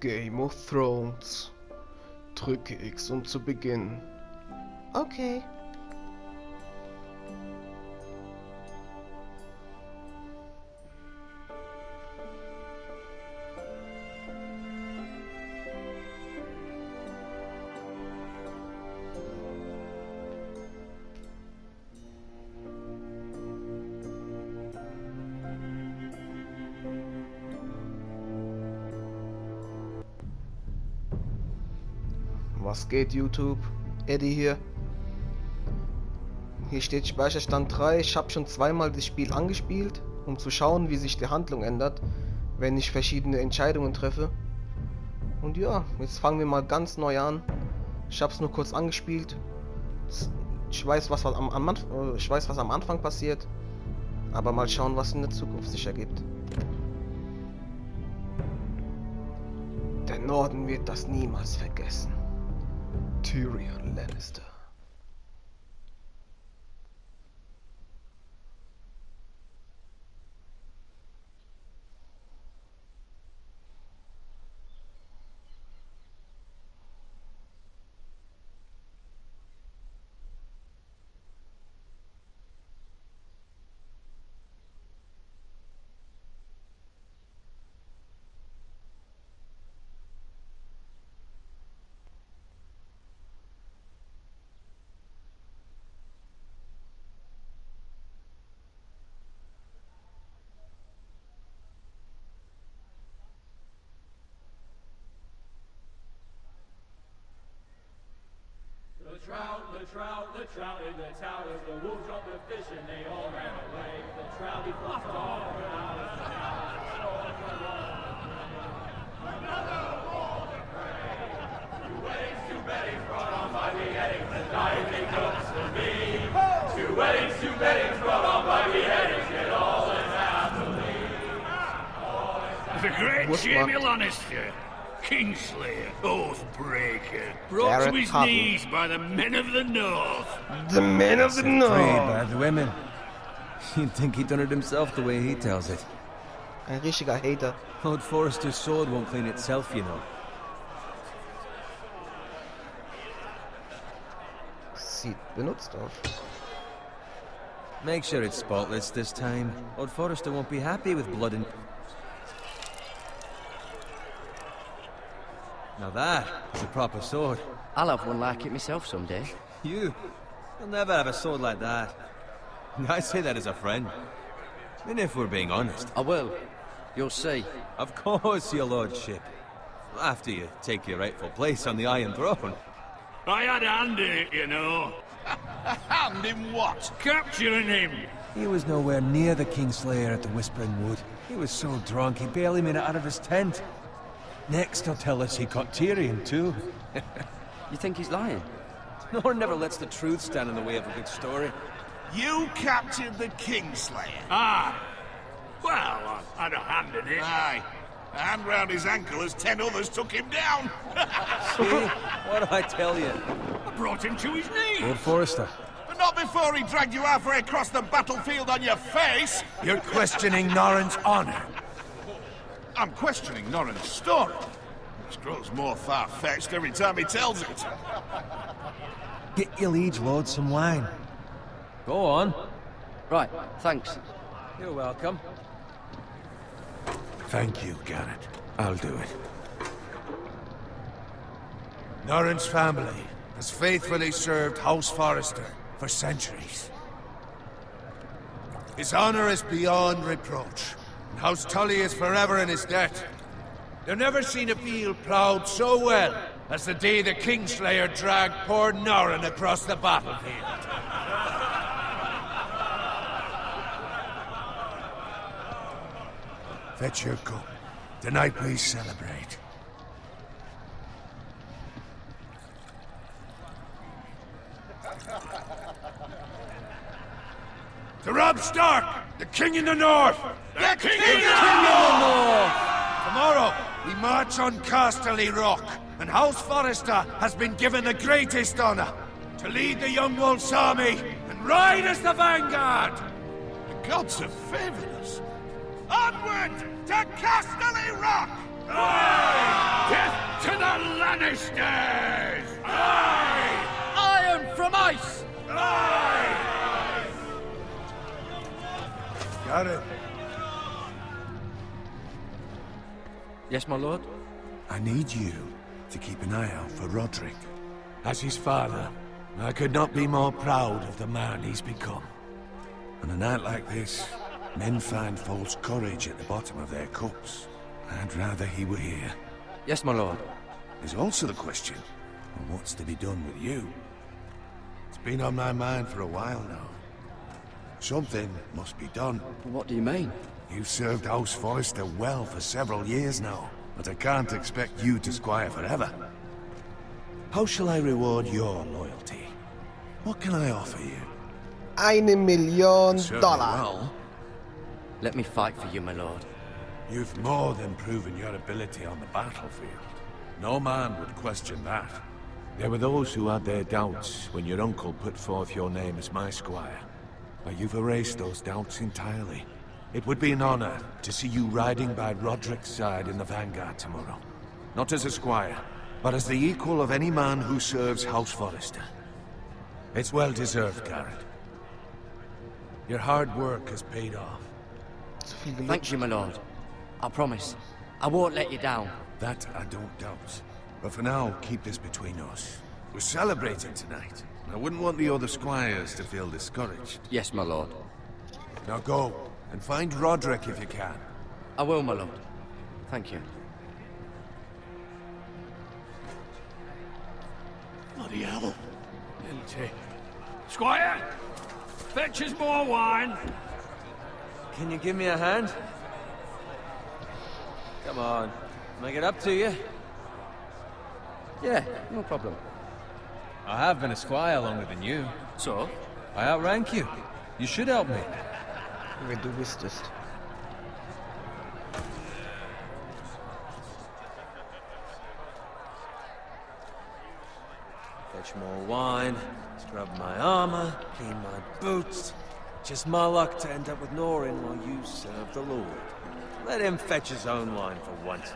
Game of Thrones. Drücke X, um zu beginnen. Okay. Was geht, YouTube? Eddie hier. Hier steht Speicherstand 3. Ich habe schon zweimal das Spiel angespielt, um zu schauen, wie sich die Handlung ändert, wenn ich verschiedene Entscheidungen treffe. Und ja, jetzt fangen wir mal ganz neu an. Ich habe es nur kurz angespielt. Ich weiß, was am Anfang passiert. Aber mal schauen, was in der Zukunft sich ergibt. Der Norden wird das niemals vergessen. Tyrion Lannister. The trout in the towers, the wolves dropped the fish and they all ran away. The trout he fluffed off and out of another war to pray. Two weddings brought on by beheadings, and diving cooks to me. Two weddings brought on by beheadings, yet all is happily. The great Jaime Lannister, Kingslayer, Oathbreaker, brought to his knees by the men of the North. The men of the North! By the women. You'd think he'd done it himself the way he tells it. Ein richtiger Hater. Lord Forrester's sword won't clean itself, you know. Sieht benutzt aus. Make sure it's spotless this time. Lord Forrester won't be happy with blood and... Now that is a proper sword. I'll have one like it myself someday. You'll never have a sword like that. I say that as a friend. And if we're being honest. I will. You'll see. Of course, your lordship. After you take your rightful place on the Iron Throne. I had a hand in it, you know. Hand in what? Capturing him. He was nowhere near the Kingslayer at the Whispering Wood. He was so drunk he barely made it out of his tent. Next he'll tell us he caught Tyrion too. You think he's lying? Nor never lets the truth stand in the way of a good story. You captured the Kingslayer? Ah. Well, I had a hand in it. Aye. A hand round his ankle as 10 others took him down. See? What did I tell you? I brought him to his knees. Lord Forrester. But not before he dragged you halfway across the battlefield on your face. You're questioning Norrin's honor. I'm questioning Norrin's story, which grows more far-fetched every time he tells it. Get your liege lord some wine. Go on. Right, thanks. You're welcome. Thank you, Garrett. I'll do it. Norrin's family has faithfully served House Forrester for centuries. His honor is beyond reproach. House Tully is forever in his debt. They've never seen a field ploughed so well as the day the Kingslayer dragged poor Norrin across the battlefield. Fetch your cup. Tonight we celebrate. To Robb Stark, the King in the North! The King in the North! Tomorrow, we march on Casterly Rock, and House Forrester has been given the greatest honor to lead the Young Wolf's army and ride as the vanguard! The gods have favored us. Onward to Casterly Rock! Aye! Gareth, Yes, my lord? I need you to keep an eye out for Roderick. As his father, I could not be more proud of the man he's become. On a night like this, men find false courage at the bottom of their cups. I'd rather he were here. Yes, my lord. There's also the question of what's to be done with you. It's been on my mind for a while now. Something must be done. What do you mean? You've served House Forrester well for several years now, but I can't expect you to squire forever. How shall I reward your loyalty? What can I offer you? $1,000,000. Certainly well. Let me fight for you, my lord. You've more than proven your ability on the battlefield. No man would question that. There were those who had their doubts when your uncle put forth your name as my squire. But you've erased those doubts entirely. It would be an honor to see you riding by Roderick's side in the vanguard tomorrow. Not as a squire, but as the equal of any man who serves House Forrester. It's well deserved, Garrett. Your hard work has paid off. Thank you, my lord. I promise. I won't let you down. That I don't doubt. But for now, keep this between us. We're celebrating tonight. I wouldn't want the other squires to feel discouraged. Yes, my lord. Now go, and find Roderick if you can. I will, my lord. Thank you. Bloody hell. Empty. Squire! Fetch us more wine! Can you give me a hand? Come on. Make it up to you. Yeah, no problem. I have been a squire longer than you. So? I outrank you. You should help me. Wenn du wüsstest. Fetch more wine, scrub my armor, clean my boots. Just my luck to end up with Norin while you serve the Lord. Let him fetch his own wine for once.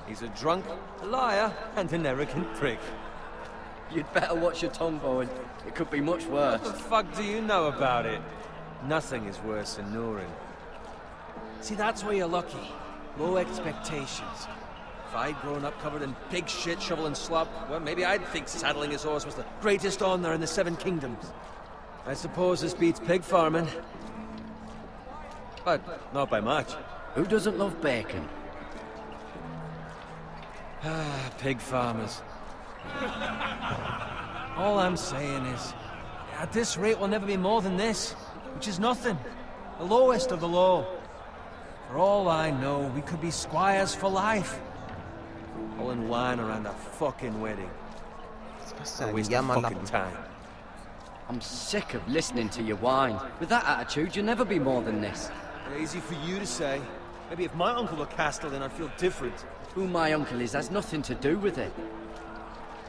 He's a drunk, a liar, and an arrogant prick. You'd better watch your tongue, boy. It could be much worse. What the fuck do you know about it? Nothing is worse than Norin. See, that's where you're lucky. Low expectations. If I'd grown up covered in pig shit, shovel and slop, well, maybe I'd think saddling his horse was the greatest honor in the Seven Kingdoms. I suppose this beats pig farming. But not by much. Who doesn't love bacon? Ah, pig farmers. All I'm saying is, at this rate we'll never be more than this, which is nothing. The lowest of the low. For all I know, we could be squires for life. Pulling wine around a fucking wedding. Was A ein waste of fucking Jammerlappen. time. I'm sick of listening to your whine. With that attitude, you'll never be more than this. Easy for you to say. Maybe if my uncle were Castellan, I'd feel different. Who my uncle is has nothing to do with it.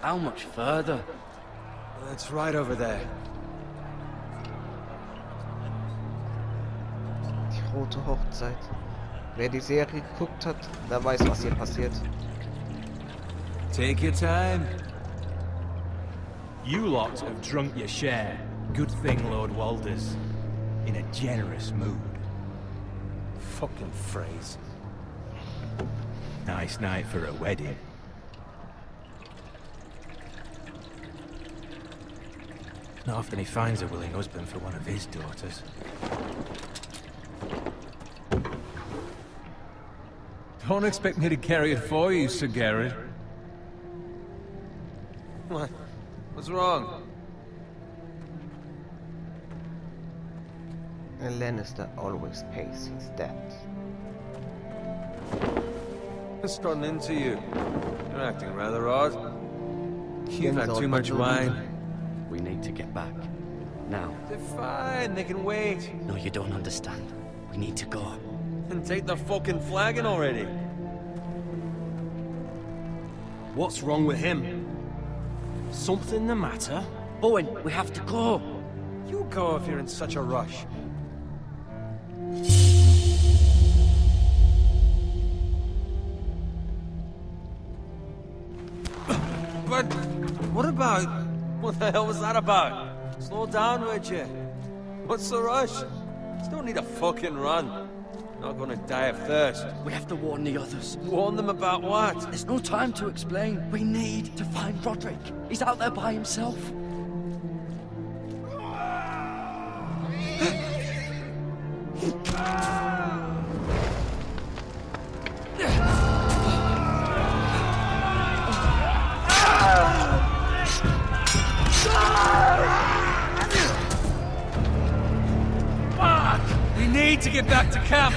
How much further? It's right over there. Die rote Hochzeit. Wer die Serie geguckt hat, der weiß, was hier passiert. Take your time. You lot have drunk your share. Good thing Lord Walder's in a generous mood. Fucking phrase. Nice night for a wedding. Not often he finds a willing husband for one of his daughters. Don't expect me to carry it for you, Sir Garrett. What? What's wrong? A Lannister always pays his debt. What's gotten into you? You're acting rather odd. You've had Things too are much bad. wine. We need to get back. Now. They're fine, they can wait. No, you don't understand. We need to go. And take the fucking flagon already. What's wrong with him? Something the matter? Owen, we have to go. You go if you're in such a rush. But what about... What the hell was that about? Slow down, would you? What's the rush? Don't need a fucking run. Not gonna die of thirst. We have to warn the others. Warn them about what? There's no time to explain. We need to find Roderick. He's out there by himself. We need to get back to camp.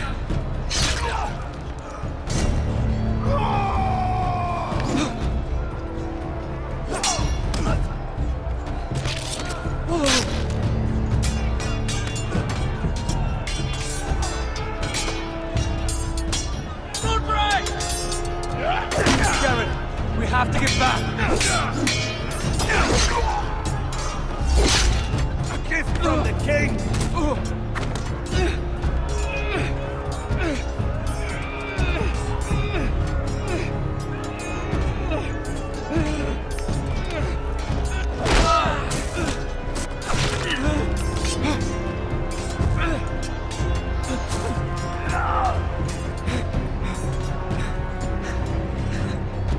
We have to get back. A gift from the king.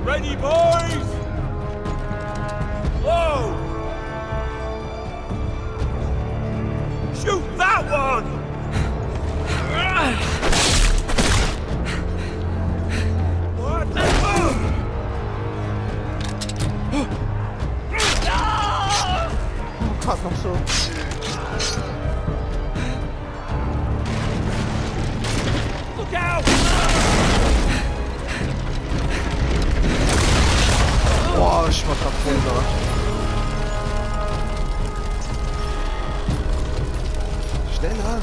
Ready, boys! Whoa! Shoot that one! What? Gerade noch so. Look out! Boah, ich war grad runter. Schneller!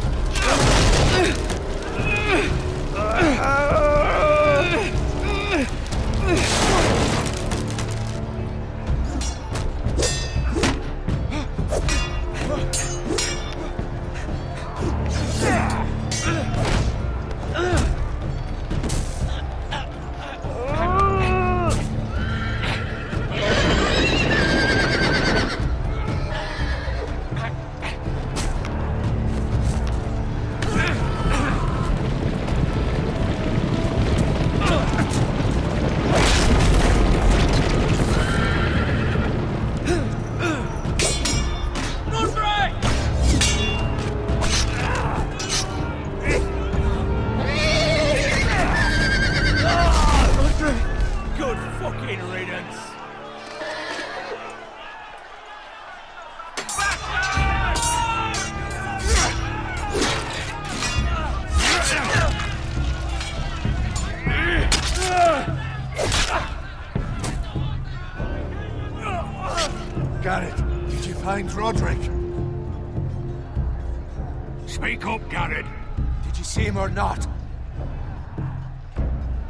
Garrett, did you find Roderick? Speak up, Garrett. Did you see him or not?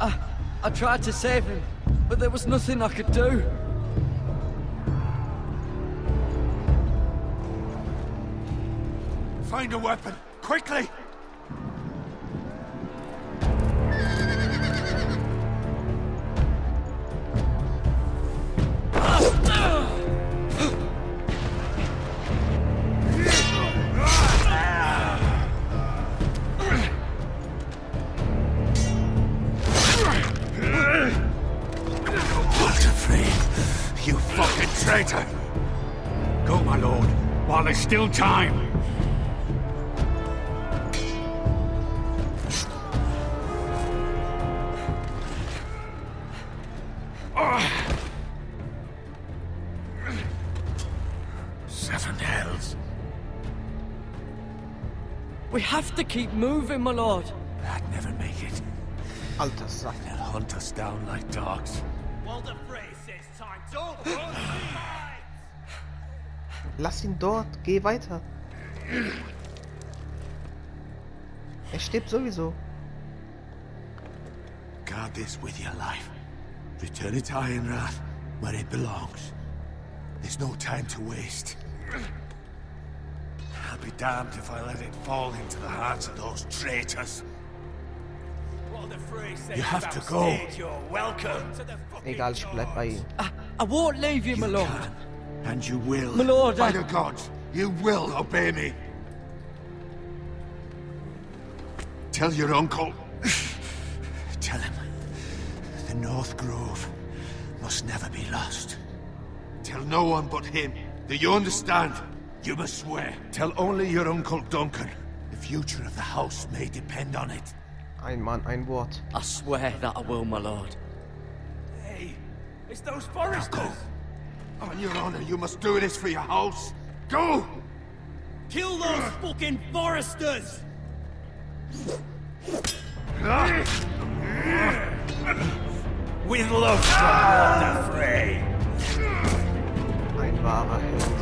I tried to save him, but there was nothing I could do. Find a weapon, quickly! You fucking traitor! Go, my lord, while there's still time. Seven hells. We have to keep moving, my lord. I'd never make it. Alter Sack. They'll hunt us down like dogs. Lass ihn dort, geh weiter. Er stirbt sowieso. Guard this with your life. Return it to Ironrath, where it belongs. There's no time to waste. I'll be damned if I let it fall into the hands of those traitors. You have to go. Egal, ich bleib bei ihm. I won't leave you, my lord. And you will. My lord, By the gods, you will obey me. Tell your uncle. Tell him. The North Grove must never be lost. Tell no one but him. Do you understand? You must swear. Tell only your Uncle Duncan. The future of the house may depend on it. Ein Mann, ein Wort. I swear that I will, my lord. Hey, it's those Forresters! On your honor, you must do this for your house. Go! Kill those fucking Forresters! With love, not afraid. Ein wahrer Held.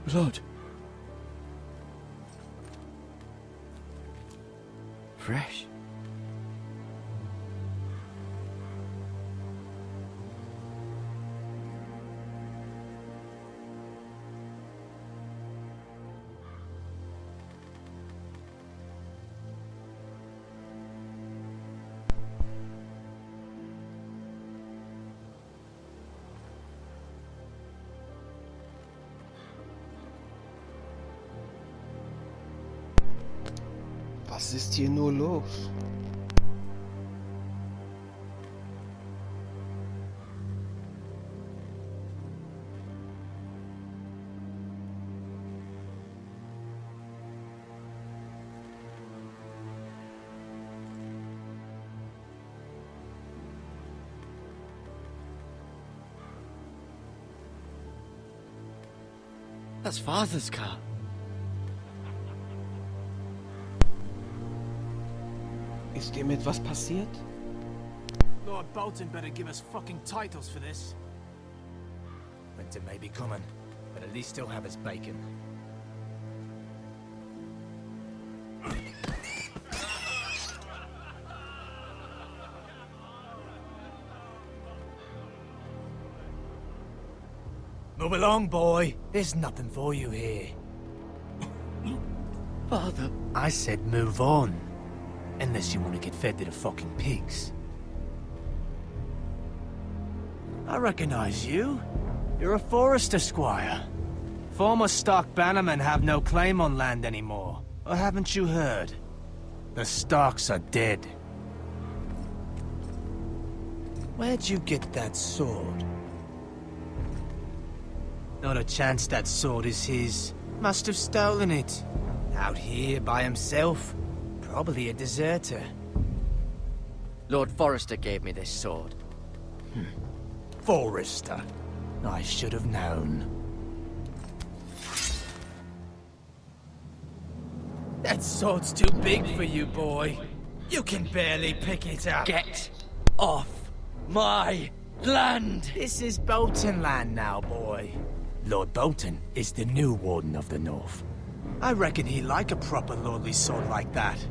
Blood. Fresh. Was ist hier nur los? That's Father's car. Ist ihm etwas passiert? Lord Bolton better give us fucking titles for this. Winter may be coming, but at least he'll have his bacon. Move along, boy. There's nothing for you here. Father. I said move on. Unless you want to get fed to the fucking pigs. I recognize you. You're a Forrester squire. Former Stark bannermen have no claim on land anymore. Or haven't you heard? The Starks are dead. Where'd you get that sword? Not a chance that sword is his. Must have stolen it. Out here by himself. Probably a deserter. Lord Forrester gave me this sword. Forrester. I should have known. That sword's too big for you, boy. You can barely pick it up. Get off my land! This is Bolton land now, boy. Lord Bolton is the new Warden of the North. I reckon he'd like a proper lordly sword like that.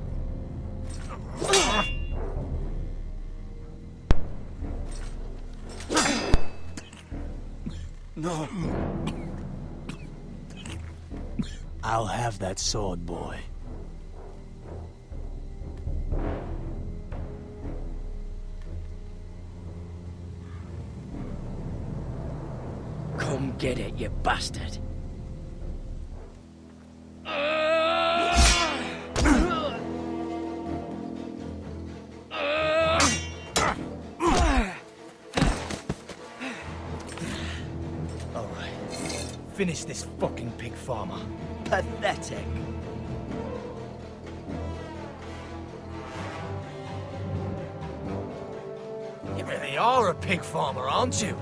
No. I'll have that sword, boy. Come get it, you bastard. Finish this fucking pig farmer. Pathetic. really are a pig farmer, aren't you?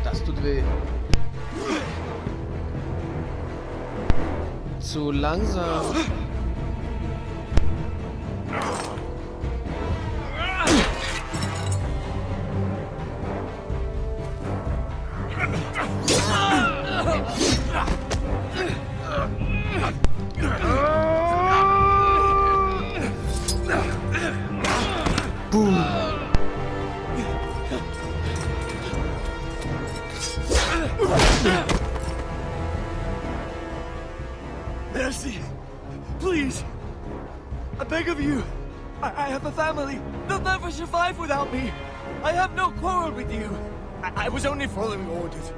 Das tut weh. Zu langsam. Mercy! Please! I beg of you! I have a family! They'll never survive without me! I have no quarrel with you! I was only following orders.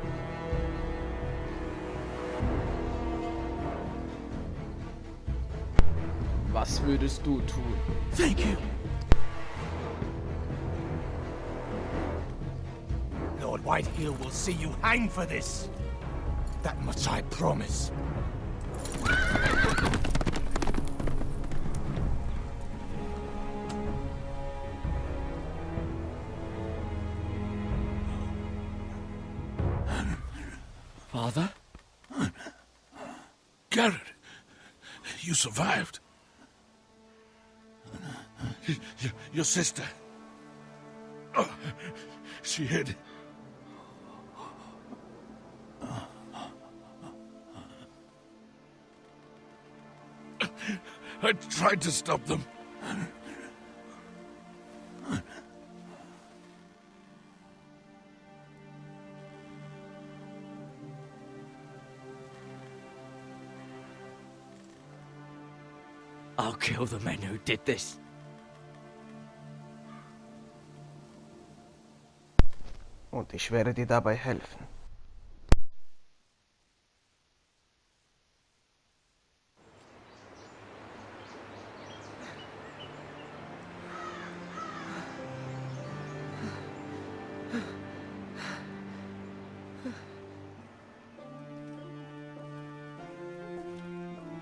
Was würdest du tun? Thank you! Lord Whitehill will see you hang for this! That much I promise. Father? Garrett, you survived. Your sister. Oh, she hid. I tried to stop them. I'll kill the men who did this. Und ich werde dir dabei helfen.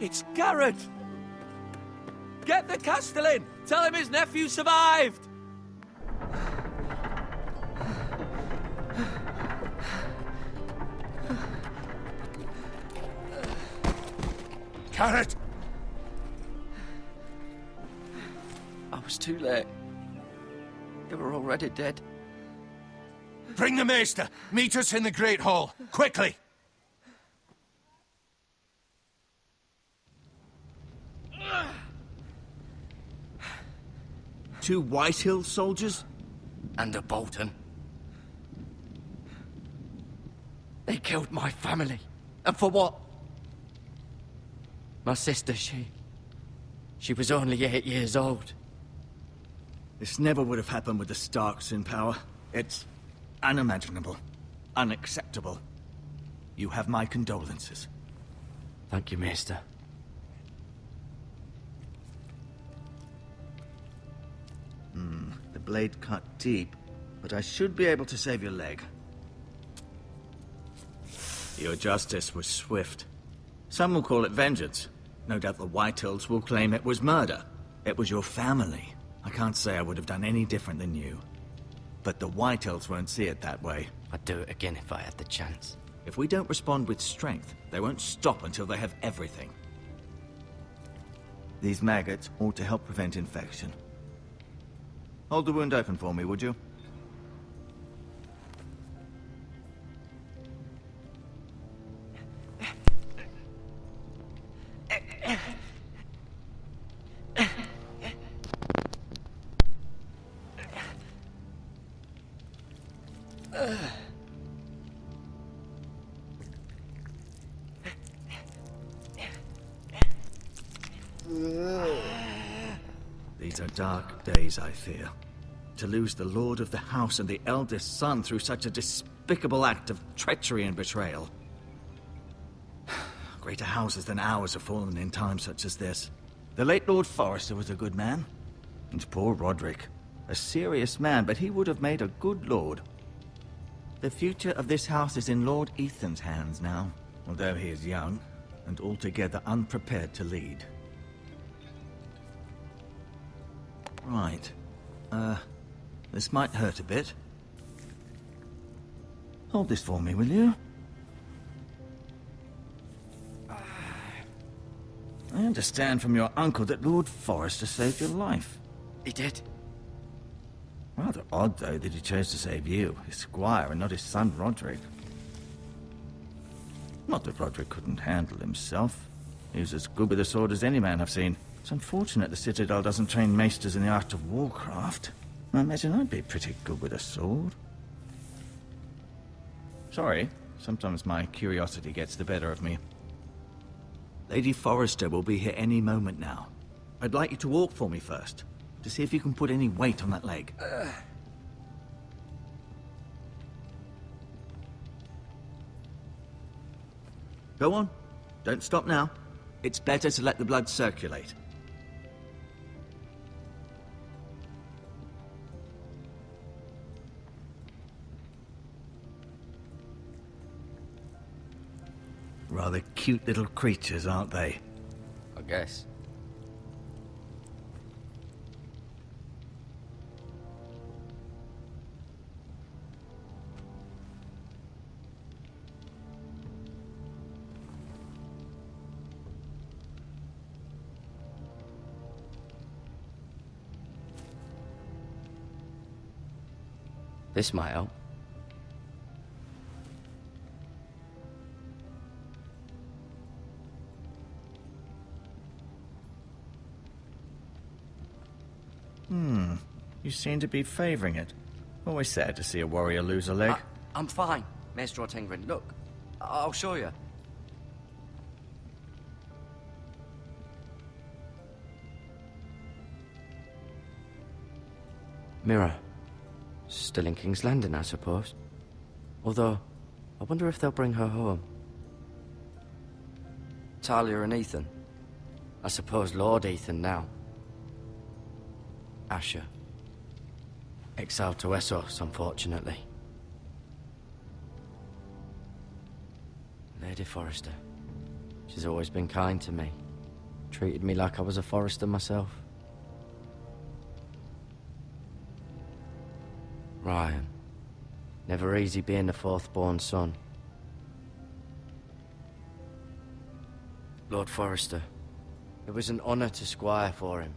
It's Garrett! Get the Castellan! Tell him his nephew survived! Garrett! I was too late. They were already dead. Bring the Maester! Meet us in the Great Hall, quickly! Two Whitehill soldiers? And a Bolton. They killed my family. And for what? My sister, she was only 8 years old. This never would have happened with the Starks in power. It's unimaginable. Unacceptable. You have my condolences. Thank you, Maester. The blade cut deep, but I should be able to save your leg. Your justice was swift. Some will call it vengeance. No doubt the Whitehills will claim it was murder. It was your family. I can't say I would have done any different than you. But the Whitehills won't see it that way. I'd do it again if I had the chance. If we don't respond with strength, they won't stop until they have everything. These maggots ought to help prevent infection. Hold the wound open for me, would you? These are dark days, I fear. To lose the lord of the house and the eldest son through such a despicable act of treachery and betrayal. Greater houses than ours have fallen in times such as this. The late Lord Forrester was a good man. And poor Roderick. A serious man, but he would have made a good lord. The future of this house is in Lord Ethan's hands now, although he is young and altogether unprepared to lead. Right. This might hurt a bit. Hold this for me, will you? I understand from your uncle that Lord Forrester saved your life. He did. Rather odd, though, that he chose to save you, his squire, and not his son Roderick. Not that Roderick couldn't handle himself. He was as good with a sword as any man I've seen. It's unfortunate the Citadel doesn't train maesters in the art of warcraft. I imagine I'd be pretty good with a sword. Sorry, sometimes my curiosity gets the better of me. Lady Forrester will be here any moment now. I'd like you to walk for me first, to see if you can put any weight on that leg. Go on. Don't stop now. It's better to let the blood circulate. Rather cute little creatures, aren't they? I guess. This might help. You seem to be favoring it. Always sad to see a warrior lose a leg. I'm fine, Maestro Tengrin. Look, I'll show you. Mirror. Still in King's Landing, I suppose. Although, I wonder if they'll bring her home. Talia and Ethan. I suppose Lord Ethan now. Asher. Exiled to Essos, unfortunately. Lady Forrester. She's always been kind to me. Treated me like I was a Forrester myself. Ryan. Never easy being the fourth-born son. Lord Forrester. It was an honor to squire for him.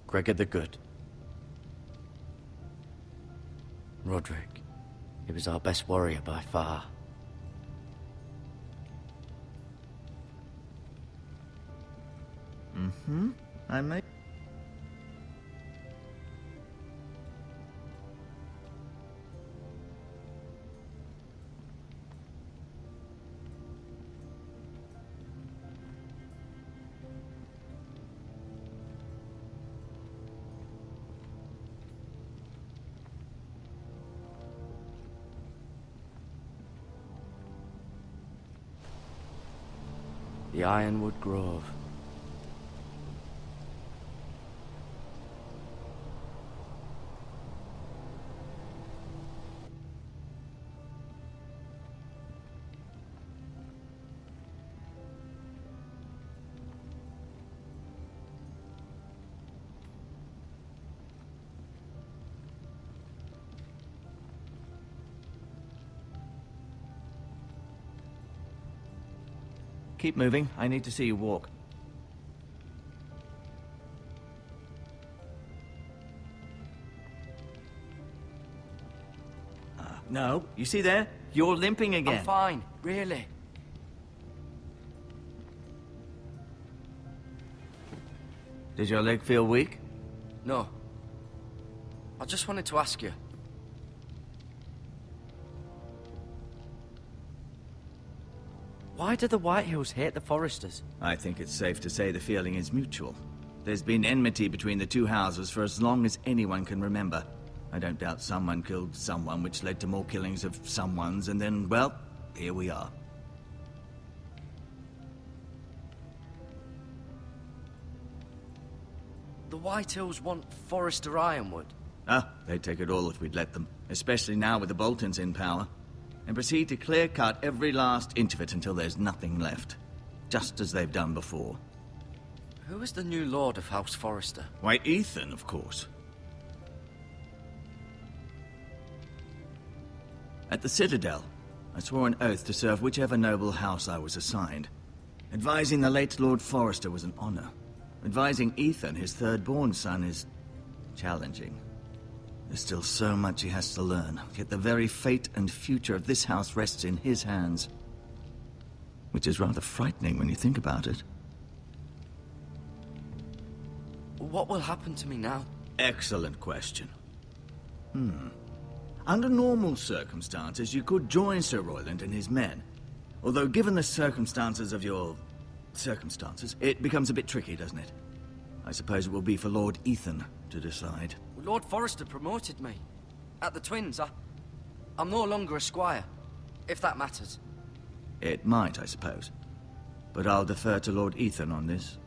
Gregor the Good. Roderick. He was our best warrior by far. I may... The Ironwood Grove. Keep moving. I need to see you walk. No. You see there? You're limping again. I'm fine, really. Does your leg feel weak? No. I just wanted to ask you. Why do the Whitehills hate the Forresters? I think it's safe to say the feeling is mutual. There's been enmity between the two houses for as long as anyone can remember. I don't doubt someone killed someone, which led to more killings of someones, and then, well, here we are. The Whitehills want Forrester Ironwood. Ah, they'd take it all if we'd let them, especially now with the Boltons in power, and proceed to clear-cut every last inch of it until there's nothing left, just as they've done before. Who is the new lord of House Forrester? Why, Ethan, of course. At the Citadel, I swore an oath to serve whichever noble house I was assigned. Advising the late Lord Forrester was an honor. Advising Ethan, his third-born son, is challenging. There's still so much he has to learn, yet the very fate and future of this house rests in his hands. Which is rather frightening when you think about it. What will happen to me now? Excellent question. Under normal circumstances, you could join Sir Royland and his men. Although given the circumstances of your... circumstances, it becomes a bit tricky, doesn't it? I suppose it will be for Lord Ethan to decide. Lord Forrester promoted me. At the Twins, I'm no longer a squire, if that matters. It might, I suppose. But I'll defer to Lord Ethan on this.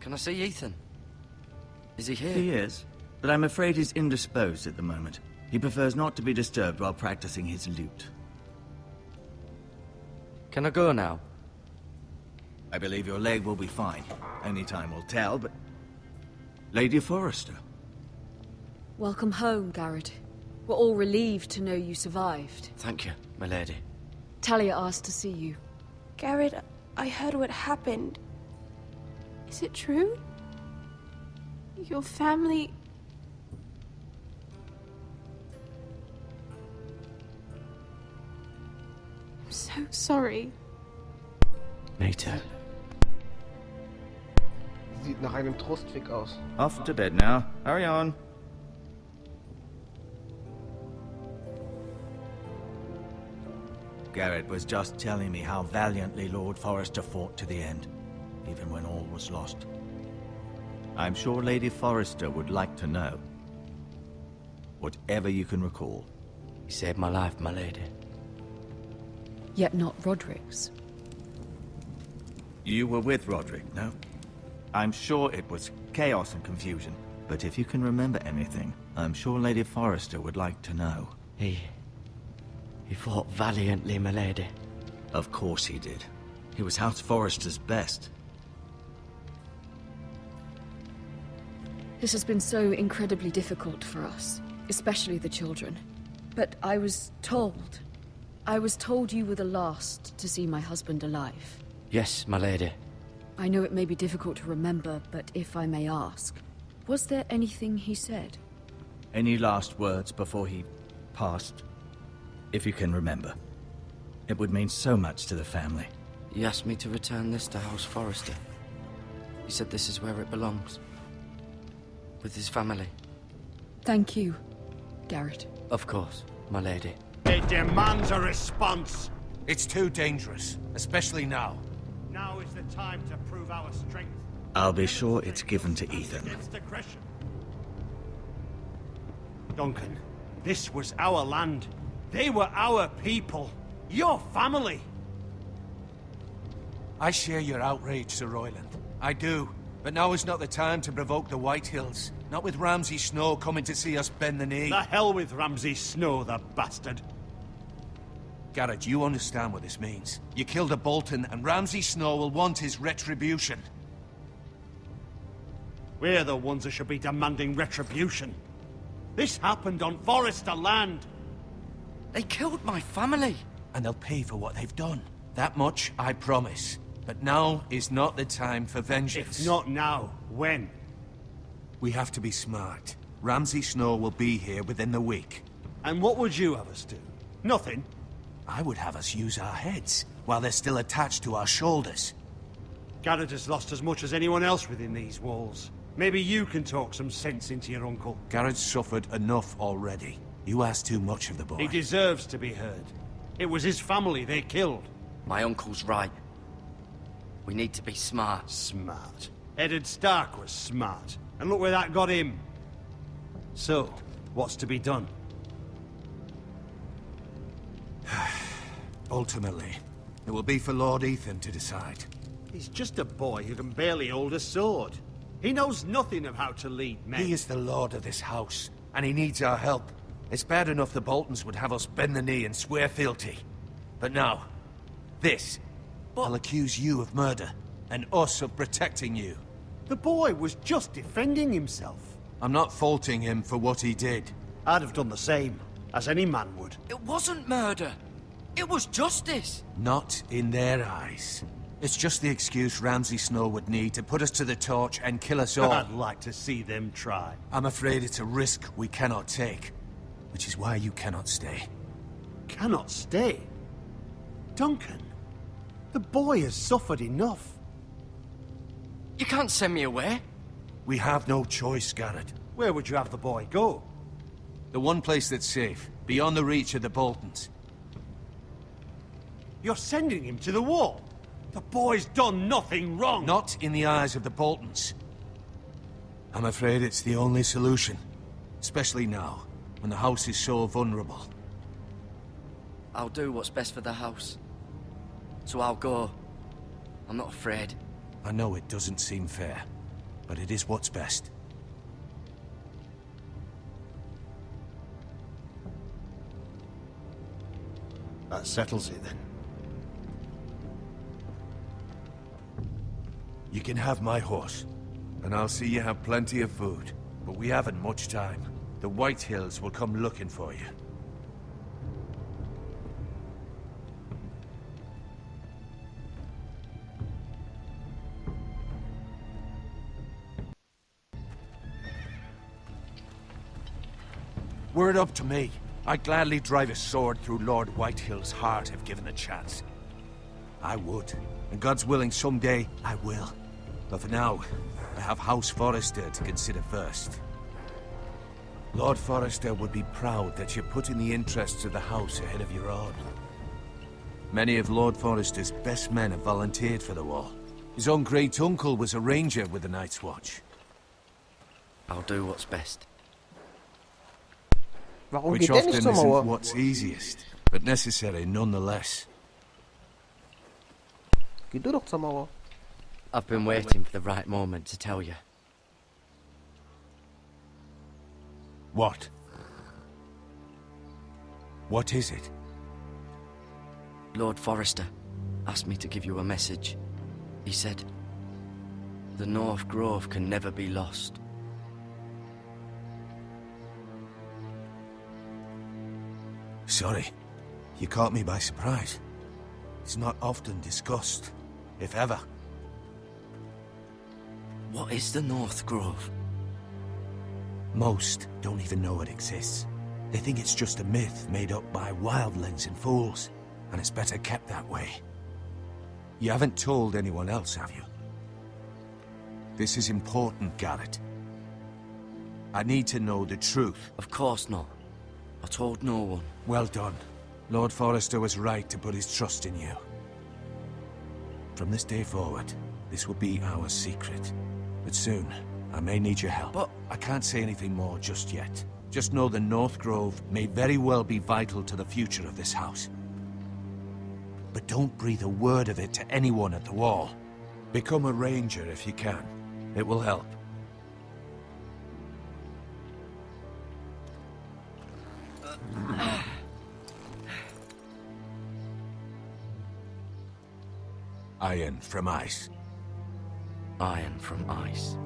Can I see Ethan? Is he here? He is, but I'm afraid he's indisposed at the moment. He prefers not to be disturbed while practicing his lute. Can I go now? I believe your leg will be fine. Only time will tell, but... Lady Forrester. Welcome home, Garrett. We're all relieved to know you survived. Thank you, my lady. Talia asked to see you. Garrett, I heard what happened. Is it true? Your family... I'm so sorry. Later. Sieht nach einem Trostfick aus. Off to bed now. Hurry on. Garrett was just telling me how valiantly Lord Forrester fought to the end, even when all was lost. I'm sure Lady Forrester would like to know. Whatever you can recall. You saved my life, my lady. Yet not Roderick's. You were with Roderick, no? I'm sure it was chaos and confusion, but if you can remember anything, I'm sure Lady Forrester would like to know. He fought valiantly, my lady. Of course he did. He was House Forrester's best. This has been so incredibly difficult for us, especially the children. But I was told you were the last to see my husband alive. Yes, my lady. I know it may be difficult to remember, but if I may ask, was there anything he said? Any last words before he passed? If you can remember. It would mean so much to the family. He asked me to return this to House Forrester. He said this is where it belongs. With his family. Thank you, Garrett. Of course, my lady. It demands a response. It's too dangerous, especially now. Now is the time to prove our strength. I'll be sure it's given to Ethan. Against aggression. Duncan, this was our land. They were our people. Your family. I share your outrage, Sir Royland. I do. But now is not the time to provoke the Whitehills. Not with Ramsay Snow coming to see us bend the knee. The hell with Ramsay Snow, the bastard. Garrett, you understand what this means. You killed a Bolton, and Ramsay Snow will want his retribution. We're the ones that should be demanding retribution. This happened on Forrester land. They killed my family. And they'll pay for what they've done. That much, I promise. But now is not the time for vengeance. If not now, when? We have to be smart. Ramsay Snow will be here within the week. And what would you have us do? Nothing? I would have us use our heads, while they're still attached to our shoulders. Garrett has lost as much as anyone else within these walls. Maybe you can talk some sense into your uncle. Garrett's suffered enough already. You ask too much of the boy. He deserves to be heard. It was his family they killed. My uncle's right. We need to be smart. Smart. Eddard Stark was smart. And look where that got him. So, what's to be done? Ultimately, it will be for Lord Ethan to decide. He's just a boy who can barely hold a sword. He knows nothing of how to lead men. He is the lord of this house, and he needs our help. It's bad enough the Boltons would have us bend the knee and swear fealty. But now, this. I'll accuse you of murder, and us of protecting you. The boy was just defending himself. I'm not faulting him for what he did. I'd have done the same, as any man would. It wasn't murder. It was justice. Not in their eyes. It's just the excuse Ramsay Snow would need to put us to the torch and kill us all. I'd like to see them try. I'm afraid it's a risk we cannot take, which is why you cannot stay. Cannot stay? Duncan, the boy has suffered enough. You can't send me away. We have no choice, Garrett. Where would you have the boy go? The one place that's safe, beyond the reach of the Boltons. You're sending him to the wall? The boy's done nothing wrong! Not in the eyes of the Boltons. I'm afraid it's the only solution. Especially now, when the house is so vulnerable. I'll do what's best for the house. So I'll go. I'm not afraid. I know it doesn't seem fair, but it is what's best. That settles it, then. You can have my horse, and I'll see you have plenty of food. But we haven't much time. The Whitehills will come looking for you. Were it up to me, I'd gladly drive a sword through Lord Whitehill's heart if given the chance. I would, and God's willing someday I will. But for now, I have House Forrester to consider first. Lord Forrester would be proud that you're putting the interests of the house ahead of your own. Many of Lord Forrester's best men have volunteered for the war. His own great-uncle was a ranger with the Night's Watch. I'll do what's best. Warum Which geht der nicht often zur isn't Mauer? what's easiest, but necessary nonetheless. Geh du doch zur Mauer. I've been waiting for the right moment to tell you. What? What is it? Lord Forrester asked me to give you a message. He said, the North Grove can never be lost. Sorry, you caught me by surprise. It's not often discussed, if ever. What is the North Grove? Most don't even know it exists. They think it's just a myth made up by wildlings and fools, and it's better kept that way. You haven't told anyone else, have you? This is important, Garrett. I need to know the truth. Of course not. I told no one. Well done. Lord Forrester was right to put his trust in you. From this day forward, this will be our secret. But soon, I may need your help. But I can't say anything more just yet. Just know the North Grove may very well be vital to the future of this house. But don't breathe a word of it to anyone at the wall. Become a ranger if you can. It will help. Iron from ice. Iron from ice.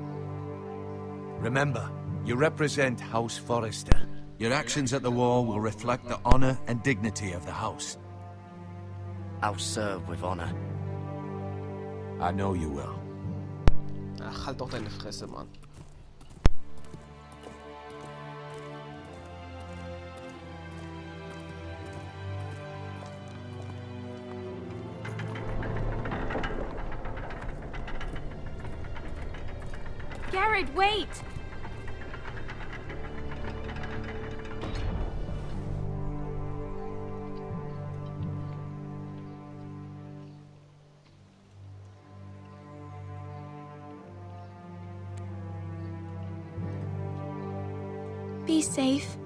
Remember, you represent House Forrester. Your actions at the war will reflect the honor and dignity of the house. I'll serve with honor. I know you will. Ach, halt doch deine Fresse, Mann. Garrett, wait! Be safe.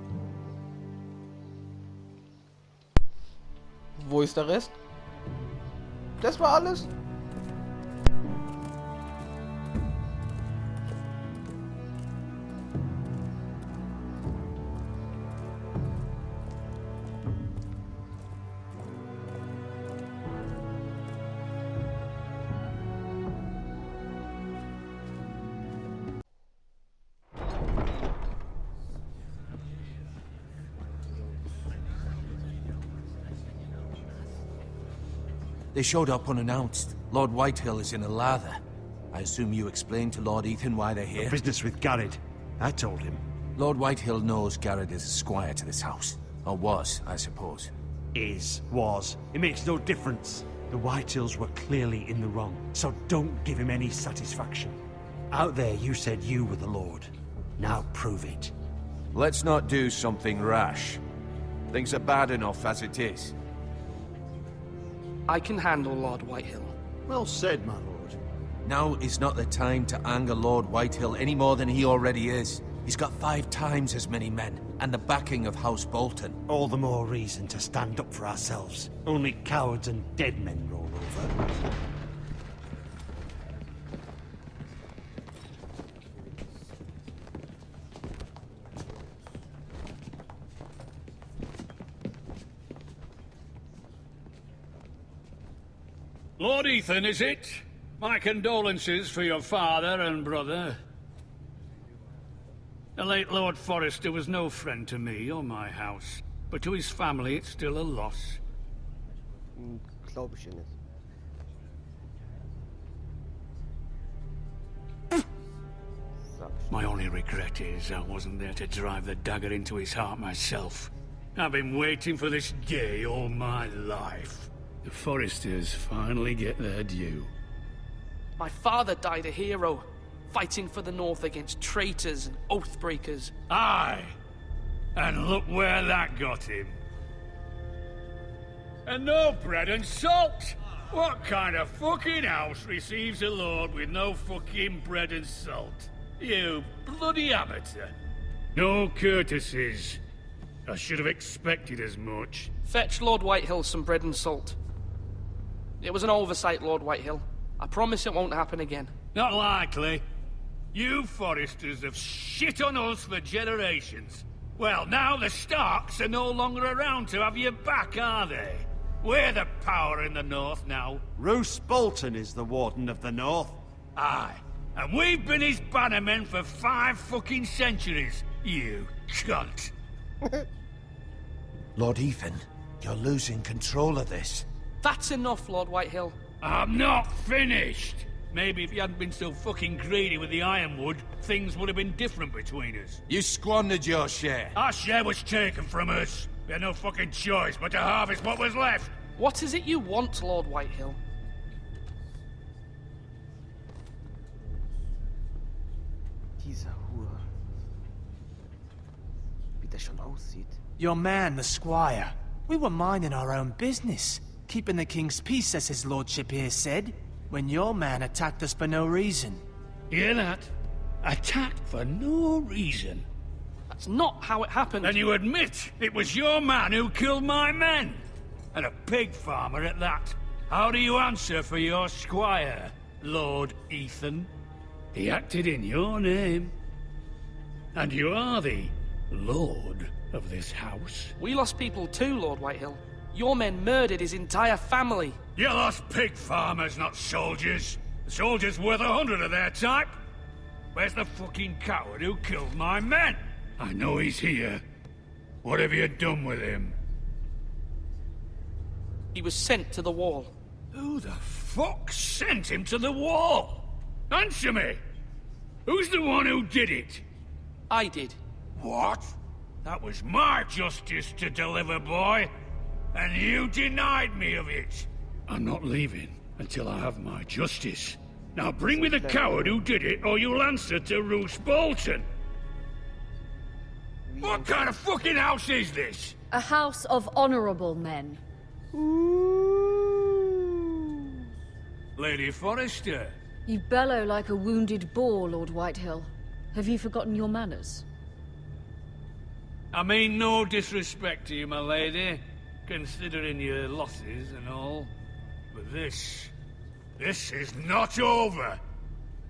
Wo ist der Rest? Das war alles? They showed up unannounced. Lord Whitehill is in a lather. I assume you explained to Lord Ethan why they're here? Business with Garrett. I told him. Lord Whitehill knows Garrett is a squire to this house. Or was, I suppose. Was. It makes no difference. The Whitehills were clearly in the wrong, so don't give him any satisfaction. Out there you said you were the Lord. Now prove it. Let's not do something rash. Things are bad enough as it is. I can handle Lord Whitehill. Well said, my lord. Now is not the time to anger Lord Whitehill any more than he already is. He's got 5 times as many men, and the backing of House Bolton. All the more reason to stand up for ourselves. Only cowards and dead men roll over. Lord Ethan, is it? My condolences for your father and brother. The late Lord Forrester was no friend to me or my house, but to his family it's still a loss. Glaube ich nicht. My only regret is I wasn't there to drive the dagger into his heart myself. I've been waiting for this day all my life. The Forresters finally get their due. My father died a hero, fighting for the North against traitors and oath-breakers. Aye! And look where that got him. And no bread and salt! What kind of fucking house receives a lord with no fucking bread and salt? You bloody amateur. No courtesies. I should have expected as much. Fetch Lord Whitehill some bread and salt. It was an oversight, Lord Whitehill. I promise it won't happen again. Not likely. You Forresters have shit on us for generations. Well, now the Starks are no longer around to have you back, are they? We're the power in the North now. Roose Bolton is the Warden of the North. Aye. And we've been his bannermen for 5 fucking centuries, you cunt. Lord Ethan, you're losing control of this. That's enough, Lord Whitehill. I'm not finished. Maybe if you hadn't been so fucking greedy with the ironwood, things would have been different between us. You squandered your share. Our share was taken from us. We had no fucking choice but to harvest what was left. What is it you want, Lord Whitehill? Diese Hure. Wie der schon aussieht. Your man, the squire. We were minding our own business. Keeping the king's peace, as his lordship here said. When your man attacked us for no reason. Hear that? Attacked for no reason. That's not how it happened. And you admit it was your man who killed my men? And a pig farmer at that. How do you answer for your squire, Lord Ethan? He acted in your name. And you are the lord of this house. We lost people too, Lord Whitehill. Your men murdered his entire family. You lost pig farmers, not soldiers. The soldiers worth 100 of their type. Where's the fucking coward who killed my men? I know he's here. What have you done with him? He was sent to the wall. Who the fuck sent him to the wall? Answer me! Who's the one who did it? I did. What? That was my justice to deliver, boy. And you denied me of it. I'm not leaving until I have my justice. Now bring me the coward who did it, or you'll answer to Roose Bolton. What kind of fucking house is this? A house of honorable men. Lady Forrester. You bellow like a wounded boar, Lord Whitehill. Have you forgotten your manners? I mean no disrespect to you, my lady, considering your losses and all. But this is not over.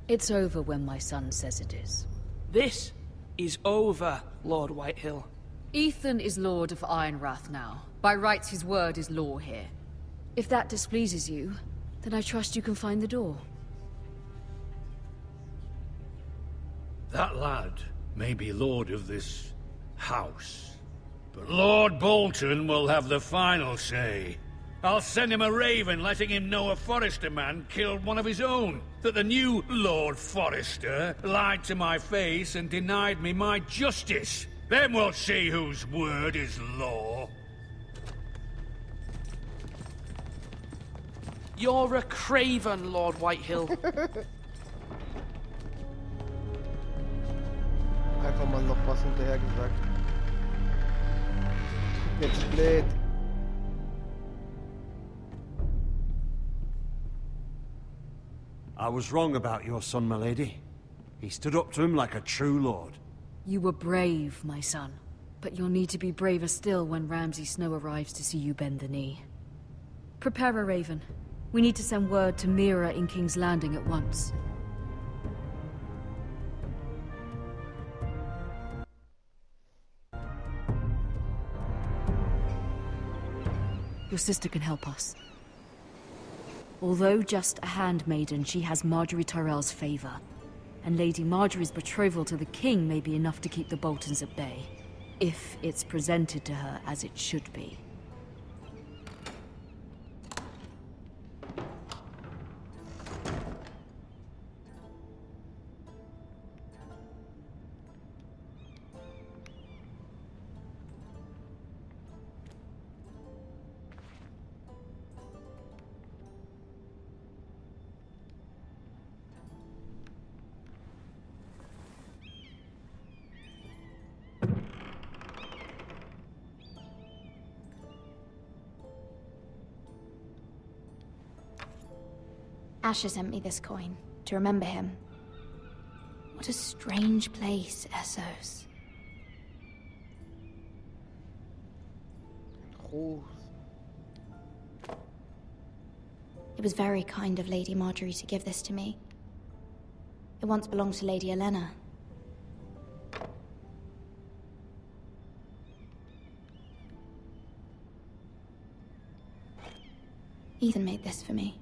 It's over when my son says it is. This is over, Lord Whitehill. Ethan is Lord of Ironrath now. By rights, his word is law here. If that displeases you, then I trust you can find the door. That lad may be lord of this house, but Lord Bolton will have the final say. I'll send him a raven letting him know a Forrester man killed one of his own. That the new Lord Forrester lied to my face and denied me my justice. Then we'll see whose word is law. You're a craven, Lord Whitehill. Einfach mal noch was hinterher gesagt. Jetzt blöd. I was wrong about your son, my lady. He stood up to him like a true lord. You were brave, my son. But you'll need to be braver still when Ramsay Snow arrives to see you bend the knee. Prepare a raven. We need to send word to Mira in King's Landing at once. Your sister can help us. Although just a handmaiden, she has Marjorie Tyrell's favor. And Lady Marjorie's betrothal to the king may be enough to keep the Boltons at bay. If it's presented to her as it should be. Asher sent me this coin, to remember him. What a strange place, Essos. Oh. It was very kind of Lady Marjorie to give this to me. It once belonged to Lady Olenna. Ethan made this for me.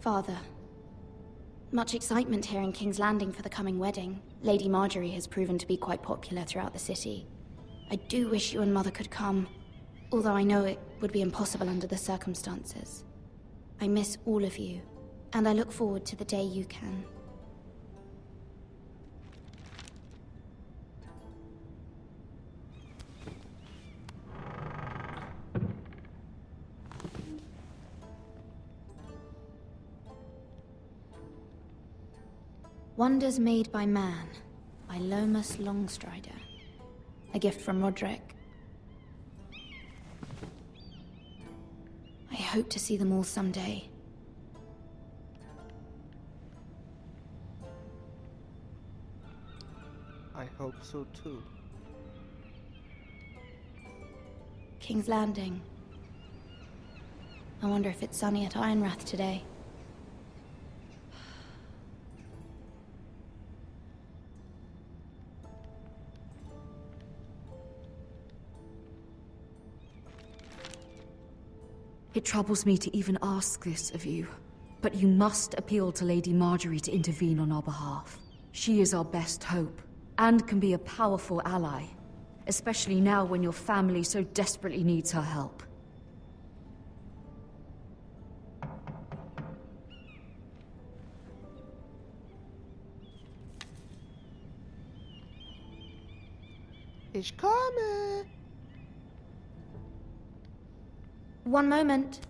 Father, much excitement here in King's Landing for the coming wedding. Lady Marjorie has proven to be quite popular throughout the city. I do wish you and Mother could come, although I know it would be impossible under the circumstances. I miss all of you, and I look forward to the day you can. Wonders Made by Man, by Lomas Longstrider. A gift from Roderick. I hope to see them all someday. I hope so too. King's Landing. I wonder if it's sunny at Ironrath today. It troubles me to even ask this of you, but you must appeal to Lady Marjorie to intervene on our behalf. She is our best hope, and can be a powerful ally, especially now when your family so desperately needs her help. Ich komme! One moment.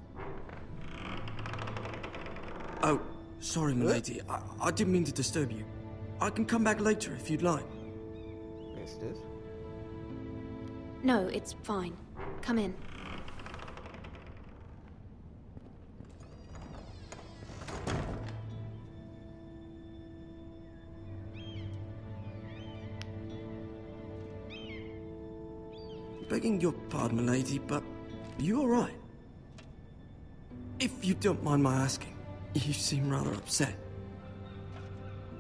Oh, sorry, milady. I didn't mean to disturb you. I can come back later if you'd like. Is this? No, it's fine. Come in. Begging your pardon, milady, but you all right? If you don't mind my asking, you seem rather upset.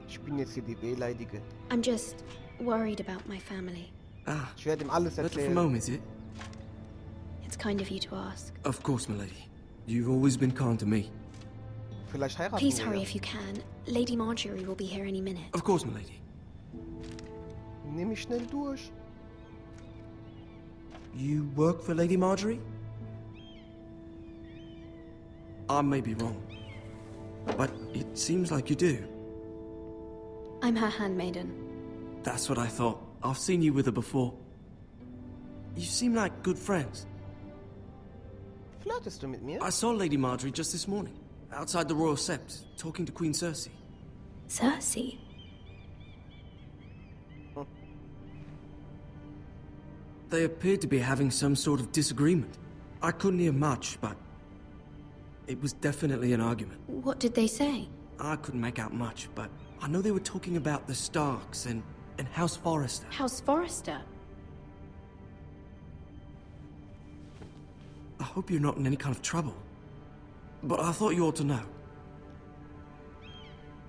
Ich bin jetzt hier die Wehleidige. I'm just worried about my family. Ah, Ich werde ihm alles matter of erzählen. home, is it? It's kind of you to ask. Of course, milady. You've always been kind to me. Vielleicht heiraten Please wir hurry ja. if you can. Lady Marjorie will be here any minute. Of course, my lady. Nimm mich schnell durch. You work for Lady Marjorie? I may be wrong, but it seems like you do. I'm her handmaiden. That's what I thought. I've seen you with her before. You seem like good friends. Flirtest du mit mir? I saw Lady Marjorie just this morning, outside the Royal Sept, talking to Queen Cersei. Cersei? They appeared to be having some sort of disagreement. I couldn't hear much, but it was definitely an argument. What did they say? I couldn't make out much, but I know they were talking about the Starks and House Forrester. House Forrester? I hope you're not in any kind of trouble, but I thought you ought to know.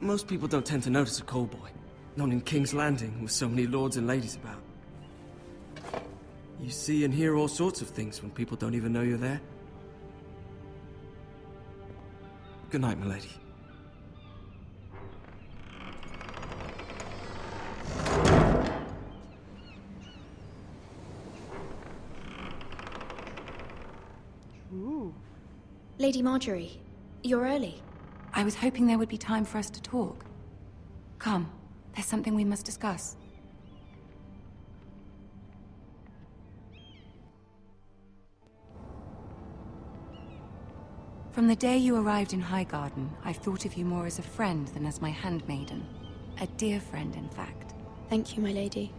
Most people don't tend to notice a call boy, not in King's Landing with so many lords and ladies about. You see and hear all sorts of things when people don't even know you're there. Good night, my lady. Lady Marjorie, you're early. I was hoping there would be time for us to talk. Come, there's something we must discuss. From the day you arrived in Highgarden, I've thought of you more as a friend than as my handmaiden. A dear friend, in fact. Thank you, my lady.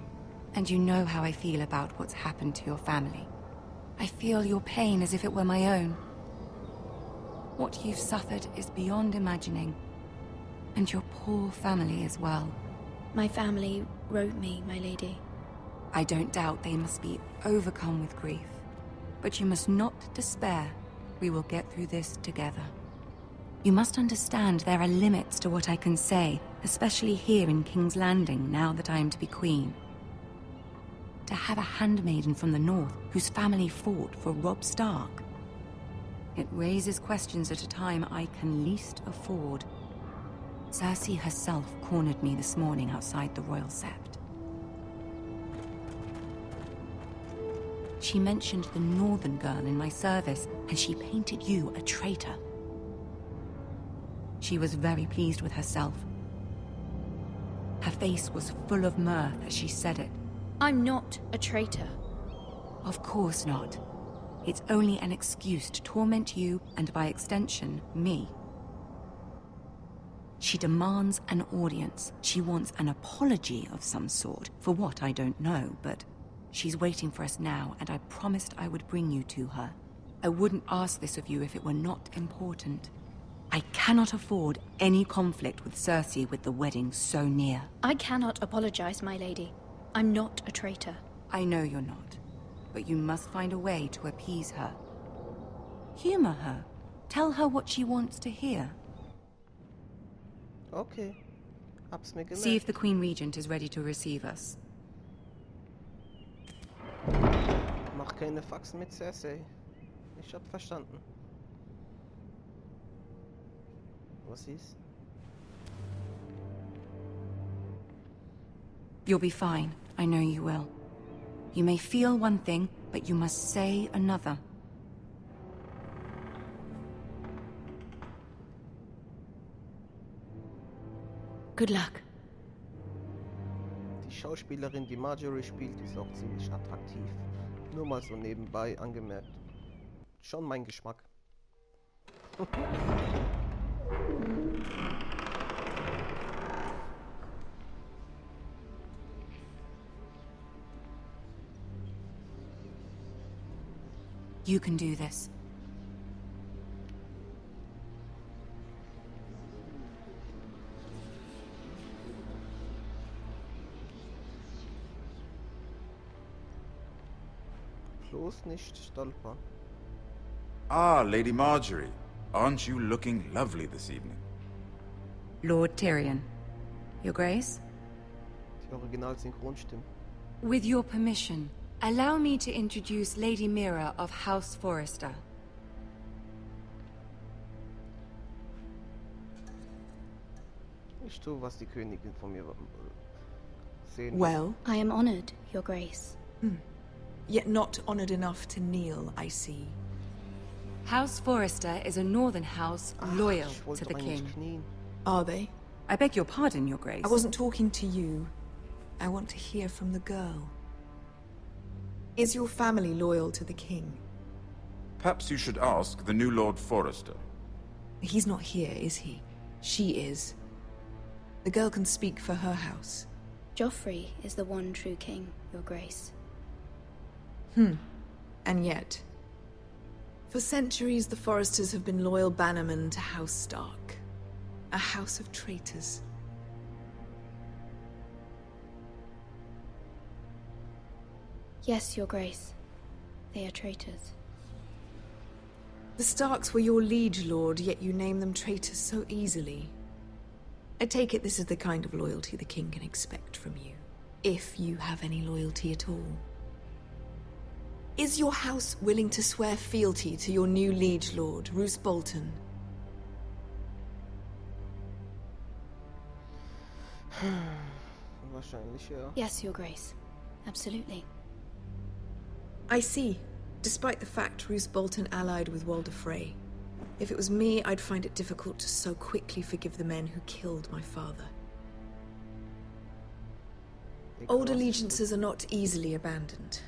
And you know how I feel about what's happened to your family. I feel your pain as if it were my own. What you've suffered is beyond imagining. And your poor family as well. My family wrote me, my lady. I don't doubt they must be overcome with grief. But you must not despair. We will get through this together. You must understand there are limits to what I can say, especially here in King's Landing, now that I am to be queen. To have a handmaiden from the north whose family fought for Robb Stark. It raises questions at a time I can least afford. Cersei herself cornered me this morning outside the Royal Sept. She mentioned the northern girl in my service, and she painted you a traitor. She was very pleased with herself. Her face was full of mirth as she said it. I'm not a traitor. Of course not. It's only an excuse to torment you, and by extension, me. She demands an audience. She wants an apology of some sort, for what I don't know, but she's waiting for us now, and I promised I would bring you to her. I wouldn't ask this of you if it were not important. I cannot afford any conflict with Cersei with the wedding so near. I cannot apologize, my lady. I'm not a traitor. I know you're not, but you must find a way to appease her. Humor her. Tell her what she wants to hear. Okay. Hab's mir gemerkt. See if the Queen Regent is ready to receive us. Mach keine Faxen mit Cersei. Ich hab verstanden. Was ist? You'll be fine. I know you will. You may feel one thing, but you must say another. Good luck. Die Schauspielerin, die Marjorie spielt, ist auch ziemlich attraktiv. Nur mal so nebenbei angemerkt. Schon mein Geschmack. You can do this. Bloß nicht stolpern. Ah, Lady Marjorie. Aren't you looking lovely this evening? Lord Tyrion. Your Grace? Die Original-Synchronstimme. With your permission, allow me to introduce Lady Mira of House Forrester. Ich tue, was die Königin von mir sehen. Well, I am honored, Your Grace. Yet not honored enough to kneel, I see. House Forrester is a northern house loyal to the king. Are they? I beg your pardon, Your Grace. I wasn't talking to you. I want to hear from the girl. Is your family loyal to the king? Perhaps you should ask the new Lord Forrester. He's not here, is he? She is. The girl can speak for her house. Joffrey is the one true king, Your Grace. And yet, for centuries the Forresters have been loyal bannermen to House Stark. A house of traitors. Yes, Your Grace. They are traitors. The Starks were your liege lord, yet you name them traitors so easily. I take it this is the kind of loyalty the king can expect from you. If you have any loyalty at all. Is your house willing to swear fealty to your new liege lord, Roose Bolton? Wahrscheinlich, ja. Yes, Your Grace. Absolutely. I see. Despite the fact Roose Bolton allied with Walder Frey. If it was me, I'd find it difficult to so quickly forgive the men who killed my father. Old allegiances are not easily abandoned.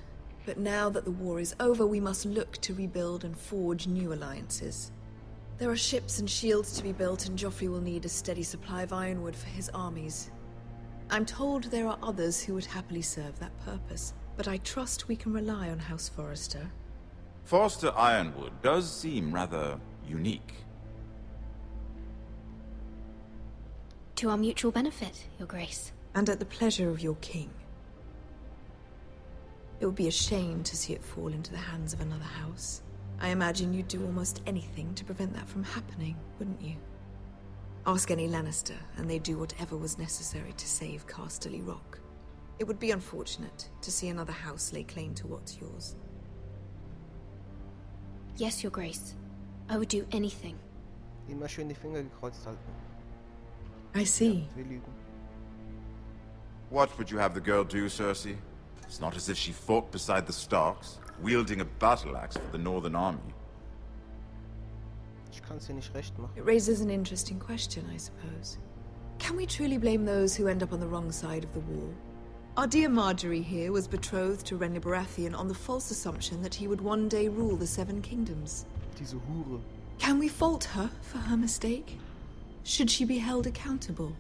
But now that the war is over, we must look to rebuild and forge new alliances. There are ships and shields to be built, and Joffrey will need a steady supply of ironwood for his armies. I'm told there are others who would happily serve that purpose, but I trust we can rely on House Forrester. Forrester Ironwood does seem rather unique. To our mutual benefit, Your Grace. And at the pleasure of your king. It would be a shame to see it fall into the hands of another house. I imagine you'd do almost anything to prevent that from happening, wouldn't you? Ask any Lannister, and they'd do whatever was necessary to save Casterly Rock. It would be unfortunate to see another house lay claim to what's yours. Yes, Your Grace. I would do anything. Immer schön die Finger gekreuzt halten. I see. Wir lügen. What would you have the girl do, Cersei? It's not as if she fought beside the Starks, wielding a battle axe for the Northern Army. Ich kann's dir nicht recht machen. It raises an interesting question, I suppose. Can we truly blame those who end up on the wrong side of the war? Our dear Marjorie here was betrothed to Renly Baratheon on the false assumption that he would one day rule the Seven Kingdoms. Diese Hure. Can we fault her for her mistake? Should she be held accountable?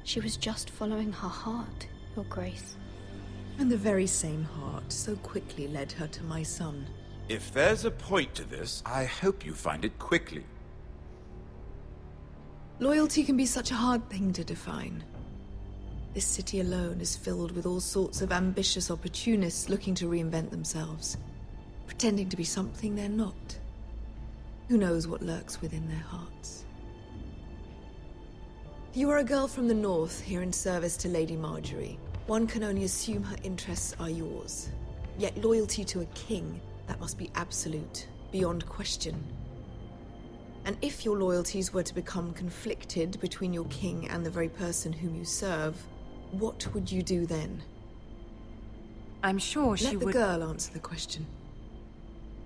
She was just following her heart, Your Grace. And the very same heart so quickly led her to my son. If there's a point to this, I hope you find it quickly. Loyalty can be such a hard thing to define. This city alone is filled with all sorts of ambitious opportunists looking to reinvent themselves, pretending to be something they're not. Who knows what lurks within their hearts? You are a girl from the north, here in service to Lady Marjorie. One can only assume her interests are yours. Yet loyalty to a king, that must be absolute, beyond question. And if your loyalties were to become conflicted between your king and the very person whom you serve, what would you do then? I'm sure she would... Let the girl answer the question.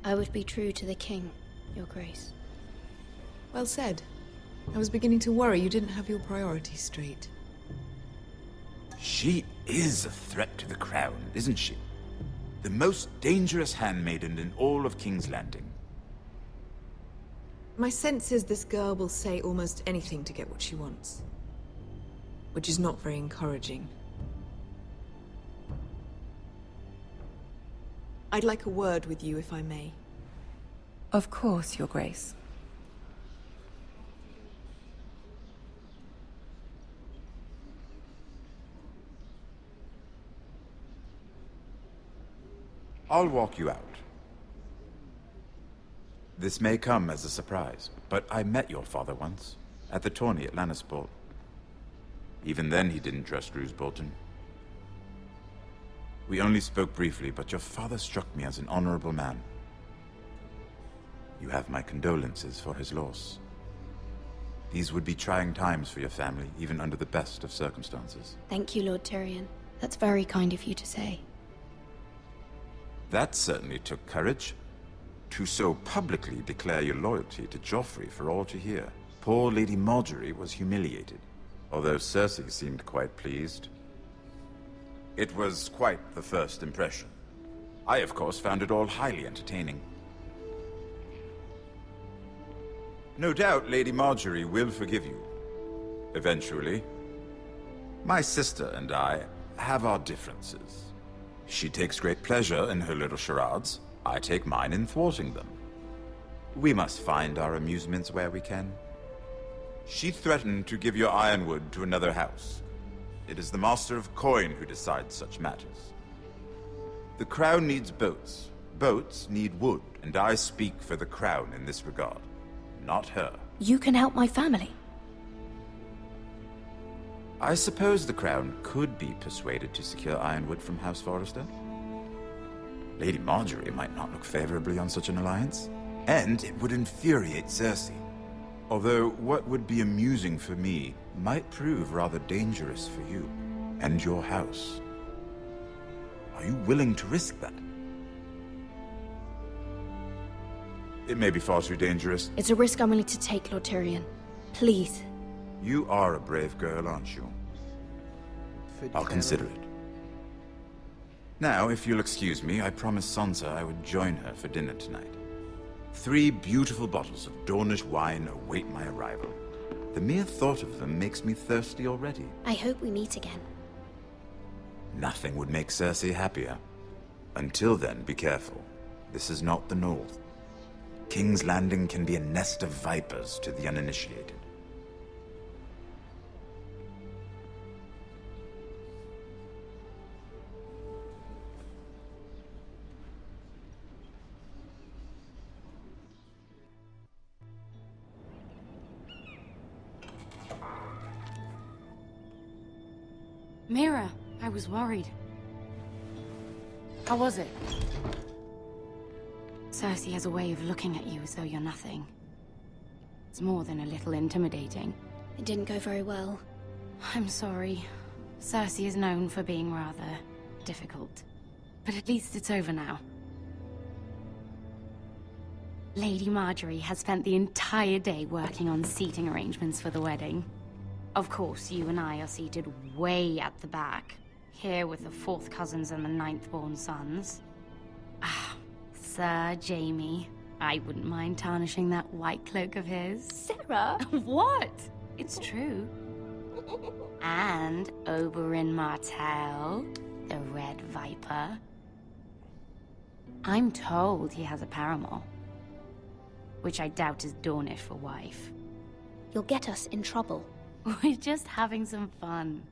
I would be true to the king, Your Grace. Well said. I was beginning to worry you didn't have your priorities straight. She is a threat to the crown, isn't she? The most dangerous handmaiden in all of King's Landing. My sense is this girl will say almost anything to get what she wants. Which is not very encouraging. I'd like a word with you, if I may. Of course, Your Grace. I'll walk you out. This may come as a surprise, but I met your father once, at the tourney at Lannisport. Even then he didn't trust Roose Bolton. We only spoke briefly, but your father struck me as an honorable man. You have my condolences for his loss. These would be trying times for your family, even under the best of circumstances. Thank you, Lord Tyrion. That's very kind of you to say. That certainly took courage. To so publicly declare your loyalty to Joffrey for all to hear. Poor Lady Margaery was humiliated, although Cersei seemed quite pleased. It was quite the first impression. I, of course, found it all highly entertaining. No doubt Lady Margaery will forgive you. Eventually. My sister and I have our differences. She takes great pleasure in her little charades. I take mine in thwarting them. We must find our amusements where we can. She threatened to give your ironwood to another house. It is the Master of Coin who decides such matters. The Crown needs boats. Boats need wood, and I speak for the Crown in this regard. Not her. You can help my family. I suppose the Crown could be persuaded to secure ironwood from House Forrester. Lady Margaery might not look favorably on such an alliance, and it would infuriate Cersei. Although what would be amusing for me might prove rather dangerous for you and your house. Are you willing to risk that? It may be far too dangerous. It's a risk I'm willing to take, Lord Tyrion. Please. You are a brave girl, aren't you? I'll consider it. Now, if you'll excuse me, I promised Sansa I would join her for dinner tonight. 3 beautiful bottles of Dornish wine await my arrival. The mere thought of them makes me thirsty already. I hope we meet again. Nothing would make Cersei happier. Until then, be careful. This is not the North. King's Landing can be a nest of vipers to the uninitiated. Mira, I was worried. How was it? Cersei has a way of looking at you as though you're nothing. It's more than a little intimidating. It didn't go very well. I'm sorry. Cersei is known for being rather difficult. But at least it's over now. Lady Margaery has spent the entire day working on seating arrangements for the wedding. Of course, you and I are seated way at the back, here with the 4th cousins and the 9th-born sons. Ah, Sir Jaime. I wouldn't mind tarnishing that white cloak of his. Sarah! What? It's true. And Oberyn Martell, the Red Viper. I'm told he has a paramour, which I doubt is Dornish for wife. You'll get us in trouble. We're just having some fun.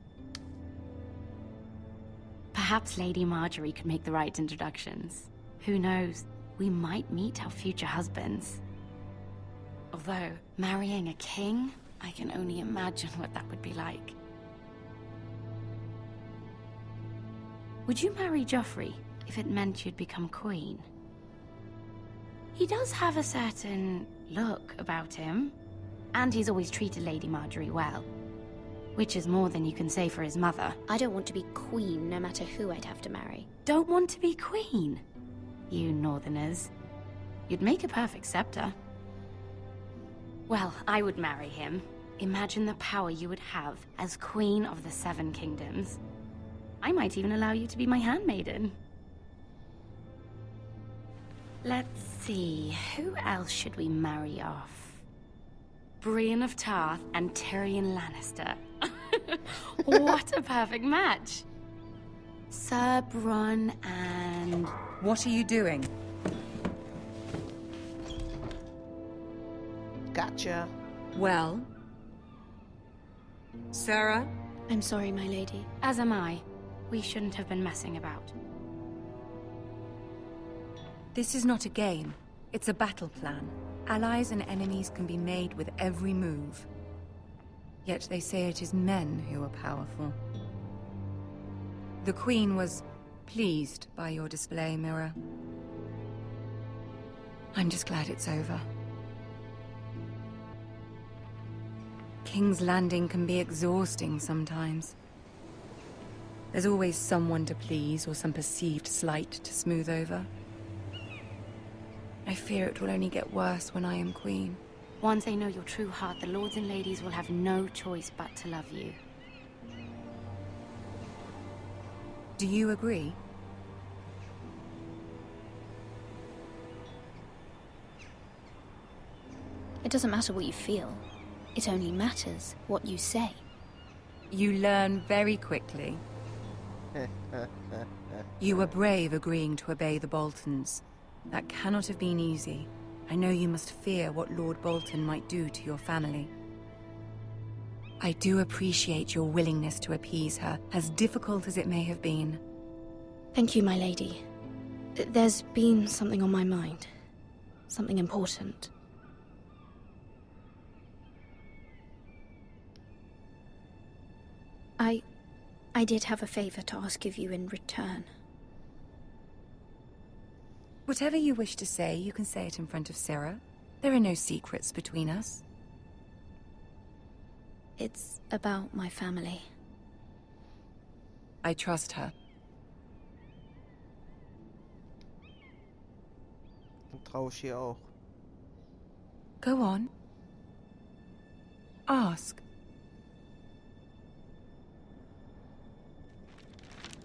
Perhaps Lady Margaery could make the right introductions. Who knows? We might meet our future husbands. Although, marrying a king, I can only imagine what that would be like. Would you marry Joffrey if it meant you'd become queen? He does have a certain look about him. And he's always treated Lady Margaery well. Which is more than you can say for his mother. I don't want to be queen, no matter who I'd have to marry. Don't want to be queen? You Northerners. You'd make a perfect scepter. Well, I would marry him. Imagine the power you would have as Queen of the 7 Kingdoms. I might even allow you to be my handmaiden. Let's see, who else should we marry off? Brienne of Tarth and Tyrion Lannister. What a perfect match! Sir Bronn and... What are you doing? Gotcha. Well? Sarah? I'm sorry, my lady. As am I. We shouldn't have been messing about. This is not a game. It's a battle plan. Allies and enemies can be made with every move. Yet they say it is men who are powerful. The Queen was pleased by your display, Mira. I'm just glad it's over. King's Landing can be exhausting sometimes. There's always someone to please or some perceived slight to smooth over. I fear it will only get worse when I am queen. Once they know your true heart, the lords and ladies will have no choice but to love you. Do you agree? It doesn't matter what you feel. It only matters what you say. You learn very quickly. You were brave agreeing to obey the Boltons. That cannot have been easy. I know you must fear what Lord Bolton might do to your family. I do appreciate your willingness to appease her, as difficult as it may have been. Thank you, my lady. There's been something on my mind. Something important. I did have a favor to ask of you in return. Whatever you wish to say, you can say it in front of Sarah. There are no secrets between us. It's about my family. I trust her. Traue ich ihr auch. Go on. Ask.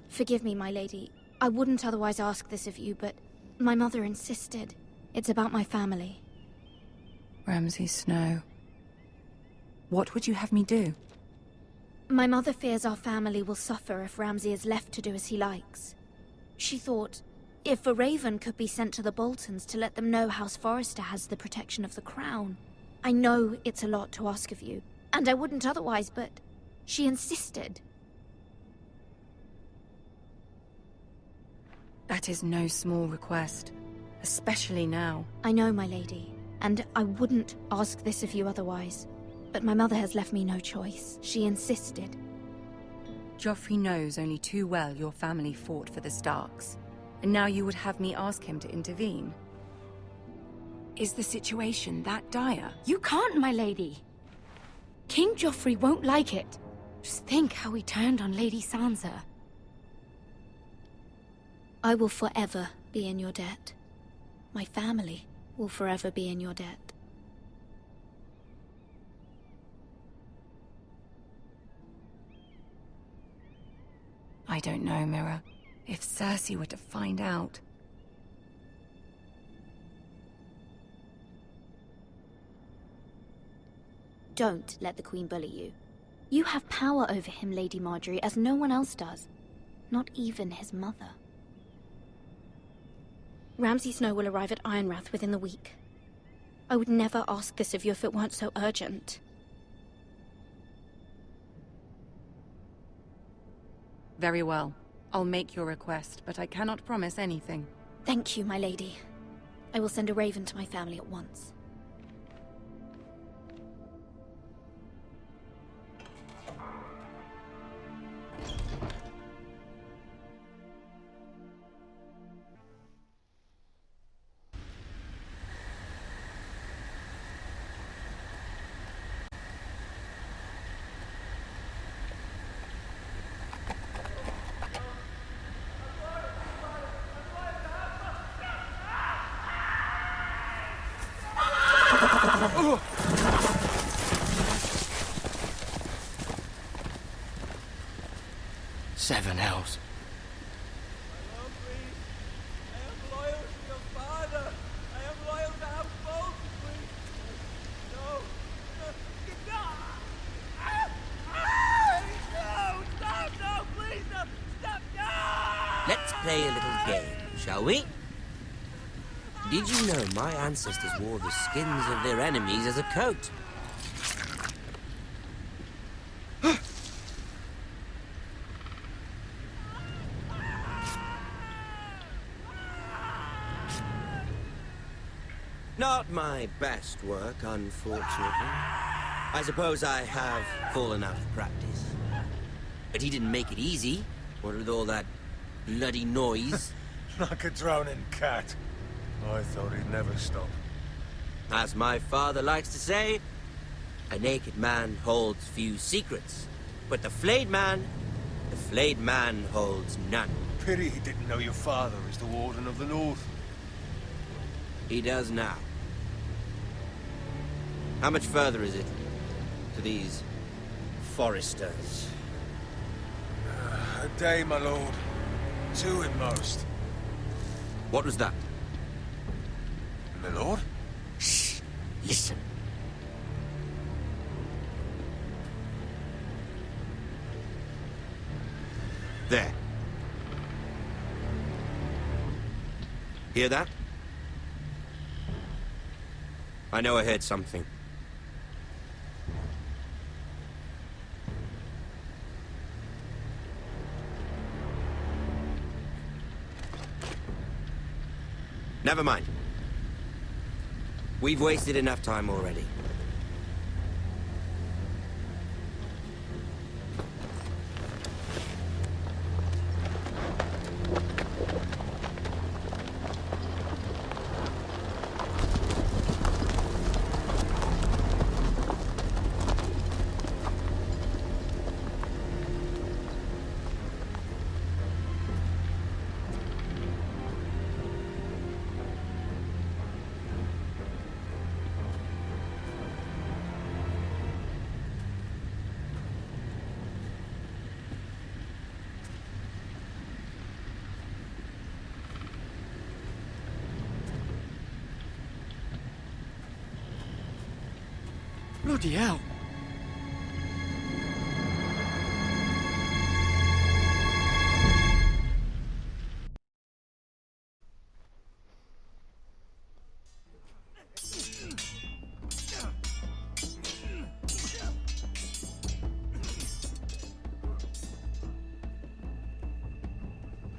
Forgive me, my lady. I wouldn't otherwise ask this of you, but my mother insisted. It's about my family. Ramsay Snow. What would you have me do? My mother fears our family will suffer if Ramsay is left to do as he likes. She thought, if a raven could be sent to the Boltons to let them know House Forrester has the protection of the crown. I know it's a lot to ask of you, and I wouldn't otherwise, but she insisted. That is no small request, especially now. I know, my lady, and I wouldn't ask this of you otherwise. But my mother has left me no choice. She insisted. Joffrey knows only too well your family fought for the Starks, and now you would have me ask him to intervene. Is the situation that dire? You can't, my lady. King Joffrey won't like it. Just think how he turned on Lady Sansa. I will forever be in your debt. My family will forever be in your debt. I don't know, Mira. If Cersei were to find out... Don't let the Queen bully you. You have power over him, Lady Marjorie, as no one else does. Not even his mother. Ramsay Snow will arrive at Ironrath within the week. I would never ask this of you if it weren't so urgent. Very well. I'll make your request, but I cannot promise anything. Thank you, my lady. I will send a raven to my family at once. Seven hells. Let's play a little game, shall we? Did you know my ancestors wore the skins of their enemies as a coat? Not my best work, unfortunately. I suppose I have fallen out of practice. But he didn't make it easy, what with all that bloody noise. Like a drowning cat. I thought he'd never stop. As my father likes to say, a naked man holds few secrets, but the flayed man holds none. Pity he didn't know your father is the Warden of the North. He does now. How much further is it to these Forresters? A day, my lord. 2 at most. What was that? My lord? Shh! Listen. There. Hear that? I know I heard something. Never mind. We've wasted enough time already. Bloody hell.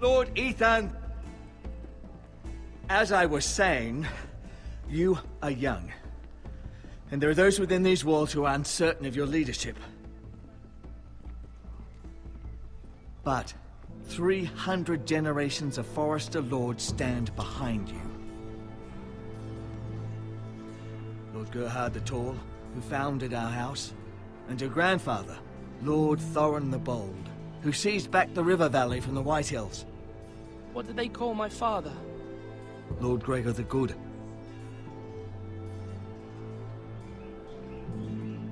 Lord Ethan, as I was saying, you are young. And there are those within these walls who are uncertain of your leadership. But 300 generations of Forrester lords stand behind you. Lord Gerhard the Tall, who founded our house, and your grandfather, Lord Thorin the Bold, who seized back the river valley from the White Hills. What did they call my father? Lord Gregor the Good.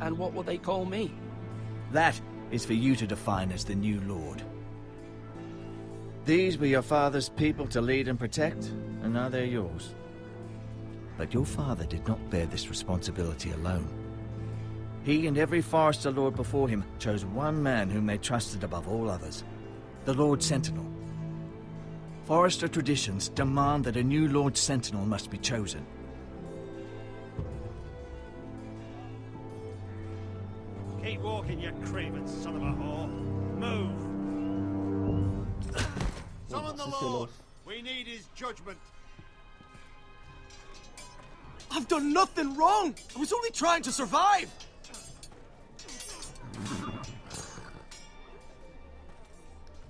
And what will they call me? That is for you to define as the new Lord. These were your father's people to lead and protect, and now they're yours. But your father did not bear this responsibility alone. He and every Forrester Lord before him chose one man whom they trusted above all others, the Lord Sentinel. Forrester traditions demand that a new Lord Sentinel must be chosen. Keep walking, you craven son of a whore. Move! Summon the Lord! We need his judgment. I've done nothing wrong! I was only trying to survive!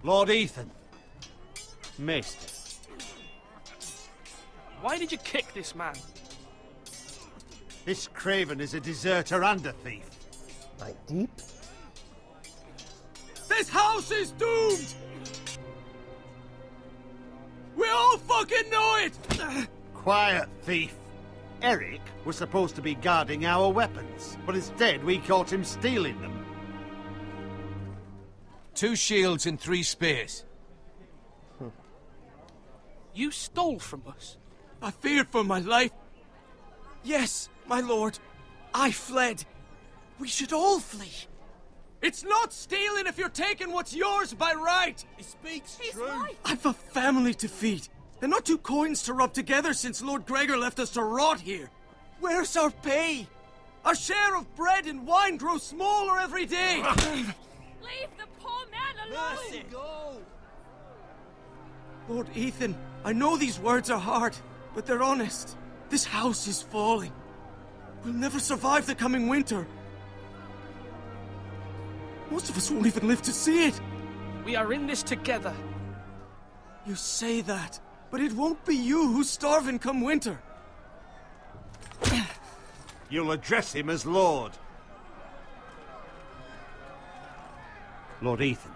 Lord Ethan. Missed. Why did you kick this man? This craven is a deserter and a thief. Like deep? This house is doomed! We all fucking know it! Quiet, thief. Eric was supposed to be guarding our weapons, but instead we caught him stealing them. 2 shields and 3 spears. You stole from us. I feared for my life. Yes, my lord. I fled. We should all flee. It's not stealing if you're taking what's yours by right. He speaks true. I've a family to feed, and not 2 coins to rub together since Lord Gregor left us to rot here. Where's our pay? Our share of bread and wine grows smaller every day. Leave the poor man alone! Mercy. Go! Lord Ethan, I know these words are hard, but they're honest. This house is falling. We'll never survive the coming winter. Most of us won't even live to see it. We are in this together. You say that, But it won't be you who's starving come winter. You'll address him as Lord. Lord Ethan,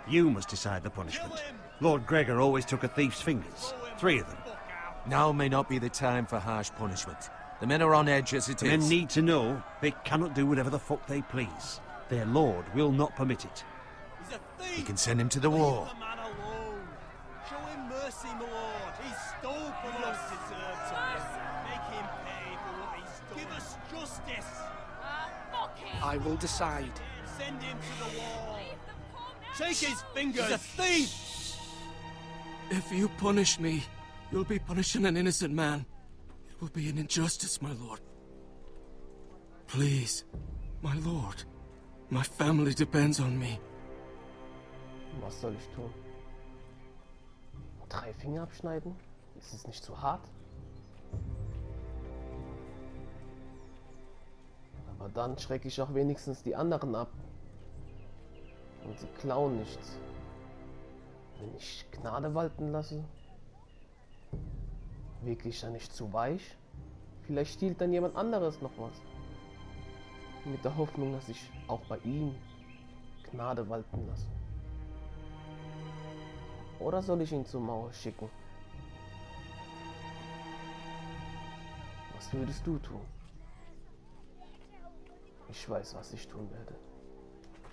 you must decide the punishment. Lord Gregor always took a thief's fingers. 3 of them. Now may not be the time for harsh punishment. The men are on edge as it is. Men need to know they cannot do whatever the fuck they please. Their lord will not permit it. He's a thief! We can send him to the war. Leave the man alone. Show him mercy, my lord. He stole from us. Deserves it. Make him pay for what he's done. Give us justice. I will decide. Send him to the wall. Take his fingers. He's a thief! If you punish me, you'll be punishing an innocent man. It will be an injustice, my lord. Please, my lord. My family depends on me. Was soll ich tun? 3 Finger abschneiden? Ist es nicht zu hart? Aber dann schrecke ich auch wenigstens die anderen ab. Und sie klauen nichts. Wenn ich Gnade walten lasse, wirklich dann nicht zu weich? Vielleicht stiehlt dann jemand anderes noch was. Mit der Hoffnung, dass ich auch bei ihm Gnade walten lasse. Oder soll ich ihn zur Mauer schicken? Was würdest du tun? Ich weiß, was ich tun werde.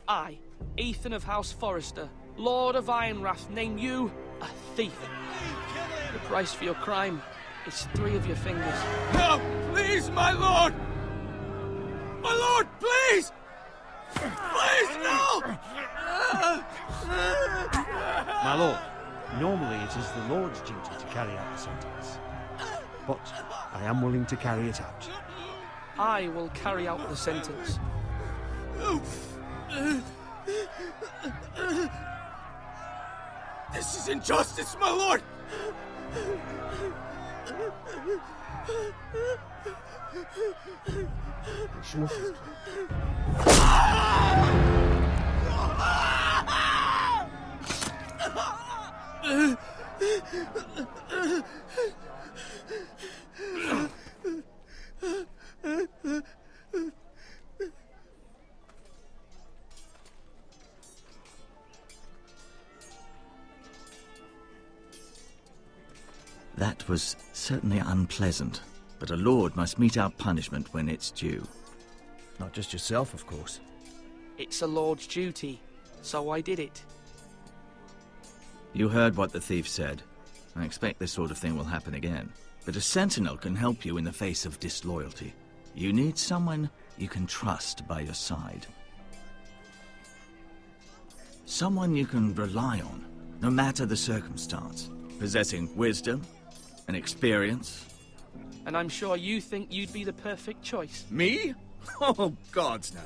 I, Ethan of House Forrester, Lord of Ironwrath, name you a thief. The price for your crime is 3 of your fingers. No! Please, my lord! My lord, please! Please, no! My lord, normally it is the Lord's duty to carry out the sentence. But I am willing to carry it out. I will carry out the sentence. This is injustice, my lord! Ich muss es tun. That was certainly unpleasant, but a lord must mete out punishment when it's due. Not just yourself, of course. It's a lord's duty, so I did it. You heard what the thief said. I expect this sort of thing will happen again. But a sentinel can help you in the face of disloyalty. You need someone you can trust by your side. Someone you can rely on, no matter the circumstance. Possessing wisdom and experience. And I'm sure you think you'd be the perfect choice. Me? Oh, gods no.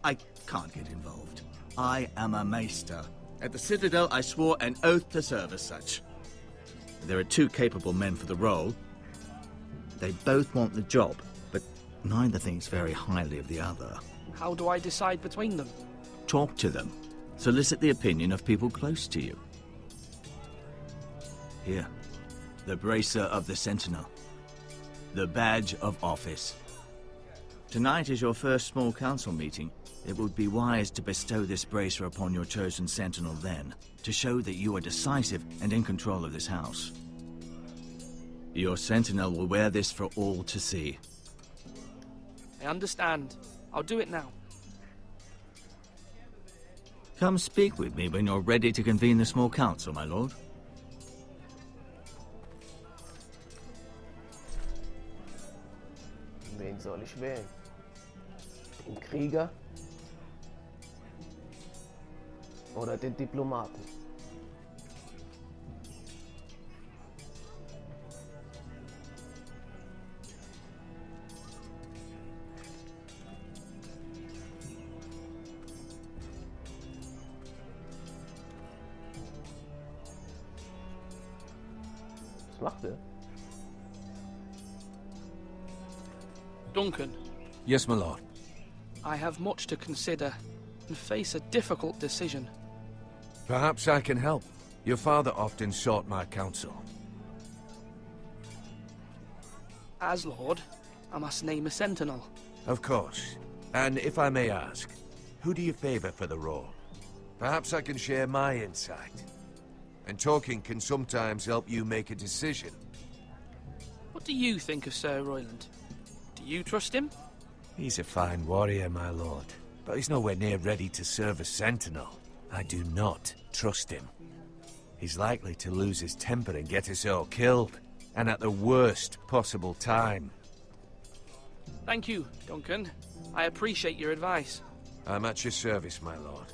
I can't get involved. I am a maester. At the Citadel, I swore an oath to serve as such. There are 2 capable men for the role. They both want the job, but neither thinks very highly of the other. How do I decide between them? Talk to them. Solicit the opinion of people close to you. Here, the bracer of the Sentinel. The badge of office. Tonight is your first small council meeting. It would be wise to bestow this bracer upon your chosen Sentinel then, to show that you are decisive and in control of this house. Your Sentinel will wear this for all to see. I understand. I'll do it now. Come speak with me when you're ready to convene the small council, my lord. Wen soll ich wählen? Den Krieger? Oder den Diplomaten? Was macht er? Duncan. Yes, my lord. I have much to consider and face a difficult decision. Perhaps I can help. Your father often sought my counsel. As Lord, I must name a sentinel. Of course. And if I may ask, who do you favor for the role? Perhaps I can share my insight. And talking can sometimes help you make a decision. What do you think of Sir Royland? Do you trust him? He's a fine warrior, my lord. But he's nowhere near ready to serve as sentinel. I do not trust him. He's likely to lose his temper and get us all killed. And at the worst possible time. Thank you, Duncan. I appreciate your advice. I'm at your service, my lord.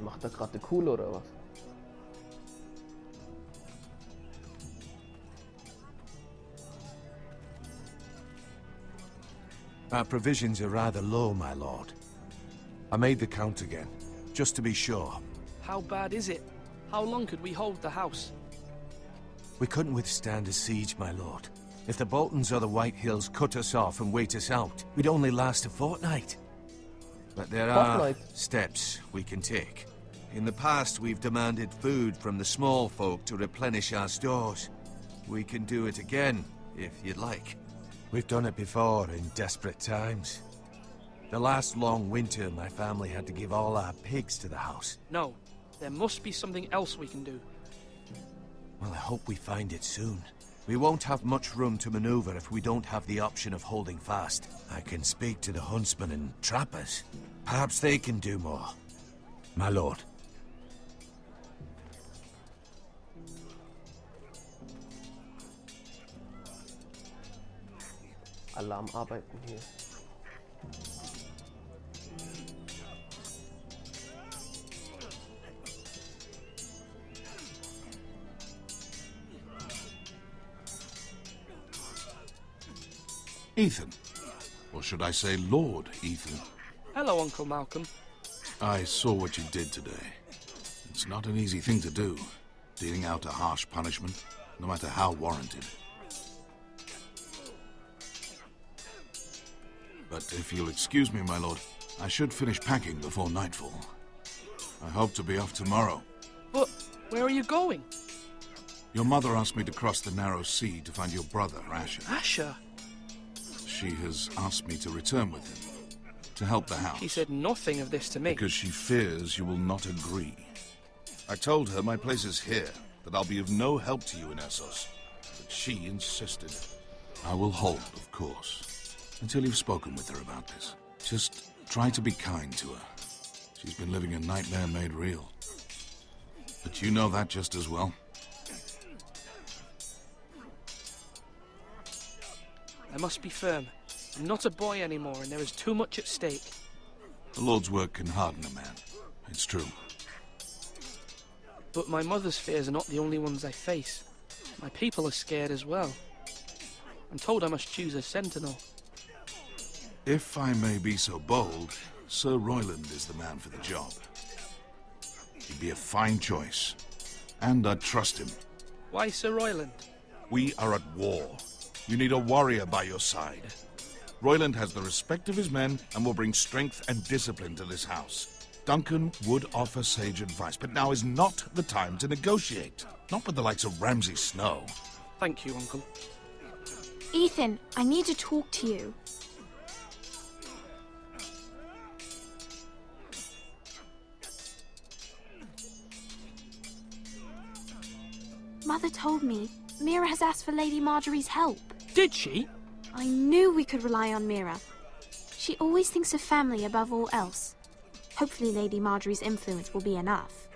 Macht er gerade cool oder was? Our provisions are rather low, my lord. I made the count again, just to be sure. How bad is it? How long could we hold the house? We couldn't withstand a siege, my lord. If the Boltons or the Whitehills cut us off and wait us out, we'd only last a fortnight. But there are steps we can take. In the past, we've demanded food from the small folk to replenish our stores. We can do it again, if you'd like. We've done it before in desperate times. The last long winter, my family had to give all our pigs to the house. No, there must be something else we can do. Well, I hope we find it soon. We won't have much room to maneuver if we don't have the option of holding fast. I can speak to the huntsmen and trappers. Perhaps they can do more. My lord. Alarm arbeiten hier. Ethan. Or should I say Lord Ethan? Hello, Uncle Malcolm. I saw what you did today. It's not an easy thing to do, dealing out a harsh punishment, no matter how warranted. But if you'll excuse me, my lord, I should finish packing before nightfall. I hope to be off tomorrow. But where are you going? Your mother asked me to cross the narrow sea to find your brother, Asher. Asher? She has asked me to return with him, to help the house. She said nothing of this to me. Because she fears you will not agree. I told her my place is here, that I'll be of no help to you in Essos. But she insisted. I will hold, of course, until you've spoken with her about this. Just try to be kind to her. She's been living a nightmare made real. But you know that just as well. I must be firm. I'm not a boy anymore, and there is too much at stake. The Lord's work can harden a man. It's true. But my mother's fears are not the only ones I face. My people are scared as well. I'm told I must choose a sentinel. If I may be so bold, Sir Royland is the man for the job. He'd be a fine choice. And I'd trust him. Why Sir Royland? We are at war. You need a warrior by your side. Royland has the respect of his men and will bring strength and discipline to this house. Duncan would offer sage advice, but now is not the time to negotiate. Not with the likes of Ramsay Snow. Thank you, Uncle. Ethan, I need to talk to you. Mother told me Mira has asked for Lady Marjorie's help. Did she? I knew we could rely on Mira. She always thinks of family above all else. Hopefully Lady Marjorie's influence will be enough.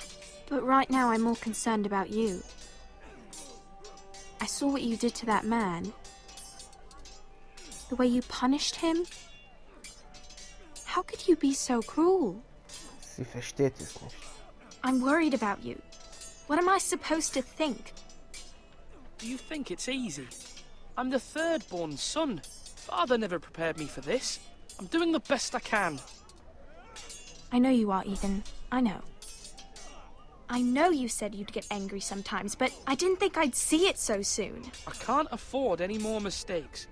But right now I'm more concerned about you. I saw what you did to that man. The way you punished him. How could you be so cruel? Sie versteht es nicht. I'm worried about you. What am I supposed to think? Do you think it's easy? I'm the third-born son. Father never prepared me for this. I'm doing the best I can. I know you are, Ethan. I know. I know you said you'd get angry sometimes, but I didn't think I'd see it so soon. I can't afford any more mistakes.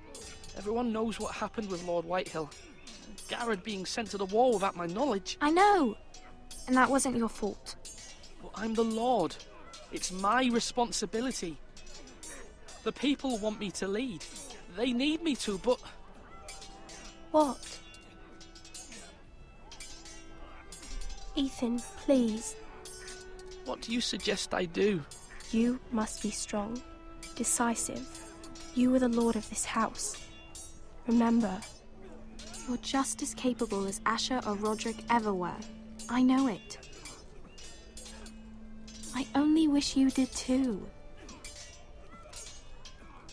Everyone knows what happened with Lord Whitehill. Garrett being sent to the war without my knowledge. I know. and that wasn't your fault. But I'm the Lord. It's my responsibility. The people want me to lead. They need me to, but... What? Ethan, please. What do you suggest I do? You must be strong, decisive. You are the lord of this house. Remember, you're just as capable as Asher or Roderick ever were. I know it. I only wish you did too.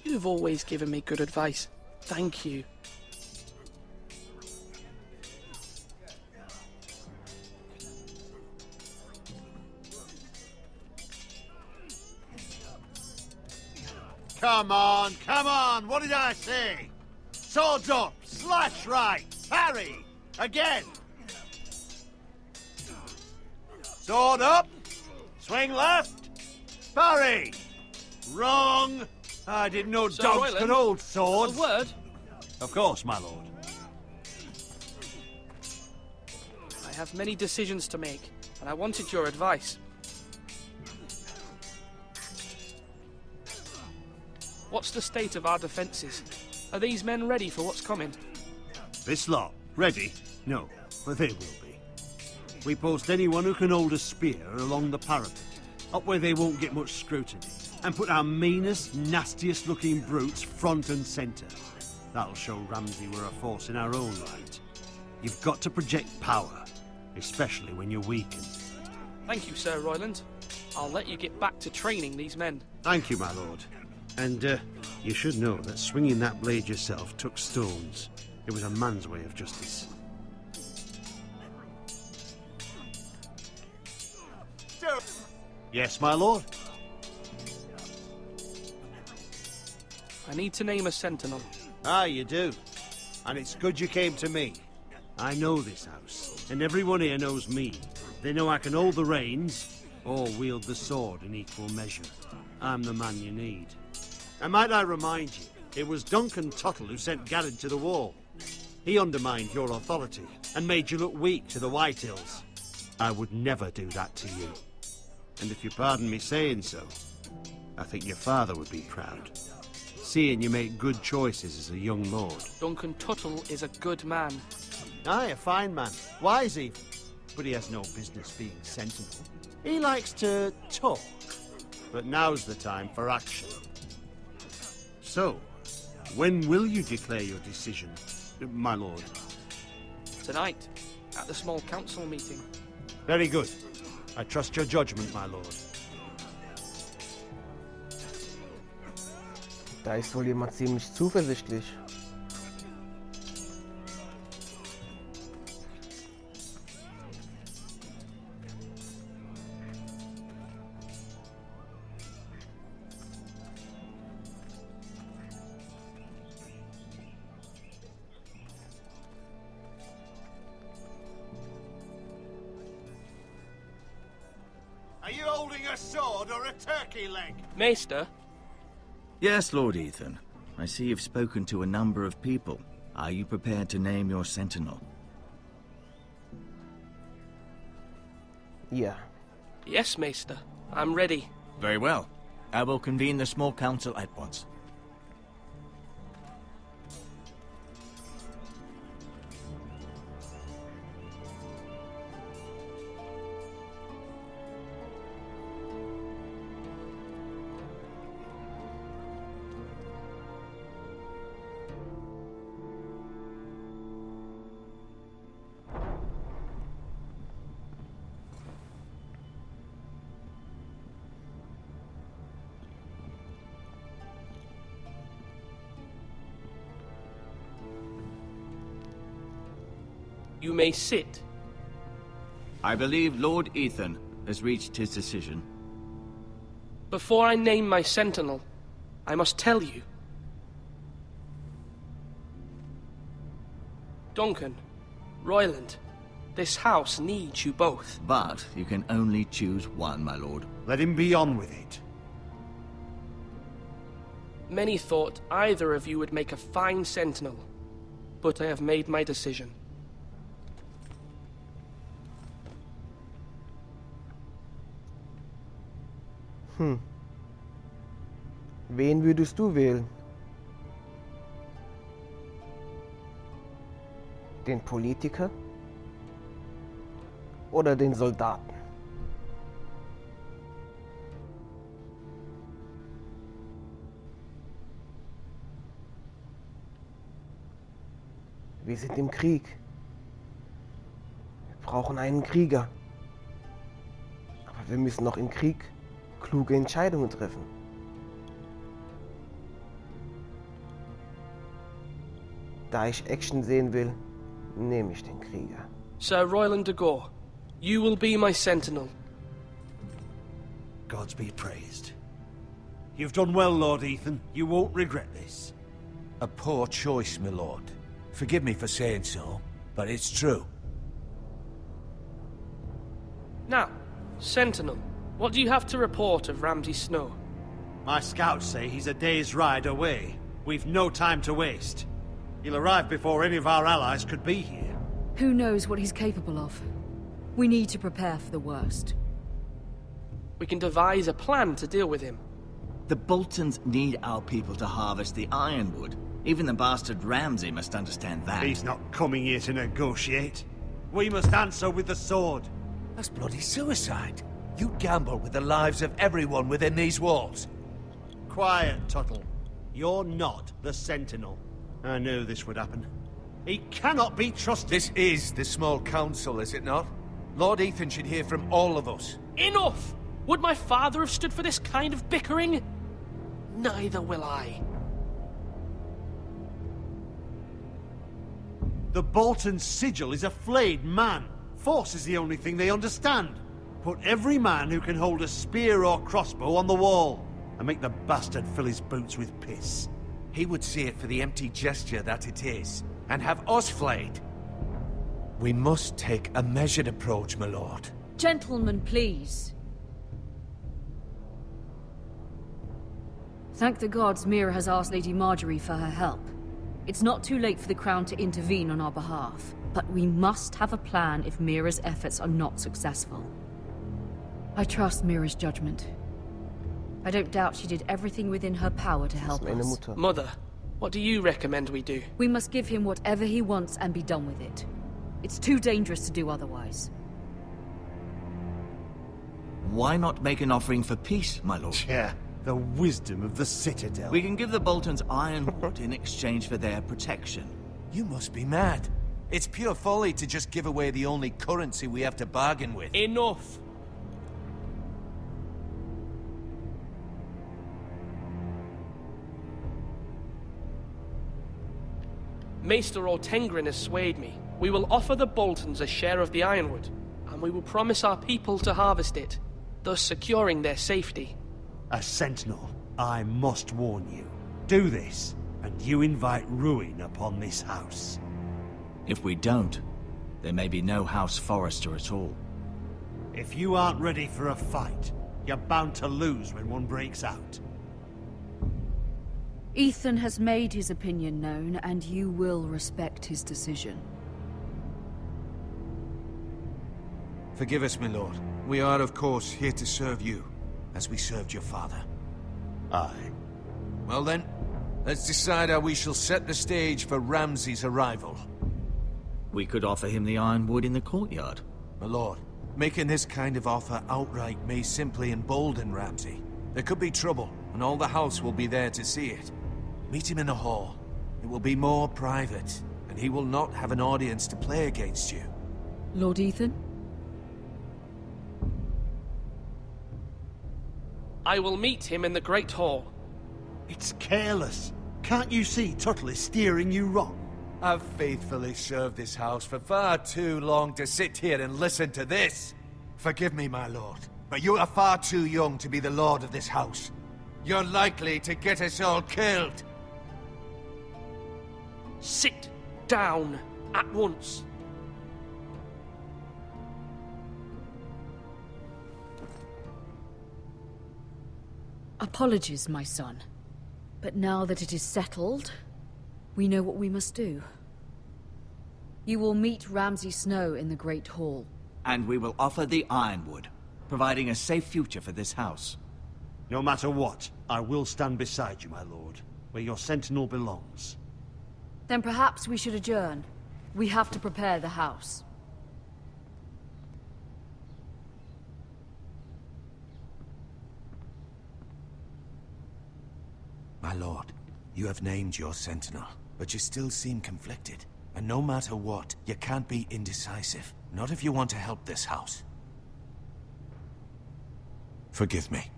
You've always given me good advice. Thank you. Come on, what did I say? Swords up, slash right, parry, again. Sword up, swing left, parry. Wrong. I didn't know Sir dogs Royland, could hold swords. A word? Of course, my lord. I have many decisions to make, and I wanted your advice. What's the state of our defences? Are these men ready for what's coming? This lot, ready? No, but they will be. We post anyone who can hold a spear along the parapet, up where they won't get much scrutiny, and put our meanest, nastiest looking brutes front and centre. That'll show Ramsay we're a force in our own right. You've got to project power, especially when you're weakened. Thank you, Sir Royland. I'll let you get back to training these men. Thank you, my lord. And, you should know that swinging that blade yourself took stones. It was a man's way of justice. Yes, my lord? I need to name a sentinel. Ah, you do. And it's good you came to me. I know this house, and everyone here knows me. They know I can hold the reins, or wield the sword in equal measure. I'm the man you need. And might I remind you, it was Duncan Tuttle who sent Garrett to the wall. He undermined your authority, and made you look weak to the Whitehills. I would never do that to you. And if you pardon me saying so, I think your father would be proud. Seeing you make good choices as a young lord. Duncan Tuttle is a good man. Aye, a fine man. Wise even. But he has no business being sentinel. He likes to talk. But now's the time for action. So, when will you declare your decision, my lord? Tonight, at the small council meeting. Very good. I trust your judgment, my lord. Da ist wohl jemand ziemlich zuversichtlich. Are you holding a sword or a turkey leg? Maester? Yes, Lord Ethan. I see you've spoken to a number of people. Are you prepared to name your sentinel? Yeah. Yes, Maester. I'm ready. Very well. I will convene the small council at once. You may sit. I believe Lord Ethan has reached his decision. Before I name my sentinel, I must tell you. Duncan, Royland, this house needs you both. But you can only choose one, my lord. Let him be on with it. Many thought either of you would make a fine sentinel, but I have made my decision. Wen würdest du wählen? Den Politiker? Oder den Soldaten? Wir sind im Krieg. Wir brauchen einen Krieger. Aber wir müssen auch im Krieg kluge Entscheidungen treffen. Da ich Action sehen will, nehme ich den Krieger. Sir Royland de Gore, you will be my sentinel. Gods be praised. You've done well, Lord Ethan. You won't regret this. A poor choice, my lord. Forgive me for saying so, but it's true. Now, Sentinel, what do you have to report of Ramsay Snow? My scouts say he's a day's ride away. We've no time to waste. He'll arrive before any of our allies could be here. Who knows what he's capable of? We need to prepare for the worst. We can devise a plan to deal with him. The Boltons need our people to harvest the ironwood. Even the bastard Ramsay must understand that. He's not coming here to negotiate. We must answer with the sword. That's bloody suicide. You gamble with the lives of everyone within these walls. Quiet, Tuttle. You're not the Sentinel. I knew this would happen. He cannot be trusted. This is the small council, is it not? Lord Ethan should hear from all of us. Enough! Would my father have stood for this kind of bickering? Neither will I. The Bolton sigil is a flayed man. Force is the only thing they understand. Put every man who can hold a spear or crossbow on the wall, and make the bastard fill his boots with piss. He would see it for the empty gesture that it is, and have us flayed. We must take a measured approach, my lord. Gentlemen, please. Thank the gods Mira has asked Lady Marjorie for her help. It's not too late for the Crown to intervene on our behalf, but we must have a plan if Mira's efforts are not successful. I trust Mira's judgment. I don't doubt she did everything within her power to help us. Mother, what do you recommend we do? We must give him whatever he wants and be done with it. It's too dangerous to do otherwise. Why not make an offering for peace, my lord? Yeah, the wisdom of the Citadel. We can give the Boltons ironwood in exchange for their protection. You must be mad. It's pure folly to just give away the only currency we have to bargain with. Enough! Maester Ortengrin has swayed me. We will offer the Boltons a share of the ironwood, and we will promise our people to harvest it, thus securing their safety. A sentinel, I must warn you. Do this, and you invite ruin upon this house. If we don't, there may be no House Forrester at all. If you aren't ready for a fight, you're bound to lose when one breaks out. Ethan has made his opinion known, and you will respect his decision. Forgive us, my lord. We are, of course, here to serve you, as we served your father. Aye. Well then, let's decide how we shall set the stage for Ramsay's arrival. We could offer him the ironwood in the courtyard. My lord, making this kind of offer outright may simply embolden Ramsay. There could be trouble, and all the house will be there to see it. Meet him in the hall. It will be more private, and he will not have an audience to play against you. Lord Ethan? I will meet him in the Great Hall. It's careless. Can't you see Tuttle is steering you wrong? I've faithfully served this house for far too long to sit here and listen to this. Forgive me, my lord, but you are far too young to be the lord of this house. You're likely to get us all killed. Sit down at once. Apologies, my son. But now that it is settled, we know what we must do. You will meet Ramsay Snow in the Great Hall. And we will offer the ironwood, providing a safe future for this house. No matter what, I will stand beside you, my lord, where your sentinel belongs. Then perhaps we should adjourn. We have to prepare the house. My lord, you have named your sentinel, but you still seem conflicted. And no matter what, you can't be indecisive. Not if you want to help this house. Forgive me.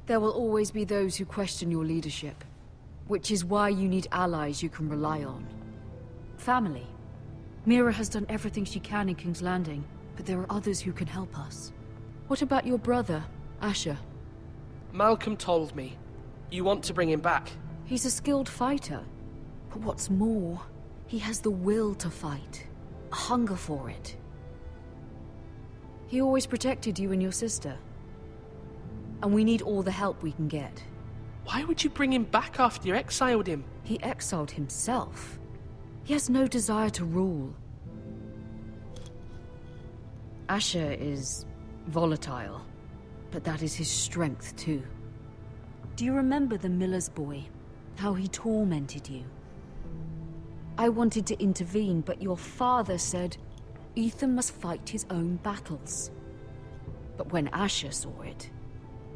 There will always be those who question your leadership, which is why you need allies you can rely on. Family. Mira has done everything she can in King's Landing, but there are others who can help us. What about your brother, Asher? Malcolm told me. You want to bring him back. He's a skilled fighter. But what's more, he has the will to fight. A hunger for it. He always protected you and your sister. And we need all the help we can get. Why would you bring him back after you exiled him? He exiled himself. He has no desire to rule. Asher is volatile, but that is his strength too. Do you remember the miller's boy? How he tormented you? I wanted to intervene, but your father said Ethan must fight his own battles. But when Asher saw it,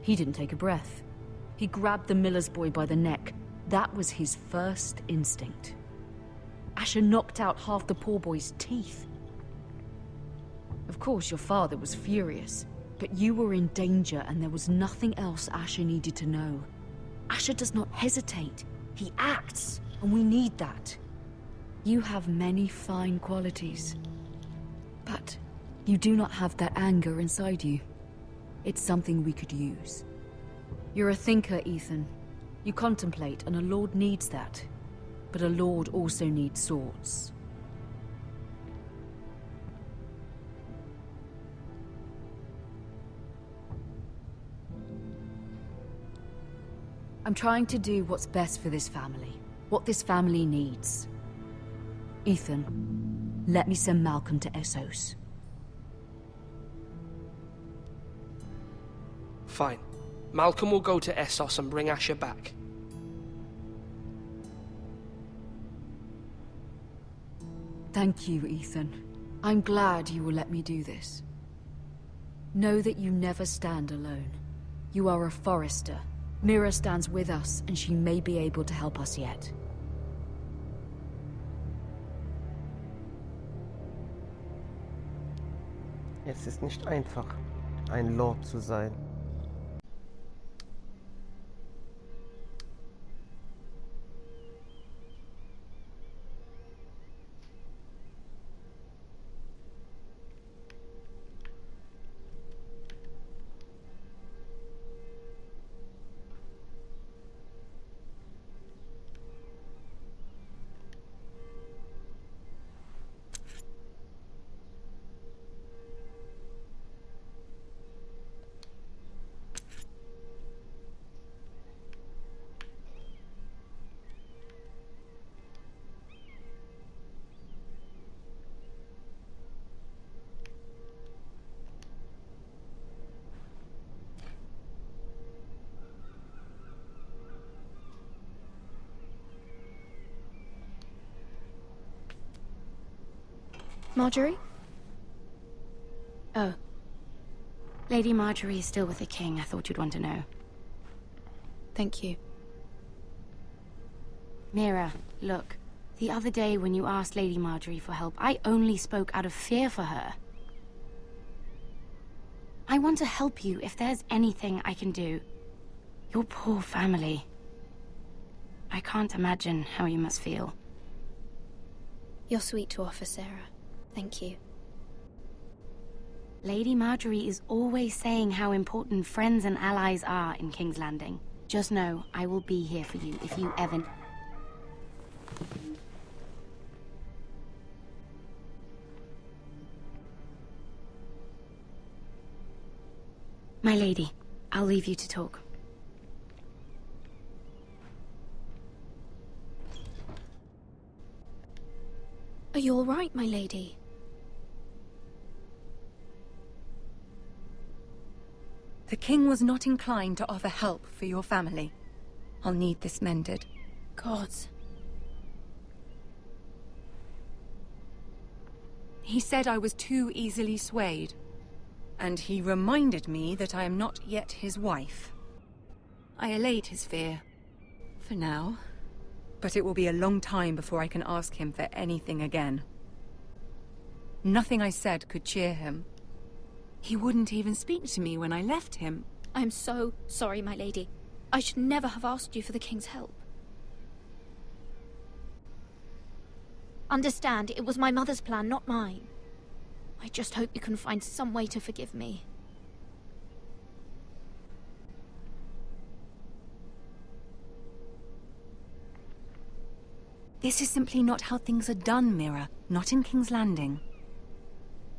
he didn't take a breath. He grabbed the miller's boy by the neck. That was his first instinct. Asher knocked out half the poor boy's teeth. Of course, your father was furious, but you were in danger and there was nothing else Asher needed to know. Asher does not hesitate. He acts, and we need that. You have many fine qualities, but you do not have that anger inside you. It's something we could use. You're a thinker, Ethan. You contemplate, and a lord needs that. But a lord also needs swords. I'm trying to do what's best for this family. What this family needs. Ethan, let me send Malcolm to Essos. Fine. Malcolm will go to Essos and bring Asher back. Thank you, Ethan. I'm glad you will let me do this. Know that you never stand alone. You are a Forrester. Mira stands with us, and she may be able to help us yet. Es ist nicht einfach, ein Lord zu sein. Marjorie? Oh. Lady Marjorie is still with the king. I thought you'd want to know. Thank you. Mira, look. The other day when you asked Lady Marjorie for help, I only spoke out of fear for her. I want to help you if there's anything I can do. Your poor family. I can't imagine how you must feel. You're sweet to offer, Sarah. Thank you. Lady Marjorie is always saying how important friends and allies are in King's Landing. Just know, I will be here for you if you ever... My lady, I'll leave you to talk. Are you all right, my lady? The king was not inclined to offer help for your family. I'll need this mended. Gods. He said I was too easily swayed. And he reminded me that I am not yet his wife. I allayed his fear. For now. But it will be a long time before I can ask him for anything again. Nothing I said could cheer him. He wouldn't even speak to me when I left him. I'm so sorry, my lady. I should never have asked you for the king's help. Understand, it was my mother's plan, not mine. I just hope you can find some way to forgive me. This is simply not how things are done, Mira. Not in King's Landing.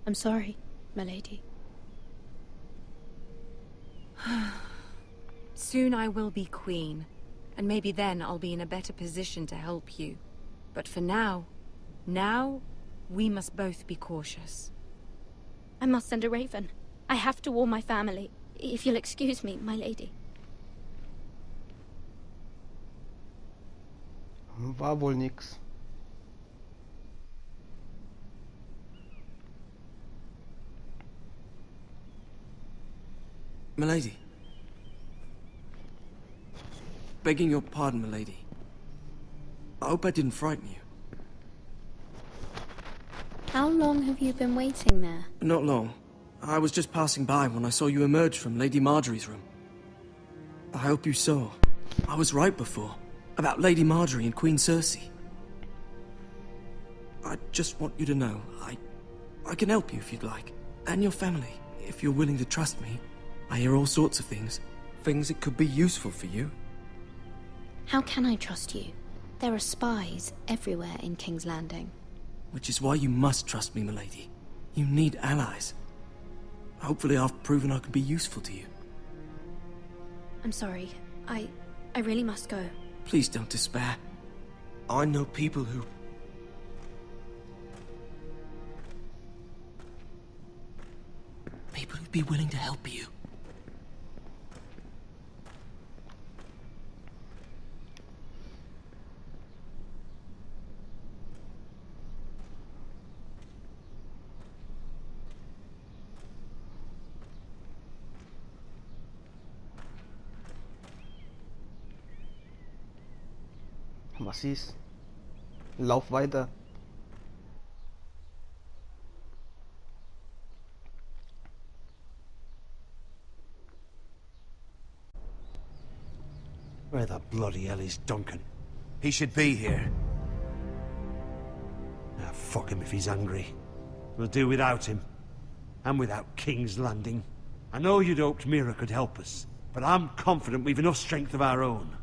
I'm sorry, my lady. Soon I will be queen, and maybe then I'll be in a better position to help you. But for now, we must both be cautious. I must send a raven. I have to warn my family. If you'll excuse me, my lady. War wohl nix. Milady. Begging your pardon, milady. I hope I didn't frighten you. How long have you been waiting there? Not long. I was just passing by when I saw you emerge from Lady Marjorie's room. I hope you saw. I was right before. About Lady Marjorie and Queen Cersei. I just want you to know, I can help you if you'd like. And your family, if you're willing to trust me. I hear all sorts of things. Things that could be useful for you. How can I trust you? There are spies everywhere in King's Landing. Which is why you must trust me, milady. You need allies. Hopefully I've proven I can be useful to you. I'm sorry. I really must go. Please don't despair. I know people who'd be willing to help you. Was ist? Lauf weiter. Where the bloody hell is Duncan? He should be here. Ah, fuck him if he's angry. We'll do without him. And without King's Landing. I know you'd hoped Mira could help us, but I'm confident we've enough strength of our own.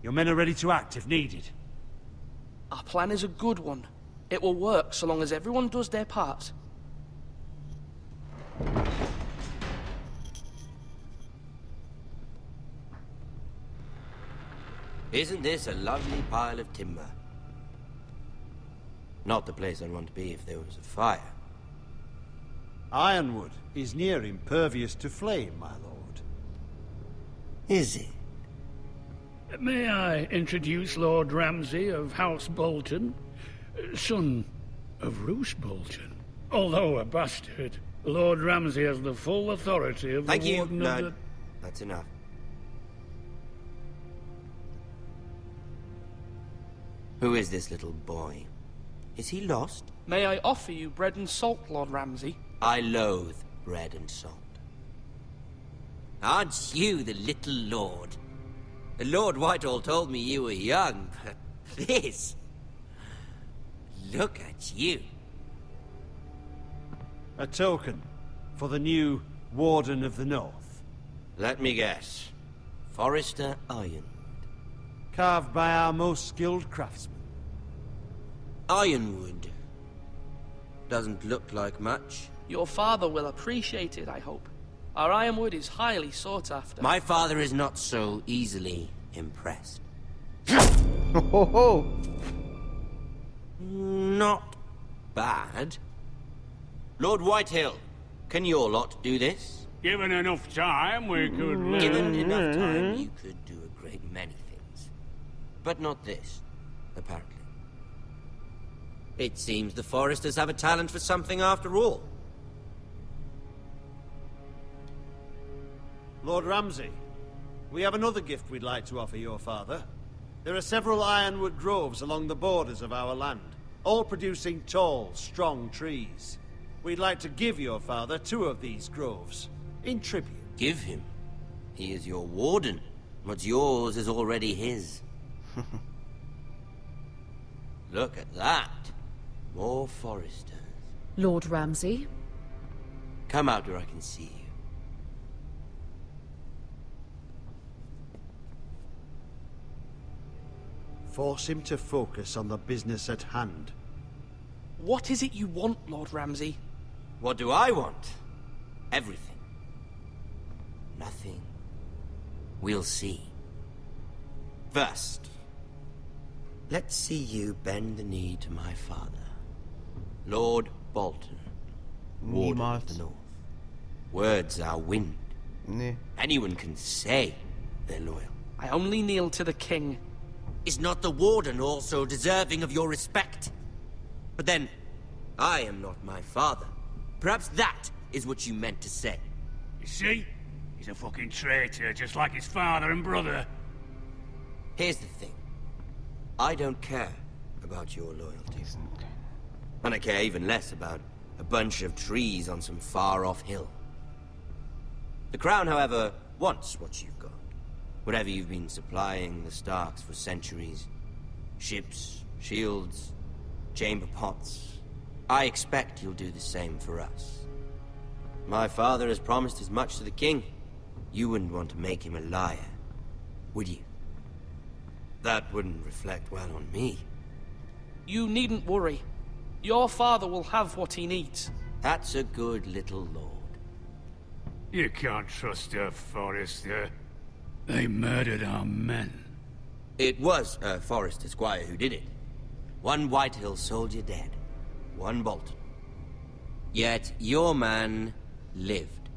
Your men are ready to act if needed. Our plan is a good one. It will work so long as everyone does their part. Isn't this a lovely pile of timber? Not the place I'd want to be if there was a fire. Ironwood is near impervious to flame, my lord. Is it? May I introduce Lord Ramsay of House Bolton, son of Roose Bolton. Although a bastard, Lord Ramsay has the full authority of Thank the you, Warden no, of the... That's enough. Who is this little boy? Is he lost? May I offer you bread and salt, Lord Ramsay? I loathe bread and salt. Aren't you the little lord? Lord Whitehill told me you were young, but this... Look at you. A token for the new Warden of the North. Let me guess. Forrester Ironwood. Carved by our most skilled craftsmen. Ironwood. Doesn't look like much. Your father will appreciate it, I hope. Our ironwood is highly sought after. My father is not so easily impressed. Not bad. Lord Whitehill, can your lot do this? Given enough time, we could... Given enough time, you could do a great many things. But not this, apparently. It seems the Forresters have a talent for something after all. Lord Ramsay, we have another gift we'd like to offer your father. There are several ironwood groves along the borders of our land, all producing tall, strong trees. We'd like to give your father 2 of these groves, in tribute. Give him? He is your warden. What's yours is already his. Look at that. More Forresters. Lord Ramsay? Come out where I can see you. Force him to focus on the business at hand. What is it you want, Lord Ramsay? What do I want? Everything. Nothing. We'll see. First, let's see you bend the knee to my father, Lord Bolton, Warden of the North. Words are wind. Anyone can say they're loyal. I only kneel to the king. Is not the Warden also deserving of your respect? But then, I am not my father. Perhaps that is what you meant to say. You see? He's a fucking traitor, just like his father and brother. Here's the thing. I don't care about your loyalties. And I care even less about a bunch of trees on some far-off hill. The Crown, however, wants what you've got. Whatever you've been supplying the Starks for centuries. Ships, shields, chamber pots. I expect you'll do the same for us. My father has promised as much to the king. You wouldn't want to make him a liar, would you? That wouldn't reflect well on me. You needn't worry. Your father will have what he needs. That's a good little lord. You can't trust a Forrester. They murdered our men. It was a Forrester squire who did it. One Whitehill soldier dead. One Bolton. Yet your man lived.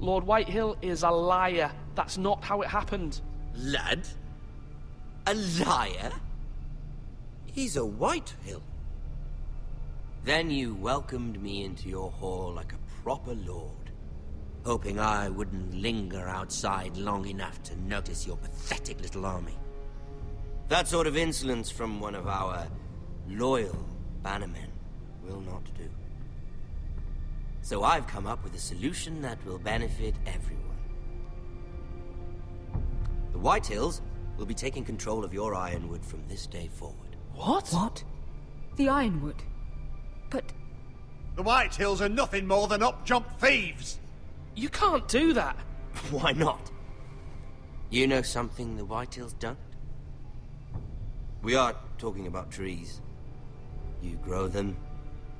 Lord Whitehill is a liar. That's not how it happened. Lad? A liar? He's a Whitehill. Then you welcomed me into your hall like a proper lord, hoping I wouldn't linger outside long enough to notice your pathetic little army. That sort of insolence from one of our loyal bannermen will not do. So I've come up with a solution that will benefit everyone. The Whitehills will be taking control of your ironwood from this day forward. What? What? The ironwood? But... The Whitehills are nothing more than up-jump thieves! You can't do that! Why not? You know something the Whitehills don't? We are talking about trees. You grow them,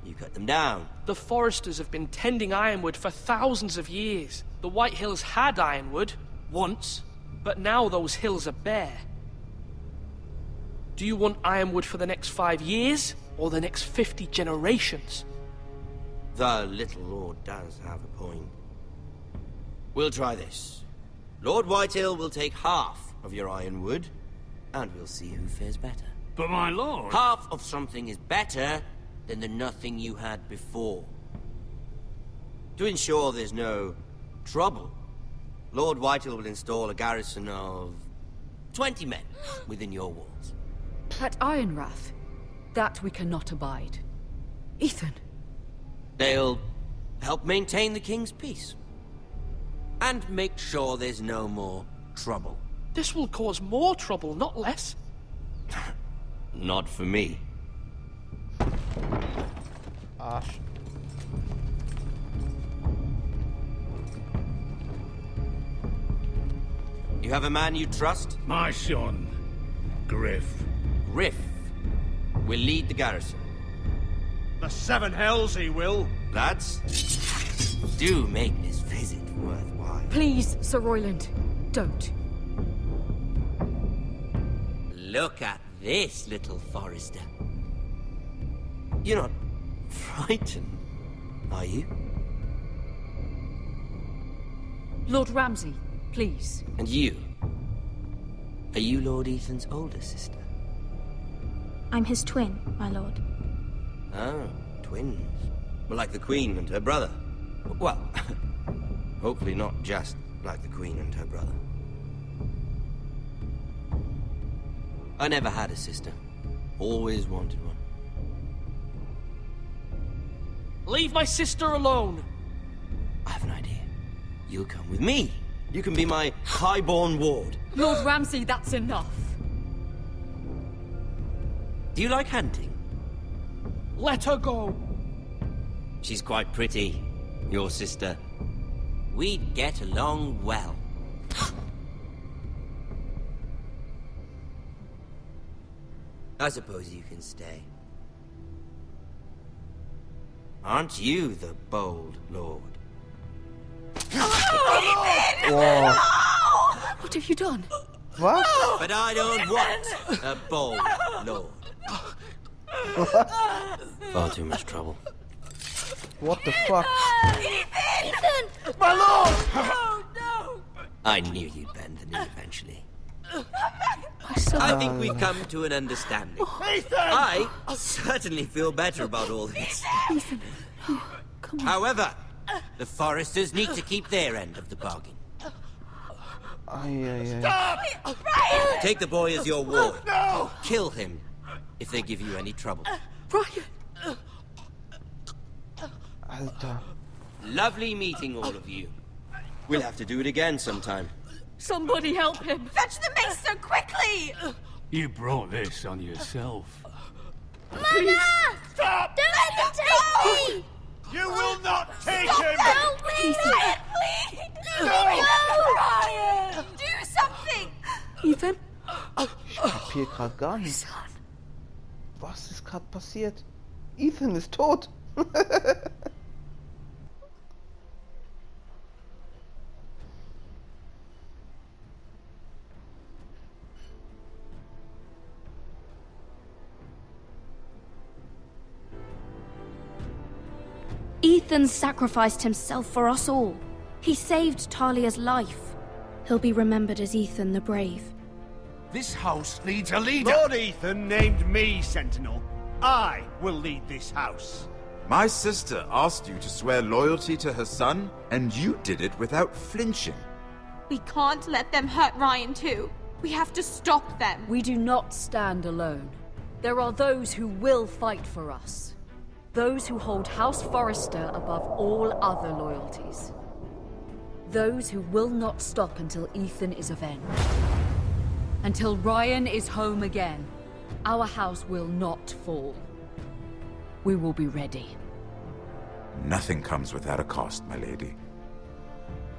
you cut them down. The Forresters have been tending ironwood for thousands of years. The Whitehills had ironwood, once, but now those hills are bare. Do you want ironwood for the next 5 years, or the next 50 generations? The little lord does have a point. We'll try this. Lord Whitehill will take half of your ironwood, and we'll see who fares better. But my lord... Half of something is better than the nothing you had before. To ensure there's no trouble, Lord Whitehill will install a garrison of 20 men within your walls. At Ironrath, that we cannot abide. Ethan. They'll help maintain the king's peace. And make sure there's no more trouble. This will cause more trouble, not less. Not for me. Arsch. You have a man you trust? My son, Griff. Griff will lead the garrison. The seven hells he will. Lads, do make this visit worthwhile. Please, Sir Royland, don't. Look at this, little Forrester. You're not frightened, are you? Lord Ramsay, please. And you? Are you Lord Ethan's older sister? I'm his twin, my lord. Oh, twins. Well, like the Queen and her brother. Well, hopefully not just like the Queen and her brother. I never had a sister. Always wanted one. Leave my sister alone! I have an idea. You'll come with me. You can be my highborn ward. Lord Ramsay, that's enough. Do you like hunting? Let her go! She's quite pretty, your sister. We'd get along well. I suppose you can stay. Aren't you the bold lord? Whoa. What have you done? What? But I don't want a bold lord. Far too much trouble. What the fuck? Ethan! My lord! Oh, no! I knew you'd bend the knee eventually. My son. I think we've come to an understanding. Ethan! I certainly feel better about all this. Ethan. Oh, come on. However, the Forresters need to keep their end of the bargain. Stop! Brian! Take the boy as your ward. No! Kill him if they give you any trouble. Brian! Alter. Lovely meeting all of you. We'll have to do it again sometime. Somebody help him! Fetch the mace so quickly! You brought this on yourself. Mother! Stop! Don't let them take me! You will not take him! Help me! Please! No! Brian! Do something! Ethan? Ich kapier grad gar nicht. Was ist gerade passiert? Ethan ist tot. Ethan sacrificed himself for us all. He saved Talia's life. He'll be remembered as Ethan the Brave. This house needs a leader! Lord Ethan named me Sentinel. I will lead this house. My sister asked you to swear loyalty to her son, and you did it without flinching. We can't let them hurt Ryan too. We have to stop them. We do not stand alone. There are those who will fight for us. Those who hold House Forrester above all other loyalties. Those who will not stop until Ethan is avenged. Until Ryan is home again, our house will not fall. We will be ready. Nothing comes without a cost, my lady.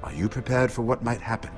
Are you prepared for what might happen?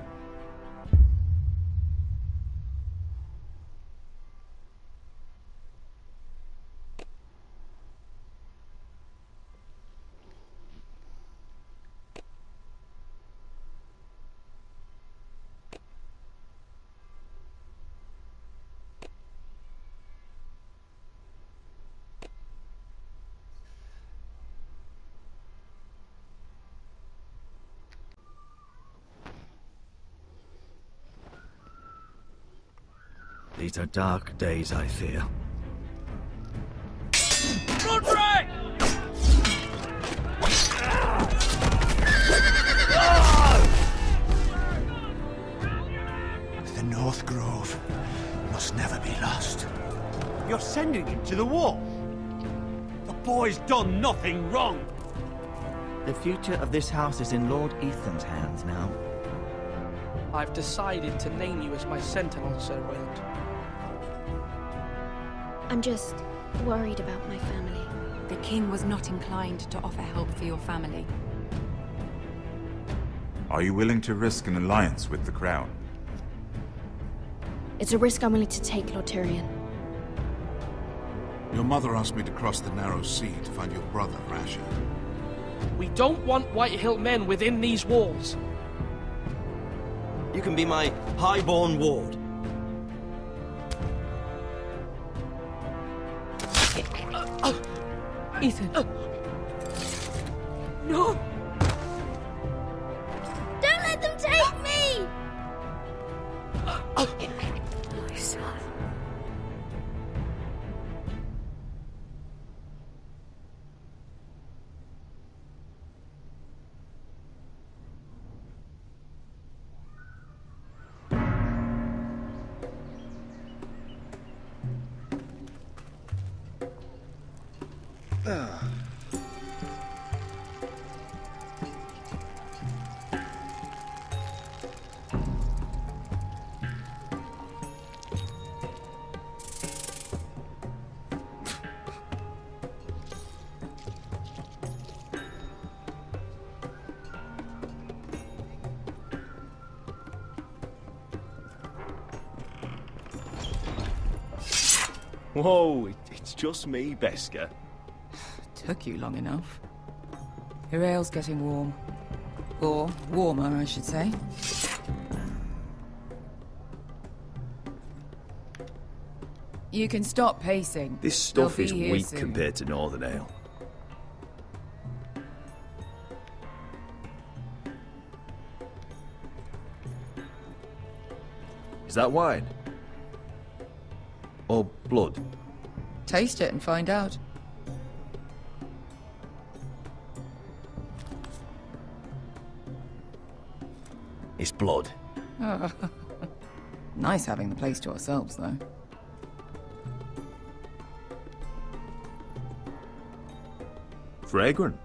These are dark days, I fear. Roderick! The North Grove must never be lost. You're sending him to the war. The boy's done nothing wrong. The future of this house is in Lord Ethan's hands now. I've decided to name you as my sentinel, Sir Wild. I'm just worried about my family. The king was not inclined to offer help for your family. Are you willing to risk an alliance with the Crown? It's a risk I'm willing to take, Lord Tyrion. Your mother asked me to cross the narrow sea to find your brother, Asher. We don't want Whitehill men within these walls. You can be my highborn ward. Ethan. No! Don't let them Whoa, it's just me, Beskar. Took you long enough. Your ale's getting warm. Or warmer, I should say. You can stop pacing. This stuff They'll is be here weak soon. compared to Northern Ale. Is that wine? Or blood? Taste it and find out. It's blood. Oh. Nice having the place to ourselves, though. Fragrant.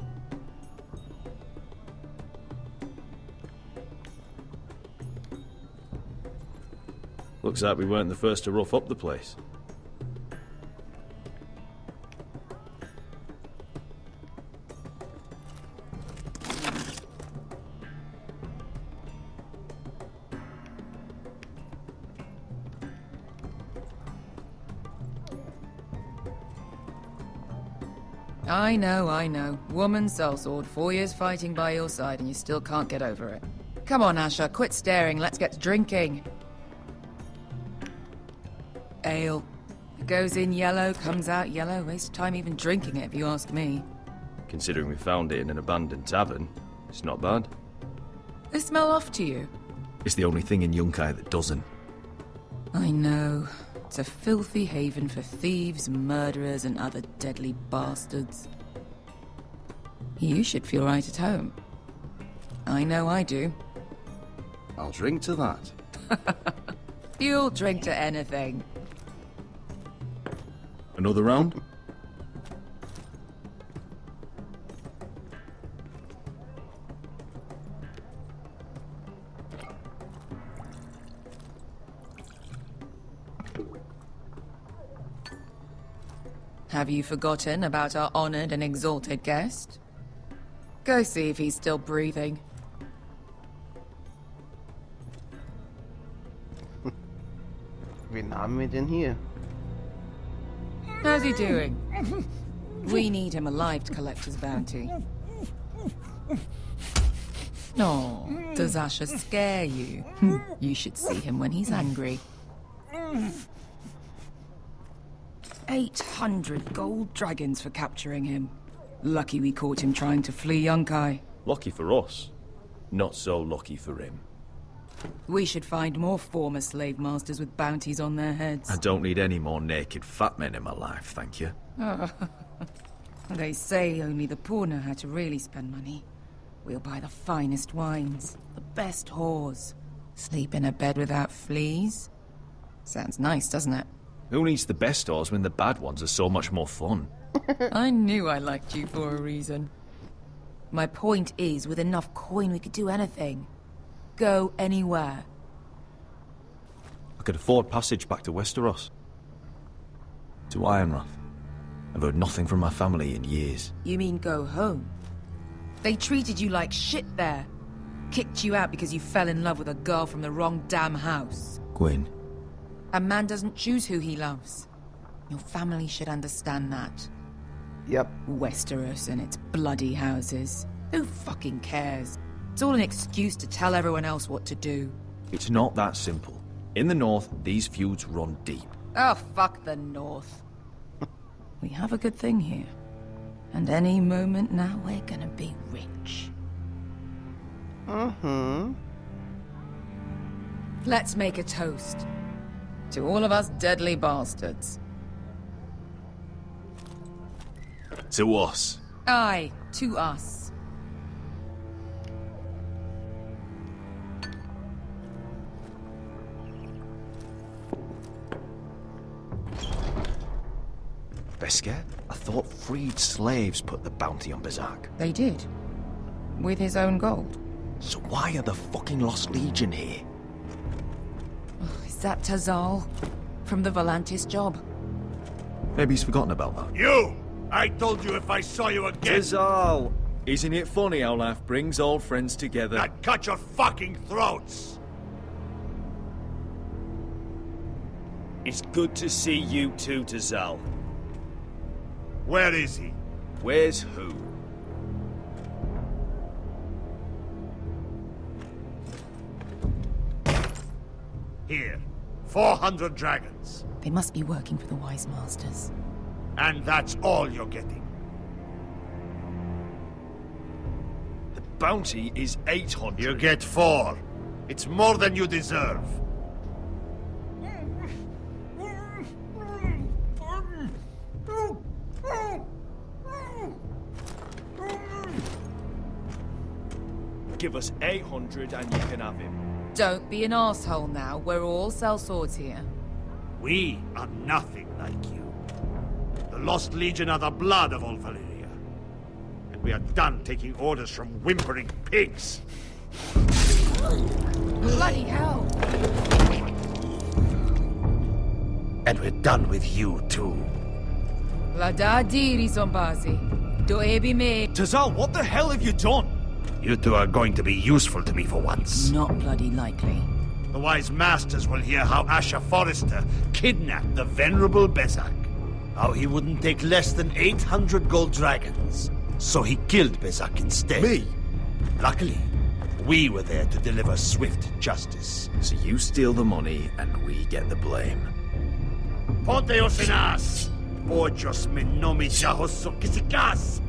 Looks like we weren't the first to rough up the place. I know. Woman sellsword, 4 years fighting by your side and you still can't get over it. Come on, Asher, quit staring, let's get to drinking. Ale. It goes in yellow, comes out yellow. Waste of time even drinking it, if you ask me. Considering we found it in an abandoned tavern, it's not bad. They smell off to you. It's the only thing in Yunkai that doesn't. I know. It's a filthy haven for thieves, murderers, and other deadly bastards. You should feel right at home. I know I do. I'll drink to that. You'll drink to anything. Another round? Have you forgotten about our honored and exalted guest? Go see if he's still breathing. Wen haben wir denn hier? How's he doing? We need him alive to collect his bounty. Oh, does Asher scare you? You should see him when he's angry. 800 gold dragons for capturing him. Lucky we caught him trying to flee Yunkai. Lucky for us. Not so lucky for him. We should find more former slave masters with bounties on their heads. I don't need any more naked fat men in my life, thank you. Oh. They say only the poor know how to really spend money. We'll buy the finest wines, the best whores, sleep in a bed without fleas. Sounds nice, doesn't it? Who needs the best whores when the bad ones are so much more fun? I knew I liked you for a reason. My point is, with enough coin we could do anything. Go anywhere. I could afford passage back to Westeros. To Ironrath. I've heard nothing from my family in years. You mean go home? They treated you like shit there. Kicked you out because you fell in love with a girl from the wrong damn house. Gwyn. A man doesn't choose who he loves. Your family should understand that. Yep. Westeros and its bloody houses. Who fucking cares? It's all an excuse to tell everyone else what to do. It's not that simple. In the north, these feuds run deep. Oh, fuck the north. We have a good thing here. And any moment now, we're gonna be rich. Let's make a toast. To all of us deadly bastards. To us. Aye, to us. Beskar, I thought freed slaves put the bounty on Berserk. They did. With his own gold. So why are the fucking Lost Legion here? Is that Tazal? From the Volantis job? Maybe he's forgotten about that. You! I told you if I saw you again... Tazal! Isn't it funny how life brings old friends together? I'd cut your fucking throats! It's good to see you too, Tazal. Where is he? Where's who? Here. 400 dragons. They must be working for the Wise Masters. And that's all you're getting. The bounty is 800. You get 4. It's more than you deserve. Give us 800 and you can have him. Don't be an arsehole now. We're all sellswords here. We are nothing like you. The Lost Legion are the blood of all Valyria. And we are done taking orders from whimpering pigs. Bloody hell! And we're done with you, too. Ladadiri Zombazi. Do ebi me. Tazal, what the hell have you done? You two are going to be useful to me for once. Not bloody likely. The Wise Masters will hear how Hauses Forrester kidnapped the venerable Berserk. How he wouldn't take less than 800 gold dragons. So he killed Berserk instead. Me? Luckily, we were there to deliver swift justice. So you steal the money and we get the blame. Ponteos en as! Pojos me nomi jahos kisikas!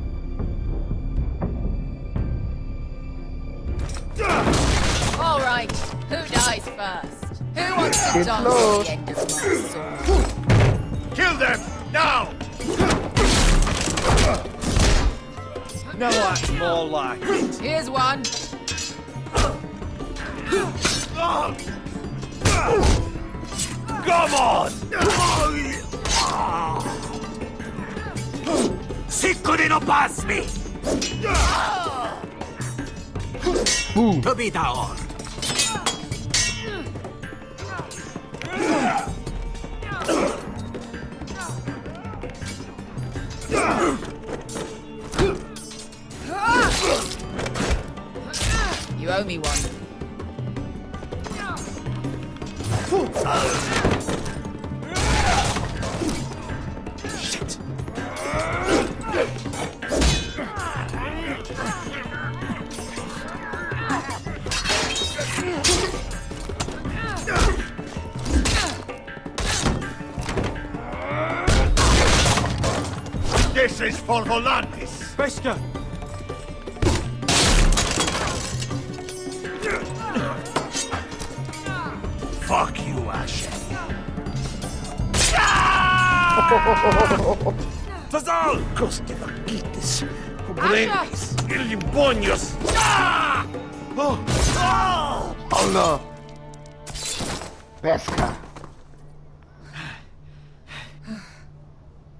All right, who dies first? Who wants to die at the end of my sword? Kill them, now! No, that's more like it. Here's one. Come on! Sicko di non pasmi! Boom! Tabita on! You owe me one. Shit! This is for Volantis! Beskar! Fuck you, Ashe. Tazal! Coste vaquites, cobrenes, ilibonios! Oh no! Beskar!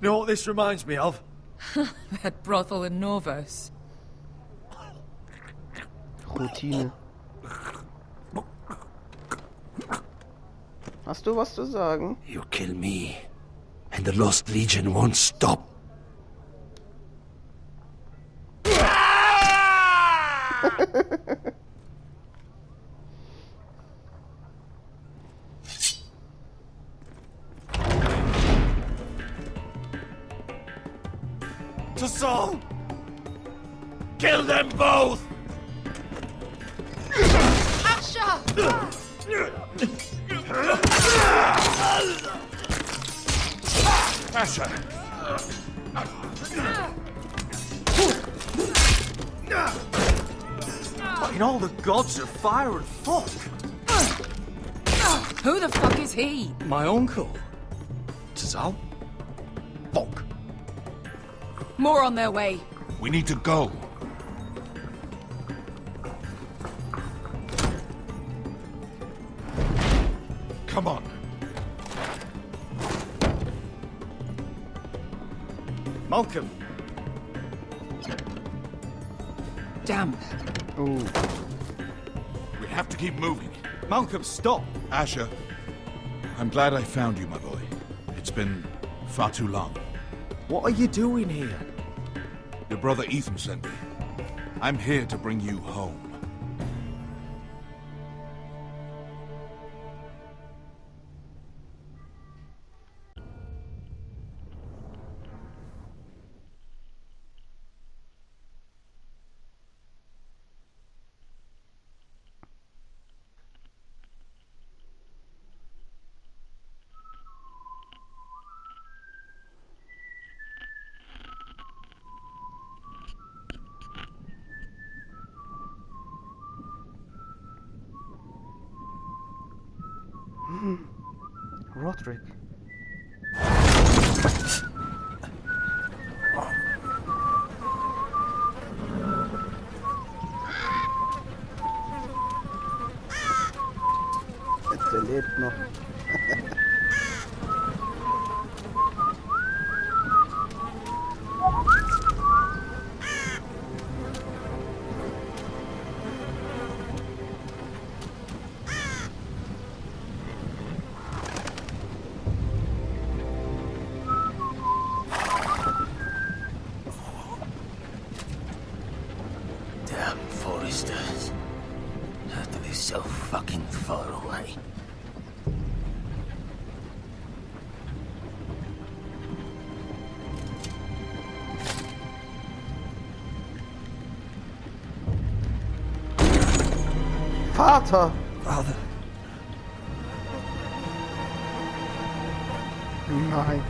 You know what this reminds me of? That brothel in Norvos. Routine. Hast du was zu sagen? You kill me, and the Lost Legion won't stop. Tazal! Kill them both! Asha! Asher! In all the gods of fire and fuck! Who the fuck is he? My uncle. Tazal? Fuck. More on their way. We need to go. Come on. Malcolm! Damn. We have to keep moving. Malcolm, stop! Asher, I'm glad I found you, my boy. It's been far too long. What are you doing here? Your brother Ethan sent me. I'm here to bring you home. Roderick. Der lebt noch. Damn Forresters. Have to be so fucking far away. Vater! Father. Nein.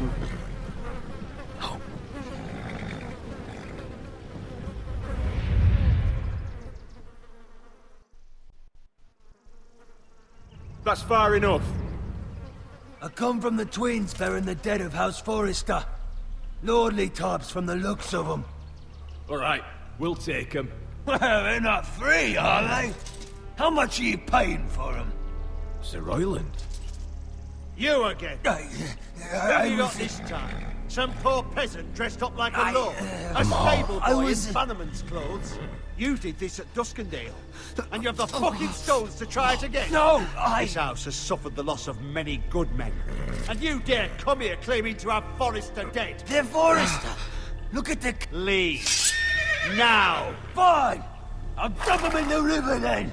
That's far enough. I come from the twins bearing the dead of House Forrester. Lordly types from the looks of them. All right, we'll take them. Well, they're not free, are they? How much are you paying for them? Sir Royland. You again? What have you got this time? Some poor peasant dressed up like a lord? A stable boy in bannerman's clothes? You did this at Duskendale, and you have the fucking stones to try it again? No, This house has suffered the loss of many good men, and you dare come here claiming to have Forrester dead? They're Forrester! Look at the... Leave. Now! Fine! I'll dump them in the river then!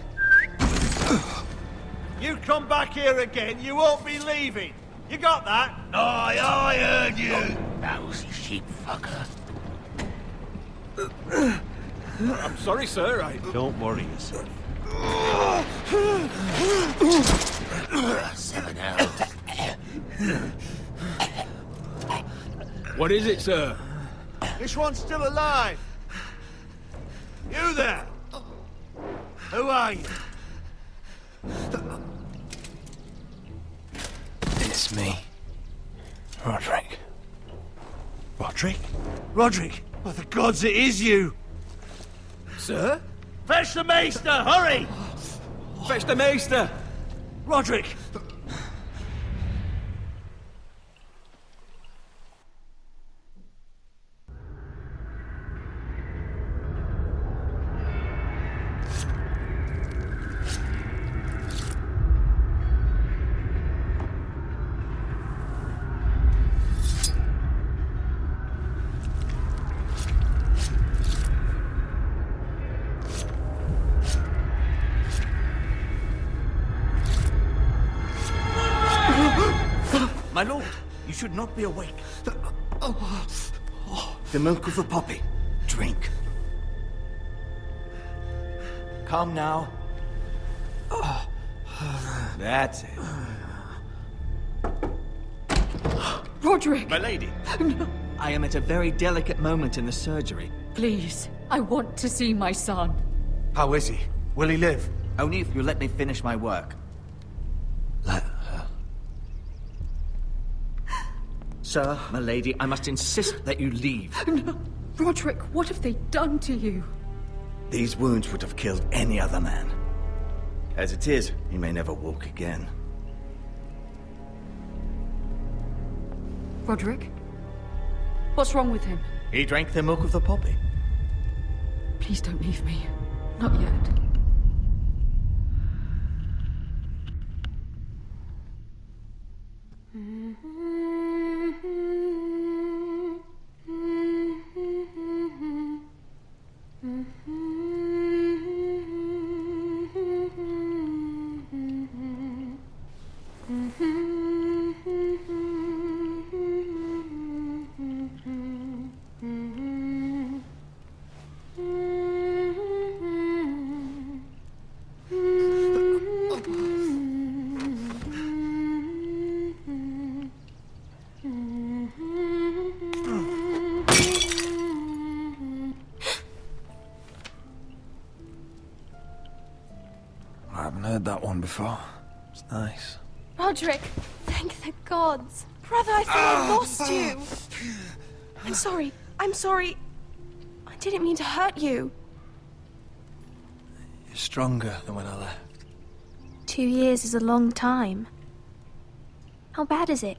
You come back here again, you won't be leaving. You got that? Aye, I heard you! Lousy sheep fucker. I'm sorry, sir. Don't worry yourself. 7 elves. What is it, sir? This one's still alive. You there? Who are you? It's me. Roderick. Roderick? Roderick? By the gods, it is you! Sir? Fetch the maester, hurry! Fetch the maester! Roderick! My lord, you should not be awake. The milk of the poppy. Drink. Calm now. That's it. Roderick! My lady. No. I am at a very delicate moment in the surgery. Please, I want to see my son. How is he? Will he live? Only if you let me finish my work. Let her. Sir, my lady, I must insist that you leave. No. Roderick, what have they done to you? These wounds would have killed any other man. As it is, he may never walk again. Roderick? What's wrong with him? He drank the milk of the poppy. Please don't leave me. Not yet. I haven't heard that one before. It's nice. Roderick, thank the gods. Brother, I thought I lost you. I'm sorry. I'm sorry. I didn't mean to hurt you. You're stronger than when I left. 2 years is a long time. How bad is it?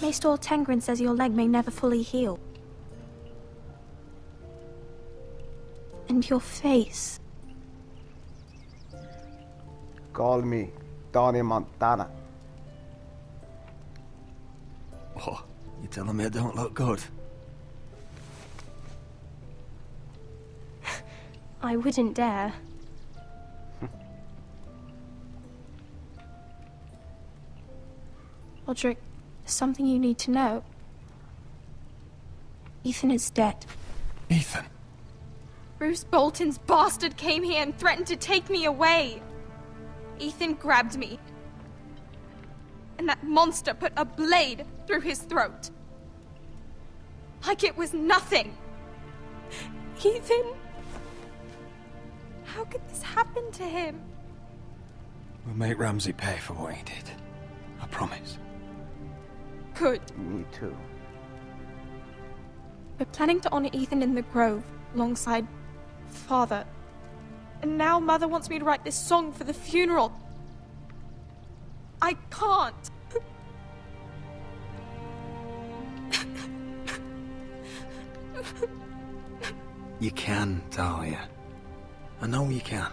Maester Tengrin says your leg may never fully heal. And your face. Call me Tony Montana. What? You telling me I don't look good? I wouldn't dare. Roderick, there's something you need to know. Ethan is dead. Ethan? Bruce Bolton's bastard came here and threatened to take me away. Ethan grabbed me. And that monster put a blade through his throat. Like it was nothing. Ethan? How could this happen to him? We'll make Ramsay pay for what he did. I promise. Good. Me too. We're planning to honor Ethan in the Grove, alongside Father. And now Mother wants me to write this song for the funeral. I can't. You can, Talia. I know you can.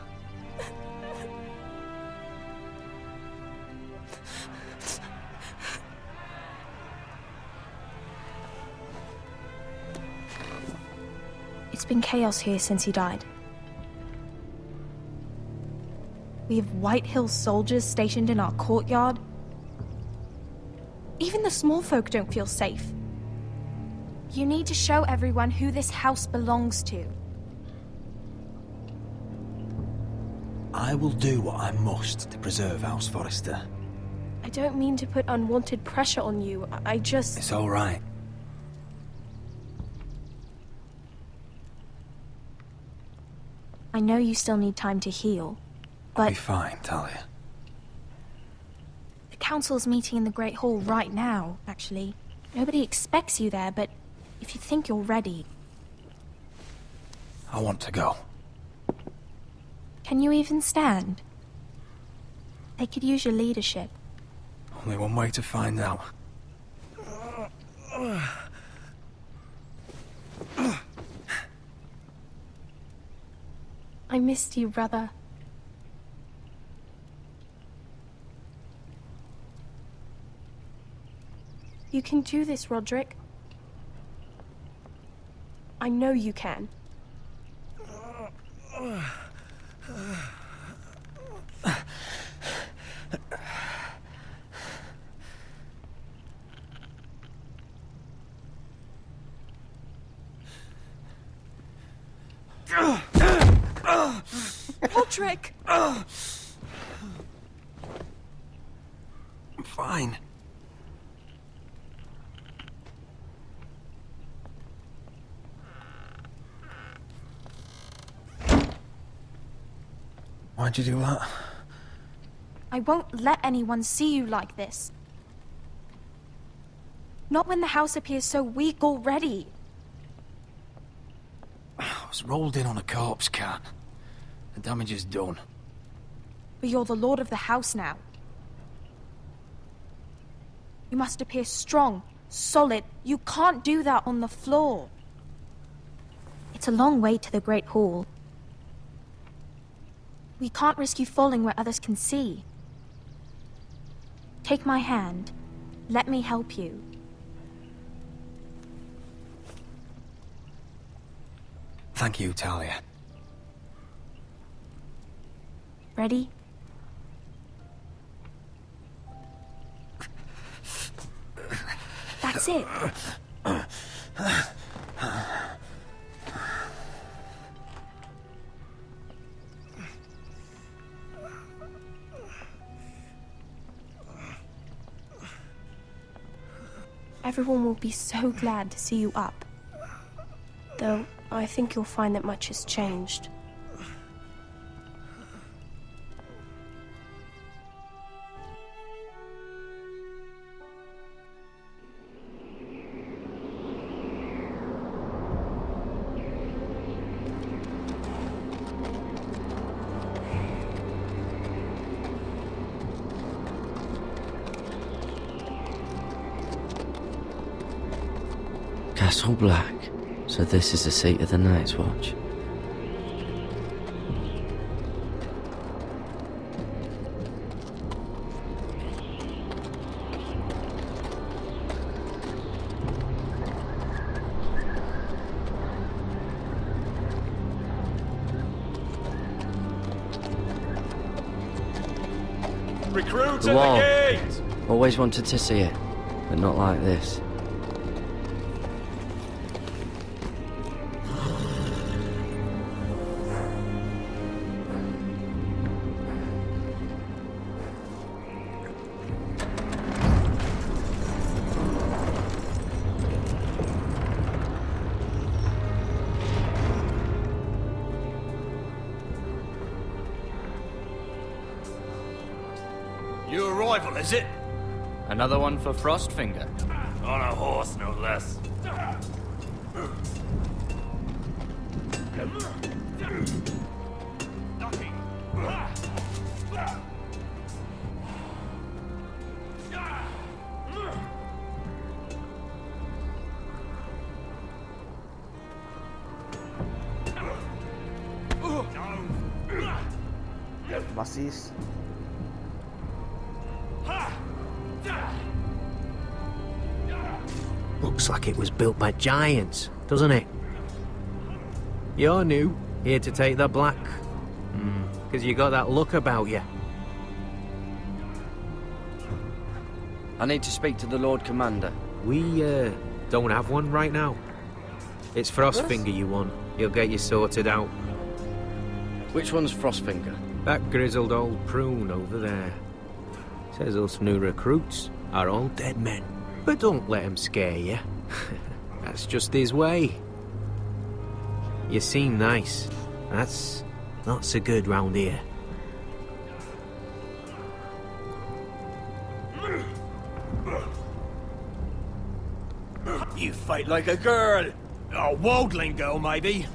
It's been chaos here since he died. We have Whitehill soldiers stationed in our courtyard. Even the small folk don't feel safe. You need to show everyone who this house belongs to. I will do what I must to preserve House Forrester. I don't mean to put unwanted pressure on you. I just... It's all right. I know you still need time to heal, but... I'll be fine, Talia. The council's meeting in the Great Hall right now, actually. Nobody expects you there, but if you think you're ready... I want to go. Can you even stand? They could use your leadership. Only one way to find out. I missed you, brother. You can do this, Roderick. I know you can. Roderick! I'm fine. Why'd you do that? I won't let anyone see you like this. Not when the house appears so weak already. I was rolled in on a corpse cart. The damage is done. But you're the lord of the house now. You must appear strong, solid. You can't do that on the floor. It's a long way to the Great Hall. We can't risk you falling where others can see. Take my hand. Let me help you. Thank you, Talia. Ready? That's it. Everyone will be so glad to see you up. Though, I think you'll find that much has changed. Castle Black. So this is the seat of the Night's Watch. Recruits The at wall. the gate! Always wanted to see it, but not like this. New arrival, is it? Another one for Frostfinger. On a horse, no less. Was ist? Looks like it was built by giants, doesn't it? You're new, here to take the black. Because you got that look about you. I need to speak to the Lord Commander. We, don't have one right now. It's Frostfinger you want. He'll get you sorted out. Which one's Frostfinger? That grizzled old prune over there. Says us new recruits are all dead men. But don't let him scare you. That's just his way. You seem nice. That's not so good round here. You fight like a girl. A wildling girl, maybe.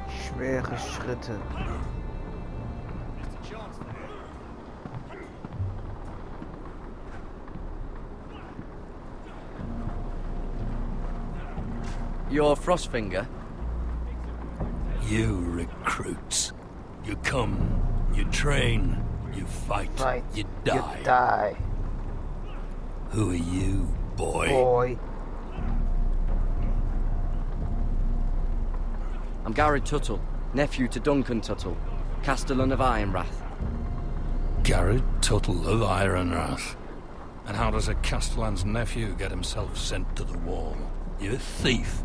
Schwere Schritte. You're Frostfinger? You recruits. You come, you train, you fight, you die. You die. Who are you, boy? Boy. I'm Garrett Tuttle, nephew to Duncan Tuttle, Castellan of Ironrath. Garrett Tuttle of Ironrath. And how does a Castellan's nephew get himself sent to the wall? You a thief?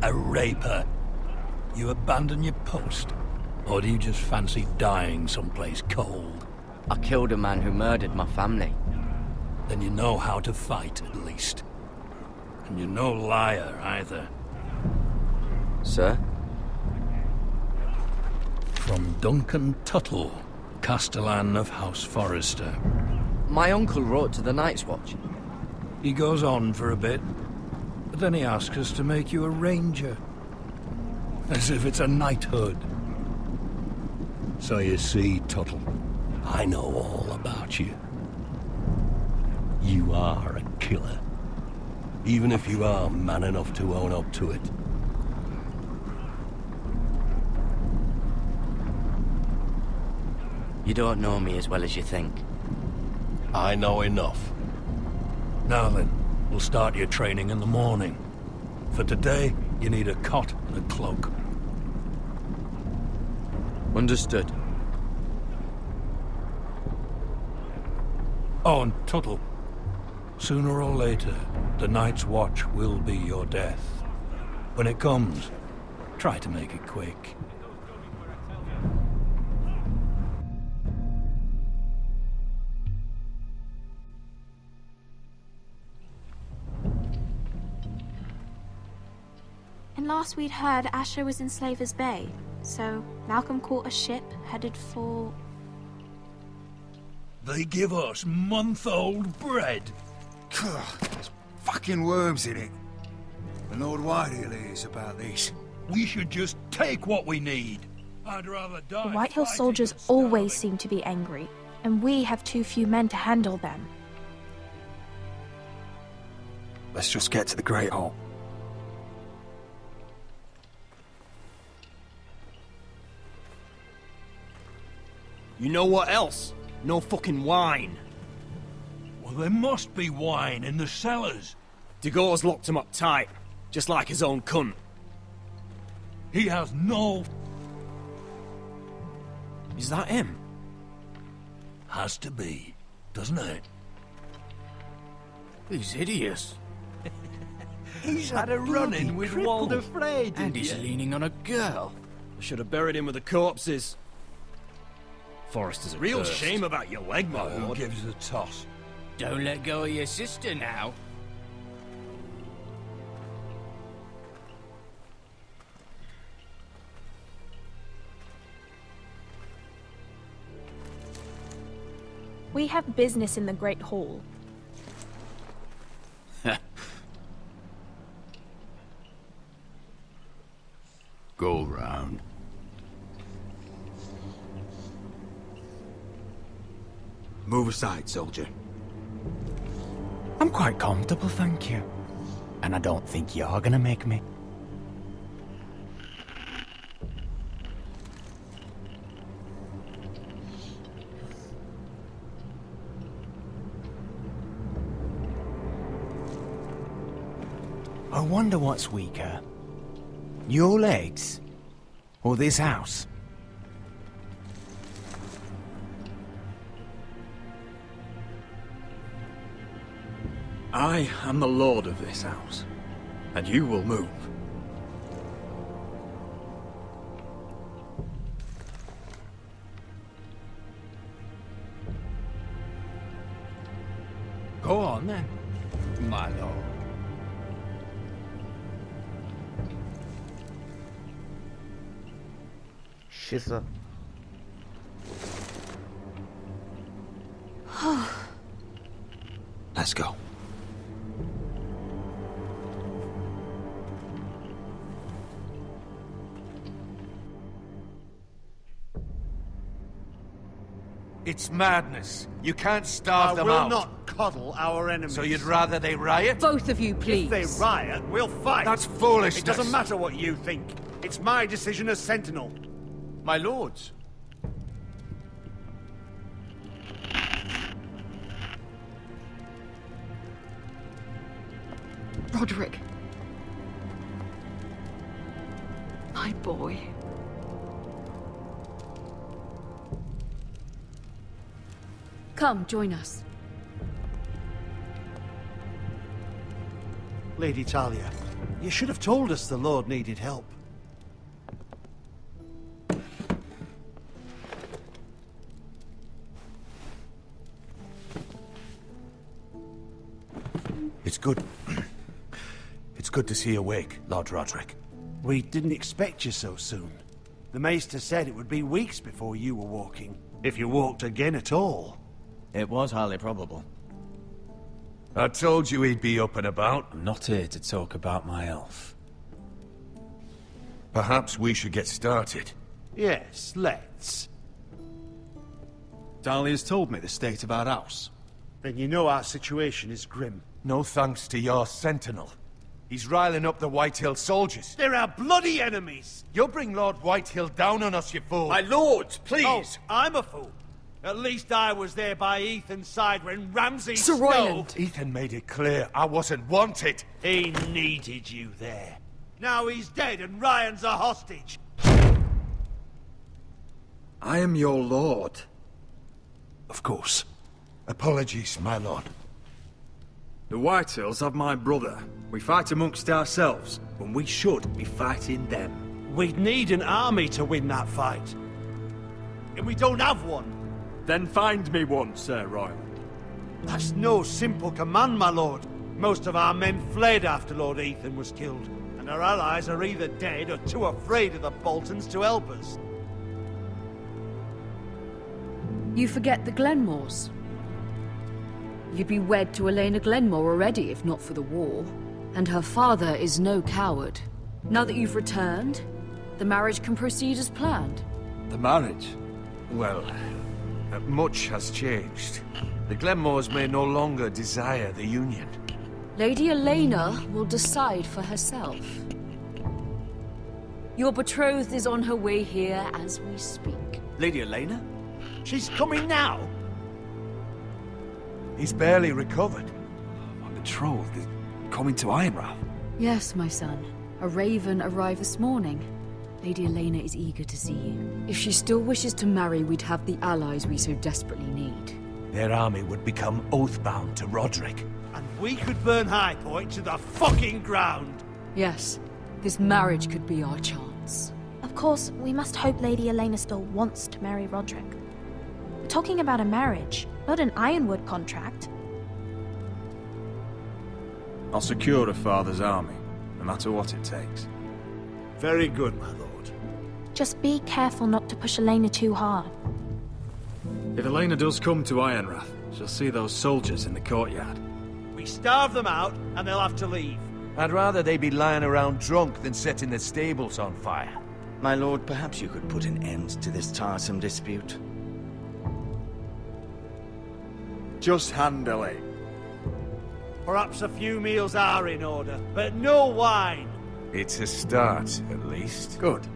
A raper? You abandon your post? Or do you just fancy dying someplace cold? I killed a man who murdered my family. Then you know how to fight, at least. And you're no liar, either. Sir? From Duncan Tuttle, Castellan of House Forrester. My uncle wrote to the Night's Watch. He goes on for a bit, but then he asks us to make you a ranger. As if it's a knighthood. So you see, Tuttle, I know all about you. You are a killer. Even if you are man enough to own up to it. You don't know me as well as you think. I know enough. Now then, we'll start your training in the morning. For today, you need a cot and a cloak. Understood. Oh, and Tuttle, sooner or later, the Night's Watch will be your death. When it comes, try to make it quick. And last we'd heard, Asher was in Slaver's Bay, so Malcolm caught a ship headed for... They give us month-old bread. There's fucking worms in it. And Lord Whitehill hears about this. We should just take what we need. I'd rather die. The Whitehill soldiers always seem to be angry, and we have too few men to handle them. Let's just get to the Great Hall. You know what else? No fucking wine. Well, there must be wine in the cellars. Degor's locked him up tight, just like his own cunt. He has no... Is that him? Has to be, doesn't it? He's hideous. He's had a run-in with Walder Frey, And he's leaning on a girl. I should have buried him with the corpses. Forrester's a Real burst. shame about your leg, my Who lord. gives a toss? Don't let go of your sister now. We have business in the Great Hall. Go round. Move aside, soldier. I'm quite comfortable, thank you. And I don't think you're gonna make me. I wonder what's weaker. Your legs? Or this house? I am the lord of this house, and you will move. Go on then, my lord. Schisse. Let's go. It's madness. You can't starve them I out. will not coddle our enemies. So you'd rather they riot? Both of you, please. If they riot, we'll fight. That's foolishness. It doesn't matter what you think. It's my decision as Sentinel. My lords. Roderick. My boy. Come, join us. Lady Talia, you should have told us the Lord needed help. It's good. It's good to see you awake, Lord Roderick. We didn't expect you so soon. The Maester said it would be weeks before you were walking, if you walked again at all. It was highly probable. I told you he'd be up and about. I'm not here to talk about my elf. Perhaps we should get started. Yes, let's. Dahlia's told me the state of our house. Then you know our situation is grim. No thanks to your sentinel. He's riling up the Whitehill soldiers. They're our bloody enemies! You'll bring Lord Whitehill down on us, you fool! My lords, please! Oh, I'm a fool. At least I was there by Ethan's side when Ramsay Snow... Ethan made it clear I wasn't wanted. He needed you there. Now he's dead and Ryan's a hostage. I am your lord. Of course. Apologies, my lord. The Whitehills have my brother. We fight amongst ourselves, when we should be fighting them. We'd need an army to win that fight. And we don't have one. Then find me one, Sir Royland. That's no simple command, my lord. Most of our men fled after Lord Ethan was killed, and our allies are either dead or too afraid of the Boltons to help us. You forget the Glenmores. You'd be wed to Elena Glenmore already if not for the war. And her father is no coward. Now that you've returned, the marriage can proceed as planned. The marriage? Well, much has changed. The Glenmores may no longer desire the union. Lady Elena will decide for herself. Your betrothed is on her way here as we speak. Lady Elena? She's coming now! He's barely recovered. My betrothed is coming to Ironrath. Yes, my son. A raven arrived this morning. Lady Elena is eager to see you. If she still wishes to marry, we'd have the allies we so desperately need. Their army would become oath-bound to Roderick. And we could burn High Point to the fucking ground! Yes, this marriage could be our chance. Of course, we must hope Lady Elena still wants to marry Roderick. We're talking about a marriage, not an Ironwood contract. I'll secure her father's army, no matter what it takes. Very good, my lord. Just be careful not to push Elena too hard. If Elena does come to Ironrath, she'll see those soldiers in the courtyard. We starve them out, and they'll have to leave. I'd rather they be lying around drunk than setting the stables on fire. My lord, perhaps you could put an end to this tiresome dispute. Just handle it. Perhaps a few meals are in order, but no wine. It's a start, at least. Good.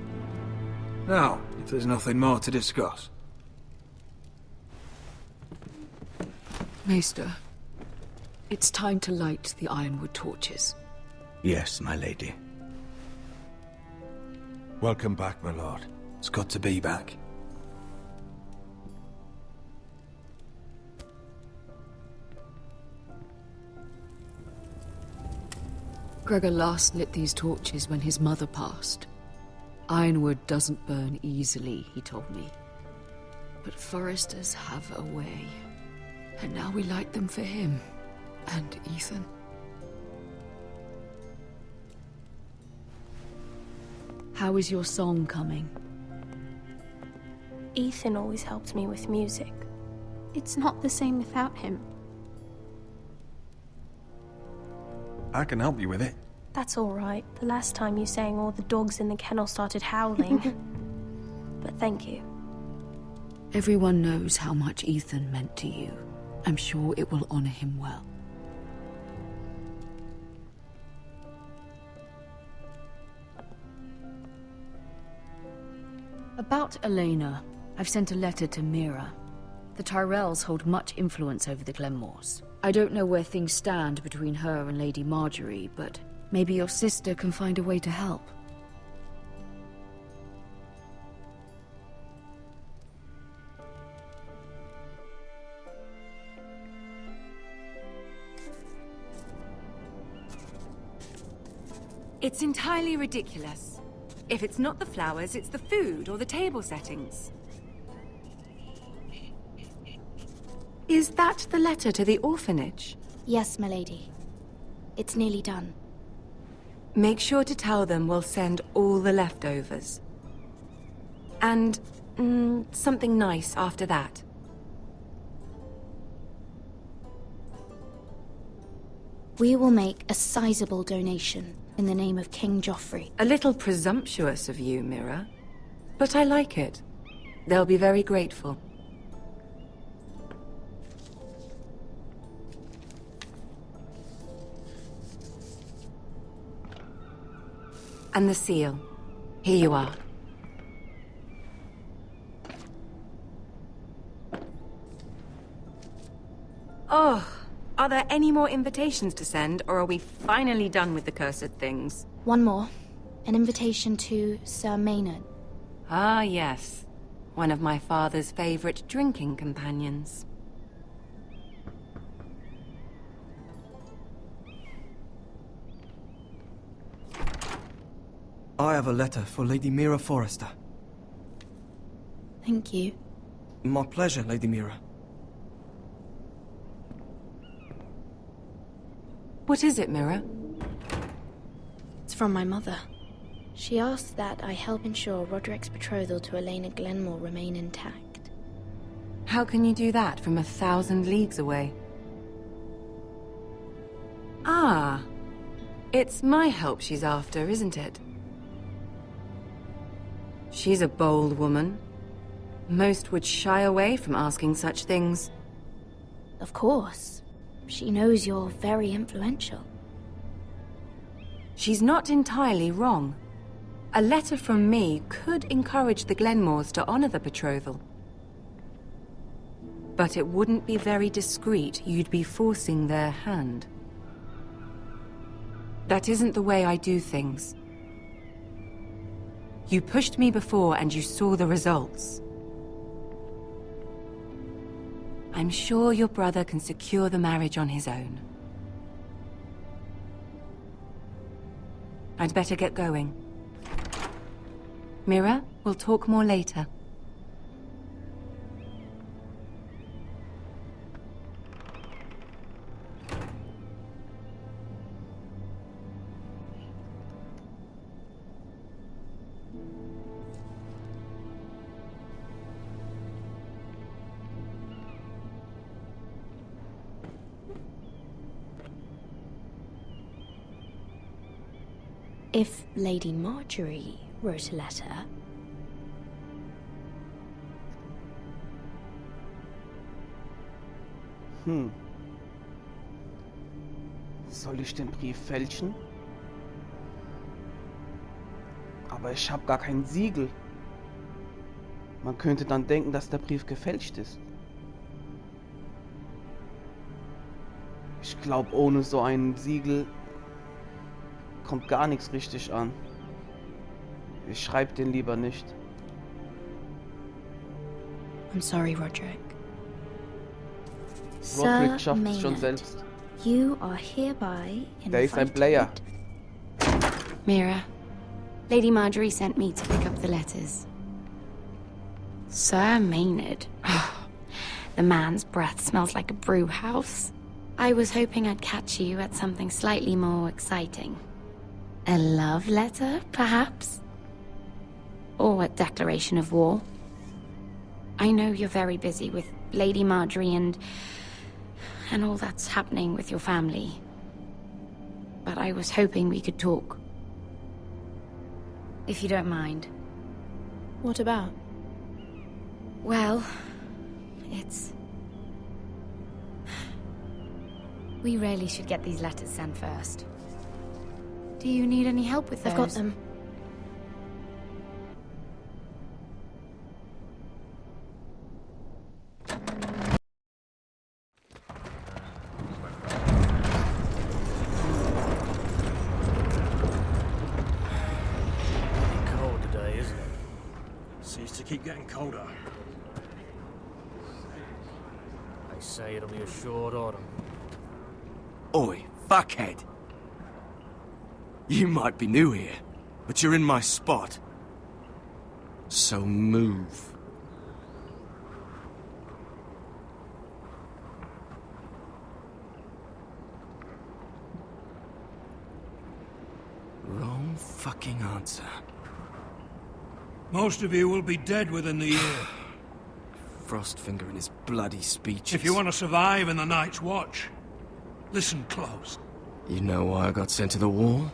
Now, if there's nothing more to discuss. Maester, it's time to light the Ironwood torches. Yes, my lady. Welcome back, my lord. It's good to be back. Gregor last lit these torches when his mother passed. Ironwood doesn't burn easily, he told me. But Forresters have a way. And now we light them for him. And Ethan. How is your song coming? Ethan always helped me with music. It's not the same without him. I can help you with it. That's all right. The last time you sang, all the dogs in the kennel started howling. But thank you. Everyone knows how much Ethan meant to you. I'm sure it will honor him well. About Elena, I've sent a letter to Mira. The Tyrells hold much influence over the Glenmores. I don't know where things stand between her and Lady Marjorie, but maybe your sister can find a way to help. It's entirely ridiculous. If it's not the flowers, it's the food or the table settings. Is that the letter to the orphanage? Yes, my lady. It's nearly done. Make sure to tell them we'll send all the leftovers. And, something nice after that. We will make a sizable donation in the name of King Joffrey. A little presumptuous of you, Mira. But I like it. They'll be very grateful. And the seal. Here you are. Oh, are there any more invitations to send, or are we finally done with the cursed things? One more. An invitation to Sir Maynard. Ah, yes. One of my father's favorite drinking companions. I have a letter for Lady Mira Forrester. Thank you. My pleasure, Lady Mira. What is it, Mira? It's from my mother. She asks that I help ensure Roderick's betrothal to Elena Glenmore remain intact. How can you do that from 1,000 leagues away? Ah, it's my help she's after, isn't it? She's a bold woman. Most would shy away from asking such things. Of course. She knows you're very influential. She's not entirely wrong. A letter from me could encourage the Glenmores to honor the betrothal. But it wouldn't be very discreet. You'd be forcing their hand. That isn't the way I do things. You pushed me before and you saw the results. I'm sure your brother can secure the marriage on his own. I'd better get going. Mira, we'll talk more later. If Lady Marjorie wrote a letter... Soll ich den Brief fälschen? Aber ich habe gar kein Siegel. Man könnte dann denken, dass der Brief gefälscht ist. Ich glaube, ohne so ein Siegel kommt gar nichts richtig an. Ich schreibe den lieber nicht. I'm sorry, Roderick. Roderick schafft es schon selbst. You are hereby Der ist ein Player. Mira, Lady Marjorie sent me to pick up the letters. Sir Maynard. The man's breath smells like a brew house. I was hoping I'd catch you at something slightly more exciting. A love letter, perhaps? Or a declaration of war? I know you're very busy with Lady Marjorie and all that's happening with your family. But I was hoping we could talk. If you don't mind. What about? Well, it's... We really should get these letters sent first. Do you need any help with those? I've got them. Cold today, isn't it? Seems to keep getting colder. They say it'll be a short autumn. Oi, fuckhead. You might be new here, but you're in my spot. So move. Wrong fucking answer. Most of you will be dead within the year. Frostfinger and his bloody speeches. If you want to survive in the Night's Watch, listen close. You know why I got sent to the wall?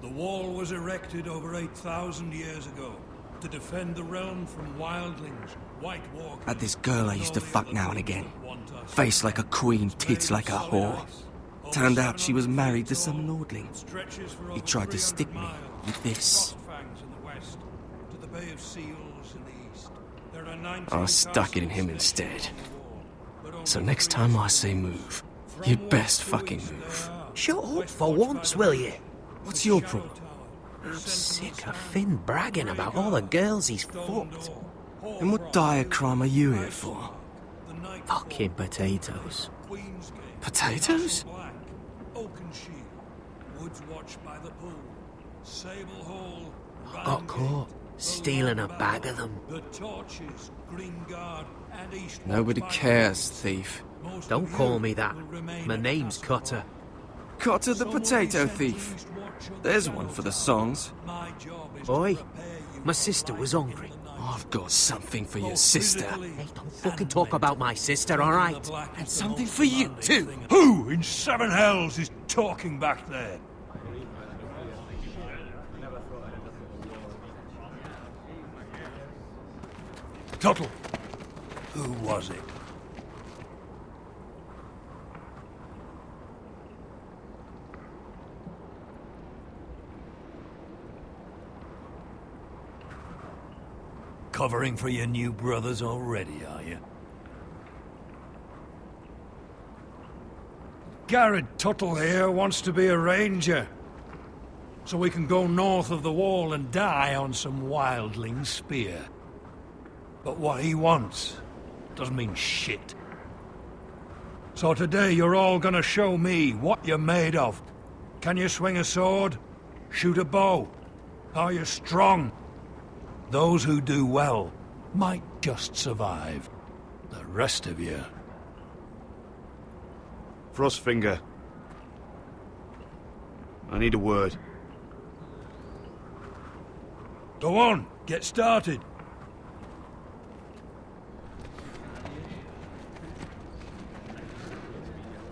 The wall was erected over 8,000 years ago to defend the realm from wildlings, White Walkers... Had this girl I used to fuck now and again. Face like a queen, tits like a whore. Turned out she was married to some lordling. He tried to stick me with this. I stuck it in him instead. So next time I say move, you'd best fucking move. Shut up for once, will you? What's your problem? I'm sick of Finn bragging about all the girls he's fucked. And what dire crime are you here for? Fucking potatoes. Potatoes? I got caught stealing a bag of them. Nobody cares, thief. Don't call me that. My name's Cutter. Cutter the potato thief. There's one for the songs. Boy, my sister was hungry. I've got something for your sister. Hey, don't fucking talk about my sister, all right? And something for you, too. Who in seven hells is talking back there? Tuttle, who was it? Covering for your new brothers already, are you? Garrett Tuttle here wants to be a ranger. So we can go north of the wall and die on some wildling spear. But what he wants doesn't mean shit. So today you're all gonna show me what you're made of. Can you swing a sword? Shoot a bow? Are you strong? Those who do well might just survive. The rest of you... Frostfinger. I need a word. Go on, get started.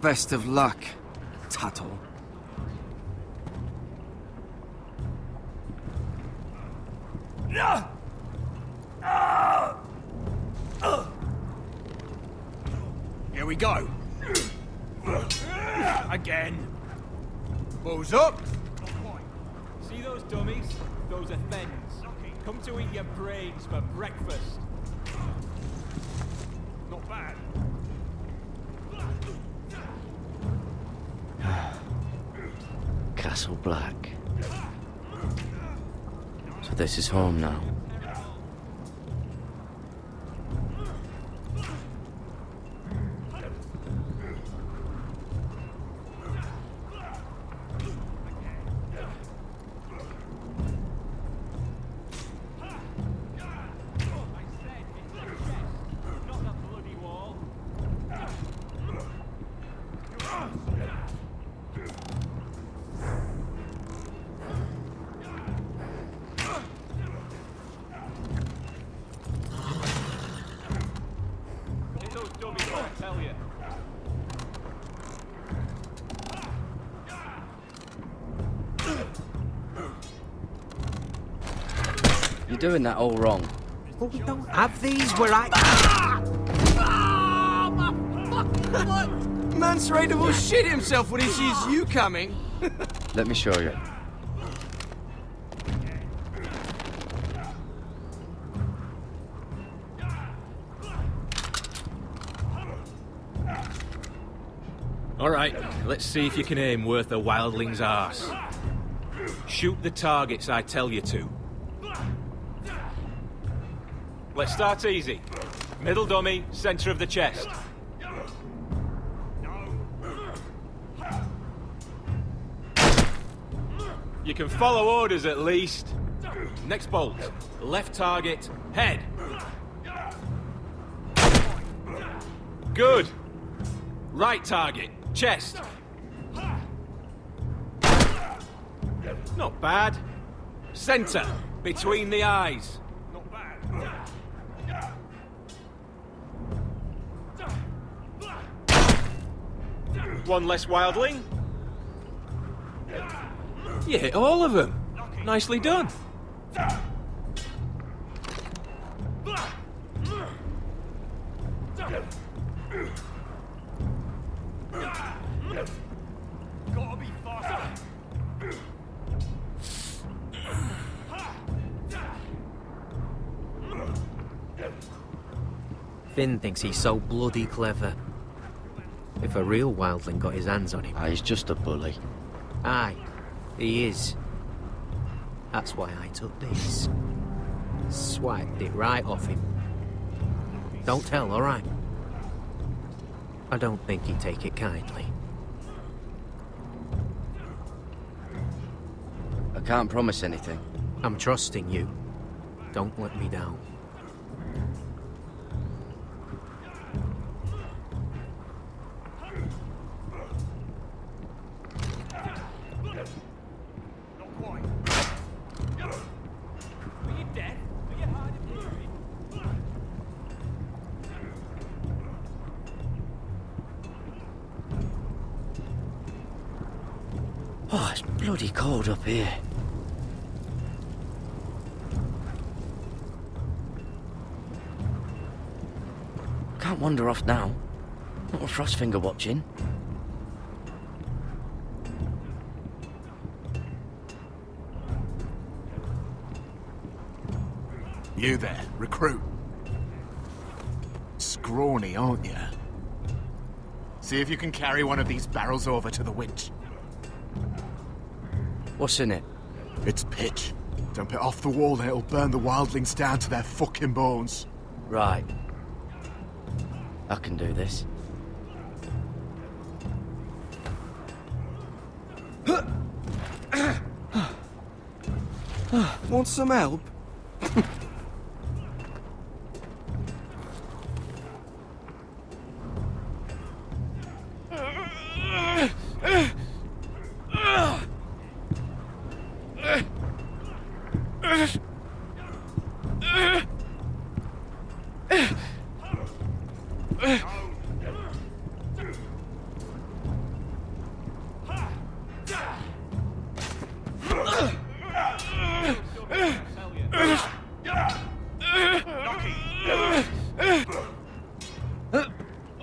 Best of luck, Tuttle. Here we go. Again. Balls up. See those dummies? Those are thens. Come to eat your brains for breakfast. Not bad. Castle Black. So this is home now. You're doing that all wrong. Well, we don't have these where I... Man's ready to shit himself when he sees you coming. Let me show you. All right, let's see if you can aim worth a wildling's arse. Shoot the targets I tell you to. Let's start easy. Middle dummy, center of the chest. You can follow orders at least. Next bolt. Left target, head. Good. Right target, chest. Not bad. Center, between the eyes. One less wildling. You hit all of them. Nicely done. Finn thinks he's so bloody clever. If a real wildling got his hands on him... He's just a bully. Aye, he is. That's why I took this. Swiped it right off him. Don't tell, alright? I don't think he'd take it kindly. I can't promise anything. I'm trusting you. Don't let me down. Oh, it's bloody cold up here. Can't wander off now. Not with Frostfinger watching. You there, recruit. Scrawny, aren't you? See if you can carry one of these barrels over to the winch. What's in it? It's pitch. Dump it off the wall and it'll burn the wildlings down to their fucking bones. Right. I can do this. Want some help?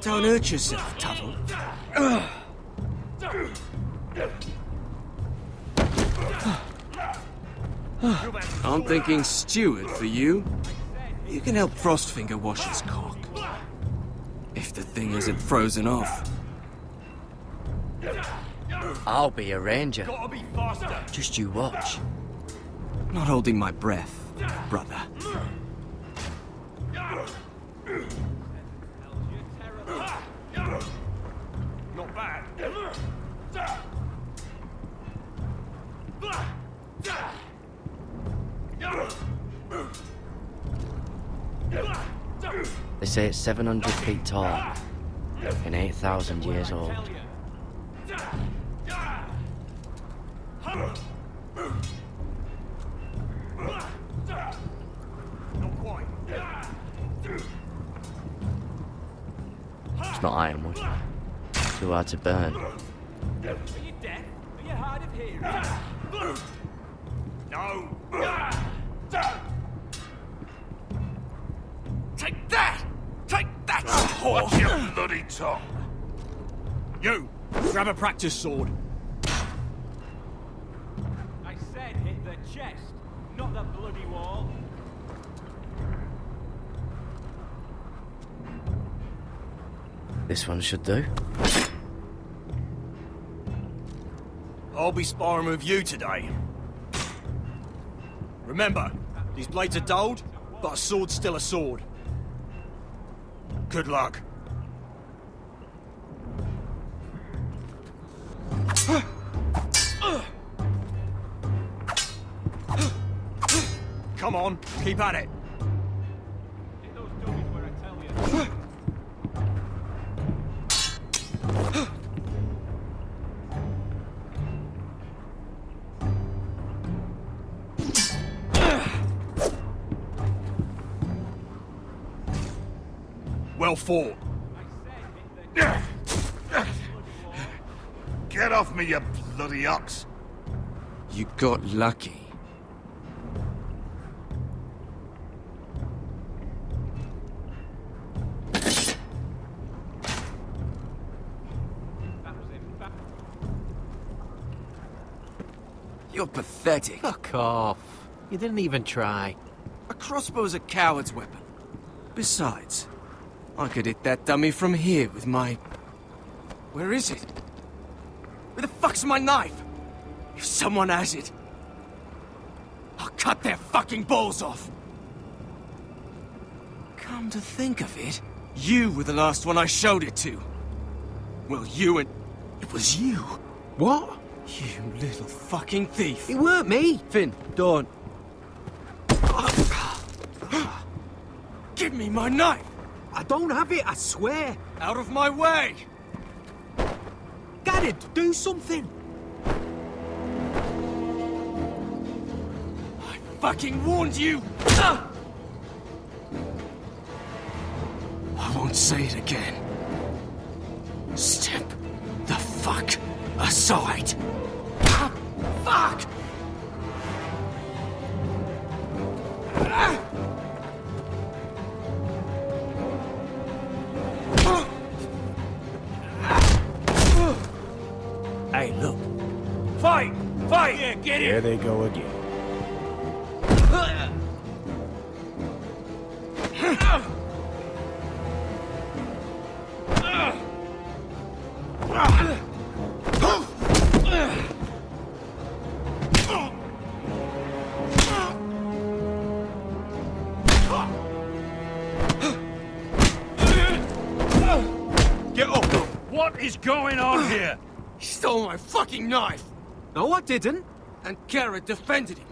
Don't hurt yourself, Tuttle. I'm thinking steward for you. You can help Frostfinger wash his cock. If the thing isn't frozen off. I'll be a ranger. Just you watch. Not holding my breath, brother. Not bad. They say it's 700 feet tall and 8,000 years old. It's not ironwood. Too hard to burn. Are you deaf? Are you hard of hearing? No. Take that! Take that! Watch your bloody tongue! You! Grab a practice sword. I said hit the chest, not the bloody wall. This one should do. I'll be sparring with you today. Remember, these blades are dulled, but a sword's still a sword. Good luck. Come on, keep at it. Hit those dummies where I tell you. Well fought. Get off me, you bloody ox! You got lucky. You're pathetic. Fuck off. You didn't even try. A crossbow's a coward's weapon. Besides, I could hit that dummy from here with my... Where is it? Where the fuck's my knife? If someone has it, I'll cut their fucking balls off. Come to think of it, you were the last one I showed it to. Well, you and... It was you. What? You little fucking thief. It weren't me. Finn, don't. Give me my knife. I don't have it, I swear. Out of my way. Garrett, do something. I fucking warned you. I won't say it again. Step the fuck aside. Fuck! Hey, look. Fight! Fight! Yeah, get it! Here they go again. Get up! What is going on here? He stole my fucking knife! No, I didn't. And Kara defended him.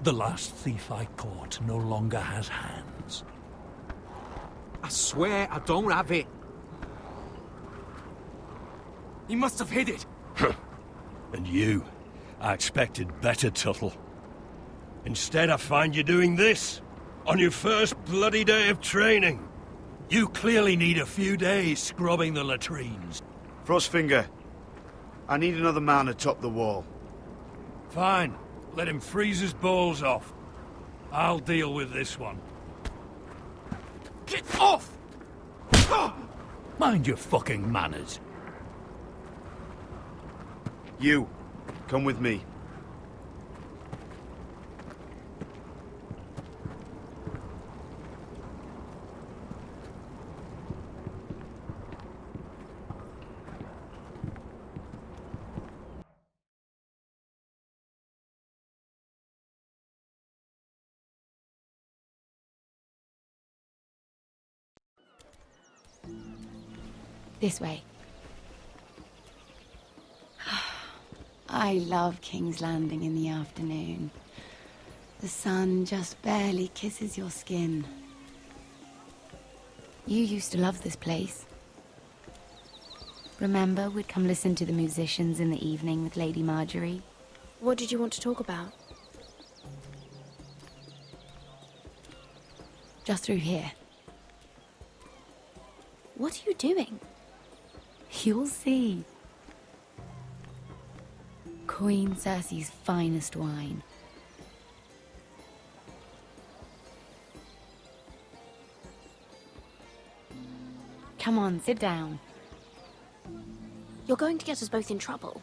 The last thief I caught no longer has hands. I swear I don't have it. He must have hid it. And you? I expected better, Tuttle. Instead, I find you doing this. On your first bloody day of training. You clearly need a few days scrubbing the latrines. Frostfinger, I need another man atop the wall. Fine. Let him freeze his balls off. I'll deal with this one. Get off! Mind your fucking manners. You, come with me. This way. I love King's Landing in the afternoon. The sun just barely kisses your skin. You used to love this place. Remember, we'd come listen to the musicians in the evening with Lady Marjorie? What did you want to talk about? Just through here. What are you doing? You'll see. Queen Cersei's finest wine. Come on, sit down. You're going to get us both in trouble.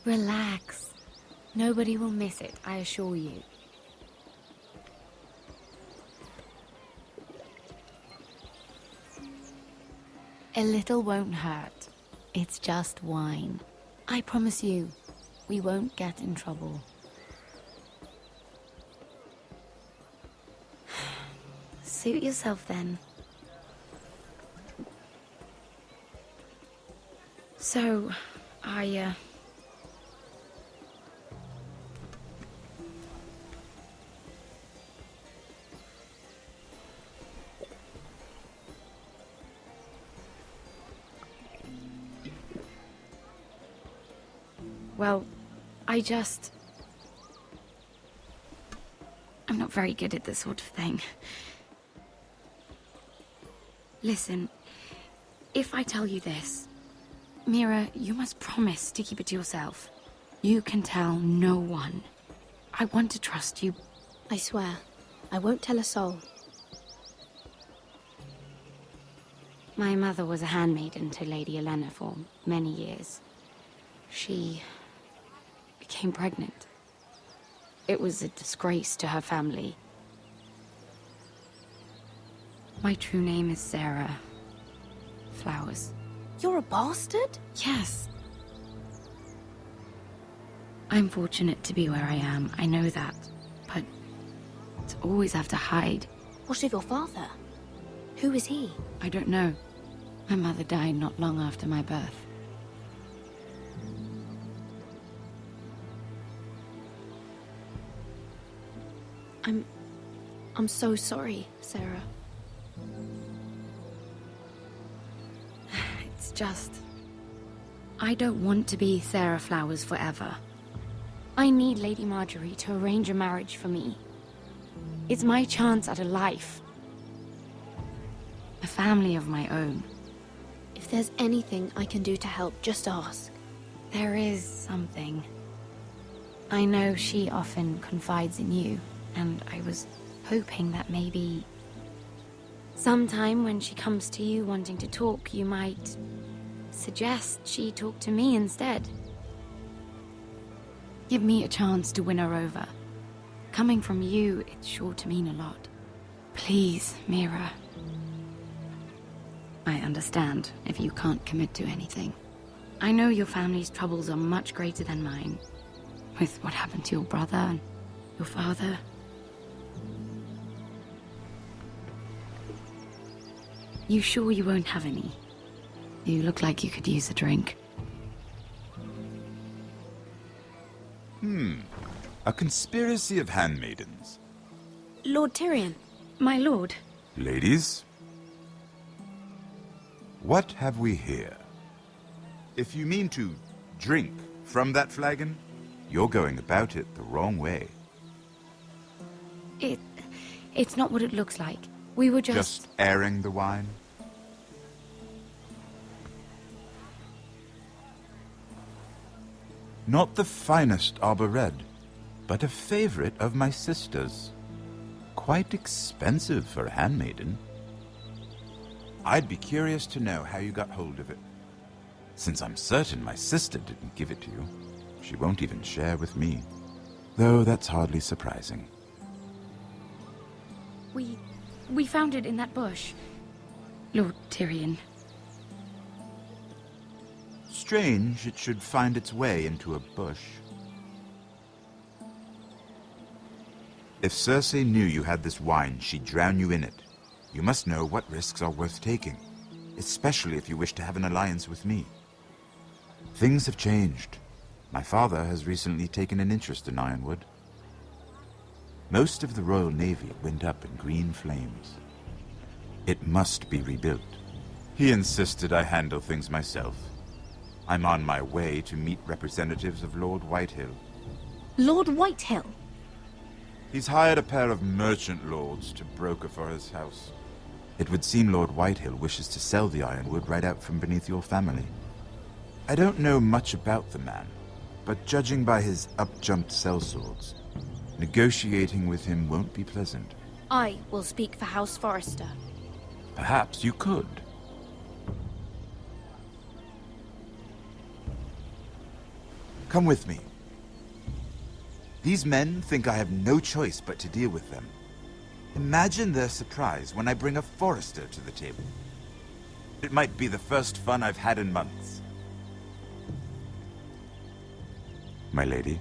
Relax. Nobody will miss it, I assure you. A little won't hurt. It's just wine. I promise you, we won't get in trouble. Suit yourself then. So, Well, I'm not very good at this sort of thing. Listen, if I tell you this, Mira, you must promise to keep it to yourself. You can tell no one. I want to trust you. I swear, I won't tell a soul. My mother was a handmaiden to Lady Olenna for many years. She became pregnant. It was a disgrace to her family. My true name is Sarah, flowers. You're a bastard? Yes. I'm fortunate to be where I am, I know that. But to always have to hide. What of your father? Who is he? I don't know. My mother died not long after my birth. I'm so sorry, Sarah. It's just... I don't want to be Sarah Flowers forever. I need Lady Marjorie to arrange a marriage for me. It's my chance at a life. A family of my own. If there's anything I can do to help, just ask. There is something. I know she often confides in you, and I was hoping that maybe... sometime when she comes to you wanting to talk, you might suggest she talk to me instead. Give me a chance to win her over. Coming from you, it's sure to mean a lot. Please, Mira. I understand if you can't commit to anything. I know your family's troubles are much greater than mine. With what happened to your brother and your father. You sure you won't have any? You look like you could use a drink. A conspiracy of handmaidens. Lord Tyrion. My lord. Ladies, what have we here? If you mean to drink from that flagon, you're going about it the wrong way. It's not what it looks like. We were Just airing the wine? Not the finest arbor red, but a favorite of my sister's. Quite expensive for a handmaiden. I'd be curious to know how you got hold of it. Since I'm certain my sister didn't give it to you, she won't even share with me. Though that's hardly surprising. We found it in that bush. Lord Tyrion. Strange it should find its way into a bush. If Cersei knew you had this wine, she'd drown you in it. You must know what risks are worth taking, especially if you wish to have an alliance with me. Things have changed. My father has recently taken an interest in Ironwood. Most of the Royal Navy went up in green flames. It must be rebuilt. He insisted I handle things myself. I'm on my way to meet representatives of Lord Whitehill. Lord Whitehill? He's hired a pair of merchant lords to broker for his house. It would seem Lord Whitehill wishes to sell the ironwood right out from beneath your family. I don't know much about the man, but judging by his up-jumped sellswords, negotiating with him won't be pleasant. I will speak for House Forrester. Perhaps you could. Come with me. These men think I have no choice but to deal with them. Imagine their surprise when I bring a Forrester to the table. It might be the first fun I've had in months. My lady.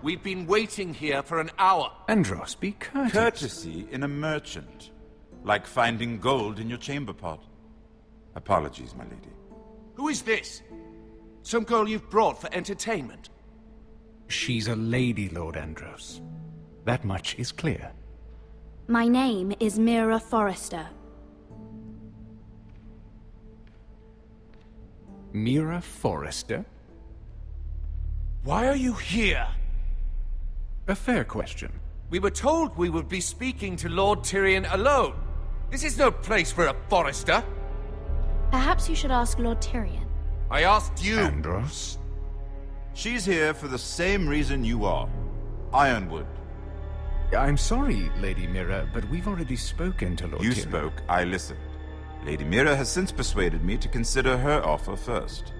We've been waiting here for an hour. Andros, be courteous. Courtesy in a merchant. Like finding gold in your chamber pot. Apologies, my lady. Who is this? Some girl you've brought for entertainment? She's a lady, Lord Andros. That much is clear. My name is Mira Forrester. Mira Forrester? Why are you here? A fair question. We were told we would be speaking to Lord Tyrion alone. This is no place for a Forrester. Perhaps you should ask Lord Tyrion. I asked you. Andros? She's here for the same reason you are. Ironwood. I'm sorry, Lady Mira, but we've already spoken to Lord Tyrion. You spoke, I listened. Lady Mira has since persuaded me to consider her offer first.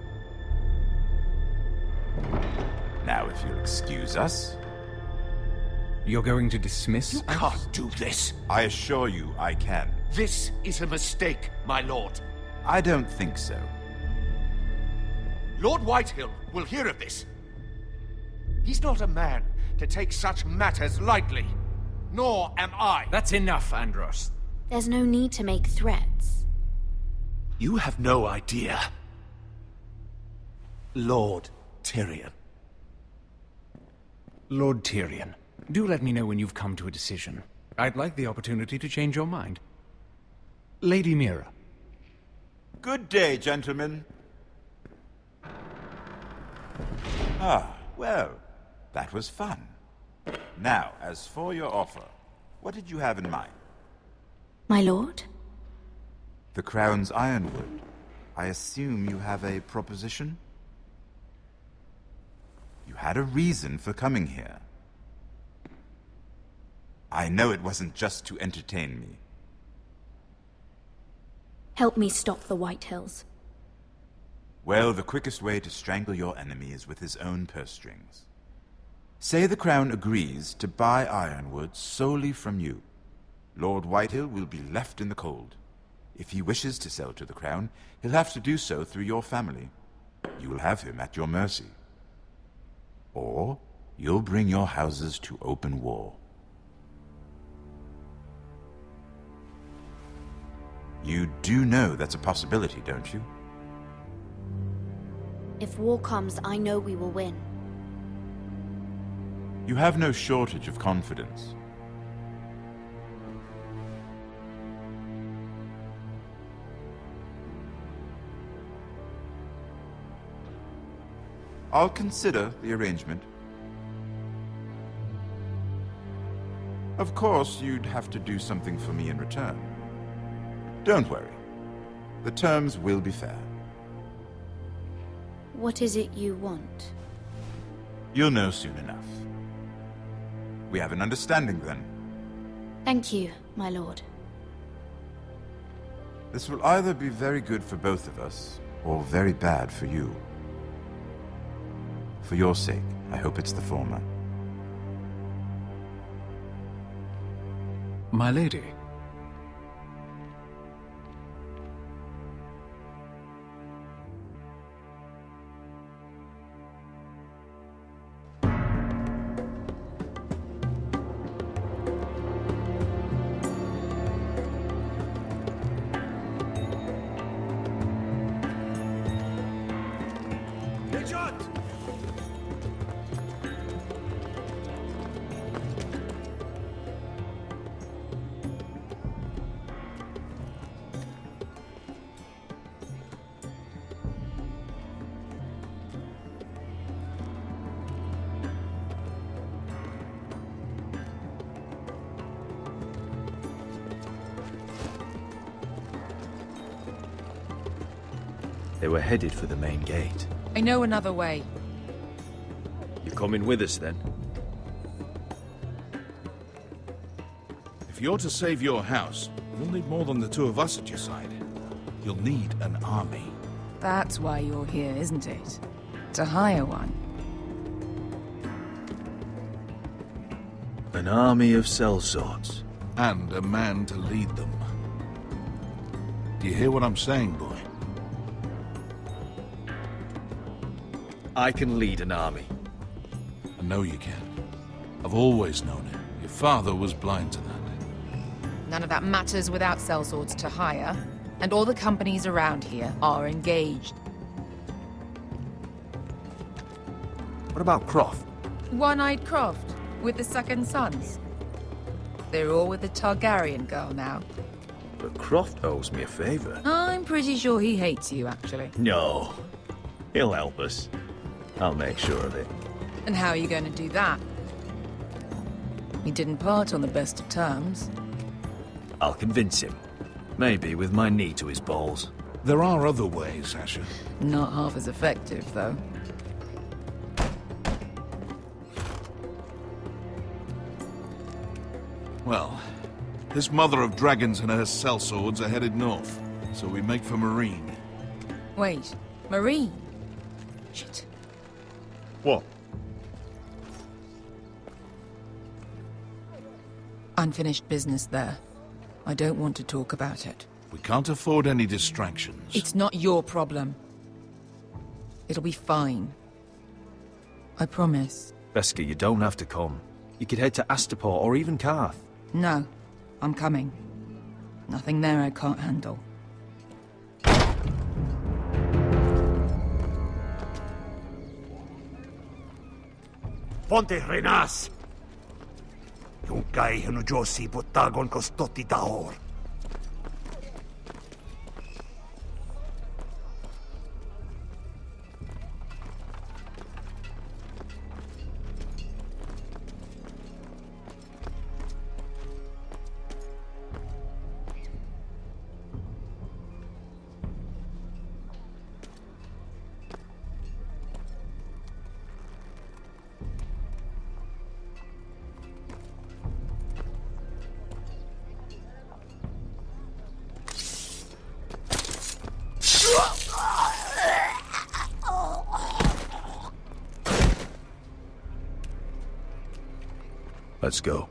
Now, if you'll excuse us... You're going to dismiss You can't do this. I assure you I can. This is a mistake, my lord. I don't think so. Lord Whitehill will hear of this. He's not a man to take such matters lightly. Nor am I. That's enough, Andros. There's no need to make threats. You have no idea. Lord Tyrion. Lord Tyrion, do let me know when you've come to a decision. I'd like the opportunity to change your mind. Lady Mira. Good day, gentlemen. Ah, well, that was fun. Now, as for your offer, what did you have in mind? My lord? The Crown's Ironwood. I assume you have a proposition? You had a reason for coming here. I know it wasn't just to entertain me. Help me stop the Whitehills. Well, the quickest way to strangle your enemy is with his own purse strings. Say the Crown agrees to buy Ironwood solely from you. Lord Whitehill will be left in the cold. If he wishes to sell to the Crown, he'll have to do so through your family. You will have him at your mercy. Or you'll bring your houses to open war. You do know that's a possibility, don't you? If war comes, I know we will win. You have no shortage of confidence. I'll consider the arrangement. Of course, you'd have to do something for me in return. Don't worry. The terms will be fair. What is it you want? You'll know soon enough. We have an understanding then. Thank you, my lord. This will either be very good for both of us, or very bad for you. For your sake, I hope it's the former. My lady. They were headed for the main gate. I know another way. You coming with us, then? If you're to save your house, you'll need more than the two of us at your side. You'll need an army. That's why you're here, isn't it? To hire one. An army of sellswords. And a man to lead them. Do you hear what I'm saying, boy? I can lead an army. I know you can. I've always known it. Your father was blind to that. None of that matters without sellswords to hire. And all the companies around here are engaged. What about Croft? One-eyed Croft, with the second sons. They're all with the Targaryen girl now. But Croft owes me a favor. I'm pretty sure he hates you, actually. No. He'll help us. I'll make sure of it. And how are you going to do that? We didn't part on the best of terms. I'll convince him. Maybe with my knee to his balls. There are other ways, Asher. Not half as effective, though. Well, this mother of dragons and her sellswords are headed north. So we make for Marine. Wait, Marine? Shit. What? Unfinished business there. I don't want to talk about it. We can't afford any distractions. It's not your problem. It'll be fine. I promise. Beskar, you don't have to come. You could head to Astapor or even Karth. No, I'm coming. Nothing there I can't handle. Ponte Renas! Yung kay hano Josi butagon ko stoti daor. Let's go.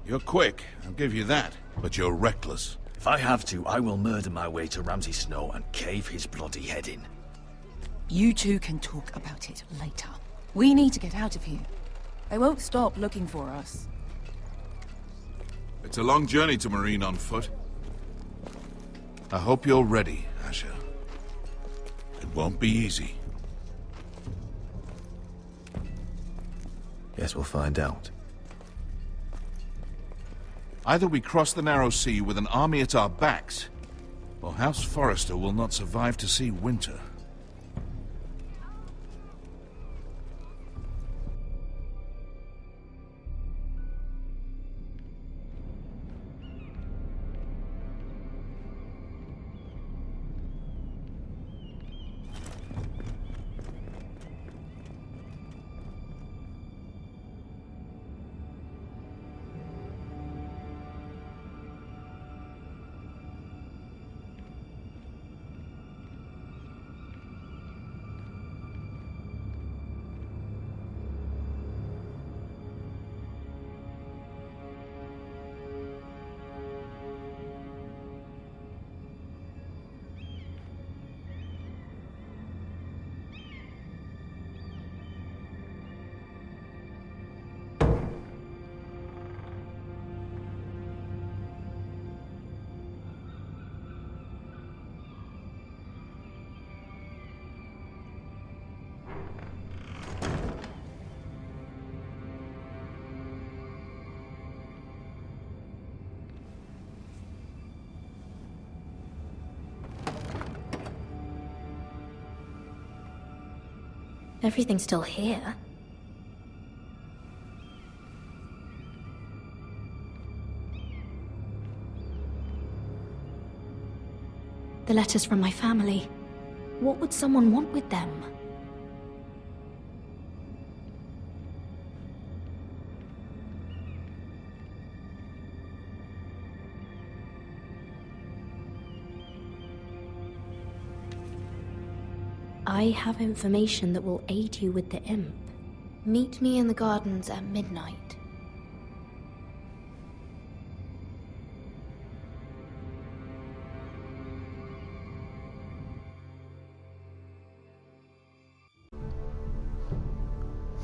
You're quick, I'll give you that. But you're reckless. If I have to, I will murder my way to Ramsay Snow and cave his bloody head in. You two can talk about it later. We need to get out of here. They won't stop looking for us. It's a long journey to Marine on foot. I hope you're ready, Asher. It won't be easy. Guess we'll find out. Either we cross the narrow sea with an army at our backs, or House Forrester will not survive to see winter. Everything's still here. The letters from my family. What would someone want with them? I have information that will aid you with the imp. Meet me in the gardens at midnight.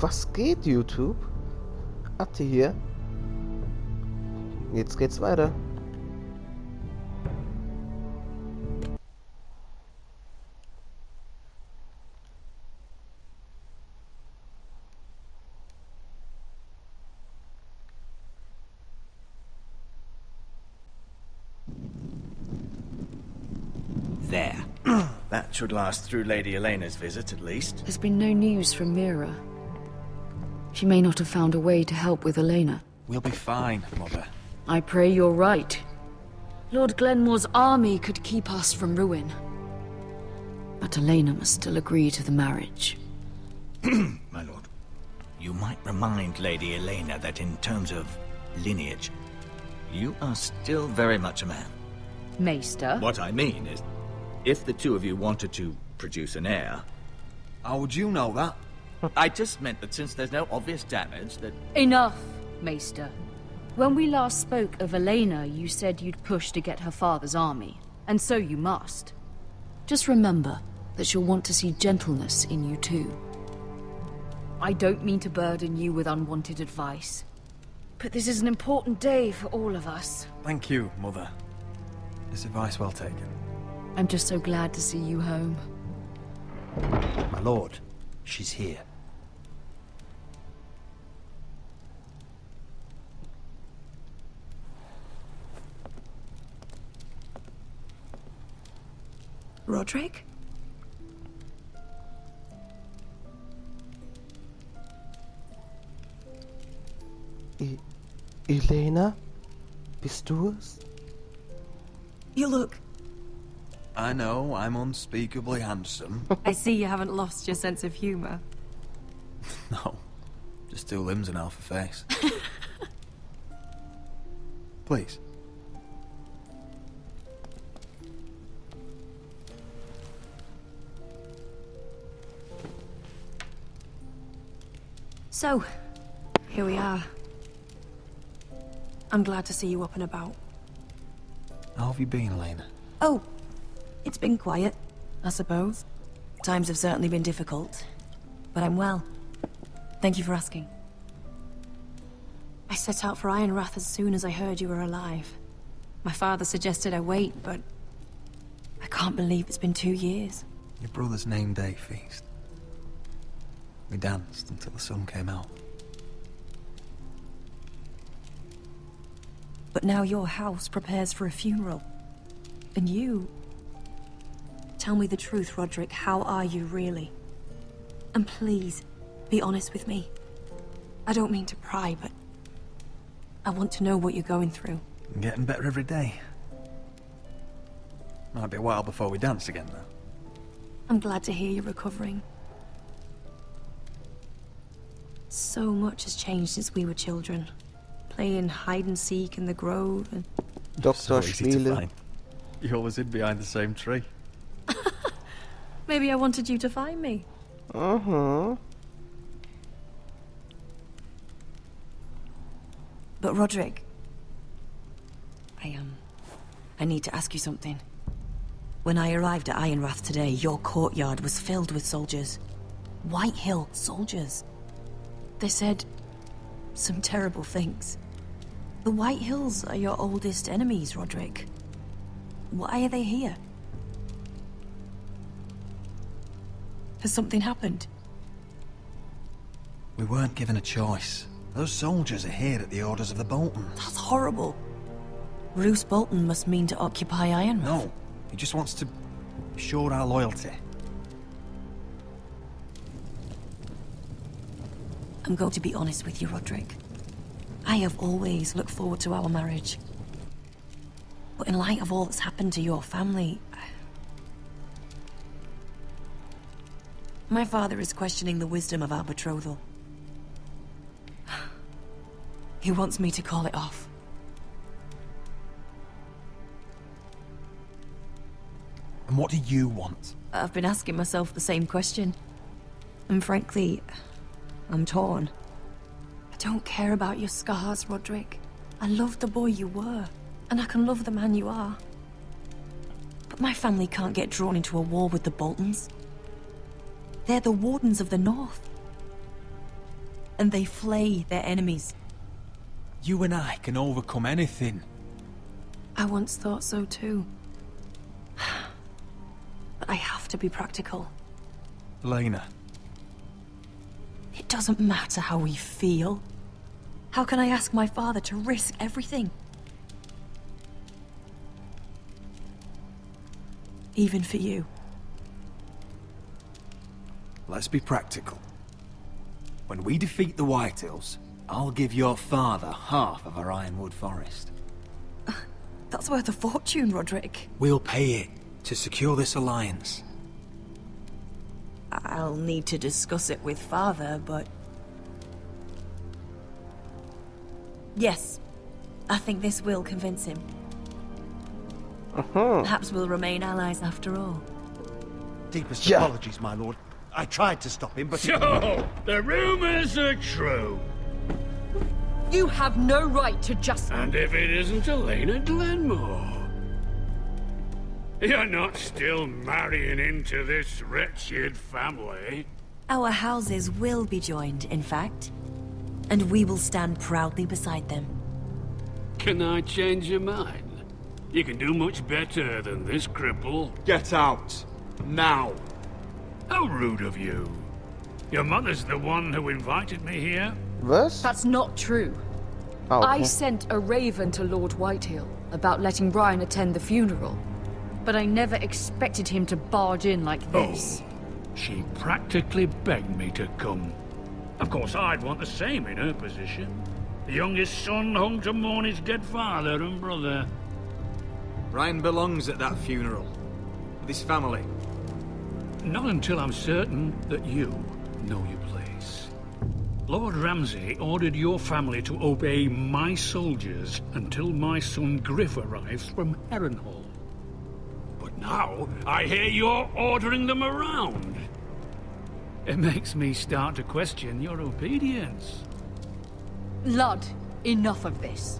Was geht, YouTube? Atte hier. Jetzt geht's weiter. There. That should last through Lady Elena's visit, at least. There's been no news from Mira. She may not have found a way to help with Elena. We'll be fine, Mother. I pray you're right. Lord Glenmore's army could keep us from ruin. But Elena must still agree to the marriage. My lord, you might remind Lady Elena that in terms of lineage, you are still very much a man. Maester? What I mean is, if the two of you wanted to produce an heir... How would you know that? I just meant that since there's no obvious damage, that... Enough, Maester. When we last spoke of Elena, you said you'd push to get her father's army. And so you must. Just remember that she'll want to see gentleness in you too. I don't mean to burden you with unwanted advice, but this is an important day for all of us. Thank you, Mother. This advice well taken. I'm just so glad to see you home. My lord, she's here. Roderick? Elena? Bist du es? You look... I know, I'm unspeakably handsome. I see you haven't lost your sense of humor. No, just two limbs and half a face. Please. So, here we are. I'm glad to see you up and about. How have you been, Elena? Oh, it's been quiet, I suppose. Times have certainly been difficult, but I'm well. Thank you for asking. I set out for Ironrath as soon as I heard you were alive. My father suggested I wait, but I can't believe it's been 2 years. Your brother's name day feast. We danced until the sun came out. But now your house prepares for a funeral. And you... Tell me the truth, Roderick. How are you, really? And please, be honest with me. I don't mean to pry, but... I want to know what you're going through. I'm getting better every day. Might be a while before we dance again, though. I'm glad to hear you're recovering. So much has changed since we were children. Playing hide-and-seek in the grove and... Dr. Spiel. You always hid behind the same tree. Maybe I wanted you to find me. Uh-huh. But Roderick... I need to ask you something. When I arrived at Ironrath today, your courtyard was filled with soldiers. Whitehill soldiers. They said some terrible things. The Whitehills are your oldest enemies, Roderick. Why are they here? Has something happened? We weren't given a choice. Those soldiers are here at the orders of the Boltons. That's horrible. Roose Bolton must mean to occupy Ironrath. No, he just wants to assure our loyalty. I'm going to be honest with you, Roderick. I have always looked forward to our marriage. But in light of all that's happened to your family... My father is questioning the wisdom of our betrothal. He wants me to call it off. And what do you want? I've been asking myself the same question. And frankly, I'm torn. I don't care about your scars, Roderick. I love the boy you were, and I can love the man you are. But my family can't get drawn into a war with the Boltons. They're the Wardens of the North. And they flay their enemies. You and I can overcome anything. I once thought so too. But I have to be practical. Elena. It doesn't matter how we feel. How can I ask my father to risk everything? Even for you. Let's be practical. When we defeat the Whitehills, I'll give your father half of our ironwood forest. That's worth a fortune, Roderick. We'll pay it to secure this alliance. I'll need to discuss it with father, but... Yes, I think this will convince him. Perhaps we'll remain allies after all. Deepest apologies, my lord. I tried to stop him, but... So, the rumors are true. You have no right to just... And if it isn't Elena Glenmore? You're not still marrying into this wretched family? Our houses will be joined, in fact. And we will stand proudly beside them. Can I change your mind? You can do much better than this cripple. Get out. Now. How rude of you. Your mother's the one who invited me here? What? That's not true. Oh, okay. I sent a raven to Lord Whitehill about letting Brian attend the funeral. But I never expected him to barge in like this. Oh, she practically begged me to come. Of course, I'd want the same in her position. The youngest son home to mourn his dead father and brother. Brian belongs at that funeral. With his family. Not until I'm certain that you know your place. Lord Ramsay ordered your family to obey my soldiers until my son Griff arrives from Harrenhal. But now, I hear you're ordering them around. It makes me start to question your obedience. Lud, enough of this.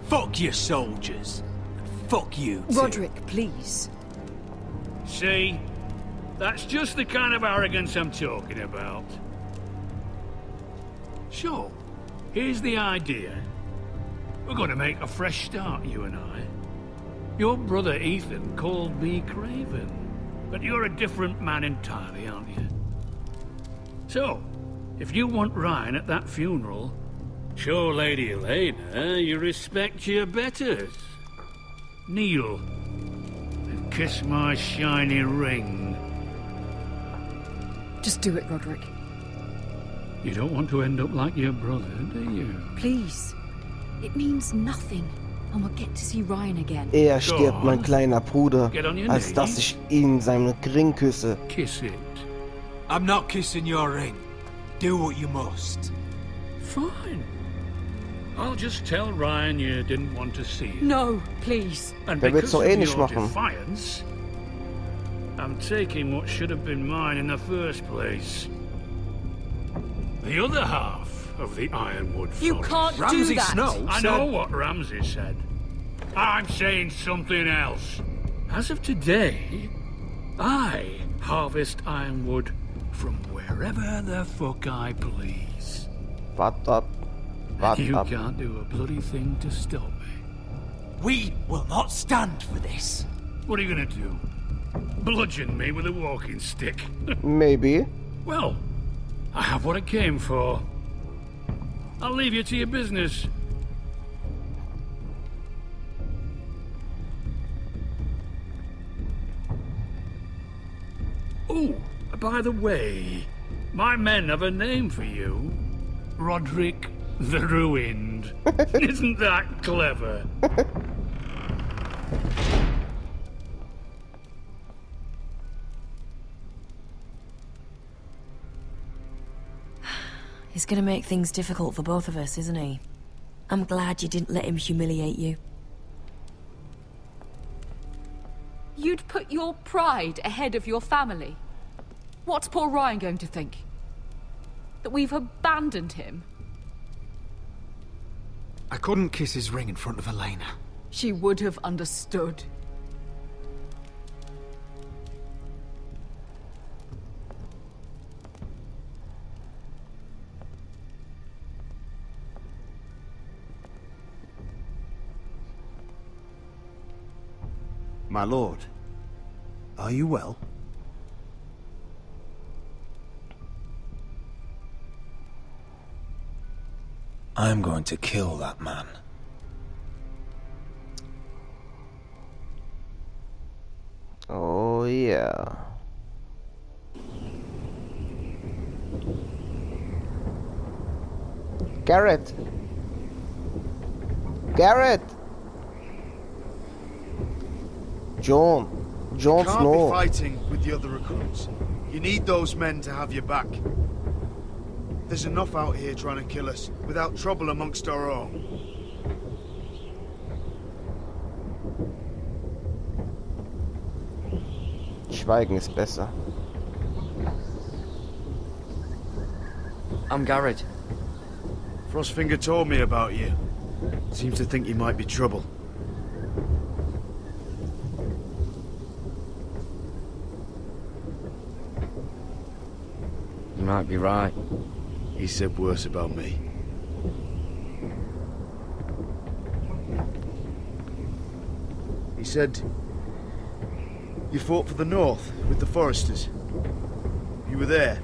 Fuck your soldiers. Fuck you too. Roderick, please. See? That's just the kind of arrogance I'm talking about. So, here's the idea. We're going to make a fresh start, you and I. Your brother Ethan called me Craven, but you're a different man entirely, aren't you? So, if you want Ryan at that funeral, show Lady Elena you respect your betters. Kneel and kiss my shiny ring. Just do it, Roderick. You don't want to end up like your brother, do you? Please. It means nothing. And we'll get to see Ryan again. Eher stirbt mein kleiner Bruder, Get on your als dass knees. ich ihn seinen Ring küsse. Kiss it. I'm not kissing your ring. Do what you must. Fine. I'll just tell Ryan you didn't want to see it. No, please. And Der wird's because doch of eh nicht your machen. defiance, I'm taking what should have been mine in the first place. The other half of the Ironwood Forest. You can't do that. I know what Ramsay said. I'm saying something else. As of today, I harvest Ironwood from wherever the fuck I please. Wart ab. Wart You ab. can't do a bloody thing to stop me. We will not stand for this. What are you gonna do? Bludgeon me with a walking stick? Maybe. Well, I have what I came for. I'll leave you to your business. Oh, by the way, my men have a name for you. Roderick the Ruined. Isn't that clever? He's gonna make things difficult for both of us, isn't he? I'm glad you didn't let him humiliate you. You'd put your pride ahead of your family. What's poor Ryan going to think? That we've abandoned him? I couldn't kiss his ring in front of Elena. She would have understood. My lord, are you well? I'm going to kill that man. Oh yeah. Garrett. Garrett. Jon You can't Snow. be fighting with the other recruits. You need those men to have your back. There's enough out here trying to kill us, without trouble amongst our own. Schweigen ist besser. I'm Garrett. Frostfinger told me about you. Seems to think you might be trouble. You might be right. He said worse about me. He said you fought for the North with the Forresters. You were there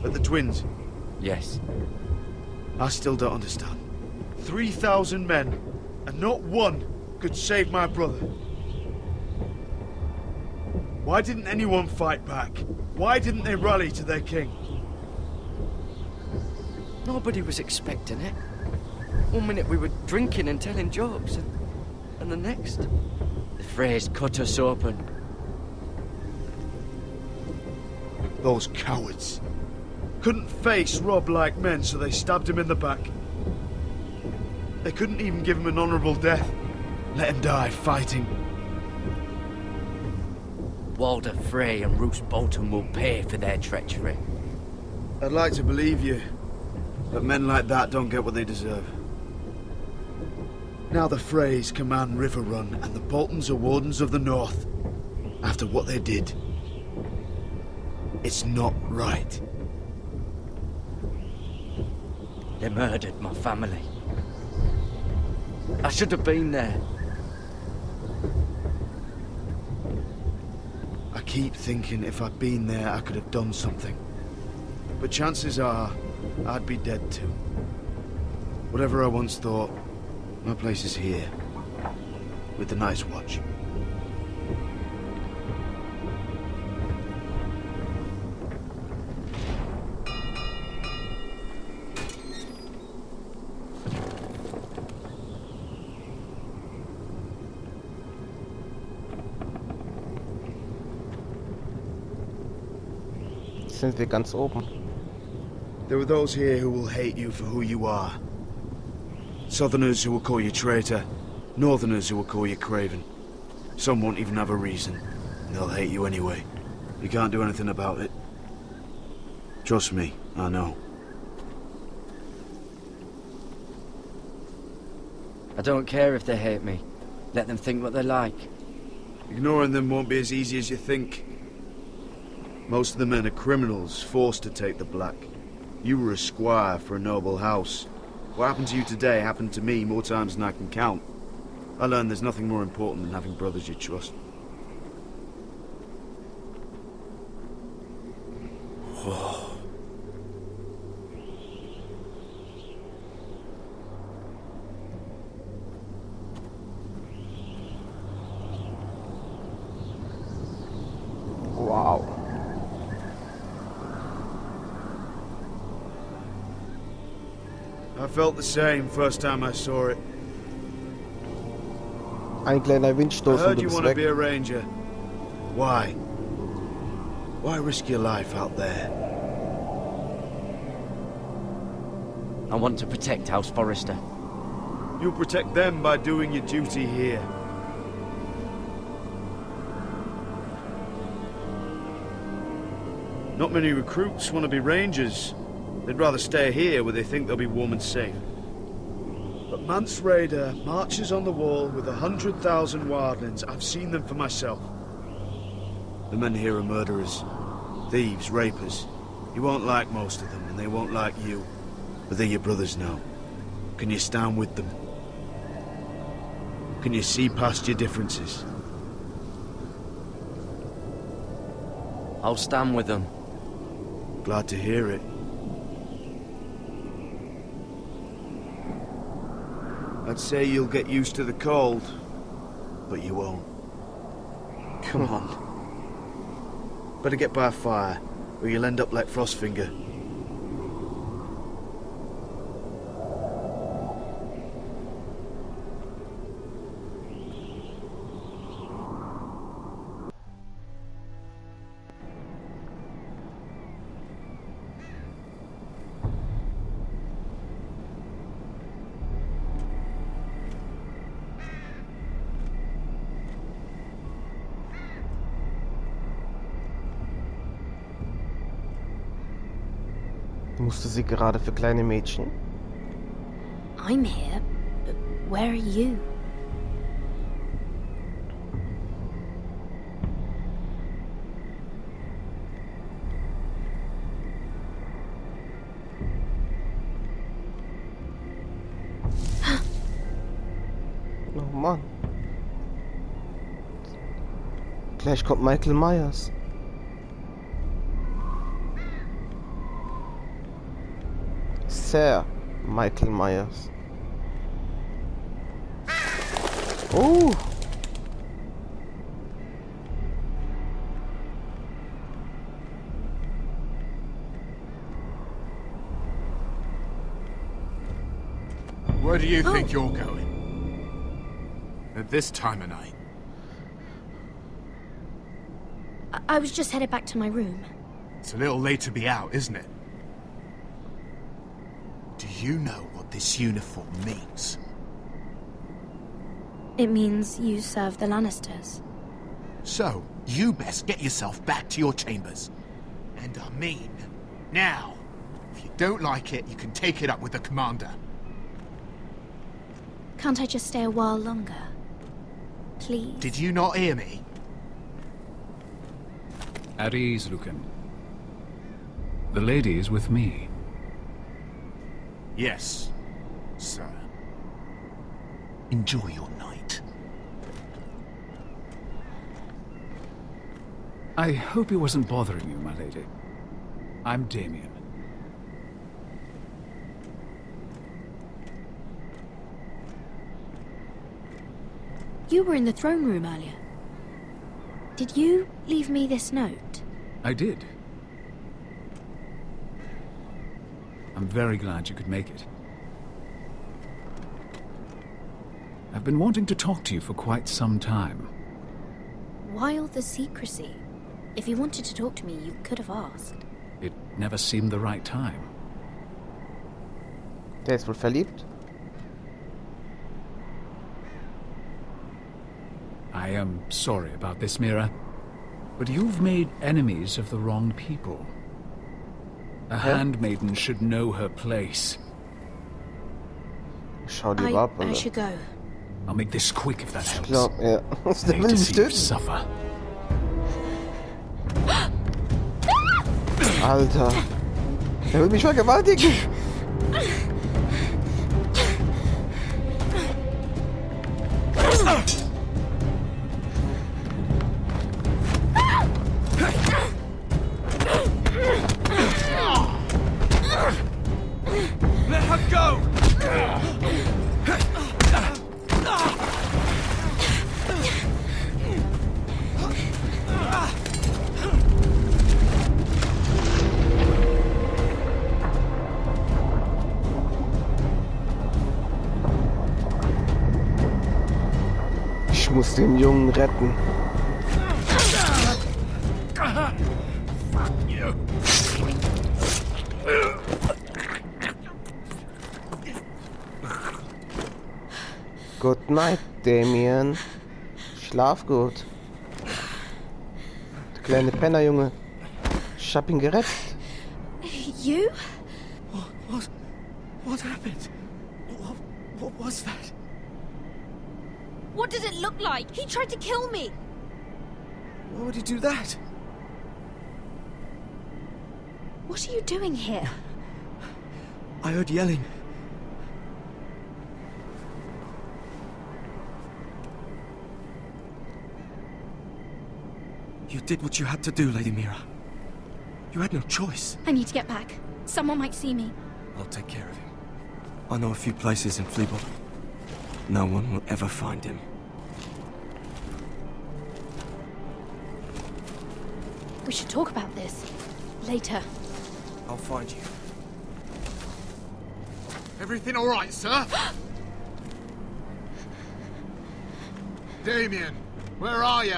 at the Twins. Yes. I still don't understand. 3,000 men, and not one could save my brother. Why didn't anyone fight back? Why didn't they rally to their king? Nobody was expecting it. One minute we were drinking and telling jokes, and the next, the Freys cut us open. Those cowards couldn't face Robb like men, so they stabbed him in the back. They couldn't even give him an honorable death. Let him die fighting. Walder Frey and Roose Bolton will pay for their treachery. I'd like to believe you, but men like that don't get what they deserve. Now the Freys command Riverrun, and the Boltons are Wardens of the North. After what they did, it's not right. They murdered my family. I should have been there. I keep thinking if I'd been there, I could have done something. But chances are, I'd be dead too. Whatever I once thought, my place is here, with the Night's Watch. Sind wir ganz oben. There are those here who will hate you for who you are. Southerners who will call you traitor, Northerners who will call you craven. Some won't even have a reason, and they'll hate you anyway. You can't do anything about it. Trust me, I know. I don't care if they hate me. Let them think what they like. Ignoring them won't be as easy as you think. Most of the men are criminals, forced to take the black. You were a squire for a noble house. What happened to you today happened to me more times than I can count. I learned there's nothing more important than having brothers you trust. Wow. I felt the same first time I saw it. Ein kleiner Windstoß I heard und du you bist want to weg. be a ranger. Why? Why risk your life out there? I want to protect House Forrester. You'll protect them by doing your duty here. Not many recruits want to be rangers. They'd rather stay here where they think they'll be warm and safe. But Mance Rayder marches on the wall with 100,000 wildlings. I've seen them for myself. The men here are murderers, thieves, rapers. You won't like most of them, and they won't like you. But they're your brothers now. Can you stand with them? Can you see past your differences? I'll stand with them. Glad to hear it. I'd say you'll get used to the cold, but you won't. Come on. Better get by a fire, or you'll end up like Frostfinger. Musste sie gerade für kleine Mädchen? I'm here, but where are you? Oh Mann. Gleich kommt Michael Myers. Sir Michael Myers. Oh. Where do you think you're going? At this time of night? I was just headed back to my room. It's a little late to be out, isn't it? Do you know what this uniform means? It means you serve the Lannisters. So, you best get yourself back to your chambers. And I mean, now. If you don't like it, you can take it up with the commander. Can't I just stay a while longer? Please? Did you not hear me? At ease, Lucan. The lady is with me. Yes, sir. Enjoy your night. I hope he wasn't bothering you, my lady. I'm Damien. You were in the throne room earlier. Did you leave me this note? I did. I'm very glad you could make it. I've been wanting to talk to you for quite some time. Why all the secrecy? If you wanted to talk to me, you could have asked. It never seemed the right time. Der ist wohl verliebt. I am sorry about this, Mira, but you've made enemies of the wrong people. A handmaiden should know her place. Schau dir ab, I should go. I'll make this quick if that helps. Ich glaub, ja. Der will mich töten. Suffer. Alter. Der will mich vergewaltigen. Let her go! Ich muss den Jungen retten. Good night, Damien. Schlaf gut. Der kleine Pennerjunge. Ich hab ihn gerettet. You? What happened? What was that? What did it look like? He tried to kill me! Why would he do that? What are you doing here? I heard yelling. You did what you had to do, Lady Mira. You had no choice. I need to get back. Someone might see me. I'll take care of him. I know a few places in Fleabottom. No one will ever find him. We should talk about this. Later. I'll find you. Everything all right, sir? Damien, where are you?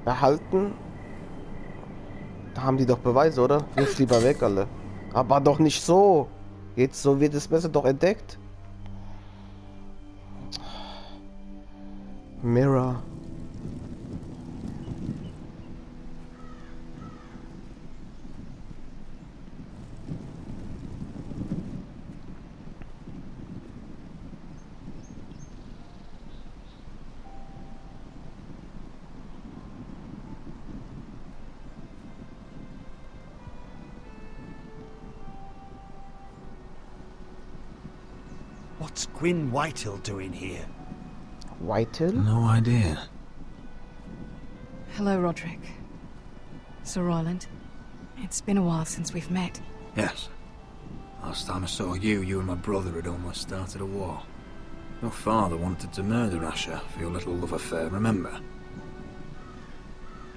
Behalten? Da haben die doch Beweise, oder? Wirf lieber weg, alle. Aber doch nicht so. Jetzt so wird das Messer doch entdeckt. Mirror. What's Gwyn Whitehill doing here? Whitehill? No idea. Hello, Roderick. Sir Royland. It's been a while since we've met. Yes. Last time I saw you and my brother had almost started a war. Your father wanted to murder Asher for your little love affair, remember?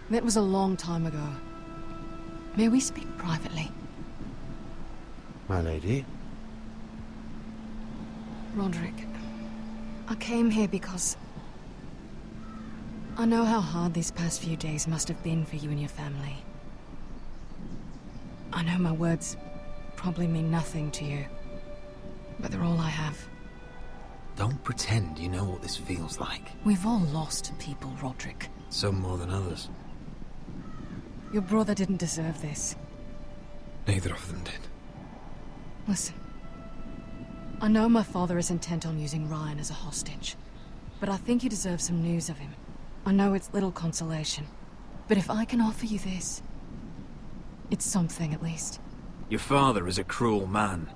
That was a long time ago. May we speak privately? My lady? Roderick, I came here because I know how hard these past few days must have been for you and your family. I know my words probably mean nothing to you, but they're all I have. Don't pretend you know what this feels like. We've all lost people, Roderick. Some more than others. Your brother didn't deserve this. Neither of them did. Listen. I know my father is intent on using Ryan as a hostage, but I think you deserve some news of him. I know it's little consolation, but if I can offer you this, it's something at least. Your father is a cruel man.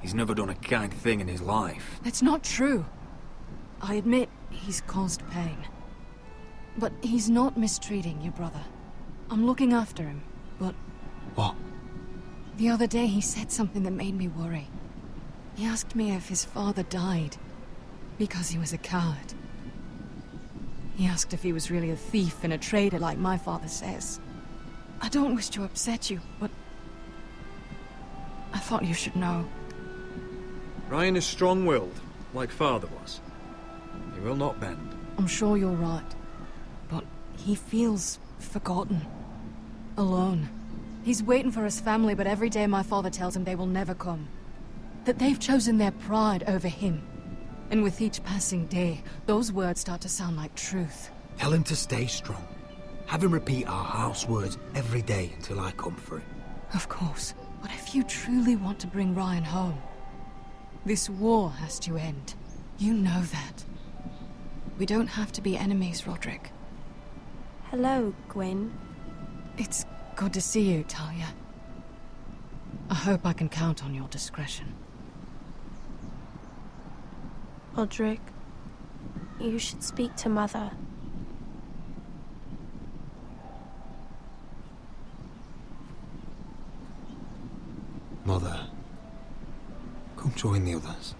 He's never done a kind thing in his life. That's not true. I admit he's caused pain. But he's not mistreating your brother. I'm looking after him, but... What? The other day he said something that made me worry. He asked me if his father died because he was a coward. He asked if he was really a thief and a traitor like my father says. I don't wish to upset you, but I thought you should know. Ryan is strong-willed, like father was. He will not bend. I'm sure you're right, but he feels forgotten, alone. He's waiting for his family, but every day my father tells him they will never come. That they've chosen their pride over him. And with each passing day, those words start to sound like truth. Tell him to stay strong. Have him repeat our house words every day until I come for him. Of course. But if you truly want to bring Ryan home, this war has to end. You know that. We don't have to be enemies, Roderick. Hello, Gwyn. It's good to see you, Talia. I hope I can count on your discretion. Roderick, you should speak to Mother. Mother, come join the others.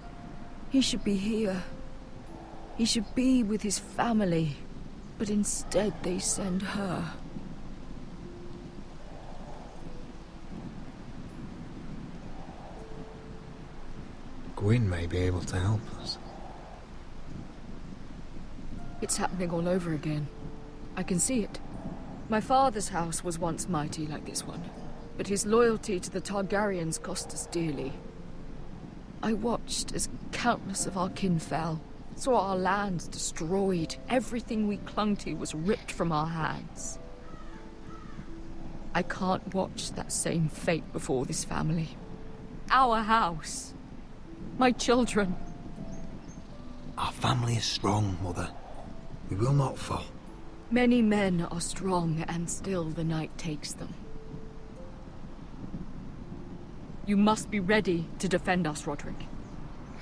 He should be here. He should be with his family. But instead they send her. Gwyn may be able to help us. It's happening all over again. I can see it. My father's house was once mighty like this one, but his loyalty to the Targaryens cost us dearly. I watched as countless of our kin fell, saw our lands destroyed, everything we clung to was ripped from our hands. I can't watch that same fate before this family. Our house. My children. Our family is strong, Mother. We will not fall. Many men are strong, and still the night takes them. You must be ready to defend us, Roderick.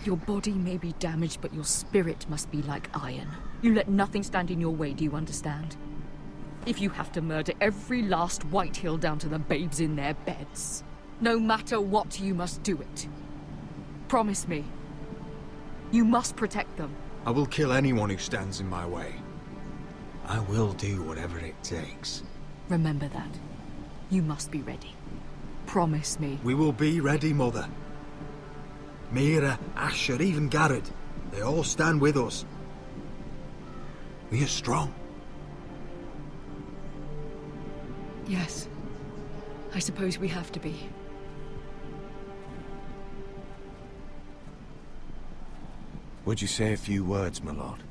Your body may be damaged, but your spirit must be like iron. You let nothing stand in your way, do you understand? If you have to murder every last Whitehill down to the babes in their beds, no matter what, you must do it. Promise me. You must protect them. I will kill anyone who stands in my way. I will do whatever it takes. Remember that. You must be ready. Promise me. We will be ready, Mother. Mira, Asher, even Garrett. They all stand with us. We are strong. Yes. I suppose we have to be. Would you say a few words, my lord?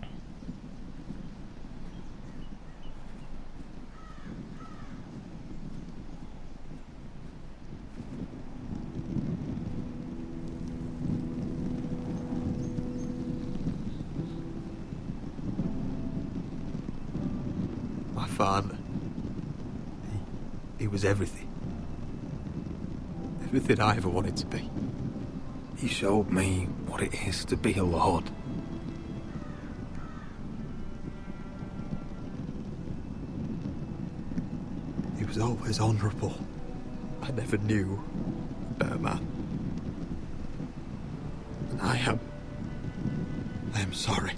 father. He was everything. Everything I ever wanted to be. He showed me what it is to be a lord. He was always honourable. I never knew a better man. And I am sorry.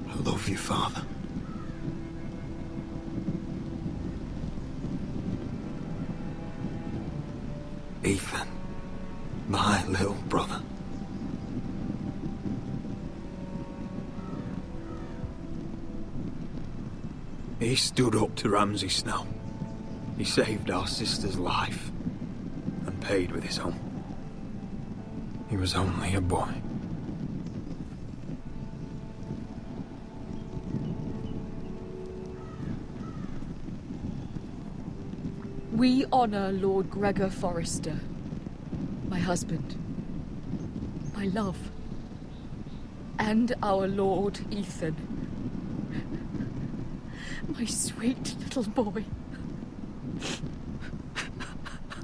I love you, Father. Ethan, my little brother. He stood up to Ramsay Snow. He saved our sister's life and paid with his own. He was only a boy. We honor Lord Gregor Forrester, my husband, my love, and our Lord Ethan, my sweet little boy.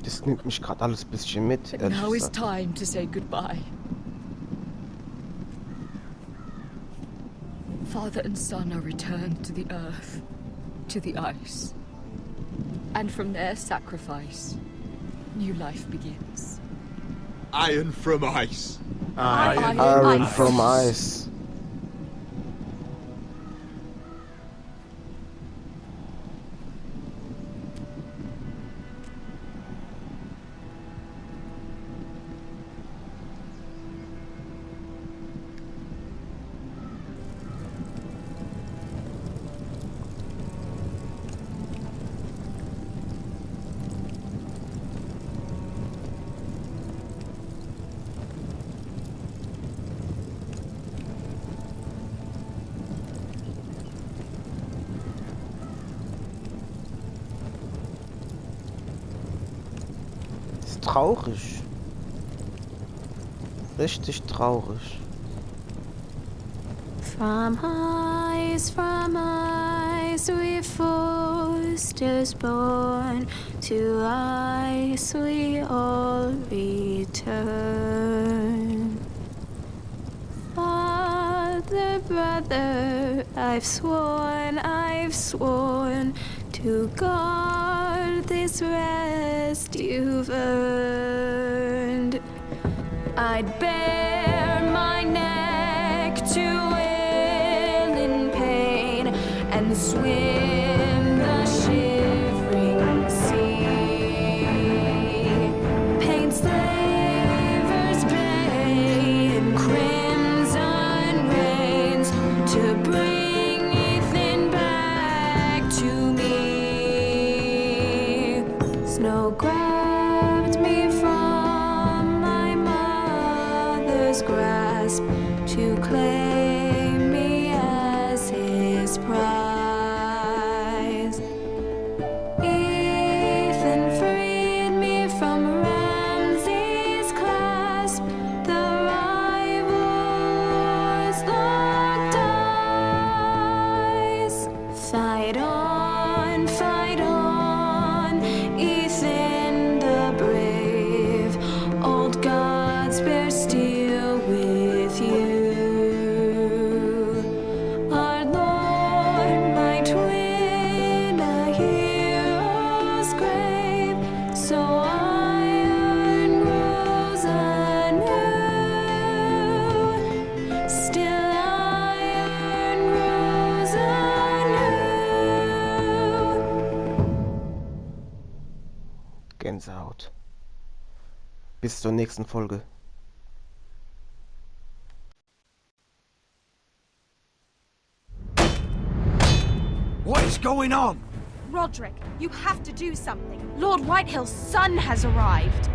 Das nimmt mich gerade alles ein bisschen mit. And now is time to say goodbye. Father and son are returned to the earth, to the ice. And from their sacrifice, new life begins. Iron from ice. Iron from ice. Traurig. Richtig traurig. From ice we Forresters born, to ice we all return. Father, brother, I've sworn to guard this rest you've earned. I'd bare my neck to wail in pain and swim the shivering sea. Paint slavers bay in crimson rains to bring Ethan back to me. Snow grabbed me from my mother's grasp to claim me as his prize. Ethan freed me from Ramsay's clasp. The rivals locked eyes. Fight on, Ethan the brave. Old gods bear steel with you. Our Lord might win a hero's grave, so iron grows anew. Still iron grows anew. Gänsehaut. Bis zur nächsten Folge. What is going on? Roderick, you have to do something. Lord Whitehill's son has arrived.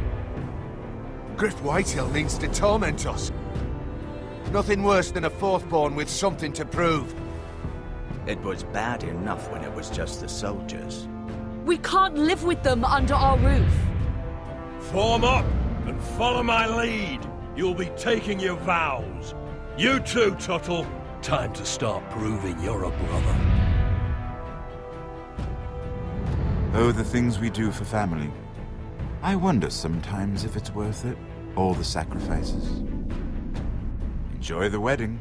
Griff Whitehill means to torment us. Nothing worse than a fourthborn with something to prove. It was bad enough when it was just the soldiers. We can't live with them under our roof. Form up and follow my lead. You'll be taking your vows. You too, Tuttle. Time to start proving you're a brother. Oh, the things we do for family. I wonder sometimes if it's worth it, all the sacrifices. Enjoy the wedding.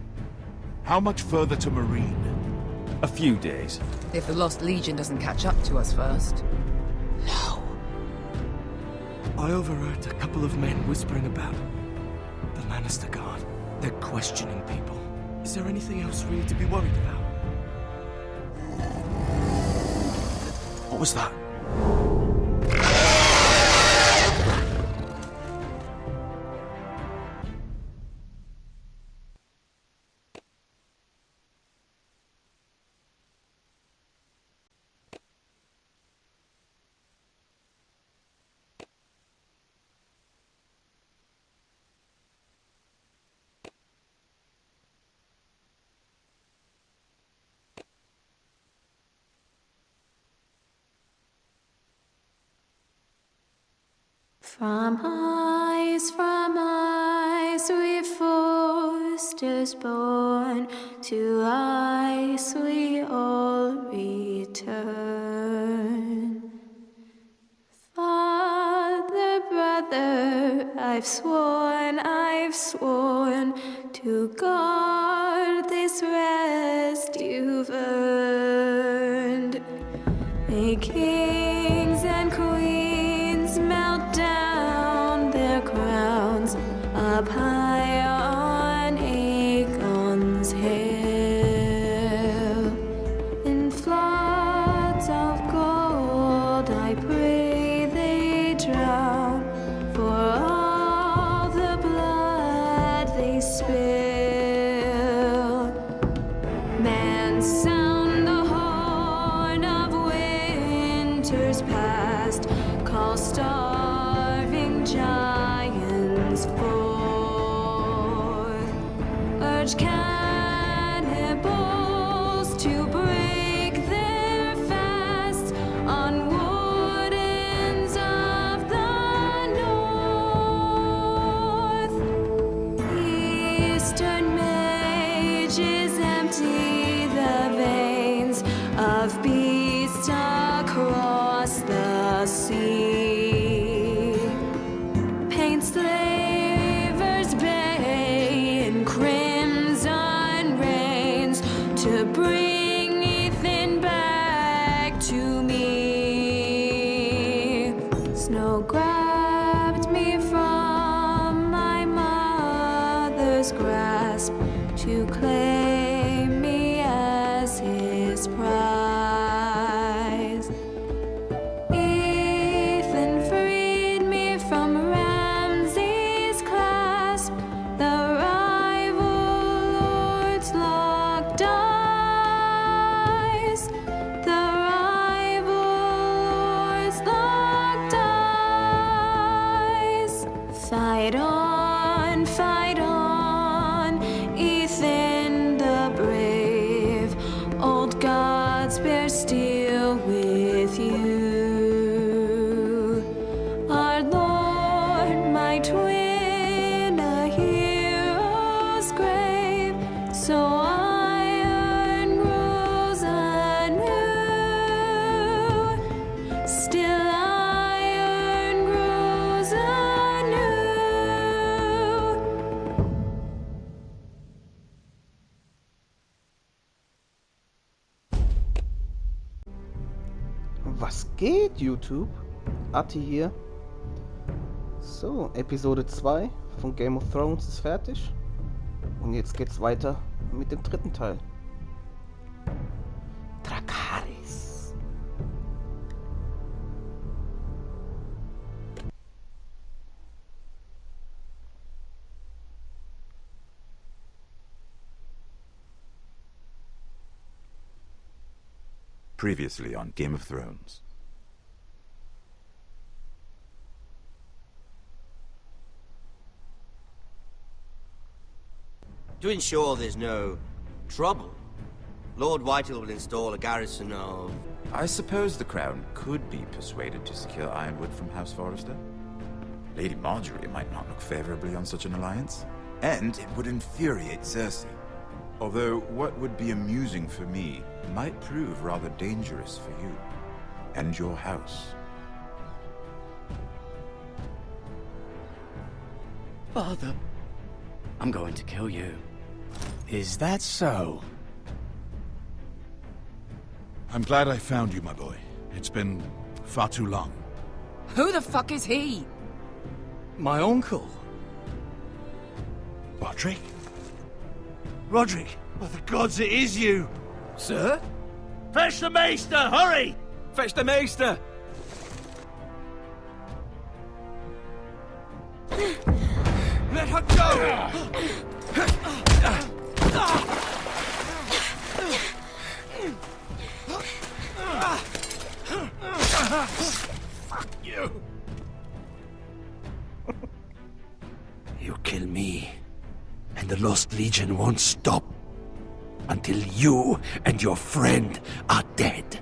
How much further to Marine? A few days. If the Lost Legion doesn't catch up to us first. I overheard a couple of men whispering about the Lannister Guard. They're questioning people. Is there anything else really to be worried about? What was that? From ice we Forresters born, to ice we all return. Father, brother, I've sworn to guard this rest you've earned. May kings and queens melt down their crowns up high on Aegon's hill. In floods of gold I pray they drown, for all the blood they spill. Man, sound the horn of winter's past, call starving giants forth, urge cannibals to break their fast on wardens of the north. Eastern mages empty the veins of beasts across the sea. Paint slavers bay in crimson rains to bring Ethan back to me. Snow grabbed me from my mother's grasp to claim me as his prize. Ethan freed me from Ramsay's clasp, the rival lords locked eyes, the rival lords locked eyes. Fight on, Ethan the brave, old gods bear steel with you. Our Lord, my twin, a hero's grave, so iron grows anew. Still iron grows anew. Was geht, YouTube? Atti hier. So, Episode 2 von Game of Thrones ist fertig. Und jetzt geht's weiter mit dem dritten Teil. Dracarys. Previously on Game of Thrones. To ensure there's no trouble, Lord Whitehill will install a garrison of... I suppose the Crown could be persuaded to secure Ironwood from House Forrester. Lady Marjorie might not look favorably on such an alliance. And it would infuriate Cersei. Although what would be amusing for me might prove rather dangerous for you. and your house. Father, I'm going to kill you. Is that so? I'm glad I found you, my boy. It's been far too long. Who the fuck is he? My uncle. Roderick? Roderick, by the gods, it is you! Sir? Fetch the Maester, hurry! Fetch the Maester! Let her go! Fuck you! You kill me, and the Lost Legion won't stop until you and your friend are dead.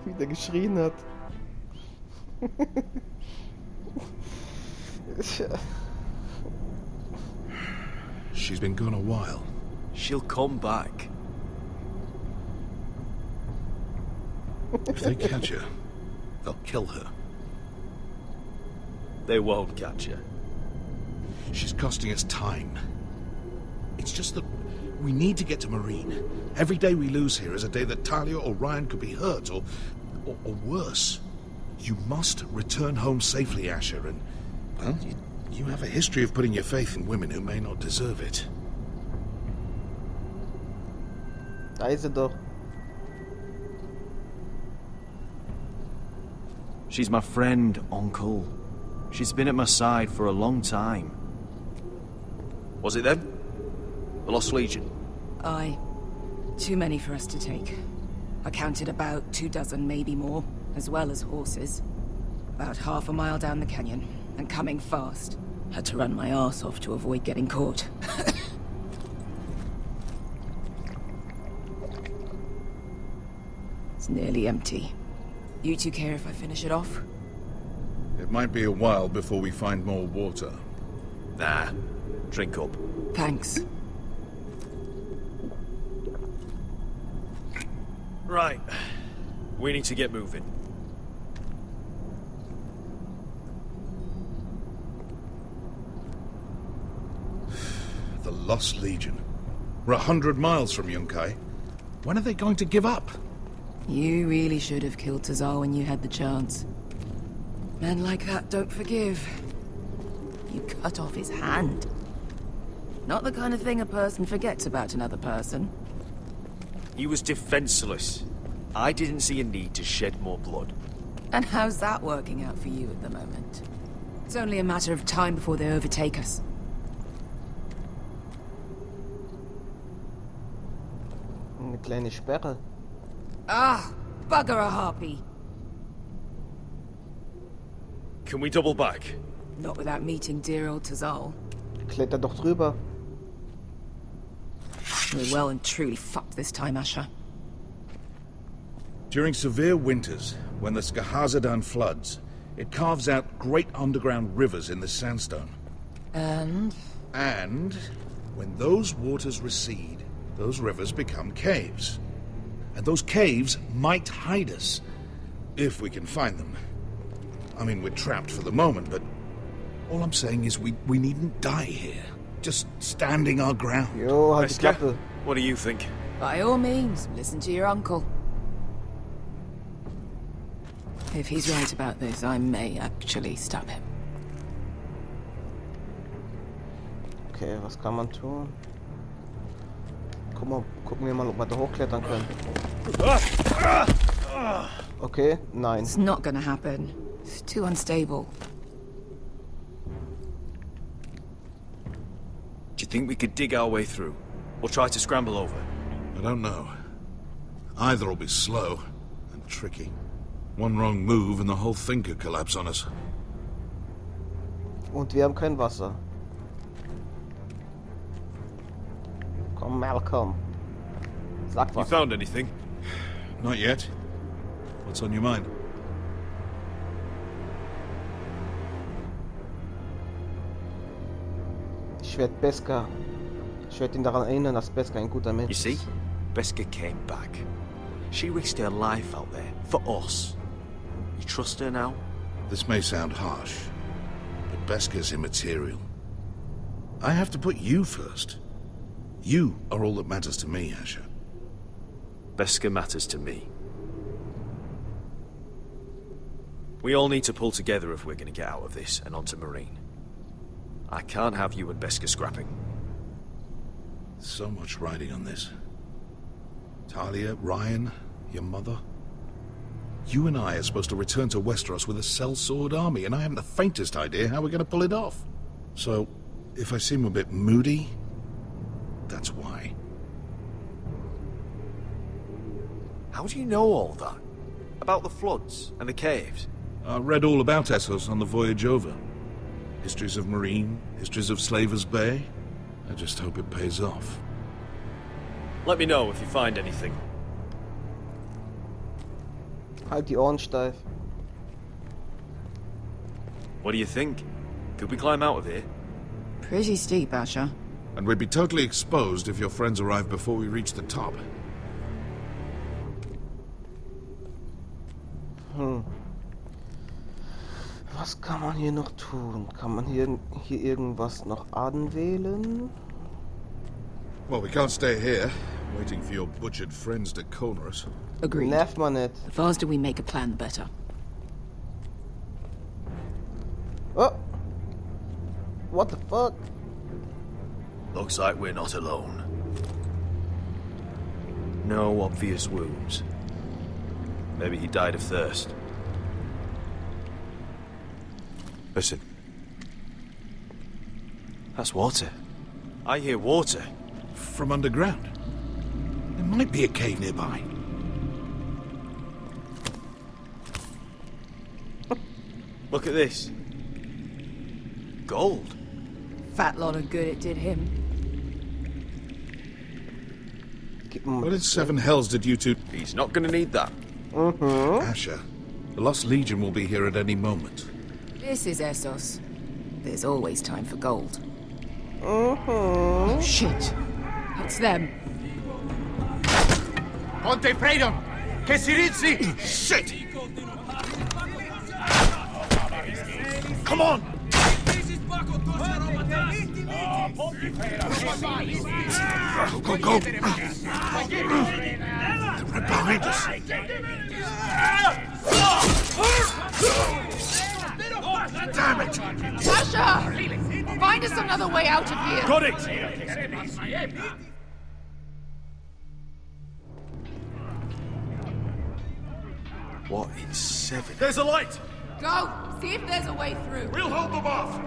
Wie der geschrien hat. She's been gone a while. She'll come back. If they catch her, they'll kill her. They won't catch her. She's costing us time. It's just that we need to get to Marine. Every day we lose here is a day that Talia or Ryan could be hurt, or worse. You must return home safely, Asher, and, well, you have a history of putting your faith in women who may not deserve it. Da ist sie doch. She's my friend, Uncle. She's been at my side for a long time. Was it them? The Lost Legion? Aye. Too many for us to take. I counted about 24, maybe more, as well as horses. About half a mile down the canyon, and coming fast. Had to run my arse off to avoid getting caught. It's nearly empty. You two care if I finish it off? It might be a while before we find more water. Nah. Drink up. Thanks. Right. We need to get moving. The Lost Legion. We're 100 miles from Yunkai. When are they going to give up? You really should have killed Tazar when you had the chance. Men like that don't forgive. You cut off his hand. Not the kind of thing a person forgets about another person. He was defenseless. I didn't see a need to shed more blood. And how's that working out for you at the moment? It's only a matter of time before they overtake us. Eine kleine Sperre. Ah, bugger a harpy. Can we double back? Not without meeting dear old Tazal. Kletter doch drüber. We're well and truly fucked this time, Asher. During severe winters, when the Skahazadan floods, it carves out great underground rivers in the sandstone. And when those waters recede, those rivers become caves. And those caves might hide us, if we can find them. I mean, we're trapped for the moment, but all I'm saying is we needn't die here. Just standing our ground. Jo, halt die Klappe. What do you think? By all means, listen to your uncle. If he's right about this, I may actually stop him. Okay, was kann man tun? Gucken wir mal, ob wir da hochklettern können. Okay, nein. It's not gonna happen. It's too unstable. Do you think we could dig our way through? Or try to scramble over? I don't know. Either will be slow and tricky. One wrong move and the whole thing could collapse on us. Und wir haben kein Wasser. Komm, Malcolm. Sag was. You found anything? Not yet. What's on your mind? Ich werde ihn daran erinnern, dass Beskar ein guter Mensch ist. You see? Beskar came back. She risked her life out there, for us. You trust her now? This may sound harsh, but Beskar's immaterial. I have to put you first. You are all that matters to me, Asher. Beskar matters to me. We all need to pull together if we're going to get out of this and onto Marine. I can't have you and Beskar scrapping. So much riding on this. Talia, Ryan, your mother. You and I are supposed to return to Westeros with a sellsword army, and I haven't the faintest idea how we're going to pull it off. So, if I seem a bit moody, that's why. How do you know all that? About the floods and the caves? I read all about Essos on the voyage over. Histories of Marine, histories of Slavers Bay. I just hope it pays off. Let me know if you find anything. Halt die Ohren steif. What do you think? Could we climb out of here? Pretty steep, Asher. And we'd be totally exposed if your friends arrive before we reach the top. Was kann man hier noch tun? Kann man hier irgendwas noch anwählen? Well, we can't stay here, waiting for your butchered friends to corner us. Agreed. Nervt man nicht. The faster we make a plan, the better. Oh! What the fuck? Looks like we're not alone. No obvious wounds. Maybe he died of thirst. Listen. That's water. I hear water. From underground. There might be a cave nearby. Look at this. Gold. Fat lot of good it did him. What in seven hells did you two... He's not gonna need that. Asher, the Lost Legion will be here at any moment. This is Essos. There's always time for gold. Oh shit. It's them. Ponte Freedom! Che si rizzi! Shit! Come on! Go, go, go! They're right behind us. Damn it! Asher! Find us another way out of here! Got it! What in seven? There's a light! Go! See if there's a way through. We'll hold them off!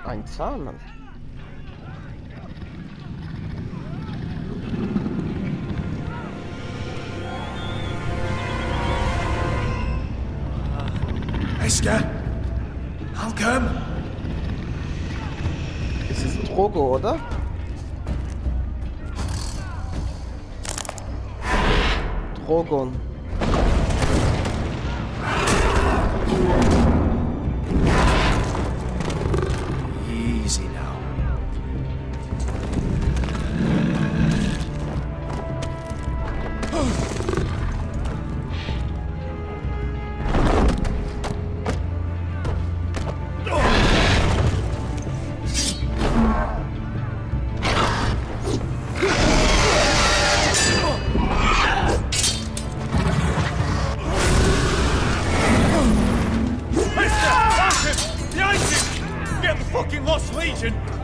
Ein Zahn. Beskar! I'll come! Es ist Drogo, oder? Drogon. Easy now.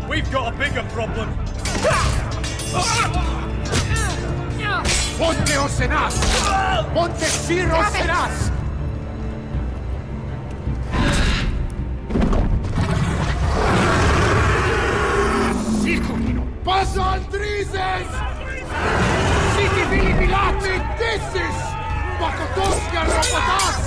We've got a bigger problem. Ponte Osenas! Ponte Sir Osenas! Sikurino! Paso al Drizes! Siti Vili Pilati! This is Bakotoska Rapatas!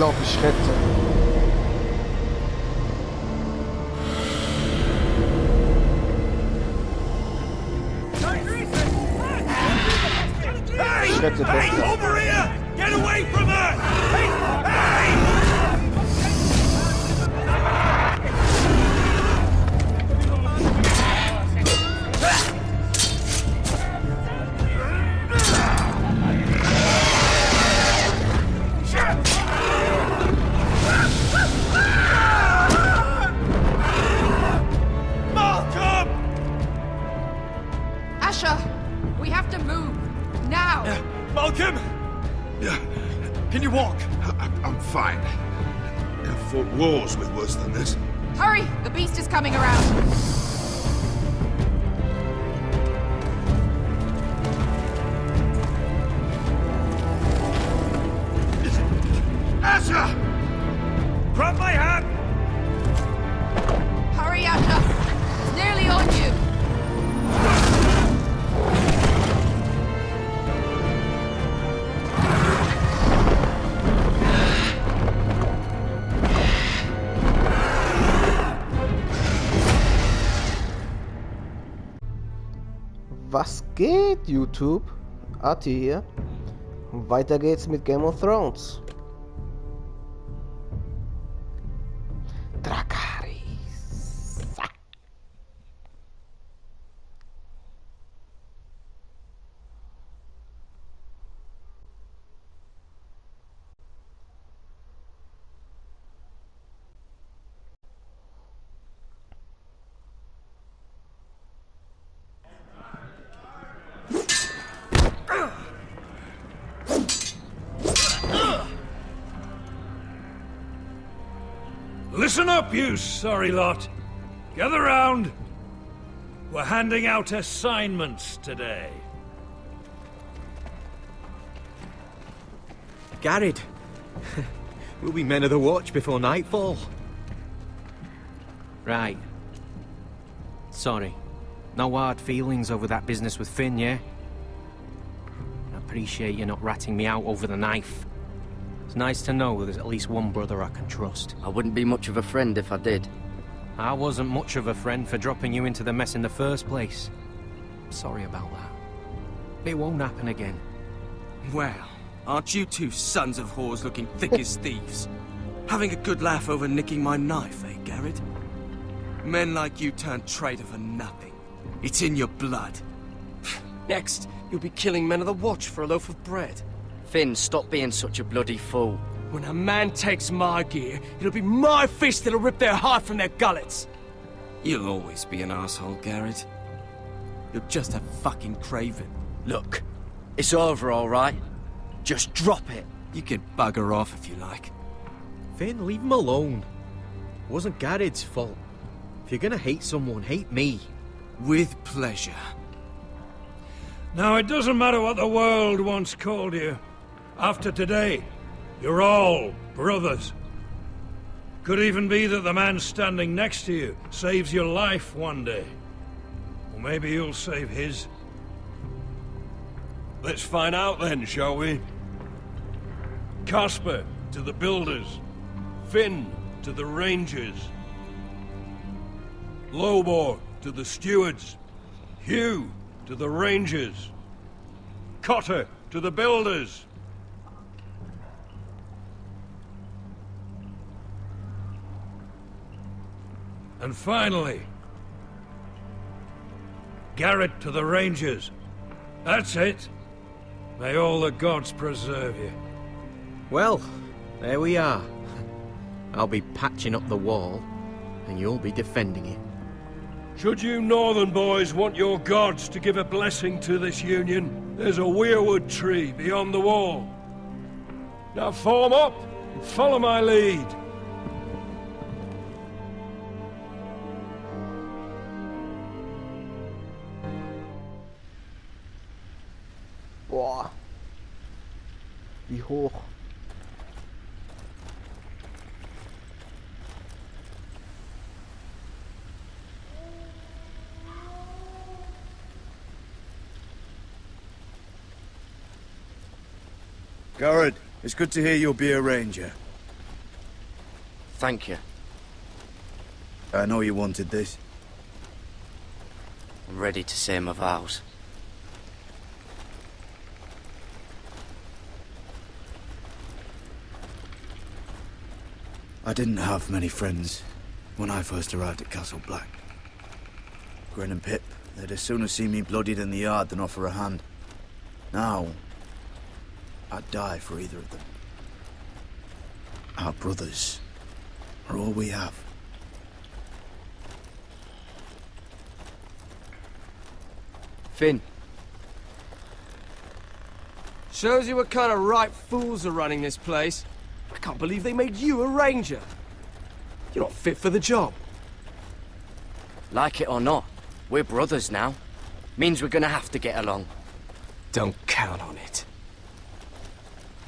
unglaublich Schritte. Schritte besser. Over here! Get away from her! Hey! Malcolm! Asher, we have to move. Now! Malcolm! Can you walk? I'm fine. I've fought wars with worse than this. Hurry! The beast is coming around! Asher! Grab my hand! Hurry, Asher! It's nearly on you! Was geht, YouTube? Ati hier. Und weiter geht's mit Game of Thrones. Drakaris. Listen up, you sorry lot. Gather round. We're handing out assignments today. Garrett, we'll be men of the watch before nightfall. Right. Sorry. No hard feelings over that business with Finn, yeah? I appreciate you not ratting me out over the knife. It's nice to know there's at least one brother I can trust. I wouldn't be much of a friend if I did. I wasn't much of a friend for dropping you into the mess in the first place. Sorry about that. It won't happen again. Well, aren't you two sons of whores looking thick as thieves? Having a good laugh over nicking my knife, eh, Garrett? Men like you turn traitor for nothing. It's in your blood. Next, you'll be killing men of the watch for a loaf of bread. Finn, stop being such a bloody fool. When a man takes my gear, it'll be my fist that'll rip their heart from their gullets. You'll always be an asshole, Garrett. You're just a fucking craven. Look, it's over, all right? Just drop it. You can bugger off if you like. Finn, leave him alone. It wasn't Garrett's fault. If you're gonna hate someone, hate me. With pleasure. Now, it doesn't matter what the world once called you. After today, you're all brothers. Could even be that the man standing next to you saves your life one day. Or maybe you'll save his. Let's find out then, shall we? Casper to the builders. Finn to the rangers. Lobor to the stewards. Hugh to the rangers. Cotter to the builders. And finally, Garrett to the rangers. That's it. May all the gods preserve you. Well, there we are. I'll be patching up the wall, and you'll be defending it. Should you northern boys want your gods to give a blessing to this union, there's a weirwood tree beyond the wall. Now form up and follow my lead. Boah. Wie hoch. Garrett, it's good to hear you'll be a ranger. thank you. I know you wanted this. I'm ready to say my vows. I didn't have many friends when I first arrived at Castle Black. Gwen and Pip, they'd as soon see me bloodied in the yard than offer a hand. Now, I'd die for either of them. Our brothers are all we have. Finn. Shows you what kind of ripe fools are running this place. I can't believe they made you a ranger. You're not fit for the job. Like it or not, we're brothers now. Means we're gonna have to get along. Don't count on it.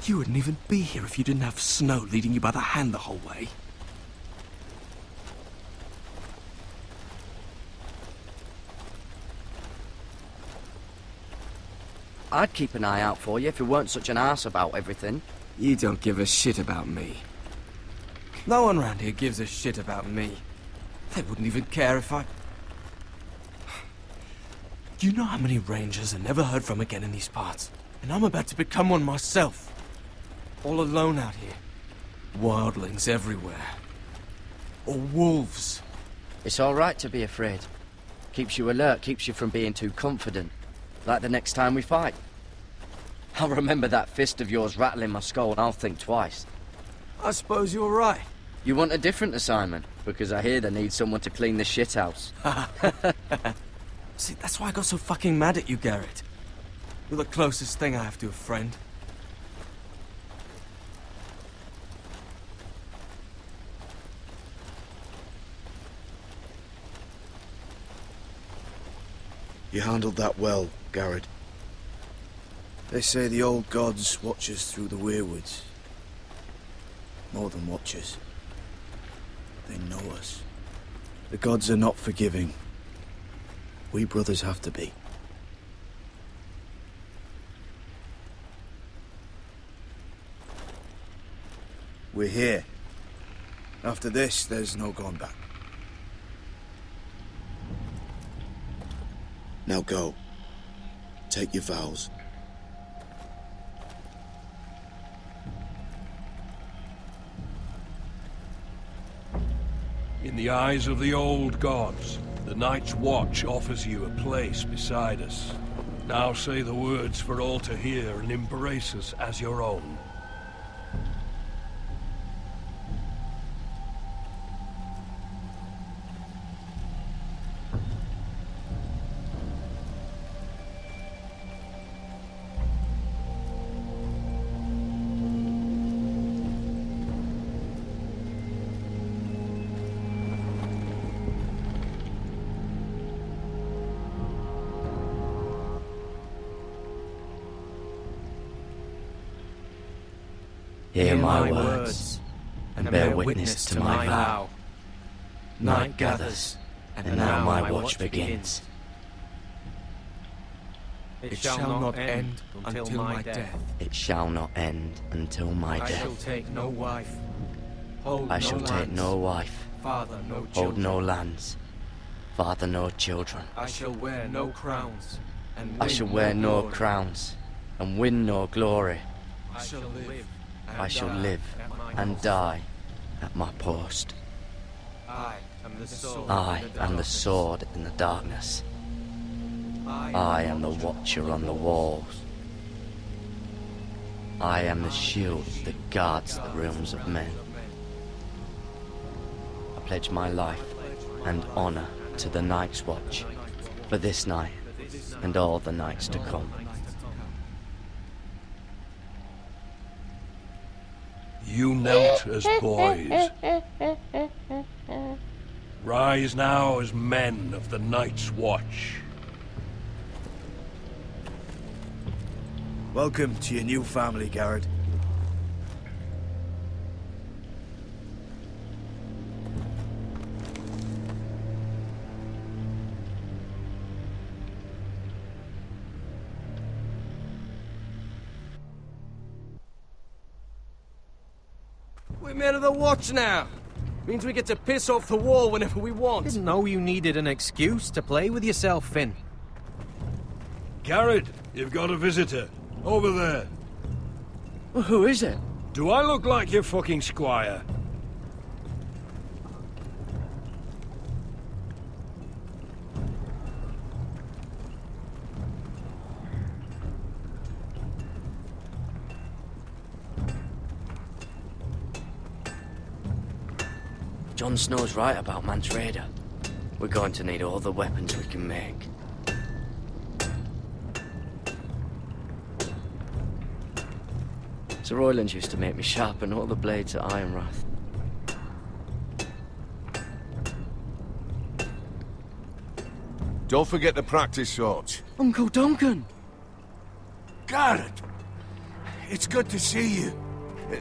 You wouldn't even be here if you didn't have Snow leading you by the hand the whole way. I'd keep an eye out for you if you weren't such an arse about everything. You don't give a shit about me. No one around here gives a shit about me. They wouldn't even care if I... You know how many rangers are never heard from again in these parts? And I'm about to become one myself. All alone out here. Wildlings everywhere. Or wolves. It's all right to be afraid. Keeps you alert, keeps you from being too confident. Like the next time we fight. I'll remember that fist of yours rattling my skull and I'll think twice. I suppose you're right. You want a different assignment? Because I hear they need someone to clean the shithouse. See, that's why I got so fucking mad at you, Garrett. You're the closest thing I have to a friend. You handled that well, Garrett. They say the old gods watch us through the weirwoods. More than watch us. They know us. The gods are not forgiving. We brothers have to be. We're here. After this, there's no going back. Now go. Take your vows. In the eyes of the old gods, the Night's Watch offers you a place beside us. Now say the words for all to hear and embrace us as your own. Hear my words, and bear witness to my vow. Night gathers, and now my watch begins. It shall not end until my death. It shall not end until my I death. shall take no wife. I shall take no wife. Father, no Hold children. no lands. Father, no children. I shall wear no crowns. And I shall wear no crowns, and win no glory. I shall live. I shall live and die at my post. I am the sword. I am the sword in the darkness. I am the watcher on the walls. I am the shield that guards the realms of men. I pledge my life and honor to the Night's Watch for this night and all the nights to come. You knelt as boys. Rise now as men of the Night's Watch. Welcome to your new family, Garrett. We're men of the watch now. Means we get to piss off the wall whenever we want. Didn't know you needed an excuse to play with yourself, Finn. Garrett, you've got a visitor. Over there. Well, who is it? Do I look like your fucking squire? Jon Snow's right about Mance Rayder. We're going to need all the weapons we can make. Sir Royland used to make me sharpen all the blades at Ironrath. Don't forget to practice swords. Uncle Duncan! Garrett! It's good to see you.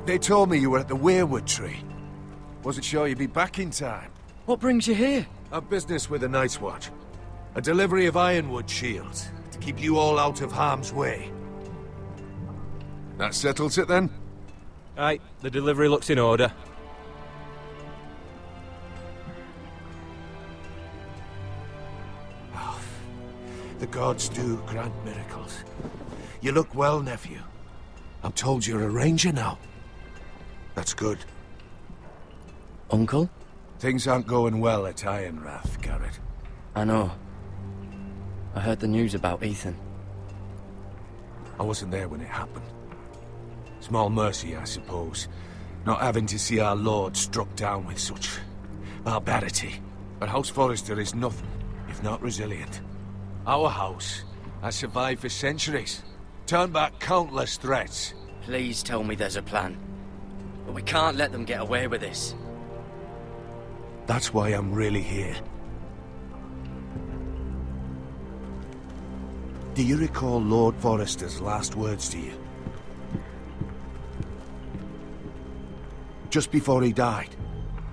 They told me you were at the Weirwood Tree. Wasn't sure you'd be back in time. What brings you here? A business with the Night's Watch. A delivery of ironwood shields, to keep you all out of harm's way. That settles it then? Aye, the delivery looks in order. Oh, the gods do grant miracles. You look well, nephew. I'm told you're a ranger now. That's good. Uncle? Things aren't going well at Ironrath, Garrett. I know. I heard the news about Ethan. I wasn't there when it happened. Small mercy, I suppose, not having to see our lord struck down with such barbarity. But House Forrester is nothing if not resilient. Our house has survived for centuries, turned back countless threats. Please tell me there's a plan. But we can't let them get away with this. That's why I'm really here. Do you recall Lord Forrester's last words to you? Just before he died,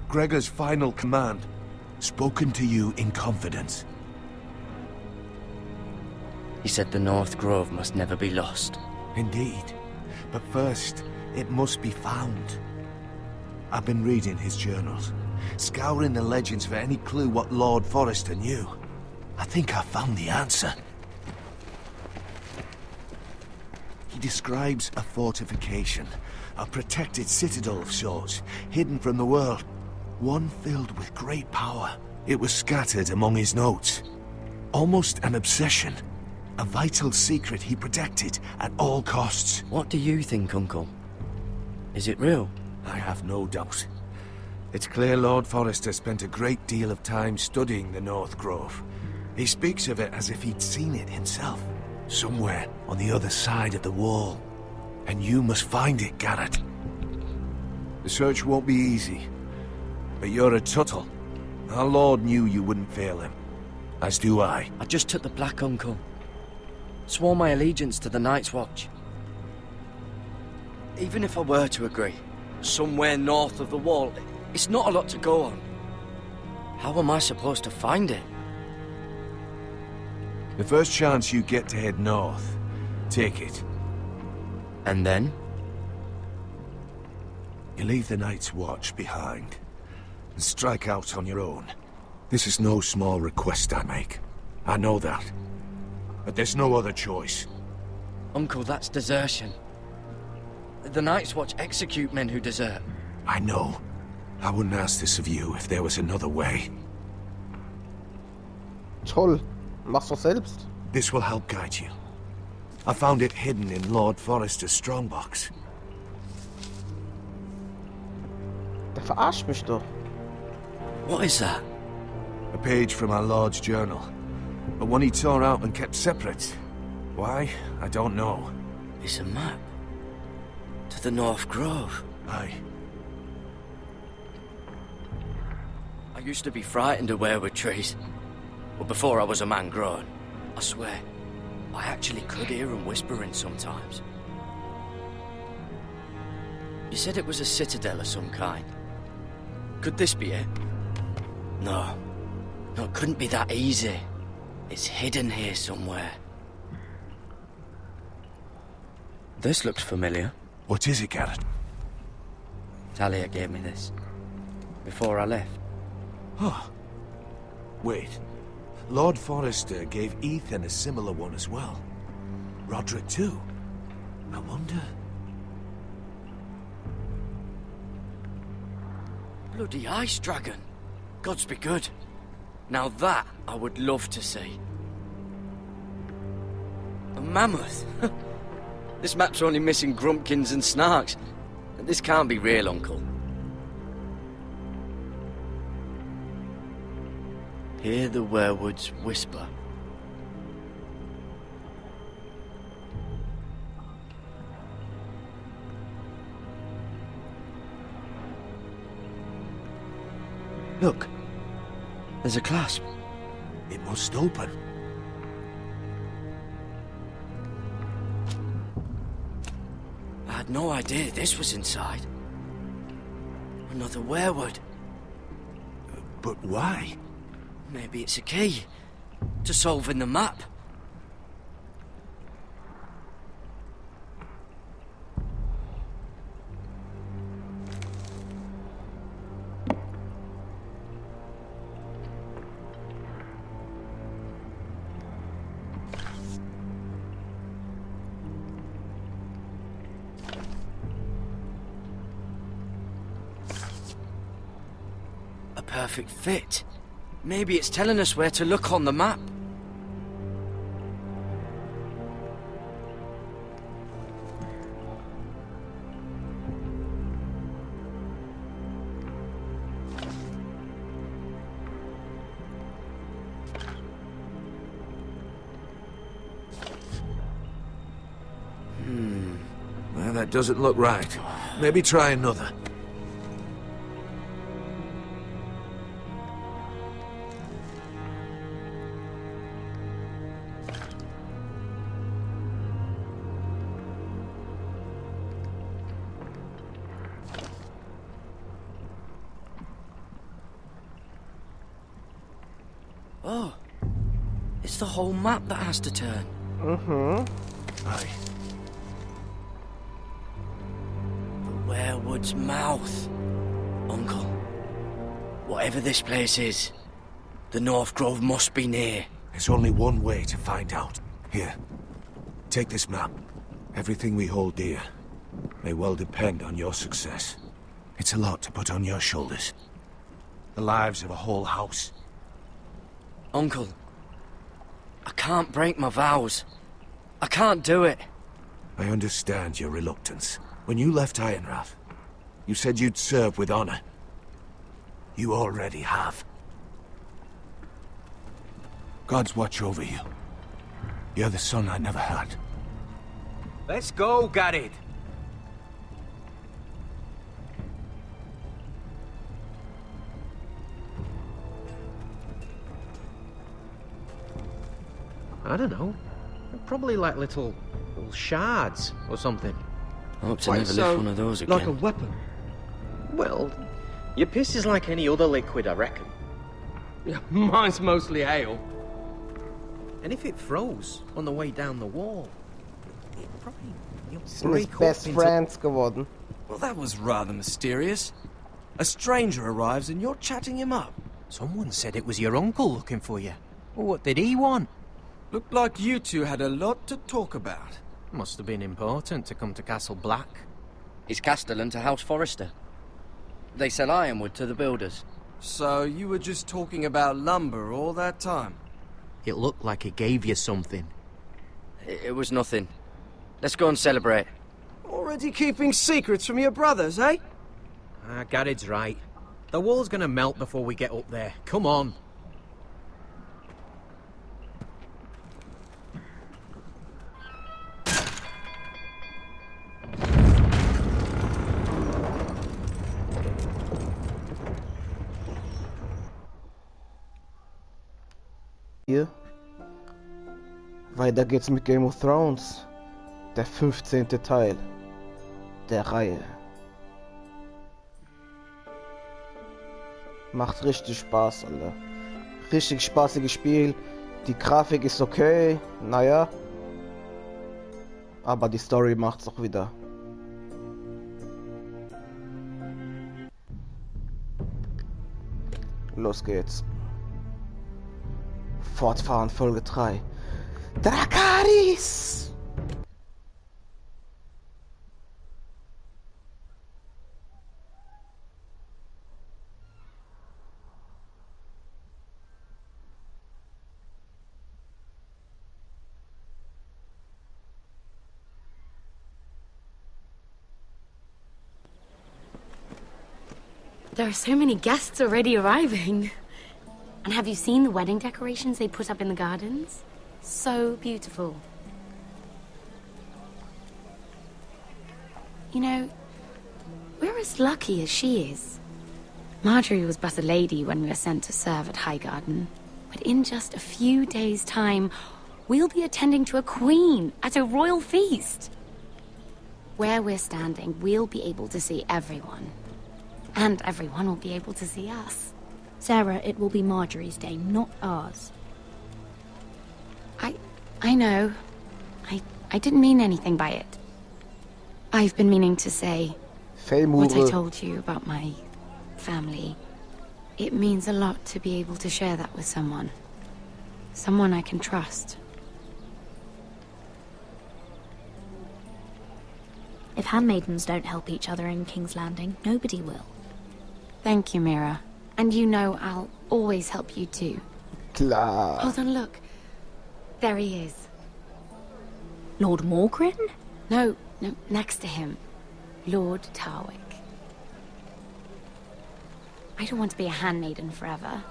Gregor's final command, spoken to you in confidence. He said the North Grove must never be lost. Indeed. But first, it must be found. I've been reading his journals, scouring the legends for any clue what Lord Forrester knew. I think I found the answer. He describes a fortification, a protected citadel of sorts, hidden from the world. One filled with great power. It was scattered among his notes. Almost an obsession. A vital secret he protected at all costs. What do you think, Uncle? Is it real? I have no doubt. It's clear Lord Forrester spent a great deal of time studying the North Grove. He speaks of it as if he'd seen it himself, somewhere on the other side of the wall. And you must find it, Garrett. The search won't be easy, but you're a Tuttle. Our Lord knew you wouldn't fail him, as do I. I just took the Black, Uncle. Swore my allegiance to the Night's Watch. Even if I were to agree, somewhere north of the wall, it's not a lot to go on. How am I supposed to find it? The first chance you get to head north, take it. And then? You leave the Night's Watch behind, and strike out on your own. This is no small request I make. I know that. But there's no other choice. Uncle, that's desertion. The Night's Watch execute men who desert. I know. I wouldn't ask this of you if there was another way. Toll. Mach's doch selbst. This will help guide you. I found it hidden in Lord Forrester's strongbox. Der verarscht mich doch. What is that? A page from our Lord's journal. But one he tore out and kept separate. Why? I don't know. It's a map. To the North Grove. Aye. I used to be frightened of weirwood trees. But before I was a man grown, I swear, I actually could hear them whispering sometimes. You said it was a citadel of some kind. Could this be it? No. No, it couldn't be that easy. It's hidden here somewhere. This looks familiar. What is it, Garrett? Talia gave me this. before I left. Huh. Wait. Lord Forrester gave Ethan a similar one as well. Roderick too. I wonder... Bloody ice dragon. Gods be good. Now that I would love to see. A mammoth. This map's only missing grumpkins and snarks. This can't be real, Uncle. Hear the werewoods whisper. Look, there's a clasp. It must open. I had no idea this was inside. Another werewood. But why? Maybe it's a key to solving the map. A perfect fit. Maybe it's telling us where to look on the map. Well, that doesn't look right. Maybe try another. Oh, it's the whole map that has to turn. Aye. The werewood's mouth. Uncle, whatever this place is, the North Grove must be near. There's only one way to find out. Here, take this map. Everything we hold dear may well depend on your success. It's a lot to put on your shoulders. The lives of a whole house. Uncle, I can't break my vows. I can't do it. I understand your reluctance. When you left Ironrath, you said you'd serve with honor. You already have. Gods watch over you. You're the son I never had. Let's go, Garrett. I don't know. Probably like little shards or something. I hope to never lift one of those again. Like a weapon? Well, your piss is like any other liquid, I reckon. Yeah, mine's mostly ale. And if it froze on the way down the wall, it probably... Sind jetzt best friends geworden. Well, that was rather mysterious. A stranger arrives and you're chatting him up. Someone said it was your uncle looking for you. Well, what did he want? Looked like you two had a lot to talk about. Must have been important to come to Castle Black. It's Castellan to House Forrester. They sell ironwood to the builders. So you were just talking about lumber all that time? It looked like he gave you something. It was nothing. Let's go and celebrate. Already keeping secrets from your brothers, eh? Garrett's right. The wall's gonna melt before we get up there. Come on. Hier. Weiter geht's mit Game of Thrones. Der 15. Teil der Reihe. Macht richtig Spaß, Alter. Richtig spaßiges Spiel. Die Grafik ist okay, naja. Aber die Story macht's auch wieder. Los geht's. Fortfahren, Folge 3. Dracarys! There are so many guests already arriving. And have you seen the wedding decorations they put up in the gardens? So beautiful. You know, we're as lucky as she is. Marjorie was but a lady when we were sent to serve at Highgarden. But in just a few days' time, we'll be attending to a queen at a royal feast. Where we're standing, we'll be able to see everyone. And everyone will be able to see us. Sarah, it will be Marjorie's day, not ours. I know. I didn't mean anything by it. I've been meaning to say what I told you about my family. It means a lot to be able to share that with someone. Someone I can trust. If handmaidens don't help each other in King's Landing, nobody will. Thank you, Mira. And you know I'll always help you too. Klar. Hold on, look. There he is. Lord Morgrin? No, next to him. Lord Tarwick. I don't want to be a handmaiden forever.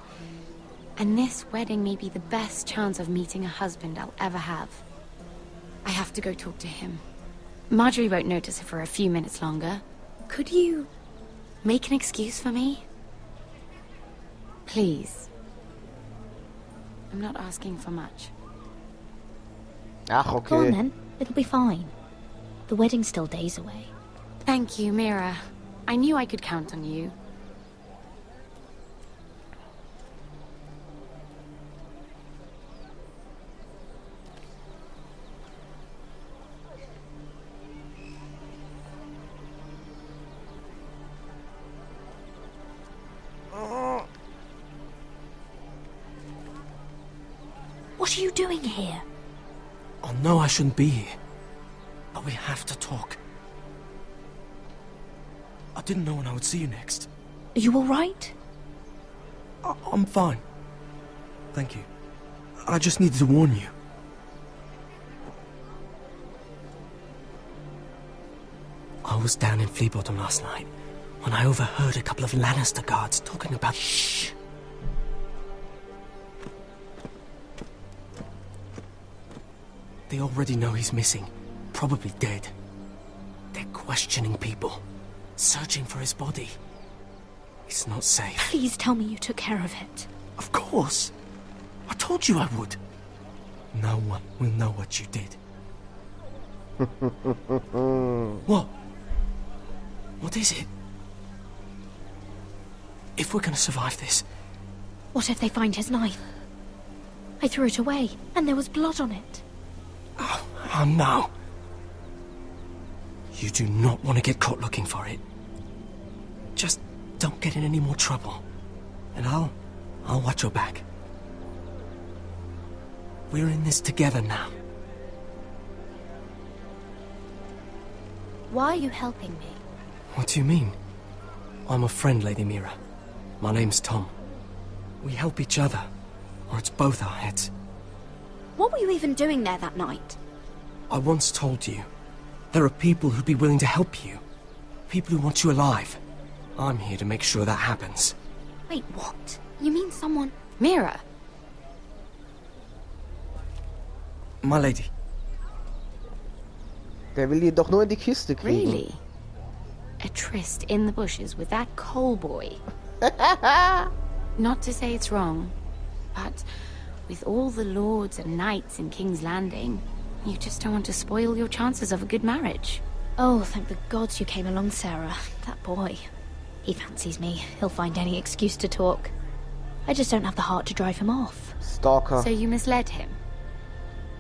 And this wedding may be the best chance of meeting a husband I'll ever have. I have to go talk to him. Marjorie won't notice it for a few minutes longer. Could you make an excuse for me? Please. I'm not asking for much. Ach, okay. Go on then. It'll be fine. The wedding's still days away. Thank you, Mira. I knew I could count on you. What are you doing here? Oh no, I shouldn't be here. But we have to talk. I didn't know when I would see you next. Are you alright? I'm fine. Thank you. I just needed to warn you. I was down in Fleabottom last night when I overheard a couple of Lannister guards talking about... Shh! They already know he's missing. Probably dead. They're questioning people. Searching for his body. It's not safe. Please tell me you took care of it. Of course. I told you I would. No one will know what you did. What? What is it? If we're gonna survive this... What if they find his knife? I threw it away, and there was blood on it. Oh no. You do not want to get caught looking for it. Just don't get in any more trouble. And I'll watch your back. We're in this together now. Why are you helping me? What do you mean? I'm a friend, Lady Mira. My name's Tom. We help each other, or it's both our heads. What were you even doing there that night? I once told you, there are people who'd be willing to help you. People who want you alive. I'm here to make sure that happens. Wait, what? You mean someone... Mira! My lady. Der will die doch nur in die Kiste kriegen. Really? A tryst in the bushes with that coal boy? Not to say it's wrong, but with all the lords and knights in King's Landing, you just don't want to spoil your chances of a good marriage. Oh, thank the gods you came along, Sarah. That boy. He fancies me. He'll find any excuse to talk. I just don't have the heart to drive him off. Stalker. So you misled him?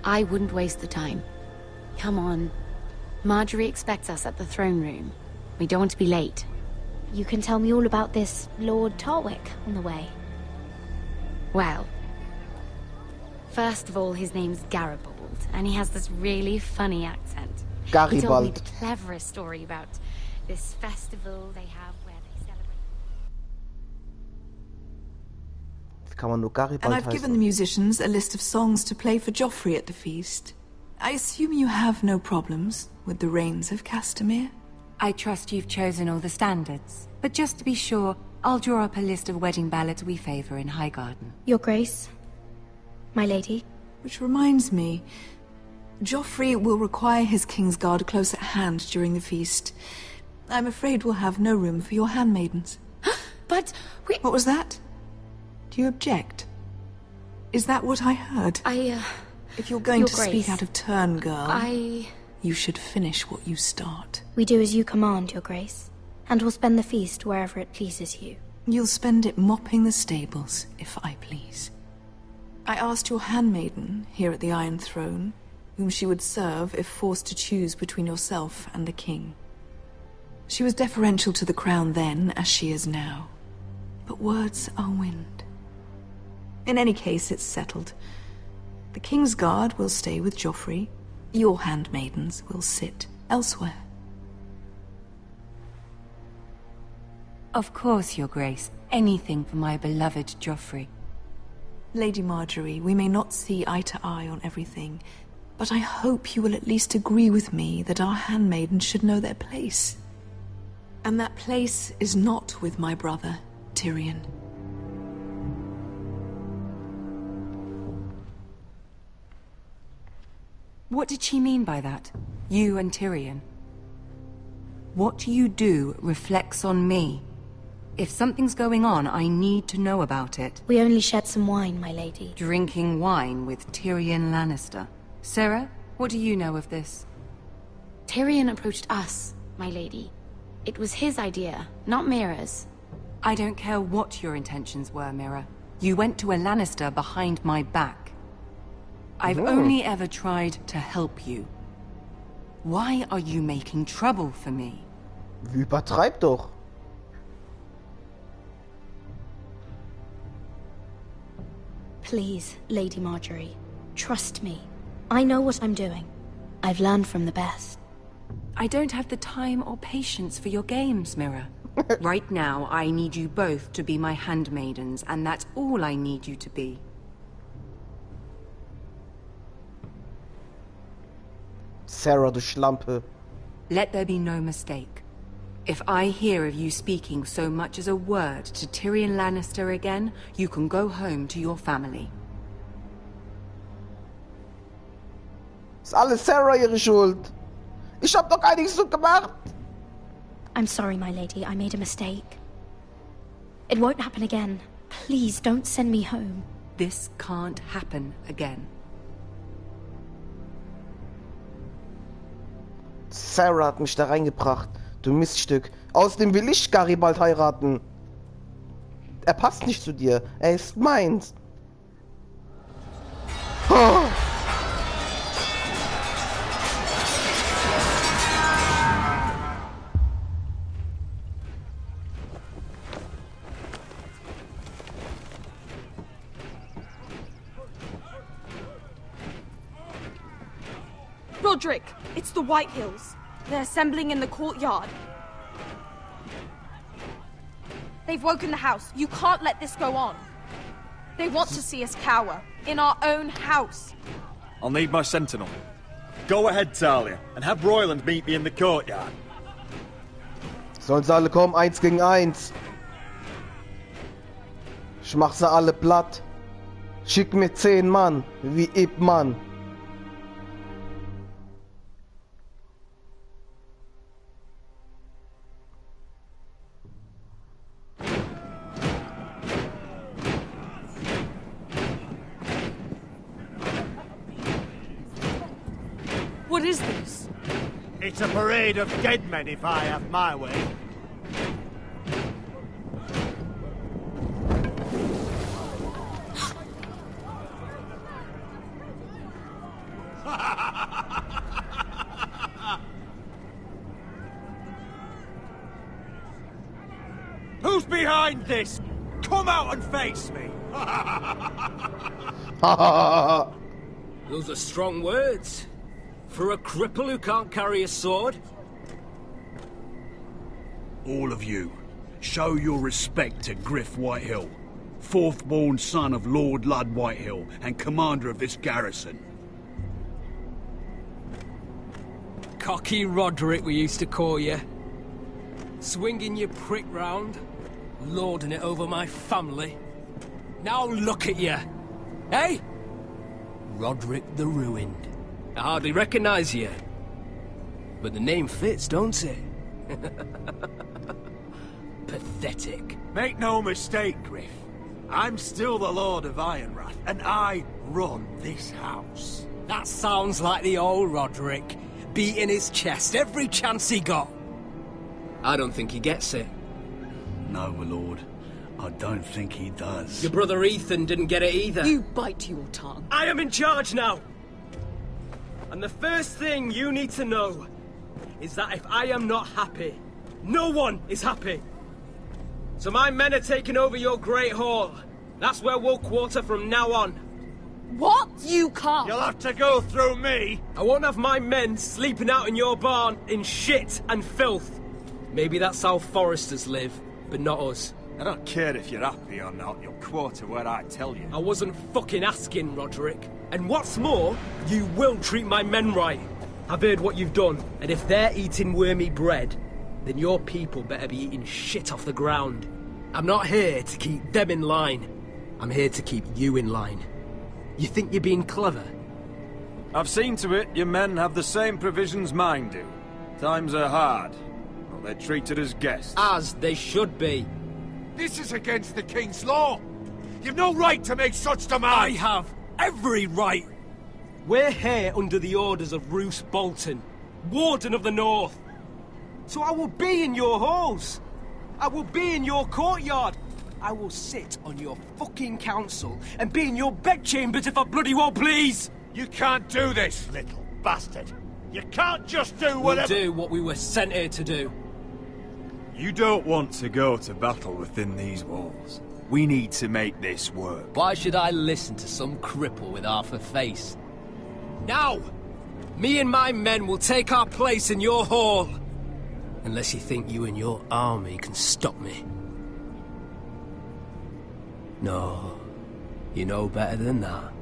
I wouldn't waste the time. Come on. Marjorie expects us at the throne room. We don't want to be late. You can tell me all about this Lord Tarwick on the way. Well, first of all, his name's Garibald, and he has this really funny accent. He told me Garibald. the cleverest story about this festival they have where they celebrate. Wie kann man nur Garibald And I've given the musicians a list of songs to play for Joffrey at the feast. I assume you have no problems with the Rains of Castamere? I trust you've chosen all the standards. But just to be sure, I'll draw up a list of wedding ballads we favor in Highgarden. Your Grace, my lady. Which reminds me, Joffrey will require his Kingsguard close at hand during the feast. I'm afraid we'll have no room for your handmaidens. But we... What was that? Do you object? Is that what I heard? If you're going Your to Grace, speak out of turn, girl, you should finish what you start. We do as you command, Your Grace, and we'll spend the feast wherever it pleases you. You'll spend it mopping the stables, if I please. I asked your handmaiden here at the Iron Throne whom she would serve if forced to choose between yourself and the king. She was deferential to the crown then, as she is now. But words are wind. In any case, it's settled. The Kingsguard will stay with Joffrey. Your handmaidens will sit elsewhere. Of course, Your Grace. Anything for my beloved Joffrey. Lady Marjorie, we may not see eye to eye on everything, but I hope you will at least agree with me that our handmaidens should know their place. And that place is not with my brother, Tyrion. What did she mean by that? You and Tyrion? What you do reflects on me. If something's going on, I need to know about it. We only shed some wine, my lady. Drinking wine with Tyrion Lannister. Sarah, what do you know of this? Tyrion approached us, my lady. It was his idea, not Mira's. I don't care what your intentions were, Mira. You went to a Lannister behind my back. I've only ever tried to help you. Why are you making trouble for me? Übertreib doch. Please, Lady Marjorie, trust me. I know what I'm doing. I've learned from the best. I don't have the time or patience for your games, Mira. Right now, I need you both to be my handmaidens, and that's all I need you to be. Sarah, du Schlampe. Let there be no mistake. If I hear of you speaking so much as a word to Tyrion Lannister again, you can go home to your family. Ist alles Sarah ihre Schuld. Ich hab doch gar nichts so gemacht. I'm sorry, my lady. I made a mistake. It won't happen again. Please, don't send me home. This can't happen again. Sarah hat mich da reingebracht. Du Miststück. Außerdem will ich Garibald heiraten. Er passt nicht zu dir. Er ist meins. Oh. Roderick, it's the Whitehills. They're assembling in the courtyard. They've woken the house. You can't let this go on. They want to see us cower. In our own house. I'll need my sentinel. Go ahead, Talia, and have Royland meet me in the courtyard. Sollen sie alle kommen, 1 gegen 1. Ich mach sie alle platt. Schick mir 10 Mann, wie Ip Mann. What is this? It's a parade of dead men, if I have my way. Who's behind this? Come out and face me! Those are strong words. For a cripple who can't carry a sword. All of you, show your respect to Griff Whitehill, fourth-born son of Lord Lud Whitehill and commander of this garrison. Cocky Roderick, we used to call you. Swinging your prick round, lording it over my family. Now look at you. Hey? Roderick the Ruined. I hardly recognize you. But the name fits, don't it? Pathetic. Make no mistake, Griff. I'm still the Lord of Ironrath, and I run this house. That sounds like the old Roderick, beating his chest every chance he got. I don't think he gets it. No, my lord. I don't think he does. Your brother Ethan didn't get it either. You bite your tongue. I am in charge now! And the first thing you need to know is that if I am not happy, no one is happy. So my men are taking over your Great Hall. That's where we'll quarter from now on. What? You can't! You'll have to go through me! I won't have my men sleeping out in your barn in shit and filth. Maybe that's how Forresters live, but not us. I don't care if you're happy or not, you'll quarter where I tell you. I wasn't fucking asking, Roderick. And what's more, you will treat my men right. I've heard what you've done, and if they're eating wormy bread, then your people better be eating shit off the ground. I'm not here to keep them in line. I'm here to keep you in line. You think you're being clever? I've seen to it your men have the same provisions mine do. Times are hard. Well, they're treated as guests. As they should be. This is against the King's law. You've no right to make such demands. I have every right. We're here under the orders of Roose Bolton, Warden of the North. So I will be in your halls. I will be in your courtyard. I will sit on your fucking council and be in your bedchambers if I bloody well please. You can't do this, Little bastard. You can't just do whatever... We'll do what we were sent here to do. You don't want to go to battle within these walls. We need to make this work. Why should I listen to some cripple with half a face? Now! Me and my men will take our place in your hall. Unless you think you and your army can stop me. No. You know better than that.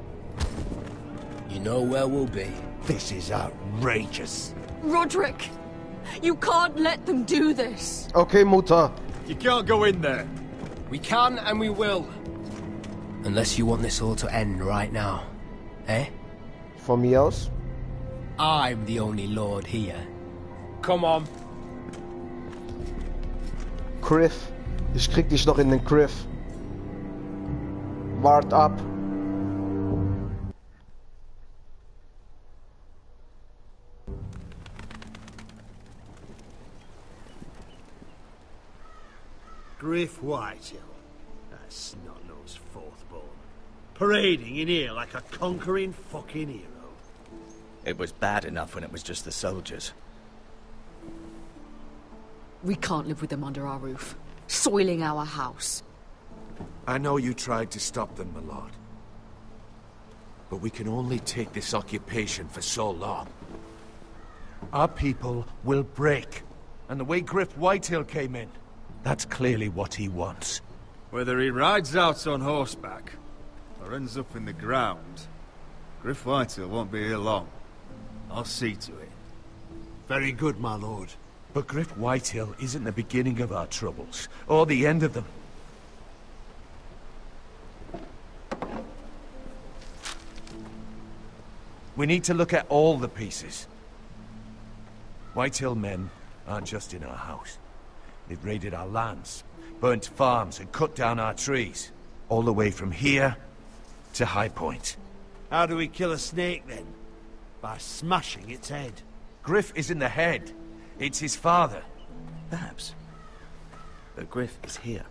You know where we'll be. This is outrageous. Roderick! You can't let them do this! Okay, Mutter. You can't go in there. We can and we will. Unless you want this all to end right now. Eh? Von mir aus? I'm the only lord here. Come on. Griff. Ich krieg dich noch in den Griff. Wart ab. Griff Whitehill. That snot-nosed fourth-born. Parading in here like a conquering fucking hero. It was bad enough when it was just the soldiers. We can't live with them under our roof, soiling our house. I know you tried to stop them, my lord. But we can only take this occupation for so long. Our people will break. And the way Griff Whitehill came in, that's clearly what he wants. Whether he rides out on horseback, or ends up in the ground, Griff Whitehill won't be here long. I'll see to it. Very good, my lord. But Griff Whitehill isn't the beginning of our troubles, or the end of them. We need to look at all the pieces. Whitehill men aren't just in our house. They've raided our lands, burnt farms, and cut down our trees. All the way from here to High Point. How do we kill a snake, then? By smashing its head. Griff isn't the head. It's his father. Perhaps. But Griff is here.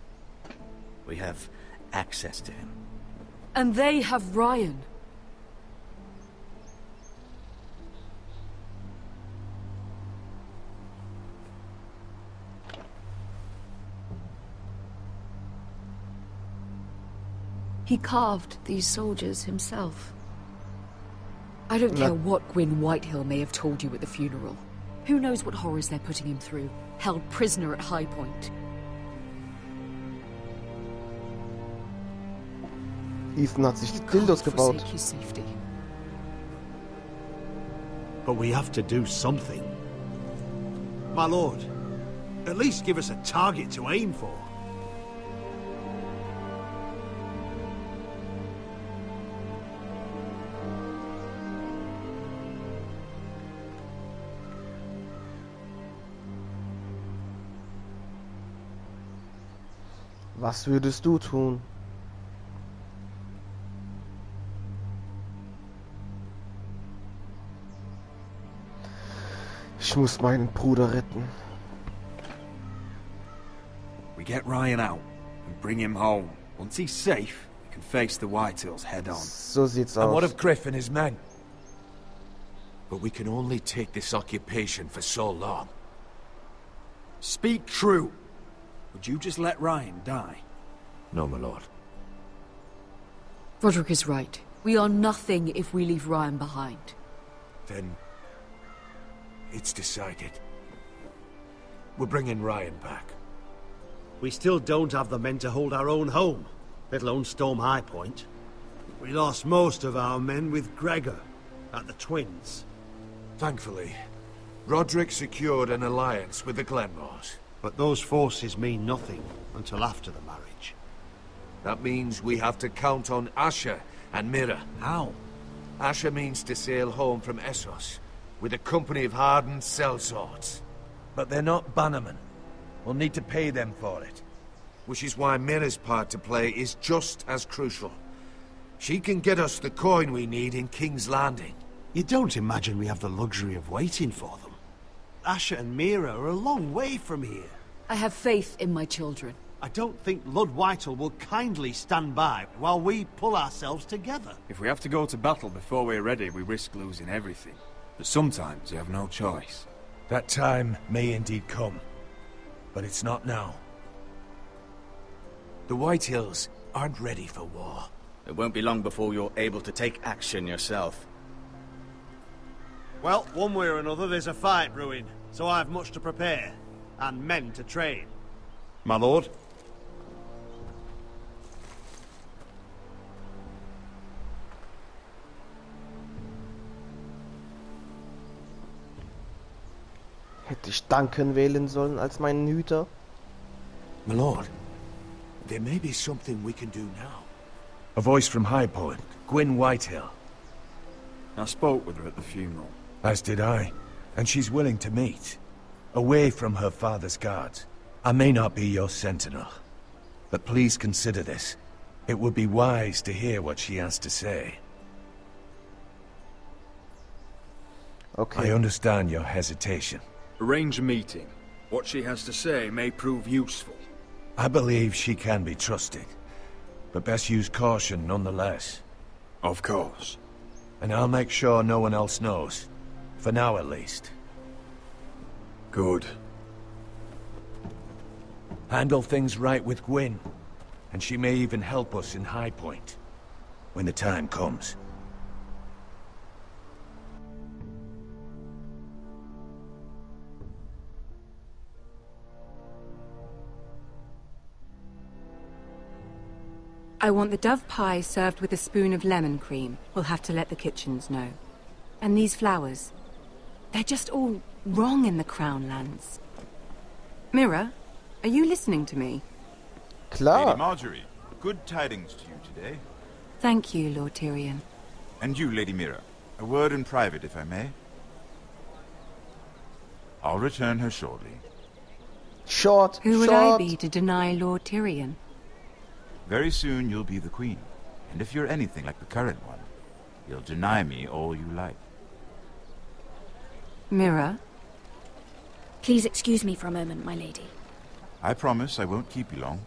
We have access to him. And they have Ryan. He carved these soldiers himself. I don't care what Gwyn Whitehill may have told you at the funeral. Who knows what horrors they're putting him through, held prisoner at High Point. Ethan hat sich Dildos gebaut. Forsake his safety. But we have to do something. My lord, at least give us a target to aim for. Was würdest du tun? Ich muss meinen Bruder retten. We get Ryan out and bring him home. Once he's safe, we can face the Whitehills head on. So sieht's aus. And what of Griff and his men? But we can only take this occupation for so long. Speak true. Would you just let Ryan die? No, my lord. Roderick is right. We are nothing if we leave Ryan behind. Then it's decided. We're bringing Ryan back. We still don't have the men to hold our own home, let alone storm High Point. We lost most of our men with Gregor at the Twins. Thankfully, Roderick secured an alliance with the Glenmores. But those forces mean nothing until after the marriage. That means we have to count on Asher and Mira. How? Asher means to sail home from Essos with a company of hardened sellswords. But they're not bannermen. We'll need to pay them for it. Which is why Mira's part to play is just as crucial. She can get us the coin we need in King's Landing. You don't imagine we have the luxury of waiting for them? Asher and Mira are a long way from here. I have faith in my children. I don't think Lord Whitehill will kindly stand by while we pull ourselves together. If we have to go to battle before we're ready, we risk losing everything. But sometimes you have no choice. That time may indeed come, but it's not now. The Whitehills aren't ready for war. It won't be long before you're able to take action yourself. Well, one way or another there's a fight brewing, so I have much to prepare, and men to train. My lord? Hätte ich Duncan wählen sollen als meinen Hüter? My lord, there may be something we can do now. A voice from High Point, Gwyn Whitehill. I spoke with her at the funeral. As did I, and she's willing to meet. Away from her father's guards. I may not be your sentinel, but please consider this. It would be wise to hear what she has to say. Okay. I understand your hesitation. Arrange a meeting. What she has to say may prove useful. I believe she can be trusted, but best use caution nonetheless. Of course. And I'll make sure no one else knows. For now, at least. Good. Handle things right with Gwyn, and she may even help us in High Point, when the time comes. I want the dove pie served with a spoon of lemon cream. We'll have to let the kitchens know. And these flowers. They're just all wrong in the Crown lands. Mira, are you listening to me? Klar. Lady Marjorie, good tidings to you today. Thank you, Lord Tyrion. And you, Lady Mira. A word in private, if I may. I'll return her shortly. Short. Who would I be to deny Lord Tyrion? Very soon you'll be the queen. And if you're anything like the current one, you'll deny me all you like. Mira? Please excuse me for a moment, my lady. I promise I won't keep you long.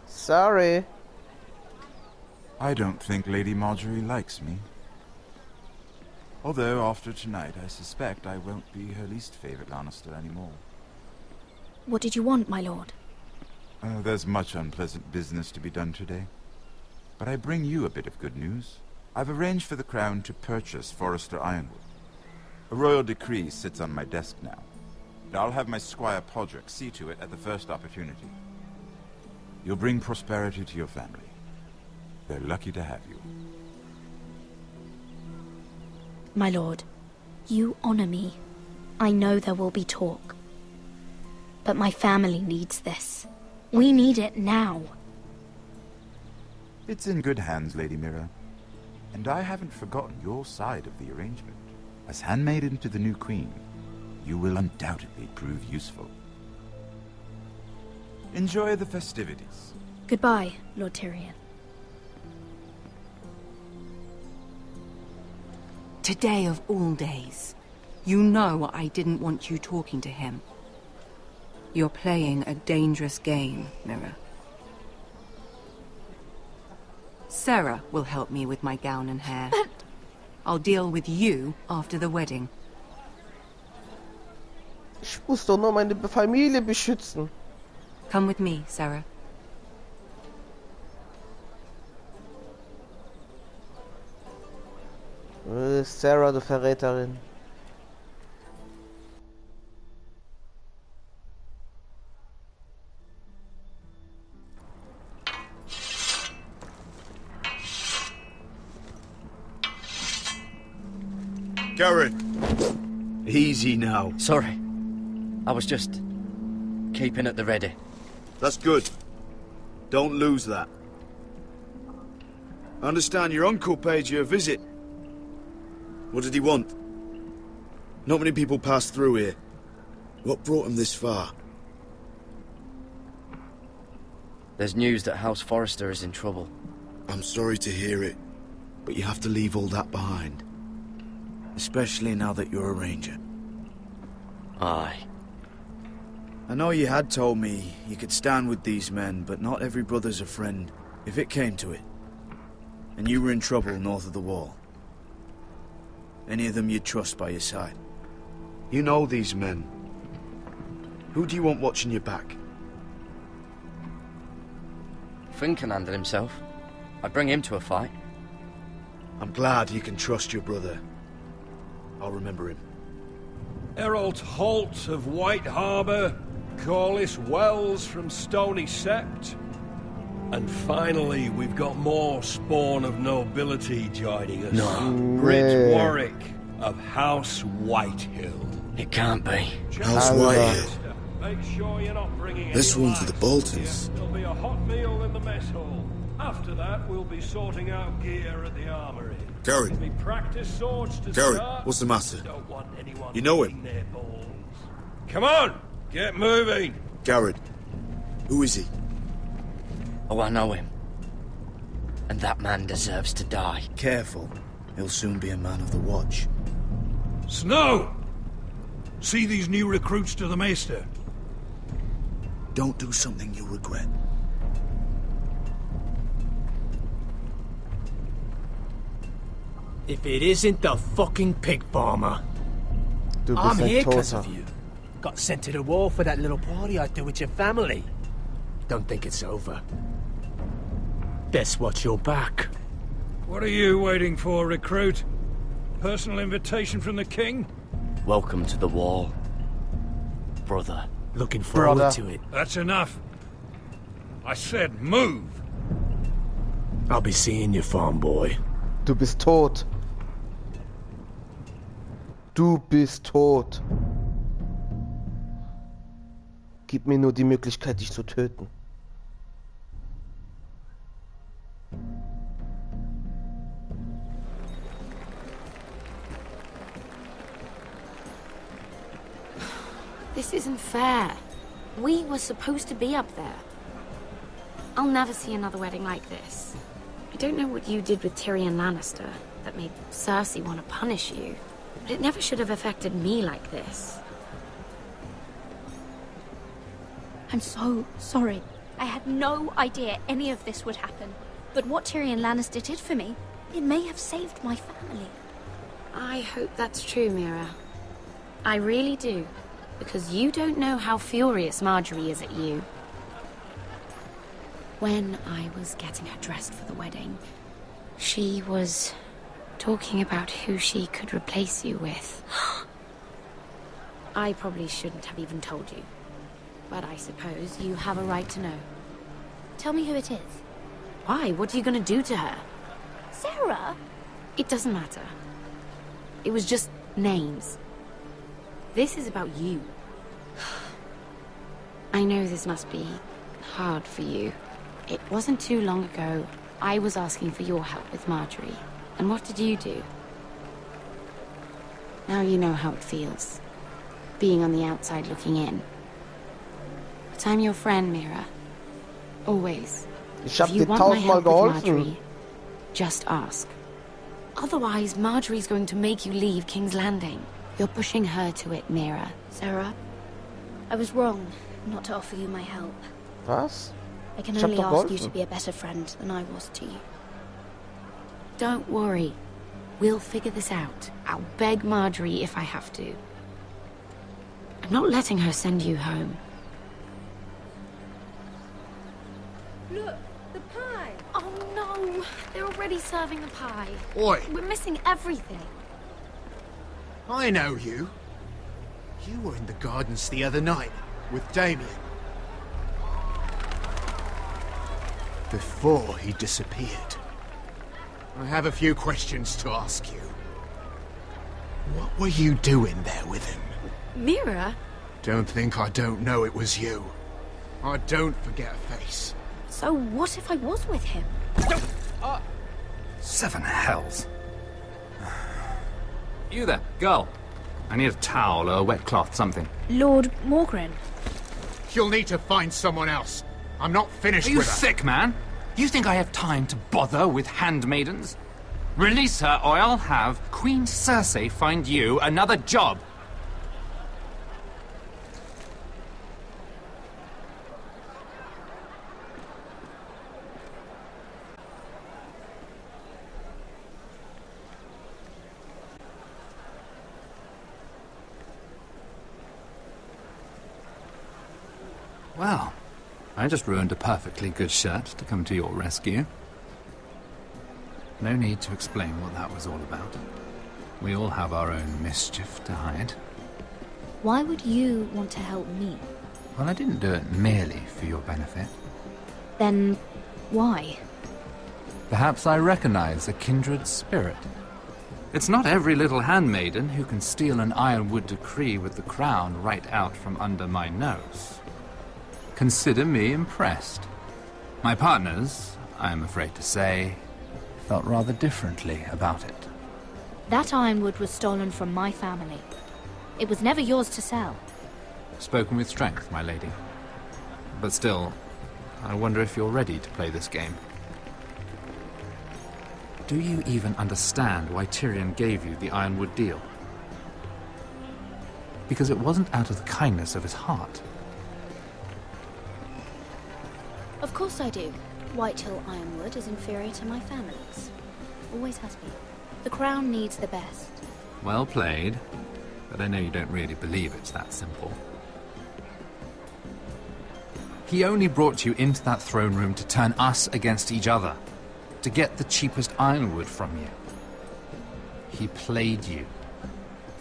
Sorry. I don't think Lady Marjorie likes me. Although, after tonight, I suspect I won't be her least favorite Lannister anymore. What did you want, my lord? There's much unpleasant business to be done today. But I bring you a bit of good news. I've arranged for the Crown to purchase Forrester Ironwood. A royal decree sits on my desk now. And I'll have my squire Podrick see to it at the first opportunity. You'll bring prosperity to your family. They're lucky to have you. My lord, you honor me. I know there will be talk. But my family needs this. We need it now. It's in good hands, Lady Mira. And I haven't forgotten your side of the arrangement. As handmaiden to the new queen, you will undoubtedly prove useful. Enjoy the festivities. Goodbye, Lord Tyrion. Today of all days. You know I didn't want you talking to him. You're playing a dangerous game, Mira. Sarah will help me with my gown and hair. But... I'll deal with you after the wedding. Ich muss doch nur meine Familie beschützen. Come with me, Sarah. Sarah, du Verräterin. Karen, easy now. Sorry. I was just keeping at the ready. That's good. Don't lose that. I understand your uncle paid you a visit. What did he want? Not many people pass through here. What brought him this far? There's news that House Forrester is in trouble. I'm sorry to hear it, but you have to leave all that behind. Especially now that you're a ranger. Aye. I know you had told me you could stand with these men, but not every brother's a friend, if it came to it. And you were in trouble north of the wall. Any of them you'd trust by your side. You know these men. Who do you want watching your back? Finn can handle himself. I'd bring him to a fight. I'm glad you can trust your brother. I'll remember him. Errol Holt of White Harbour, Corliss Wells from Stony Sept. And finally, we've got more spawn of nobility joining us. No. Brit Warwick of House Whitehill. It can't be. House Whitehill. Make sure you're not bringing This any one's for the lads. Boltons. There'll be a hot meal in the mess hall. After that, we'll be sorting out gear at the armory. Gary. There'll be practice swords to Gary, start. what's the matter? Don't want anyone You know him? their balls. Come on, get moving. Garrett. Who is he? Oh, I know him. And that man deserves to die. Careful. He'll soon be a man of the watch. Snow! See these new recruits to the Maester? Don't do something you'll regret. If it isn't the fucking pig farmer. Du bist I'm ein here because Toter. of you. Got sent to the war for that little party I threw with your family. Don't think it's over. Best watch your back. What are you waiting for, recruit? Personal invitation from the king? Welcome to the wall, brother. Looking forward Brother. to it. That's enough. I said move. I'll be seeing you, farm boy. Du bist tot. Du bist tot. Gib mir nur die Möglichkeit, dich zu töten. This isn't fair. We were supposed to be up there. I'll never see another wedding like this. I don't know what you did with Tyrion Lannister that made Cersei want to punish you, but it never should have affected me like this. I'm so sorry. I had no idea any of this would happen. But what Tyrion Lannister did for me, it may have saved my family. I hope that's true, Mira. I really do. Because you don't know how furious Marjorie is at you. When I was getting her dressed for the wedding, she was talking about who she could replace you with. I probably shouldn't have even told you, but I suppose you have a right to know. Tell me who it is. Why? What are you going to do to her? Sarah? It doesn't matter. It was just names. This is about you. I know this must be hard for you. It wasn't too long ago I was asking for your help with Marjorie. And what did you do? Now you know how it feels, being on the outside looking in. But I'm your friend, Mira. Always. Ich hab If you dir want my 1000-mal help with geholfen. Marjorie, just ask. Otherwise, Marjorie's going to make you leave King's Landing. You're pushing her to it, Mira. Sarah, I was wrong not to offer you my help. Was? I can Ich hab only doch ask you geholfen. to be a better friend than I was to you. Don't worry. We'll figure this out. I'll beg Marjorie if I have to. I'm not letting her send you home. Look, the pie! Oh no! They're already serving the pie. Oi! We're missing everything. I know you. You were in the gardens the other night with Damien. Before he disappeared. I have a few questions to ask you. What were you doing there with him? Mira? Don't think I don't know it was you. I don't forget a face. So what if I was with him? Seven hells. You there, girl. I need a towel or a wet cloth, something. Lord Morgren. You'll need to find someone else. I'm not finished Are you with her. sick, man? You think I have time to bother with handmaidens? Release her, or I'll have Queen Cersei find you another job. Well, I just ruined a perfectly good shirt to come to your rescue. No need to explain what that was all about. We all have our own mischief to hide. Why would you want to help me? Well, I didn't do it merely for your benefit. Then why? Perhaps I recognize a kindred spirit. It's not every little handmaiden who can steal an ironwood decree with the crown right out from under my nose. Consider me impressed. My partners, I am afraid to say, felt rather differently about it. That ironwood was stolen from my family. It was never yours to sell. Spoken with strength, my lady. But still, I wonder if you're ready to play this game. Do you even understand why Tyrion gave you the ironwood deal? Because it wasn't out of the kindness of his heart. Of course I do. Whitehill ironwood is inferior to my family's. Always has been. The crown needs the best. Well played, but I know you don't really believe it's that simple. He only brought you into that throne room to turn us against each other, to get the cheapest ironwood from you. He played you.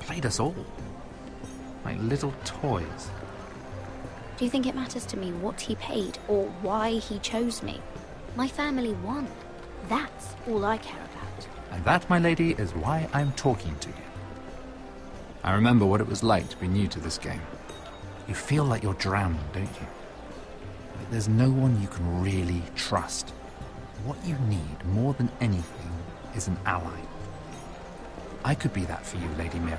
Played us all. Like little toys. Do you think it matters to me what he paid or why he chose me? My family won. That's all I care about. And that, my lady, is why I'm talking to you. I remember what it was like to be new to this game. You feel like you're drowning, don't you? Like there's no one you can really trust. What you need, more than anything, is an ally. I could be that for you, Lady Mira.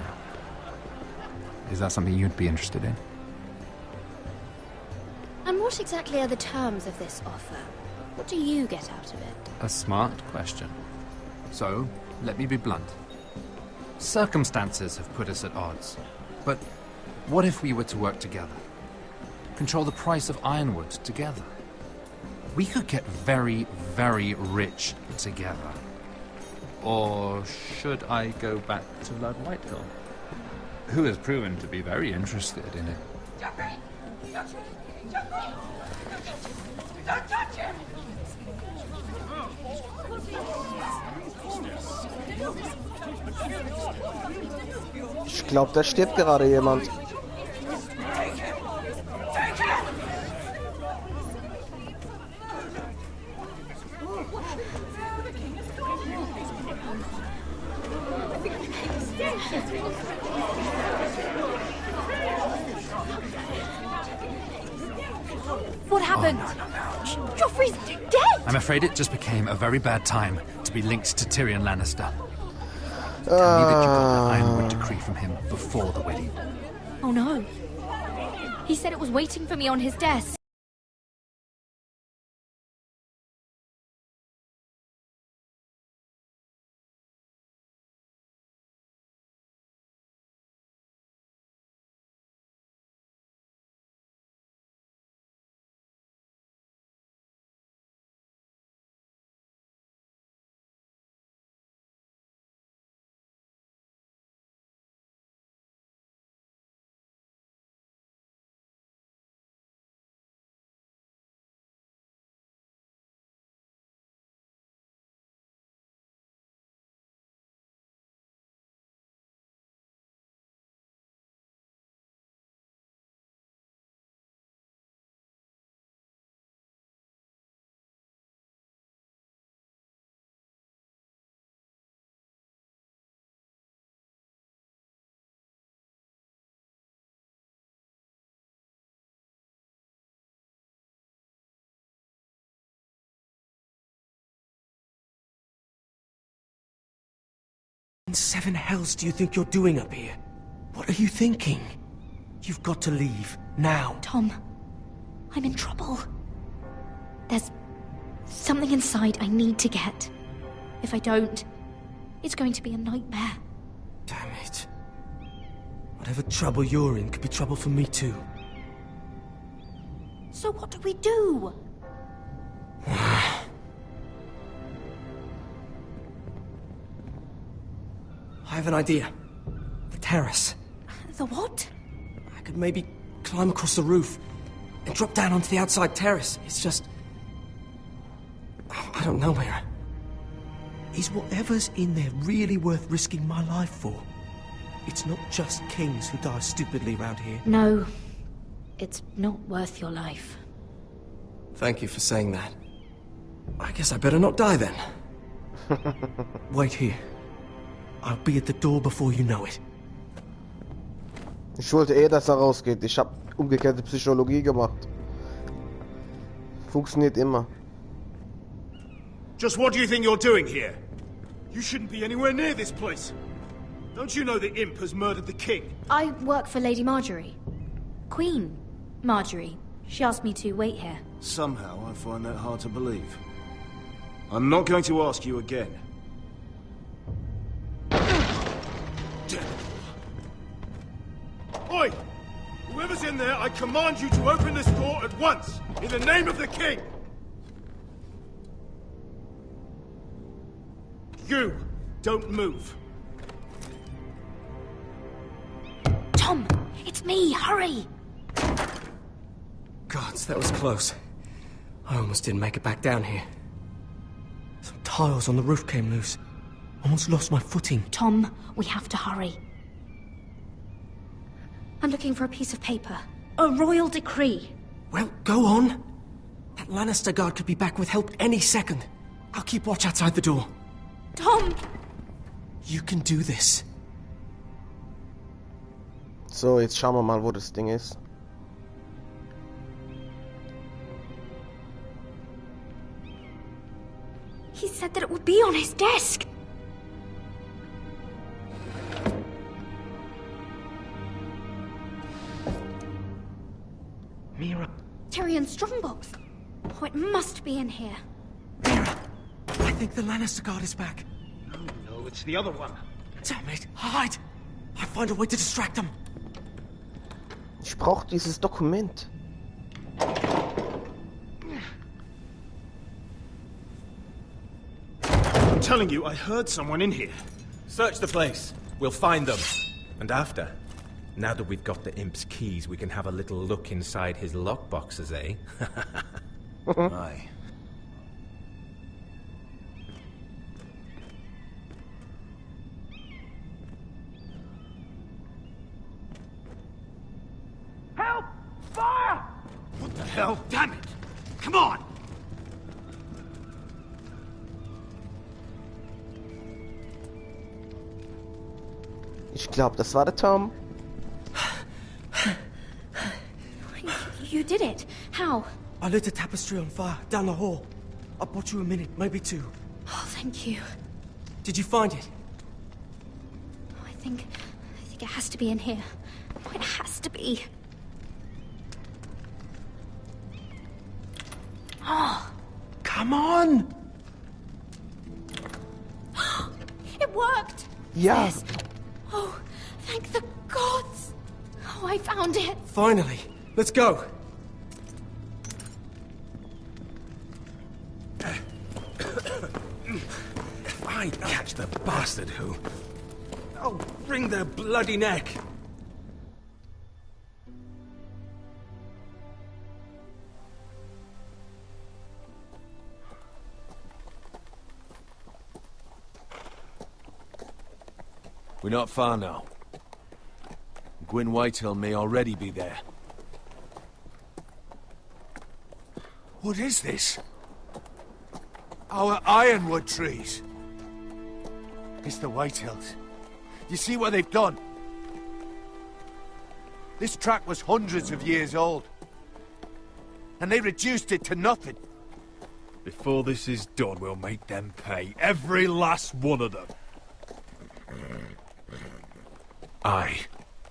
Is that something you'd be interested in? And what exactly are the terms of this offer? What do you get out of it? A smart question. So, let me be blunt. Circumstances have put us at odds. But what if we were to work together? Control the price of ironwood together? We could get very, very rich together. Or should I go back to Lord Whitehill, who has proven to be very interested in it? Don't touch him! Ich glaube, da stirbt gerade jemand. What happened? Joffrey's dead! I'm afraid it just became a very bad time to be linked to Tyrion Lannister. Tell me that you got the Ironwood decree from him before the wedding. Oh no. He said it was waiting for me on his desk. What in seven hells do you think you're doing up here? What are you thinking? You've got to leave, now. Tom, I'm in trouble. There's something inside I need to get. If I don't, it's going to be a nightmare. Damn it. Whatever trouble you're in could be trouble for me too. So what do we do? I have an idea. The terrace. The what? I could maybe climb across the roof and drop down onto the outside terrace. It's just... I don't know, Mira. Is whatever's in there really worth risking my life for? It's not just kings who die stupidly around here. No, it's not worth your life. Thank you for saying that. I guess I better not die then. Wait here. I'll be at the door before you know it. Ich wollte dass rausgeht. Ich habe umgekehrte Psychologie gemacht. Funktioniert immer. Just what do you think you're doing here? You shouldn't be anywhere near this place. Don't you know the imp has murdered the king? I work for Lady Marjorie. Queen Marjorie. She asked me to wait here. Somehow I find that hard to believe. I'm not going to ask you again. Oi! Whoever's in there, I command you to open this door at once, in the name of the king! You don't move. Tom, it's me, hurry! Gods, that was close. I almost didn't make it back down here. Some tiles on the roof came loose. Almost lost my footing. Tom, we have to hurry. I'm looking for a piece of paper. A royal decree. Well, go on. That Lannister guard could be back with help any second. I'll keep watch outside the door. Tom! You can do this. So, jetzt schauen wir mal, wo das Ding ist. He said that it would be on his desk. Mira. Tyrion's strongbox. Oh, it must be in here. Mira, I think the Lannister guard is back. No, it's the other one. Damn it, hide! I'll find a way to distract them. Ich brauche dieses Dokument. I'm telling you, I heard someone in here. Search the place. We'll find them. And after, now that we've got the imp's keys, we can have a little look inside his lockboxes, eh? Aye. Help! Fire! What the hell? Damn it! Come on! Ich glaube, das war der Tom. You did it. How? I lit a tapestry on fire down the hall. I bought you a minute, maybe two. Oh, thank you. Did you find it? I think it has to be in here. Oh, it has to be. Oh. Come on! It worked! Ja. Yes. Oh, thank the gods! Oh, I found it! Finally. Let's go. If I catch the bastard who... I'll wring their bloody neck. We're not far now. Gwyn Whitehill may already be there. What is this? Our ironwood trees. It's the Whitehills. You see what they've done? This track was hundreds of years old. And they reduced it to nothing. Before this is done, we'll make them pay. Every last one of them. Aye.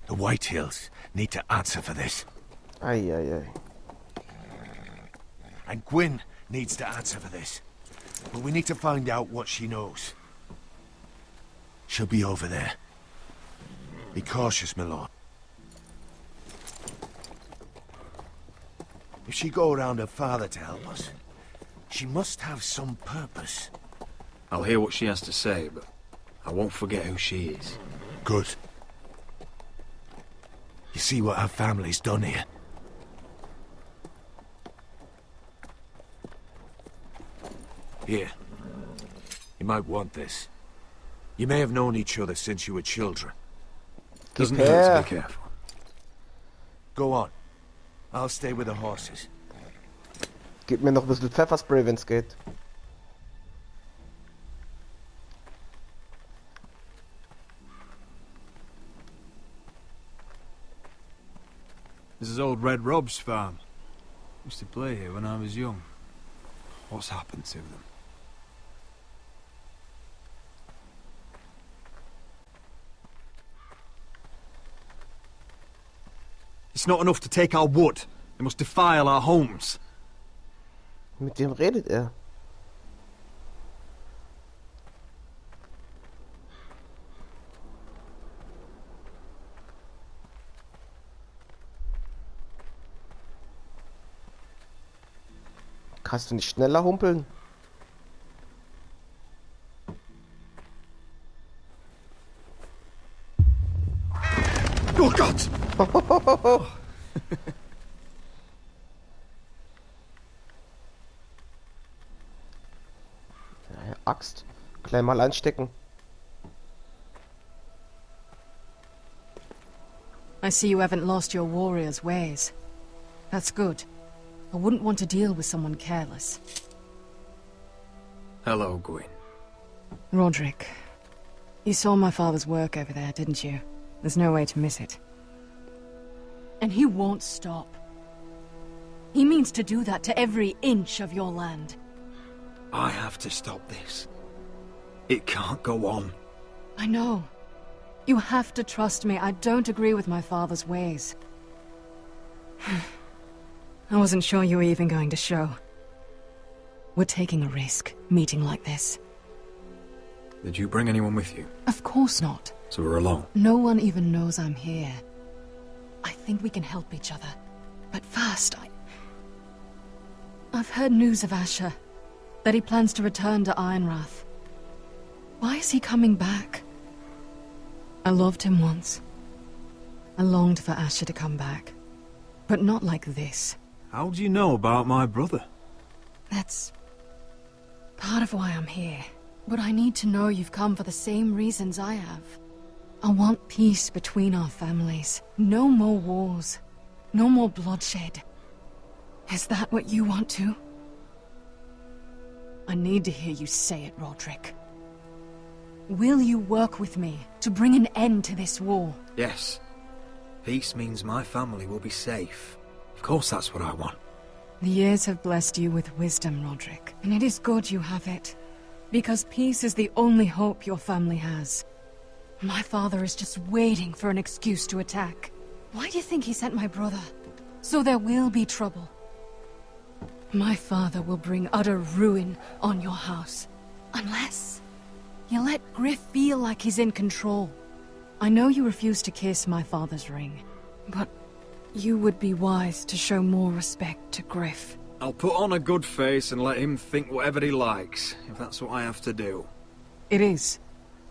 The Whitehills need to answer for this. Aye, aye, aye. And Gwyn needs to answer for this. But we need to find out what she knows. She'll be over there. Be cautious, my lord. If she go around her father to help us, she must have some purpose. I'll hear what she has to say, but I won't forget who she is. Good. You see what our family's done here? Here. You might want this. You may have known each other since you were children. Doesn't hurt to be careful. Go on. I'll stay with the horses. Gib mir noch ein bisschen Pfefferspray, wenn's geht. This is old Red Rob's farm. Used to play here when I was young. What's happened to them? It's not enough to take our wood. They must defile our homes. Mit dem redet er. Kannst du nicht schneller humpeln? Oh Gott! Axt. Gleich mal anstecken. I see you haven't lost your warrior's ways. That's good. I wouldn't want to deal with someone careless. Hello, Gwyn. Roderick, you saw my father's work over there, didn't you? There's no way to miss it. And he won't stop. He means to do that to every inch of your land. I have to stop this. It can't go on. I know. You have to trust me. I don't agree with my father's ways. I wasn't sure you were even going to show. We're taking a risk, meeting like this. Did you bring anyone with you? Of course not. So we're alone? No one even knows I'm here. I think we can help each other. But first, I've heard news of Asher. That he plans to return to Ironrath. Why is he coming back? I loved him once. I longed for Asher to come back. But not like this. How do you know about my brother? That's part of why I'm here. But I need to know you've come for the same reasons I have. I want peace between our families. No more wars. No more bloodshed. Is that what you want too? I need to hear you say it, Roderick. Will you work with me to bring an end to this war? Yes. Peace means my family will be safe. Of course that's what I want. The years have blessed you with wisdom, Roderick, and it is good you have it. Because peace is the only hope your family has. My father is just waiting for an excuse to attack. Why do you think he sent my brother? So there will be trouble. My father will bring utter ruin on your house. Unless you let Griff feel like he's in control. I know you refuse to kiss my father's ring, but you would be wise to show more respect to Griff. I'll put on a good face and let him think whatever he likes, if that's what I have to do. It is.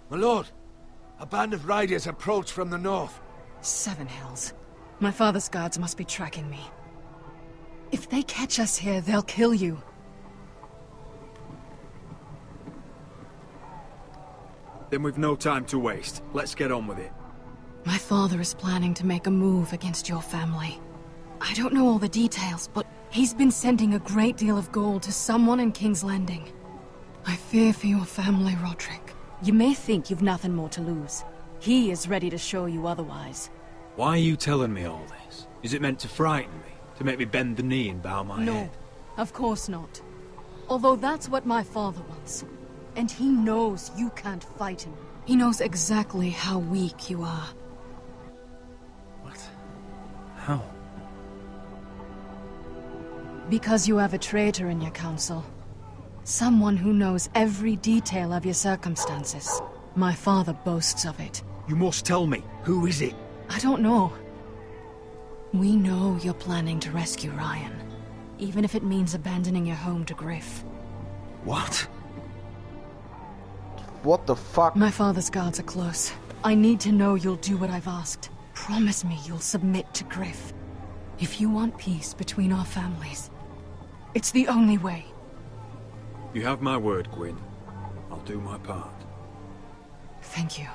My lord, a band of riders approach from the north. 7 hells. My father's guards must be tracking me. If they catch us here, they'll kill you. Then we've no time to waste. Let's get on with it. My father is planning to make a move against your family. I don't know all the details, but he's been sending a great deal of gold to someone in King's Landing. I fear for your family, Roderick. You may think you've nothing more to lose. He is ready to show you otherwise. Why are you telling me all this? Is it meant to frighten me? To make me bend the knee and bow my head? No, of course not. Although that's what my father wants. And he knows you can't fight him. He knows exactly how weak you are. What? How? Because you have a traitor in your council. Someone who knows every detail of your circumstances. My father boasts of it. You must tell me. Who is it? I don't know. We know you're planning to rescue Ryan. Even if it means abandoning your home to Griff. What? What the fuck? My father's guards are close. I need to know you'll do what I've asked. Promise me you'll submit to Griff. If you want peace between our families, it's the only way. You have my word, Gwyn. I'll do my part. Thank you.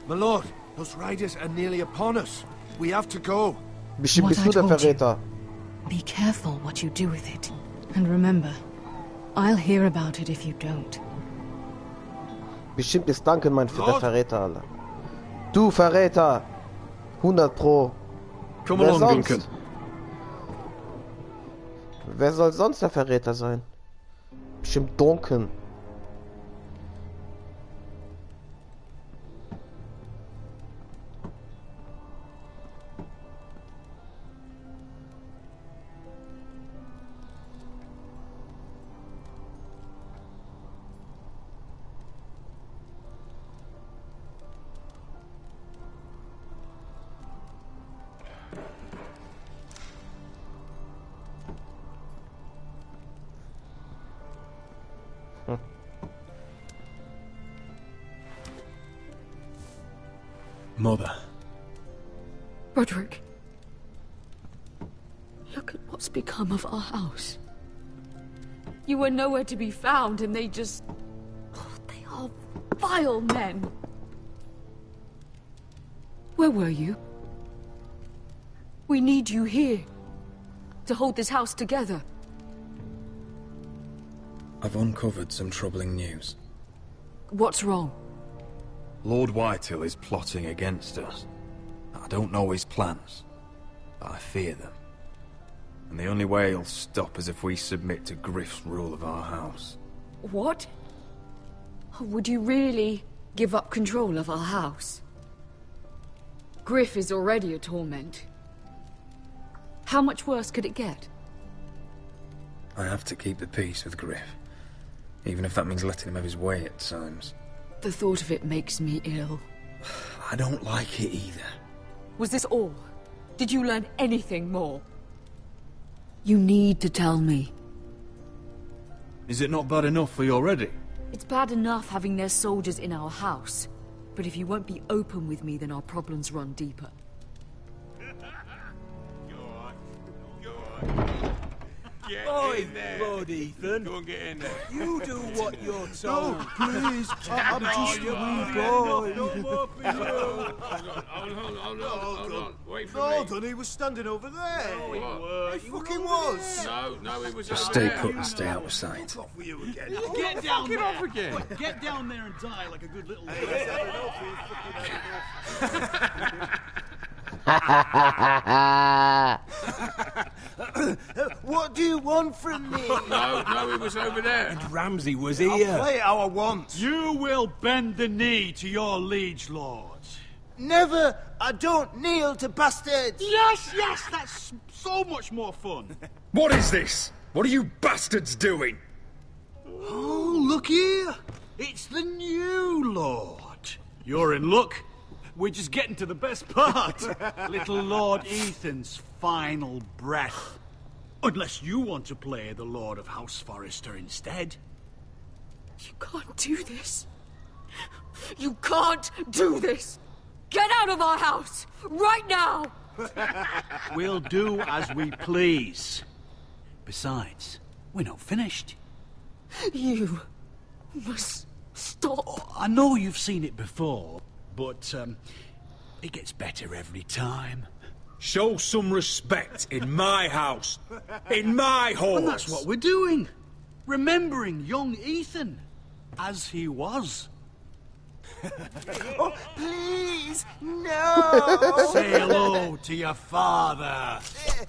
My lord, those riders are nearly upon us. We have to go. Bestimmt bist du der Verräter. Be careful what you do with it. And remember, I'll hear about it if you don't. Bestimmt ist Duncan mein der Verräter, Alter. Du Verräter! 100 Pro. Come Wer along, sonst? Duncan. Wer soll sonst der Verräter sein? Bestimmt Duncan. Mother. Roderick. Look at what's become of our house. You were nowhere to be found and they just... Oh, they are vile men. Where were you? We need you here. To hold this house together. I've uncovered some troubling news. What's wrong? Lord Whitehill is plotting against us. I don't know his plans, but I fear them. And the only way he'll stop is if we submit to Griff's rule of our house. What? Would you really give up control of our house? Griff is already a torment. How much worse could it get? I have to keep the peace with Griff, even if that means letting him have his way at times. The thought of it makes me ill. I don't like it either. Was this all? Did you learn anything more? You need to tell me. Is it not bad enough for you already? It's bad enough having their soldiers in our house. But if you won't be open with me, then our problems run deeper. Oi, Lord Ethan. Go and get in there. You do what you're told. No, please. I'm just a wee boy. No more for you. Hold on. Wait for me. Hold on, he was standing over there. No, he weren't. He fucking was. No, he was Just over stay there. put and stay out of sight. Fuck for you again. Get down there. off again. Get down there and die like a good little boy. What do you want from me? No, he was over there. And Ramsay was I'll here. play it how I want. You will bend the knee to your liege lord. Never. I don't kneel to bastards. Yes, that's so much more fun. What is this? What are you bastards doing? Oh, look here. It's the new lord. You're in luck. We're just getting to the best part. Little Lord Ethan's final breath. Unless you want to play the Lord of House Forrester instead. You can't do this. You can't do this. Get out of our house, right now! We'll do as we please. Besides, we're not finished. You must stop. I know you've seen it before, but it gets better every time. Show some respect in my house, in my hall. And that's what we're doing. Remembering young Ethan, as he was. Oh, please, no! Say hello to your father.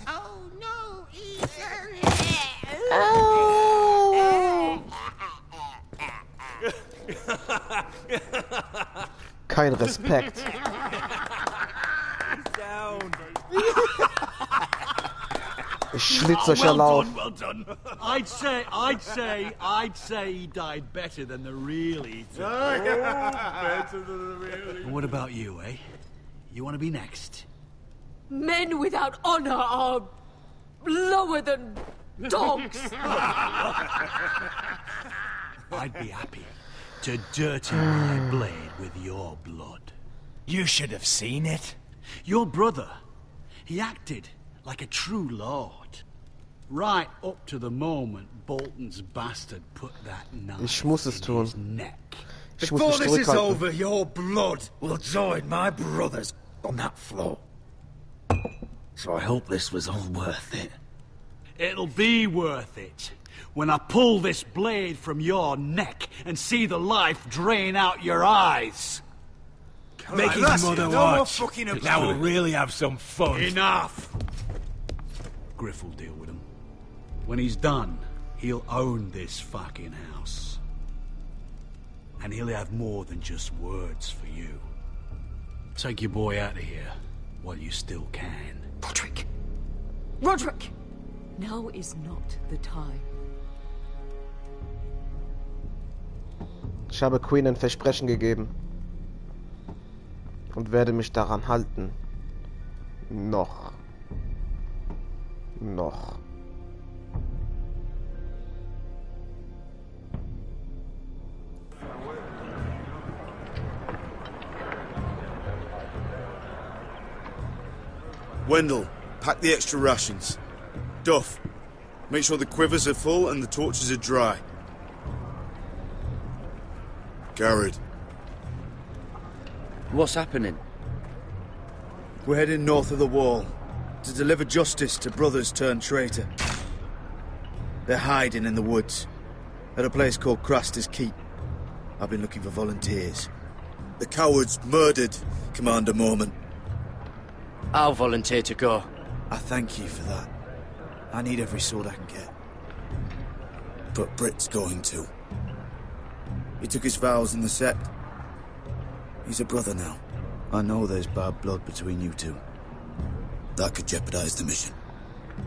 Oh, no, Ethan! Kein Respekt. Ich schlitz euch alle auf. Well done. I'd say he died better than the real Ethan. Better than the real Ethan. What about you, eh? You want to be next? Men without honor are lower than dogs. I'd be happy to dirty my blade with your blood. You should have seen it. Your brother, he acted like a true lord. Right up to the moment Bolton's bastard put that knife Ich muss es tun. in his neck. Ich muss Before mich this is zurückhalten. over, your blood will join my brother's on that floor. So I hope this was all worth it. It'll be worth it when I pull this blade from your neck and see the life drain out your eyes. Make Right, his that's mother it. No more watch. fucking about Now we'll it. really have some fun. Enough! Griff will deal with him. When he's done, he'll own this fucking house. And he'll have more than just words for you. Take your boy out of here while you still can. Roderick! Roderick! Now is not the time. Ich habe Queen ein Versprechen gegeben. Und werde mich daran halten. Noch. Wendell, pack the extra rations. Duff, make sure the quivers are full and the torches are dry. Garrett, What's happening? we're heading north of the wall to deliver justice to brothers turned traitor. They're hiding in the woods at a place called Craster's Keep. I've been looking for volunteers. The cowards murdered Commander Mormon. I'll volunteer to go. I thank you for that. I need every sword I can get. But Britt's going to. He took his vows in the Sept. He's a brother now. I know there's bad blood between you two. That could jeopardize the mission.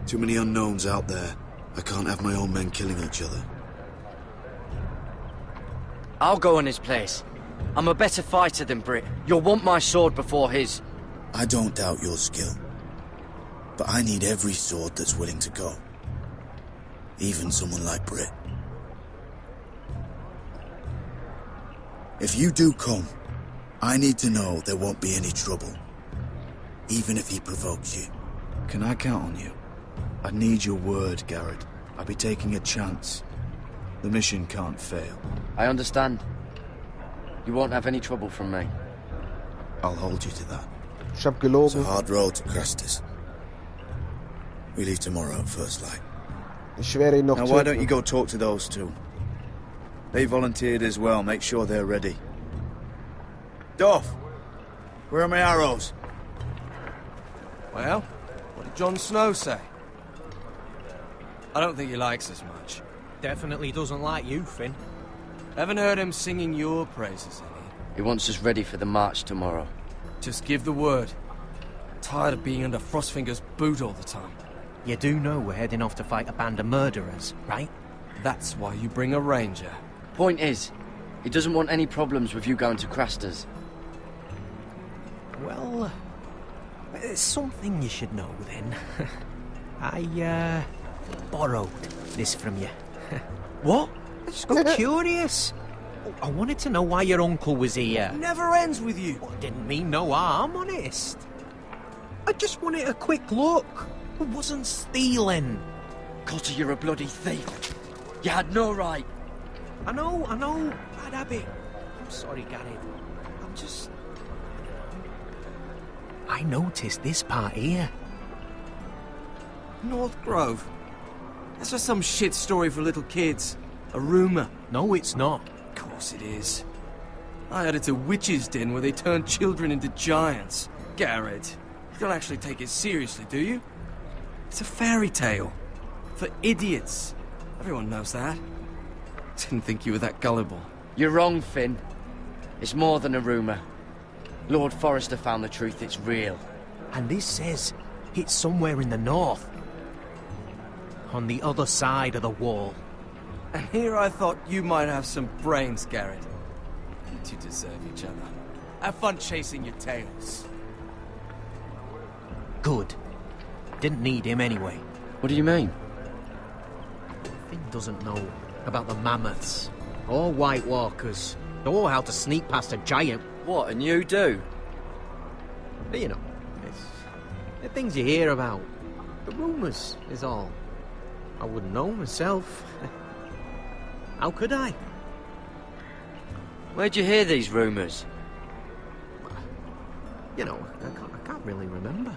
Too many unknowns out there. I can't have my own men killing each other. I'll go in his place. I'm a better fighter than Britt. You'll want my sword before his. I don't doubt your skill. But I need every sword that's willing to go. Even someone like Britt. If you do come, I need to know there won't be any trouble. Even if he provokes you. Can I count on you? I need your word, Garrett. I'll be taking a chance. The mission can't fail. I understand. You won't have any trouble from me. I'll hold you to that. Ich hab gelogen. It's a hard road to Crestus. We leave tomorrow at first light. Ich werde ihn noch Now töten. why don't you go talk to those two? They volunteered as well. Make sure they're ready. Dorf, where are my arrows? Well, what did Jon Snow say? I don't think he likes us much. Definitely doesn't like you, Finn. Haven't heard him singing your praises any. He wants us ready for the march tomorrow. Just give the word. Tired of being under Frostfinger's boot all the time. You do know we're heading off to fight a band of murderers, right? That's why you bring a ranger. Point is, he doesn't want any problems with you going to Craster's. Well, there's something you should know then. I, borrowed this from you. What? I just got curious. I wanted to know why your uncle was here. Never ends with you. Well, didn't mean no harm, honest. I just wanted a quick look. I wasn't stealing. Cotter, you're a bloody thief. You had no right. I know. Bad habit. I'm sorry, Gary. I'm just... I noticed this part here. North Grove. That's just some shit story for little kids. A rumour. No, it's not. Of course it is. I heard it's a witch's den where they turn children into giants. Garrett, you don't actually take it seriously, do you? It's a fairy tale. For idiots. Everyone knows that. Didn't think you were that gullible. You're wrong, Finn. It's more than a rumour. Lord Forrester found the truth, it's real. And this says it's somewhere in the north. On the other side of the wall. And here I thought you might have some brains, Garrett. You two deserve each other. Have fun chasing your tails. Good. Didn't need him anyway. What do you mean? Finn doesn't know about the mammoths, or White Walkers, or how to sneak past a giant. What, and you do? But you know, it's the things you hear about. The rumours is all. I wouldn't know myself. How could I? Where'd you hear these rumours? You know, I can't really remember.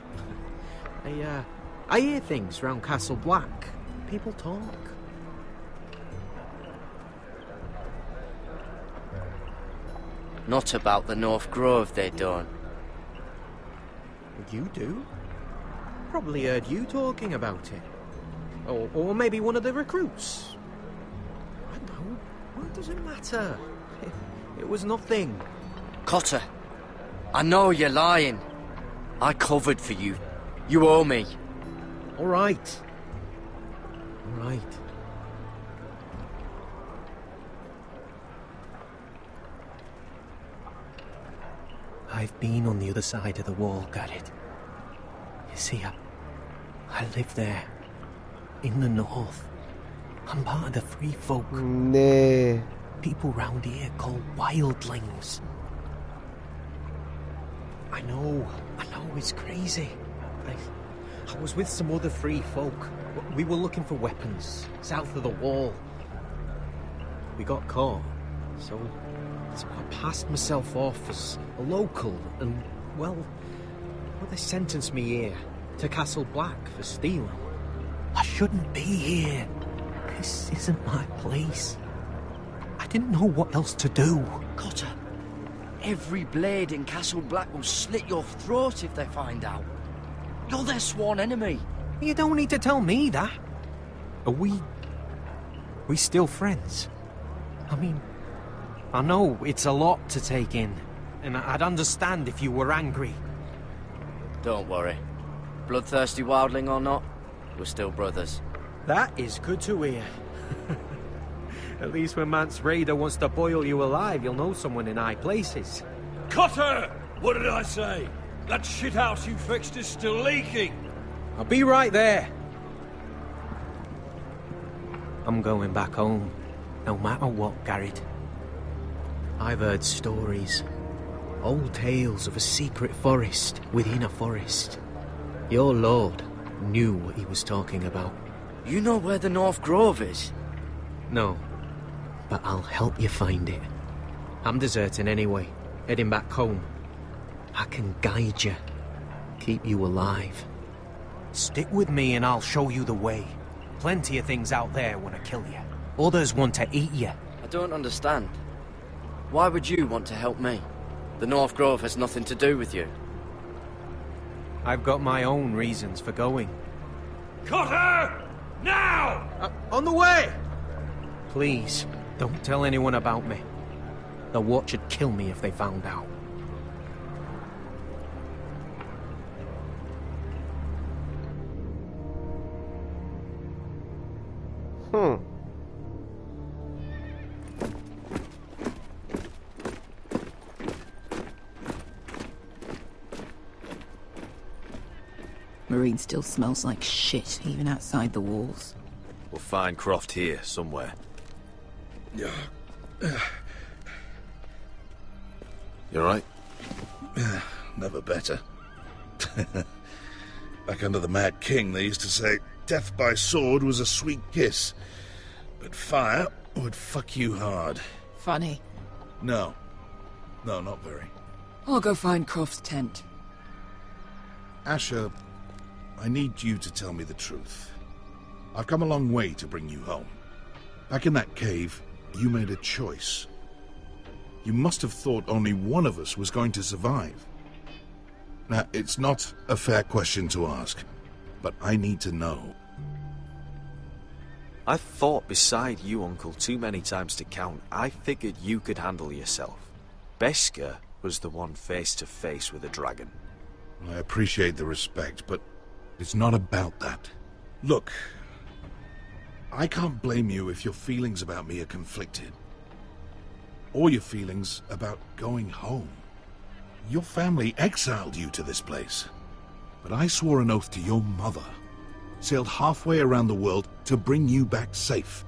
I hear things round Castle Black. People talk. Not about the North Grove, they don't. You do? Probably heard you talking about it. Or maybe one of the recruits. I don't know. What does it matter? It was nothing. Cotter, I know you're lying. I covered for you. You owe me. All right. All right. I've been on the other side of the wall, Garrett. You see, I live there. In the north. I'm part of the free folk. Nee. People round here called wildlings. I know it's crazy. I was with some other free folk. We were looking for weapons, south of the wall. We got caught, so I passed myself off as a local, and, well, they sentenced me here, to Castle Black for stealing. I shouldn't be here. This isn't my place. I didn't know what else to do. Cotter, every blade in Castle Black will slit your throat if they find out. You're their sworn enemy. You don't need to tell me that. Are we still friends? I mean, I know it's a lot to take in, and I'd understand if you were angry. Don't worry. Bloodthirsty wildling or not, we're still brothers. That is good to hear. At least when Mance Raider wants to boil you alive, you'll know someone in high places. Cotter! What did I say? That shithouse you fixed is still leaking. I'll be right there. I'm going back home, no matter what, Garrett. I've heard stories. Old tales of a secret forest within a forest. Your lord knew what he was talking about. You know where the North Grove is? No, but I'll help you find it. I'm deserting anyway, heading back home. I can guide you, keep you alive. Stick with me and I'll show you the way. Plenty of things out there want to kill you. Others want to eat you. I don't understand. Why would you want to help me? The North Grove has nothing to do with you. I've got my own reasons for going. Cut her! Now! On the way! Please, don't tell anyone about me. The Watch would kill me if they found out. Marine still smells like shit, even outside the walls. We'll find Croft here, somewhere. You alright? Never better. Back under the Mad King, they used to say, death by sword was a sweet kiss, but fire would fuck you hard. Funny. No. No, not very. I'll go find Croft's tent. Asher, I need you to tell me the truth. I've come a long way to bring you home. Back in that cave, you made a choice. You must have thought only one of us was going to survive. Now, it's not a fair question to ask, but I need to know. I've fought beside you, Uncle, too many times to count. I figured you could handle yourself. Beskha was the one face to face with a dragon. I appreciate the respect, but it's not about that. Look, I can't blame you if your feelings about me are conflicted. Or your feelings about going home. Your family exiled you to this place. But I swore an oath to your mother. Sailed halfway around the world to bring you back safe.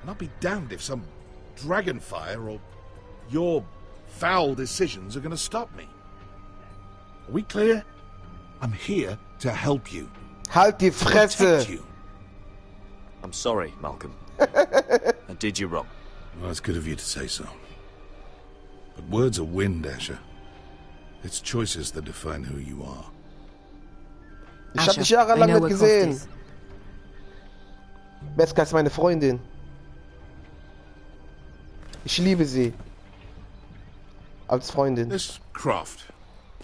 And I'll be damned if some dragonfire or your foul decisions are going to stop me. Are we clear? I'm here to help you. Halt die Fresse! I'm sorry, Malcolm. I did you wrong. Well, it's good of you to say so. But words are wind, Asher. It's choices that define who you are. Ich hab dich jahrelang nicht gesehen. Beskha ist meine Freundin. Ich liebe sie. Als Freundin. This Croft.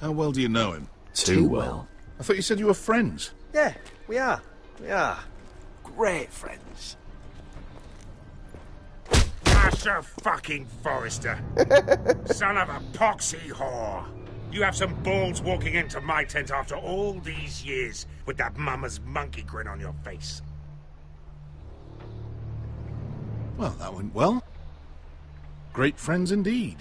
How well do you know him? Too well. I thought you said you were friends. Yeah, we are. We are. Great friends. Asher fucking Forrester. Son of a poxy whore. You have some balls walking into my tent after all these years with that mama's monkey grin on your face. Well, that went well. Great friends indeed.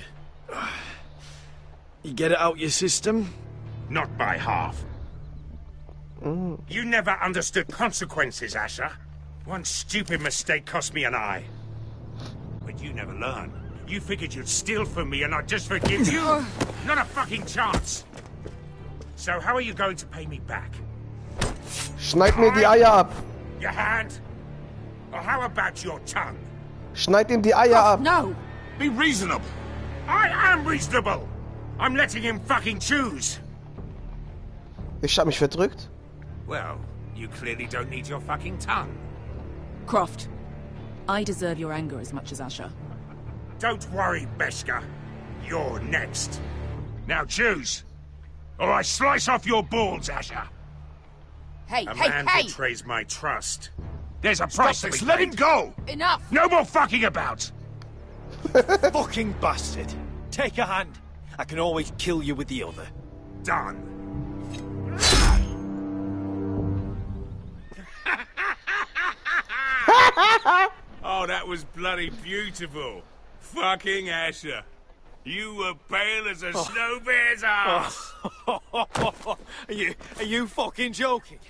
You get it out your system? Not by half. You never understood consequences, Asher. One stupid mistake cost me an eye. But you never learn. You figured you'd steal from me and I'd just forgive you? Not a fucking chance. So how are you going to pay me back? Schneid mir die Eier ab. Your hand? Or how about your tongue? Schneid ihm die Eier ab. No! Be reasonable. I am reasonable. I'm letting him fucking choose. Ich hab mich verdrückt. Well, you clearly don't need your fucking tongue. Croft, I deserve your anger as much as Asher. Don't worry, Beskha. You're next. Now choose, or I slice off your balls, Asher. Hey, A hey, man hey! betrays my trust. There's a price to be paid. Let him go! Enough! No more fucking about! Fucking bastard! Take a hand. I can always kill you with the other. Done. Oh, that was bloody beautiful. Fucking Asher. You were pale as a snow bear's ass. Are you fucking joking?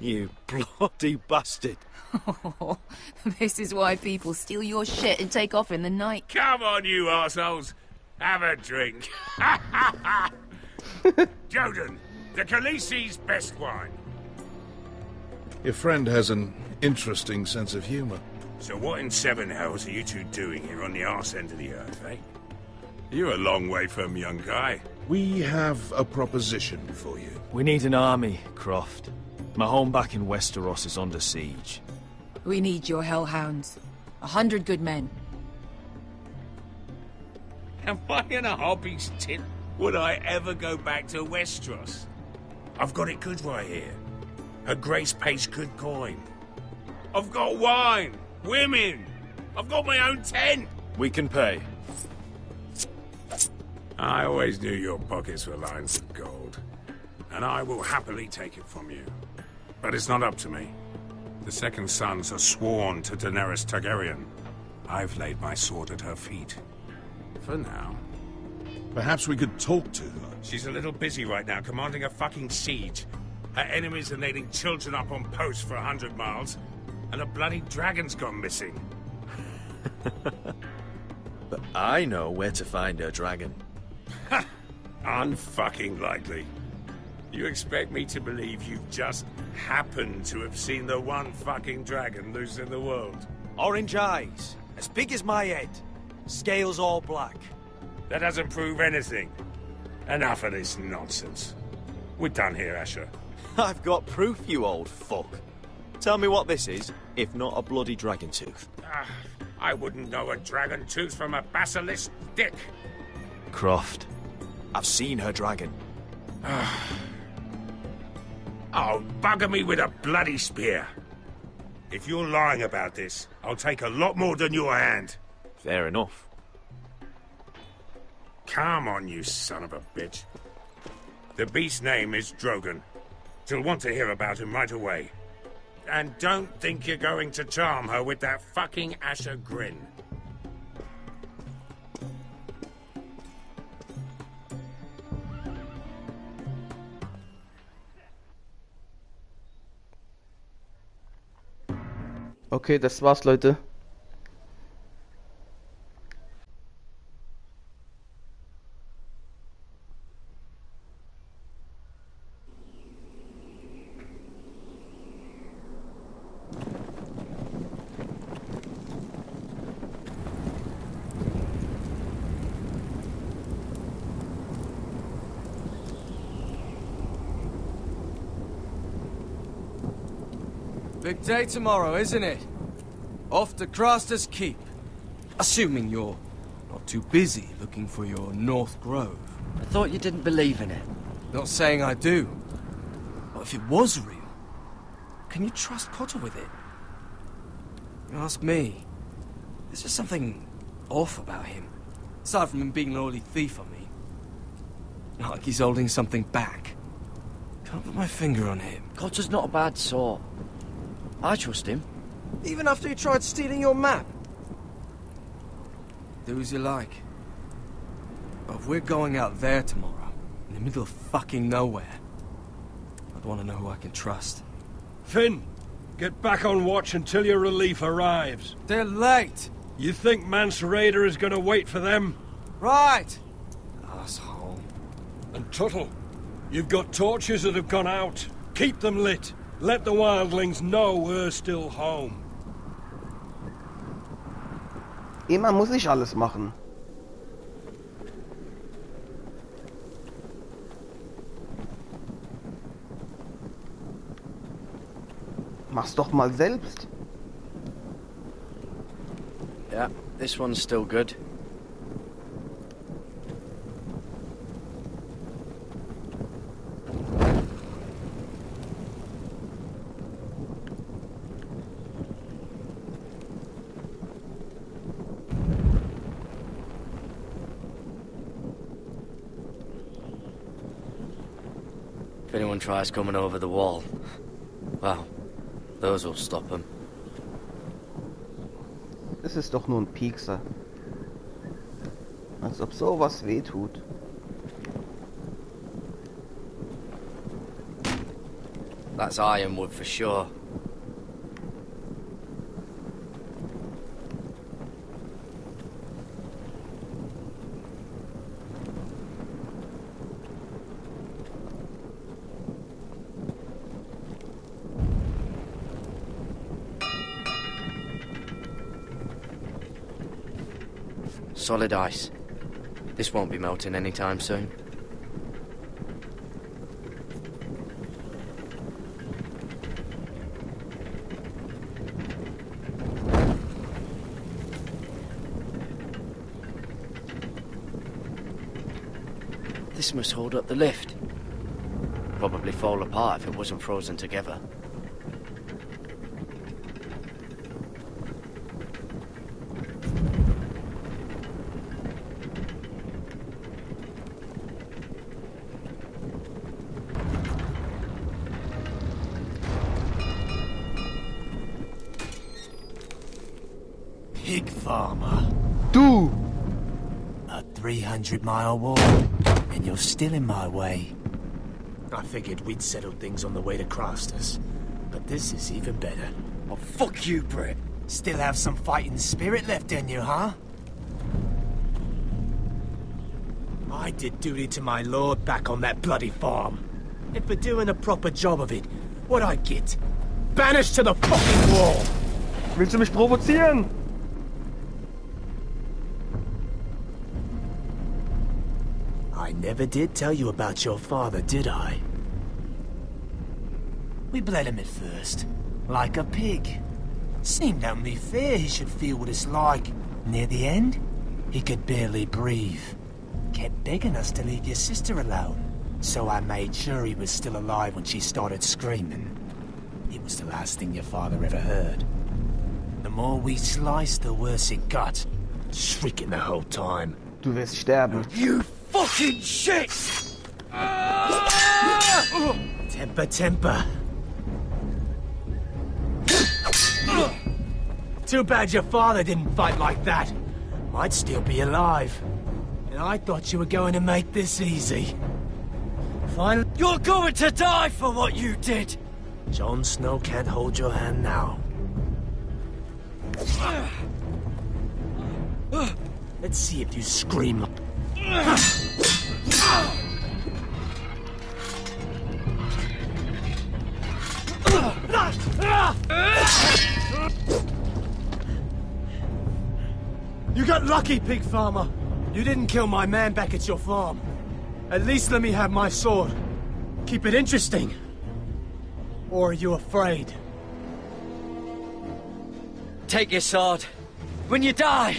You bloody bastard. This is why people steal your shit and take off in the night. Come on, you assholes. Have a drink. Joden, the Khaleesi's best wine. Your friend has an interesting sense of humor. So what in seven hells are you two doing here on the arse end of the earth, eh? You're a long way from, young guy. We have a proposition for you. We need an army, Croft. My home back in Westeros is under siege. We need your hellhounds. 100 good men. Am I in a hobby's tin? Would I ever go back to Westeros? I've got it good right here. Her Grace pays good coin. I've got wine, women. I've got my own tent. We can pay. I always knew your pockets were lined with gold, and I will happily take it from you. But it's not up to me. The second sons are sworn to Daenerys Targaryen. I've laid my sword at her feet. For now. Perhaps we could talk to her. She's a little busy right now, commanding a fucking siege. Her enemies are nailing children up on posts for 100 miles, and a bloody dragon's gone missing. But I know where to find her dragon. Ha! Unfucking likely. You expect me to believe you've just happened to have seen the one fucking dragon loose in the world? Orange eyes, as big as my head. Scales all black. That doesn't prove anything. Enough of this nonsense. We're done here, Asher. I've got proof, you old fuck. Tell me what this is, if not a bloody dragon tooth. I wouldn't know a dragon tooth from a basilisk dick. Croft, I've seen her dragon. Oh, bugger me with a bloody spear. If you're lying about this, I'll take a lot more than your hand. Fair enough. Come on, you son of a bitch. The beast's name is Drogon. She'll want to hear about him right away. And don't think you're going to charm her with that fucking Asher grin. Okay, das war's, Leute. Big day tomorrow, isn't it? Off to Craster's Keep. Assuming you're not too busy looking for your North Grove. I thought you didn't believe in it. Not saying I do. But if it was real, can you trust Potter with it? You ask me, there's just something off about him. Aside from him being an oily thief, I mean. Not like he's holding something back. Can't put my finger on him. Potter's not a bad sort. I trust him. Even after he tried stealing your map? Do as you like. But if we're going out there tomorrow, in the middle of fucking nowhere, I'd want to know who I can trust. Finn, get back on watch until your relief arrives. They're late! You think Mance Rayder is gonna wait for them? Right! Asshole. And Tuttle, you've got torches that have gone out. Keep them lit. Let the wildlings know we're still home. Immer muss ich alles machen. Mach's doch mal selbst. Yeah, this one's still good. If anyone tries coming over the wall, well, those will stop them. Es ist doch nur ein Piekser. Als ob sowas wehtut. That's ironwood for sure. solid ice. This won't be melting anytime soon. This must hold up the lift. Probably fall apart if it wasn't frozen together. Pig farmer. Du! A 300-mile walk, and you're still in my way. I figured we'd settled things on the way to Crasters, but this is even better. Oh, fuck you, Brit. Still have some fighting spirit left in you, huh? I did duty to my lord back on that bloody farm. And for doing a proper job of it, what'd I get? Banished to the fucking wall! Willst du mich provozieren? I never did tell you about your father, did I? We bled him at first, like a pig. Seemed only fair he should feel what it's like. Near the end, he could barely breathe. Kept begging us to leave your sister alone, so I made sure he was still alive when she started screaming. It was the last thing your father ever heard. The more we sliced, the worse it got. Shrieking the whole time. Du wirst sterben. You fucking shit! Temper, temper. Too bad your father didn't fight like that. I'd still be alive. And I thought you were going to make this easy. Finally, you're going to die for what you did! Jon Snow can't hold your hand now. Let's see if you scream. You got lucky, pig farmer. You didn't kill my man back at your farm. At least let me have my sword. Keep it interesting. Or are you afraid? Take your sword. When you die,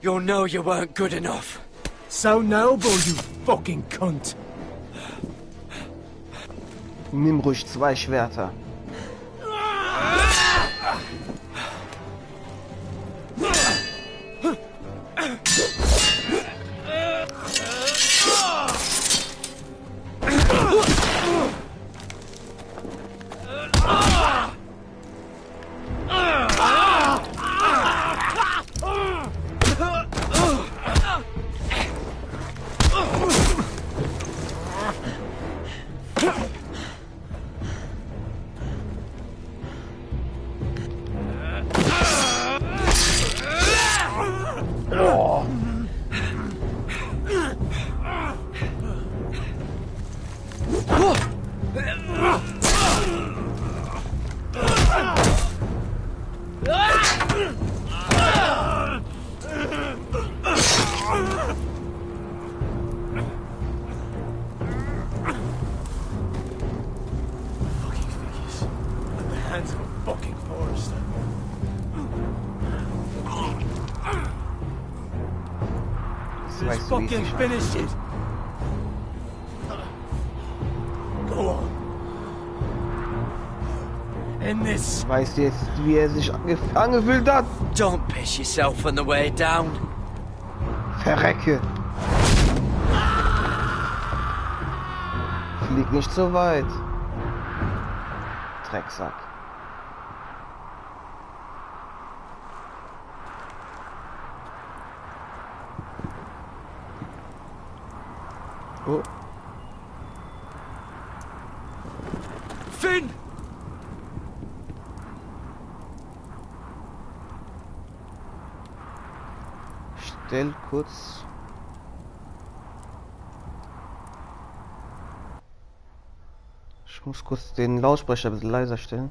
you'll know you weren't good enough. So noble, you fucking cunt. Nimm ruhig 2 Schwerter. Fucking finish it. Go on. End this. Weißt du jetzt, wie sich angefühlt hat? Don't piss yourself on the way down. Verrecke. Flieg nicht so weit. Drecksack. Oh. Finn! Stell kurz. Ich muss kurz den Lautsprecher ein bisschen leiser stellen.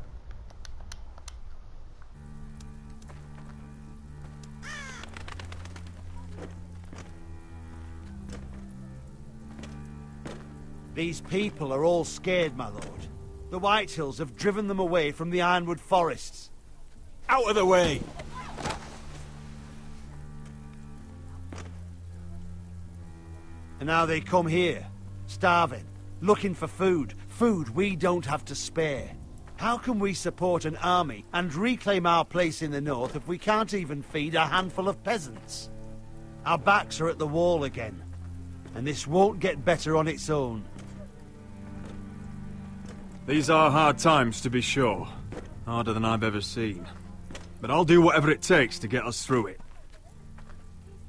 These people are all scared, my lord. The Whitehills have driven them away from the ironwood forests. Out of the way! And now they come here, starving, looking for food. Food we don't have to spare. How can we support an army and reclaim our place in the north if we can't even feed a handful of peasants? Our backs are at the wall again, and this won't get better on its own. These are hard times, to be sure. Harder than I've ever seen. But I'll do whatever it takes to get us through it.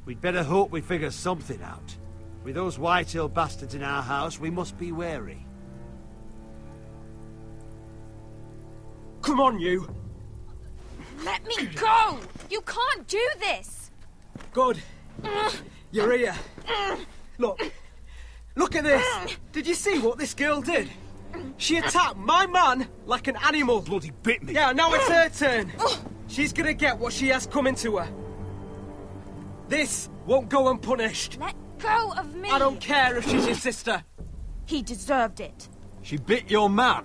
We'd better hope we figure something out. With those Whitehill bastards in our house, we must be wary. Come on, you! Let me go! You can't do this! Good. You're here. Look at this! Did you see what this girl did? She attacked my man like an animal. Bloody bit me. Yeah, now it's her turn. She's gonna get what she has coming to her. This won't go unpunished. Let go of me! I don't care if she's your sister. He deserved it. She bit your man?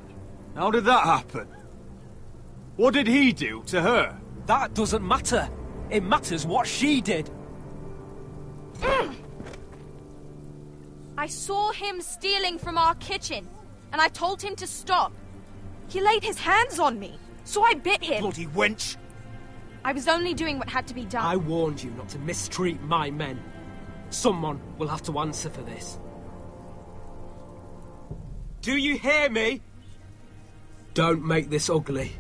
How did that happen? What did he do to her? That doesn't matter. It matters what she did. I saw him stealing from our kitchen, and I told him to stop. He laid his hands on me, so I bit him. Bloody wench! I was only doing what had to be done. I warned you not to mistreat my men. Someone will have to answer for this. Do you hear me? Don't make this ugly.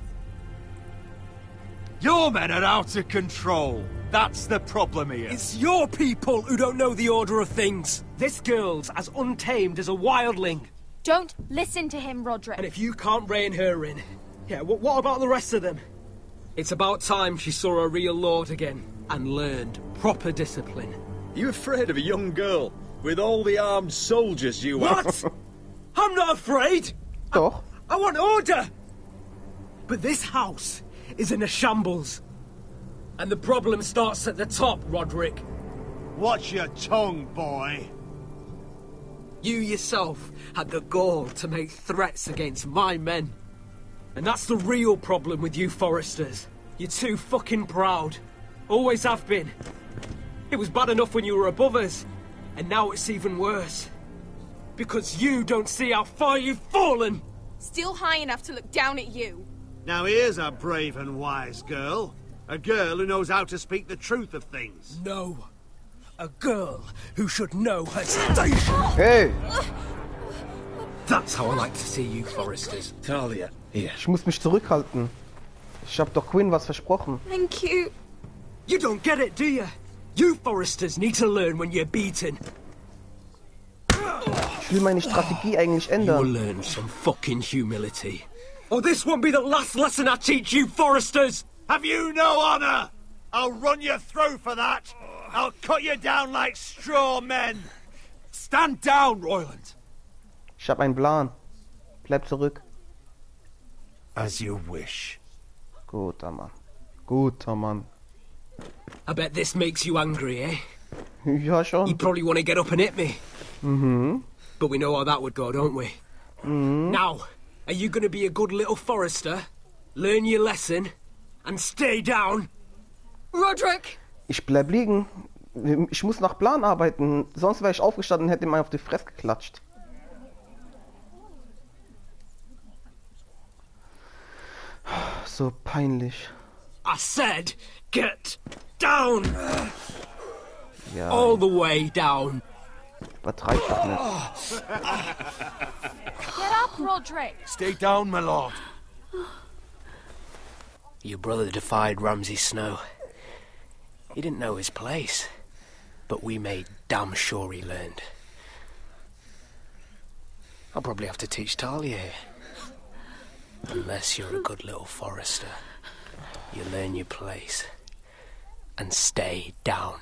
Your men are out of control. That's the problem here. It's your people who don't know the order of things. This girl's as untamed as a wildling. Don't listen to him, Roderick. And if you can't rein her in, yeah, what about the rest of them? It's about time she saw a real lord again and learned proper discipline. You afraid of a young girl with all the armed soldiers you are? What? I'm not afraid. I want order. But this house is in a shambles. And the problem starts at the top, Roderick. Watch your tongue, boy. You yourself had the gall to make threats against my men. And that's the real problem with you Forresters. You're too fucking proud. Always have been. It was bad enough when you were above us. And now it's even worse. Because you don't see how far you've fallen. Still high enough to look down at you. Now here's a brave and wise girl. A girl who knows how to speak the truth of things. No. A girl who should know her station. Hey! That's how I like to see you, Forresters. Talia, here. Ich muss mich zurückhalten. Ich hab doch Quinn was versprochen. Thank you. You don't get it, do you? You Forresters need to learn when you're beaten. Ich will meine Strategie eigentlich ändern. You'll learn some fucking humility. Or this won't be the last lesson I teach you, Forresters! Have you no honor? I'll run your throat for that. I'll cut you down like straw men. Stand down, Royland. Ich hab einen Plan. Bleib zurück. As you wish. Guter Mann. Guter Mann. I bet this makes you angry, eh? Ja, schon. You probably want to get up and hit me. But we know how that would go, don't we? Now, are you going to be a good little Forrester, learn your lesson, and stay down? Roderick! Ich bleib liegen. Ich muss nach Plan arbeiten. Sonst wäre ich aufgestanden und hätte ihm mal auf die Fresse geklatscht. So peinlich. I said, get down! Ja. All the way down. Übertreib doch nicht. Get up, Roderick! Stay down, my lord. Your brother defied Ramsay Snow. He didn't know his place, but we made damn sure he learned. I'll probably have to teach Talia here. Unless you're a good little Forrester. You learn your place. And stay down.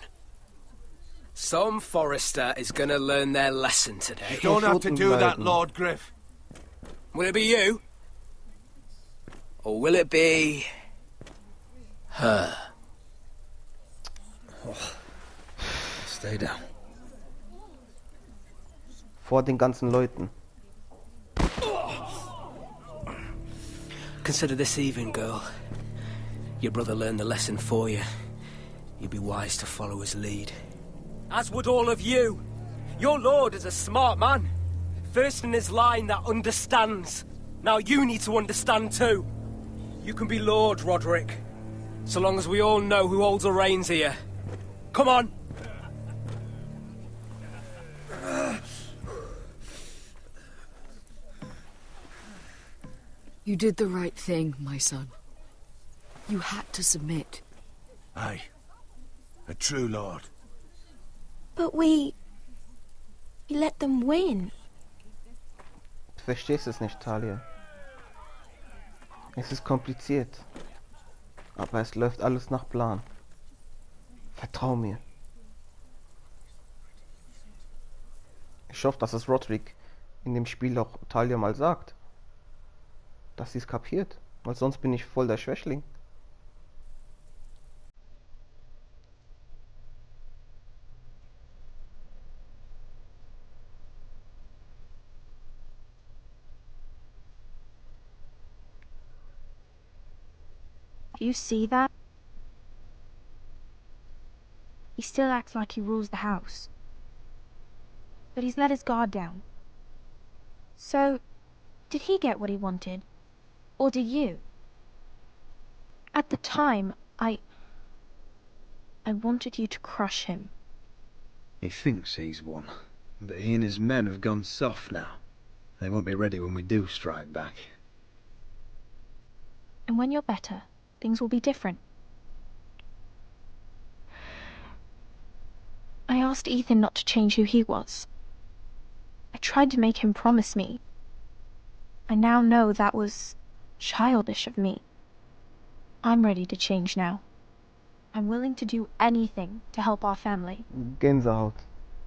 Some Forrester is gonna learn their lesson today. You don't have to do that, Lord Griff. Will it be you? Or will it be... her? Stay down. Vor den ganzen Leuten. Consider this even, girl. Your brother learned the lesson for you. You'd be wise to follow his lead. As would all of you. Your lord is a smart man. First in his line that understands. Now you need to understand too. You can be Lord, Roderick. So long as we all know who holds the reins here. Come on! You did the right thing, my son. You had to submit. Aye. A true lord. But we let them win. Du verstehst es nicht, Talia. Es ist kompliziert. Aber es läuft alles nach Plan. Vertrau mir. Ich hoffe, dass es Roderick in dem Spiel auch Talia mal sagt. Dass sie es kapiert. Weil sonst bin ich voll der Schwächling. Do you see that? He still acts like he rules the house. But he's let his guard down. So, did he get what he wanted? Or did you? At the time, I wanted you to crush him. He thinks he's won, but he and his men have gone soft now. They won't be ready when we do strike back. And when you're better, things will be different. I asked Ethan not to change who he was. I tried to make him promise me. I now know that was childish of me. I'm ready to change now. I'm willing to do anything to help our family. Gänsehaut.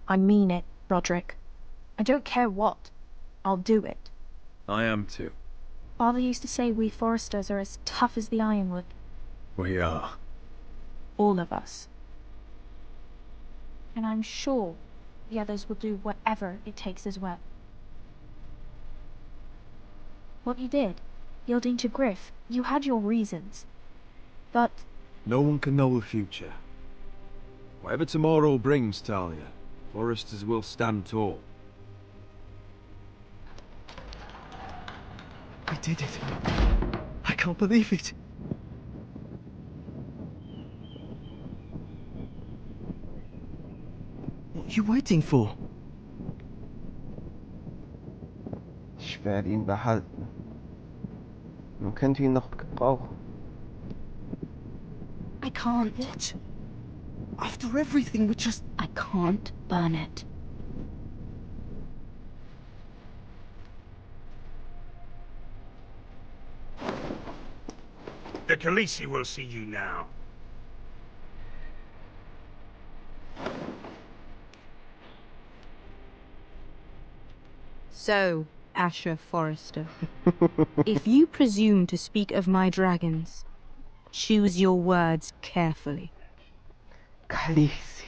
I mean it, Roderick. I don't care what. I'll do it. I am too. Father used to say we Forresters are as tough as the ironwood. We are. All of us. And I'm sure the others will do whatever it takes as well. What you did, yielding to Griff, you had your reasons. But No one can know the future. Whatever tomorrow brings, Talia, Forresters will stand tall. We did it. I can't believe it. What are you waiting for? Ich werde ihn behalten. Man könnte ihn noch gebrauchen. I can't. What? After everything, we just... I can't burn it. The Khaleesi will see you now. So, Asher Forrester, if you presume to speak of my dragons, choose your words carefully. Khaleesi.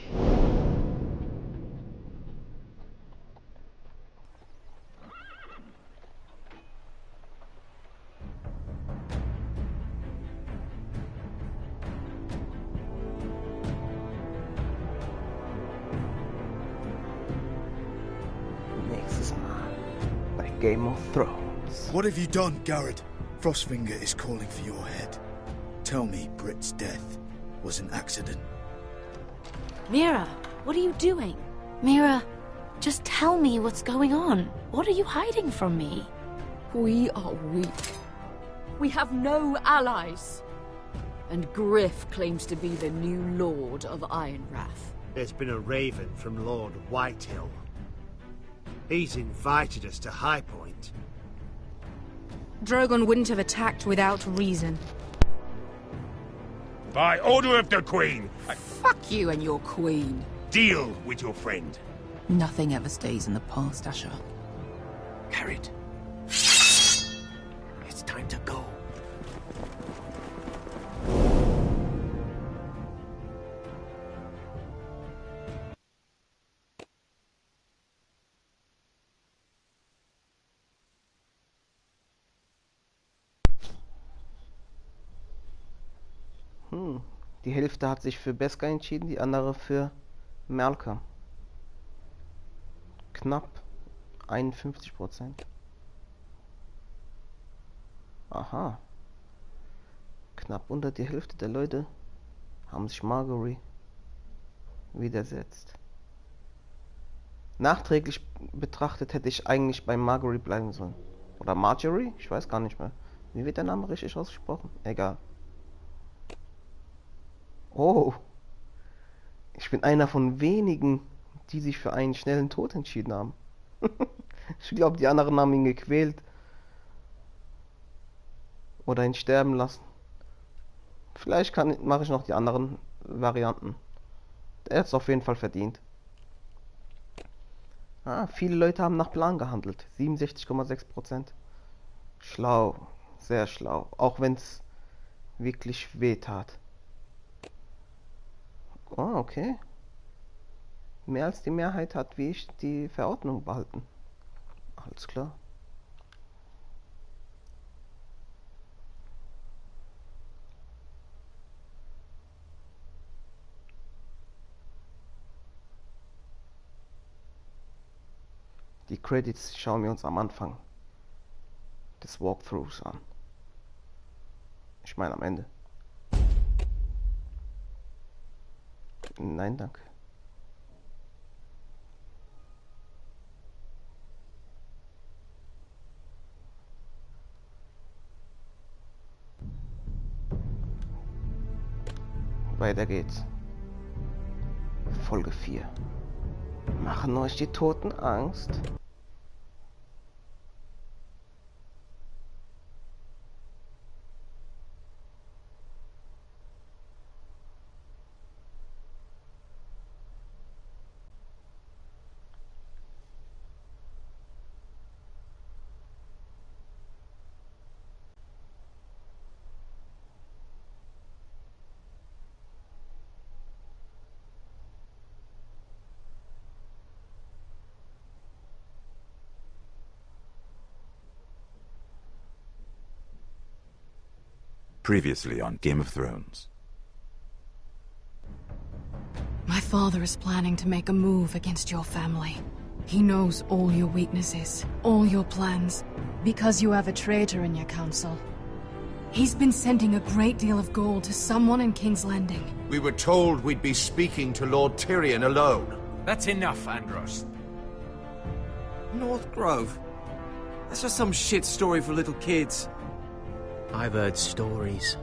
Nächstes Mal bei Game of Thrones. What have you done, Garrett? Frostfinger is calling for your head. Tell me Britt's death was an accident. Mira, what are you doing? Mira, just tell me what's going on. What are you hiding from me? We are weak. We have no allies. And Griff claims to be the new Lord of Ironrath. There's been a raven from Lord Whitehill. He's invited us to High Point. Drogon wouldn't have attacked without reason. By order of the Queen, Fuck you and your queen. deal with your friend. Nothing ever stays in the past, Asher. Carrot. It's time to go. Die Hälfte hat sich für Beskar entschieden, die andere für Malcolm. Knapp 51%. Aha. Knapp unter die Hälfte der Leute haben sich Marjorie widersetzt. Nachträglich betrachtet hätte ich eigentlich bei Marjorie bleiben sollen. Oder Marjorie? Ich weiß gar nicht mehr. Wie wird der Name richtig ausgesprochen? Egal. Oh. Ich bin einer von wenigen, die sich für einen schnellen Tod entschieden haben. Ich glaube, die anderen haben ihn gequält. Oder ihn sterben lassen. Vielleicht mache ich noch die anderen Varianten. Er hat es auf jeden Fall verdient. Viele Leute haben nach Plan gehandelt. 67,6%. Schlau. Sehr schlau. Auch wenn es wirklich weh tat. Oh, okay. Mehr als die Mehrheit hat wie ich die Verordnung behalten. Alles klar. Die Credits schauen wir uns am Anfang des Walkthroughs an. Ich meine am Ende. Nein, danke. Weiter geht's. Folge 4. Machen euch die Toten Angst? Previously on Game of Thrones. My father is planning to make a move against your family. He knows all your weaknesses, all your plans, because you have a traitor in your council. He's been sending a great deal of gold to someone in King's Landing. We were told we'd be speaking to Lord Tyrion alone. That's enough, Andros. North Grove? That's just some shit story for little kids. I've heard stories.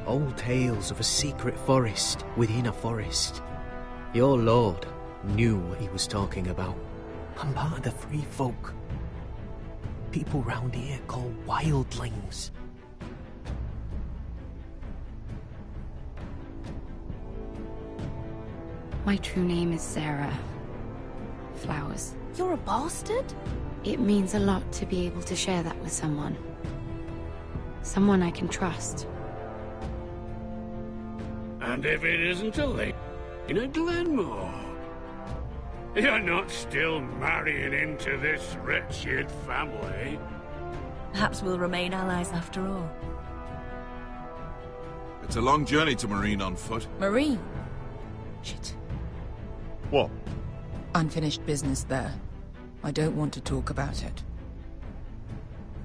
Old tales of a secret forest within a forest. Your lord knew what he was talking about. I'm part of the free folk. People round here call wildlings. My true name is Sarah Flowers. You're a bastard? It means a lot to be able to share that with someone. Someone I can trust. And if it isn't a lady in a Glenmore, you're not still marrying into this wretched family. Perhaps we'll remain allies after all. It's a long journey to Marine on foot. Marine? Shit. What? Unfinished business there. I don't want to talk about it.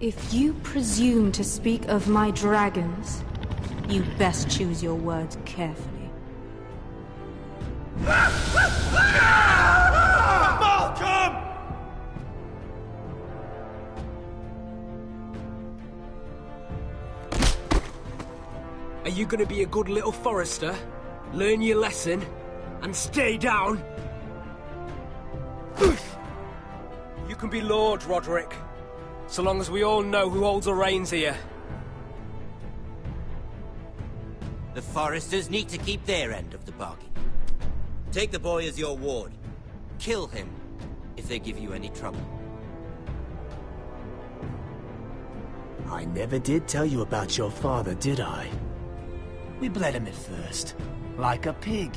If you presume to speak of my dragons, you best choose your words carefully. Malcolm! Are you gonna be a good little Forrester? Learn your lesson? And stay down? You can be Lord, Roderick. So long as we all know who holds the reins here. The Forresters need to keep their end of the bargain. Take the boy as your ward. Kill him if they give you any trouble. I never did tell you about your father, did I? We bled him at first, like a pig.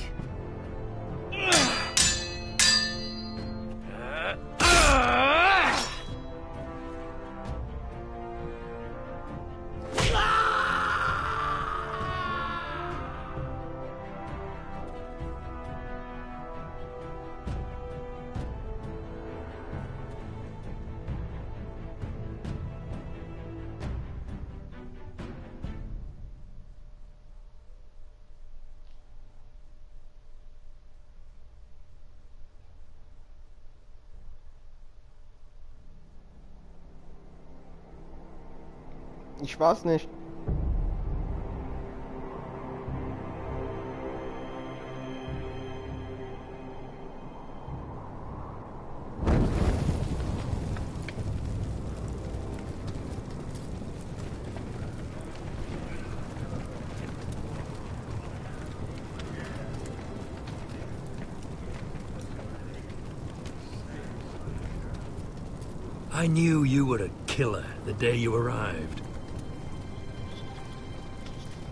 Ich war's nicht. I knew you were a killer the day you arrived.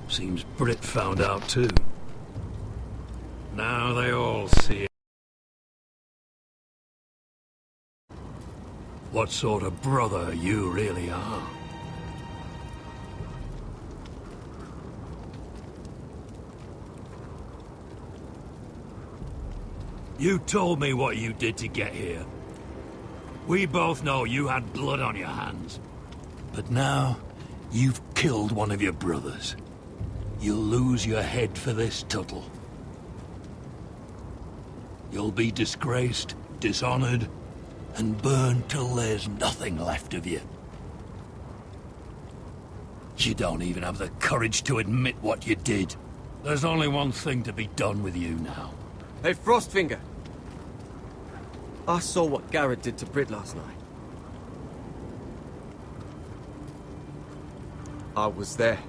Seems Brit found out too. Now they all see it. What sort of brother you really are. You told me what you did to get here. We both know you had blood on your hands. But now, you've killed one of your brothers. You'll lose your head for this, Tuttle. You'll be disgraced, dishonored, and burned till there's nothing left of you. You don't even have the courage to admit what you did. There's only one thing to be done with you now. Hey, Frostfinger. I saw what Garrett did to Brit last night. I was there.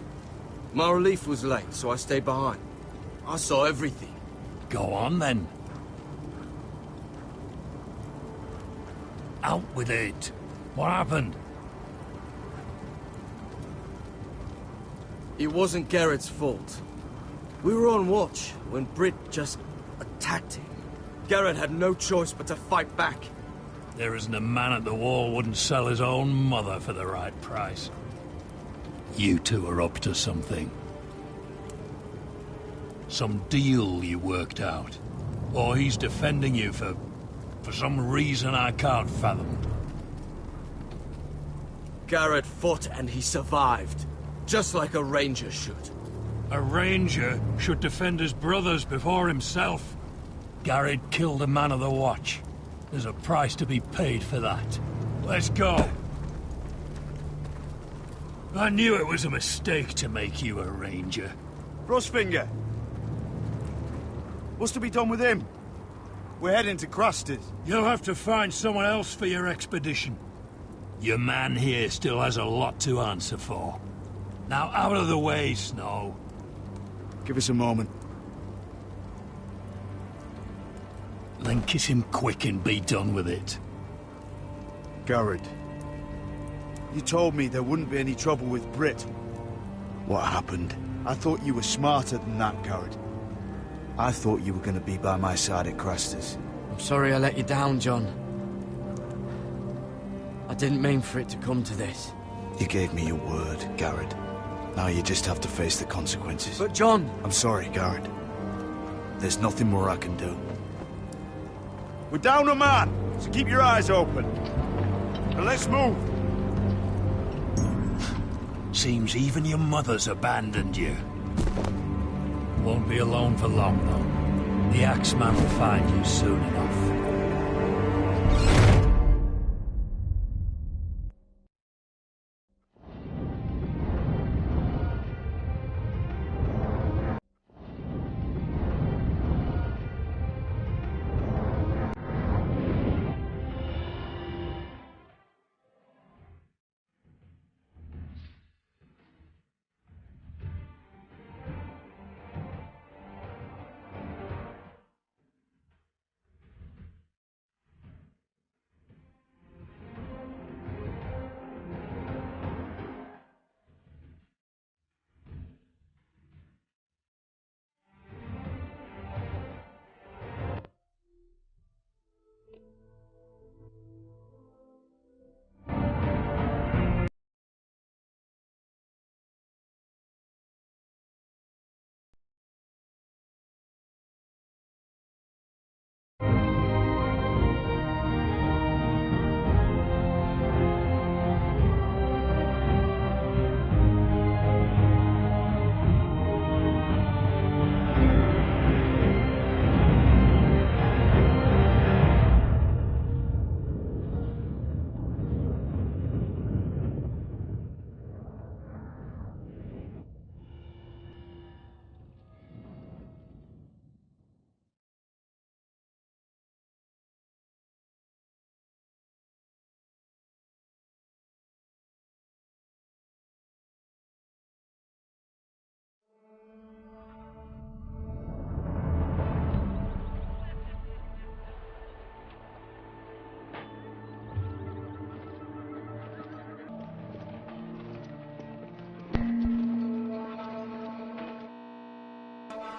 My relief was late, so I stayed behind. I saw everything. Go on, then. Out with it. What happened? It wasn't Garrett's fault. We were on watch when Brit just attacked him. Garrett had no choice but to fight back. There isn't a man at the wall wouldn't sell his own mother for the right price. You two are up to something. Some deal you worked out. Or he's defending you for some reason I can't fathom. Garrett fought and he survived. Just like a ranger should. A ranger should defend his brothers before himself. Garrett killed a man of the watch. There's a price to be paid for that. Let's go. I knew it was a mistake to make you a ranger. Frostfinger. What's to be done with him? We're heading to Craster's. You'll have to find someone else for your expedition. Your man here still has a lot to answer for. Now out of the way, Snow. Give us a moment. Then kiss him quick and be done with it. Garrett. You told me there wouldn't be any trouble with Brit. What happened? I thought you were smarter than that, Garrett. I thought you were going to be by my side at Craster's. I'm sorry I let you down, Jon. I didn't mean for it to come to this. You gave me your word, Garrett. Now you just have to face the consequences. But Jon... I'm sorry, Garrett. There's nothing more I can do. We're down a man, so keep your eyes open. And let's move. Seems even your mother's abandoned you. Won't be alone for long, though. The Axeman will find you soon enough.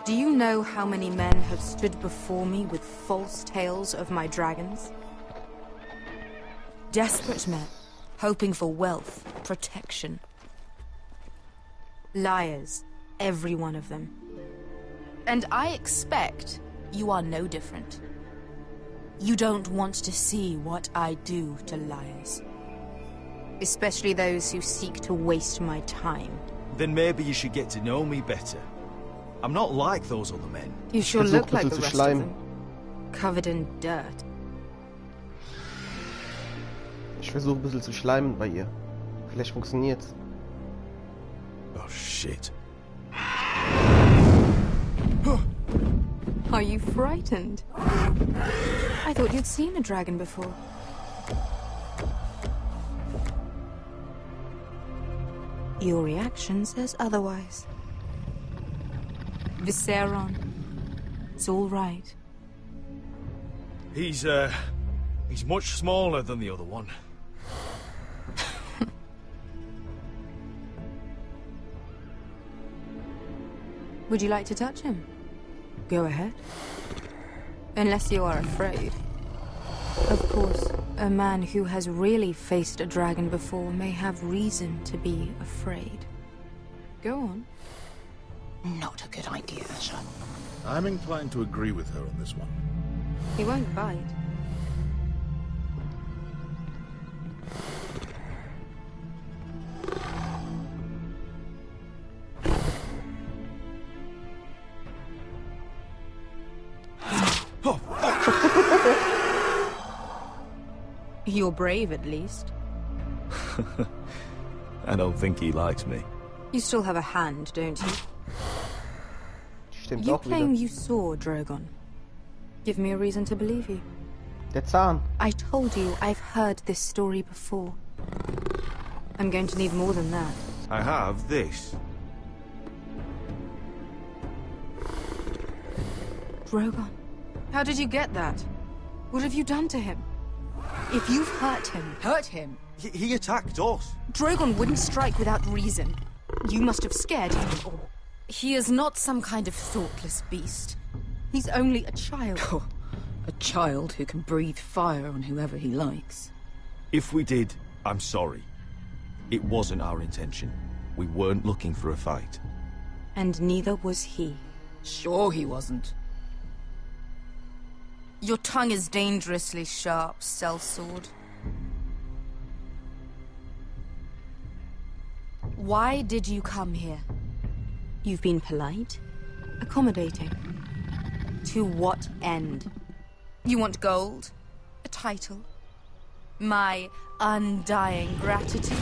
Do you know how many men have stood before me with false tales of my dragons? Desperate men, hoping for wealth, protection. Liars, every one of them. And I expect you are no different. You don't want to see what I do to liars. Especially those who seek to waste my time. Then maybe you should get to know me better. I'm not like those other men. You sure look like the rest of them. Covered in dirt. Ich versuche ein bisschen zu schleimen bei ihr. Vielleicht funktioniert's. Oh shit. Are you frightened? I thought you'd seen a dragon before. Your reaction says otherwise. Visceron. It's all right. He's much smaller than the other one. Would you like to touch him? Go ahead. Unless you are afraid. Of course, a man who has really faced a dragon before may have reason to be afraid. Go on. Not a good idea, Asher. I'm inclined to agree with her on this one. He won't bite. You're brave, at least. I don't think he likes me. You still have a hand, don't you? Stimmt You auch claim wieder. you saw Drogon. Give me a reason to believe you. Der Zahn. I told you I've heard this story before. I'm going to need more than that. I have this. Drogon, how did you get that? What have you done to him? If you've hurt him... Hurt him? He attacked us. Drogon wouldn't strike without reason. You must have scared him, or... He is not some kind of thoughtless beast. He's only a child. Oh, a child who can breathe fire on whoever he likes. If we did, I'm sorry. It wasn't our intention. We weren't looking for a fight. And neither was he. Sure he wasn't. Your tongue is dangerously sharp, sellsword. Why did you come here? You've been polite, accommodating. To what end? You want gold? A title? My undying gratitude?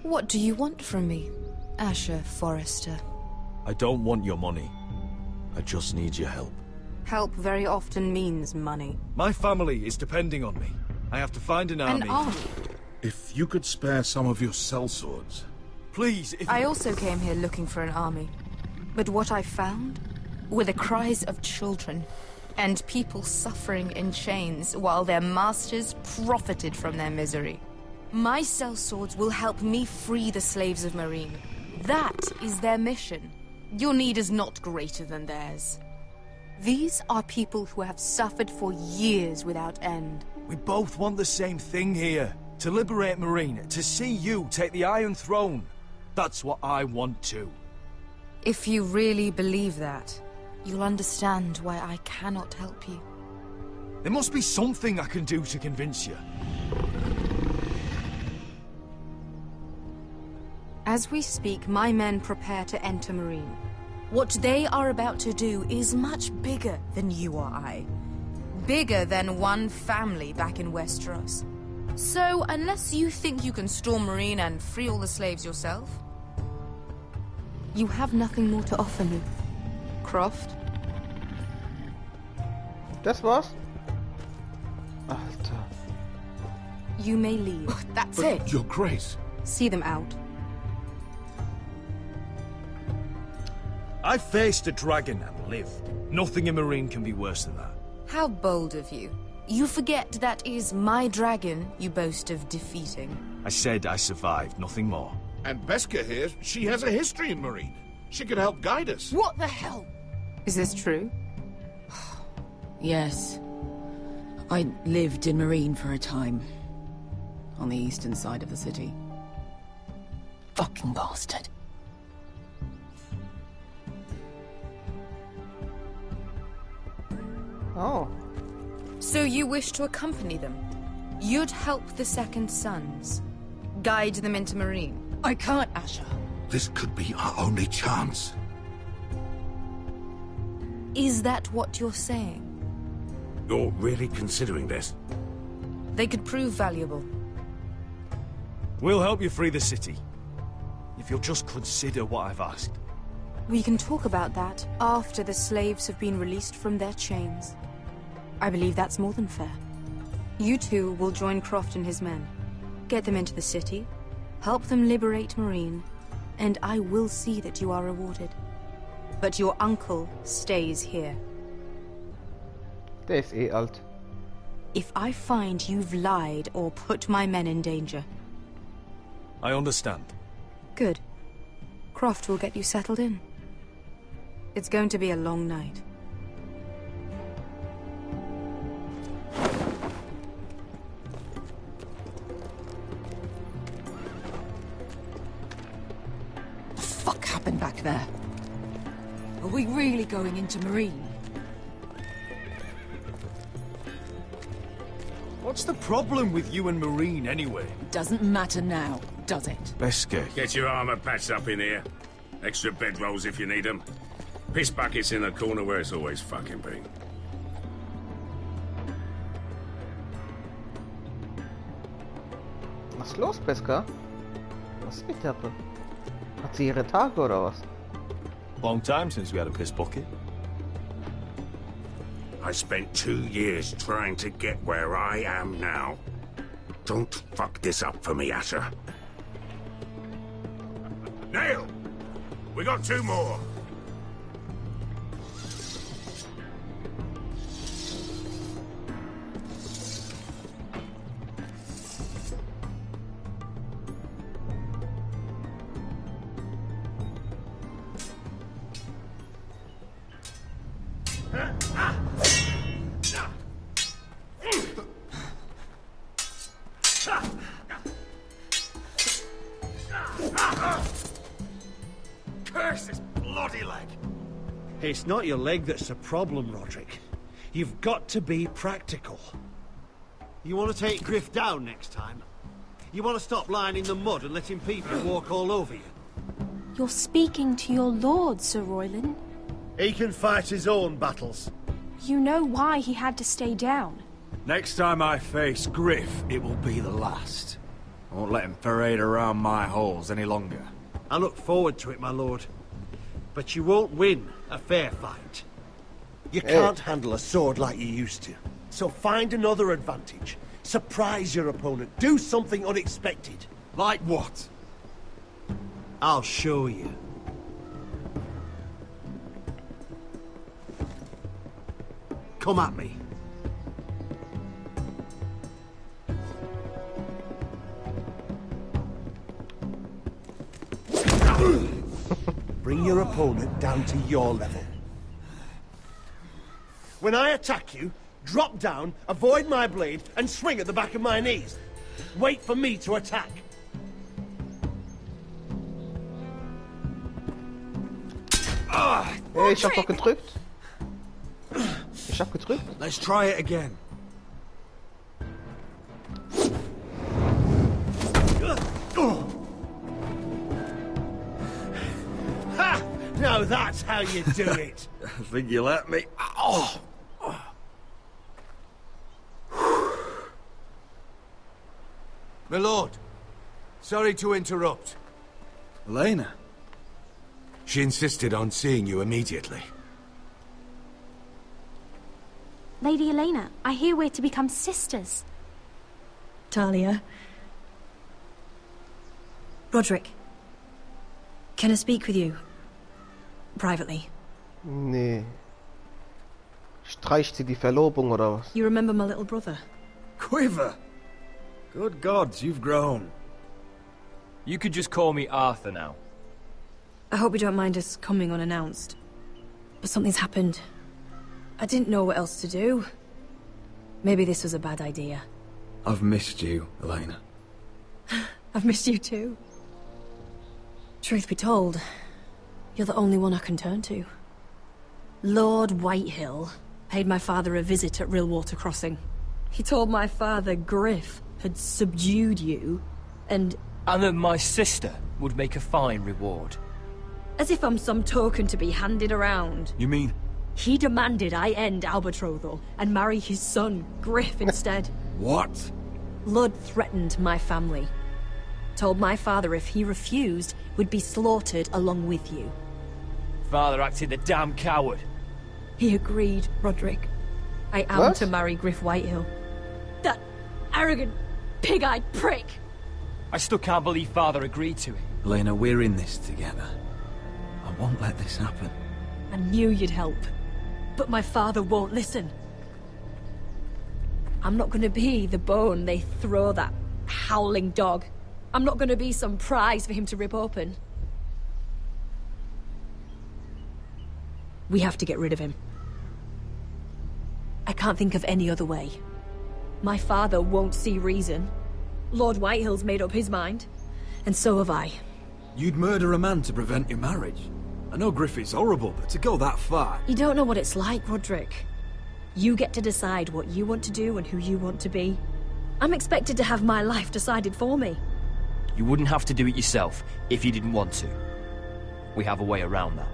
What do you want from me, Asher Forrester? I don't want your money. I just need your help. Help very often means money. My family is depending on me. I have to find an army. An army? If you could spare some of your sellswords. Please, if I also came here looking for an army. But what I found were the cries of children and people suffering in chains while their masters profited from their misery. My sellswords will help me free the slaves of Meereen. That is their mission. Your need is not greater than theirs. These are people who have suffered for years without end. we both want the same thing here. To liberate Meereen, to see you take the Iron Throne. That's what I want too. If you really believe that, you'll understand why I cannot help you. There must be something I can do to convince you. As we speak, my men prepare to enter Meereen. What they are about to do is much bigger than you or I. Bigger than one family back in Westeros. So, unless you think you can storm Meereen and free all the slaves yourself, you have nothing more to offer me. Croft? Das war's? Alter. You may leave. That's But it. Your Grace. See them out. I faced a dragon and lived. Nothing in Meereen can be worse than that. How bold of you. You forget that is my dragon you boast of defeating. I said I survived, nothing more. And Beskha here, she has a history in Meereen. She could help guide us. What the hell? Is this true? Yes. I lived in Marine for a time. On the eastern side of the city. Fucking bastard. Oh. So you wish to accompany them? You'd help the Second Sons? Guide them into Marine? I can't, Asher. This could be our only chance. Is that what you're saying? You're really considering this? They could prove valuable. We'll help you free the city. If you'll just consider what I've asked. We can talk about that after the slaves have been released from their chains. I believe that's more than fair. You two will join Croft and his men. Get them into the city, help them liberate Marine, and I will see that you are rewarded. But your uncle stays here. Der ist eh alt. If I find you've lied or put my men in danger... I understand. Good. Croft will get you settled in. It's going to be a long night. What the fuck happened back there? Are we really going into Marine? What's the problem with you and Marine, anyway? Doesn't matter now, does it? Beske. Get your armor patched up in here. Extra bedrolls if you need them. Piss buckets in the corner where it's always fucking been. Was ist los, Beska? Was ist mit der? Hat sie ihre Tage oder was? Long time since we had a piss bucket. I spent 2 years trying to get where I am now. Don't fuck this up for me, Asher. Nail! We got 2 more. Curse this bloody leg! It's not your leg that's the problem, Roderick. You've got to be practical. You want to take Griff down next time? You want to stop lying in the mud and letting people walk all over you? You're speaking to your lord, Sir Royland. He can fight his own battles. You know why he had to stay down. Next time I face Griff, it will be the last. I won't let him parade around my halls any longer. I look forward to it, my lord. But you won't win a fair fight. You can't handle a sword like you used to. So find another advantage. Surprise your opponent. Do something unexpected. Like what? I'll show you. Come at me. Bring your opponent down to your level. When I attack you, drop down, avoid my blade, and swing at the back of my knees. Wait for me to attack. Hey, ich hab doch gedrückt. Ich hab gedrückt. Let's try it again. Ha! Now that's how you do it. I think you let me. Oh! My lord, sorry to interrupt. Elena? She insisted on seeing you immediately. Lady Elena, I hear we're to become sisters. Talia. Roderick. Can I speak with you? Privately. Nee. Streicht sie die Verlobung oder was? You remember my little brother? Quiver! Good gods, you've grown. You could just call me Arthur now. I hope you don't mind us coming unannounced. But something's happened. I didn't know what else to do. Maybe this was a bad idea. I've missed you, Elena. I've missed you too. Truth be told, you're the only one I can turn to. Lord Whitehill paid my father a visit at Rillwater Crossing. He told my father Griff had subdued you, and that my sister would make a fine reward. as if I'm some token to be handed around. You mean? He demanded I end our betrothal and marry his son, Griff, instead. What? Lud threatened my family. Told my father if he refused, we'd be slaughtered along with you. Father acted a damn coward. He agreed, Roderick. I am to marry Griff Whitehill. That arrogant, pig-eyed prick! I still can't believe Father agreed to it. Elena, we're in this together. I won't let this happen. I knew you'd help. But my father won't listen. I'm not gonna be the bone they throw that howling dog. I'm not gonna be some prize for him to rip open. We have to get rid of him. I can't think of any other way. My father won't see reason. Lord Whitehill's made up his mind. And so have I. You'd murder a man to prevent your marriage? I know Griffith's horrible, but to go that far... You don't know what it's like, Roderick. You get to decide what you want to do and who you want to be. I'm expected to have my life decided for me. You wouldn't have to do it yourself if you didn't want to. We have a way around that.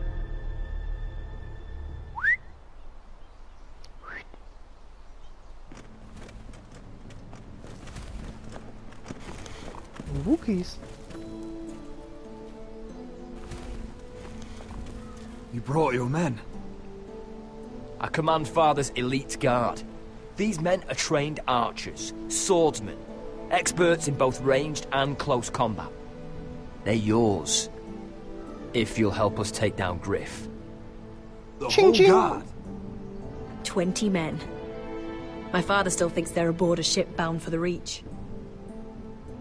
Wookiees. You brought your men. I command Father's elite guard. These men are trained archers, swordsmen, experts in both ranged and close combat. They're yours, if you'll help us take down Griff. The whole guard? 20 men. My father still thinks they're aboard a ship bound for the Reach.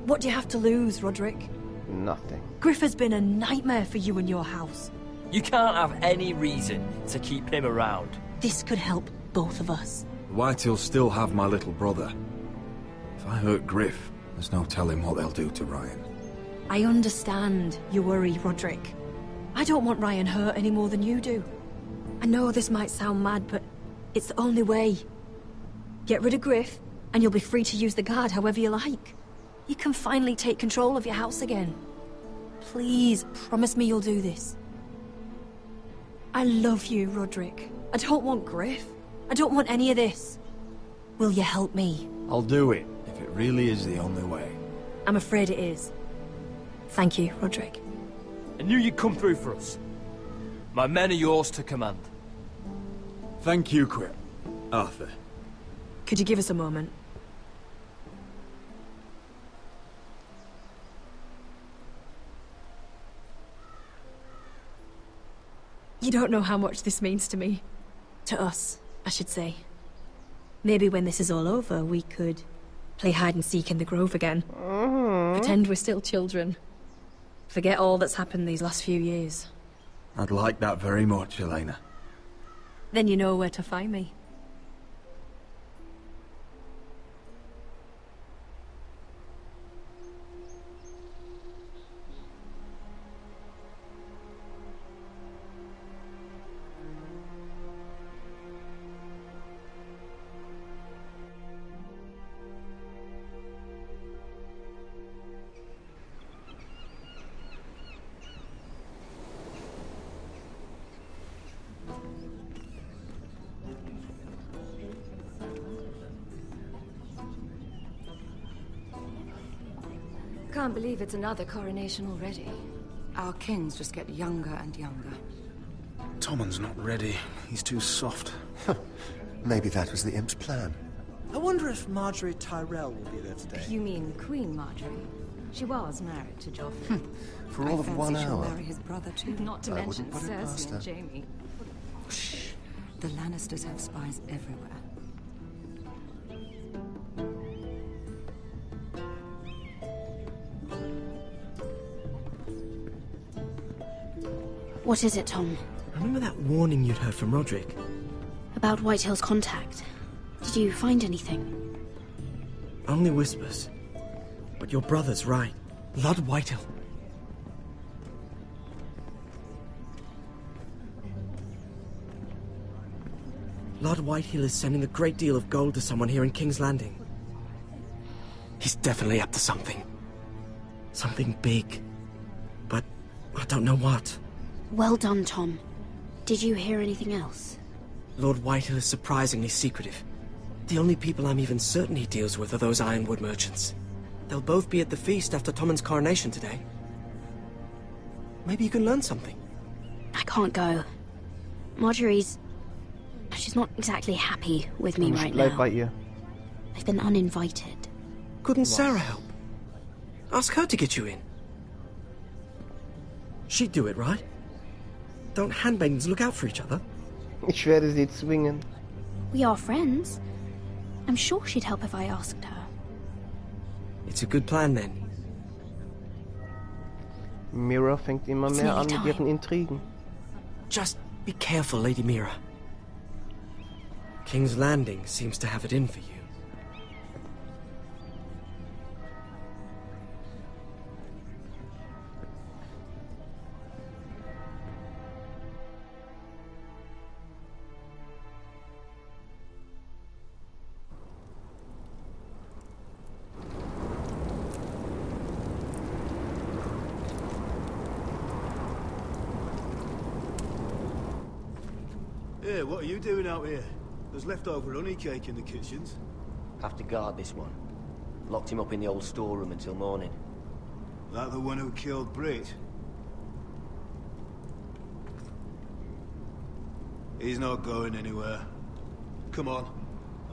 What do you have to lose, Roderick? Nothing. Griff has been a nightmare for you and your house. You can't have any reason to keep him around. This could help both of us. Whitehill'll still have my little brother. If I hurt Griff, there's no telling what they'll do to Ryan. I understand your worry, Roderick. I don't want Ryan hurt any more than you do. I know this might sound mad, but it's the only way. Get rid of Griff, and you'll be free to use the guard however you like. You can finally take control of your house again. Please, promise me you'll do this. I love you, Roderick. I don't want Griff. I don't want any of this. Will you help me? I'll do it, if it really is the only way. I'm afraid it is. Thank you, Roderick. I knew you'd come through for us. My men are yours to command. Thank you, Quip. Arthur. Could you give us a moment? You don't know how much this means to me. To us, I should say. Maybe when this is all over, we could play hide-and-seek in the Grove again. Pretend we're still children. Forget all that's happened these last few years. I'd like that very much, Elena. Then you know where to find me. Can't believe it's another coronation already. Our kings just get younger and younger. Tommen's not ready. He's too soft. Maybe that was the imp's plan. I wonder if Marjorie Tyrell will be there today. You mean Queen Marjorie? She was married to Joffrey. For all of 1 she'll hour. marry his brother too. Not to mention Cersei and Jaime. Shh. The Lannisters have spies everywhere. What is it, Tom? Remember that warning you'd heard from Roderick? About Whitehill's contact. Did you find anything? Only whispers. But your brother's right. Lord Whitehill. Lord Whitehill is sending a great deal of gold to someone here in King's Landing. He's definitely up to something. Something big. But I don't know what. Well done, Tom. Did you hear anything else? Lord Whitehill is surprisingly secretive. The only people I'm even certain he deals with are those ironwood merchants. They'll both be at the feast after Tommen's coronation today. Maybe you can learn something. I can't go. She's not exactly happy with me right now. Bei ihr. I've been uninvited. Couldn't Sarah help? Ask her to get you in. She'd do it, right? Don't handmaidens look out for each other? Ich werde sie zwingen. We are friends. I'm sure she'd help if I asked her. It's a good plan, then. Mira fängt immer mehr an mit ihren Intrigen. Just be careful, Lady Mira. King's Landing seems to have it in for you. Yeah, what are you doing out here? There's leftover honey cake in the kitchens. Have to guard this one. Locked him up in the old storeroom until morning. That the one who killed Brit? He's not going anywhere. Come on.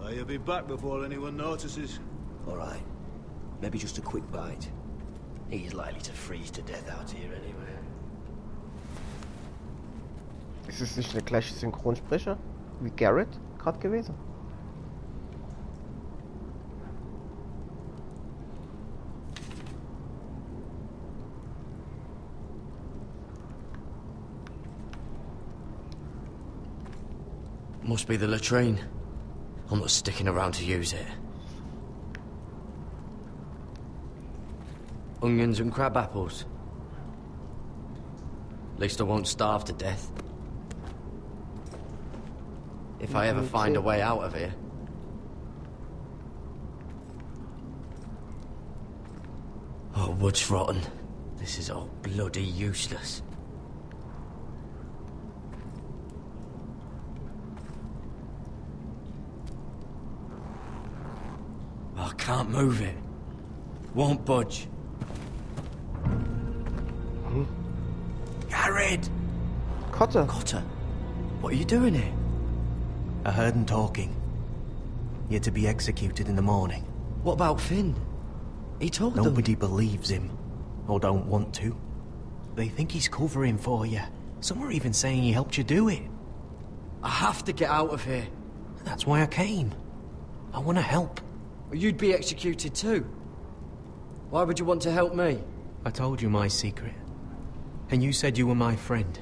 I'll be back before anyone notices. All right. Maybe just a quick bite. He's likely to freeze to death out here anyway. Ist es nicht der gleiche Synchronsprecher wie Garrett gerade gewesen? Must be the latrine. I'm not sticking around to use it. Onions and crab apples. At least I won't starve to death. If I ever find a way out of here. Oh, wood's rotten. This is all bloody useless. I can't move it. Won't budge. Garrett! Cotter! Cotter? What are you doing here? I heard him talking. You're to be executed in the morning. What about Finn? He told them... Nobody believes him. Or don't want to. They think he's covering for you. Some are even saying he helped you do it. I have to get out of here. That's why I came. I want to help. You'd be executed too. Why would you want to help me? I told you my secret. And you said you were my friend.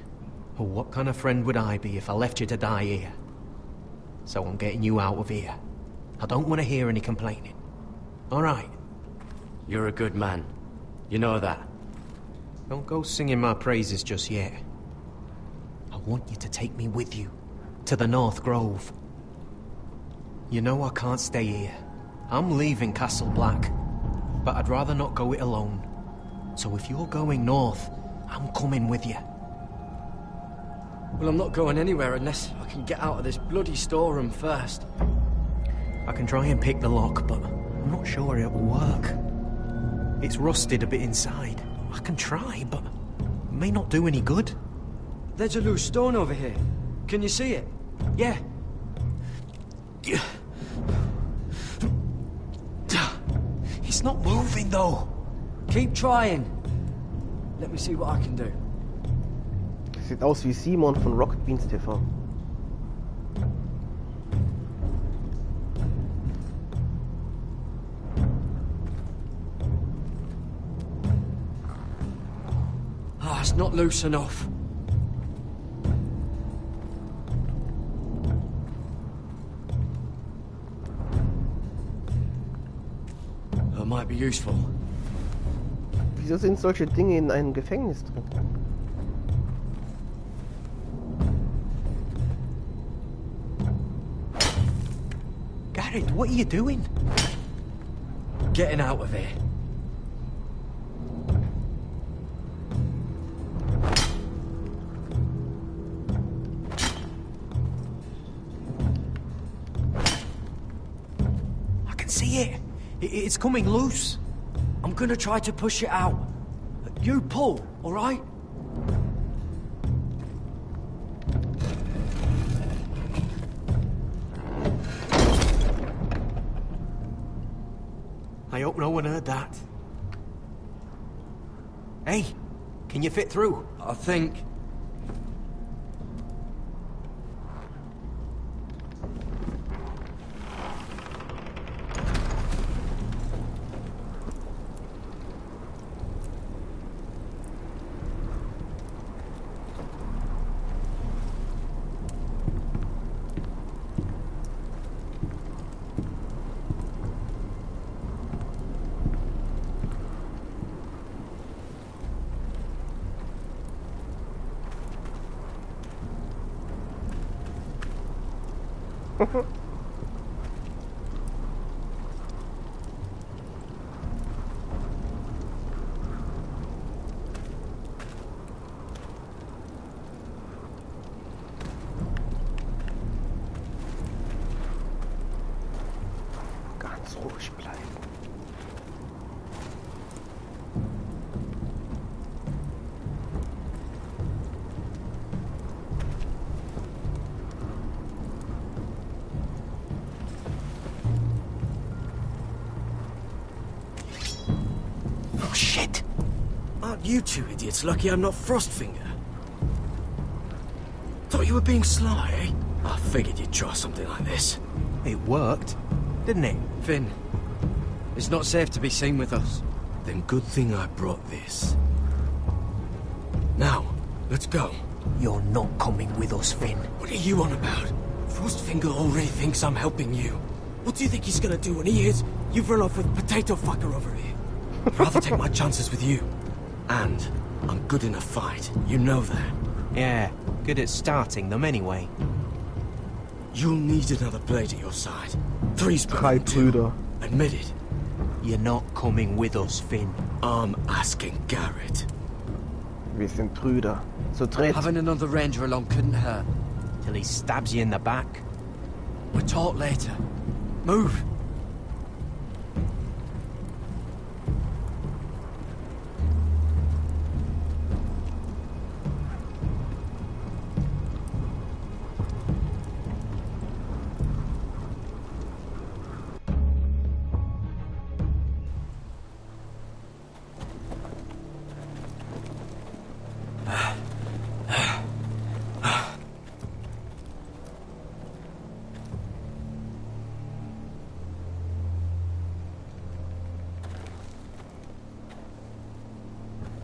Well, what kind of friend would I be if I left you to die here? So I'm getting you out of here. I don't want to hear any complaining. All right? You're a good man. You know that. Don't go singing my praises just yet. I want you to take me with you. To the North Grove. You know I can't stay here. I'm leaving Castle Black. But I'd rather not go it alone. So if you're going north, I'm coming with you. Well, I'm not going anywhere unless I can get out of this bloody storeroom first. I can try and pick the lock, but I'm not sure it will work. It's rusted a bit inside. I can try, but it may not do any good. There's a loose stone over here. Can you see it? Yeah. It's not moving, though. Keep trying. Let me see what I can do. Sieht aus wie Simon von Rocket Beans TV. Ah, it's not loose enough. might be useful. Wieso sind solche Dinge in einem Gefängnis drin? Garrett, what are you doing? Getting out of here. I can see it. It's coming loose. I'm gonna try to push it out. You pull, all right? I hope no one heard that. Hey, can you fit through? I think. Ganz ruhig bleiben. Oh shit! Aren't you two idiots lucky I'm not Frostfinger? Thought you were being sly, eh? I figured you'd try something like this. It worked, didn't it? Finn, it's not safe to be seen with us. Then good thing I brought this. Now, let's go. You're not coming with us, Finn. What are you on about? Frostfinger already thinks I'm helping you. What do you think he's gonna do when he hears you've run off with Potato Fucker over here? I'd rather take my chances with you. And I'm good in a fight. You know that. Yeah, good at starting them anyway. You'll need another blade at your side. Three's Drei Brüder. Admit it. You're not coming with us, Finn. I'm asking Garrett. Wir sind Brüder. Zu dritt. Having another ranger along couldn't hurt. Till he stabs you in the back. We'll talk later. Move.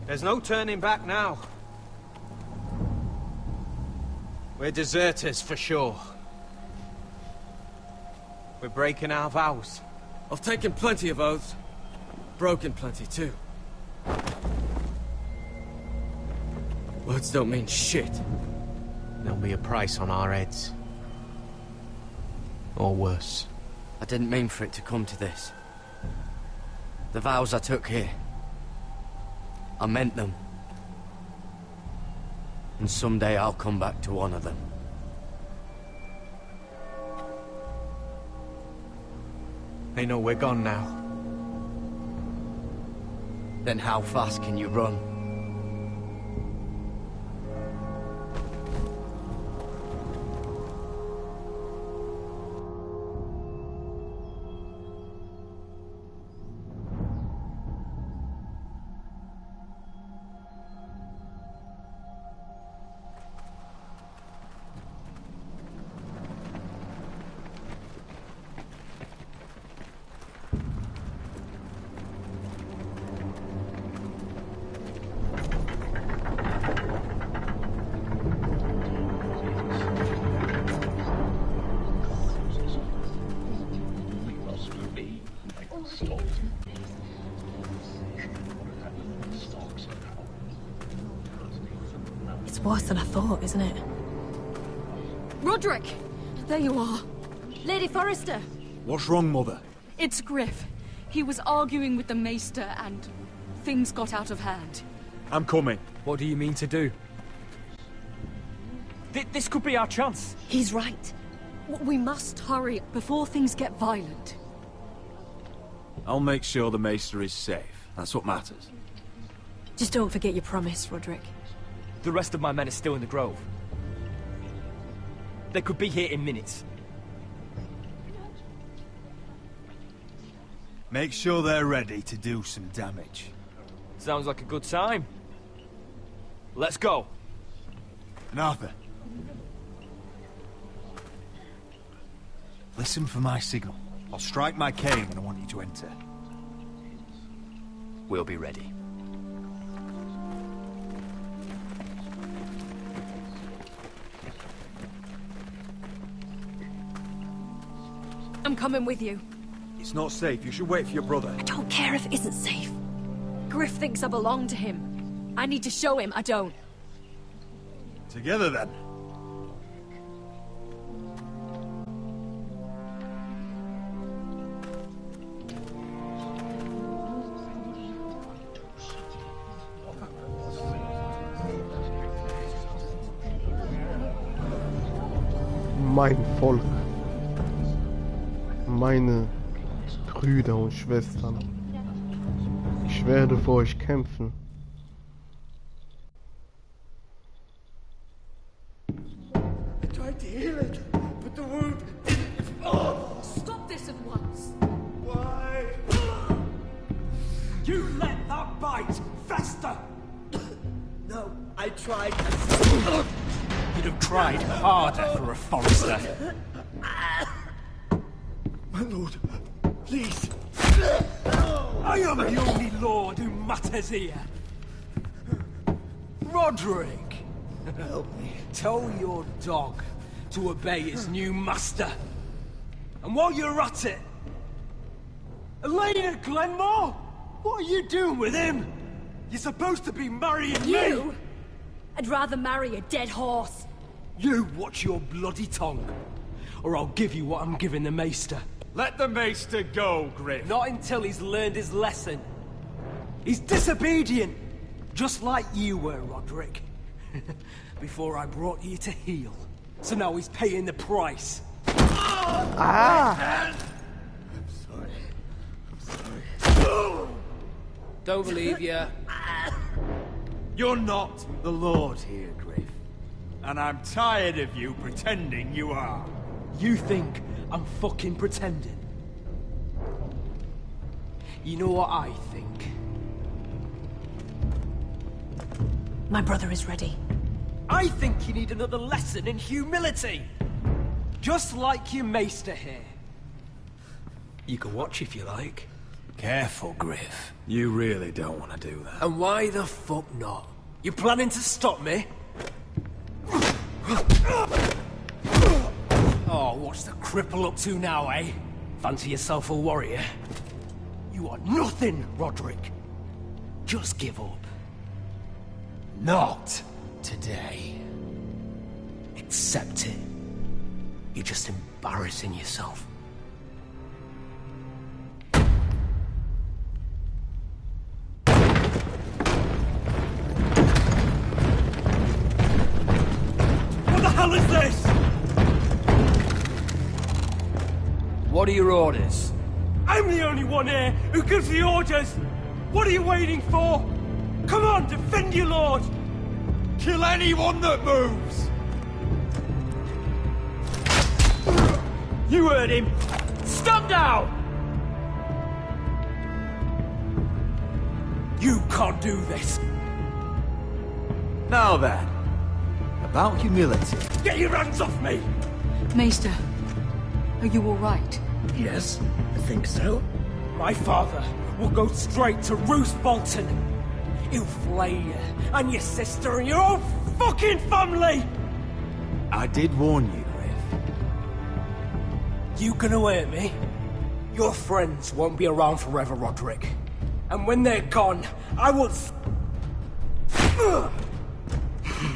There's no turning back now. We're deserters for sure. We're breaking our vows. I've taken plenty of oaths. Broken plenty too. Words don't mean shit. There'll be a price on our heads. Or worse. I didn't mean for it to come to this. The vows I took here, I meant them. And someday I'll come back to honor them. They know we're gone now. Then how fast can you run? It's worse than I thought, isn't it? Roderick! There you are. Lady Forrester! What's wrong, Mother? It's Griff. He was arguing with the Maester and things got out of hand. I'm coming. What do you mean to do? This could be our chance. He's right. We must hurry before things get violent. I'll make sure the Maester is safe. That's what matters. Just don't forget your promise, Roderick. The rest of my men are still in the grove. They could be here in minutes. Make sure they're ready to do some damage. Sounds like a good time. Let's go. And Arthur. Listen for my signal. I'll strike my cane when I want you to enter. We'll be ready. I'm coming with you. It's not safe. You should wait for your brother. I don't care if it isn't safe. Griff thinks I belong to him. I need to show him I don't. Together, then. Mein Volk, meine Brüder und Schwestern, ich werde für euch kämpfen. I tried to heal it, but the wound didn't. Oh! Stop this at once. Why? You let that bite fester! No, I tried. You'd have tried harder for a Forrester. My lord, please. I am the only lord who matters here. Roderick! Help me. Tell your dog to obey his new master. And while you're at it... Elena Glenmore? What are you doing with him? You're supposed to be marrying me! You? I'd rather marry a dead horse. You watch your bloody tongue, or I'll give you what I'm giving the Maester. Let the Maester go, Griff. Not until he's learned his lesson. He's disobedient, just like you were, Roderick. Before I brought you to heel. So now he's paying the price. Ah! I'm sorry. Don't believe you. You're not the Lord here, Griff. And I'm tired of you pretending you are. You think I'm fucking pretending? You know what I think? My brother is ready. I think you need another lesson in humility. Just like your Maester here. You can watch if you like. Careful, Griff. You really don't want to do that. And why the fuck not? You planning to stop me? Oh, what's the cripple up to now, eh? Fancy yourself a warrior? You are nothing, Roderick. Just give up. Not today. Accept it. You're just embarrassing yourself. What the hell is this? What are your orders? I'm the only one here who gives the orders! What are you waiting for? Come on, defend your lord! Kill anyone that moves! You heard him! Stand down! You can't do this! Now then, about humility. Get your hands off me! Maester, are you all right? Yes, I think so. My father will go straight to Roose Bolton. He'll flay you, and your sister, and your whole fucking family! I did warn you, Griff. You gonna hurt me? Your friends won't be around forever, Roderick. And when they're gone, I will...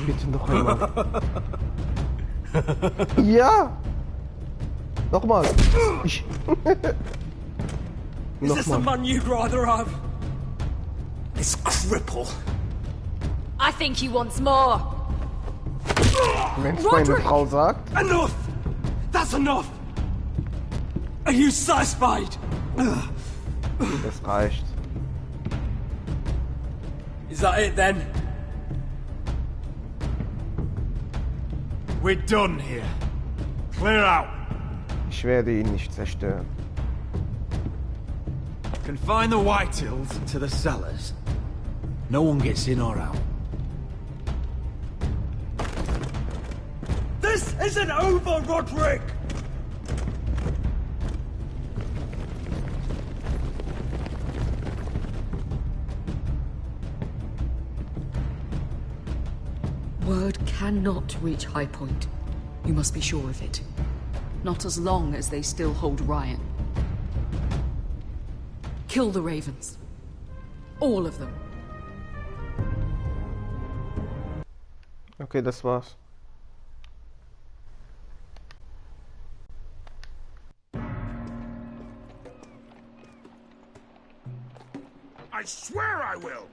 Bitte noch einmal. Ja! Nochmal. Ich. Is this the man you'd rather have? This cripple. I think he wants more. Wenn's meine Frau sagt. Enough! That's enough! Are you satisfied? Das reicht. Is that it then? We're done here. Clear out. Ich werde ihn nicht zerstören. Confine the Whitehills to the cellars. No one gets in or out. This isn't over, Roderick! Word cannot reach High Point. You must be sure of it. Not as long as they still hold Ryan. Kill the Ravens. All of them. Okay, das war's. I swear I will!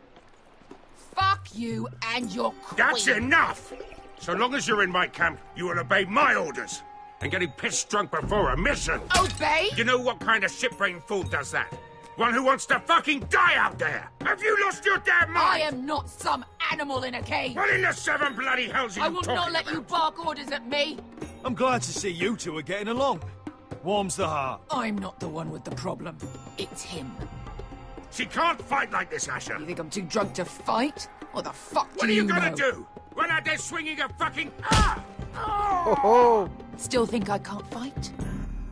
Fuck you and your queen. That's enough! So long as you're in my camp, you will obey my orders. And getting pissed drunk before a mission. Obey? You know what kind of shit-brained fool does that? One who wants to fucking die out there! Have you lost your damn mind? I am not some animal in a cage. What in the seven bloody hells are you I will talking not let about? you bark orders at me. I'm glad to see you two are getting along. Warms the heart. I'm not the one with the problem. It's him. She can't fight like this, Asher. You think I'm too drunk to fight? What the fuck What do are you know? gonna do? Run out there swinging a fucking... Ah! Oh. Still think I can't fight?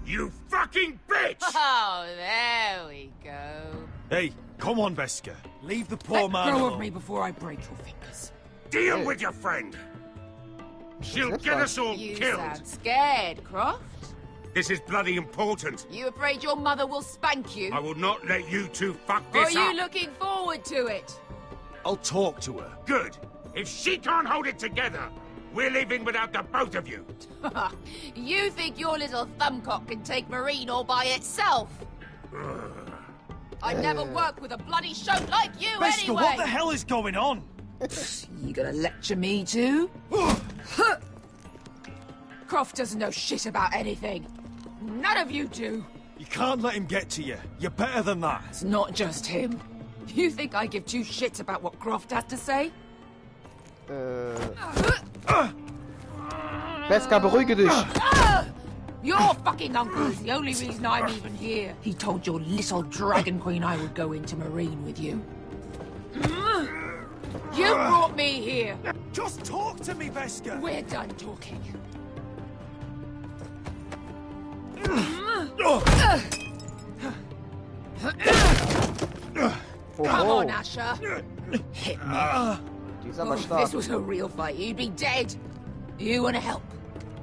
You fucking bitch! Oh, there we go. Hey, come on, Veska. Leave the poor Let man go alone. of me before I break your fingers. Deal with your friend. She'll get us all You killed. sound scared, Croft. This is bloody important. You afraid your mother will spank you? I will not let you two fuck Or are this you up. looking forward to it? I'll talk to her. Good. If she can't hold it together, we're leaving without the both of you. You think your little thumbcock can take Marine all by itself? I'd never work with a bloody shote like you Veska, anyway! what the hell is going on? You gonna lecture me too? Croft doesn't know shit about anything. None of you do. You can't let him get to you. You're better than that. It's not just him. You think I give two shits about what Croft has to say? Veska, beruhige dich. Your fucking uncle is the only reason I'm even here. He told your little dragon queen I would go into Marine with you. You brought me here. Just talk to me, Veska. We're done talking. Come on, Asher. Hit me. Die ist aber If stark. this was a real fight, you'd be dead. You want to help?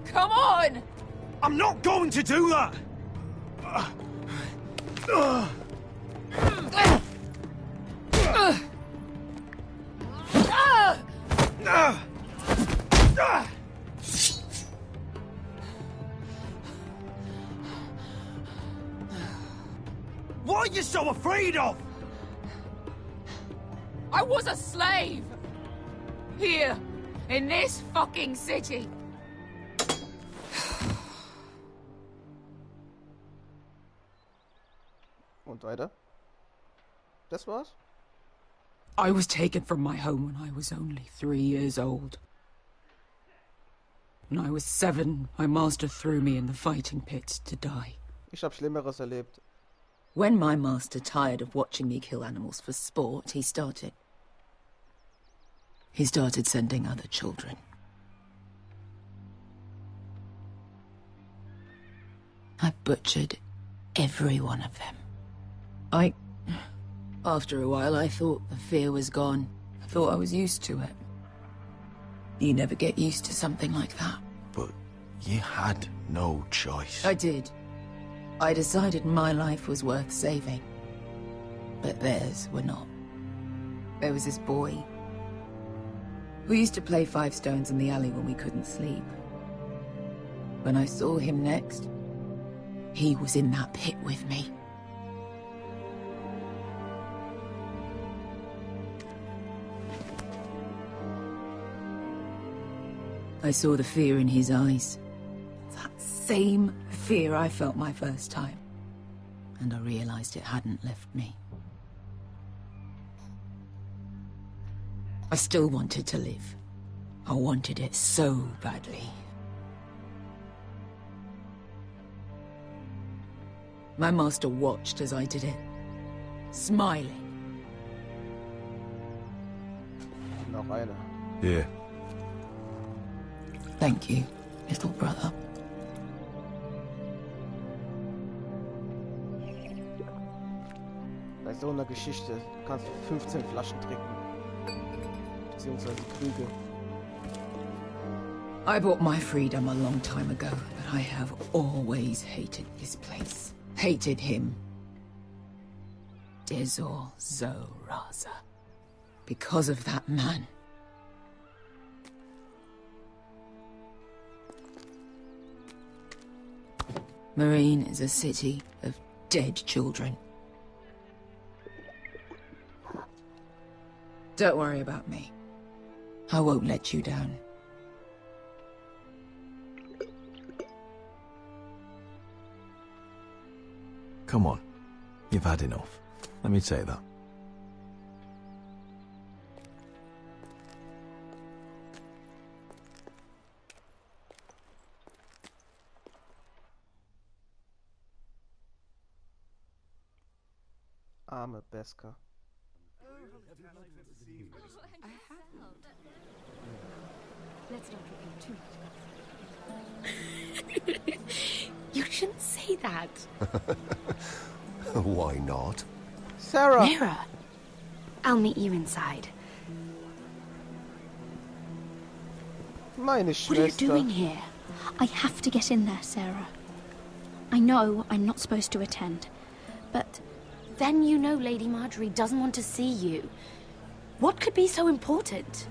Come on! I'm not going to do that. What are you so afraid of? I was a slave! Here, in this fucking city. Und weiter. Das war's? I was taken from my home when I was only 3 years old. When I was 7, my master threw me in the fighting pit to die. Ich hab Schlimmeres erlebt. When my master tired of watching me kill animals for sport, he started sending other children. I butchered every one of them. After a while, I thought the fear was gone. I thought I was used to it. You never get used to something like that. But you had no choice. I did. I decided my life was worth saving. But theirs were not. There was this boy. We used to play Five Stones in the alley when we couldn't sleep. When I saw him next, he was in that pit with me. I saw the fear in his eyes. That same fear I felt my first time. And I realized it hadn't left me. I still wanted to live. I wanted it so badly. My master watched as I did it, smiling. Noch einer. Here. Thank you, little brother. Bei so einer Geschichte kannst du 15 Flaschen trinken. Beziehungsweise Krüge. I bought my freedom a long time ago, but I have always hated this place. Hated him. Dizor Zoraza. Because of that man. Marine is a city of dead children. Don't worry about me. I won't let you down. Come on. You've had enough. Let me say that. Arme Beska. Let's not reveal too much. You shouldn't say that. Why not? Sarah! Mira! I'll meet you inside. Meine What are you Schwester. doing here? I have to get in there, Sarah. I know I'm not supposed to attend, but... Then you know Lady Marjorie doesn't want to see you. What could be so important?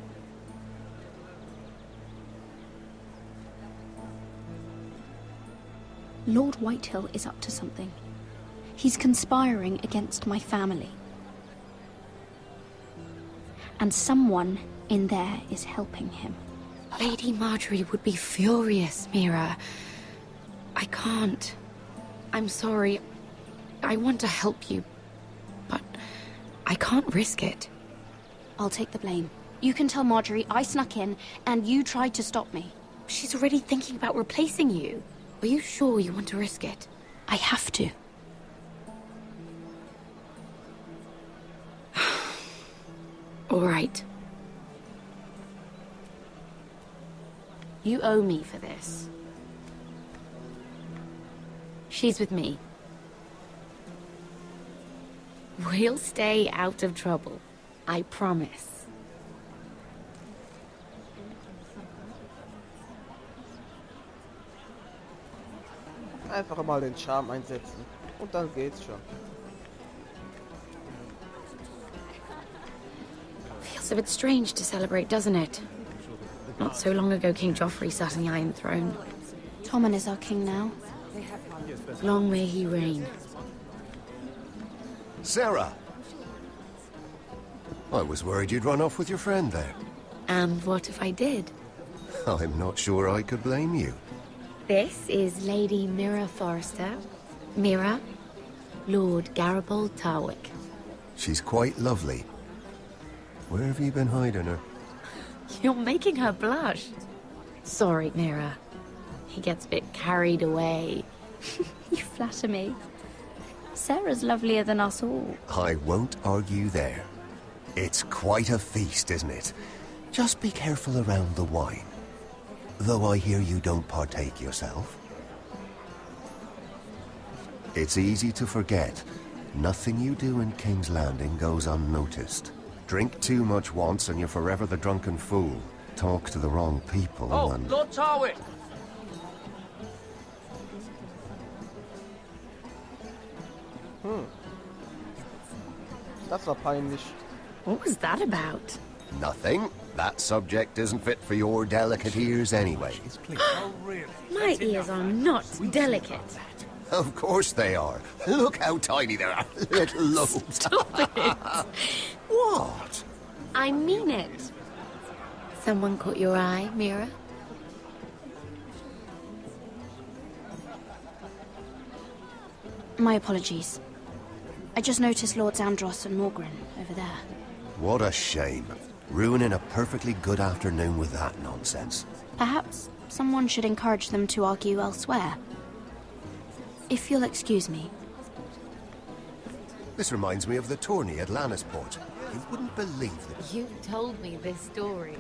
Lord Whitehill is up to something. He's conspiring against my family. And someone in there is helping him. Lady Marjorie would be furious, Mira. I can't. I'm sorry. I want to help you, but I can't risk it. I'll take the blame. You can tell Marjorie I snuck in and you tried to stop me. She's already thinking about replacing you. Are you sure you want to risk it? I have to. All right. You owe me for this. She's with me. We'll stay out of trouble. I promise. Einfach mal den Charme einsetzen. Und dann geht's schon. Feels a bit strange to celebrate, doesn't it? Not so long ago, King Joffrey sat on the Iron Throne. Tommen is our king now. Long may he reign. Sarah! I was worried you'd run off with your friend there. And what if I did? I'm not sure I could blame you. This is Lady Mira Forrester. Mira, Lord Garibald Tarwick. She's quite lovely. Where have you been hiding her? You're making her blush. Sorry, Mira. He gets a bit carried away. You flatter me. Sarah's lovelier than us all. I won't argue there. It's quite a feast, isn't it? Just be careful around the wine. Though I hear you don't partake yourself. It's easy to forget. Nothing you do in King's Landing goes unnoticed. Drink too much once and you're forever the drunken fool. Talk to the wrong people and... Lord Tarwick! Das war peinlich. What was that about? Nothing. That subject isn't fit for your delicate ears anyway. My ears are not delicate. Of course they are. Look how tiny they are. Little lobes. Stop it. What? I mean it. Someone caught your eye, Mira? My apologies. I just noticed Lords Andros and Morgren over there. What a shame. Ruining a perfectly good afternoon with that nonsense. Perhaps someone should encourage them to argue elsewhere. If you'll excuse me. This reminds me of the tourney at Lannisport. You wouldn't believe it. You told me this story.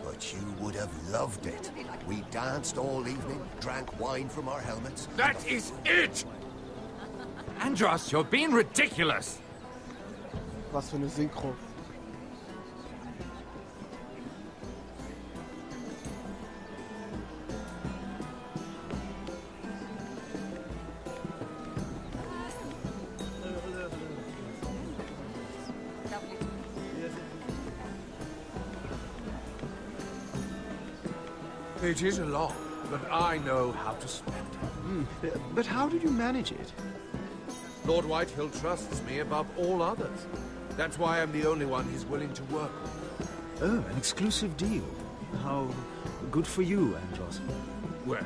But you would have loved it. We danced all evening, drank wine from our helmets. That is it! Andros, you're being ridiculous! Was für eine Synchro. It is a lot, but I know how to spend it. But how did you manage it? Lord Whitehill trusts me above all others. That's why I'm the only one he's willing to work with. Oh, an exclusive deal. How good for you, Andros. Well,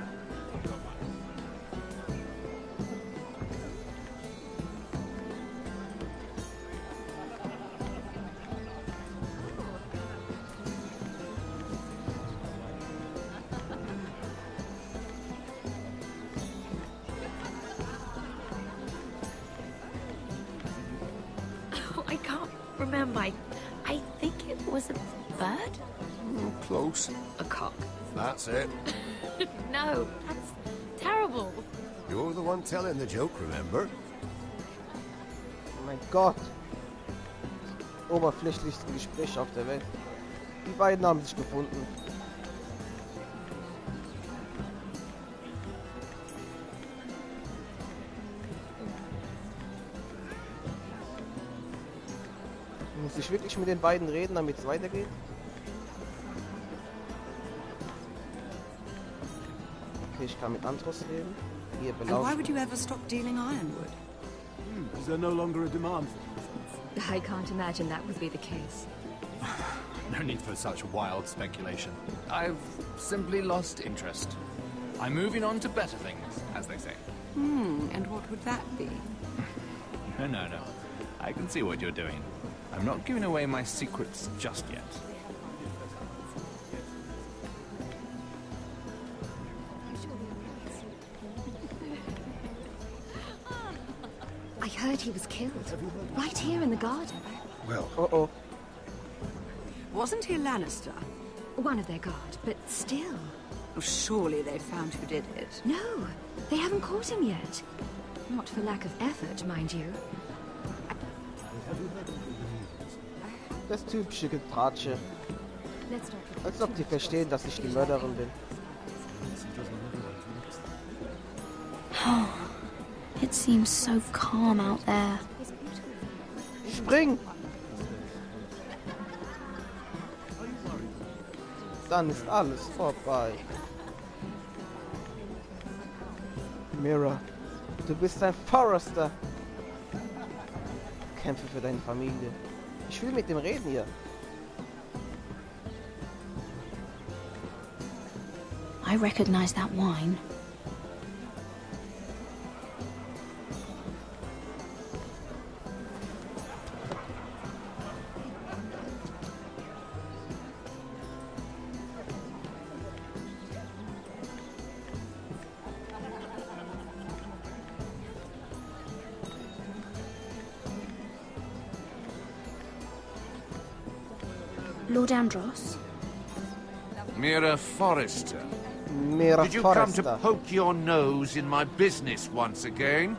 I can't remember. I think it was a bird? Oh, close. A cock. That's it. No, that's terrible. You're the one telling the joke, remember? Oh mein Gott. Oberflächlichste Gespräch auf der Welt. Die beiden haben sich gefunden. Muss ich wirklich mit den beiden reden, damit es weitergeht? Okay, ich kann mit Andros reden. Hier And why belauschen. would you ever stop dealing ironwood? Is there no longer a demand? I can't imagine that would be the case. No need for such wild speculation. I've simply lost interest. I'm moving on to better things, as they say. And what would that be? No. I can see what you're doing. I'm not giving away my secrets just yet. I heard he was killed. Right here in the garden. Well... Uh-oh. Wasn't he a Lannister? One of their guard, but still. Oh, surely they found who did it. No, they haven't caught him yet. Not for lack of effort, mind you. Das typische Getratsche. Let's start with Als ob die verstehen, dass ich die Mörderin bin. It seems so calm out there. Spring! Dann ist alles vorbei. Mira, du bist ein Forrester. Kämpfe für deine Familie. Ich will mit dem reden hier. I recognize that wine. Lord Andros? Mira Forrester. Mira Did you come Forrester. to poke your nose in my business once again?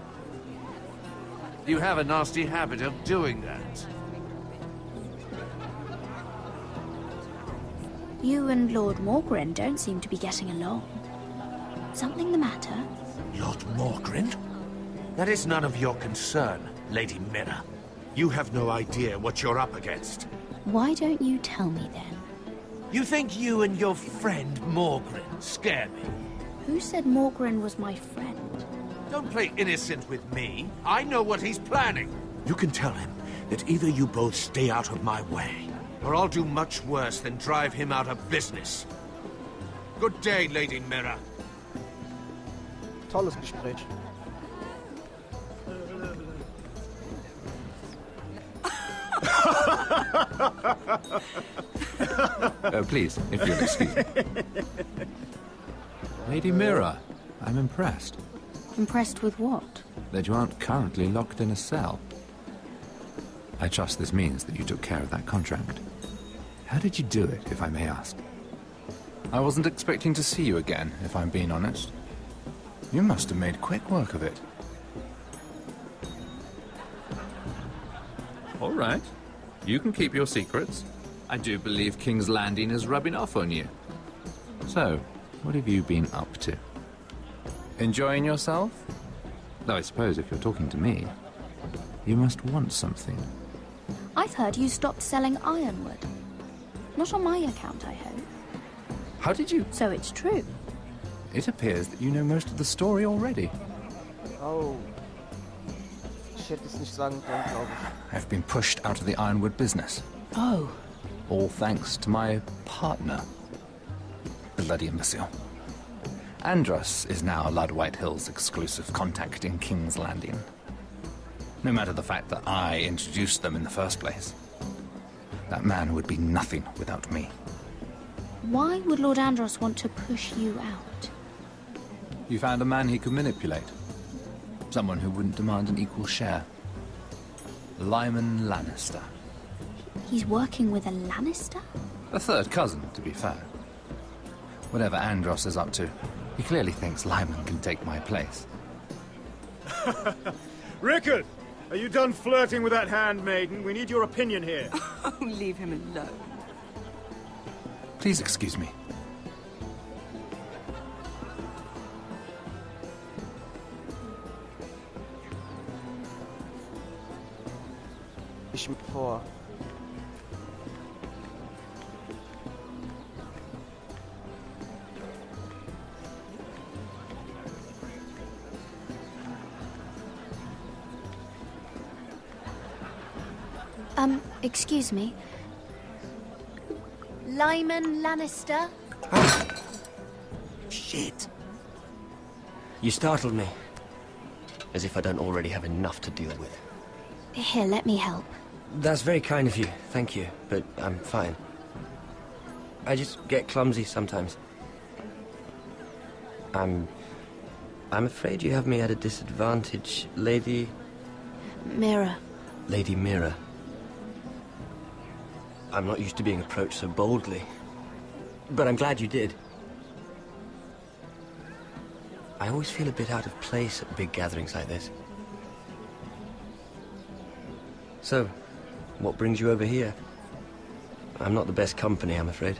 You have a nasty habit of doing that. You and Lord Morgren don't seem to be getting along. Something the matter? Lord Morgren? That is none of your concern, Lady Mira. You have no idea what you're up against. Why don't you tell me then? You think you and your friend Morgren scare me? Who said Morgren was my friend? Don't play innocent with me. I know what he's planning. You can tell him that either you both stay out of my way, or I'll do much worse than drive him out of business. Good day, Lady Mira. Tolles Gespräch. Please, if you'll excuse me. Lady Mira, I'm impressed. Impressed with what? That you aren't currently locked in a cell. I trust this means that you took care of that contract. How did you do it, if I may ask? I wasn't expecting to see you again, if I'm being honest. You must have made quick work of it. All right. You can keep your secrets. I do believe King's Landing is rubbing off on you. So, what have you been up to? Enjoying yourself? Though I suppose if you're talking to me, you must want something. I've heard you stopped selling ironwood. Not on my account, I hope. How did you? So it's true. It appears that you know most of the story already. Oh. Ich hätte es nicht sagen können, glaube ich. I've been pushed out of the ironwood business. Oh. All thanks to my partner. Bloody imbecile. Andros is now Lord Whitehill's exclusive contact in King's Landing. No matter the fact that I introduced them in the first place. That man would be nothing without me. Why would Lord Andros want to push you out? You found a man he could manipulate. Someone who wouldn't demand an equal share. Lyman Lannister. He's working with a Lannister? A third cousin, to be fair. Whatever Andros is up to, he clearly thinks Lyman can take my place. Rickard! Are you done flirting with that handmaiden? We need your opinion here. Oh, leave him alone. Please excuse me. Ich mit vor. Excuse me. Lyman Lannister? Shit. You startled me. As if I don't already have enough to deal with. Here, let me help. That's very kind of you, thank you, but I'm fine. I just get clumsy sometimes. I'm afraid you have me at a disadvantage, Lady... Mira. Lady Mira. I'm not used to being approached so boldly. But I'm glad you did. I always feel a bit out of place at big gatherings like this. So, what brings you over here? I'm not the best company, I'm afraid.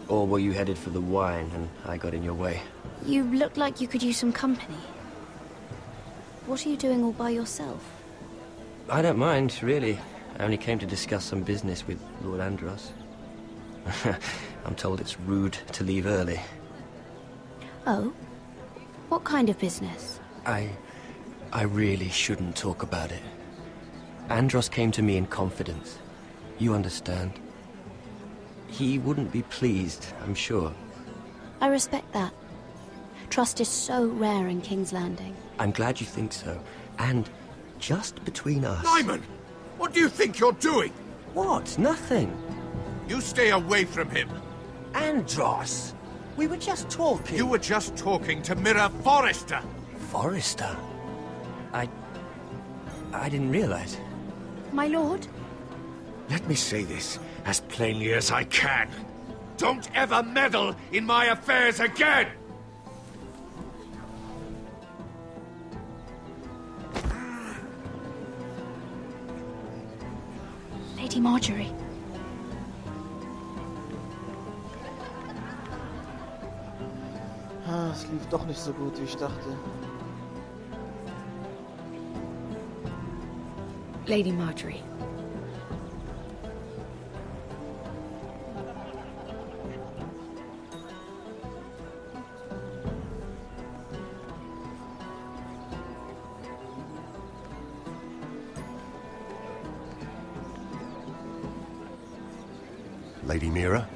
Or were you headed for the wine and I got in your way? You look like you could use some company. What are you doing all by yourself? I don't mind, really. I only came to discuss some business with Lord Andros. I'm told it's rude to leave early. Oh? What kind of business? I really shouldn't talk about it. Andros came to me in confidence. You understand? He wouldn't be pleased, I'm sure. I respect that. Trust is so rare in King's Landing. I'm glad you think so. And just between us... Lyman! What do you think you're doing? What? Nothing. You stay away from him. Andros! We were just talking. You were just talking to Mira Forrester. Forrester? I didn't realize. My lord? Let me say this as plainly as I can. Don't ever meddle in my affairs again! Lady Marjorie. Ah, es lief doch nicht so gut, wie ich dachte. Lady Marjorie. Lady Mira?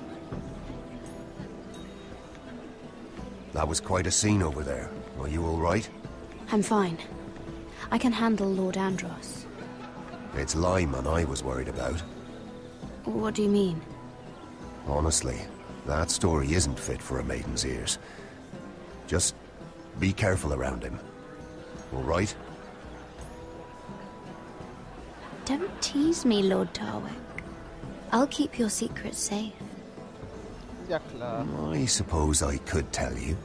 That was quite a scene over there. Are you all right? I'm fine. I can handle Lord Andros. It's Lyman I was worried about. What do you mean? Honestly, that story isn't fit for a maiden's ears. Just be careful around him. All right? Don't tease me, Lord Tarwick. I'll keep your secret safe. Ja, klar. I suppose I could tell you.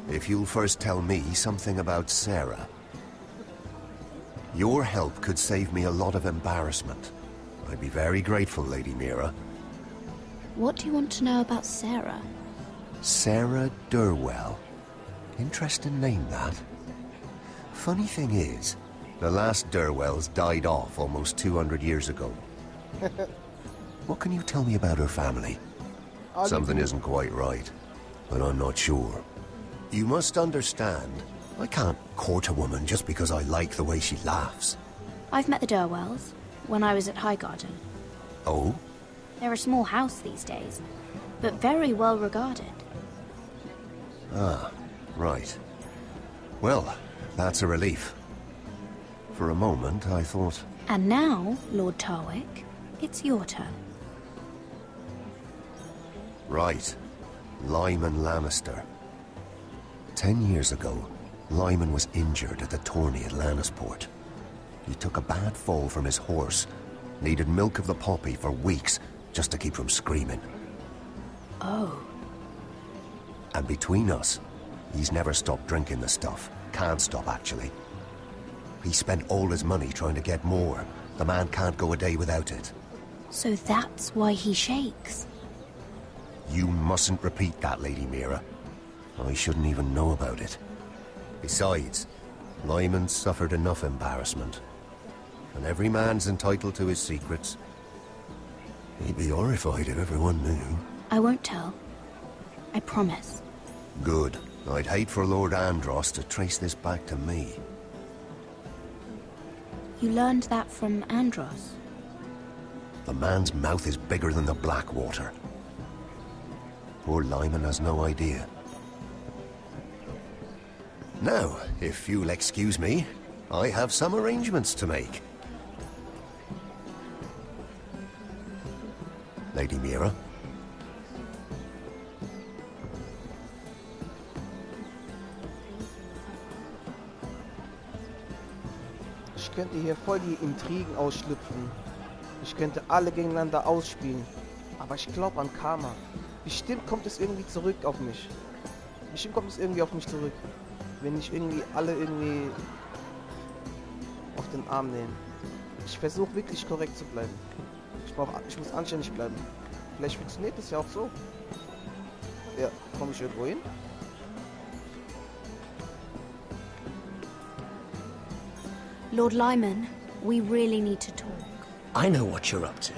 If you'll first tell me something about Sarah. Your help could save me a lot of embarrassment. I'd be very grateful, Lady Mira. What do you want to know about Sarah? Sarah Durwell. Interesting name, that. Funny thing is, the last Durwells died off almost 200 years ago. What can you tell me about her family? Something isn't quite right, but I'm not sure. You must understand, I can't court a woman just because I like the way she laughs. I've met the Durwells when I was at Highgarden. Oh? They're a small house these days, but very well regarded. Ah, right. Well, that's a relief. For a moment, I thought... And now, Lord Tarwick, it's your turn. Right. Lyman Lannister. 10 years ago, Lyman was injured at the tourney at Lannisport. He took a bad fall from his horse, needed milk of the poppy for weeks just to keep from screaming. Oh. And between us, he's never stopped drinking the stuff. Can't stop, actually. He spent all his money trying to get more. The man can't go a day without it. So that's why he shakes. You mustn't repeat that, Lady Mira. I shouldn't even know about it. Besides, Lyman suffered enough embarrassment. And every man's entitled to his secrets. He'd be horrified if everyone knew. I won't tell. I promise. Good. I'd hate for Lord Andros to trace this back to me. You learned that from Andros? The man's mouth is bigger than the Blackwater. Poor Lyman has no idea. Now, if you'll excuse me, I have some arrangements to make. Lady Mira? Ich könnte hier voll die Intrigen ausschlüpfen. Ich könnte alle gegeneinander ausspielen. Aber ich glaube an Karma. Bestimmt kommt es irgendwie zurück auf mich. Bestimmt kommt es irgendwie auf mich zurück. Wenn ich irgendwie alle irgendwie auf den Arm nehme. Ich versuche wirklich korrekt zu bleiben. Ich muss anständig bleiben. Vielleicht funktioniert das ja auch so. Ja, komme ich irgendwo hin? Lord Lyman, we really need to talk. I know what you're up to.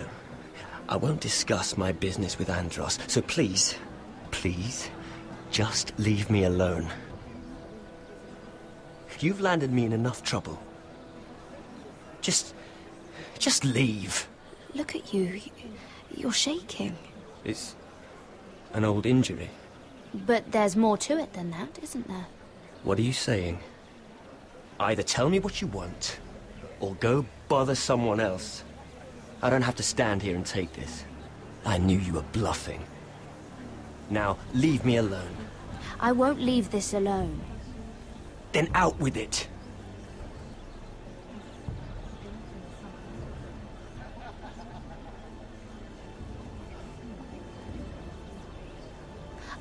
I won't discuss my business with Andros, so please, please, just leave me alone. You've landed me in enough trouble. Just leave. Look at you. You're shaking. It's an old injury. But there's more to it than that, isn't there? What are you saying? Either tell me what you want, or go bother someone else. I don't have to stand here and take this. I knew you were bluffing. Now, leave me alone. I won't leave this alone. Then out with it.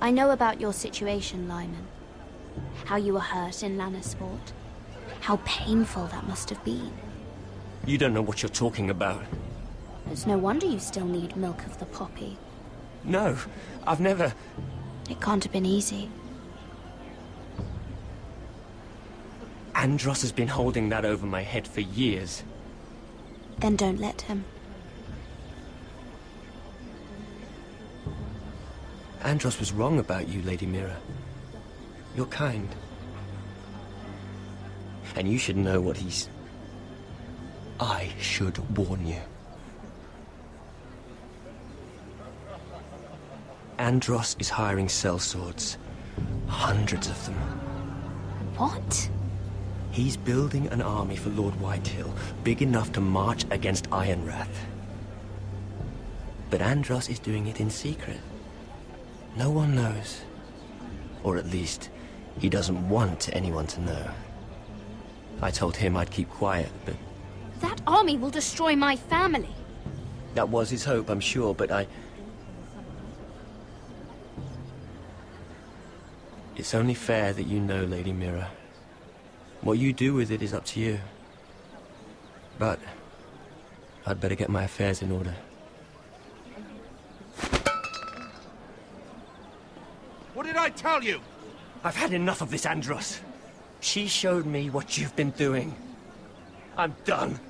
I know about your situation, Lyman. How you were hurt in Lannisport. How painful that must have been. You don't know what you're talking about. It's no wonder you still need milk of the poppy. No, I've never... It can't have been easy. Andros has been holding that over my head for years. Then don't let him. Andros was wrong about you, Lady Mira. You're kind. And you should know what he's... I should warn you. Andros is hiring sellswords. Hundreds of them. What? He's building an army for Lord Whitehill, big enough to march against Ironrath. But Andros is doing it in secret. No one knows. Or at least, he doesn't want anyone to know. I told him I'd keep quiet, but... That army will destroy my family. That was his hope, I'm sure, but It's only fair that you know, Lady Mira. What you do with it is up to you. But I'd better get my affairs in order. What did I tell you? I've had enough of this, Andros. She showed me what you've been doing. I'm done.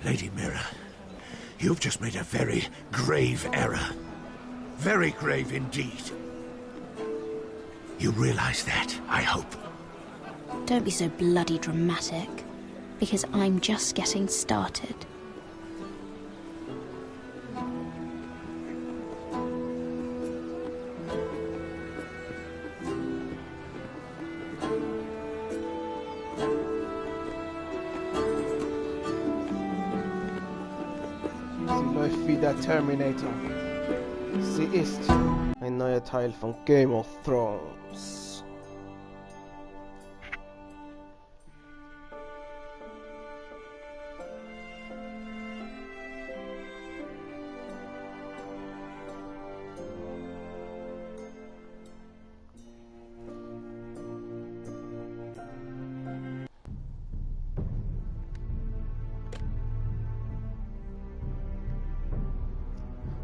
Lady Mira, you've just made a very grave error. Very grave indeed. You realize that, I hope. Don't be so bloody dramatic, because I'm just getting started. Der Terminator. Sie ist ein neuer Teil von Game of Thrones.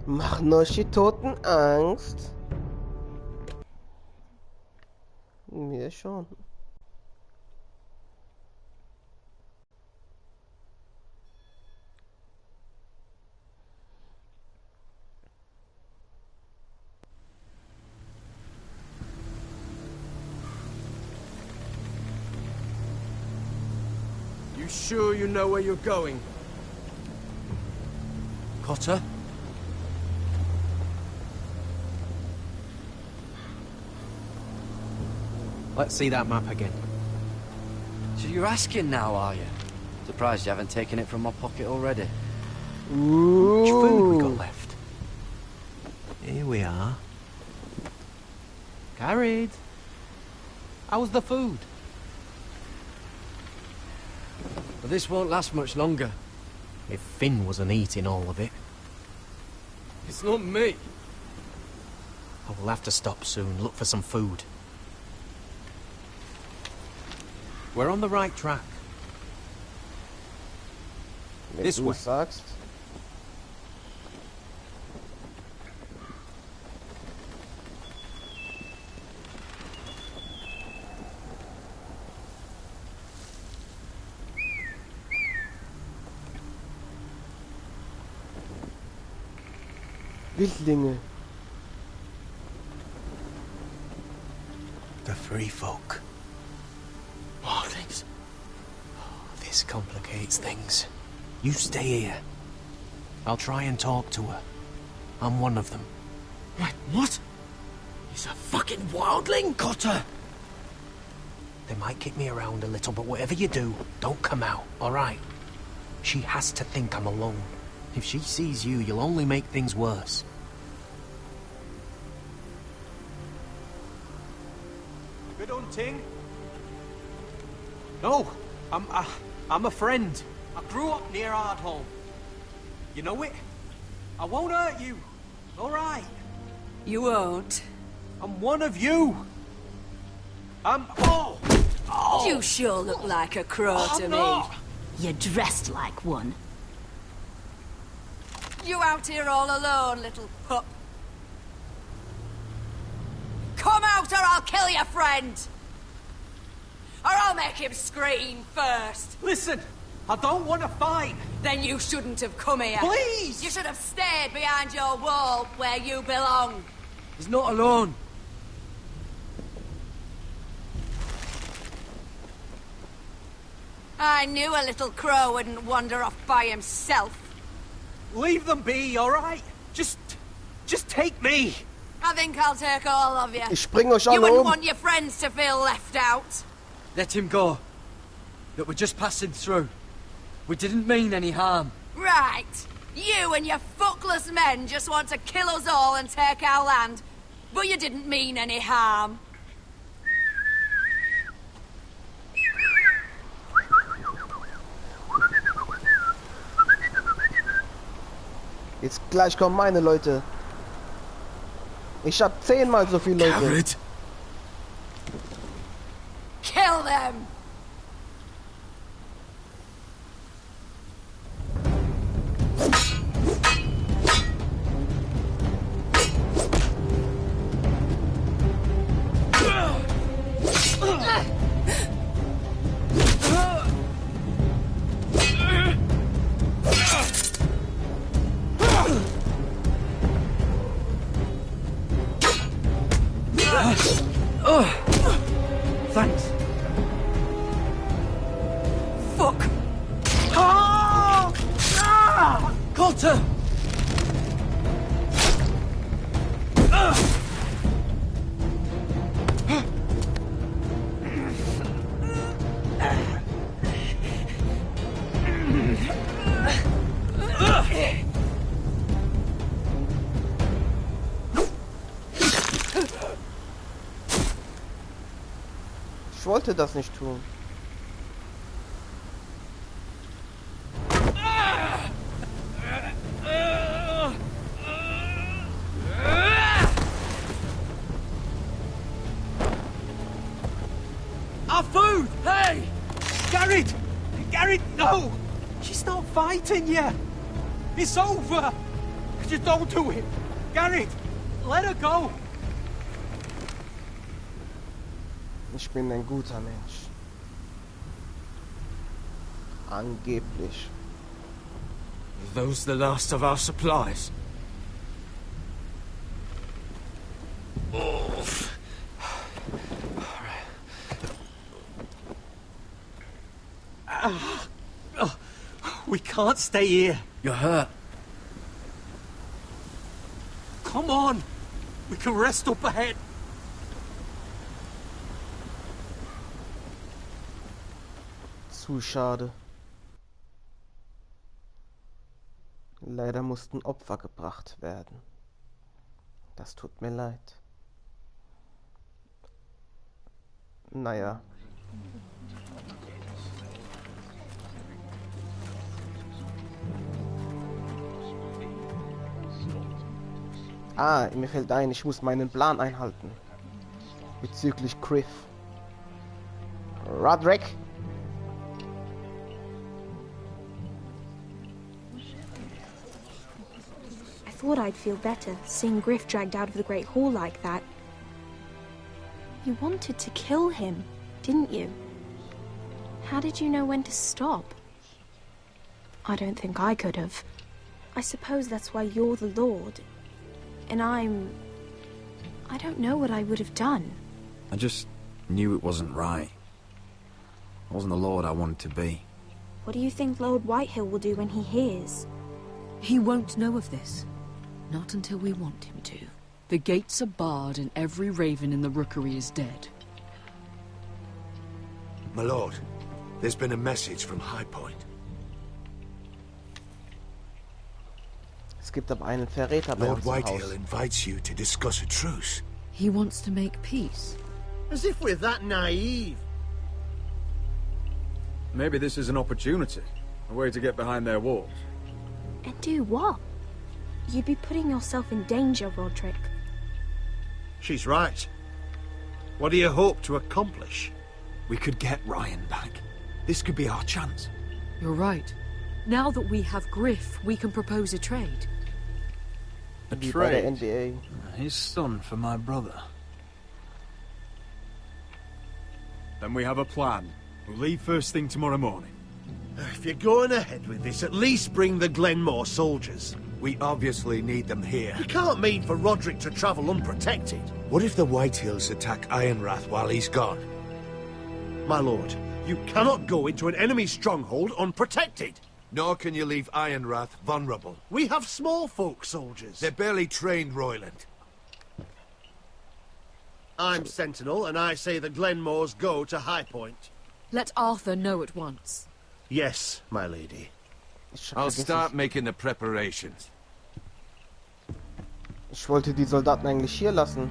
Machen euch die Toten Angst? Mir schon. You sure you know where you're going? Cotter? Let's see that map again. So you're asking now, are you? Surprised you haven't taken it from my pocket already. Ooh. Which food we got left? Here we are. Carried. How's the food? Well, this won't last much longer. If Finn wasn't eating all of it. It's not me. I will have to stop soon, look for some food. We're on the right track. This way. Sagst. Wildlinge. The free folk. Wildlings. This complicates things. You stay here. I'll try and talk to her. I'm one of them. Wait, what? He's a fucking wildling, Cotter! They might kick me around a little, but whatever you do, don't come out, alright? She has to think I'm alone. If she sees you, you'll only make things worse. Good hunting. No, I'm a friend. I grew up near Ardholm. You know it? I won't hurt you. All right. You won't. I'm one of you. Oh! You sure look like a crow to me. You're dressed like one. You out here all alone, little pup? Come out or I'll kill your friend! Or I'll make him scream first! Listen, I don't want to fight! Then you shouldn't have come here. Please! You should have stayed behind your wall where you belong. He's not alone. I knew a little crow wouldn't wander off by himself. Leave them be, all right? Just take me. I think I'll take all of you. Ich bring euch You alle wouldn't um. want your friends to feel left out. Let him go. Look, we're just passing through. We didn't mean any harm. Right. You and your fuckless men just want to kill us all and take our land. But you didn't mean any harm. Jetzt gleich kommen meine Leute. Ich hab 10-mal so viele Leute. Garrett. Kill them! Thanks. Fuck! Ah! Ah! Coulter! Ich wollte das nicht tun. Our food! Hey! Garrett! Garrett, no! She's not fighting yet! It's over! Just don't do it! Garrett! Let her go! Ich bin ein guter Mensch. Angeblich. Are those the last of our supplies? We can't stay here. You're hurt. Come on! We can rest up ahead. Zu schade. Leider mussten Opfer gebracht werden. Das tut mir leid. Naja. Ah, mir fällt ein, ich muss meinen Plan einhalten. Bezüglich Griff. Roderick? I thought I'd feel better seeing Griff dragged out of the Great Hall like that. You wanted to kill him, didn't you? How did you know when to stop? I don't think I could have. I suppose that's why you're the Lord. And I don't know what I would have done. I just knew it wasn't right. I wasn't the Lord I wanted to be. What do you think Lord Whitehill will do when he hears? He won't know of this. Not until we want him to. The gates are barred and every raven in the rookery is dead. My lord, there's been a message from High Point. Es gibt aber einen Verräter bei Lord uns im Whitehill Haus. invites you to discuss a truce. He wants to make peace. As if we're that naive. Maybe this is an opportunity. A way to get behind their walls. And do what? You'd be putting yourself in danger, Roderick. She's right. What do you hope to accomplish? We could get Ryan back. This could be our chance. You're right. Now that we have Griff, we can propose a trade. A Wie bei der trade? NBA. His son for my brother. Then we have a plan. We'll leave first thing tomorrow morning. If you're going ahead with this, at least bring the Glenmore soldiers. We obviously need them here. You can't mean for Roderick to travel unprotected. What if the Whitehills attack Ironrath while he's gone? My lord, You cannot go into an enemy stronghold unprotected. Nor can you leave Ironrath vulnerable. We have small folk soldiers. They're barely trained, Royland. I'm Sentinel, and I say the Glenmores go to High Point. Let Arthur know at once. Yes, my lady. I'll start making the preparations. Ich wollte die Soldaten eigentlich hier lassen.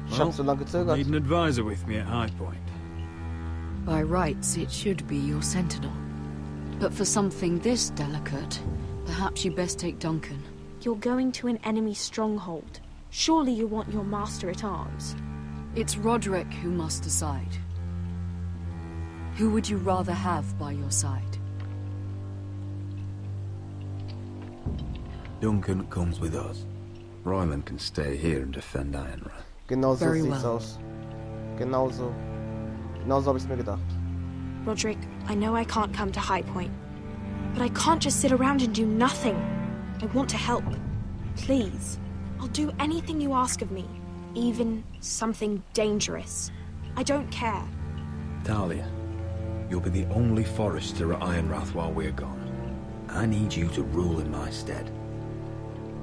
Ich hab so lange gezögert. Need an advisor with me at High Point. By rights, it should be your sentinel. But for something this delicate, perhaps you best take Duncan. You're going to an enemy stronghold. Surely you want your master-at-arms. It's Roderick who must decide. Who would you rather have by your side? Duncan comes with us. Royland can stay here and defend Ironrath. Genau so sieht's aus. Genau so hab ich's mir gedacht. Roderick, I know I can't come to High Point, but I can't just sit around and do nothing. I want to help. Please. I'll do anything you ask of me. Even something dangerous. I don't care. Talia, you'll be the only Forrester at Ironrath while we're gone. I need you to rule in my stead.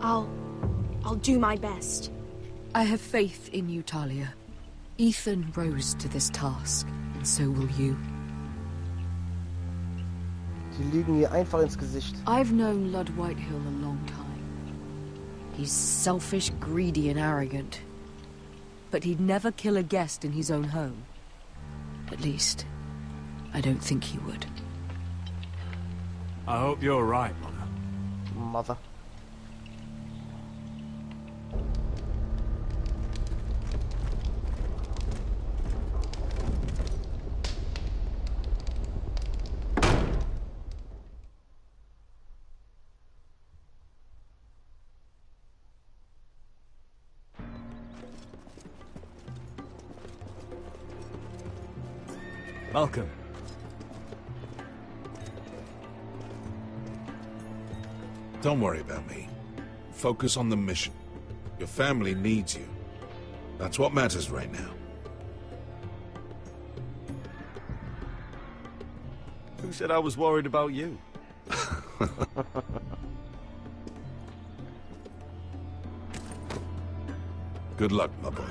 I'll do my best. I have faith in you, Talia. Ethan rose to this task, and so will you. Die lügen ihr einfach ins Gesicht. I've known Lord Whitehill a long time. He's selfish, greedy, and arrogant. But he'd never kill a guest in his own home. At least, I don't think he would. I hope you're right, Mother. Mother. Welcome. Don't worry about me. Focus on the mission. Your family needs you. That's what matters right now. Who said I was worried about you? Good luck, my boy.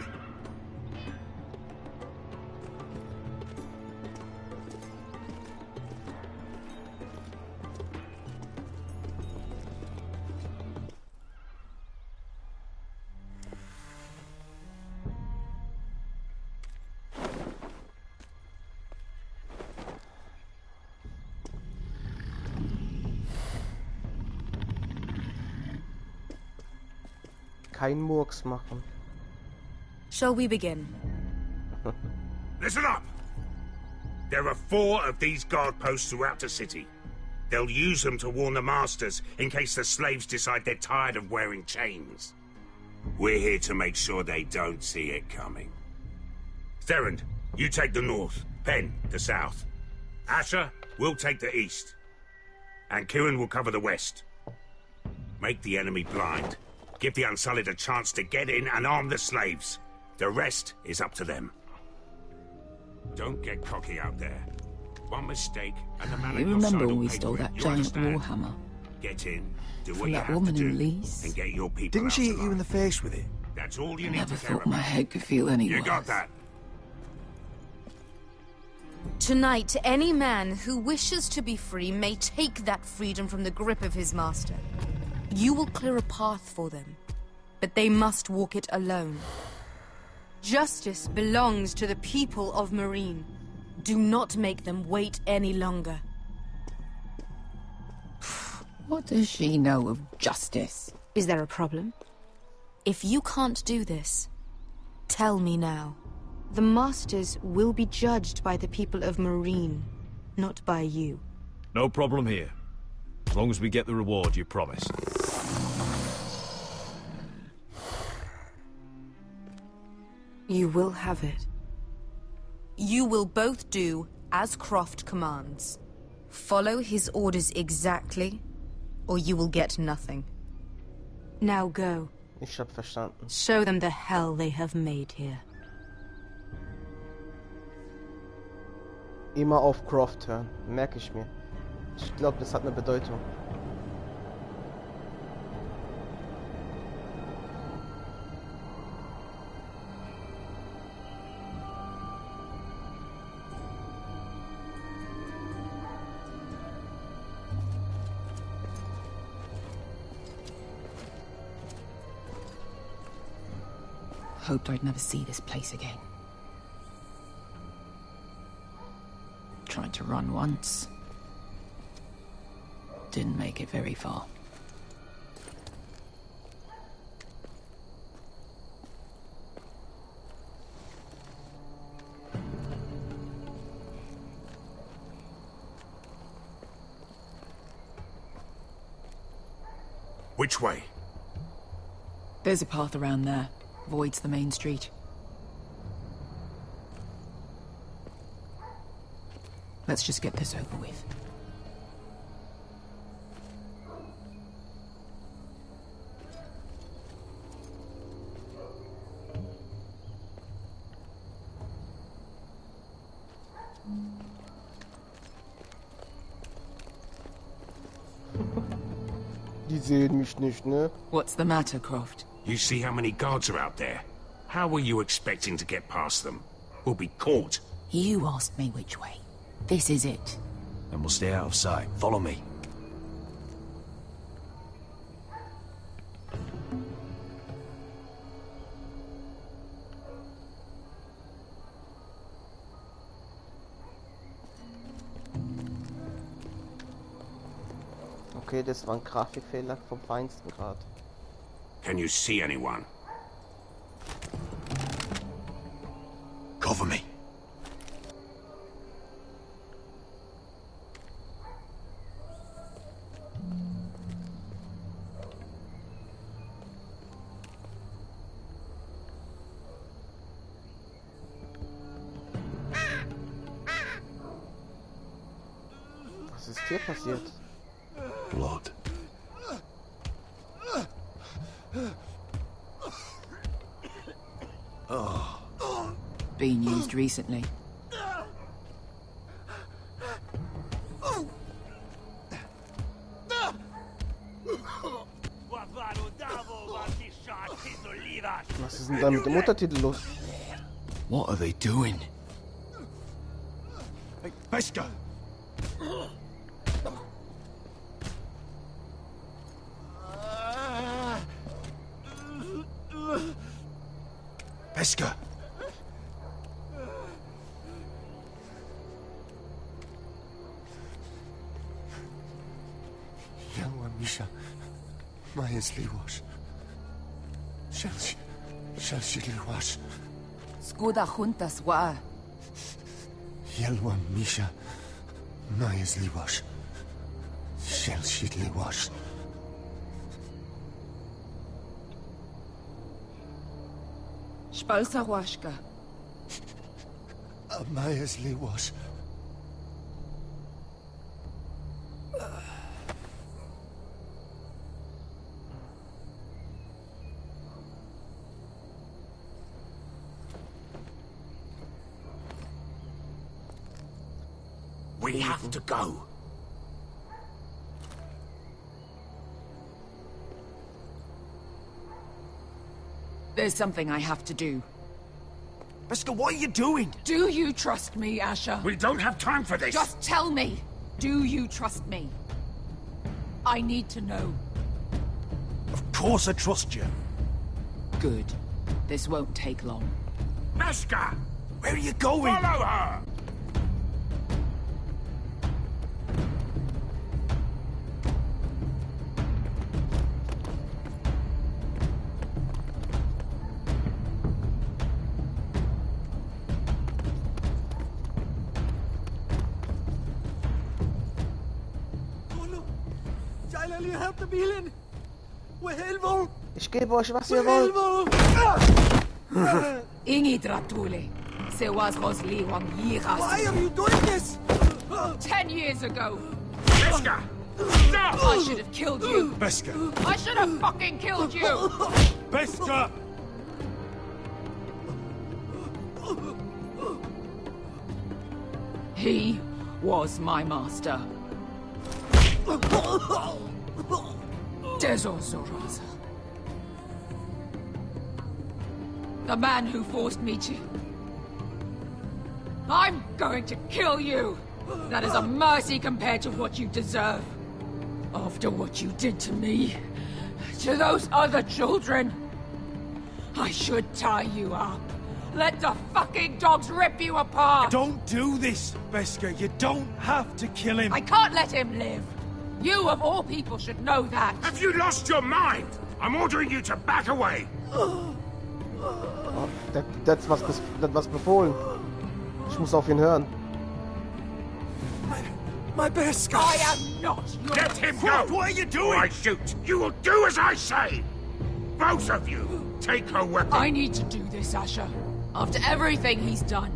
Kein Murks machen. Shall we begin? Listen up! There are 4 of these guard posts throughout the city. They'll use them to warn the masters in case the slaves decide they're tired of wearing chains. We're here to make sure they don't see it coming. Therend, you take the north. Penn, the south. Asher, we'll take the east. And Kieran will cover the west. Make the enemy blind. Give the Unsullied a chance to get in and arm the slaves. The rest is up to them. Don't get cocky out there. One mistake, and the man You on your remember side when will we pay stole for it. that You giant understand? warhammer? Get in, do From what you that have woman to do, in Lee's? and get your people Didn't out she hit alive. you in the face with it? That's all you need Never to care thought about. my head could feel any You worse. got that? Tonight, any man who wishes to be free may take that freedom from the grip of his master. You will clear a path for them, but they must walk it alone. Justice belongs to the people of Meereen. Do not make them wait any longer. What does she know of justice? Is there a problem? If you can't do this, tell me now. The Masters will be judged by the people of Meereen, not by you. No problem here. As long as we get the reward you promised. You will have it. You will both do as Croft commands. Follow his orders exactly, or you will get nothing. Now go. Ich hab verstanden. Show them the hell they have made here. Immer auf Croft hören. Merke ich mir. Ich glaube, das hat eine Bedeutung. Hoped I'd never see this place again. Tried to run once. Didn't make it very far. Which way? There's a path around there. Avoids the main street. Let's just get this over with. Die sehen mich nicht, ne? What's the matter, Croft? You see how many guards are out there? How were you expecting to get past them? We'll be caught. You asked me which way. This is it. And we'll stay out of sight. Follow me. Okay, das war ein Grafikfehler vom feinsten Grad. Can you see anyone? Cover me. Was ist hier passiert? Blood. Oh. Been used recently. Was ist denn da mit dem Untertitel los? What are they doing? Hey, Beskar! Beskar! Yellow Misha, Majesty wash. Shall she wash? Skuda juntas wa. Yellow Misha, Majesty wash. Shall she wash? Spalsa washka. Majesty wash. We have to go. There's something I have to do. Beskar, what are you doing? Do you trust me, Asher? We don't have time for this. Just tell me. Do you trust me? I need to know. Of course I trust you. Good. This won't take long. Beskar! Where are you going? Follow her! Ich gebe euch, was ihr wollt. Ingi Dratule. Se was Rosli Wang Yiras. Why are you doing this? 10 years ago. Beskar! Stop! I should have killed you. Beskar! I should have fucking killed you. Beskar! He was my master. Desor Zoraza. The man who forced me to... I'm going to kill you! That is a mercy compared to what you deserve. After what you did to me, to those other children, I should tie you up. Let the fucking dogs rip you apart! Don't do this, Beskha. You don't have to kill him. I can't let him live. You, of all people, should know that. Have you lost your mind? I'm ordering you to back away. Oh, das was befohlen. Ich muss auf ihn hören. My Beskha! I am not your... Let him go! What are you doing? Or I shoot! You will do as I say! Both of you, take her weapon. I need to do this, Asher. After everything he's done.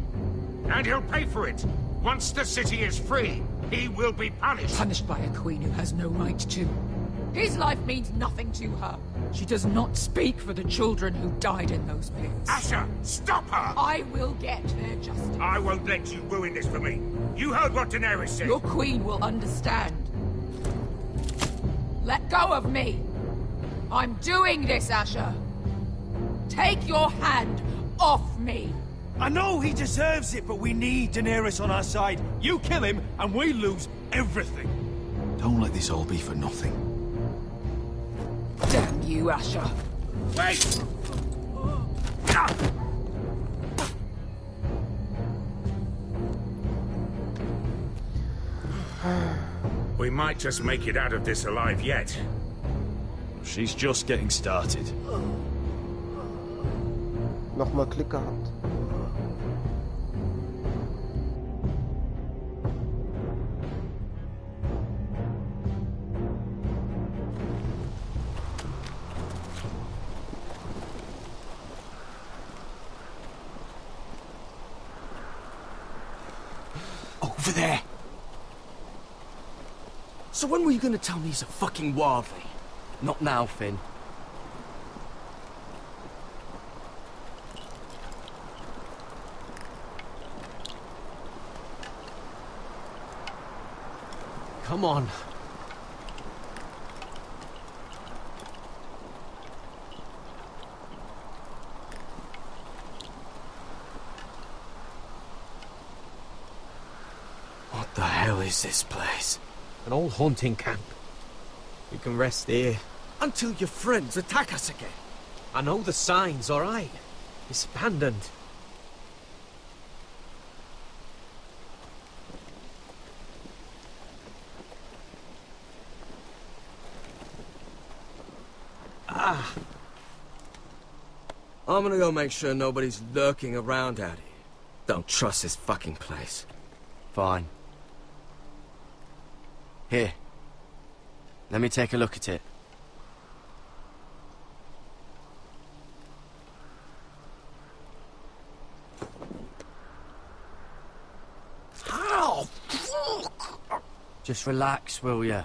And he'll pay for it. Once the city is free, he will be punished. Punished by a queen who has no right to. His life means nothing to her. She does not speak for the children who died in those pits. Asher, stop her! I will get their justice. I won't let you ruin this for me. You heard what Daenerys said. Your queen will understand. Let go of me. I'm doing this, Asher. Take your hand off me. I know he deserves it, but we need Daenerys on our side. You kill him, and we lose everything. Don't let this all be for nothing. Damn you, Asher. Wait! We might just make it out of this alive yet. She's just getting started. Nochmal Klick gehabt. Over there. So when were you going to tell me he's a fucking wildling? Not now, Finn. Come on. What the hell is this place? An old hunting camp. We can rest here. Until your friends attack us again. I know the signs, all right. It's abandoned. I'm gonna go make sure nobody's lurking around out here. Don't trust this fucking place. Fine. Here. Let me take a look at it. Oh, fuck! Just relax, will ya?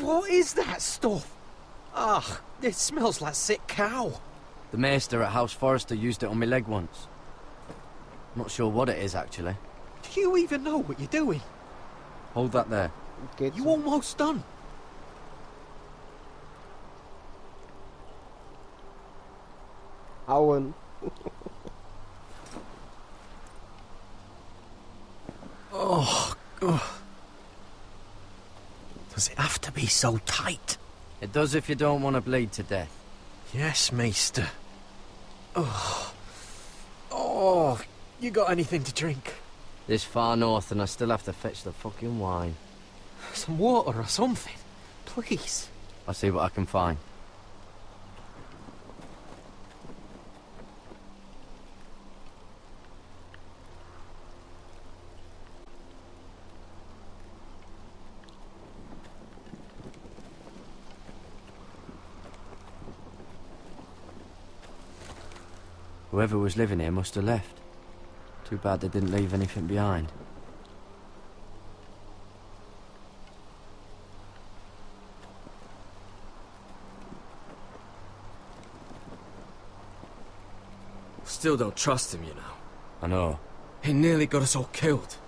What is that stuff? Ugh, it smells like sick cow. The maester at Hauses Forrester used it on my leg once. Not sure what it is, actually. Do you even know what you're doing? Hold that there. You almost done. Hauen. Oh. Does it have to be so tight? It does if you don't want to bleed to death. Yes, Maester. Oh, you got anything to drink? This far north and I still have to fetch the fucking wine. Some water or something, please. I'll see what I can find. Whoever was living here must have left. Too bad they didn't leave anything behind. Still don't trust him, you know. I know. He nearly got us all killed.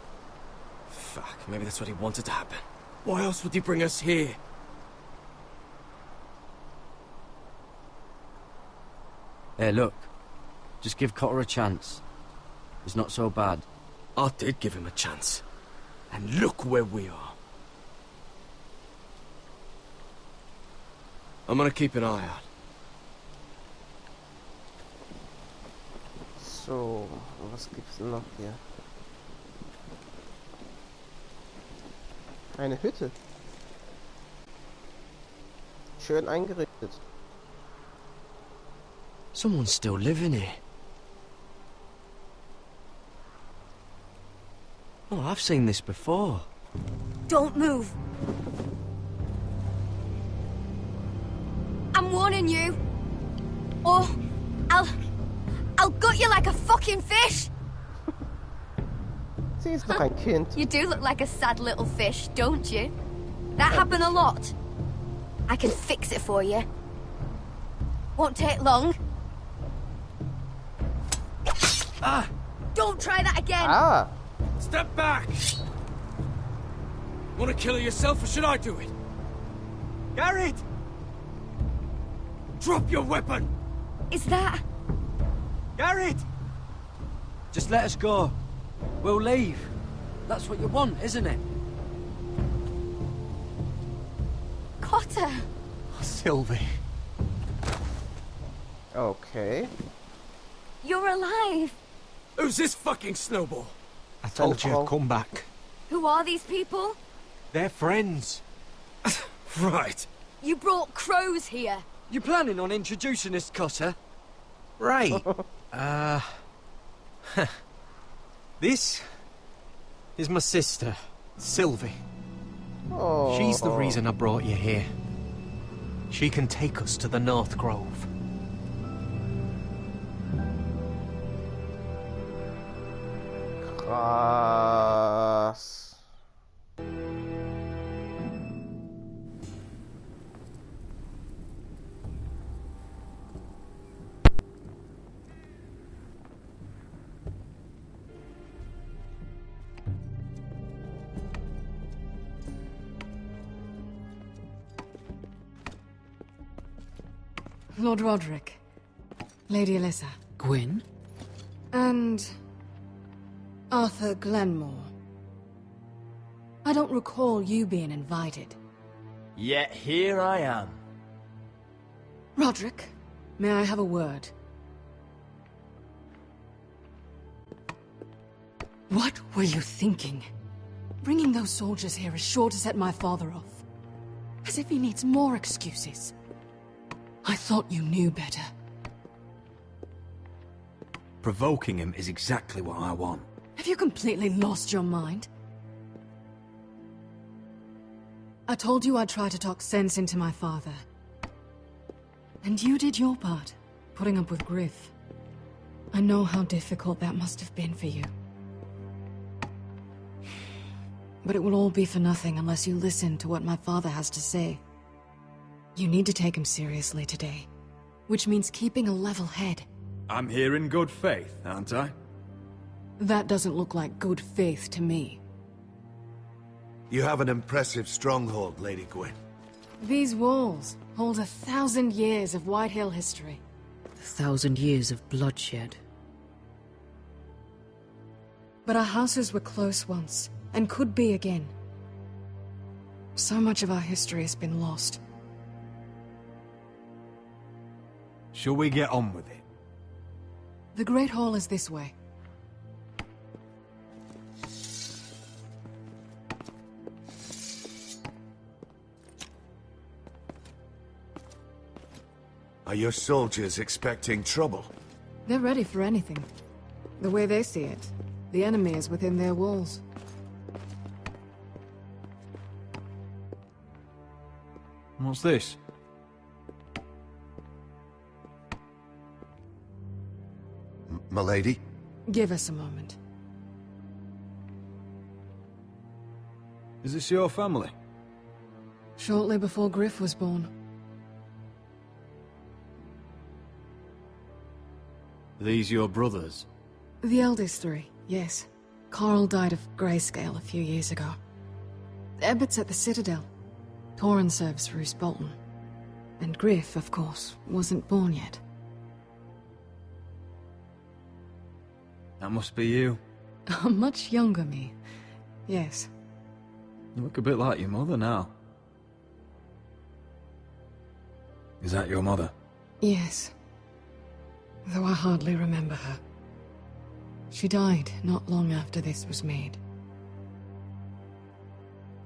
Fuck, maybe that's what he wanted to happen. Why else would he bring us here? Hey, look. Just give Cotter a chance. He's not so bad. I did give him a chance. And look where we are. I'm gonna keep an eye out. So, was gibt's denn noch hier? Eine Hütte. Schön eingerichtet. Someone's still living here. Oh, I've seen this before. Don't move. I'm warning you. Or I'll gut you like a fucking fish. Sie ist doch ein Kind. You do look like a sad little fish, don't you? That happened a lot. I can fix it for you. Won't take long. Ah! Don't try that again. Ah! Step back! Want to kill her yourself, or should I do it? Garrett! Drop your weapon! Is that... Garrett! Just let us go. We'll leave. That's what you want, isn't it? Cotter! Sylvie. Okay. You're alive. Who's this fucking snowball? I told you I'd come back. Who are these people? They're friends. Right. You brought crows here. You planning on introducing us, Cotter? Right. This is my sister, Sylvie. Oh. She's the reason I brought you here. She can take us to the North Grove. Krass. Lord Roderick, Lady Alyssa. Gwyn? And... Arthur Glenmore. I don't recall you being invited. Yet here I am. Roderick, may I have a word? What were you thinking? Bringing those soldiers here is sure to set my father off. As if he needs more excuses. I thought you knew better. Provoking him is exactly what I want. Have you completely lost your mind? I told you I'd try to talk sense into my father. And you did your part, putting up with Griff. I know how difficult that must have been for you. But it will all be for nothing unless you listen to what my father has to say. You need to take him seriously today, which means keeping a level head. I'm here in good faith, aren't I? That doesn't look like good faith to me. You have an impressive stronghold, Lady Gwyn. These walls hold 1,000 years of Whitehill history. 1,000 years of bloodshed. But our houses were close once, and could be again. So much of our history has been lost. Shall we get on with it? The Great Hall is this way. Are your soldiers expecting trouble? They're ready for anything. The way they see it, the enemy is within their walls. What's this? Milady? Give us a moment. Is this your family? Shortly before Griff was born. These your brothers? The eldest three, yes. Carl died of grayscale a few years ago. Ebbett's at the Citadel. Torrhen serves Roose Bolton. And Griff, of course, wasn't born yet. That must be you. A much younger me. Yes. You look a bit like your mother now. Is that your mother? Yes. Though I hardly remember her. She died not long after this was made.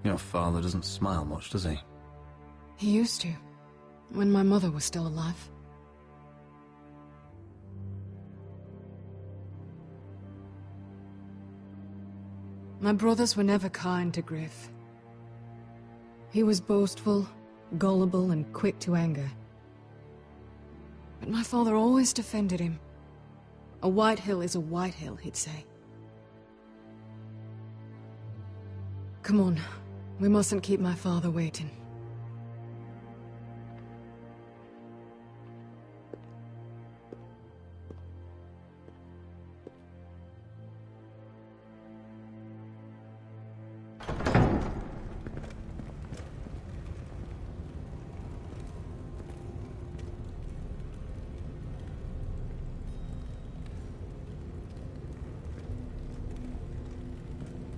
Your father doesn't smile much, does he? He used to, when my mother was still alive. My brothers were never kind to Griff. He was boastful, gullible, and quick to anger. But my father always defended him. A Whitehill is a Whitehill, he'd say. Come on, we mustn't keep my father waiting.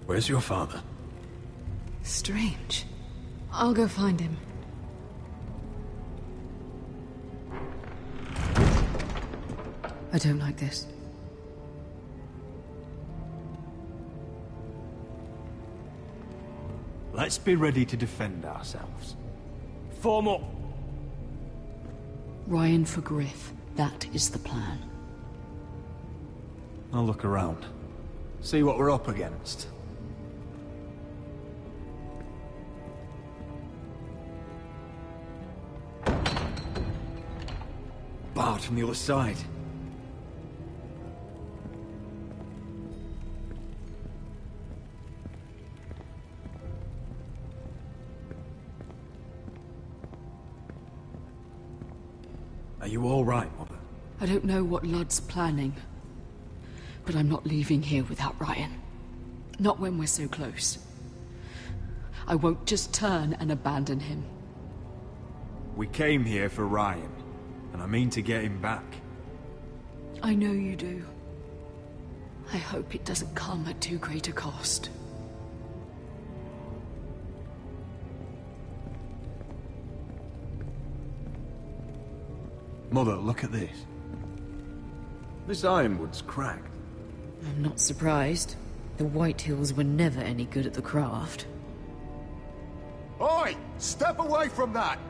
Where's your father? Strange. I'll go find him. I don't like this. Let's be ready to defend ourselves. Form up! Ryan for Griff. That is the plan. I'll look around. See what we're up against. Barred from the other side. Are you all right, Mother? I don't know what Ludd's planning, but I'm not leaving here without Ryan. Not when we're so close. I won't just turn and abandon him. We came here for Ryan, and I mean to get him back. I know you do. I hope it doesn't come at too great a cost. Mother, look at this. This ironwood's cracked. I'm not surprised. The Whitehills were never any good at the craft. Oi! Step away from that!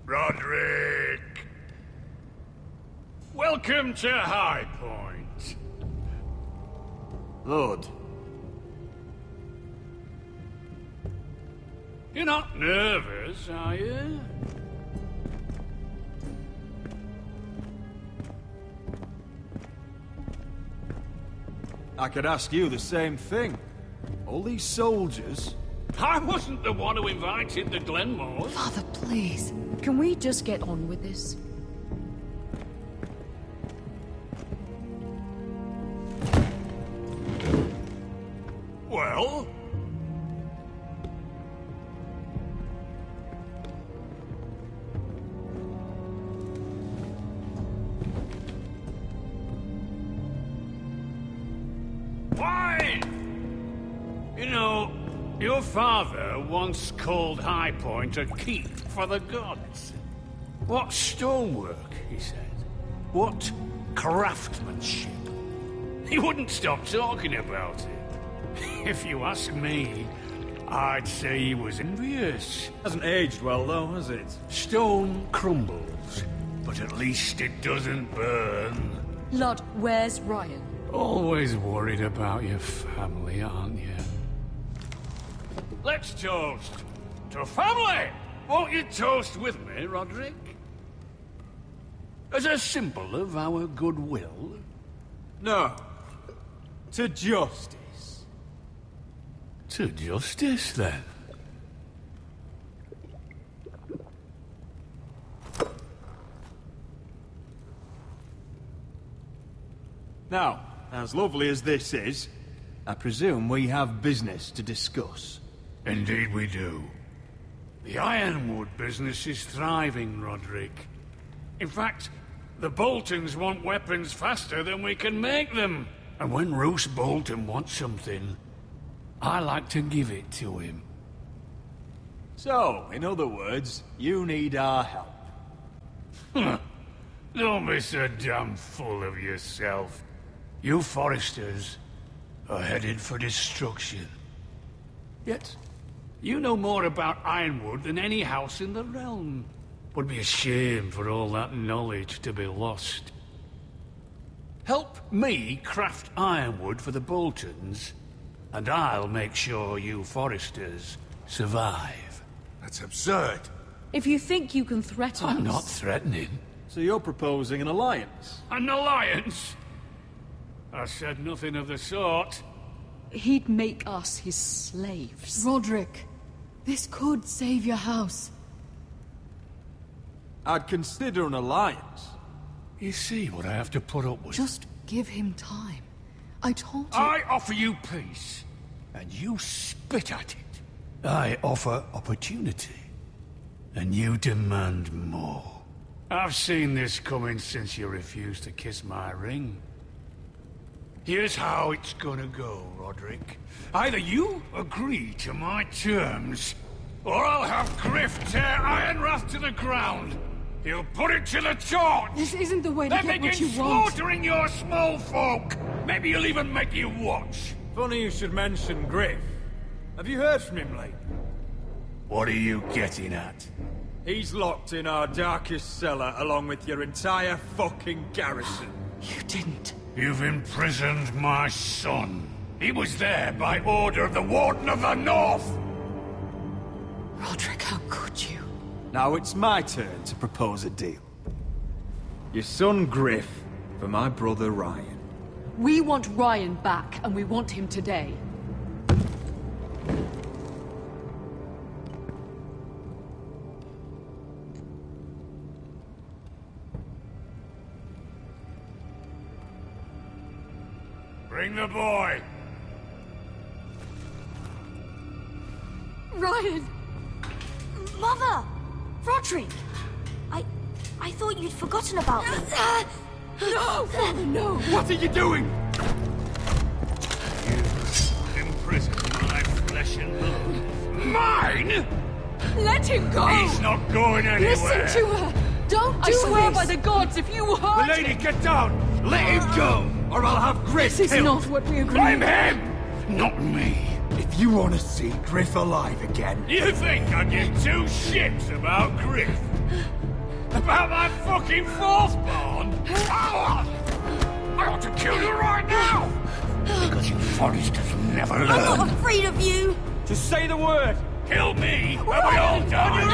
Roderick! Welcome to High Point. Lord. You're not nervous, are you? I could ask you the same thing. All these soldiers... I wasn't the one who invited the Glenmores. Father, please. Can we just get on with this? Well? Your father once called High Point a keep for the gods. What stonework, he said. What craftsmanship. He wouldn't stop talking about it. If you ask me, I'd say he was envious. Hasn't aged well, though, has it? Stone crumbles, but at least it doesn't burn. Lord, where's Ryan? Always worried about your family, aren't you? Let's toast to family! Won't you toast with me, Roderick? As a symbol of our goodwill? No. To justice. To justice, then. Now, as lovely as this is, I presume we have business to discuss. Indeed we do. The Ironwood business is thriving, Roderick. In fact, the Boltons want weapons faster than we can make them. And when Roose Bolton wants something, I like to give it to him. So, in other words, you need our help. Don't be so damn full of yourself. You Forresters are headed for destruction. Yet, you know more about Ironwood than any house in the realm. Would be a shame for all that knowledge to be lost. Help me craft Ironwood for the Boltons, and I'll make sure you Forresters survive. That's absurd. If you think you can threaten us... I'm not threatening. So you're proposing an alliance? An alliance? I said nothing of the sort. He'd make us his slaves. Roderick, this could save your house. I'd consider an alliance. You see what I have to put up with? Just give him time. I told you... I offer you peace, and you spit at it. I offer opportunity, and you demand more. I've seen this coming since you refused to kiss my ring. Here's how it's gonna go, Roderick. Either you agree to my terms, or I'll have Griff tear Ironrath to the ground. He'll put it to the torch! This isn't the way to then get what you begin want. slaughtering your small folk! Maybe he'll even make you watch. Funny you should mention Griff. Have you heard from him lately? What are you getting at? He's locked in our darkest cellar along with your entire fucking garrison. You didn't. You've imprisoned my son. He was there by order of the Warden of the North! Roderick, how could you? Now it's my turn to propose a deal. Your son Griff for my brother Ryan. We want Ryan back, and we want him today. Bring the boy! Ryan! Mother! Roderick! I thought you'd forgotten about me. No! Father, no! What are you doing? You imprisoned my flesh and blood. Mine? Let him go! He's not going anywhere! Listen to her! Don't do this! I swear by the gods, if you hurt... Lady, get down! Let him go, or I'll have Griff This is killed. not what we agreed. Blame him, not me. If you want to see Griff alive again... You think I give two shits about Griff? About my fucking fourthborn? I ought to kill you right now! Because you Forresters never learn. I'm not afraid of you! Just say the word! Kill me, and we all die!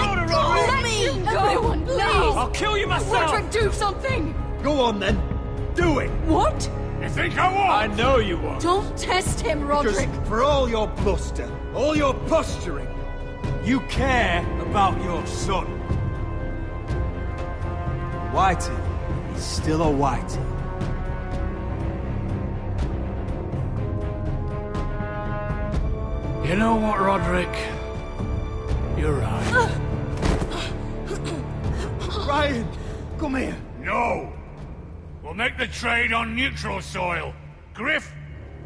Let me! Everyone, please! I'll kill you myself! Roderick, do something! Go on then, do it! What? You think I won't? I know you won't. Don't test him, Roderick! Because for all your bluster, all your posturing, you care about your son. Whitehill is still a Whitehill. You know what, Roderick? You're right. Ryan, come here. No! We'll make the trade on neutral soil. Griff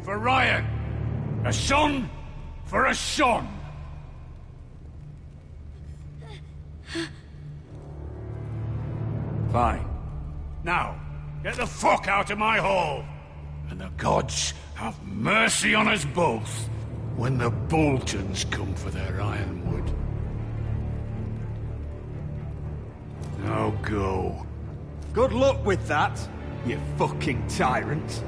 for Ryan. A son for a son! Fine. Now, get the fuck out of my hall! And the gods have mercy on us both when the Boltons come for their ironwood. Now go. Good luck with that, you fucking tyrant.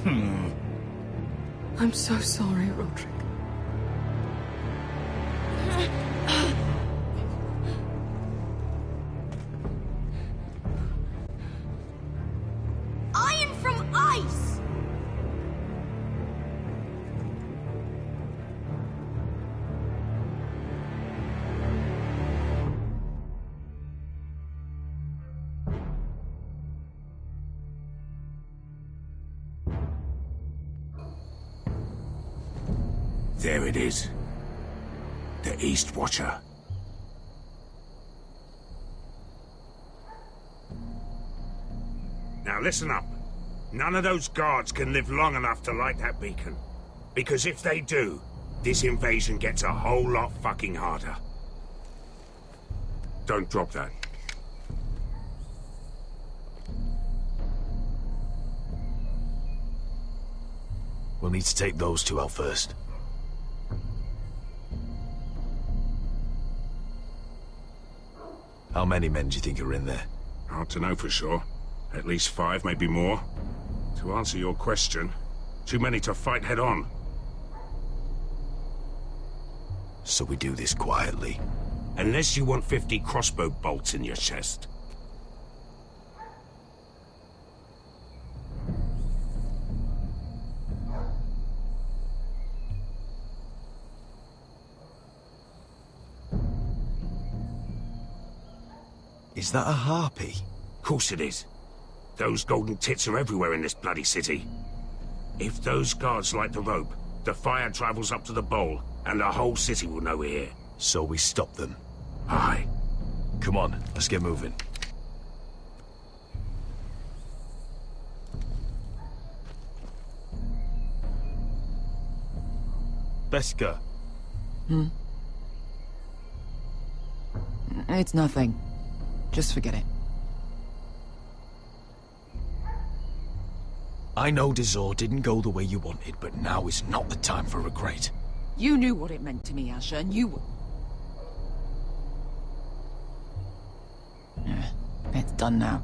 I'm so sorry, Roderick. Iron from ice! There it is. The East Watcher. Now listen up. None of those guards can live long enough to light that beacon. Because if they do, this invasion gets a whole lot fucking harder. Don't drop that. We'll need to take those two out first. How many men do you think are in there? Hard to know for sure. At least 5, maybe more. To answer your question, too many to fight head on. So we do this quietly. Unless you want 50 crossbow bolts in your chest. Is that a harpy? Of course it is. Those golden tits are everywhere in this bloody city. If those guards light the rope, the fire travels up to the bowl, and the whole city will know we're here. So we stop them. Aye. Come on, let's get moving. Beskha. It's nothing. Just forget it. I know Dazor didn't go the way you wanted, but now is not the time for regret. You knew what it meant to me, Asher, and you... It's done now.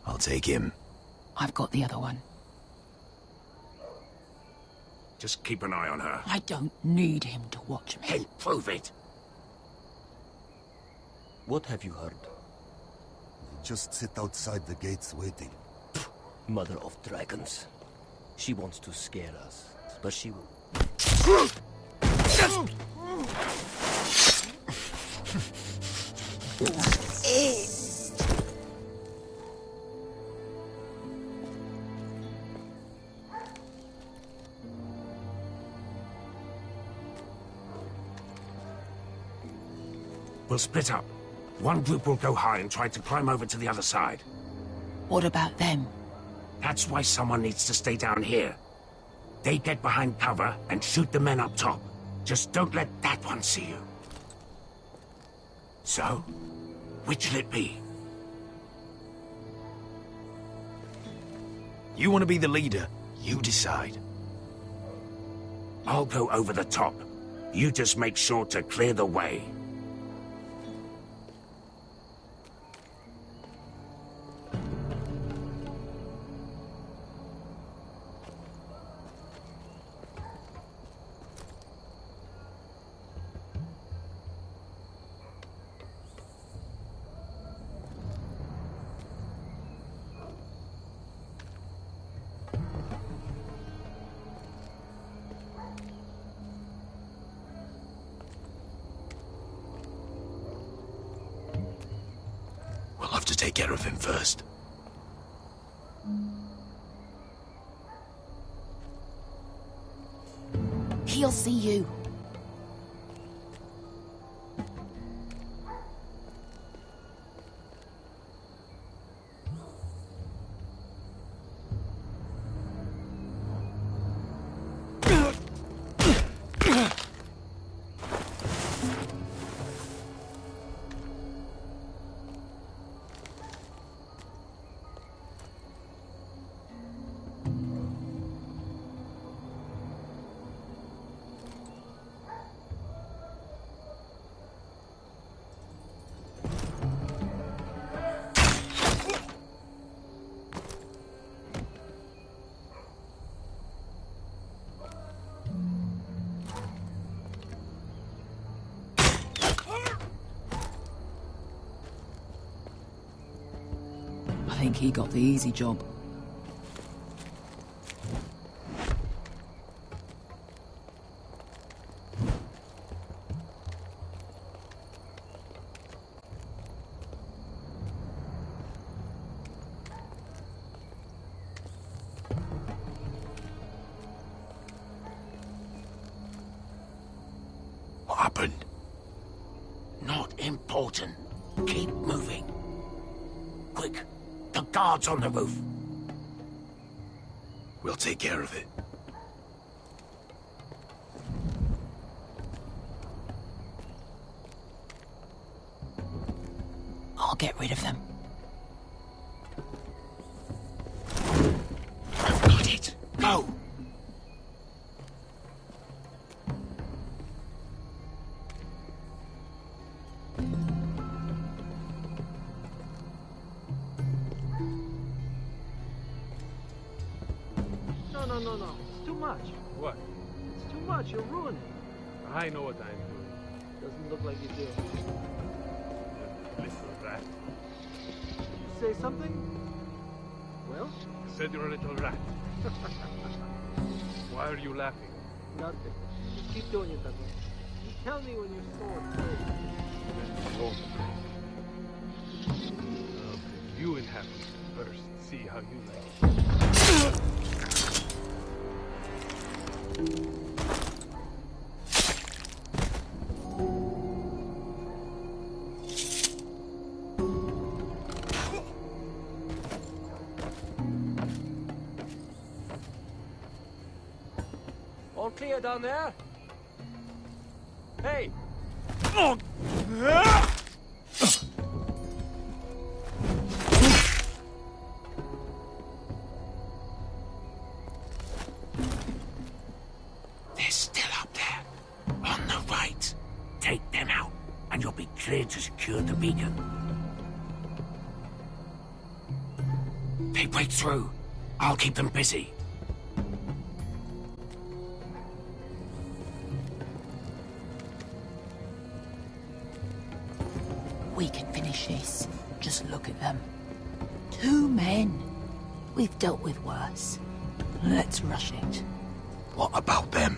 I'll take him. I've got the other one. Just keep an eye on her. I don't need him to watch me. Hey, prove it! What have you heard? They just sit outside the gates waiting. Mother of dragons. She wants to scare us, but she will... We'll split up. One group will go high and try to climb over to the other side. What about them? That's why someone needs to stay down here. They get behind cover and shoot the men up top. Just don't let that one see you. So, which'll it be? You want to be the leader, you decide. I'll go over the top. You just make sure to clear the way. We'll have to take care of him first. He'll see you. I think he got the easy job. What happened? Not important. Keep moving. Quick, the guard's on the roof. We'll take care of it. I'll get rid of them. I've got it. Go! No. It's too much. What? It's too much. You'll ruin it. I know what I'm doing. Doesn't look like you do. Little rat. You say something? Well? I said you're a little rat. Why are you laughing? Nothing. Just keep doing it that way. You tell me when you're sore. You won't break. Okay, you inhabit first. See how you like it. All clear down there? Hey! They're still up there. On the right. Take them out, and you'll be clear to secure the beacon. They break through. I'll keep them busy. We can finish this. Just look at them. 2 men. We've dealt with worse. Let's rush it. What about them?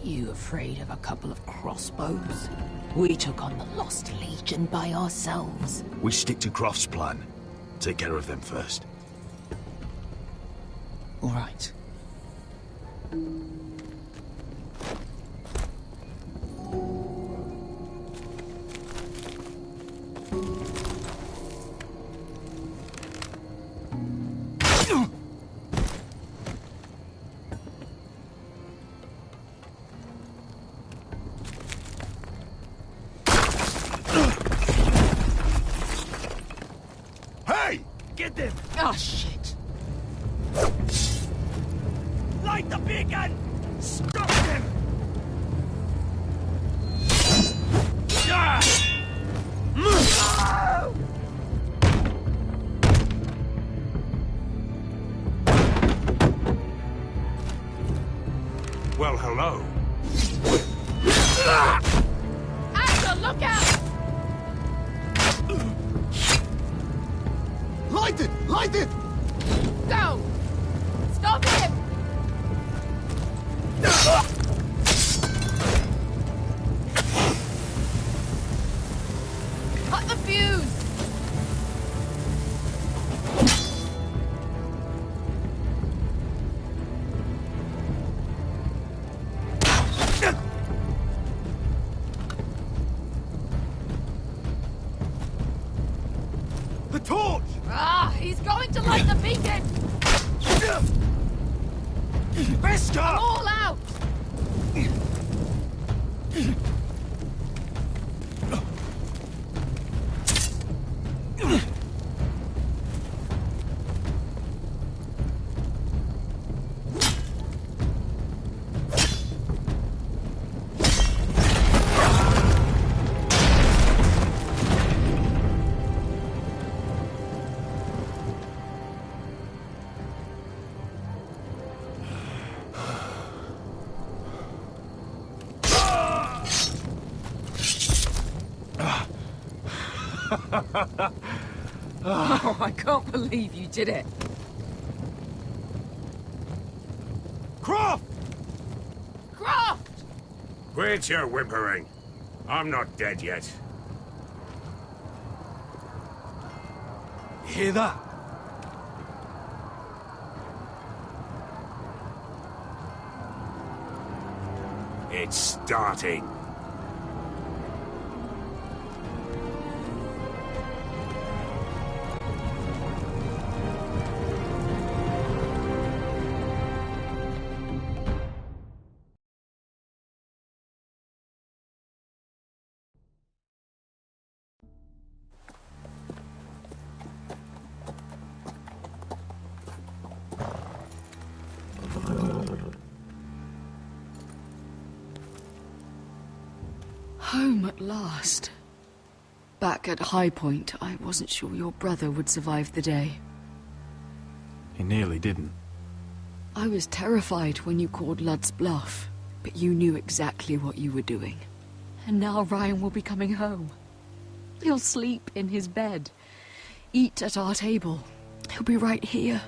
You afraid of a couple of crossbows? We took on the Lost Legion by ourselves. We stick to Croft's plan. Take care of them first. All right. Get them! Oh, shit. Light the beacon! Stop them! Well, hello. Asher, look out! Light it! Light it! Go! Stop him! Cut the fuse! The torch! Ah, he's going to light the beacon! Beskar! I'm all out! Oh, I can't believe you did it. Croft! Croft! Quit your whimpering. I'm not dead yet. You hear that? It's starting. Home at last. Back at High Point, I wasn't sure your brother would survive the day. He nearly didn't. I was terrified when you called Ludd's bluff, but you knew exactly what you were doing. And now Ryan will be coming home. He'll sleep in his bed, eat at our table. He'll be right here,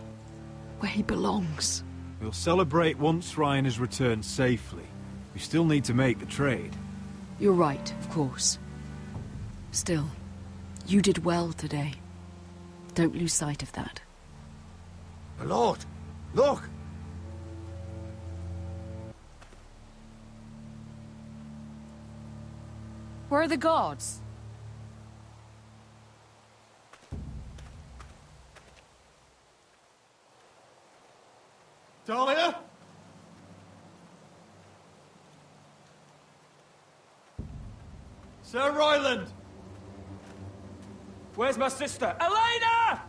where he belongs. We'll celebrate once Ryan has returned safely. We still need to make the trade. You're right, of course. Still, you did well today. Don't lose sight of that. My lord, look! Where are the guards? Talia? Sir Royland! Where's my sister? Elena!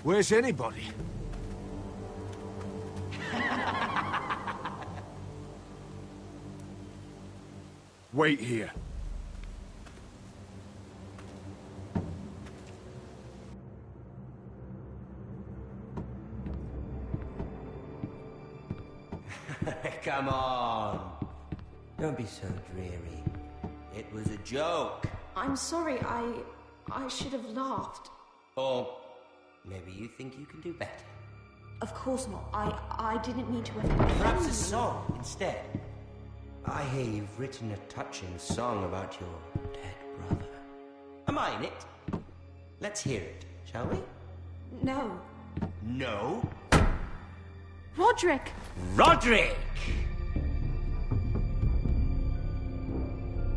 Where's anybody? Wait here. Come on. Don't be so dreary. It was a joke. I'm sorry, I should have laughed. Or maybe you think you can do better. Of course not. I didn't mean to offend you. Perhaps a song instead. I hear you've written a touching song about your dead brother. Am I in it? Let's hear it, shall we? No. No? Roderick! Roderick!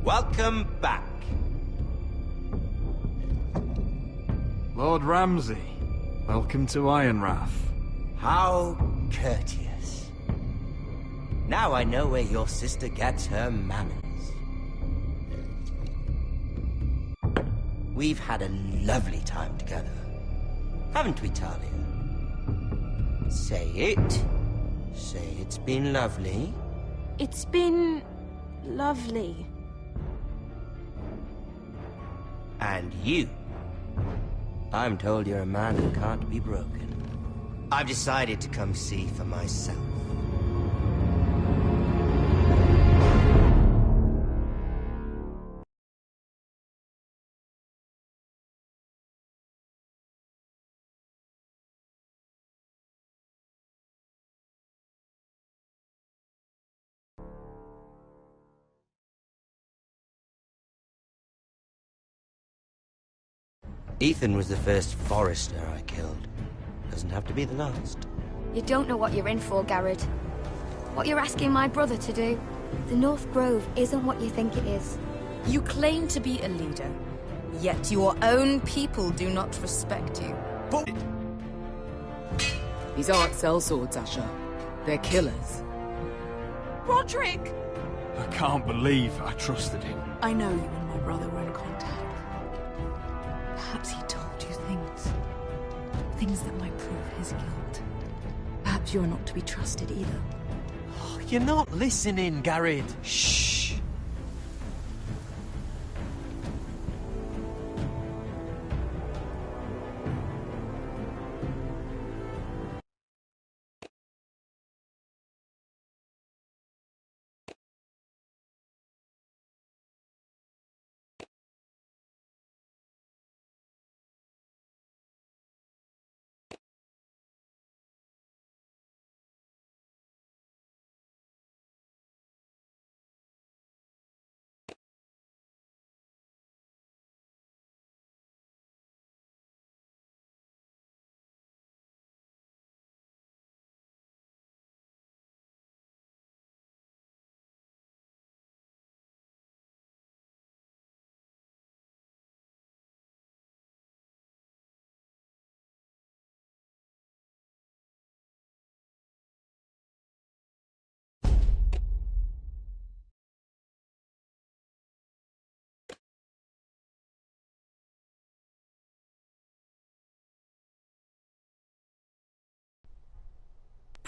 Welcome back. Lord Ramsay, welcome to Ironrath. How courteous. Now I know where your sister gets her manners. We've had a lovely time together, haven't we, Talia? Say it. Say it's been lovely. It's been lovely. And you. I'm told you're a man who can't be broken. I've decided to come see for myself. Ethan was the first Forrester I killed. Doesn't have to be the last. You don't know what you're in for, Garrett. What you're asking my brother to do. The North Grove isn't what you think it is. You claim to be a leader, yet your own people do not respect you. But... These aren't sellswords, Asher. They're killers. Roderick! I can't believe I trusted him. I know you and my brother were in contact. Perhaps he told you things. Things that might prove his guilt. Perhaps you're not to be trusted either. Oh, you're not listening, Garrett. Shh.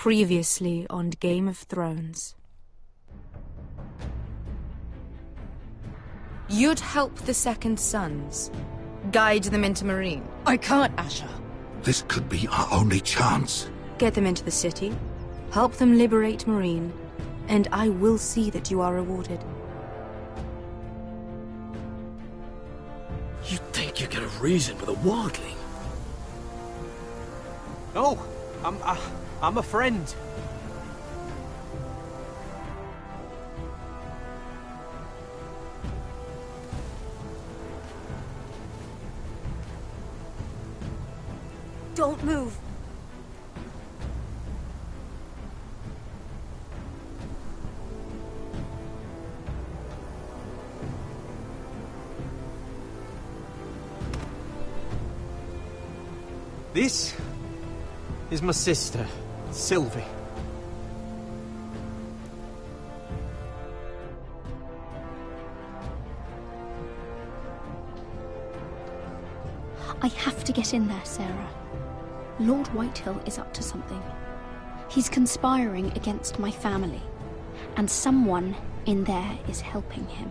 Previously on Game of Thrones. You'd help the Second Sons. Guide them into Meereen. I can't, Asher. This could be our only chance. Get them into the city. Help them liberate Meereen. And I will see that you are rewarded. You think you can reason with a wildling? No, I'm a friend. Don't move. This is my sister, Sylvie. I have to get in there, Sarah. Lord Whitehill is up to something. He's conspiring against my family, and someone in there is helping him.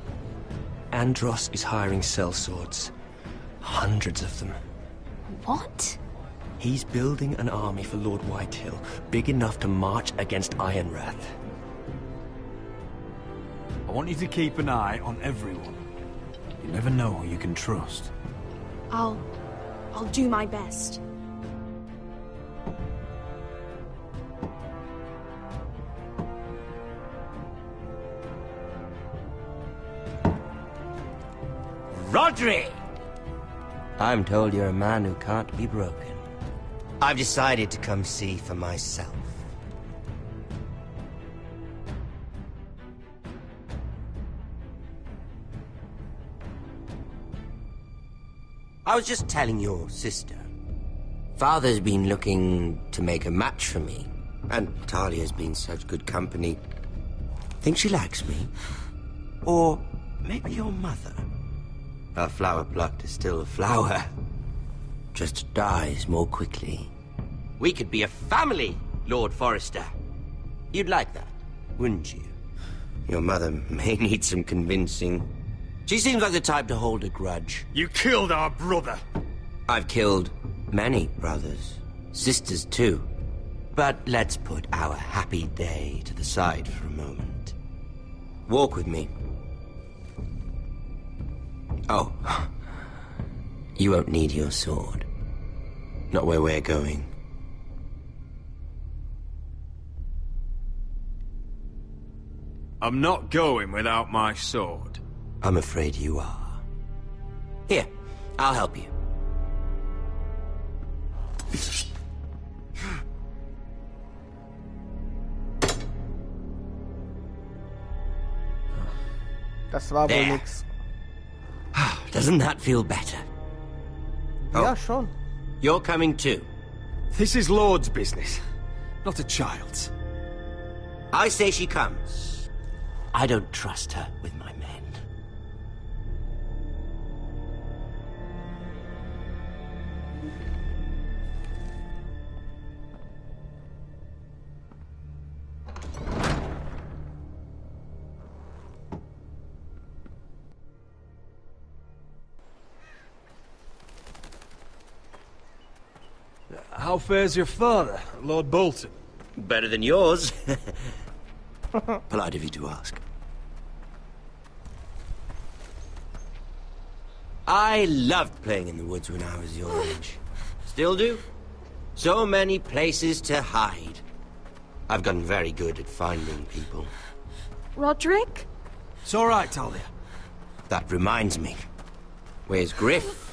Andros is hiring sellswords. Hundreds of them. What? He's building an army for Lord Whitehill, big enough to march against Ironrath. I want you to keep an eye on everyone. You never know who you can trust. I'll do my best. Rodri! I'm told you're a man who can't be broken. I've decided to come see for myself. I was just telling your sister. Father's been looking to make a match for me, and Talia's been such good company. Think she likes me? Or maybe your mother? A flower plucked is still a flower. Just dies more quickly. We could be a family, Lord Forrester. You'd like that, wouldn't you? Your mother may need some convincing. She seems like the type to hold a grudge. You killed our brother. I've killed many brothers, sisters too. But let's put our happy day to the side for a moment. Walk with me. Oh, you won't need your sword. Not where we're going. I'm not going without my sword. I'm afraid you are. Here, I'll help you. Das war wohl There. nix. Doesn't that feel better? Ja, schon. You're coming too. This is Lord's business, not a child's. I say she comes. I don't trust her with my men. How fares your father, Lord Bolton? Better than yours. Polite of you to ask. I loved playing in the woods when I was your age. Still do. So many places to hide. I've gotten very good at finding people. Roderick? It's all right, Talia. That reminds me. Where's Griff?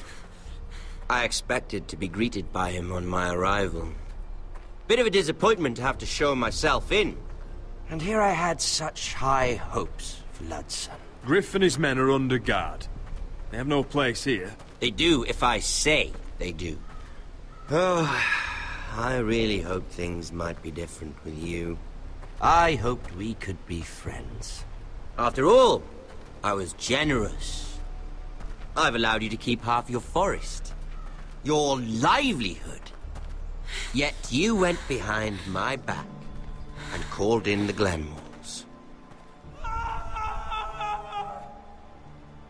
I expected to be greeted by him on my arrival. Bit of a disappointment to have to show myself in. And here I had such high hopes for Ludson. Griff and his men are under guard. They have no place here. They do if I say they do. Oh, I really hoped things might be different with you. I hoped we could be friends. After all, I was generous. I've allowed you to keep half your forest. Your livelihood. Yet you went behind my back and called in the Glenmores.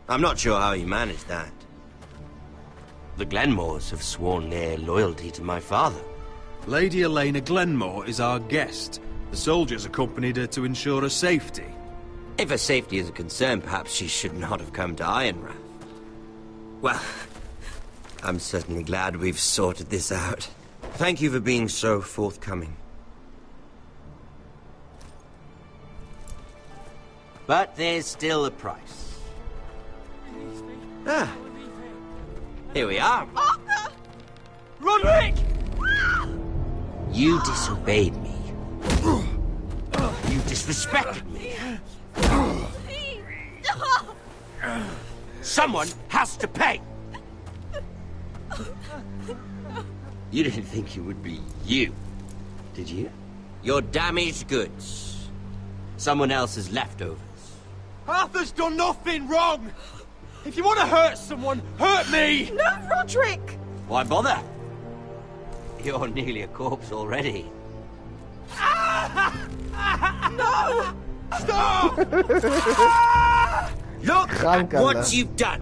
I'm not sure how he managed that. The Glenmores have sworn their loyalty to my father. Lady Elena Glenmore is our guest. The soldiers accompanied her to ensure her safety. If her safety is a concern, perhaps she should not have come to Ironrath. Well, I'm certainly glad we've sorted this out. Thank you for being so forthcoming. But there's still a price. Ah, here we are. Arthur! Roderick! You disobeyed me. You disrespected me. Someone has to pay. You didn't think it would be you, did you? Your damaged goods. Someone else's leftovers. Arthur's done nothing wrong! If you want to hurt someone, hurt me! No, Roderick! Why bother? You're nearly a corpse already. No! Stop! Look Krank, at what Alter. you've done.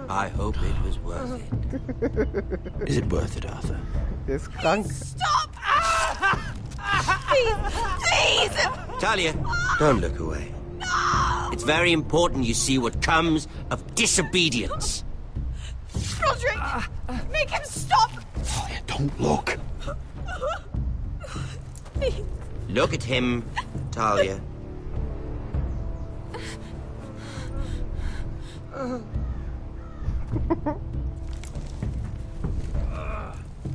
I hope it was worth it. Is it worth it, Arthur? Der ist krank. Stop! Please! Talia, don't look away. No! It's very important you see what comes of disobedience. Roderick! Make him stop! Talia, don't look. Please. Look at him, Talia.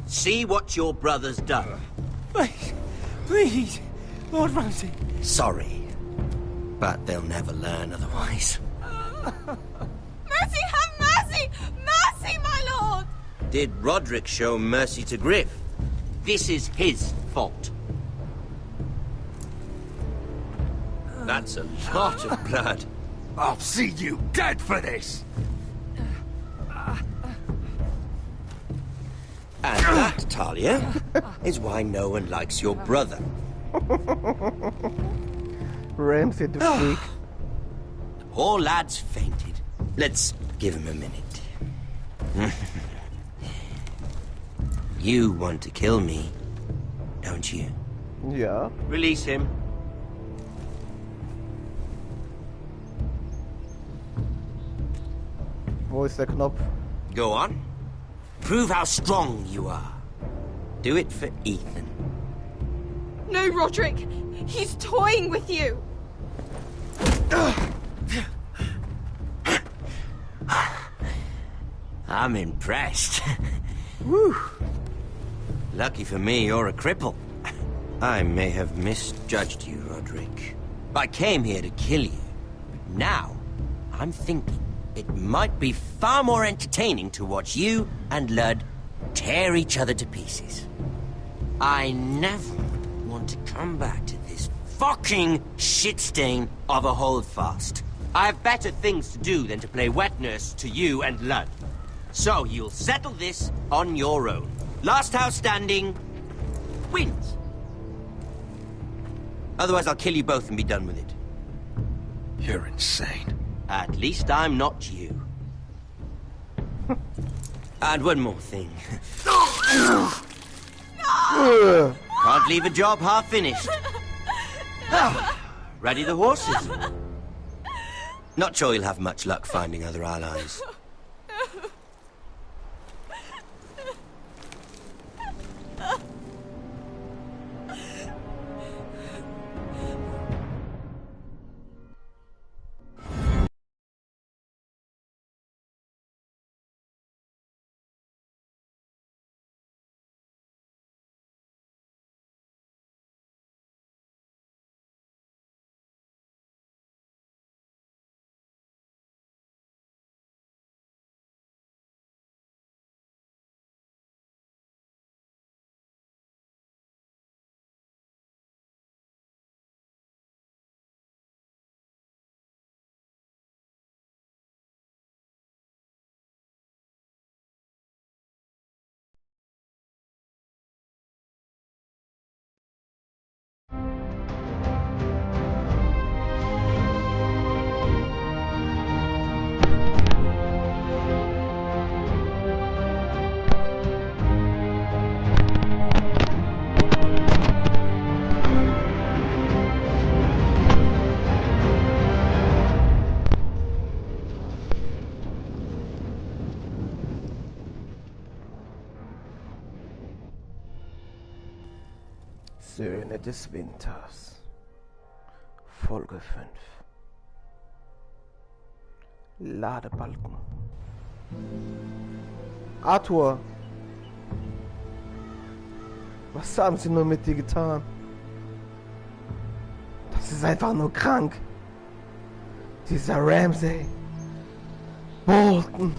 See what your brother's done. Please, Lord Ramsay. Sorry, but they'll never learn otherwise. Mercy, have mercy! Mercy, my lord! Did Roderick show mercy to Griff? This is his fault. That's a lot of blood. I'll see you dead for this! And that, Talia, is why no one likes your brother. Ramsay, the freak. The poor lad's fainted. Let's give him a minute. You want to kill me, don't you? Ja. Release him. Wo ist der Knopf? Go on. Prove how strong you are. Do it for Ethan. No, Roderick! He's toying with you! I'm impressed. Whew. Lucky for me, you're a cripple. I may have misjudged you, Roderick. I came here to kill you. But now, I'm thinking it might be far more entertaining to watch you and Ludd tear each other to pieces. I never want to come back to this fucking shit stain of a holdfast. I have better things to do than to play wet nurse to you and Ludd. So you'll settle this on your own. Last house standing wins. Otherwise I'll kill you both and be done with it. You're insane. At least I'm not you. And one more thing. Can't leave a job half finished. Ready the horses? Not sure you'll have much luck finding other allies. Söhne des Winters. Folge 5. Ladebalken. Arthur! Was haben sie nur mit dir getan? Das ist einfach nur krank. Dieser Ramsay. Bolton.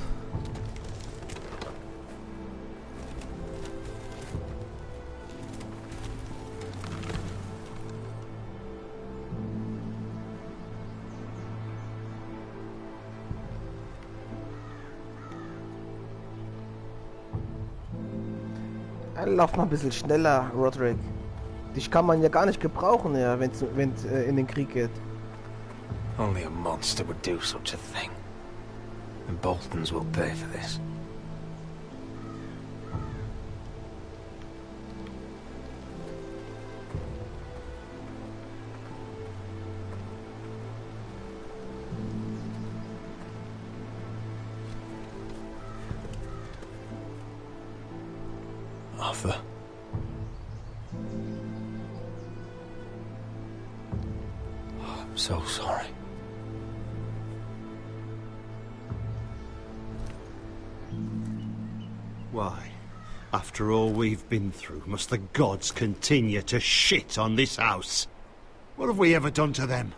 Lauf mal ein bisschen schneller, Roderick. Dich kann man ja gar nicht gebrauchen, ja, wenn in den Krieg geht. Only a monster would do such a thing. And Boltons will pay for this. Arthur. Oh, I'm so sorry. Why, after all we've been through, must the gods continue to shit on this house? What have we ever done to them?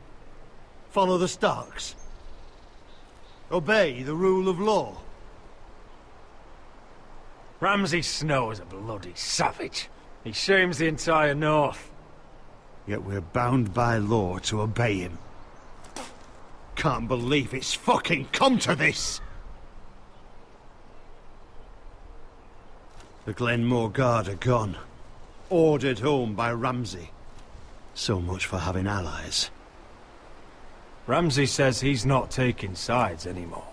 Follow the Starks? Obey the rule of law? Ramsay Snow is a bloody savage. He shames the entire North. Yet we're bound by law to obey him. Can't believe it's fucking come to this! The Glenmore Guard are gone. Ordered home by Ramsay. So much for having allies. Ramsay says he's not taking sides anymore.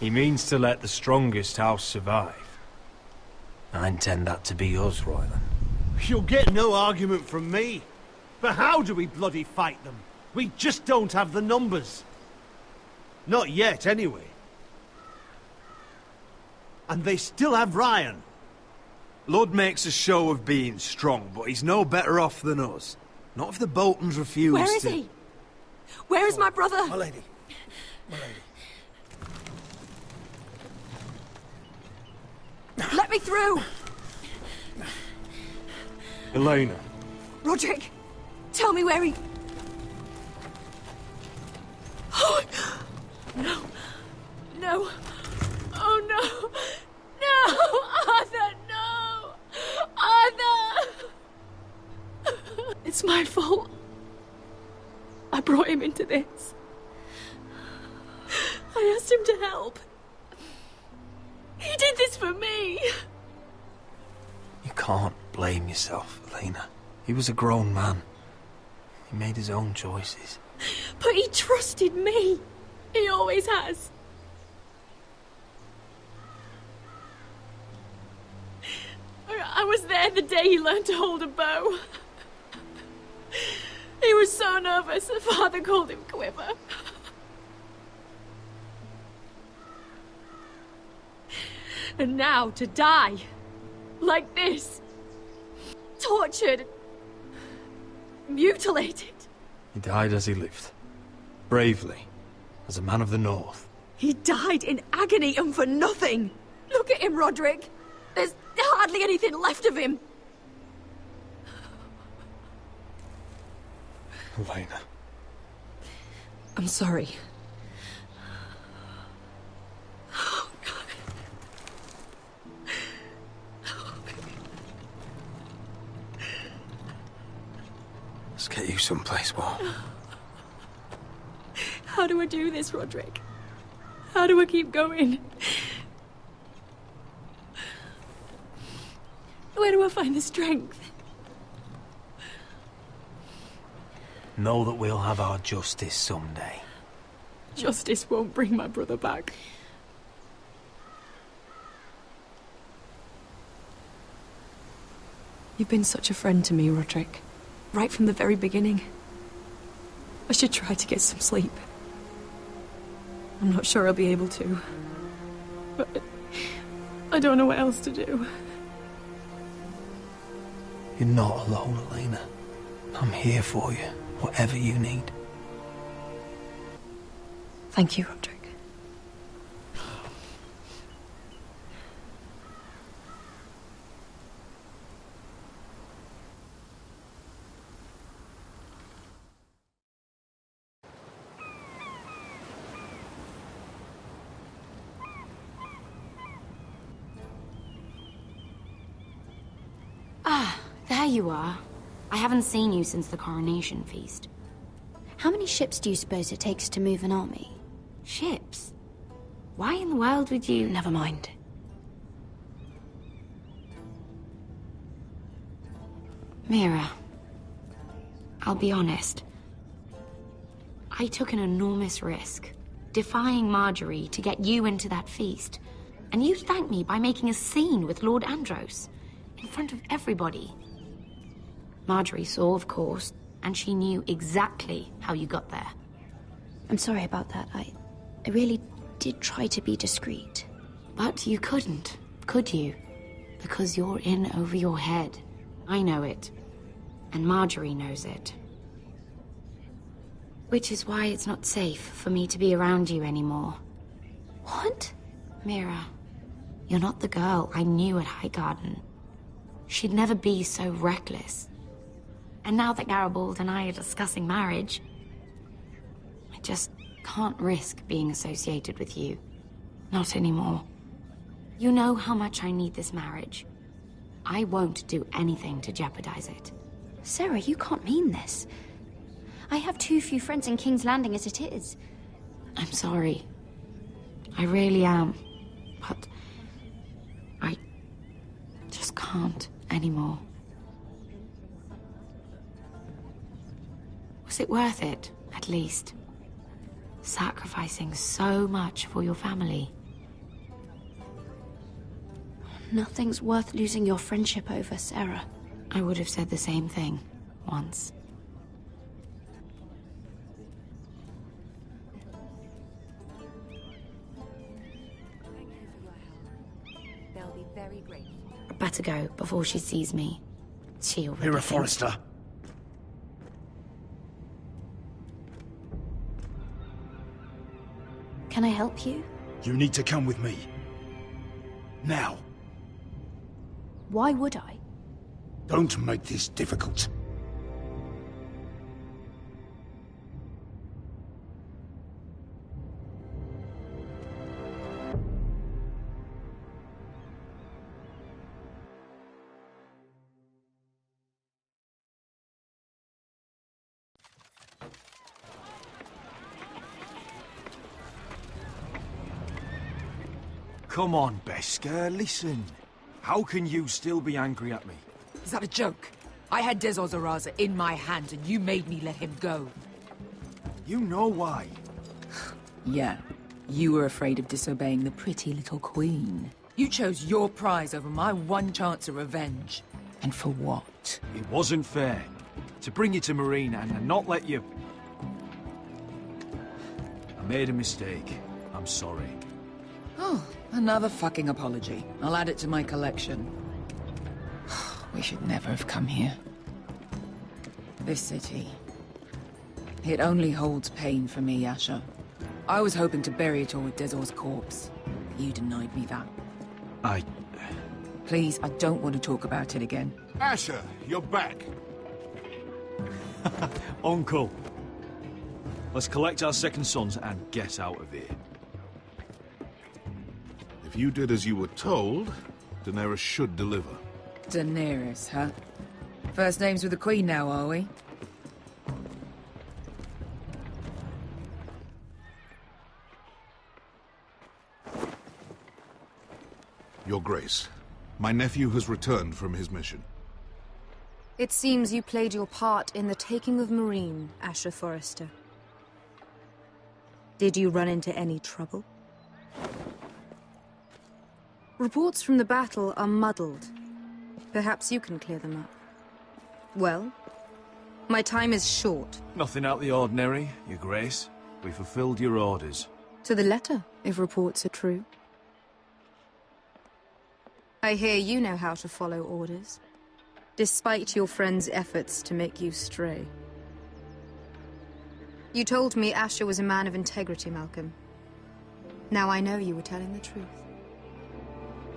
He means to let the strongest house survive. I intend that to be us, Royland. You'll get no argument from me. But how do we bloody fight them? We just don't have the numbers. Not yet, anyway. And they still have Ryan. Lud makes a show of being strong, but he's no better off than us. Not if the Boltons refuse Where is he? Where is my brother? My lady. My lady. Let me through! Elena. Roderick, tell me where he... Oh, no. No. Oh, no. No! Arthur, no! Arthur! It's my fault. I brought him into this. I asked him to help. He did this for me! You can't blame yourself, Elena. He was a grown man. He made his own choices. But he trusted me. He always has. I was there the day he learned to hold a bow. He was so nervous, the father called him Quiver. And now to die, like this, tortured, mutilated. He died as he lived, bravely, as a man of the North. He died in agony and for nothing. Look at him, Roderick. There's hardly anything left of him. Elena. I'm sorry. Let's get you someplace warm. How do I do this, Roderick? How do I keep going? Where do I find the strength? Know that we'll have our justice someday. Justice won't bring my brother back. You've been such a friend to me, Roderick. Right from the very beginning. I should try to get some sleep. I'm not sure I'll be able to. But I don't know what else to do. You're not alone, Elena. I'm here for you, whatever you need. Thank you, Roderick. Ah, there you are. I haven't seen you since the coronation feast. How many ships do you suppose it takes to move an army? Ships? Why in the world would you... Never mind. Mira, I'll be honest. I took an enormous risk, defying Marjorie to get you into that feast. And you thanked me by making a scene with Lord Andros, in front of everybody. Marjorie saw, of course, and she knew exactly how you got there. I'm sorry about that. I really did try to be discreet. But you couldn't, could you? Because you're in over your head. I know it. And Marjorie knows it. Which is why it's not safe for me to be around you anymore. What? Mira, you're not the girl I knew at Highgarden. She'd never be so reckless. And now that Garibald and I are discussing marriage, I just can't risk being associated with you. Not anymore. You know how much I need this marriage. I won't do anything to jeopardize it. Sarah, you can't mean this. I have too few friends in King's Landing as it is. I'm sorry. I really am. But I just can't anymore. Was it worth it, at least? Sacrificing so much for your family? Nothing's worth losing your friendship over, Sarah. I would have said the same thing once. They'll be very grateful. Better go before she sees me. She already Here, thinks- Forrester. Can I help you? You need to come with me. Now. Why would I? Don't make this difficult. Come on, Beskar, listen. How can you still be angry at me? Is that a joke? I had Dezor Zaraza in my hand and you made me let him go. You know why. Yeah. You were afraid of disobeying the pretty little queen. You chose your prize over my one chance of revenge. And for what? It wasn't fair. To bring you to Marina and not let you... I made a mistake. I'm sorry. Oh, another fucking apology. I'll add it to my collection. We should never have come here. This city. It only holds pain for me, Asher. I was hoping to bury it all with Dezor's corpse. You denied me that. Please, I don't want to talk about it again. Asher, you're back. Uncle. Let's collect our second sons and get out of here. If you did as you were told, Daenerys should deliver. Daenerys, huh? First names with the Queen now, are we? Your Grace, my nephew has returned from his mission. It seems you played your part in the taking of Marine, Asher Forrester. Did you run into any trouble? Reports from the battle are muddled. Perhaps you can clear them up. Well, my time is short. Nothing out of the ordinary, Your Grace. We fulfilled your orders. To the letter, if reports are true. I hear you know how to follow orders. despite your friend's efforts to make you stray. You told me Asher was a man of integrity, Malcolm. Now I know you were telling the truth.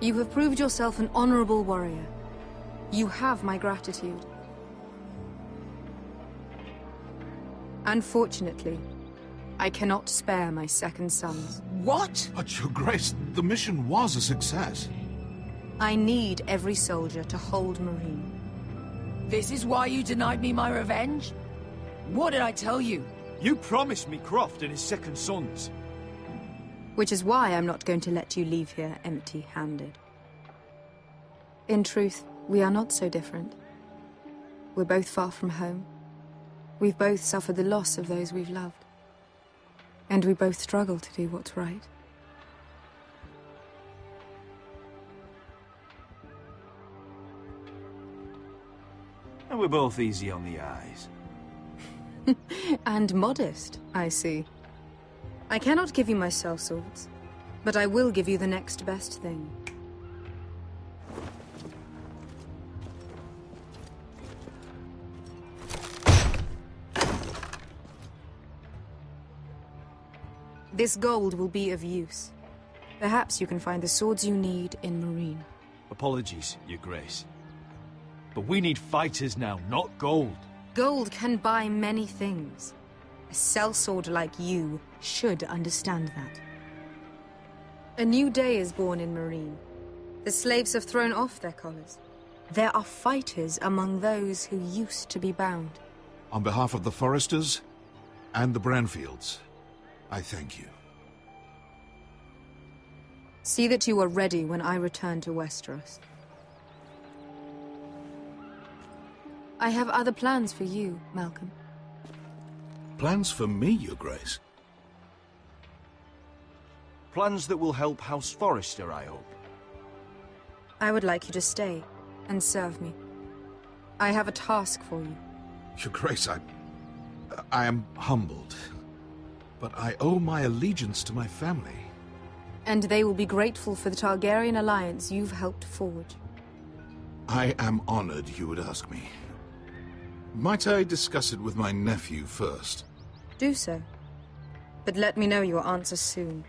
You have proved yourself an honorable warrior. You have my gratitude. Unfortunately, I cannot spare my second sons. What? But, Your Grace, the mission was a success. I need every soldier to hold Marine. This is why you denied me my revenge? What did I tell you? You promised me Croft and his second sons. Which is why I'm not going to let you leave here empty-handed. In truth, we are not so different. We're both far from home. We've both suffered the loss of those we've loved. And we both struggle to do what's right. And we're both easy on the eyes. And modest, I see. I cannot give you my sellswords, but I will give you the next best thing. This gold will be of use. Perhaps you can find the swords you need in Marine. Apologies, Your Grace. But we need fighters now, not gold. Gold can buy many things. A sellsword like you should understand that. A new day is born in Marine. The slaves have thrown off their collars. There are fighters among those who used to be bound. On behalf of the Forresters and the Branfields, I thank you. See that you are ready when I return to Westeros. I have other plans for you, Malcolm. Plans for me, Your Grace? Plans that will help House Forrester, I hope. I would like you to stay and serve me. I have a task for you. Your Grace, I am humbled. But I owe my allegiance to my family. And they will be grateful for the Targaryen alliance you've helped forge. I am honored you would ask me. Might I discuss it with my nephew first? Do so. But let me know your answer soon.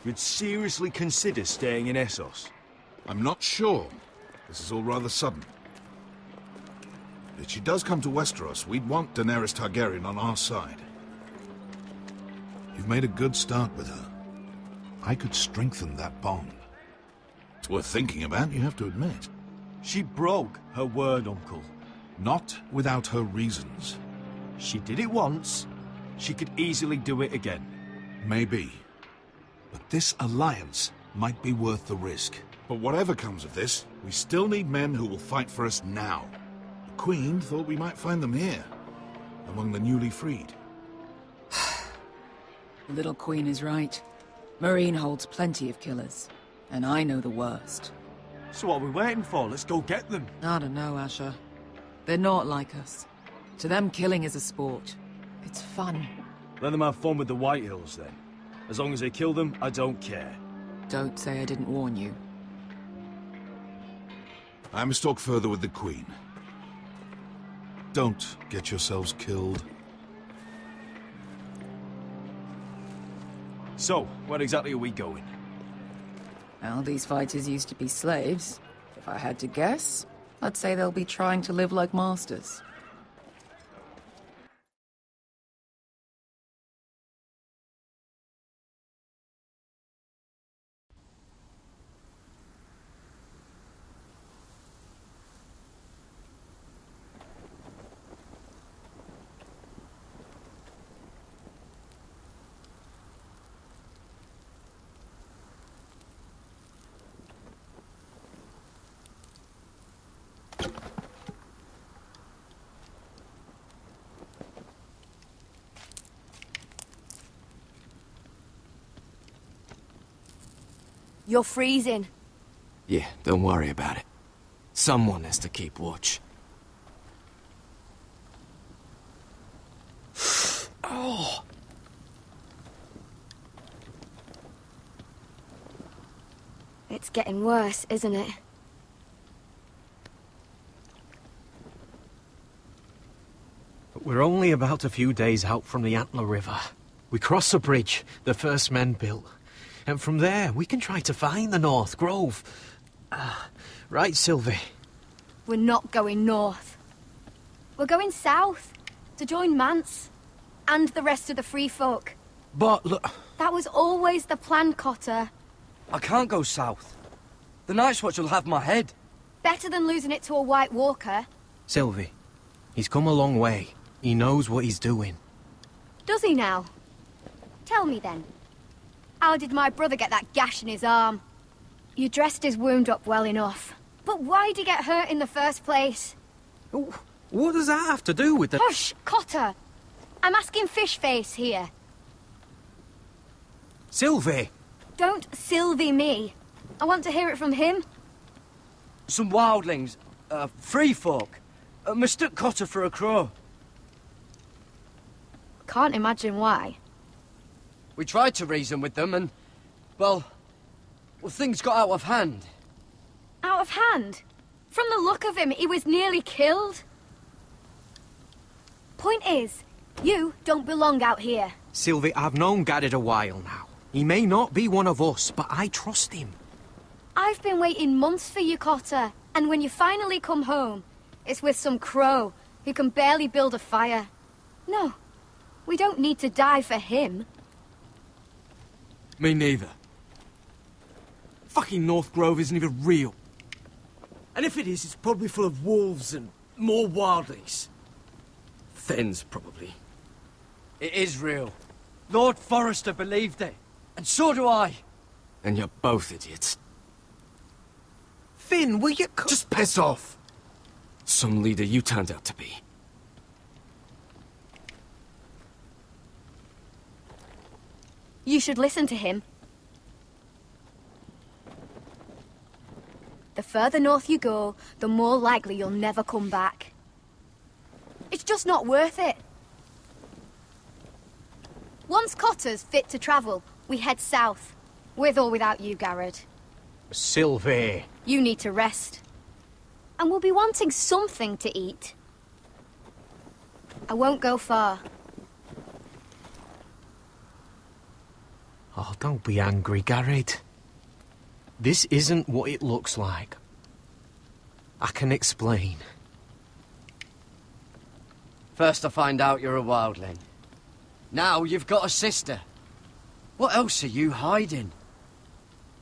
You'd seriously consider staying in Essos? I'm not sure. This is all rather sudden. If she does come to Westeros, we'd want Daenerys Targaryen on our side. You've made a good start with her. I could strengthen that bond. It's worth thinking about, you have to admit. She broke her word, Uncle. Not without her reasons. She did it once. She could easily do it again. Maybe. But this alliance might be worth the risk. But whatever comes of this, we still need men who will fight for us now. The Queen thought we might find them here, among the newly freed. The little Queen is right. Marine holds plenty of killers, and I know the worst. So what are we waiting for? Let's go get them. I don't know, Asher. They're not like us. To them, killing is a sport. It's fun. Let them have fun with the Whitehills, then. As long as they kill them, I don't care. Don't say I didn't warn you. I must talk further with the Queen. Don't get yourselves killed. So, where exactly are we going? Well, these fighters used to be slaves. If I had to guess, I'd say they'll be trying to live like masters. You're freezing. Yeah, don't worry about it. Someone has to keep watch. Oh! It's getting worse, isn't it? But we're only about a few days out from the Antler River. We cross a bridge the first men built. And from there, we can try to find the North Grove. Right, Sylvie? We're not going north. We're going south, to join Mance, and the rest of the free folk. But look... That was always the plan, Cotter. I can't go south. The Night's Watch will have my head. Better than losing it to a White Walker. Sylvie, he's come a long way. He knows what he's doing. Does he now? Tell me then. How did my brother get that gash in his arm? You dressed his wound up well enough. But why'd he get hurt in the first place? What does that have to do with the... Hush, Cotter! I'm asking Fishface here. Sylvie! Don't Sylvie me. I want to hear it from him. Some wildlings, free folk, mistook Cotter for a crow. Can't imagine why. We tried to reason with them and, well, things got out of hand. Out of hand? From the look of him, he was nearly killed. Point is, you don't belong out here. Sylvie, I've known Garrett a while now. He may not be one of us, but I trust him. I've been waiting months for you, Cotter. And when you finally come home, it's with some crow who can barely build a fire. No, we don't need to die for him. Me neither. Fucking North Grove isn't even real. And if it is, it's probably full of wolves and more wildlings. Thens, probably. It is real. Lord Forrester believed it. And so do I. And you're both idiots. Finn, will you... Just piss off. Some leader you turned out to be. You should listen to him. The further north you go, the more likely you'll never come back. It's just not worth it. Once Cotter's fit to travel, we head south. With or without you, Garrett. Sylvie. You need to rest. And we'll be wanting something to eat. I won't go far. Oh, don't be angry, Garrett. This isn't what it looks like. I can explain. First I find out you're a wildling. Now you've got a sister. What else are you hiding?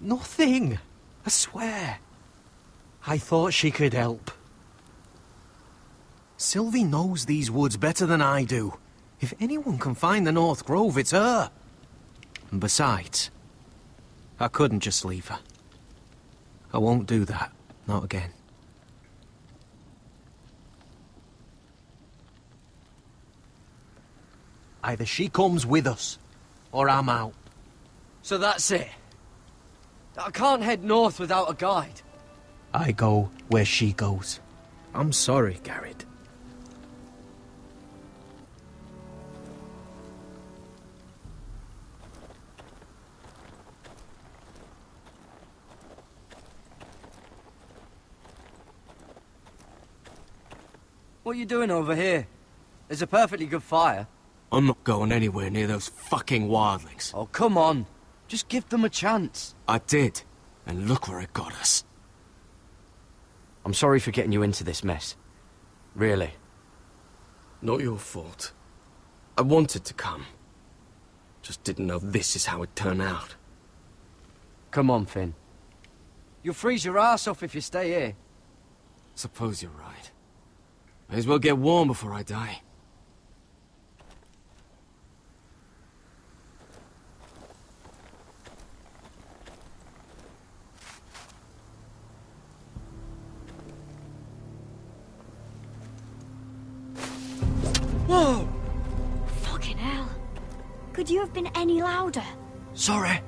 Nothing. I swear. I thought she could help. Sylvie knows these woods better than I do. If anyone can find the North Grove, it's her. And besides, I couldn't just leave her. I won't do that. Not again. Either she comes with us, or I'm out. So that's it? I can't head north without a guide? I go where she goes. I'm sorry, Garrett. What are you doing over here? There's a perfectly good fire. I'm not going anywhere near those fucking wildlings. Oh, come on. Just give them a chance. I did. And look where it got us. I'm sorry for getting you into this mess. Really. Not your fault. I wanted to come. Just didn't know this is how it'd turn out. Come on, Finn. You'll freeze your ass off if you stay here. Suppose you're right. May as well get warm before I die. Whoa! Fucking hell. Could you have been any louder? Sorry.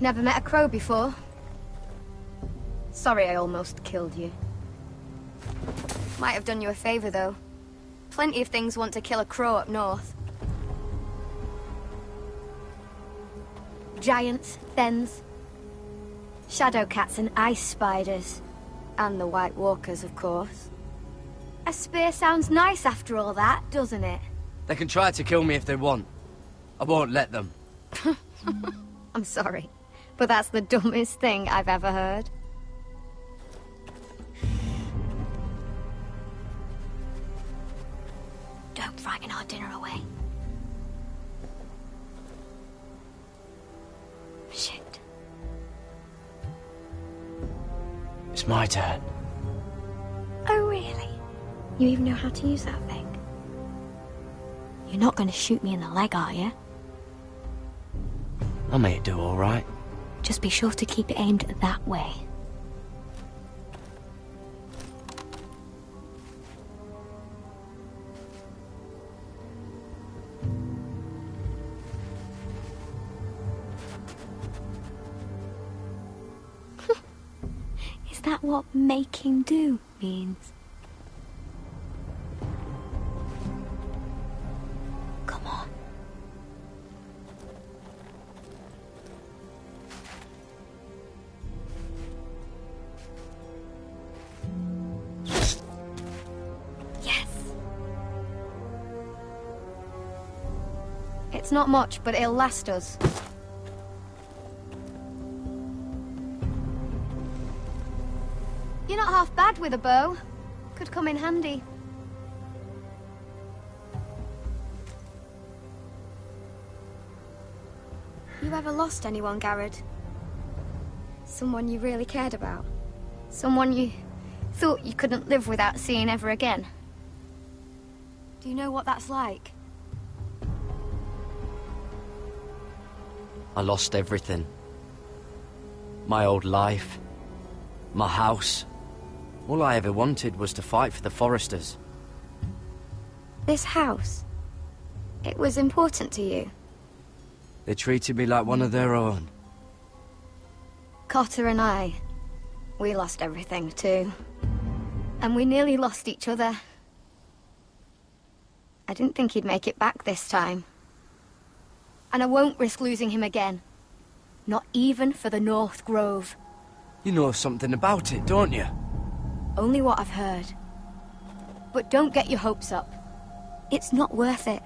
Never met a crow before. Sorry I almost killed you. Might have done you a favor, though. Plenty of things want to kill a crow up north. Giants, thens, shadow cats and ice spiders. And the White Walkers, of course. A spear sounds nice after all that, doesn't it? They can try to kill me if they want. I won't let them. I'm sorry, but that's the dumbest thing I've ever heard. Don't frighten our dinner away. Shit. It's my turn. Oh, really? You even know how to use that thing? You're not going to shoot me in the leg, are you? I may do all right. Just be sure to keep it aimed that way. Is that what making do means? Come on. Yes. It's not much, but it'll last us. You're not half bad with a bow. Could come in handy. You ever lost anyone, Garrett? Someone you really cared about? Someone you thought you couldn't live without seeing ever again? Do you know what that's like? I lost everything. My old life. My house. All I ever wanted was to fight for the Forresters. This house? It was important to you? They treated me like one of their own. Cotter and I, we lost everything too. And we nearly lost each other. I didn't think he'd make it back this time. And I won't risk losing him again. Not even for the North Grove. You know something about it, don't you? Only what I've heard. But don't get your hopes up. It's not worth it.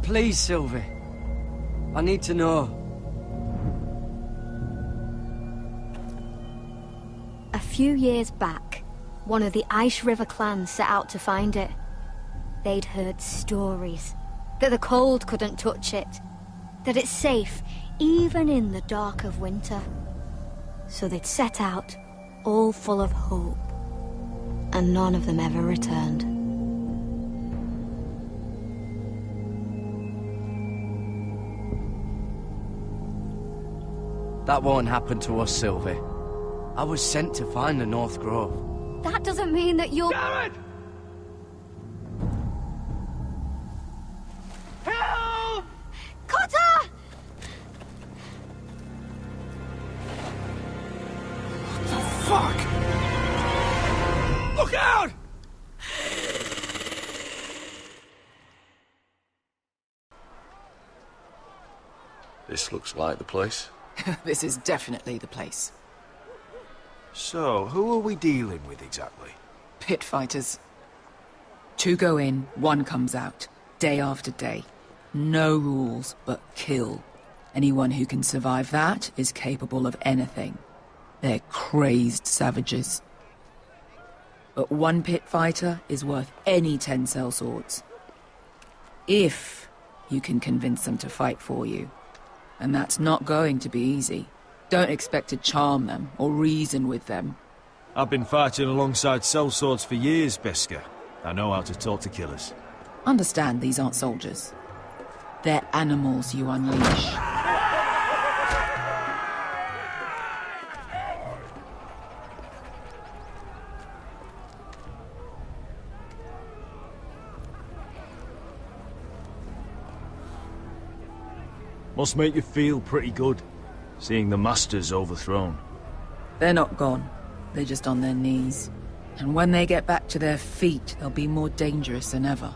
Please, Sylvie. I need to know. A few years back, one of the Ice River clans set out to find it. They'd heard stories that the cold couldn't touch it, that it's safe even in the dark of winter. So they'd set out, all full of hope, and none of them ever returned. That won't happen to us, Sylvie. I was sent to find the North Grove. That doesn't mean that you'll... Garrett! Help! Cotter! Fuck! Look out! This looks like the place. This is definitely the place. So, who are we dealing with exactly? Pit fighters. 2 go in, 1 comes out. Day after day. No rules, but kill. Anyone who can survive that is capable of anything. They're crazed savages. But 1 pit fighter is worth any 10 sellswords. If you can convince them to fight for you. And that's not going to be easy. Don't expect to charm them or reason with them. I've been fighting alongside sellswords for years, Beskar. I know how to talk to killers. Understand these aren't soldiers. They're animals you unleash. Must make you feel pretty good, seeing the Masters overthrown. They're not gone. They're just on their knees. And when they get back to their feet, they'll be more dangerous than ever.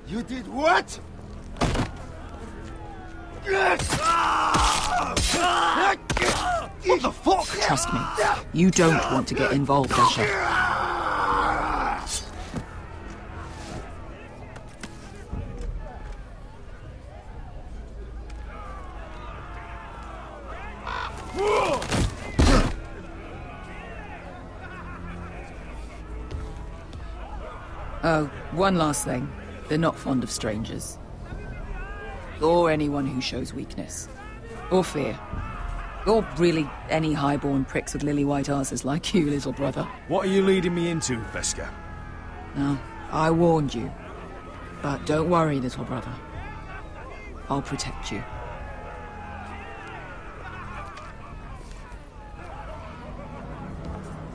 You did what? What the fuck? Trust me, you don't want to get involved, Asher. Oh, one last thing. They're not fond of strangers. Or anyone who shows weakness. Or fear. Or really any highborn pricks with lily-white asses like you, little brother. What are you leading me into, Veska? No, I warned you. But don't worry, little brother. I'll protect you.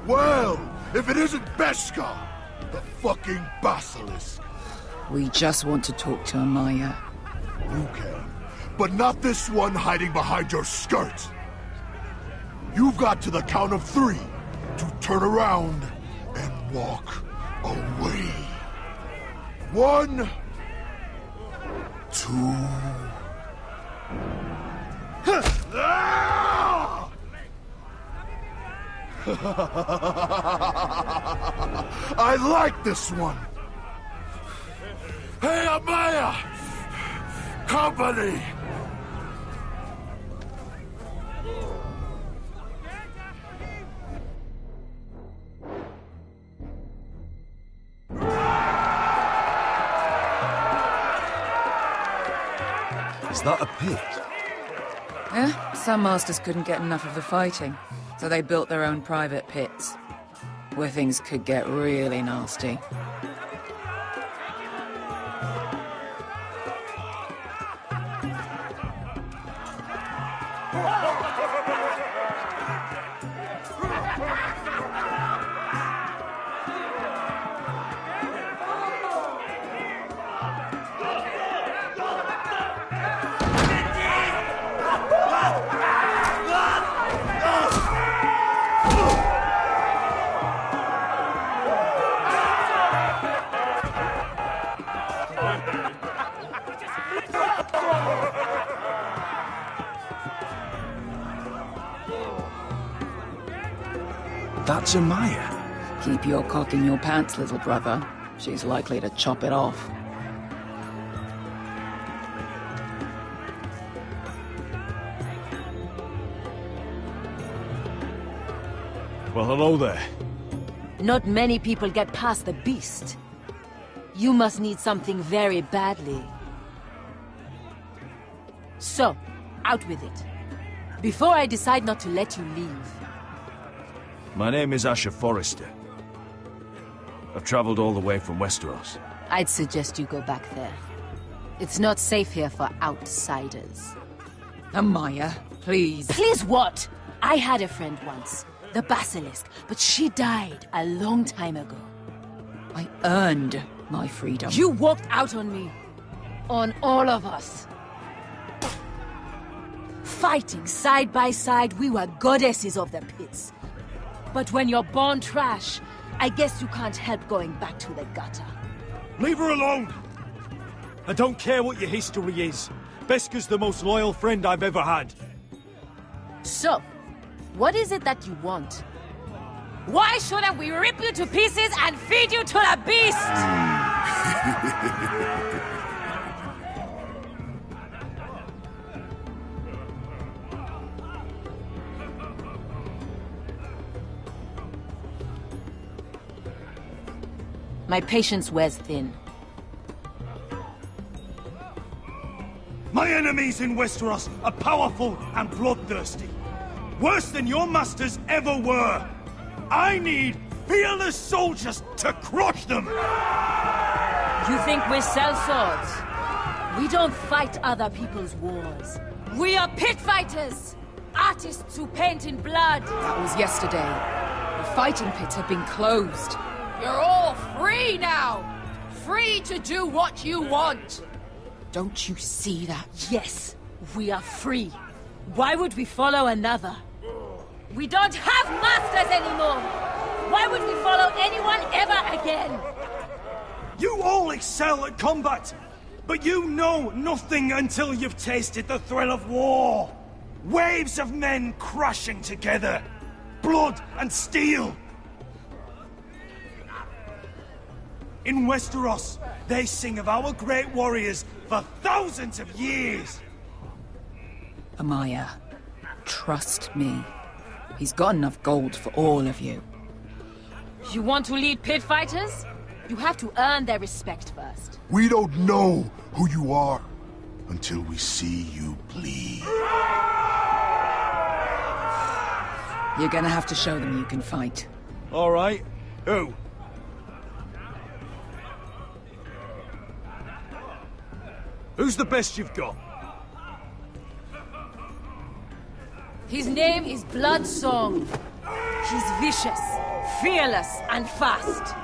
Well, if it isn't Beskar, the fucking basilisk. We just want to talk to Amaya. You can, but not this one hiding behind your skirt. You've got to the count of 3 to turn around and walk away. 1, 2... I like this one. Hey, Amaya! Company! Is that a pit? Yeah, some masters couldn't get enough of the fighting, so they built their own private pits, where things could get really nasty. That's Amaya. Keep your cock in your pants, little brother. She's likely to chop it off. Well, hello there. Not many people get past the beast. You must need something very badly. So, out with it. Before I decide not to let you leave. My name is Hauses Forrester. I've traveled all the way from Westeros. I'd suggest you go back there. It's not safe here for outsiders. Amaya, please. Please what? I had a friend once, the Basilisk, but she died a long time ago. I earned my freedom. You walked out on me. On all of us. Fighting side by side, we were goddesses of the pits. But when you're born trash, I guess you can't help going back to the gutter. Leave her alone! I don't care what your history is. Beskhar's the most loyal friend I've ever had. So, what is it that you want? Why shouldn't we rip you to pieces and feed you to the beast? My patience wears thin. My enemies in Westeros are powerful and bloodthirsty. Worse than your masters ever were. I need fearless soldiers to crush them! You think we sell swords? We don't fight other people's wars. We are pit fighters! Artists who paint in blood! That was yesterday. The fighting pits have been closed. You're all free now! Free to do what you want! Don't you see that? Yes, we are free. Why would we follow another? We don't have masters anymore! Why would we follow anyone ever again? You all excel at combat, but you know nothing until you've tasted the thrill of war. Waves of men crashing together. Blood and steel. In Westeros, they sing of our great warriors for thousands of years. Amaya, trust me. He's got enough gold for all of you. You want to lead pit fighters? You have to earn their respect first. We don't know who you are until we see you bleed. You're gonna have to show them you can fight. All right. Who? Who's the best you've got? His name is Bloodsong. He's vicious, fearless, and fast.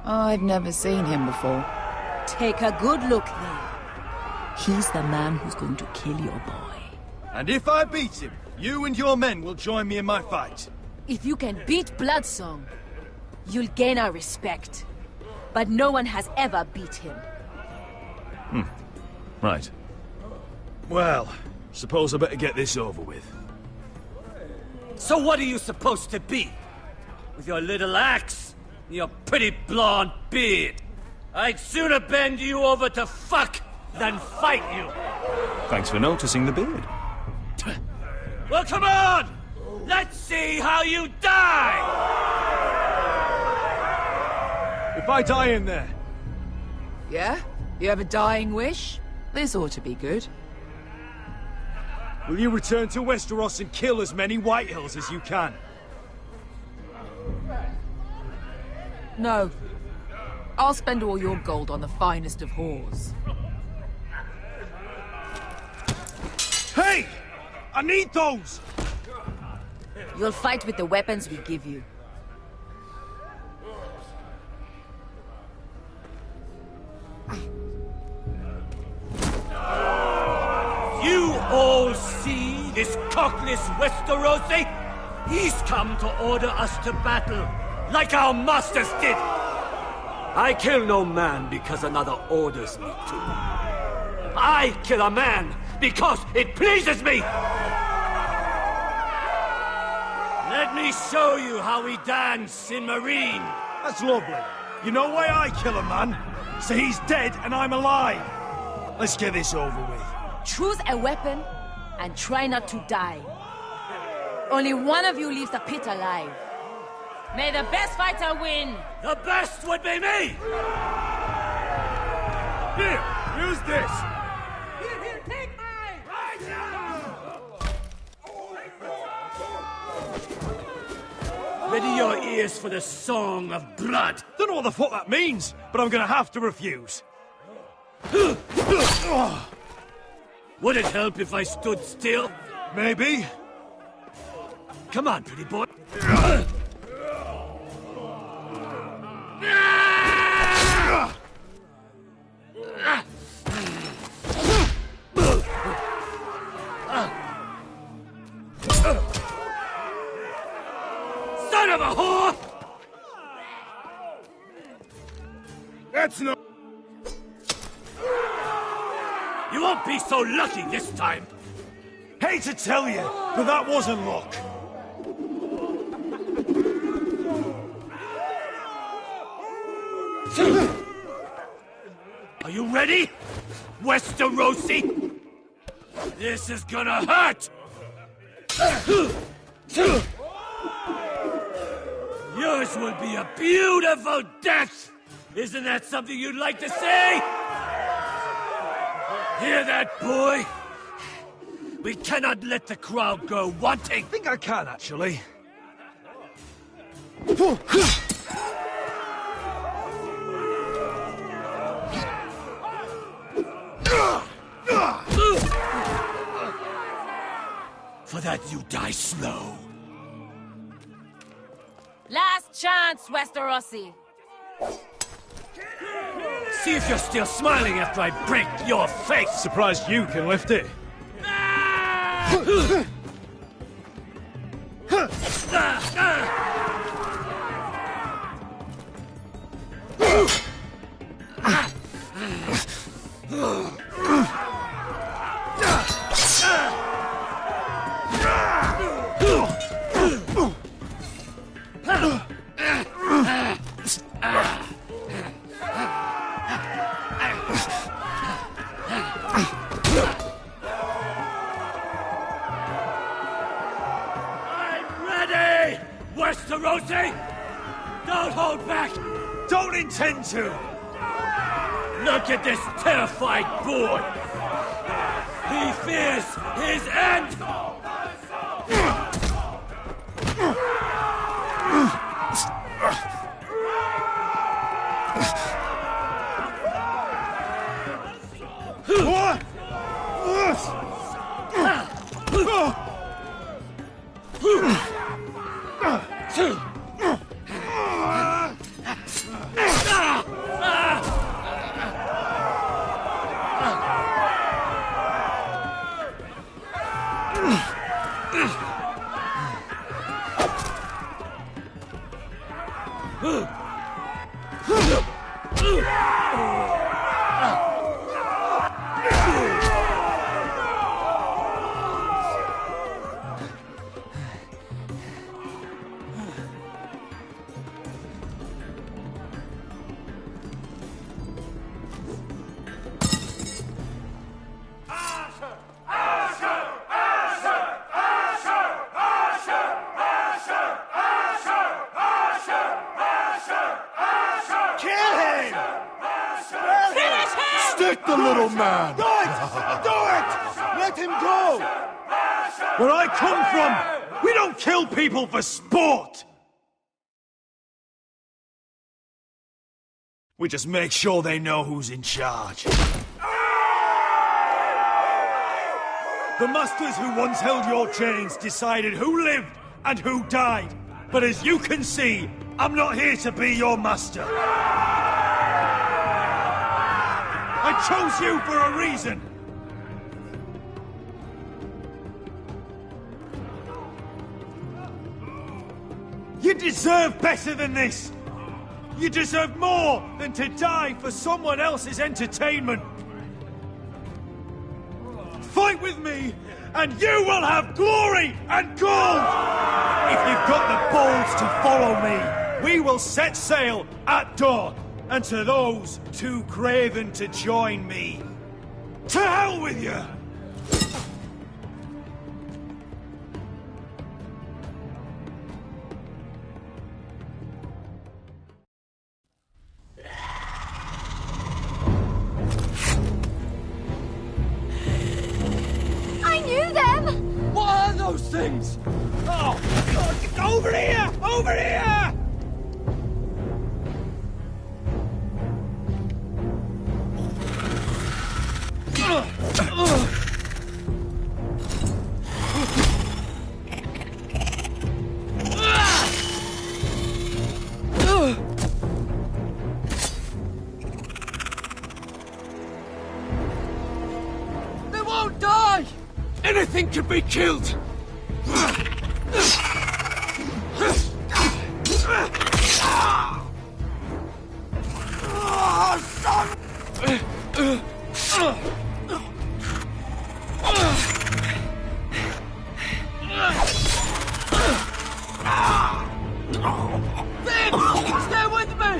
I've never seen him before. Take a good look there. He's the man who's going to kill your boy. And if I beat him, you and your men will join me in my fight. If you can beat Bloodsong, you'll gain our respect. But no one has ever beat him. Right. Well, suppose I better get this over with. So what are you supposed to be? With your little axe and your pretty blonde beard? I'd sooner bend you over to fuck than fight you. Thanks for noticing the beard. Well, come on! Let's see how you die! If I die in there... Yeah? You have a dying wish? This ought to be good. Will you return to Westeros and kill as many Whitehills as you can? No. I'll spend all your gold on the finest of whores. Hey! I need those! You'll fight with the weapons we give you. You all see this cockless Westerosi? He's come to order us to battle, like our masters did. I kill no man because another orders me to. I kill a man because it pleases me. Let me show you how we dance in Marine. That's lovely. You know why I kill a man? So he's dead and I'm alive. Let's get this over with. Choose a weapon and try not to die. Only one of you leaves the pit alive. May the best fighter win! The best would be me! Here, use this! Here, take mine! Right now! Ready your ears for the song of blood. Don't know what the fuck that means, but I'm gonna have to refuse. Would it help if I stood still? Maybe. Come on, pretty boy. Son of a whore! That's no... You won't be so lucky this time. Hate to tell you, but that wasn't luck. Are you ready, Westerosi? This is gonna hurt! Yours will be a beautiful death! Isn't that something you'd like to say? Hear that, boy? We cannot let the crowd go wanting. I think I can, actually. let you die slow. Last chance, Westerosi. See if you're still smiling after I break your face! Surprised you can lift it. Westerosi! Don't hold back! Don't intend to! Look at this terrified boy! He fears his end! Stick the little man! Do it! Do it! Let him go! Where I come from, we don't kill people for sport! We just make sure they know who's in charge. The masters who once held your chains decided who lived and who died. But as you can see, I'm not here to be your master. I chose you for a reason. You deserve better than this. You deserve more than to die for someone else's entertainment. Fight with me, and you will have glory and gold! If you've got the balls to follow me, we will set sail at dawn. And to those too craven to join me, to hell with you! I knew them! What are those things? Oh, God, over here! Over here! They won't die! Anything can be killed! Stay with me!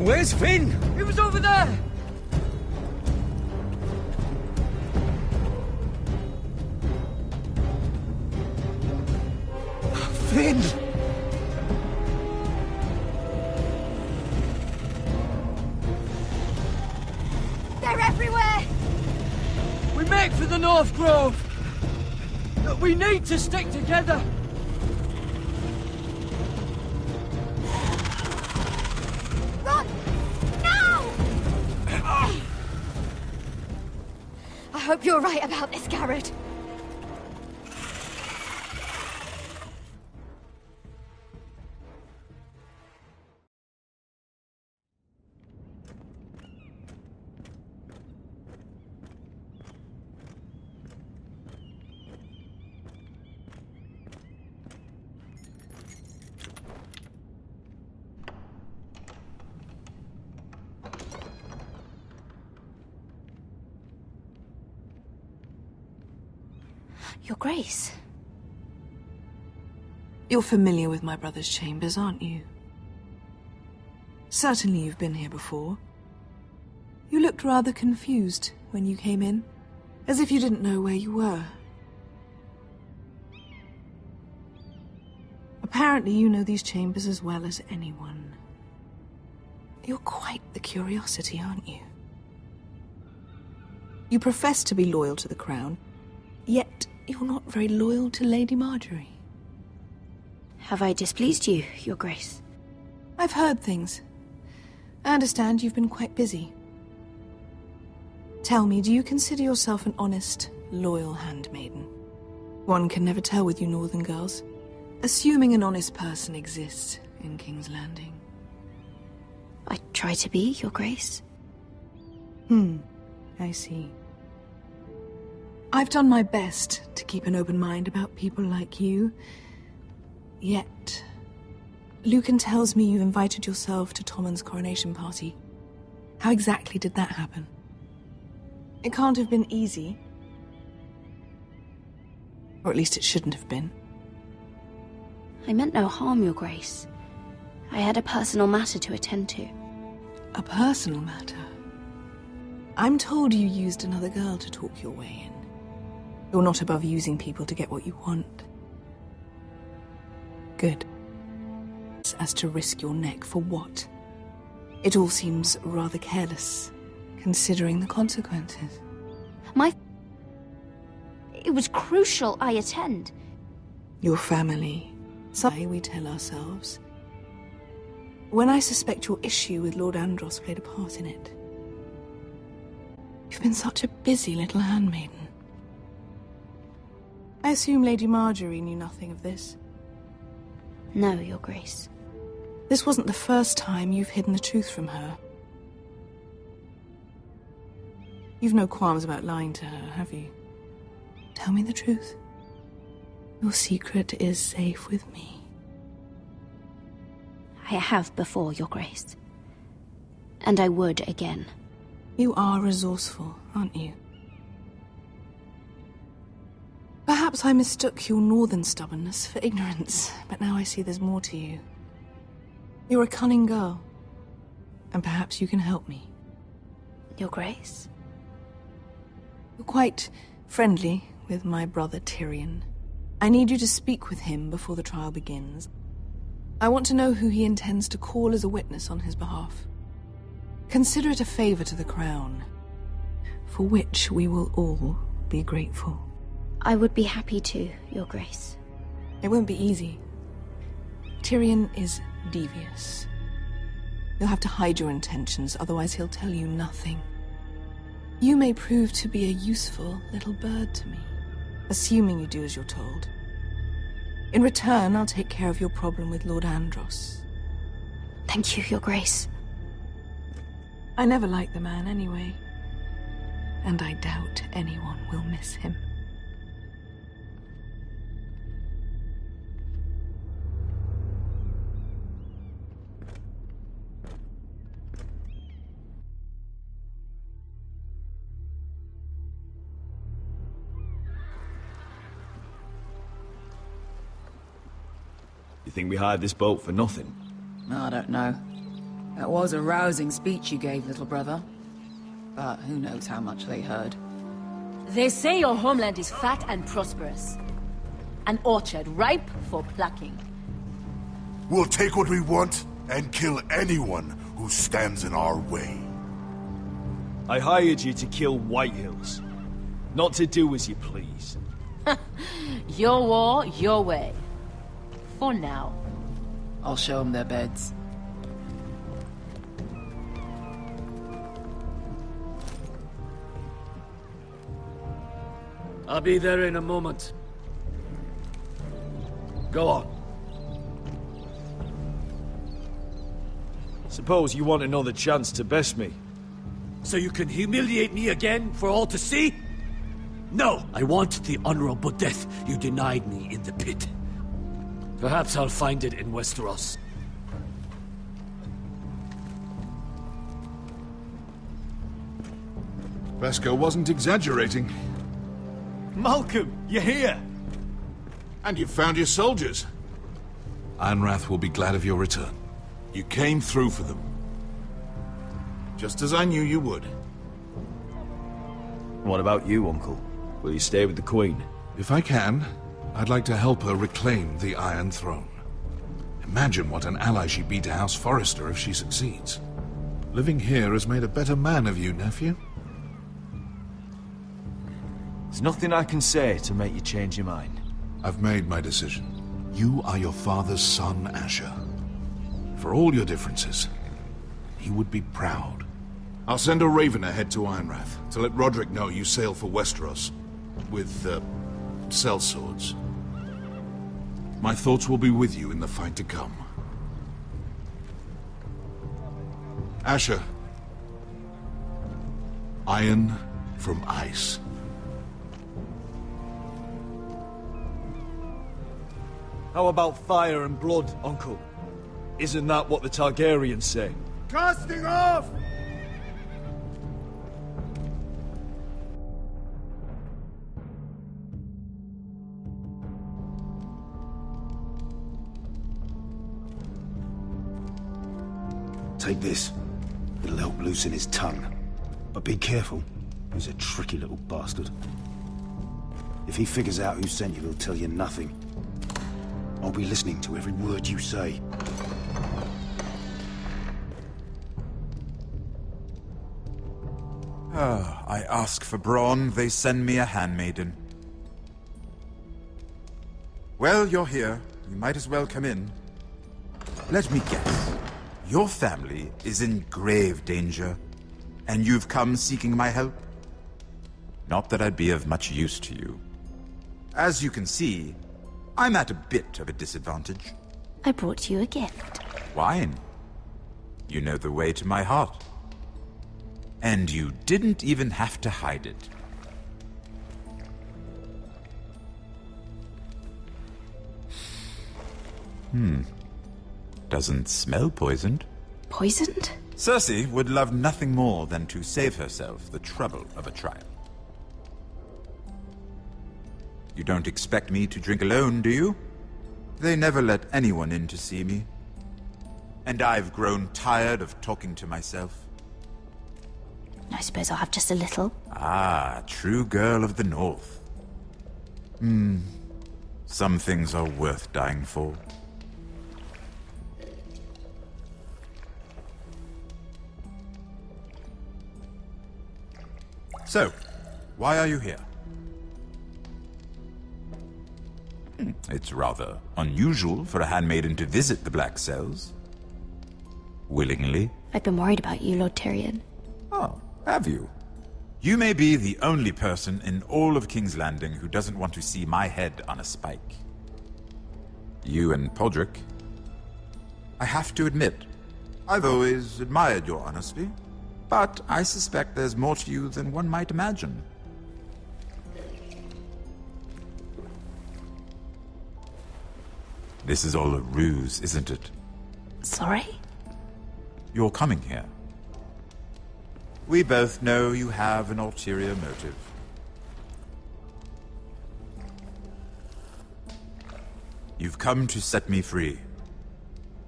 Where's Finn? He was over there! Finn! They're everywhere! We make for the North Grove! We need to stick together! Run! Now! I hope you're right about this, Garrett. Your Grace. You're familiar with my brother's chambers, aren't you? Certainly you've been here before. You looked rather confused when you came in, as if you didn't know where you were. Apparently you know these chambers as well as anyone. You're quite the curiosity, aren't you? You profess to be loyal to the crown, yet you're not very loyal to Lady Marjorie. Have I displeased you, Your Grace? I've heard things. I understand you've been quite busy. Tell me, do you consider yourself an honest, loyal handmaiden? One can never tell with you northern girls. Assuming an honest person exists in King's Landing. I try to be, Your Grace. I see. I've done my best to keep an open mind about people like you. Yet, Lucan tells me you invited yourself to Tommen's coronation party. How exactly did that happen? It can't have been easy. Or at least it shouldn't have been. I meant no harm, Your Grace. I had a personal matter to attend to. A personal matter? I'm told you used another girl to talk your way in. You're not above using people to get what you want. Good. As to risk your neck for what? It all seems rather careless, considering the consequences. It was crucial I attend. Your family. Some we tell ourselves. When I suspect your issue with Lord Andros played a part in it. You've been such a busy little handmaiden. I assume Lady Marjorie knew nothing of this. No, Your Grace. This wasn't the first time you've hidden the truth from her. You've no qualms about lying to her, have you? Tell me the truth. Your secret is safe with me. I have before, Your Grace. And I would again. You are resourceful, aren't you? Perhaps I mistook your northern stubbornness for ignorance, but now I see there's more to you. You're a cunning girl, and perhaps you can help me. Your Grace? You're quite friendly with my brother Tyrion. I need you to speak with him before the trial begins. I want to know who he intends to call as a witness on his behalf. Consider it a favor to the crown, for which we will all be grateful. I would be happy to, Your Grace. It won't be easy. Tyrion is devious. You'll have to hide your intentions, otherwise he'll tell you nothing. You may prove to be a useful little bird to me, assuming you do as you're told. In return, I'll take care of your problem with Lord Andros. Thank you, Your Grace. I never liked the man anyway, and I doubt anyone will miss him. You think we hired this boat for nothing? I don't know. That was a rousing speech you gave, little brother. But who knows how much they heard. They say your homeland is fat and prosperous. An orchard ripe for plucking. We'll take what we want and kill anyone who stands in our way. I hired you to kill Whitehills, not to do as you please. Your war, your way. For now. I'll show them their beds. I'll be there in a moment. Go on. Suppose you want another chance to best me. So you can humiliate me again for all to see? No, I want the honorable death you denied me in the pit. Perhaps I'll find it in Westeros. Vesco wasn't exaggerating. Malcolm, you're here! And you've found your soldiers. Ironrath will be glad of your return. You came through for them. Just as I knew you would. What about you, Uncle? Will you stay with the Queen? If I can, I'd like to help her reclaim the Iron Throne. Imagine what an ally she'd be to House Forrester if she succeeds. Living here has made a better man of you, nephew. There's nothing I can say to make you change your mind. I've made my decision. You are your father's son, Asher. For all your differences, he would be proud. I'll send a raven ahead to Ironrath to let Roderick know you sail for Westeros with, sellswords. My thoughts will be with you in the fight to come. Asher. Iron from ice. How about fire and blood, Uncle? Isn't that what the Targaryens say? Casting off! Take this. It'll help loosen his tongue. But be careful. He's a tricky little bastard. If he figures out who sent you, he'll tell you nothing. I'll be listening to every word you say. I ask for brawn, they send me a handmaiden. Well, you're here. You might as well come in. Let me guess. Your family is in grave danger, and you've come seeking my help? Not that I'd be of much use to you. As you can see, I'm at a bit of a disadvantage. I brought you a gift. Wine. You know the way to my heart. And you didn't even have to hide it. Doesn't smell poisoned. Poisoned? Cersei would love nothing more than to save herself the trouble of a trial. You don't expect me to drink alone, do you? They never let anyone in to see me. And I've grown tired of talking to myself. I suppose I'll have just a little. Ah, true girl of the North. Some things are worth dying for. So, why are you here? It's rather unusual for a handmaiden to visit the Black Cells. Willingly. I've been worried about you, Lord Tyrion. Oh, have you? You may be the only person in all of King's Landing who doesn't want to see my head on a spike. You and Podrick. I have to admit, I've always admired your honesty, but I suspect there's more to you than one might imagine. This is all a ruse, isn't it? Sorry? You're coming here. We both know you have an ulterior motive. You've come to set me free.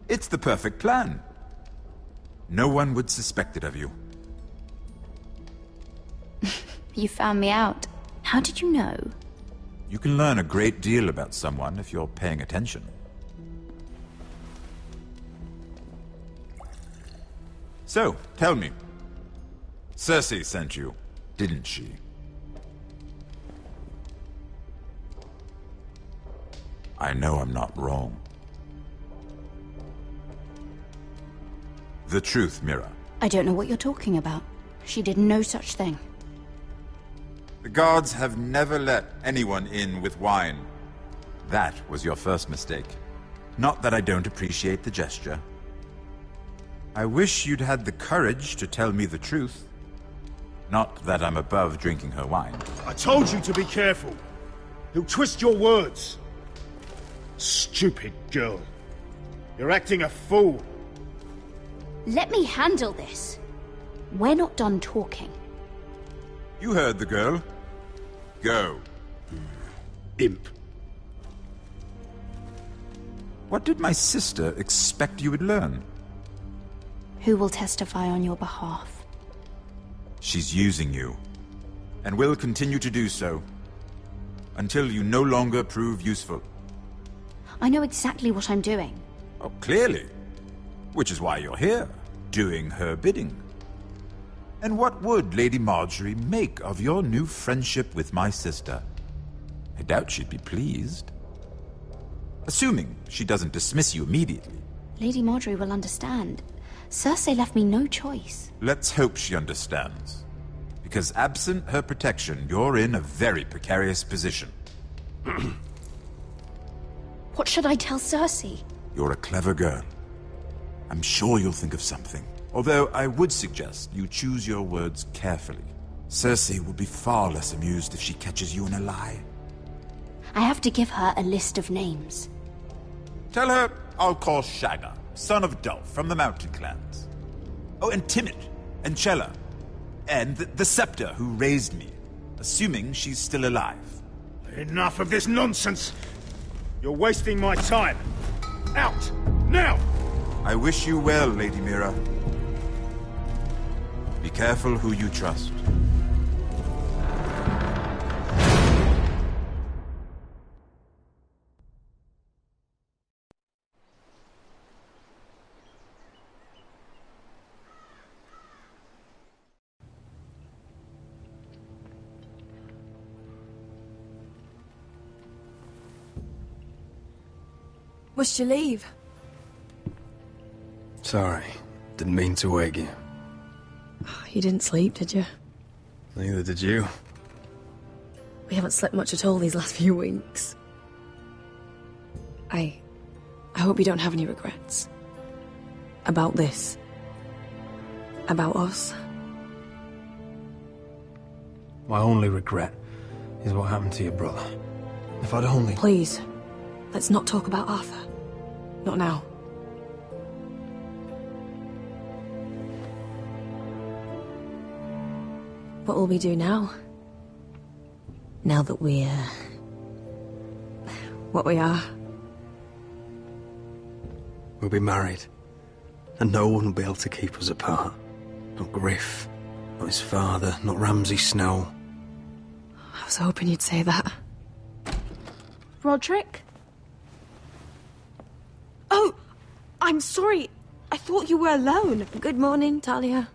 It's the perfect plan. No one would suspect it of you. You found me out. How did you know? You can learn a great deal about someone if you're paying attention. So, tell me. Cersei sent you, didn't she? I know I'm not wrong. The truth, Mira. I don't know what you're talking about. She did no such thing. The guards have never let anyone in with wine. That was your first mistake. Not that I don't appreciate the gesture. I wish you'd had the courage to tell me the truth. Not that I'm above drinking her wine. I told you to be careful. He'll twist your words. Stupid girl. You're acting a fool. Let me handle this. We're not done talking. You heard the girl. Go. Imp. What did my sister expect you would learn? Who will testify on your behalf? She's using you, and will continue to do so, until you no longer prove useful. I know exactly what I'm doing. Oh, clearly. Which is why you're here, doing her bidding. And what would Lady Marjorie make of your new friendship with my sister? I doubt she'd be pleased. Assuming she doesn't dismiss you immediately. Lady Marjorie will understand. Cersei left me no choice. Let's hope she understands. Because absent her protection, you're in a very precarious position. What should I tell Cersei? You're a clever girl. I'm sure you'll think of something. Although I would suggest you choose your words carefully. Cersei will be far less amused if she catches you in a lie. I have to give her a list of names. Tell her I'll call Shagga, son of Dolph, from the Mountain Clans. Oh, and Timid, and Chella, and the Scepter who raised me, assuming she's still alive. Enough of this nonsense! You're wasting my time! Out! Now! I wish you well, Lady Mira. Be careful who you trust. Must you leave? Sorry, didn't mean to wake you. You didn't sleep, did you? Neither did you. We haven't slept much at all these last few weeks. I hope you don't have any regrets. About this. About us. My only regret is what happened to your brother. If I'd only... Please, let's not talk about Arthur. Not now. What will we do now? Now that we're... what we are. We'll be married. And no one will be able to keep us apart. Not Griff, not his father, not Ramsay Snow. I was hoping you'd say that. Roderick? Oh, I'm sorry. I thought you were alone. Good morning, Talia.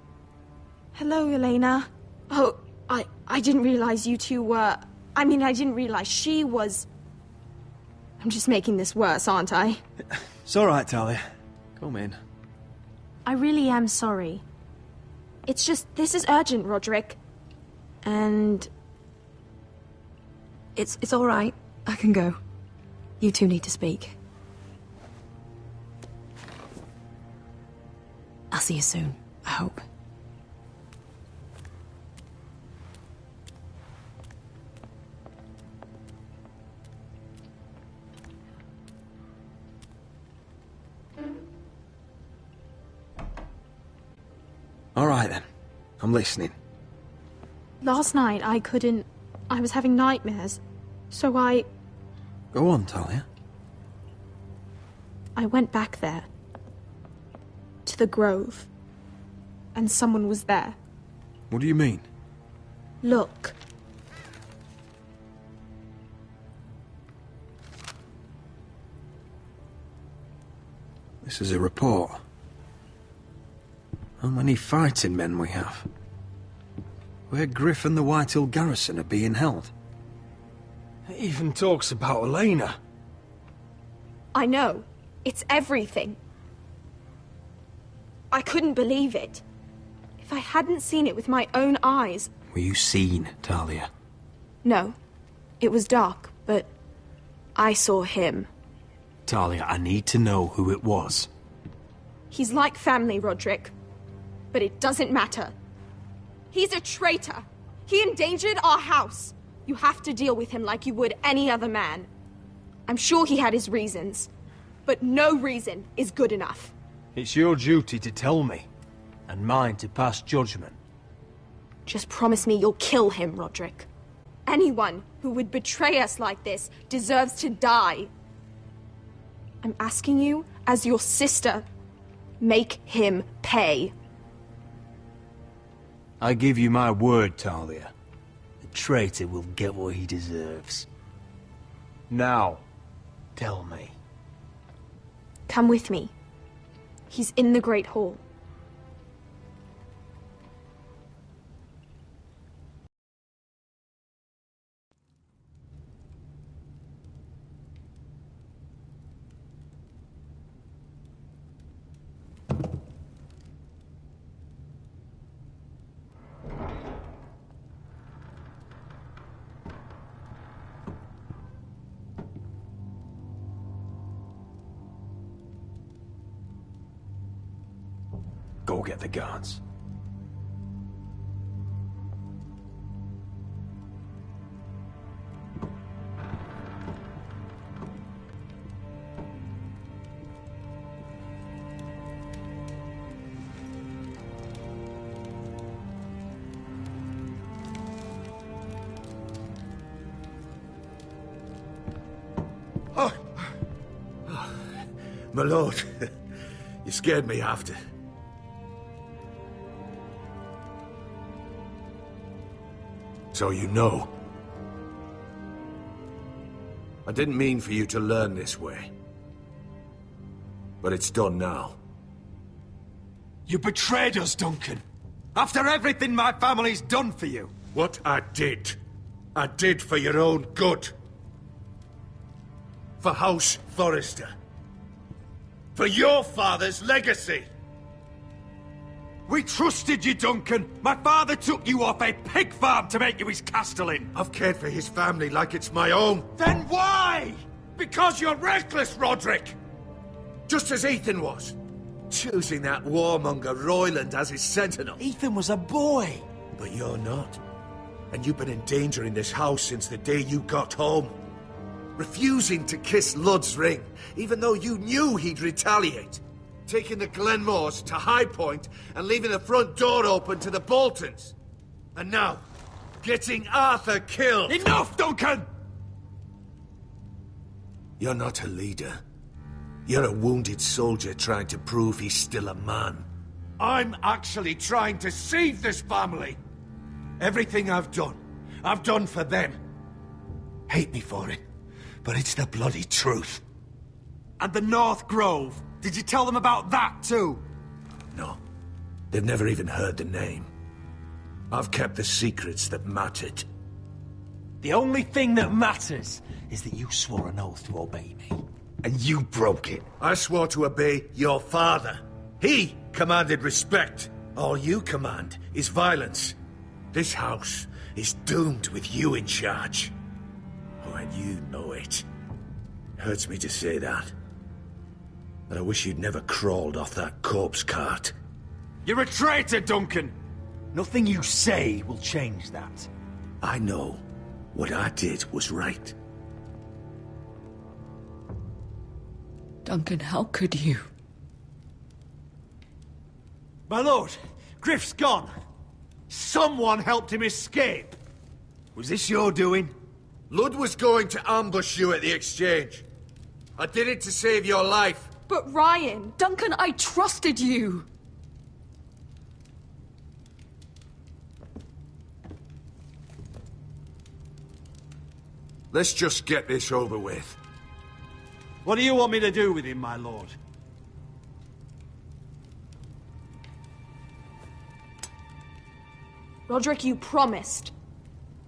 Hello, Elena. Oh, I didn't realize you two were... I mean, I didn't realize she was... I'm just making this worse, aren't I? It's all right, Talia. Come in. I really am sorry. It's just, this is urgent, Roderick. And... It's all right. I can go. You two need to speak. I'll see you soon, I hope. All right, then. I'm listening. Last night, I was having nightmares. So I Go on, Talia. went back there. To the grove. and someone was there. What do you mean? Look. This is a report. How many fighting men we have? Where Griff and the Whitehill garrison are being held. It even talks about Elena. I know. It's everything. I couldn't believe it. If I hadn't seen it with my own eyes... Were you seen, Talia? No. It was dark, but I saw him. Talia, I need to know who it was. He's like family, Roderick. But it doesn't matter. He's a traitor. He endangered our house. You have to deal with him like you would any other man. I'm sure he had his reasons, but no reason is good enough. It's your duty to tell me, and mine to pass judgment. Just promise me you'll kill him, Roderick. Anyone who would betray us like this deserves to die. I'm asking you, as your sister, make him pay. I give you my word, Talia. The traitor will get what he deserves. Now, tell me. Come with me. He's in the Great Hall. Go get the guards. My lord, you scared me after. So you know. I didn't mean for you to learn this way. But it's done now. You betrayed us, Duncan. After everything my family's done for you. What I did for your own good. For House Forrester. For your father's legacy. We trusted you, Duncan. My father took you off a pig farm to make you his castellan. I've cared for his family like it's my own. Then why? Because you're reckless, Roderick! Just as Ethan was. Choosing that warmonger Royland as his sentinel. Ethan was a boy. But you're not. And you've been in danger in this house since the day you got home. Refusing to kiss Ludd's ring, even though you knew he'd retaliate. Taking the Glenmores to High Point and leaving the front door open to the Boltons. And now, getting Arthur killed. Enough, Duncan! You're not a leader. You're a wounded soldier trying to prove he's still a man. I'm actually trying to save this family. Everything I've done for them. Hate me for it, but it's the bloody truth. And the North Grove? Did you tell them about that too? No. They've never even heard the name. I've kept the secrets that mattered. The only thing that matters is that you swore an oath to obey me. And you broke it. I swore to obey your father. He commanded respect. All you command is violence. This house is doomed with you in charge. Oh, and you know it. Hurts me to say that. But I wish you'd never crawled off that corpse cart. You're a traitor, Duncan! Nothing you say will change that. I know what I did was right. Duncan, how could you? My lord, Griff's gone. Someone helped him escape. Was this your doing? Ludd was going to ambush you at the exchange. I did it to save your life. But Ryan... Duncan, I trusted you! Let's just get this over with. What do you want me to do with him, my lord? Roderick, you promised.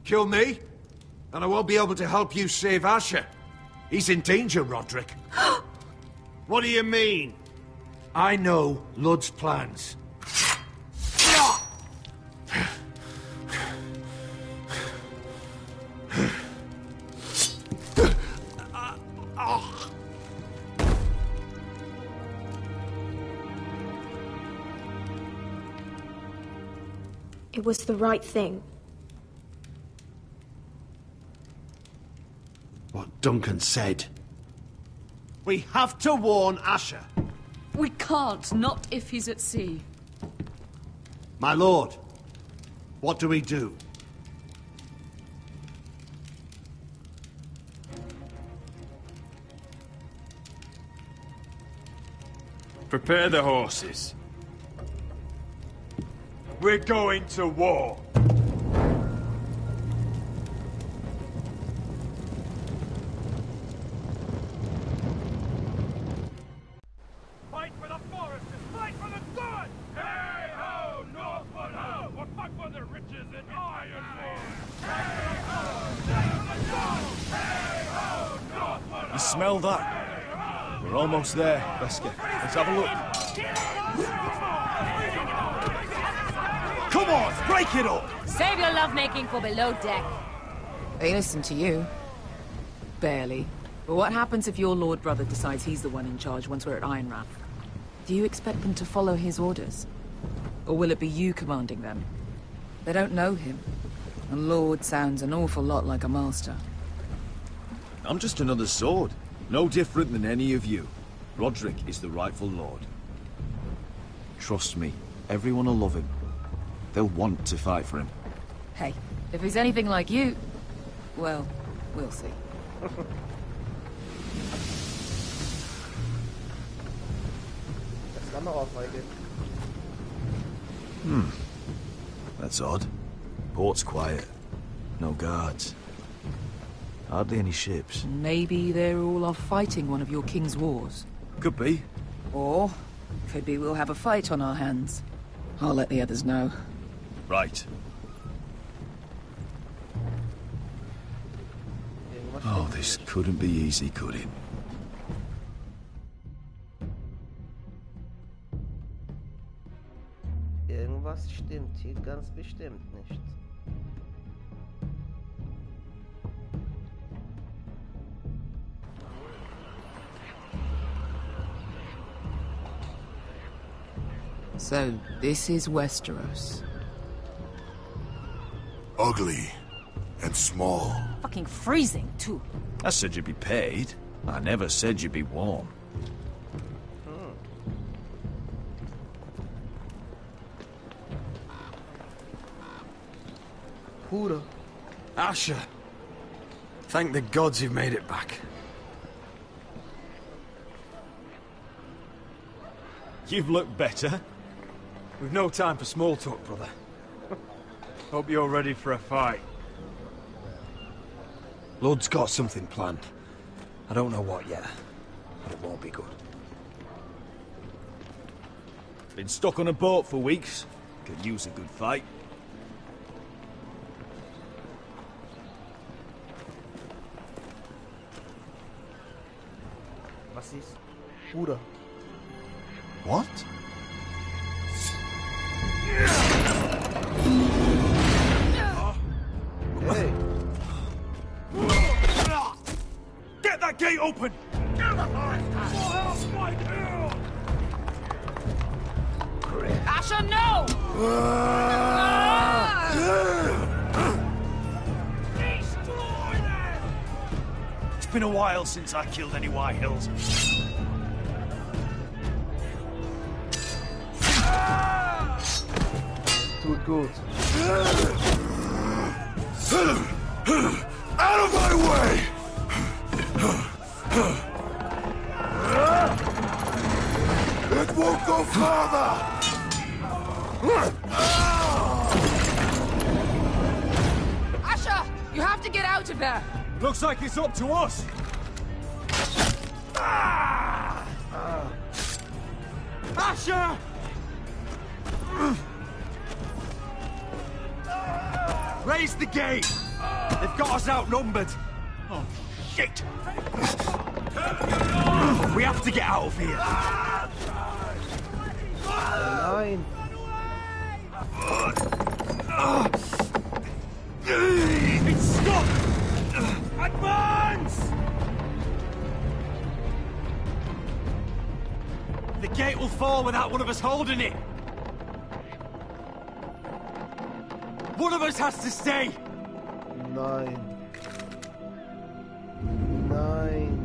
Kill me, and I won't be able to help you save Asher. He's in danger, Roderick. What do you mean? I know Lud's plans. It was the right thing. What Duncan said. We have to warn Asher. We can't, not if he's at sea. My lord, what do we do? Prepare the horses. We're going to war. Fight for the Foresters! Fight for the sword! Hey-ho, Northwood ho! We'll fight for the riches and ironwood! Hey-ho, sword! Hey-ho, Northwood ho! You smell that? We're almost there, Veska. Let's have a look. Come on, break it up! Save your lovemaking for below deck. They listen to you. Barely. But what happens if your lord brother decides he's the one in charge once we're at Ironrath? Do you expect them to follow his orders? Or will it be you commanding them? They don't know him. A lord sounds an awful lot like a master. I'm just another sword. No different than any of you. Roderick is the rightful lord. Trust me, everyone will love him. They'll want to fight for him. Hey, if he's anything like you, well, we'll see. That's odd. Port's quiet. No guards. Hardly any ships. Maybe they're all off fighting one of your king's wars. Could be. Or, could be we'll have a fight on our hands. I'll let the others know. Right. Oh, this couldn't be easy, could it? Irgendwas stimmt hier ganz bestimmt nicht. So, this is Westeros. Ugly and small. Fucking freezing, too. I said you'd be paid. I never said you'd be warm. Wurde. Asher. Thank the gods you've made it back. You've looked better. We've no time for small talk, brother. Hope you're ready for a fight. Lud's got something planned. I don't know what yet, but it won't be good. Been stuck on a boat for weeks. Could use a good fight. Was ist? Bruder. What? Hey! Get that gate open! Asher, no! It's been a while since I killed any Whitehills. Tut gut. Out of my way! It won't go farther! Asher! You have to get out of there! Looks like it's up to us. Asher! Raise the gate! They've got us outnumbered. Oh, shit! We have to get out of here. Nein. It's stuck! Advance! The gate will fall without one of us holding it. One of us has to stay. Nein. Nein.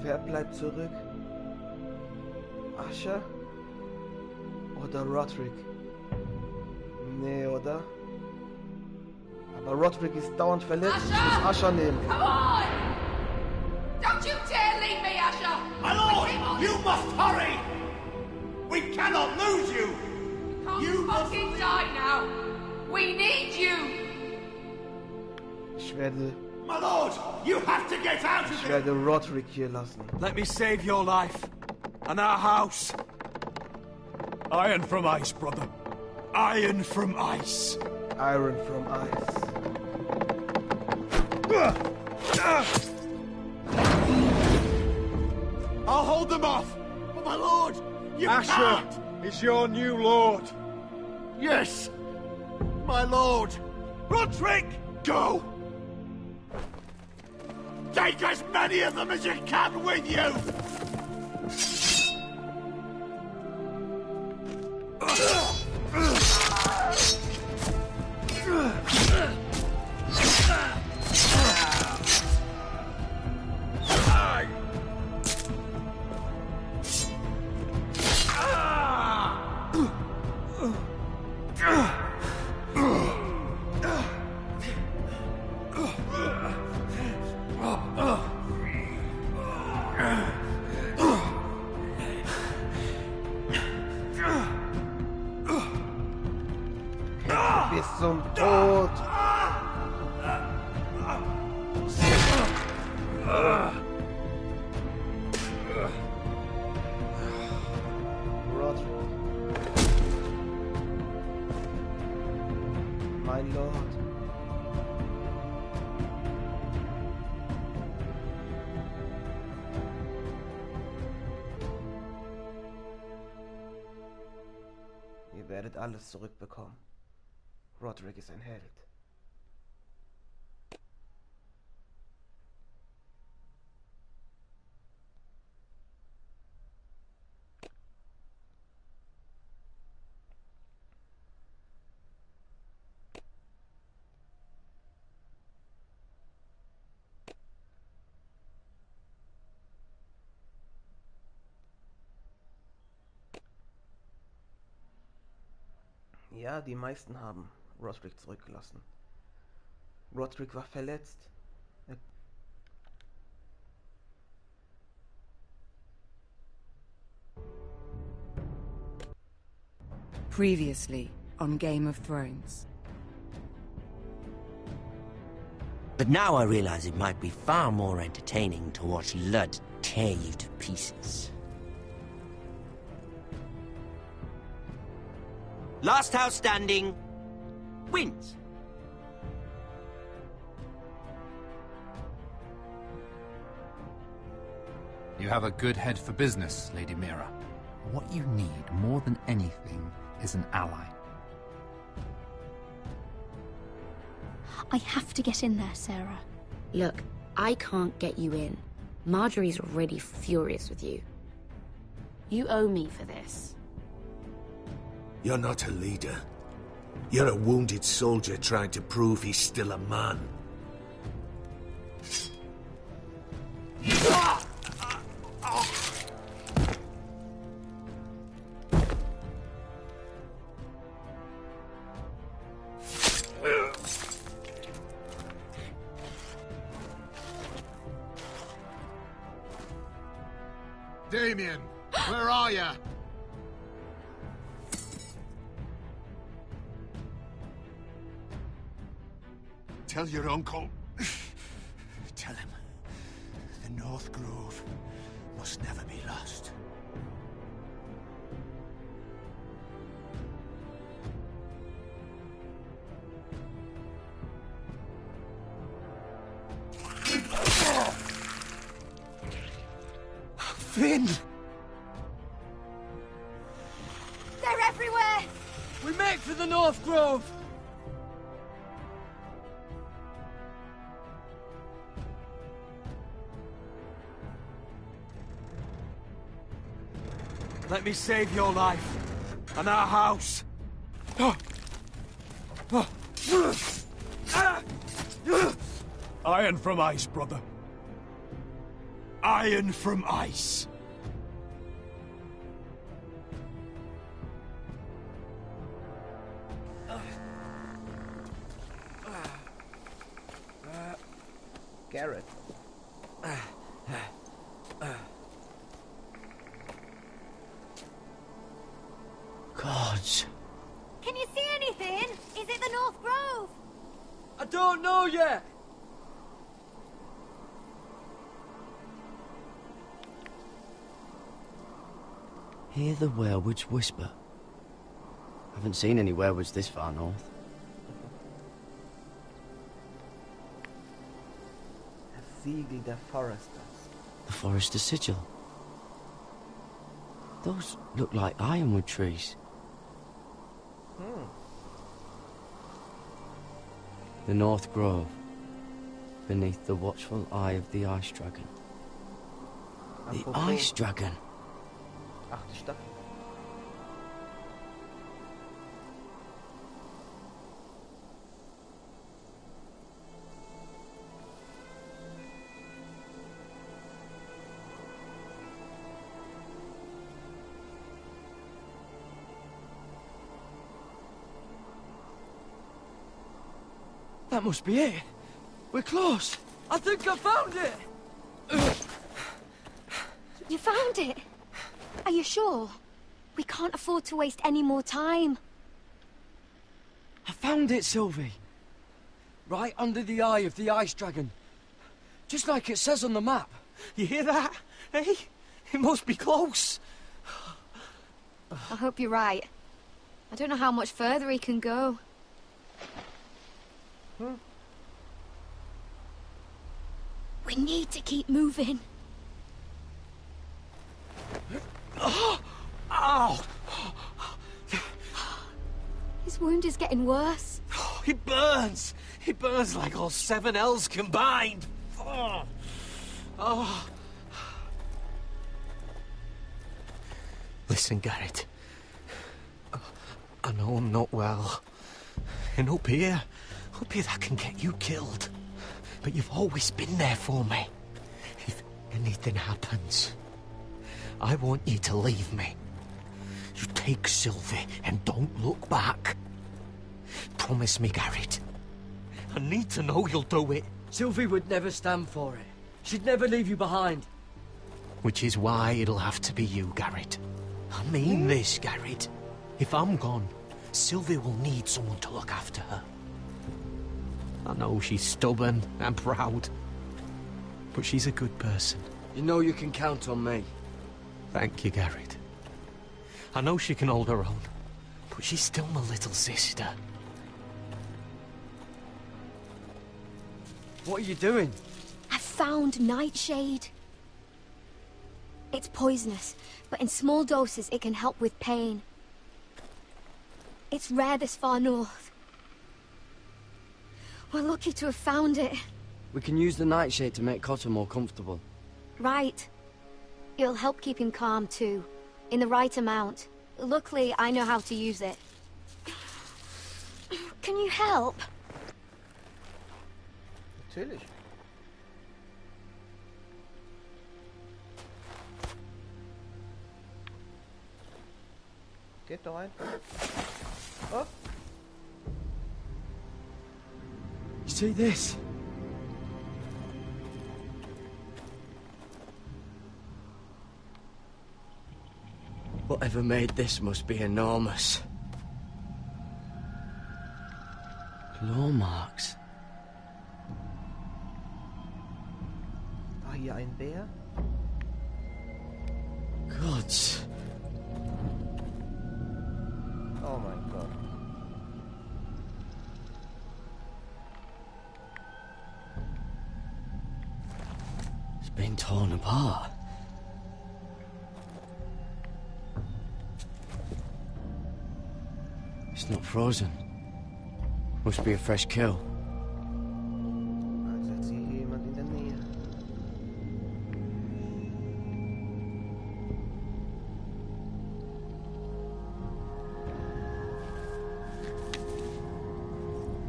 Wer bleibt zurück? Asher? Oder Roderick? Nee, oder? Aber Roderick ist dauernd verletzt. Ich muss Asher nehmen. Come on! Don't you dare leave me, Asher! My lord! You must hurry! We cannot lose you! You fucking die now! We need you! Ich werde... My lord! You have to get out of Ich here! werde Roderick hier lassen. Let me save your life. And our house. Iron from ice, brother. Iron from ice. Iron from ice. I'll hold them off. But my lord! You Asher can't! is your new lord. Yes! My lord! Roderick! Go! Take as many of them as you can with you! Bis zum Tod. Roderick. My lord. Ihr werdet alles zurückbekommen. Roderick ist ein Held. Ja, die meisten haben Roderick zurückgelassen. Roderick war verletzt. Previously on Game of Thrones. But now I realize it might be far more entertaining to watch Lud tear you to pieces. Last house standing wins. You have a good head for business, Lady Mira. What you need more than anything is an ally. I have to get in there, Sarah. Look, I can't get you in. Marjorie's already furious with you. You owe me for this. You're not a leader. You're a wounded soldier trying to prove he's still a man. Damien, where are ya? tell your uncle. Tell him the North Grove must never be lost. Finn! They're everywhere! We make for the North Grove! Let me save your life and our house. Iron from ice, brother. Iron from ice. Garrett. Gods. Can you see anything? Is it the North Grove? I don't know yet! Hear the werewolves whisper. Haven't seen any werewolves this far north. Siegel der Forresters. The Forrester sigil. Those look like ironwood trees. The North Grove, beneath the watchful eye of the Ice Dragon. The Ice Dragon? Achte Staffel. That must be it. We're close. I think I found it. You found it? Are you sure? We can't afford to waste any more time. I found it, Sylvie. Right under the eye of the Ice Dragon. Just like it says on the map. You hear that? Hey? It must be close. I hope you're right. I don't know how much further he can go. We need to keep moving. Ow! His wound is getting worse. He burns! He burns like all 7 L's combined! Oh. Listen, Garrett. I know I'm not well. And up here that can get you killed. But you've always been there for me. If anything happens, I want you to leave me. You take Sylvie and don't look back. Promise me, Garrett. I need to know you'll do it. Sylvie would never stand for it. She'd never leave you behind. Which is why it'll have to be you, Garrett. I mean this, Garrett. If I'm gone, Sylvie will need someone to look after her. I know she's stubborn and proud, but she's a good person. You know you can count on me. Thank you, Garrett. I know she can hold her own, but she's still my little sister. What are you doing? I found Nightshade. It's poisonous, but in small doses it can help with pain. It's rare this far north. We're lucky to have found it. We can use the nightshade to make Cotter more comfortable. Right. It'll help keep him calm too, in the right amount. Luckily, I know how to use it. Can you help? Natürlich. Geht doch rein. Oh. You see this? Whatever made this must be enormous. Claw marks. hier ein Bär? Gott. Oh mein Gott. It's been torn apart. It's not frozen. Must be a fresh kill. Also ist hier jemand in der Nähe.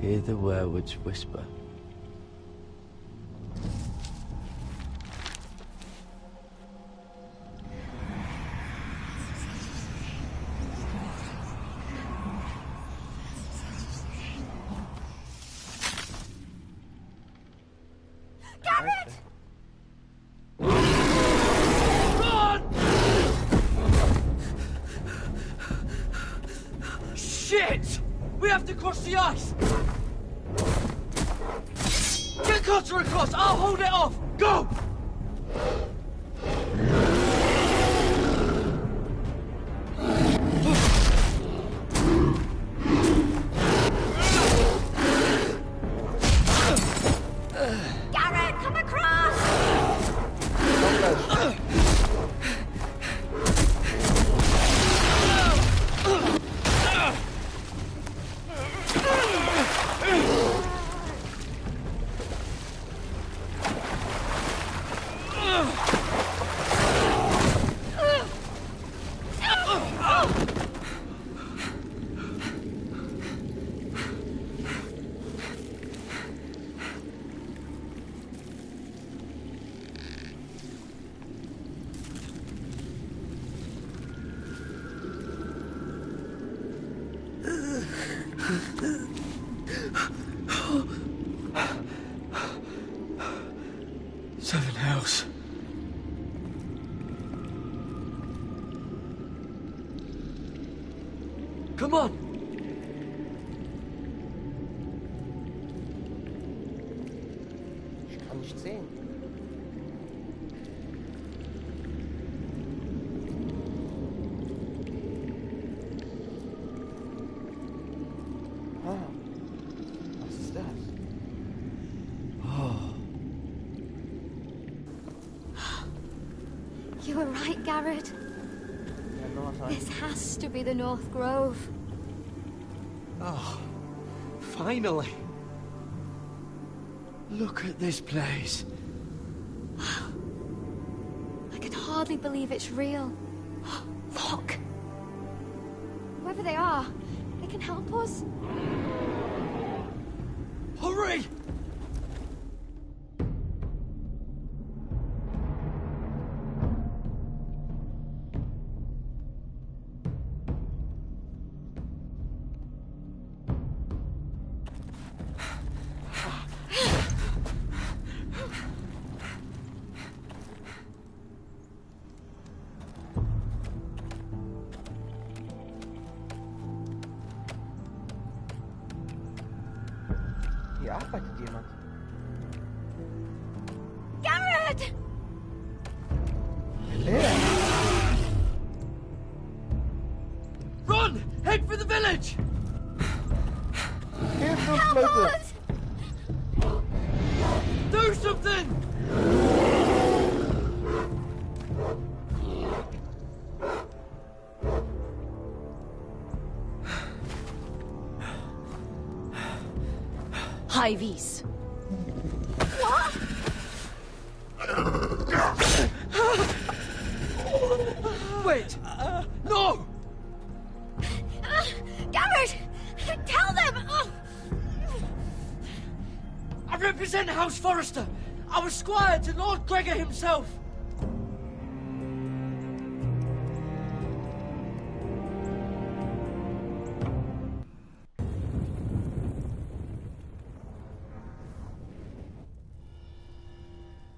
Hear the werewolves whisper. Shit! We have to cross the ice! Get Cutter across! I'll hold it off! Go! Garrett, come across! Seven hells. Come on! Ich kann nicht sehen. Ah, was ist das? Oh. You were right, Garrett. This has to be the North Grove. Oh, finally. Look at this place. I can hardly believe it's real. Look! Whoever they are, they can help us. Hurry! Hier arbeitet jemand. Garrett! Run! Head for the village! Hilf uns, Leute! Do something! Hivies. What? Wait! No! Garrett! Tell them! I represent House Forrester. I was squire to Lord Gregor himself.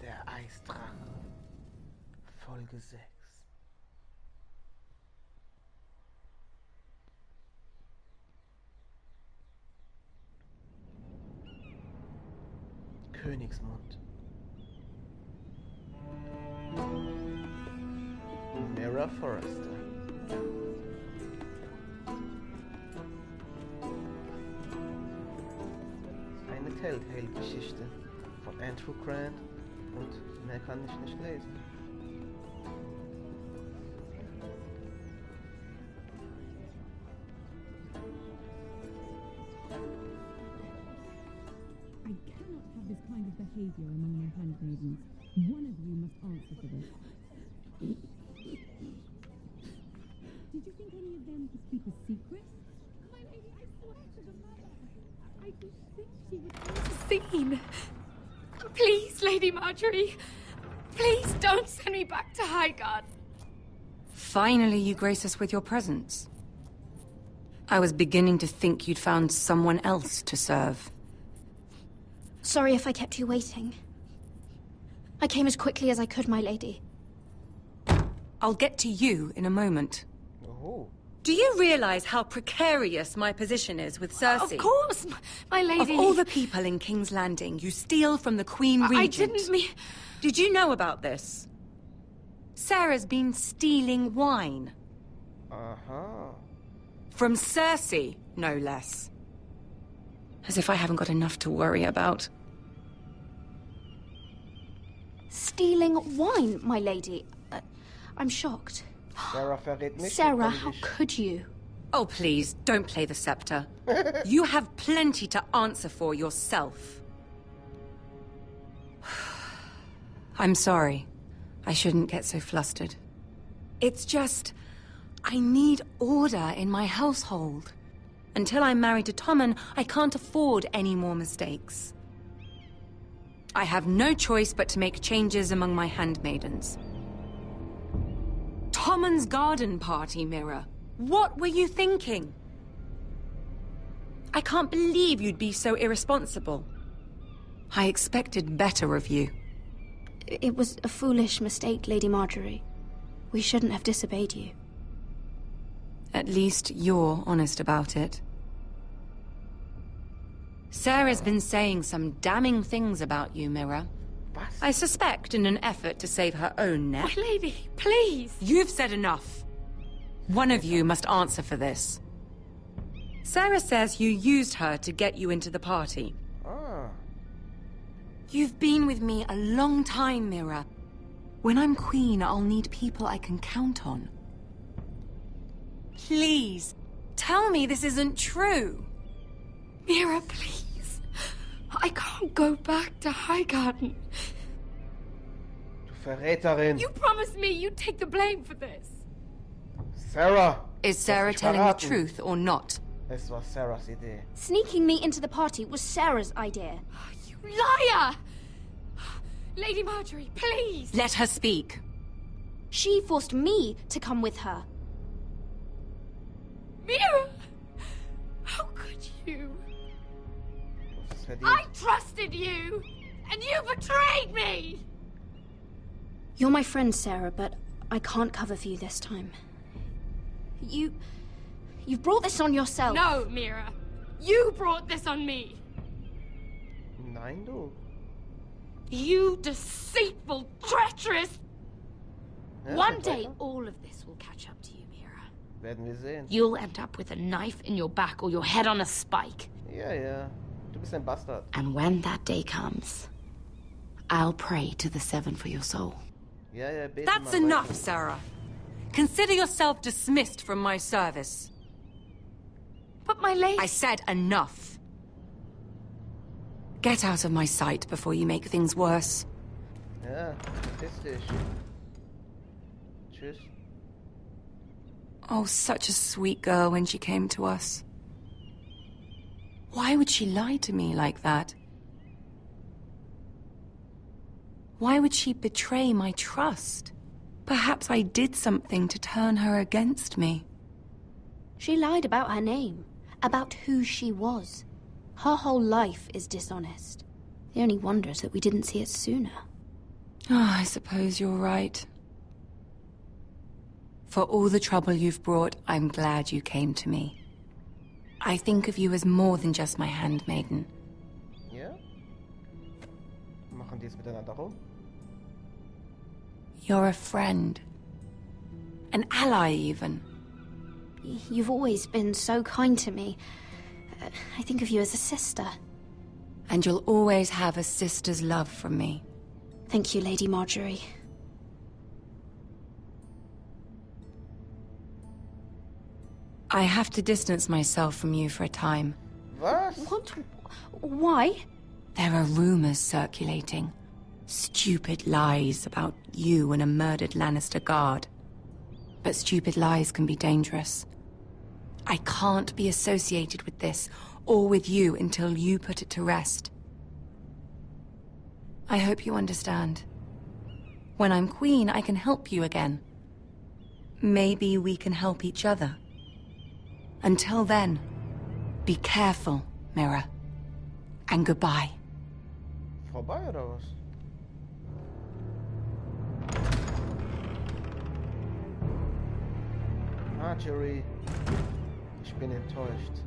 Der Eisdrache. Folge 6. Königsmund. Emilia Forrester. Eine Telltale Geschichte von Andrew Grant und mehr kann ich nicht lesen. I cannot have this kind of behavior among my handmaidens. One of you must answer for this. Did you think any of them could keep a secret? My lady, I swear to the mother. I did think she would Scene. Please, Lady Marjorie. Please don't send me back to Highgarden. Finally, you grace us with your presence. I was beginning to think you'd found someone else to serve. Sorry if I kept you waiting. I came as quickly as I could, my lady. I'll get to you in a moment. Oh. Do you realize how precarious my position is with Cersei? Of course, my lady. Of all the people in King's Landing, you steal from the Queen Regent. I didn't mean... Did you know about this? Sarah's been stealing wine. Uh-huh. From Cersei, no less. As if I haven't got enough to worry about. Stealing wine, my lady? I'm shocked. Sarah verrät mich. Sarah, how could you? Oh, please, don't play the scepter. You have plenty to answer for yourself. I'm sorry. I shouldn't get so flustered. It's just... I need order in my household. Until I'm married to Tommen, I can't afford any more mistakes. I have no choice but to make changes among my handmaidens. Tommen's garden party, Mira. What were you thinking? I can't believe you'd be so irresponsible. I expected better of you. It was a foolish mistake, Lady Marjorie. We shouldn't have disobeyed you. At least you're honest about it. Sarah's been saying some damning things about you, Mira. I suspect in an effort to save her own neck. My lady, please! You've said enough. One of you must answer for this. Sarah says you used her to get you into the party. Ah. You've been with me a long time, Mira. When I'm queen, I'll need people I can count on. Please, tell me this isn't true. Mira, please. I can't go back to Highgarden. Du Verräterin. You promised me you'd take the blame for this. Sarah. Is Sarah telling the truth or not? Es war Sarahs Idee. Sneaking me into the party was Sarah's idea. You liar! Lady Marjorie, please! Let her speak. She forced me to come with her. Mira! How could you? I trusted you! And you betrayed me! You're my friend, Sarah, but I can't cover for you this time. You've brought this on yourself. No, Mira. You brought this on me. Nein, du. You deceitful, treacherous... Ja, One day, all of this will catch up to you, Mira. Werden wir sehen. You'll end up with a knife in your back or your head on a spike. Ja, ja. Du bist ein Bastard. And when that day comes, I'll pray to the Seven for your soul. Ja, ja, bete That's mal enough, weiter. Sarah. Consider yourself dismissed from my service. But my lady... I said enough. Get out of my sight before you make things worse. Ja, verpiss dich. Tschüss. Oh, such a sweet girl when she came to us. Why would she lie to me like that? Why would she betray my trust? Perhaps I did something to turn her against me. She lied about her name, about who she was. Her whole life is dishonest. The only wonder is that we didn't see it sooner. Oh, I suppose you're right. For all the trouble you've brought, I'm glad you came to me. I think of you as more than just my handmaiden. Ja? Machen die es miteinander rum? You're a friend. An ally, even. You've always been so kind to me. I think of you as a sister. And you'll always have a sister's love from me. Thank you, Lady Marjorie. I have to distance myself from you for a time. What? Why? There are rumors circulating. Stupid lies about you and a murdered Lannister guard. But stupid lies can be dangerous. I can't be associated with this, or with you, until you put it to rest. I hope you understand. When I'm queen, I can help you again. Maybe we can help each other. Until then, be careful, Mira. And goodbye. Vorbei oder was? Marjorie, ich bin enttäuscht.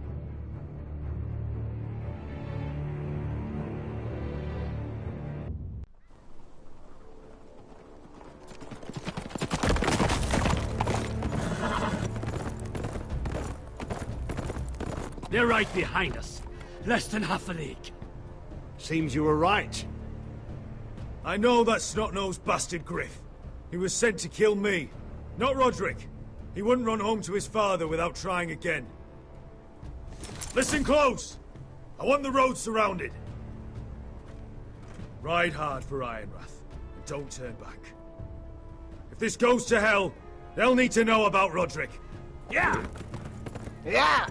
They're right behind us. Less than half a league. Seems you were right. I know that snot-nosed bastard Griff. He was sent to kill me, not Roderick. He wouldn't run home to his father without trying again. Listen close! I want the road surrounded. Ride hard for Ironrath, and don't turn back. If this goes to hell, they'll need to know about Roderick. Yeah! Yeah!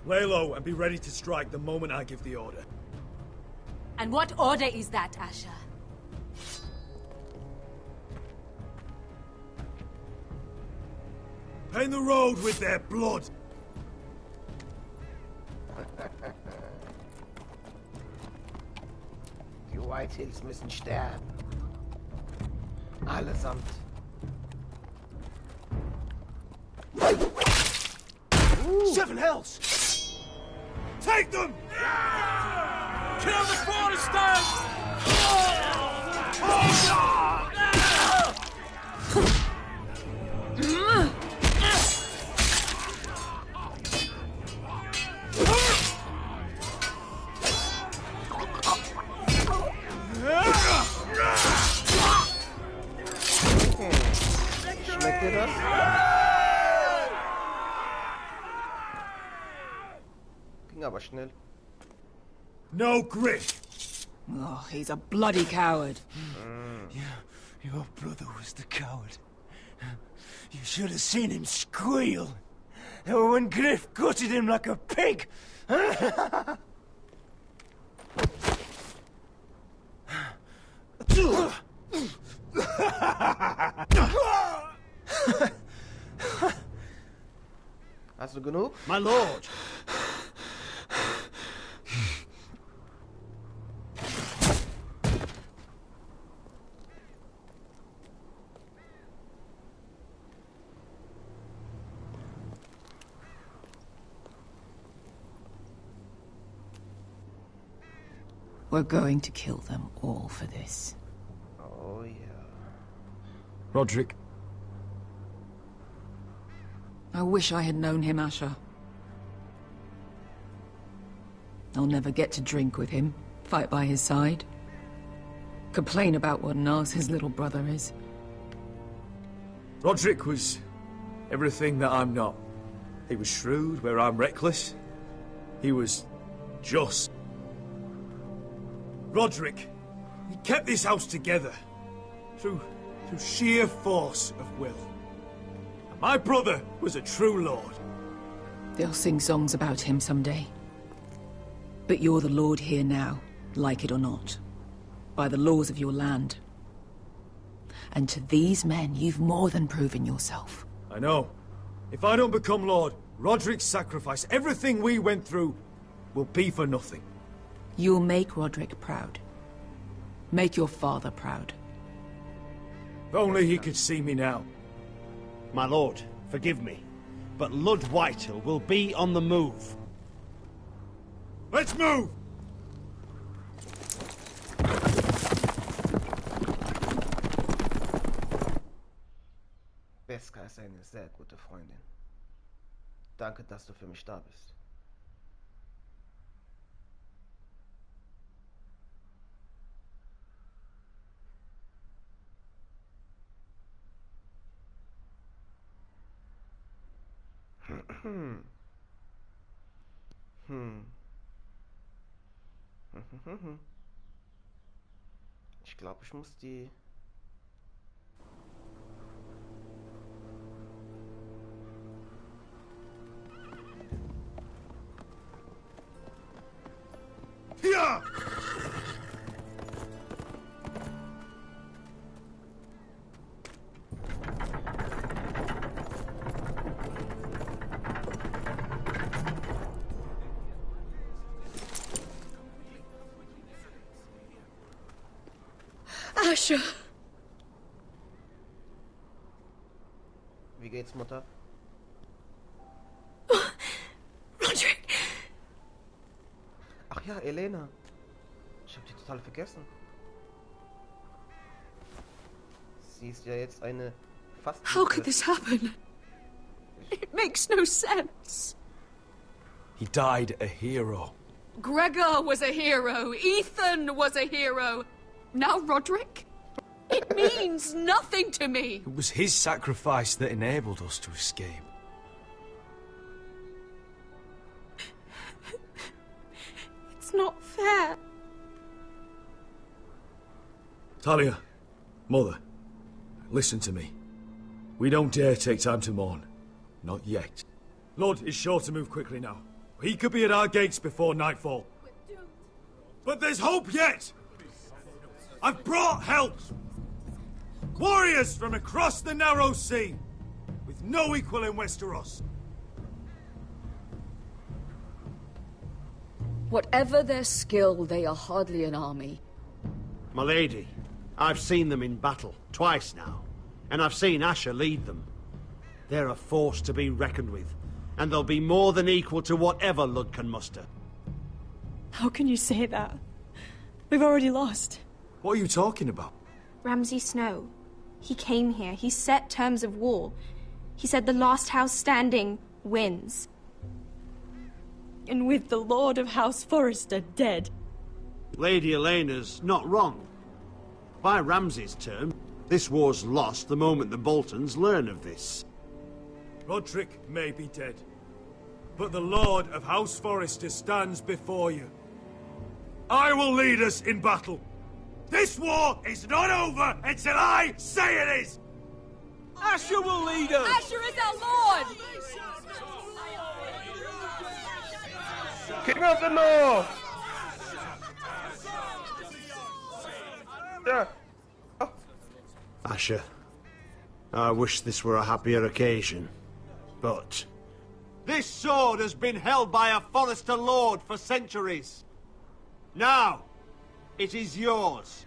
Lay low and be ready to strike the moment I give the order. And what order is that, Asher? Paint the road with their blood. Die Whitehills müssen sterben. Allesamt. Seven hells! Take them! Kill the Forresters! Schmeckt dir das? Ging aber schnell. No grit! Oh, he's a bloody coward. Your brother was the coward. You should have seen him squeal. When Griff gutted him like a pig. Hast du genug? My lord! We're going to kill them all for this. Oh, yeah. Roderick. I wish I had known him, Asher. I'll never get to drink with him, fight by his side, complain about what an arse his little brother is. Roderick was everything that I'm not. He was shrewd where I'm reckless. He was just. Roderick, he kept this house together through sheer force of will. And my brother was a true lord. They'll sing songs about him someday. But you're the lord here now, like it or not, by the laws of your land. And to these men, you've more than proven yourself. I know. If I don't become lord, Roderick's sacrifice, everything we went through, will be for nothing. You'll make Roderick proud. Make your father proud. If only he could see me now. My lord, forgive me, but Lord Whitehill will be on the move. Let's move! Beskar ist eine sehr gute Freundin. Danke, dass du für mich da bist. Ich glaube, ich muss die... Ja! Asher! Wie geht's, Mutter? Roderick! Ach ja, Elena. Ich hab die total vergessen. Sie ist ja jetzt eine fast... How could this happen? It makes no sense. He died a hero. Gregor was a hero. Ethan was a hero. Now Roderick? It means nothing to me. It was his sacrifice that enabled us to escape. It's not fair. Talia, Mother, listen to me. We don't dare take time to mourn. Not yet. Lord is sure to move quickly now. He could be at our gates before nightfall. But there's hope yet! I've brought help! Warriors from across the narrow sea, with no equal in Westeros. Whatever their skill, they are hardly an army. My lady, I've seen them in battle, twice now, and I've seen Asher lead them. They're a force to be reckoned with, and they'll be more than equal to whatever Lud can muster. How can you say that? We've already lost. What are you talking about? Ramsay Snow. He came here. He set terms of war. He said the last house standing wins. And with the Lord of House Forrester dead. Lady Elena's not wrong. By Ramsay's term, this war's lost the moment the Boltons learn of this. Roderick may be dead, but the Lord of House Forrester stands before you. I will lead us in battle. This war is not over until I say it is! Asher will lead us! Asher is our Lord! King of the North! Yeah. Oh. Asher, I wish this were a happier occasion, but... This sword has been held by a Forrester Lord for centuries. Now, it is yours.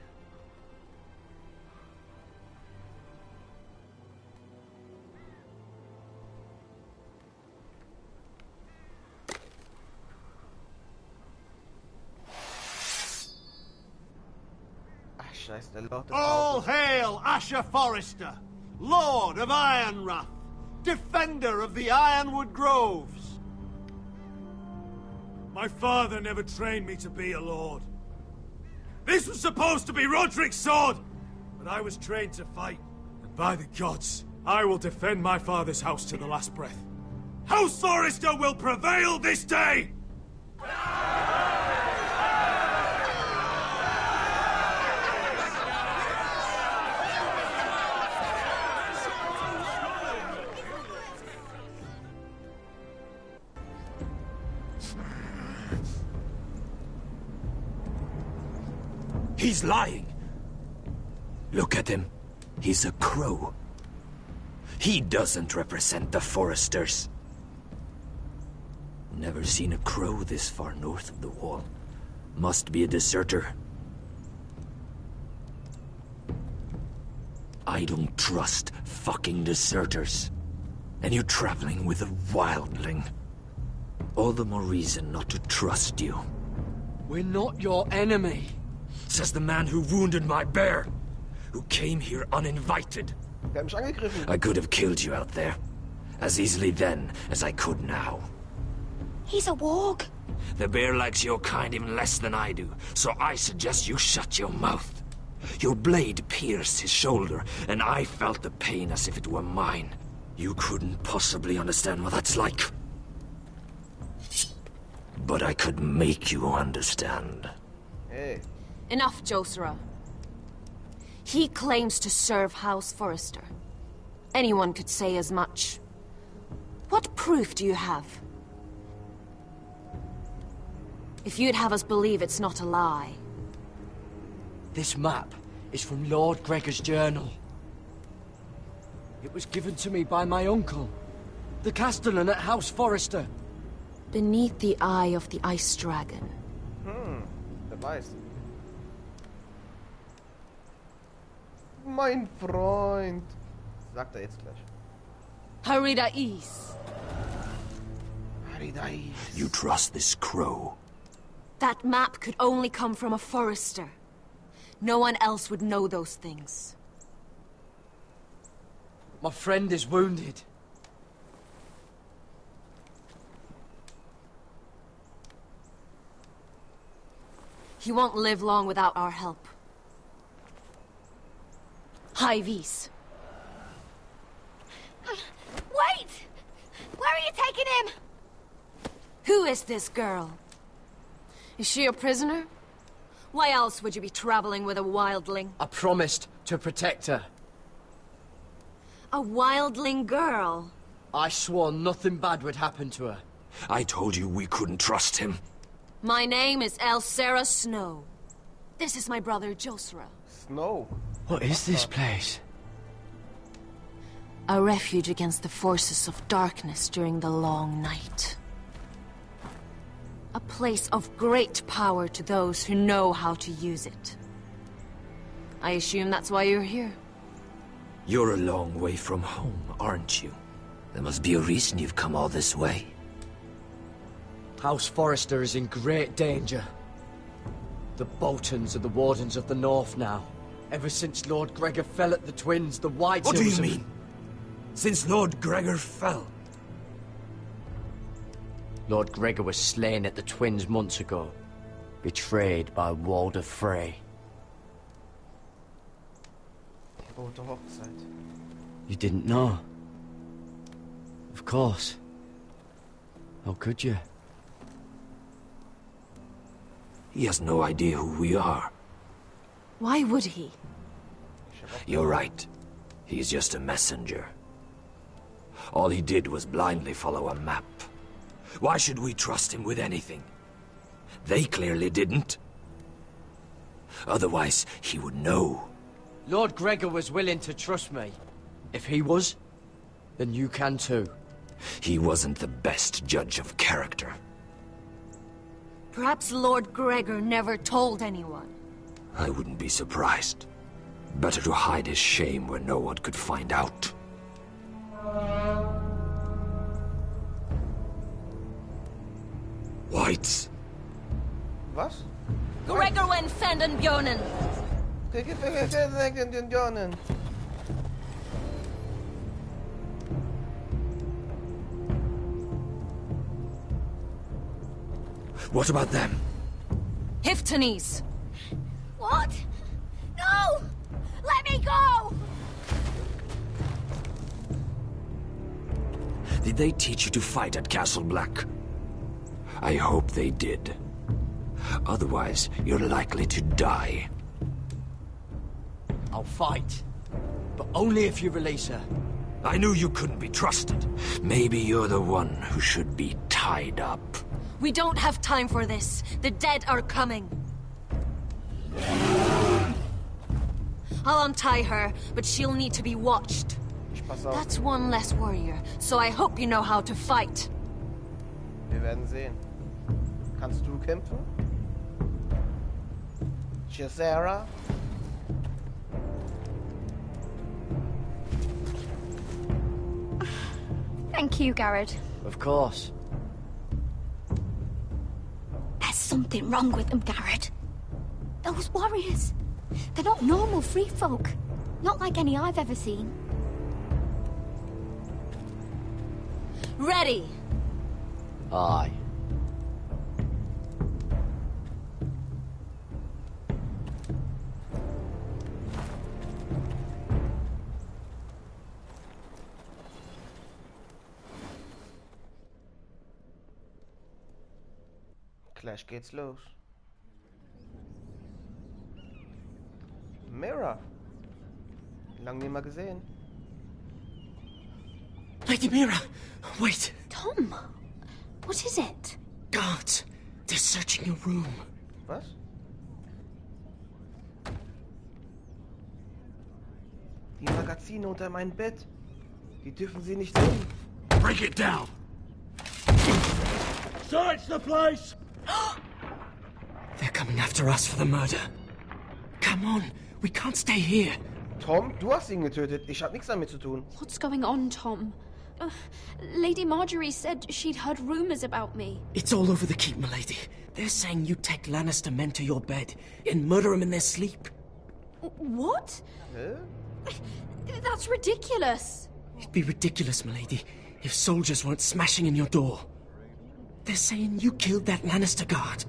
Asher is the Lord of All Houses. hail Asher Forrester, Lord of Ironrath, defender of the Ironwood Groves. My father never trained me to be a lord. This was supposed to be Roderick's sword, but I was trained to fight. And by the gods, I will defend my father's house to the last breath. House Forrester will prevail this day! He's lying. Look at him. He's a crow. He doesn't represent the Forresters. Never seen a crow this far north of the wall. Must be a deserter. I don't trust fucking deserters. And you're traveling with a wildling. All the more reason not to trust you. We're not your enemy. Says the man who wounded my bear. who came here uninvited. Der hat mich angegriffen. I could have killed you out there. As easily then as I could now. He's a warg. The bear likes your kind even less than I do, so I suggest you shut your mouth. Your blade pierced his shoulder, and I felt the pain as if it were mine. You couldn't possibly understand what that's like. But I could make you understand. Hey. Enough, Josera. He claims to serve House Forrester. Anyone could say as much. What proof do you have? If you'd have us believe it's not a lie. This map is from Lord Gregor's journal. It was given to me by my uncle, the castellan at House Forrester. Beneath the eye of the Ice Dragon. Wer weiß. Mein Freund. Sagt er jetzt gleich. Haridais. Haridais. You trust this crow? That map could only come from a Forrester. No one else would know those things. My friend is wounded. He won't live long without our help. High Vis. Wait! Where are you taking him? Who is this girl? Is she a prisoner? Why else would you be traveling with a wildling? I promised to protect her. A wildling girl? I swore nothing bad would happen to her. I told you we couldn't trust him. My name is Elsera Snow. This is my brother Josera. Snow? What is this place? A refuge against the forces of darkness during the long night. A place of great power to those who know how to use it. I assume that's why you're here. You're a long way from home, aren't you? There must be a reason you've come all this way. House Forrester is in great danger. The Boltons are the Wardens of the North now. Ever since Lord Gregor fell at the Twins, the Whitehills... What do you mean? Since Lord Gregor fell? Lord Gregor was slain at the Twins months ago. Betrayed by Walder Frey. You didn't know? Of course. How could you? He has no idea who we are. Why would he? You're right. He's just a messenger. All he did was blindly follow a map. Why should we trust him with anything? They clearly didn't. Otherwise, he would know. Lord Gregor was willing to trust me. If he was, then you can too. He wasn't the best judge of character. Perhaps Lord Gregor never told anyone. I wouldn't be surprised. Better to hide his shame where no one could find out. Whites. Was? Gregor went fenden Bjonen. What about them? Hiftanes. What? No! Let me go! Did they teach you to fight at Castle Black? I hope they did. Otherwise, you're likely to die. I'll fight. But only if you release her. I knew you couldn't be trusted. Maybe you're the one who should be tied up. We don't have time for this. The dead are coming. I'll untie her, but she'll need to be watched. That's one less warrior, so I hope you know how to fight. Wir werden sehen. Kannst du kämpfen? Josera? Thank you, Garrett. Of course. There's something wrong with them, Garrett. Those warriors. They're not normal free folk. Not like any I've ever seen. Ready! Aye. Gleich geht's los. Mira. Lang nicht mehr gesehen. Lady Mira, wait. Tom, what is it? Guards, they're searching your room. Was? Die Magazine unter meinem Bett. Die dürfen Sie nicht sehen. Break it down! Search the place! They're coming after us for the murder. Come on, we can't stay here. Tom, du hast ihn getötet. Ich hab nichts damit zu tun. What's going on, Tom? Lady Marjorie said she'd heard rumors about me. It's all over the keep, milady. They're saying you take Lannister men to your bed and murder them in their sleep. What? Huh? That's ridiculous. It'd be ridiculous, milady, if soldiers weren't smashing in your door. They're saying you killed that Lannister guard.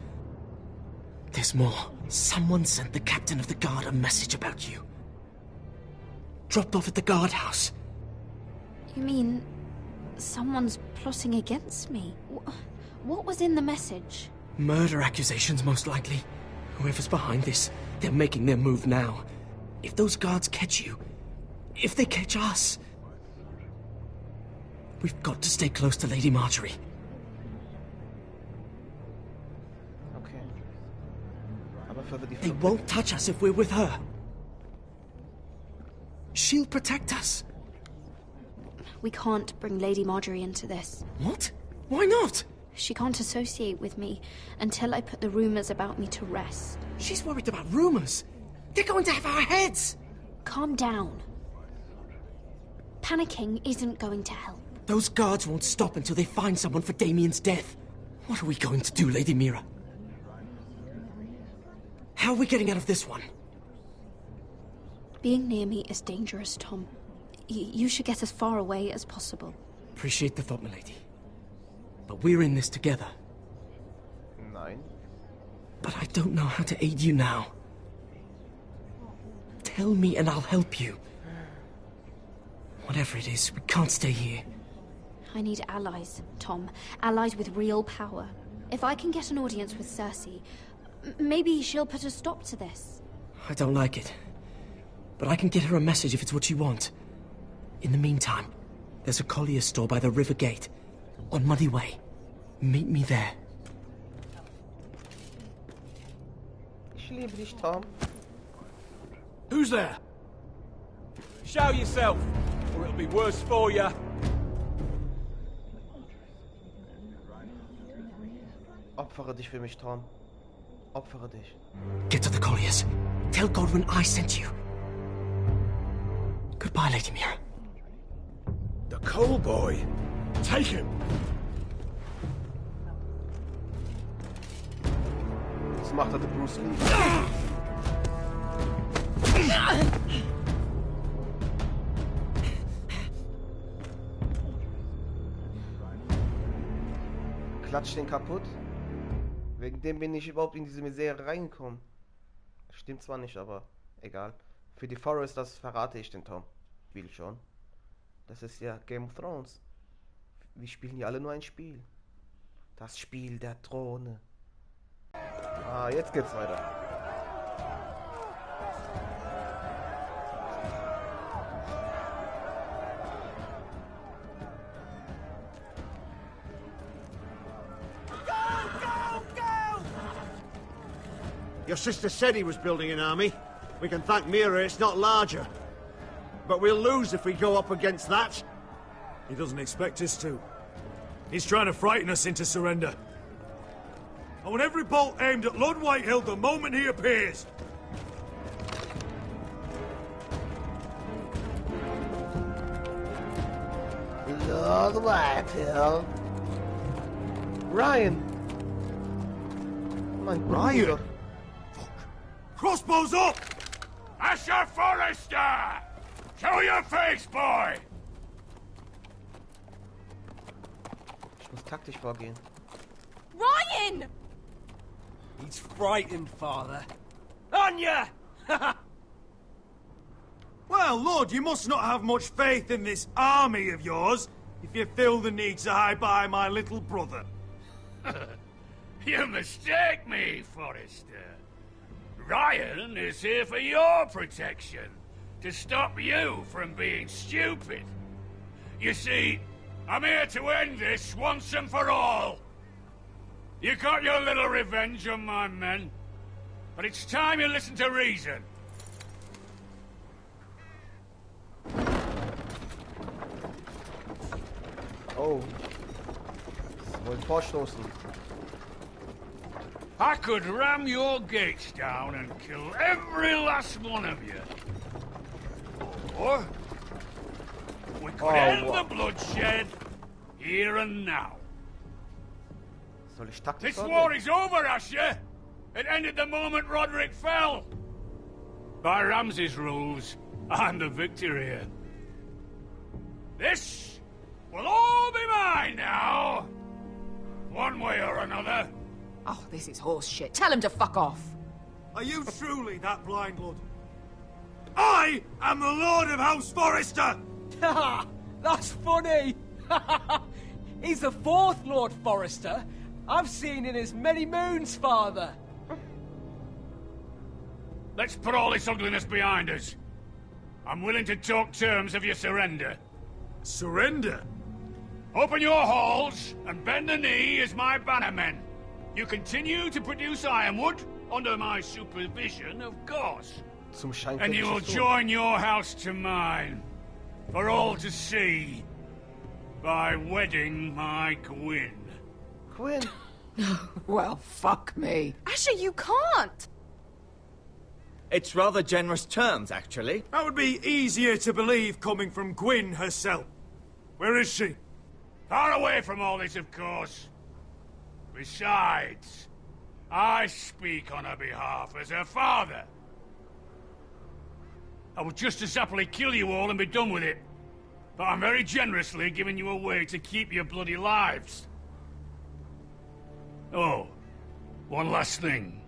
There's more. Someone sent the captain of the guard a message about you. Dropped off at the guardhouse. You mean someone's plotting against me? What was in the message? Murder accusations, most likely. Whoever's behind this, they're making their move now. If those guards catch you, if they catch us, we've got to stay close to Lady Marjorie. They won't touch us if we're with her. She'll protect us. We can't bring Lady Marjorie into this. What? Why not? She can't associate with me until I put the rumors about me to rest. She's worried about rumors. They're going to have our heads. Calm down. Panicking isn't going to help. Those guards won't stop until they find someone for Damien's death. What are we going to do, Lady Mira? How are we getting out of this one? Being near me is dangerous, Tom. You should get as far away as possible. Appreciate the thought, milady. But we're in this together. Nein. But I don't know how to aid you now. Tell me and I'll help you. Whatever it is, we can't stay here. I need allies, Tom. Allies with real power. If I can get an audience with Cersei, maybe she'll put a stop to this. I don't like it. But I can get her a message if it's what you want. In the meantime, there's a collier's store by the river gate. On Muddy Way. Meet me there. Ich liebe dich, Tom. Who's there? Show yourself, or it'll be worse for you. Opfere dich für mich, Tom. Opfere dich. Get to the colliers. Tell Godwin I sent you. Goodbye, Lady Mira. The coal boy. Take him. Das macht er der Bruce Lee. Klatsch den kaputt. Wegen dem bin ich überhaupt in diese Misere reingekommen. Stimmt zwar nicht, aber egal. Für die Forresters verrate ich den Tom. Spiel schon. Das ist ja Game of Thrones. Wir spielen ja alle nur ein Spiel. Das Spiel der Throne. Ah, jetzt geht's weiter. Your sister said he was building an army. We can thank Mira it's not larger. But we'll lose if we go up against that. He doesn't expect us to. He's trying to frighten us into surrender. I want every bolt aimed at Lord Whitehill the moment he appears. Lord Whitehill. Ryan. Mein Bruder. Crossbows up! Asher Forrester! Show your face, boy! Ich muss taktisch vorgehen. Ryan! He's frightened, Father. On ya! Well, Lord, you must not have much faith in this army of yours if you feel the need to hide by my little brother. You mistake me, Forrester. Ryan is here for your protection, to stop you from being stupid. You see, I'm here to end this once and for all. You got your little revenge on my men, but it's time you listen to reason. Oh. Sie wollen vorstoßen. I could ram your gates down and kill every last one of you. Or we could end the bloodshed here and now. Soll ich taktisch This vorgehen? war is over, Asher. It ended the moment Roderick fell. By Ramsay's rules, I'm the victor here. This will all be mine now. One way or another. Oh, this is horse shit. Tell him to fuck off. Are you truly that blind, Lord? I am the Lord of House Forrester! That's funny! He's the fourth Lord Forrester I've seen in as many moons, Father. Let's put all this ugliness behind us. I'm willing to talk terms of your surrender. Surrender? Open your halls and bend the knee as my bannermen. You continue to produce ironwood under my supervision, of course. And you will join your house to mine, for all to see, by wedding my Gwyn. Gwyn? Well, fuck me. Asher, you can't! It's rather generous terms, actually. That would be easier to believe coming from Gwyn herself. Where is she? Far away from all this, of course. Besides, I speak on her behalf as her father. I would just as happily kill you all and be done with it. But I'm very generously giving you a way to keep your bloody lives. Oh, one last thing.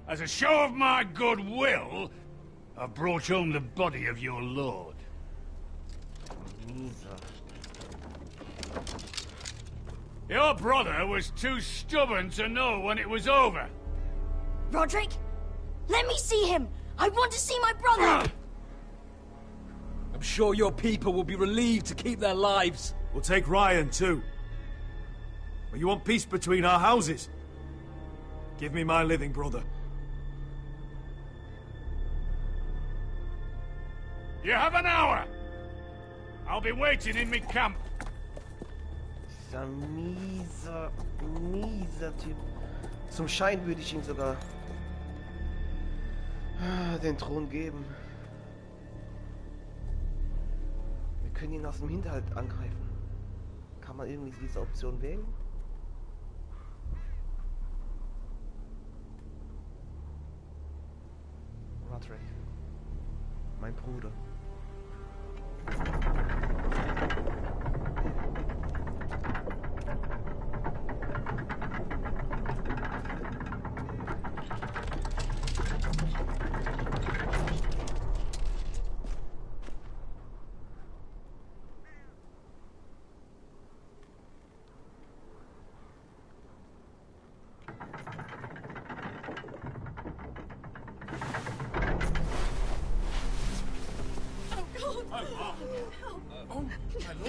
As a show of my goodwill, I've brought home the body of your lord. Your brother was too stubborn to know when it was over. Roderick, let me see him. I want to see my brother. I'm sure your people will be relieved to keep their lives. We'll take Ryan, too. But you want peace between our houses? Give me my living brother. You have an hour. I'll be waiting in my camp. Dieser mieser Typ. Zum Schein würde ich ihm sogar den Thron geben. Wir können ihn aus dem Hinterhalt angreifen. Kann man irgendwie diese Option wählen? Roderick. Mein Bruder.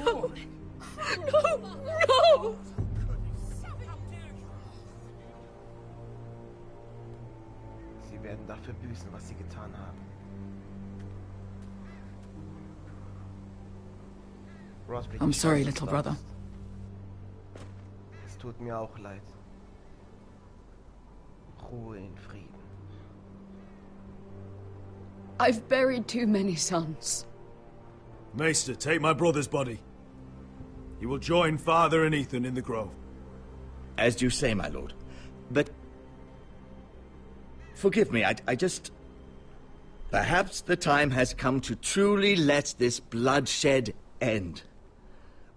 No! Sie werden dafür büßen, was sie getan haben. Roderick, I'm sorry, little brother. Es tut mir auch leid. Ruhe in Frieden. I've buried too many sons. Maester, take my brother's body. He will join Father and Ethan in the grove. As you say, my lord. But... forgive me, I just... Perhaps the time has come to truly let this bloodshed end.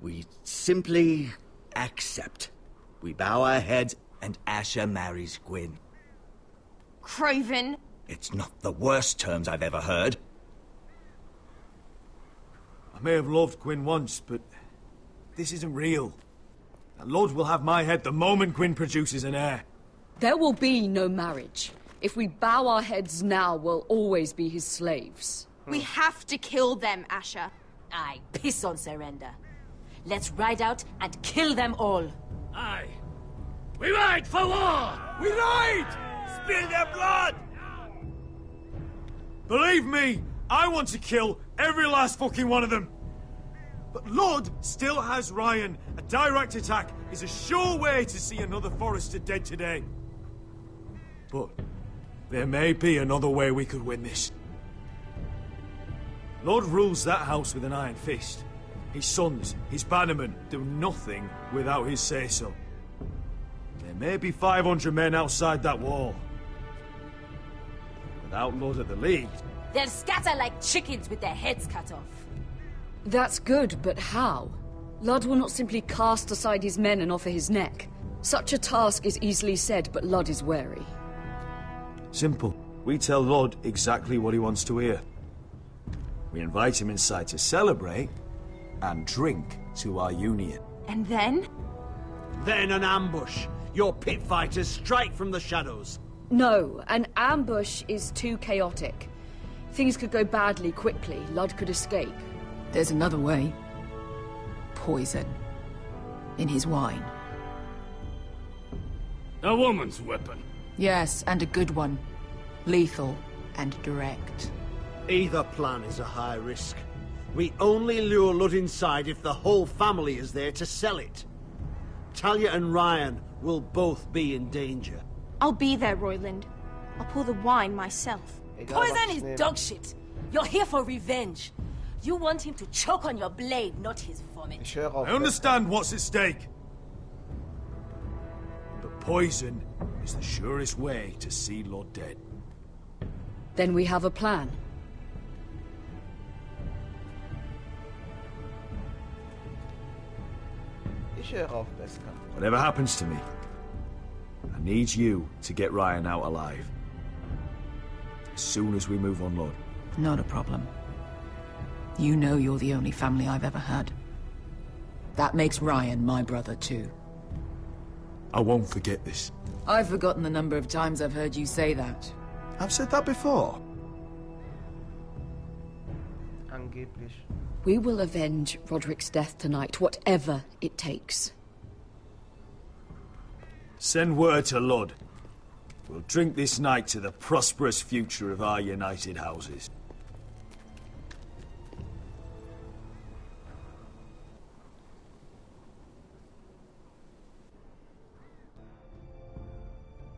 We simply accept. We bow our heads and Asher marries Gwyn. Craven! It's not the worst terms I've ever heard. I may have loved Gwyn once, but this isn't real. And Lord will have my head the moment Gwyn produces an heir. There will be no marriage. If we bow our heads now, we'll always be his slaves. We have to kill them, Asher. Aye, piss on surrender. Let's ride out and kill them all. Aye. We ride for war! We ride! Spill their blood! Believe me, I want to kill every last fucking one of them. But Lord still has Ryan. A direct attack is a sure way to see another Forrester dead today. But there may be another way we could win this. Lord rules that house with an iron fist. His sons, his bannermen, do nothing without his say-so. There may be 500 men outside that wall. Without Lord of the League... They'll scatter like chickens with their heads cut off. That's good, but how? Ludd will not simply cast aside his men and offer his neck. Such a task is easily said, but Ludd is wary. Simple. We tell Lord exactly what he wants to hear. We invite him inside to celebrate and drink to our union. And then? Then an ambush. Your pit fighters strike from the shadows. No, an ambush is too chaotic. Things could go badly quickly. Ludd could escape. There's another way. Poison. In his wine. A woman's weapon. Yes, and a good one. Lethal and direct. Either plan is a high risk. We only lure Ludd inside if the whole family is there to sell it. Talia and Ryan will both be in danger. I'll be there, Royland. I'll pour the wine myself. Poison is dog shit. You're here for revenge. You want him to choke on your blade, not his vomit. I understand what's at stake. But poison is the surest way to see Lord dead. Then we have a plan. Whatever happens to me, I need you to get Ryan out alive. As soon as we move on, Lord. Not a problem. You know you're the only family I've ever had. That makes Ryan my brother too. I won't forget this. I've forgotten the number of times I've heard you say that. I've said that before. Angeblich. We will avenge Roderick's death tonight, whatever it takes. Send word to Lud. We'll drink this night to the prosperous future of our united houses.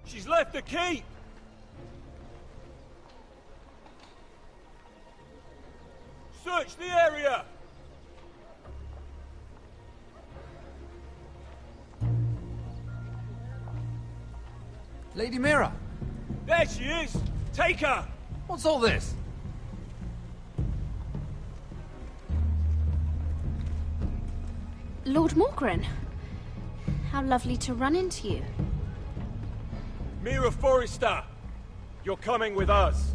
She's left the keep! Search the area! Lady Mira! There she is! Take her! What's all this? Lord Morgren. How lovely to run into you. Mira Forrester! You're coming with us.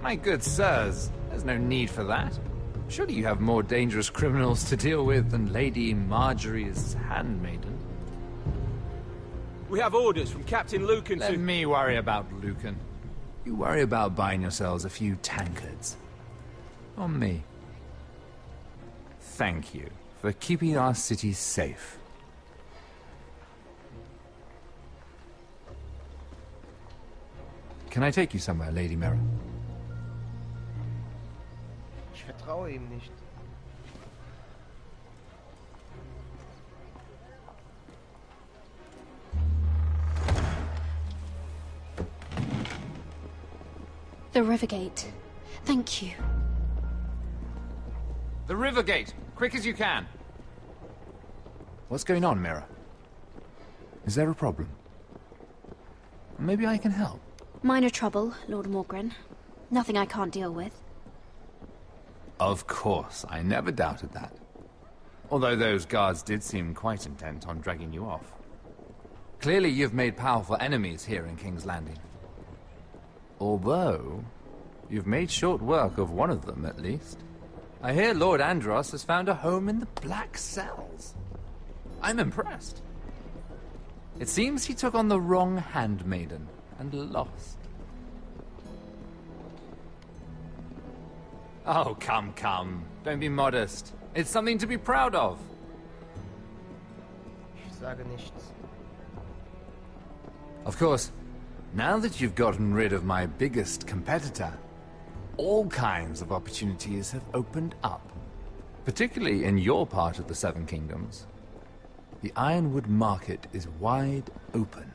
My good sirs, there's no need for that. Surely you have more dangerous criminals to deal with than Lady Marjorie's handmaiden. We have orders from Captain Lucan to... Let me worry about Lucan. You worry about buying yourselves a few tankards. On me. Thank you for keeping our city safe. Can I take you somewhere, Lady Mira? Ich vertraue ihm nicht. The Rivergate. Thank you. The Rivergate! Quick as you can! What's going on, Mira? Is there a problem? Maybe I can help. Minor trouble, Lord Morgren. Nothing I can't deal with. Of course, I never doubted that. Although those guards did seem quite intent on dragging you off. Clearly you've made powerful enemies here in King's Landing. Although, you've made short work of one of them, at least. I hear Lord Andros has found a home in the Black Cells. I'm impressed. It seems he took on the wrong handmaiden and lost. Oh, come. Don't be modest. It's something to be proud of. Ich sage nichts. Of course, now that you've gotten rid of my biggest competitor, all kinds of opportunities have opened up. Particularly in your part of the Seven Kingdoms. The Ironwood market is wide open.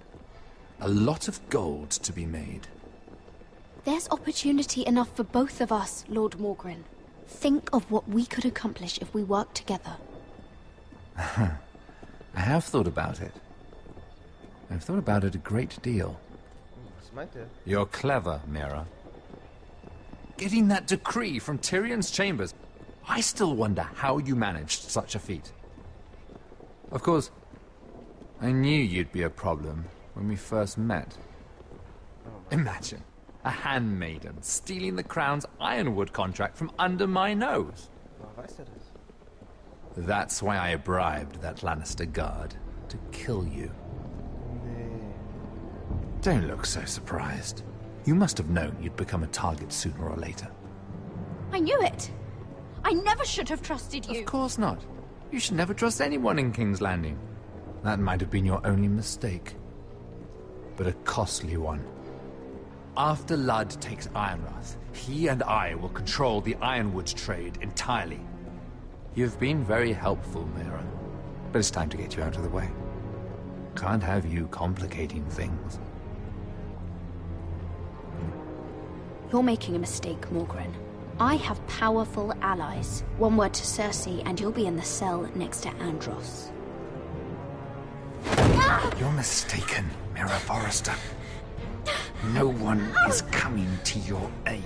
A lot of gold to be made. There's opportunity enough for both of us, Lord Morgren. Think of what we could accomplish if we worked together. I have thought about it. I've thought about it a great deal. Was meint er? You're clever, Mira. Getting that decree from Tyrion's chambers, I still wonder how you managed such a feat. Of course, I knew you'd be a problem when we first met. Imagine a handmaiden stealing the Crown's Ironwood contract from under my nose. That's why I bribed that Lannister guard to kill you. Don't look so surprised. You must have known you'd become a target sooner or later. I knew it! I never should have trusted you! Of course not. You should never trust anyone in King's Landing. That might have been your only mistake. But a costly one. After Ludd takes Ironrath, he and I will control the Ironwood trade entirely. You've been very helpful, Mira. But it's time to get you out of the way. Can't have you complicating things. You're making a mistake, Morgren. I have powerful allies. One word to Cersei, and you'll be in the cell next to Andros. You're mistaken, Mira Forrester. No one is coming to your aid.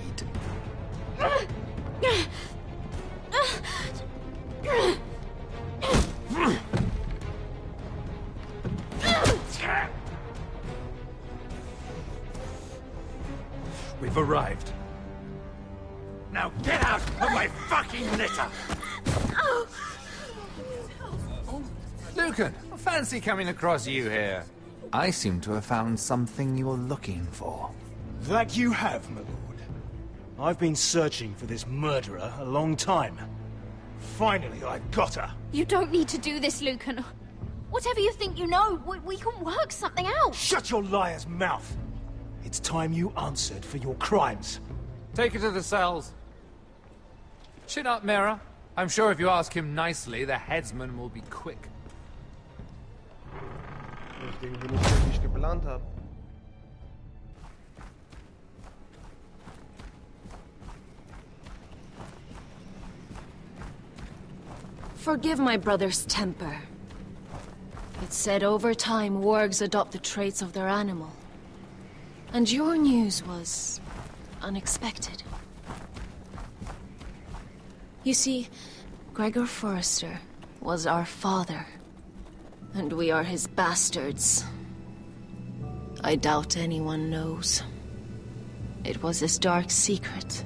We've arrived. Now get out of my fucking litter! Lucan, I fancy coming across you here. I seem to have found something you're looking for. That you have, my lord. I've been searching for this murderer a long time. Finally, I got her. You don't need to do this, Lucan. Whatever you think you know, we can work something out. Shut your liar's mouth. It's time you answered for your crimes. Take her to the cells. Chin up, Mira. I'm sure if you ask him nicely, the headsman will be quick. Ich irgendwie nicht so, wie ich geplant habe. Forgive my brother's temper. It's said over time wargs adopt the traits of their animal. And your news was unexpected. You see, Gregor Forrester was our father. And we are his bastards. I doubt anyone knows. It was his dark secret.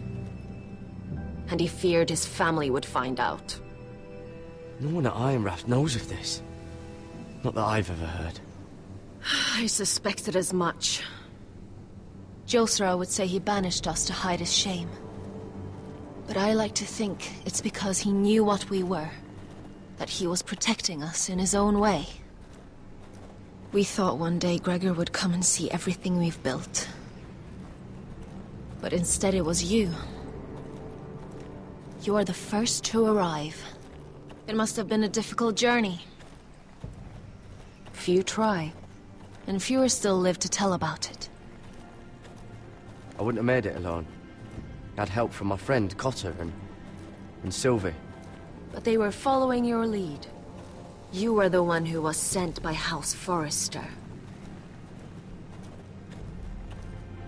And he feared his family would find out. No one at Ironrath knows of this. Not that I've ever heard. I suspected as much. Josra would say he banished us to hide his shame. But I like to think it's because he knew what we were. That he was protecting us in his own way. We thought one day Gregor would come and see everything we've built. But instead it was you. You are the first to arrive. It must have been a difficult journey. Few try, and fewer still live to tell about it. I wouldn't have made it alone. I had help from my friend Cotter and Sylvie. But they were following your lead. You were the one who was sent by House Forrester.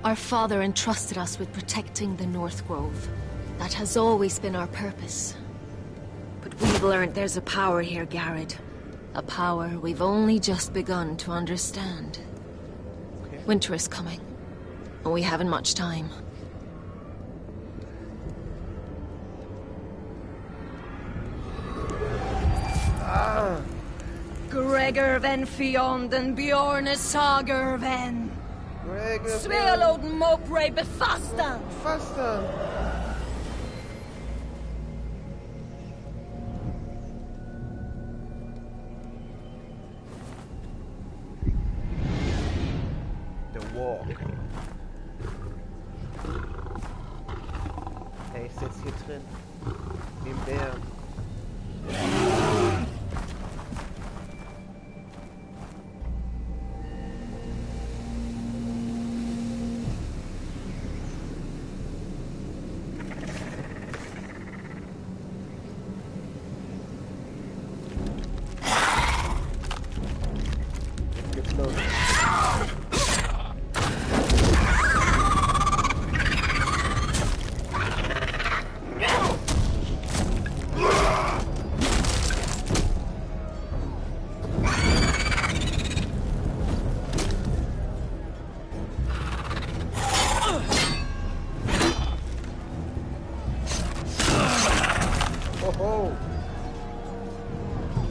Our father entrusted us with protecting the North Grove. That has always been our purpose. But we've learned there's a power here, Garrett. A power we've only just begun to understand. Okay. Winter is coming, and we haven't much time. Gregor ven Fionden Bjorne Sager ven. Sveloden Mopre befastan. Fastan. The Walk. Er ist jetzt hier drin. Wie ein Bär.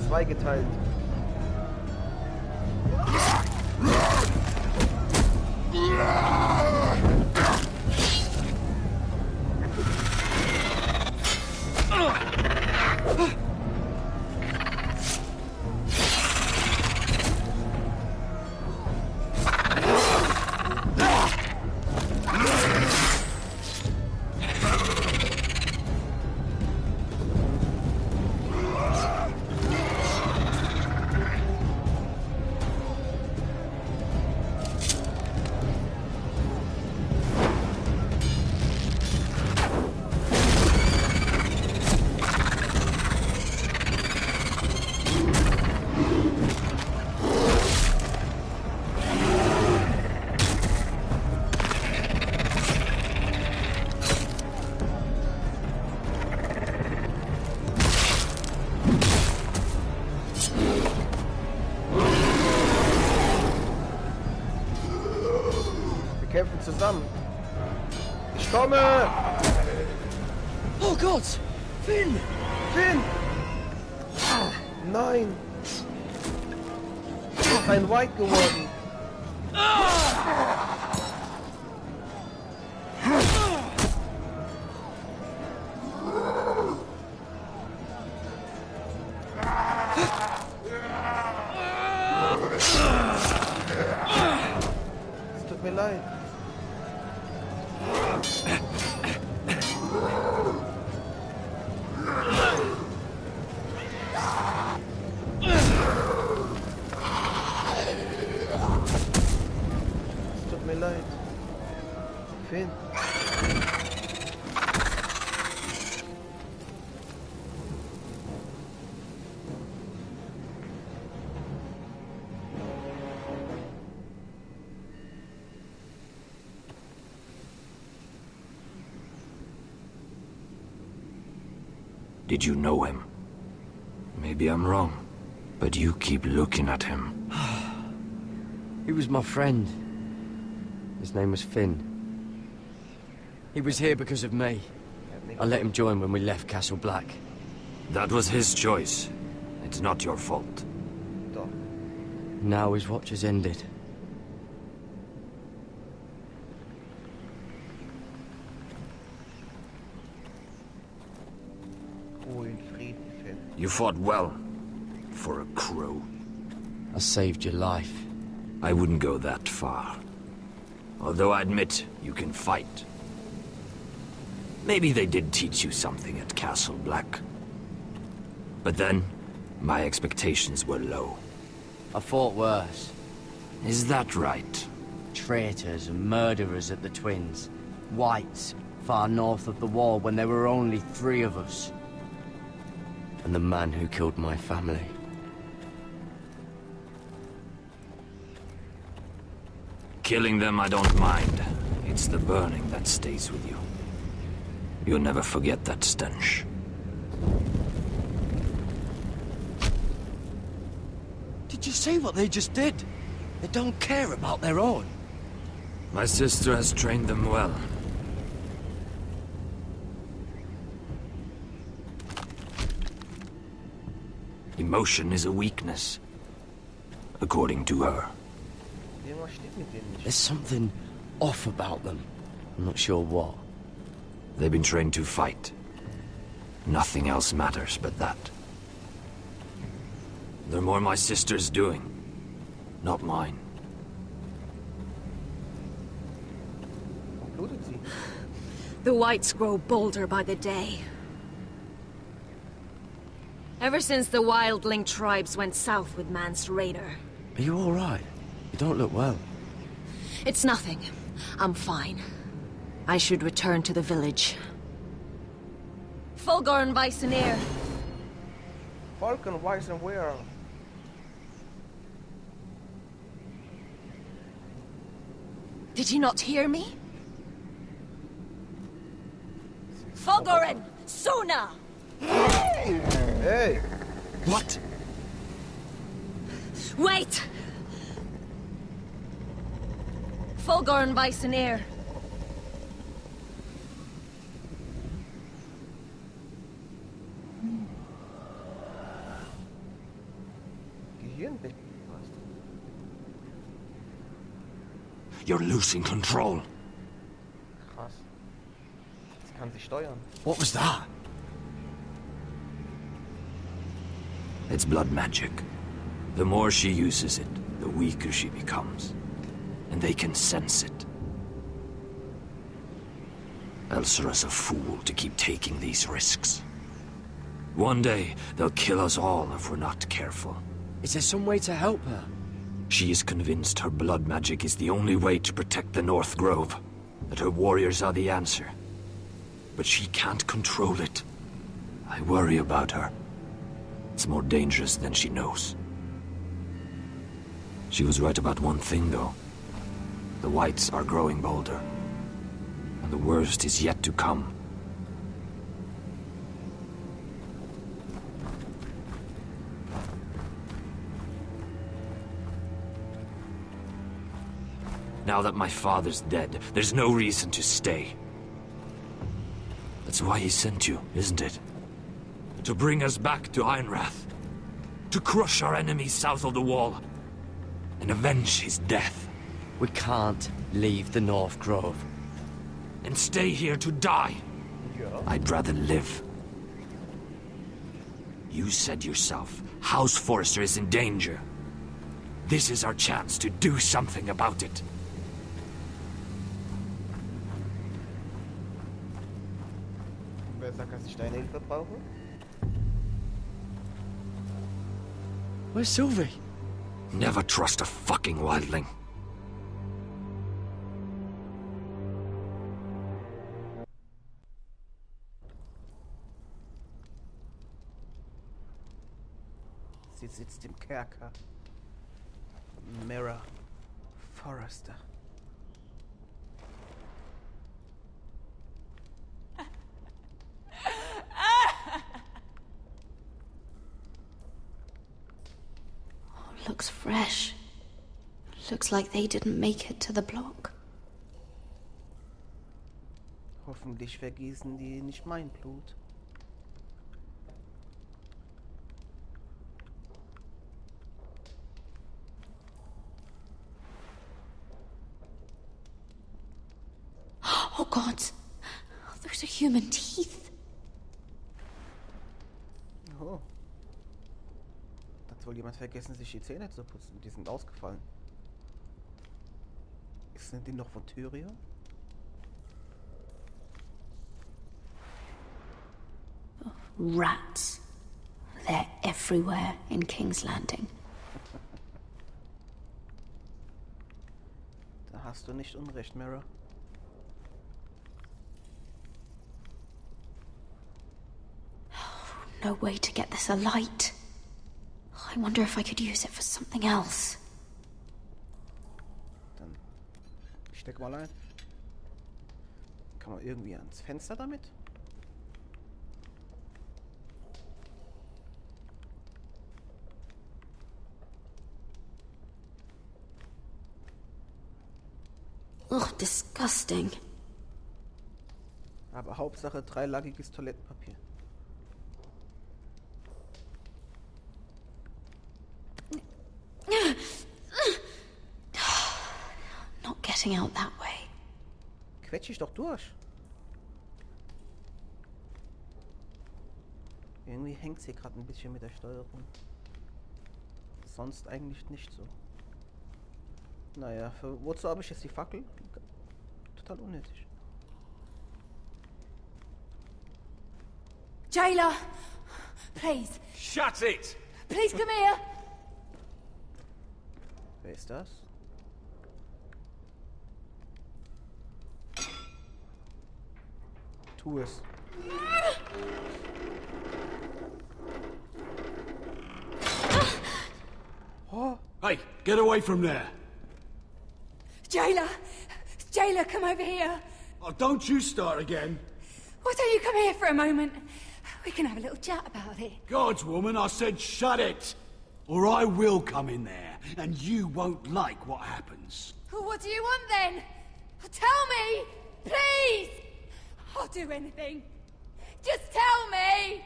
Zweigeteilt. Zusammen. Ich komme! Oh Gott! Finn! Finn! Nein! Ich bin ein White geworden. Es tut mir leid. Finn. Did you know him? Maybe I'm wrong, but you keep looking at him. He was my friend. His name was Finn. He was here because of me. I let him join when we left Castle Black. That was his choice. It's not your fault. Now his watch has ended. You fought well. For a crow. I saved your life. I wouldn't go that far. Although I admit, you can fight. Maybe they did teach you something at Castle Black. But then, my expectations were low. I fought worse. Is that right? Traitors and murderers at the Twins. Whites, far north of the wall when there were only 3 of us. And the man who killed my family. Killing them I don't mind. It's the burning that stays with you. You'll never forget that stench. Did you see what they just did? They don't care about their own. My sister has trained them well. Emotion is a weakness, according to her. There's something off about them. I'm not sure what. They've been trained to fight. Nothing else matters but that. They're more my sister's doing, not mine. The Whites grow bolder by the day. Ever since the wildling tribes went south with Mance Raider. Are you all right? You don't look well. It's nothing. I'm fine. I should return to the village. Fulgorn Weisenir. Falcon Weisenir. Did you not hear me? Fulgorn! Sona! Hey! What? Wait! Fulgorn Weisenir. You're losing control. Krass. Das kann sich steuern. What was that? It's blood magic. The more she uses it, the weaker she becomes. And they can sense it. Elsera's a fool to keep taking these risks. One day, they'll kill us all if we're not careful. Is there some way to help her? She is convinced her blood magic is the only way to protect the North Grove, that her warriors are the answer. But she can't control it. I worry about her. It's more dangerous than she knows. She was right about one thing, though. The Whites are growing bolder. And the worst is yet to come. Now that my father's dead, there's no reason to stay. That's why he sent you, isn't it? To bring us back to Ironrath. To crush our enemies south of the Wall. And avenge his death. We can't leave the North Grove. And stay here to die. Yeah. I'd rather live. You said yourself, House Forrester is in danger. This is our chance to do something about it. Wer sagt, dass ich deine Hilfe brauche? Where's Sylvie? Never trust a fucking wildling. Sie sitzt im Kerker. Mira Forrester. Looks fresh. Looks like they didn't make it to the block. Hoffentlich vergießen die nicht mein Blut. Oh God! Those are human teeth. Oh. Hat wohl jemand vergessen, sich die Zähne zu putzen? Die sind ausgefallen. Sind die noch von Tyrion? Rats. They're everywhere in King's Landing. Da hast du nicht unrecht, Mira. No way to get this alight. I wonder if I could use it for something else. Dann steck mal ein. Kann man irgendwie ans Fenster damit? Ugh, disgusting. Aber Hauptsache dreilagiges Toilettenpapier. Not getting out that way. Quetsch ich doch durch. Irgendwie hängt sie gerade ein bisschen mit der Steuerung. Sonst eigentlich nicht so. Naja, wozu habe ich jetzt die Fackel? Total unnötig. Jailer! Please! Shut it! Please come here! Wer ist das? Tu es. Oh. Hey, get away from there! Jailer! Jailer, come over here! Oh, don't you start again! Why don't you come here for a moment? We can have a little chat about it. Gods, woman, I said shut it! Or I will come in there, and you won't like what happens. Well, what do you want then? Tell me! Please! I'll do anything. Just tell me!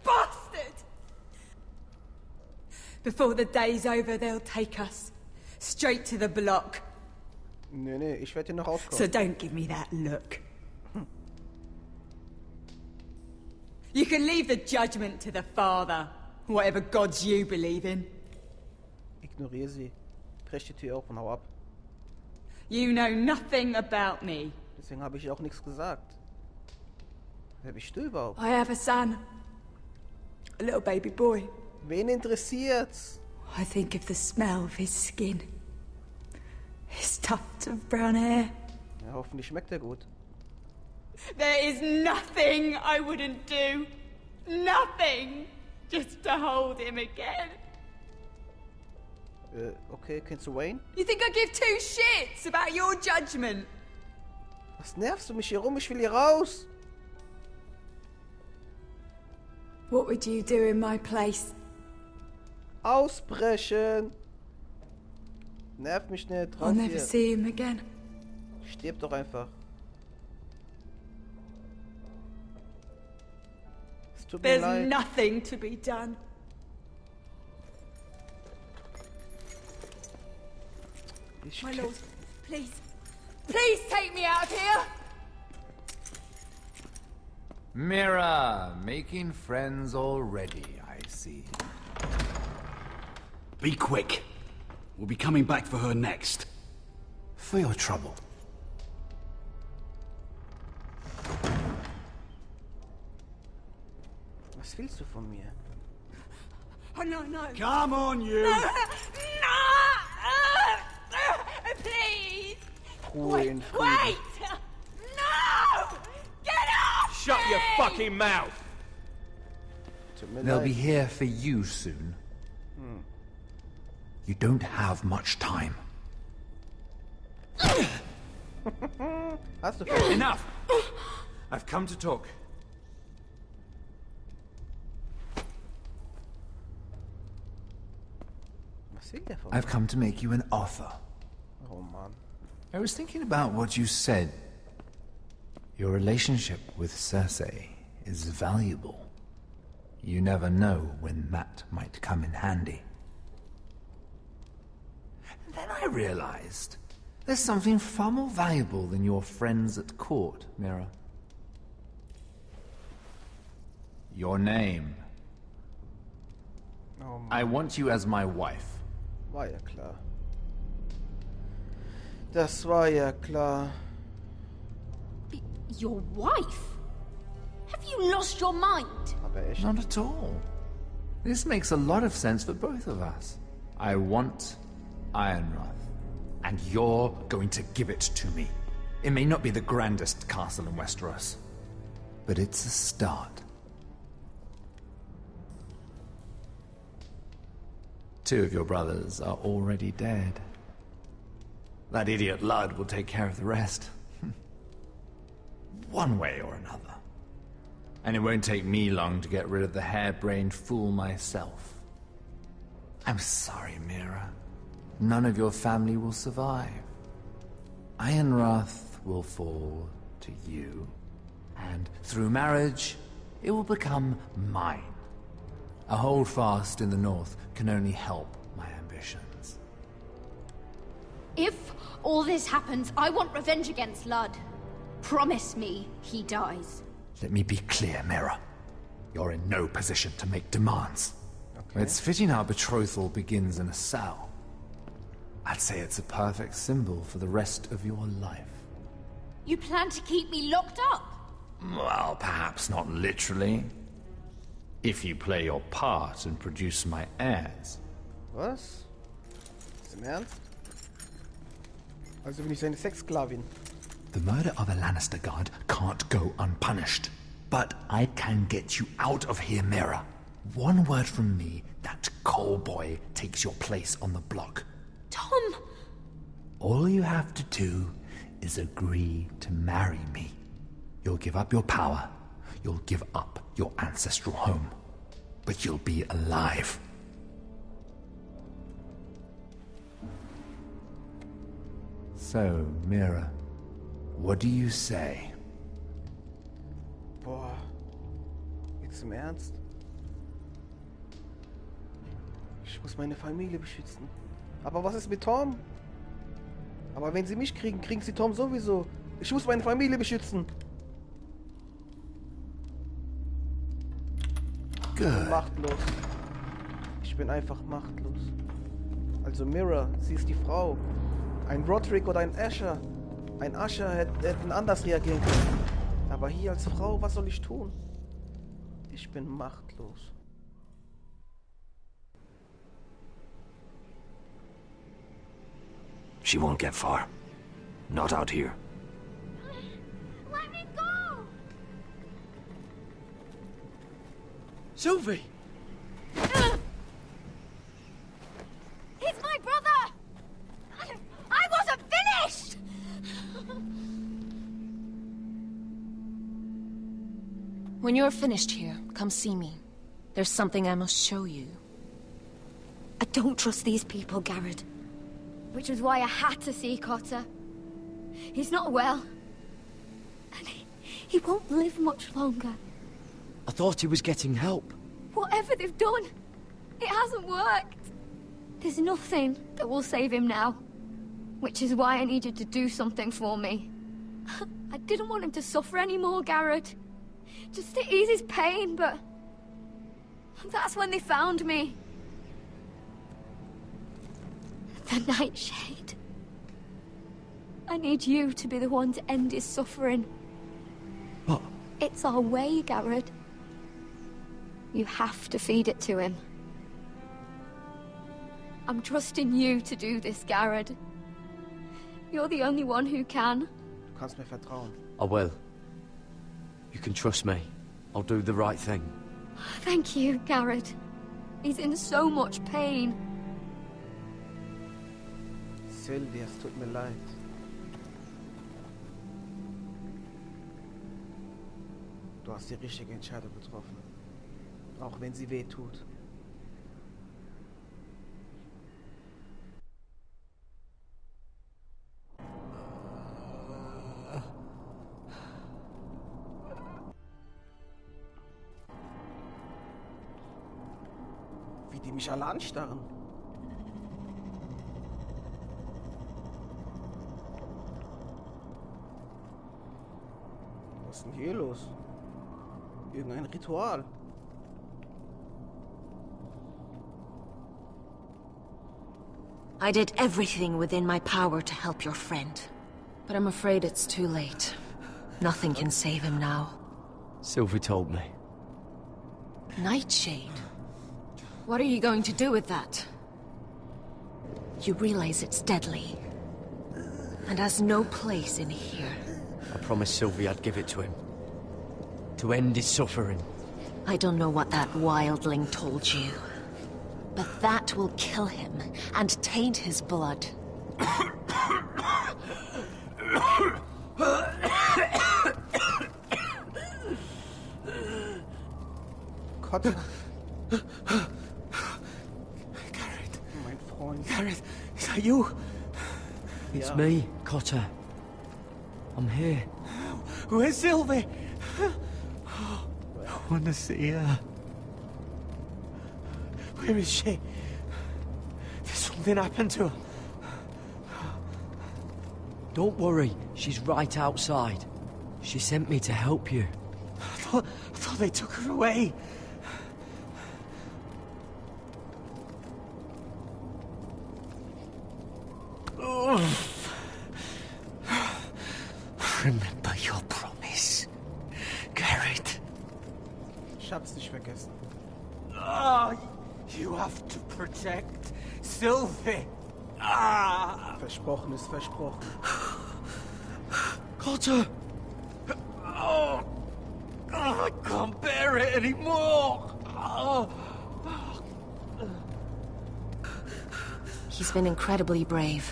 Bastard! Before the day's over, they'll take us. Straight to the block. Nee, ich werde hier noch rauskommen. So don't give me that look. You can leave the judgment to the Father, whatever gods you believe in. Ignoriere sie. Brech die Tür auf und hau ab. You know nothing about me. Deswegen habe ich auch nichts gesagt. Wer bist du überhaupt? I have a son. A little baby boy. Wen interessiert's? I think of the smell of his skin. His tufts of brown hair. Ja, hoffentlich schmeckt er gut. There is nothing I wouldn't do. Nothing. Just to hold him again. Okay, kennst du Wayne? You think I give two shits about your judgment? Was nervst du mich hier rum? Ich will hier raus. What would you do in my place? Ausbrechen. Nerv mich nicht. I'll never see him again. Stirb doch einfach. Es tut mir leid. There's nothing to be done. My lord, please. Please take me out of here! Mira, making friends already, I see. Be quick. We'll be coming back for her next. For your trouble. Was willst du von mir? Oh, no, no. Come on, you! No! Please! Wait! No! Get off! Shut your fucking mouth! They'll be here for you soon. You don't have much time. Enough! I've come to talk. I've come to make you an offer. Oh man. I was thinking about what you said. Your relationship with Cersei is valuable. You never know when that might come in handy. And then I realized there's something far more valuable than your friends at court, Mira. Your name. Oh man. I want you as my wife. War ja klar. Das war ja klar. Your wife? Have you lost your mind? Aber echt? Not at all. This makes a lot of sense for both of us. I want Ironrath, and you're going to give it to me. It may not be the grandest castle in Westeros, but it's a start. Two of your brothers are already dead. That idiot Ludd will take care of the rest. one way or another. And it won't take me long to get rid of the harebrained fool myself. I'm sorry, Mira. None of your family will survive. Ironrath will fall to you, and through marriage, it will become mine. A holdfast in the north can only help my ambitions. If all this happens, I want revenge against Lud. Promise me he dies. Let me be clear, Mira. You're in no position to make demands. Okay. It's fitting our betrothal begins in a cell. I'd say it's a perfect symbol for the rest of your life. You plan to keep me locked up? Well, perhaps not literally. If you play your part and produce my heirs. Was? Ist im Ernst? Also bin ich seine Sexsklavin. The murder of a Lannister guard can't go unpunished. But I can get you out of here, Mira. One word from me, that coal boy takes your place on the block. Tom! All you have to do is agree to marry me. You'll give up your power. You'll give up your ancestral home. But you'll be alive. So, Mira, what do you say? Boah. Jetzt im Ernst? Ich muss meine Familie beschützen. Aber was ist mit Tom? Aber wenn sie mich kriegen, kriegen sie Tom sowieso. Ich muss meine Familie beschützen. Ich bin machtlos. Ich bin einfach machtlos. Also Mira, sie ist die Frau. Ein Roderick oder ein Asher. Ein Asher hätten anders reagieren können. Aber hier als Frau, was soll ich tun? Ich bin machtlos. She won't get far. Not out here. Let me go! Sylvie! He's my brother! I wasn't finished! When you're finished here, come see me. There's something I must show you. I don't trust these people, Garrett. Which was why I had to see Cotter. He's not well. And he won't live much longer. I thought he was getting help. Whatever they've done, it hasn't worked. There's nothing that will save him now. Which is why I needed to do something for me. I didn't want him to suffer anymore, Garrett. Just to ease his pain, but... that's when they found me. The Nightshade. I need you to be the one to end his suffering. What? It's our way, Garrett. You have to feed it to him. I'm trusting you to do this, Garrett. You're the only one who can. Du kannst mir vertrauen. I will. You can trust me. I'll do the right thing. Thank you, Garrett. He's in so much pain. Sylvia, es tut mir leid. Du hast die richtige Entscheidung getroffen. Auch wenn sie weh tut. Wie die mich alle anstarren. Was ist denn hier los? Irgendein Ritual. I did everything within my power to help your friend. But I'm afraid it's too late. Nothing can save him now. Sylvie told me. Nightshade? What are you going to do with that? You realize it's deadly. And has no place in here. I promised Sylvie I'd give it to him. To end his suffering. I don't know what that wildling told you. But that will kill him and taint his blood. Cotter. Garrett. Mein Freund. Garrett, is that you? It's me, Cotter. I'm here. Where's Sylvie? I want to see her. Where is she? Did something happen to her? Don't worry, she's right outside. She sent me to help you. I thought they took her away. Remember your promise, Garrett. Ich hab's nicht vergessen. Ah, you have to protect Sylvie. Ah. Versprochen ist versprochen. Cotter! Oh, I can't bear it anymore! Oh. He's been incredibly brave.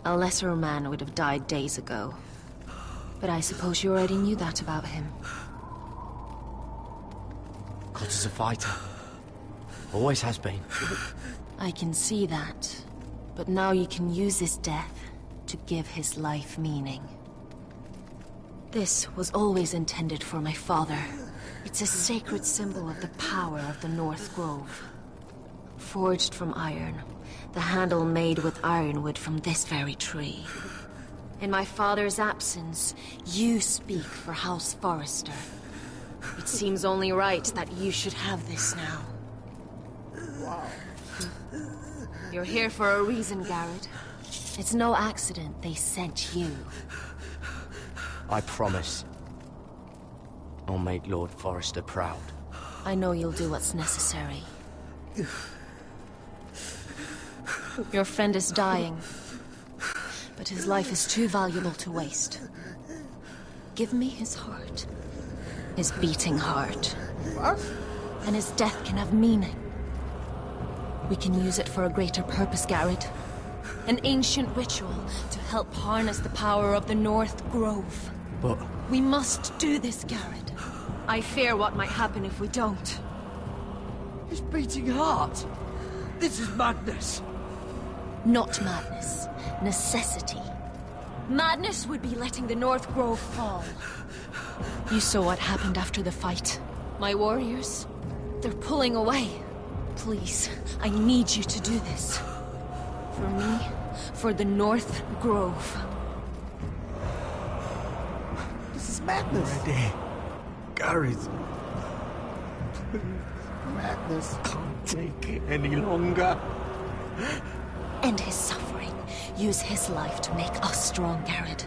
A lesser man would have died days ago. But I suppose you already knew that about him. Cotter's a fighter. Always has been. I can see that. But now you can use his death to give his life meaning. This was always intended for my father. It's a sacred symbol of the power of the North Grove. Forged from iron, the handle made with ironwood from this very tree. In my father's absence, you speak for House Forrester. It seems only right that you should have this now. Wow. You're here for a reason, Garrett. It's no accident they sent you. I promise. I'll make Lord Forrester proud. I know you'll do what's necessary. Your friend is dying, but his life is too valuable to waste. Give me his heart. His beating heart. What? And his death can have meaning. We can use it for a greater purpose, Garrett. An ancient ritual to help harness the power of the North Grove. But... we must do this, Garrett. I fear what might happen if we don't. His beating heart! This is madness! Not madness. Necessity. Madness would be letting the North Grove fall. You saw what happened after the fight. My warriors, they're pulling away. Please, I need you to do this. For me, for the North Grove. This is madness. Ready. Garrett. Madness. Can't take it any longer. End his suffering. Use his life to make us strong, Garrett.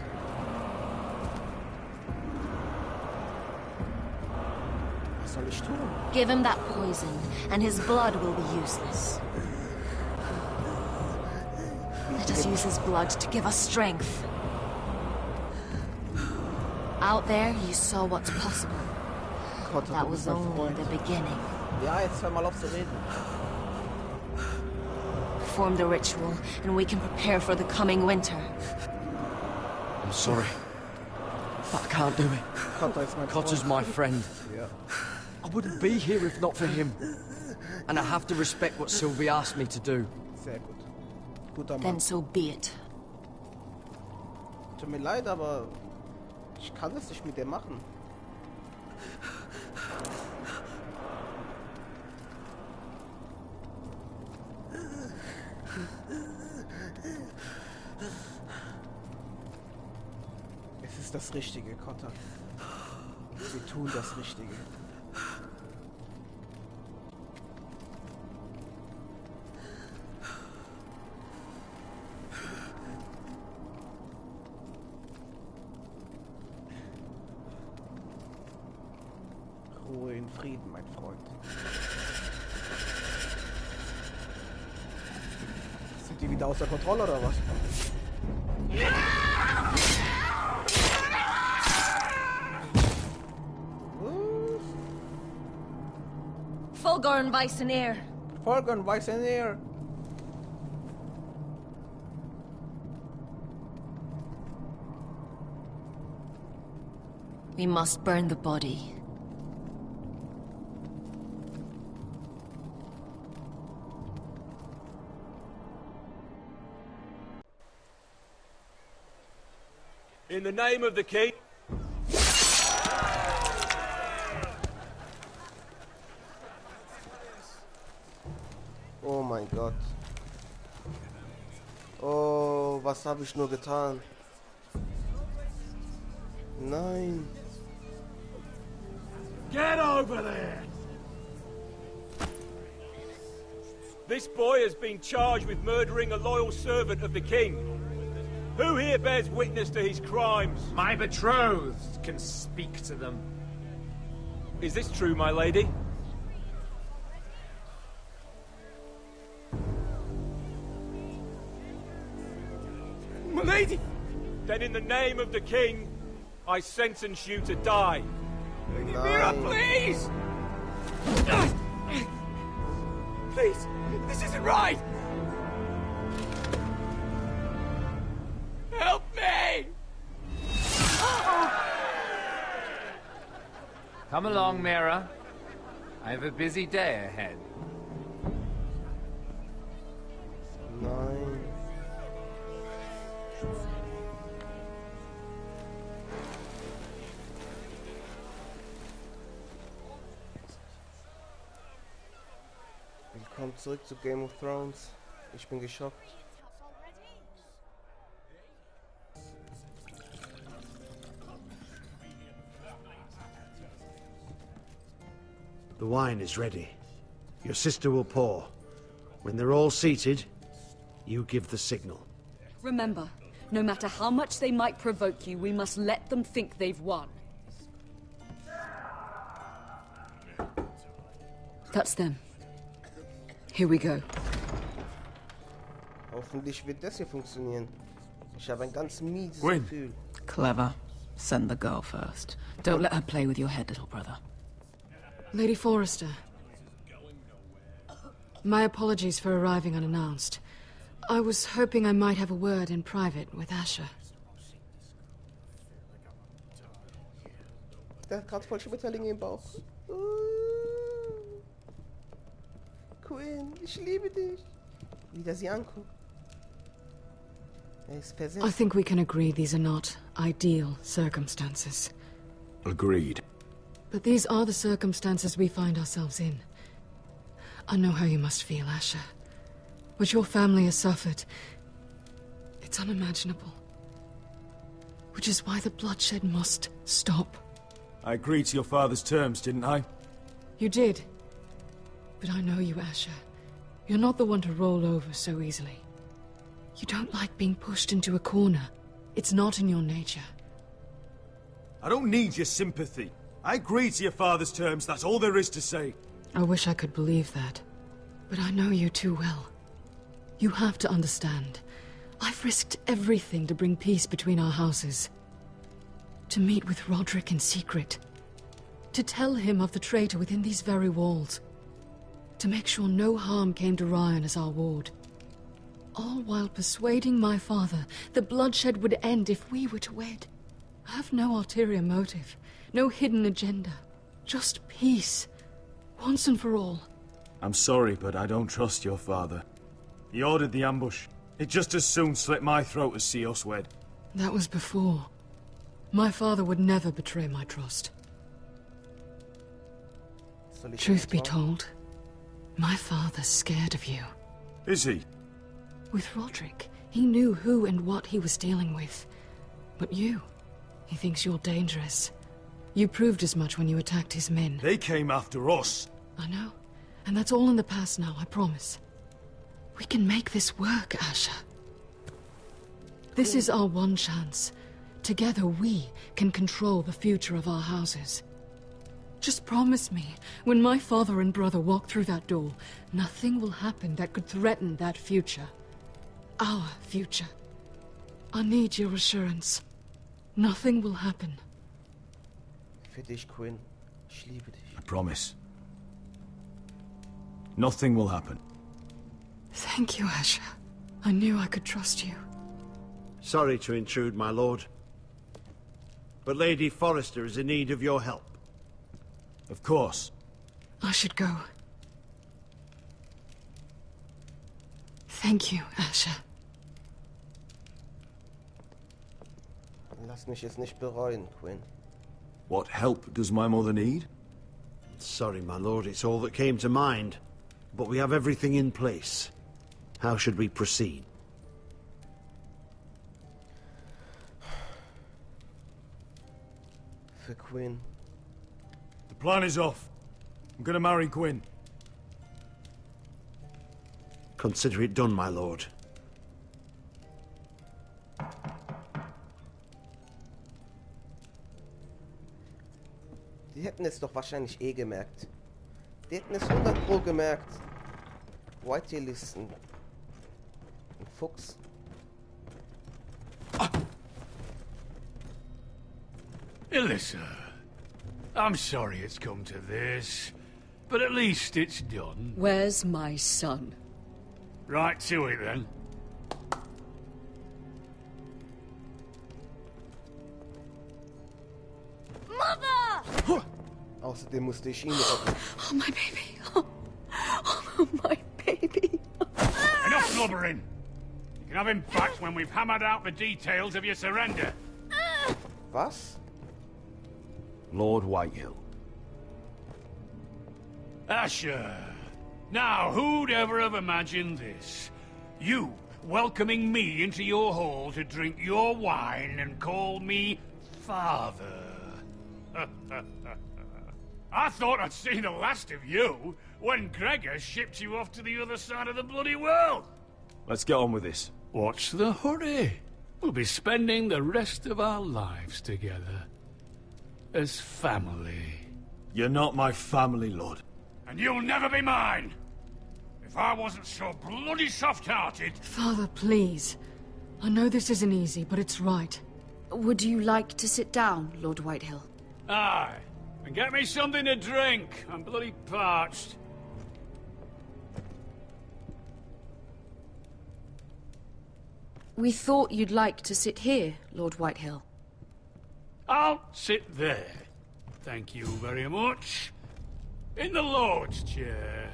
Was soll ich tun? Give him that poison, and his blood will be useless. Let us use his blood to give us strength. Out there, you saw what's possible. Gott, That was only the beginning. Ja, jetzt hör mal auf zu reden. Perform the ritual, and we can prepare for the coming winter. I'm sorry. But I can't do it. Cotter's my friend. Yeah. I wouldn't be here if not for him. And I have to respect what Sylvie asked me to do. Sehr gut. Guter Mann. Then so be it. Tut mir leid, aber ich kann das nicht mit dir machen. Es ist das Richtige, Cotter. Sie tun das Richtige. Ruhe in Frieden, mein Freund. Sind die wieder außer Kontrolle oder was? Fulgorn Weiseneer. Fulgorn Weiseneer. We must burn the body. In the name of the king... Oh mein Gott. Oh, was habe ich nur getan? Nein. Get over there! This boy has been charged with murdering a loyal servant of the king. Who here bears witness to his crimes? My betrothed can speak to them. Is this true, my lady? My lady! Then in the name of the king, I sentence you to die. Mira, please! Please, this isn't right! Help me! Come along, Mira. I have a busy day ahead. Nein. Willkommen zurück zu Game of Thrones. Ich bin geschockt. The wine is ready. Your sister will pour. When they're all seated, you give the signal. Remember, no matter how much they might provoke you, we must let them think they've won. That's them. Here we go. Hoffentlich wird das hier funktionieren. Ich habe ein ganz mieses Gwyn. Gefühl. Clever. Send the girl first. Don't let her play with your head, little brother. Lady Forrester. My apologies for arriving unannounced. I was hoping I might have a word in private with Asher. Der hat gerade voll Schmetterlinge im Bauch. Quinn, ich liebe dich. Wie der sie anguckt. Er ist versetzt. I think we can agree these are not ideal circumstances. Agreed. But these are the circumstances we find ourselves in. I know how you must feel, Asher. What your family has suffered, it's unimaginable. Which is why the bloodshed must stop. I agreed to your father's terms, didn't I? You did. But I know you, Asher. You're not the one to roll over so easily. You don't like being pushed into a corner. It's not in your nature. I don't need your sympathy. I agreed to your father's terms, that's all there is to say. I wish I could believe that. But I know you too well. You have to understand. I've risked everything to bring peace between our houses. To meet with Roderick in secret. To tell him of the traitor within these very walls. To make sure no harm came to Ryan as our ward. All while persuading my father the bloodshed would end if we were to wed. I have no ulterior motive. No hidden agenda. Just peace. Once and for all. I'm sorry, but I don't trust your father. He ordered the ambush. He'd just as soon slit my throat as see us wed. That was before. My father would never betray my trust. Truth be told, my father's scared of you. Is he? With Roderick, he knew who and what he was dealing with. But you, he thinks you're dangerous. You proved as much when you attacked his men. They came after us. I know. And that's all in the past now, I promise. We can make this work, Asher. This is our one chance. Together we can control the future of our houses. Just promise me, when my father and brother walk through that door, nothing will happen that could threaten that future. Our future. I need your assurance. Nothing will happen. Für dich, Quinn. Ich liebe dich. I promise. Nothing will happen. Thank you, Asher. I knew I could trust you. Sorry to intrude, my lord. But Lady Forrester is in need of your help. Of course. I should go. Thank you, Asher. Lass mich jetzt nicht bereuen, Quinn. What help does my mother need? Sorry, my lord, it's all that came to mind. But we have everything in place. How should we proceed? Für Quinn. The plan is off. I'm gonna marry Quinn. Consider it done, my lord. Die hätten es doch wahrscheinlich eh gemerkt. Die hätten es 100% gemerkt. Whitehill ist ein Fuchs. Alyssa, I'm sorry it's come to this, but at least it's done. Where's my son? Right to it then. Mother! Außerdem musste ich ihn retten. Oh, my baby. Oh, my baby. Enough blubbering. You can have him back when we've hammered out the details of your surrender. Was? Lord Whitehill. Asher. Now, who'd ever have imagined this? You welcoming me into your hall to drink your wine and call me father. I thought I'd seen the last of you when Gregor shipped you off to the other side of the bloody world. Let's get on with this. What's the hurry? We'll be spending the rest of our lives together. As family. You're not my family, Lord. And you'll never be mine! If I wasn't so bloody soft-hearted... Father, please. I know this isn't easy, but it's right. Would you like to sit down, Lord Whitehill? Aye. And get me something to drink. I'm bloody parched. We thought you'd like to sit here, Lord Whitehill. I'll sit there. Thank you very much. In the Lord's chair.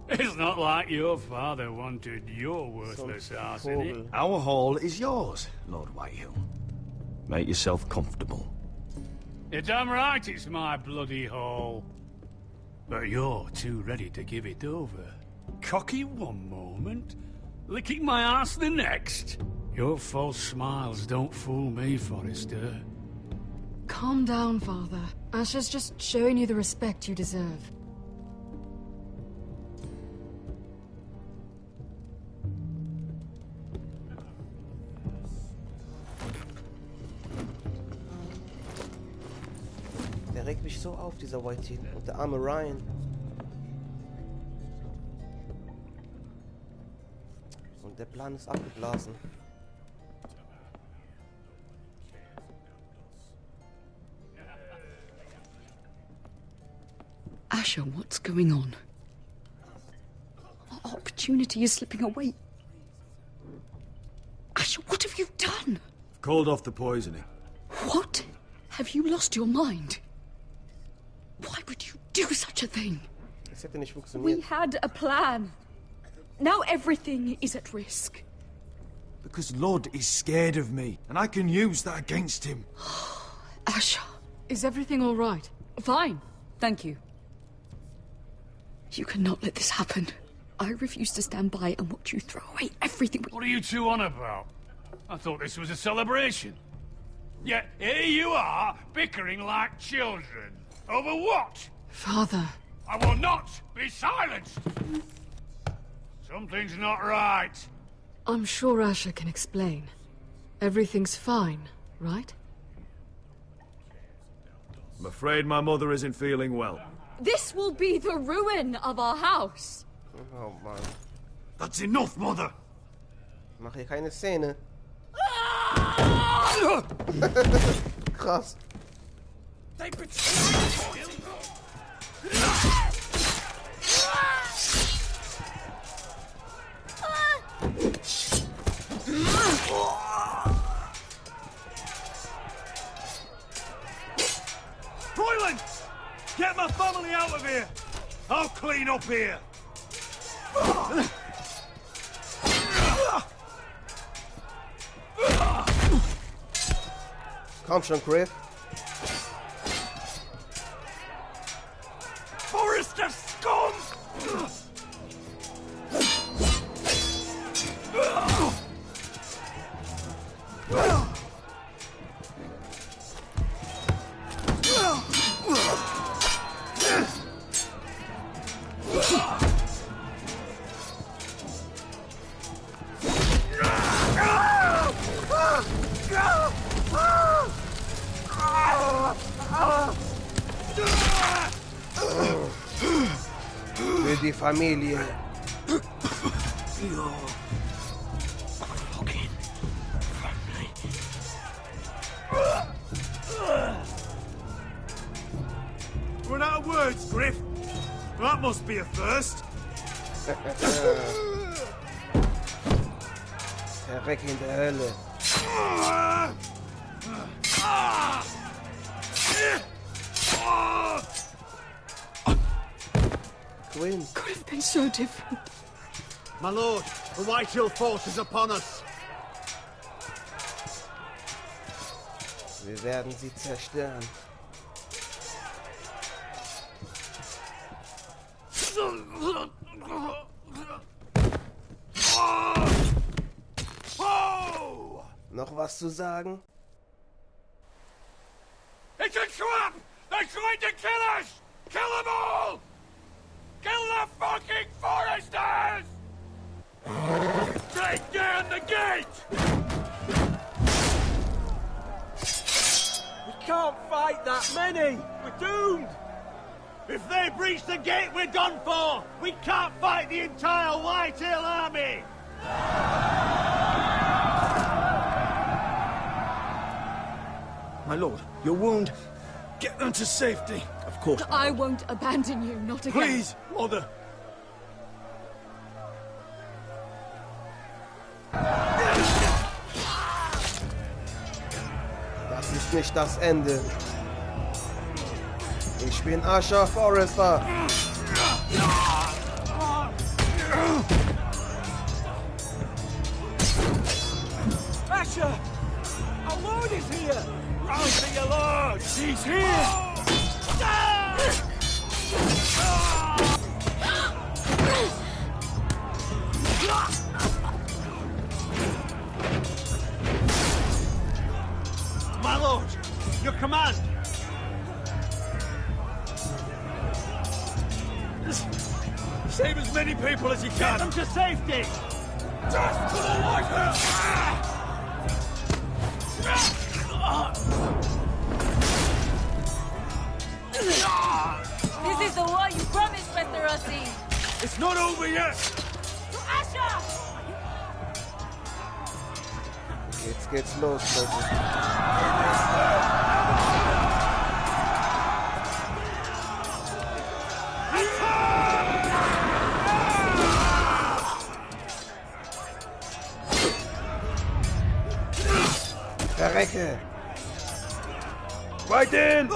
It's not like your father wanted your worthless ass in it. Our hall is yours, Lord Whitehill. Make yourself comfortable. You're damn right it's my bloody hall. But you're too ready to give it over. Cocky one moment, licking my ass the next. Your false smiles don't fool me, Forrester. Calm down, Father. Asher's just showing you the respect you deserve. Der regt mich so auf, dieser Whitehill. Und der arme Ryan. Und der Plan ist abgeblasen. Asher, what's going on? Our opportunity is slipping away. Asher, what have you done? Called off the poisoning. What? Have you lost your mind? Why would you do such a thing? Das hätte nicht funktioniert. We had a plan. Now everything is at risk. Because Lord is scared of me, and I can use that against him. Asher. Is everything all right? Fine, thank you. You cannot let this happen. I refuse to stand by and watch you throw away everything we... What are you two on about? I thought this was a celebration. Yet here you are, bickering like children. Over what? Father. I will not be silenced! Something's not right. I'm sure Asher can explain. Everything's fine, right? I'm afraid my mother isn't feeling well. This will be the ruin of our house. Oh Mann. That's enough, Mother! Mach hier keine Szene. Krass. They betrayed him! Royland! Get my family out of here! I'll clean up here! Komm schon, Griff. Forrester scum! Für die Familie. Run out of words, Griff. That must be a first. Verreck in der Hölle. Quinn. Could have been so different. My lord, the Whitehill force is upon us. Wir werden sie zerstören. Noch was zu sagen? It's a trap! They're trying to kill us! Kill them all! Kill the fucking Forresters! Take down the gate! We can't fight that many! We're doomed! If they breach the gate, we're done for! We can't fight the entire Whitehill army! My lord, your wound. Get them to safety. Of course. I won't abandon you, not again. Please, mother. Das ist nicht das Ende. Ich bin Hauses Forrester. Asher! Our lord is here! Run to your lord! He's here! My lord, your command! Save as many people as you can. Get them to safety! Just to the Whitehill! This is the war you promised, Westeros. It's not over yet! To Asher! Jetzt geht's los, Leute. Verrecke! Whitehill!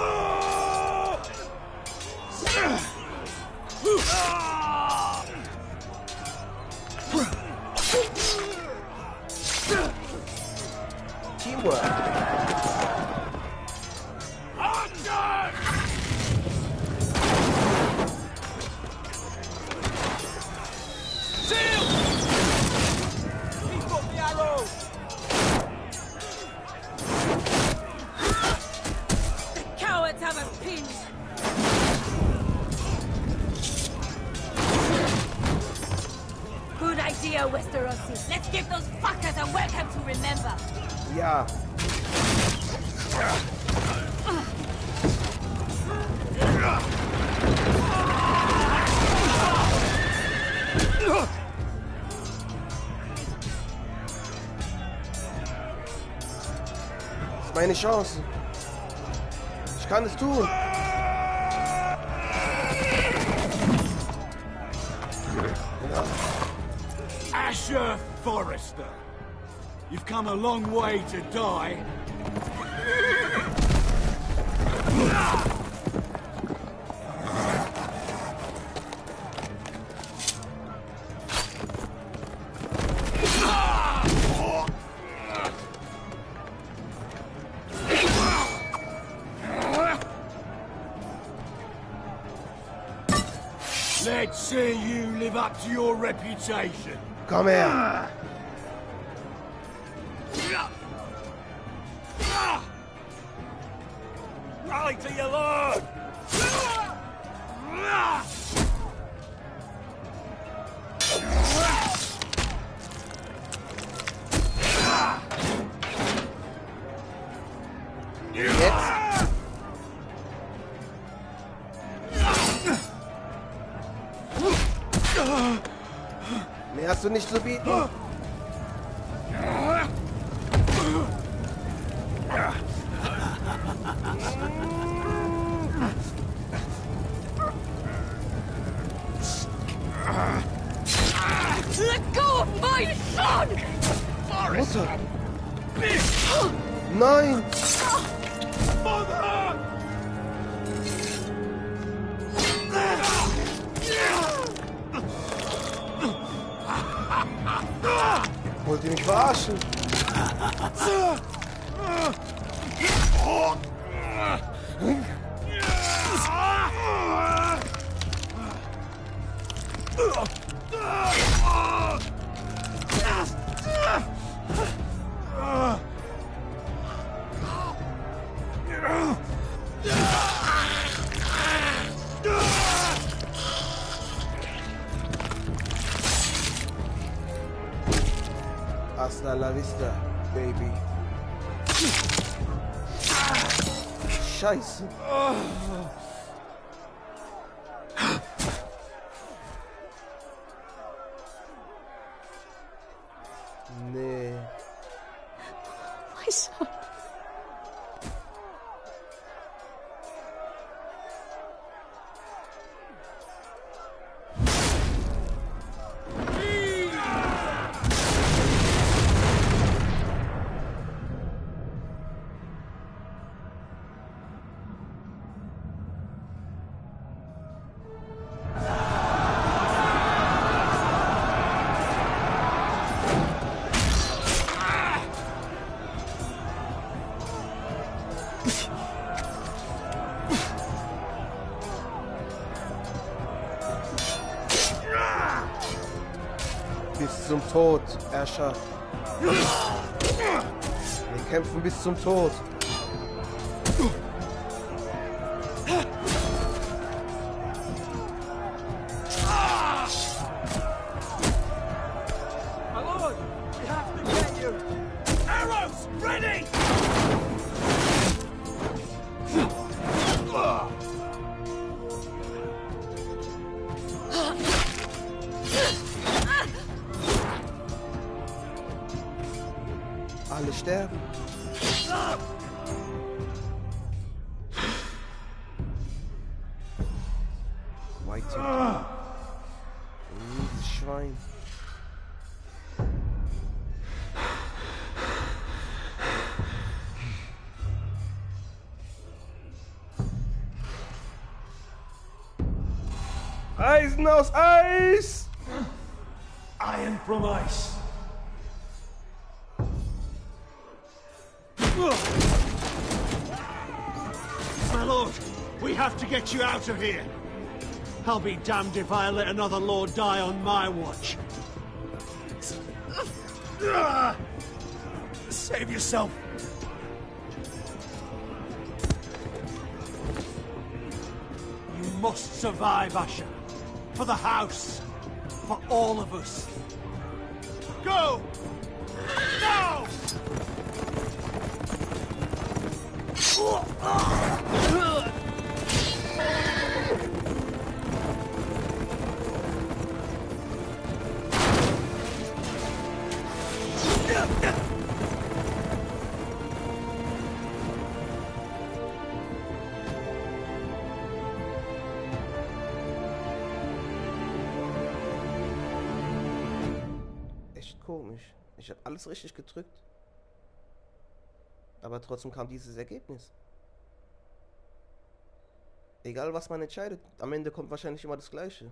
Teamwork! Westeros. Let's give those fuckers a welcome to remember. Ja. Das ist meine Chance. Ich kann es tun. Asher Forrester, you've come a long way to die. Let's see you live up to your reputation. Komm her! Rally to your lord! Jetzt? Mehr hast du nicht zu bieten? Let go of my son! Mutter! Nein! Mother! Wollt ihr mich verarschen? Hasta la vista, baby. Scheiße. Nee. My son. Bis zum Tod, Herrscher. Wir kämpfen bis zum Tod. My lord, we have to get you. Arrows, ready! Alle sterben. Whitehill-Plan. Dieses Schwein. Eisen aus Eis! Iron from ice. My lord, we have to get you out of here. I'll be damned if I let another lord die on my watch. Save yourself. You must survive, Asher. For the house. For all of us. Go! Now! Echt komisch. Ich habe alles richtig gedrückt. Aber trotzdem kam dieses Ergebnis. Egal was man entscheidet, am Ende kommt wahrscheinlich immer das Gleiche.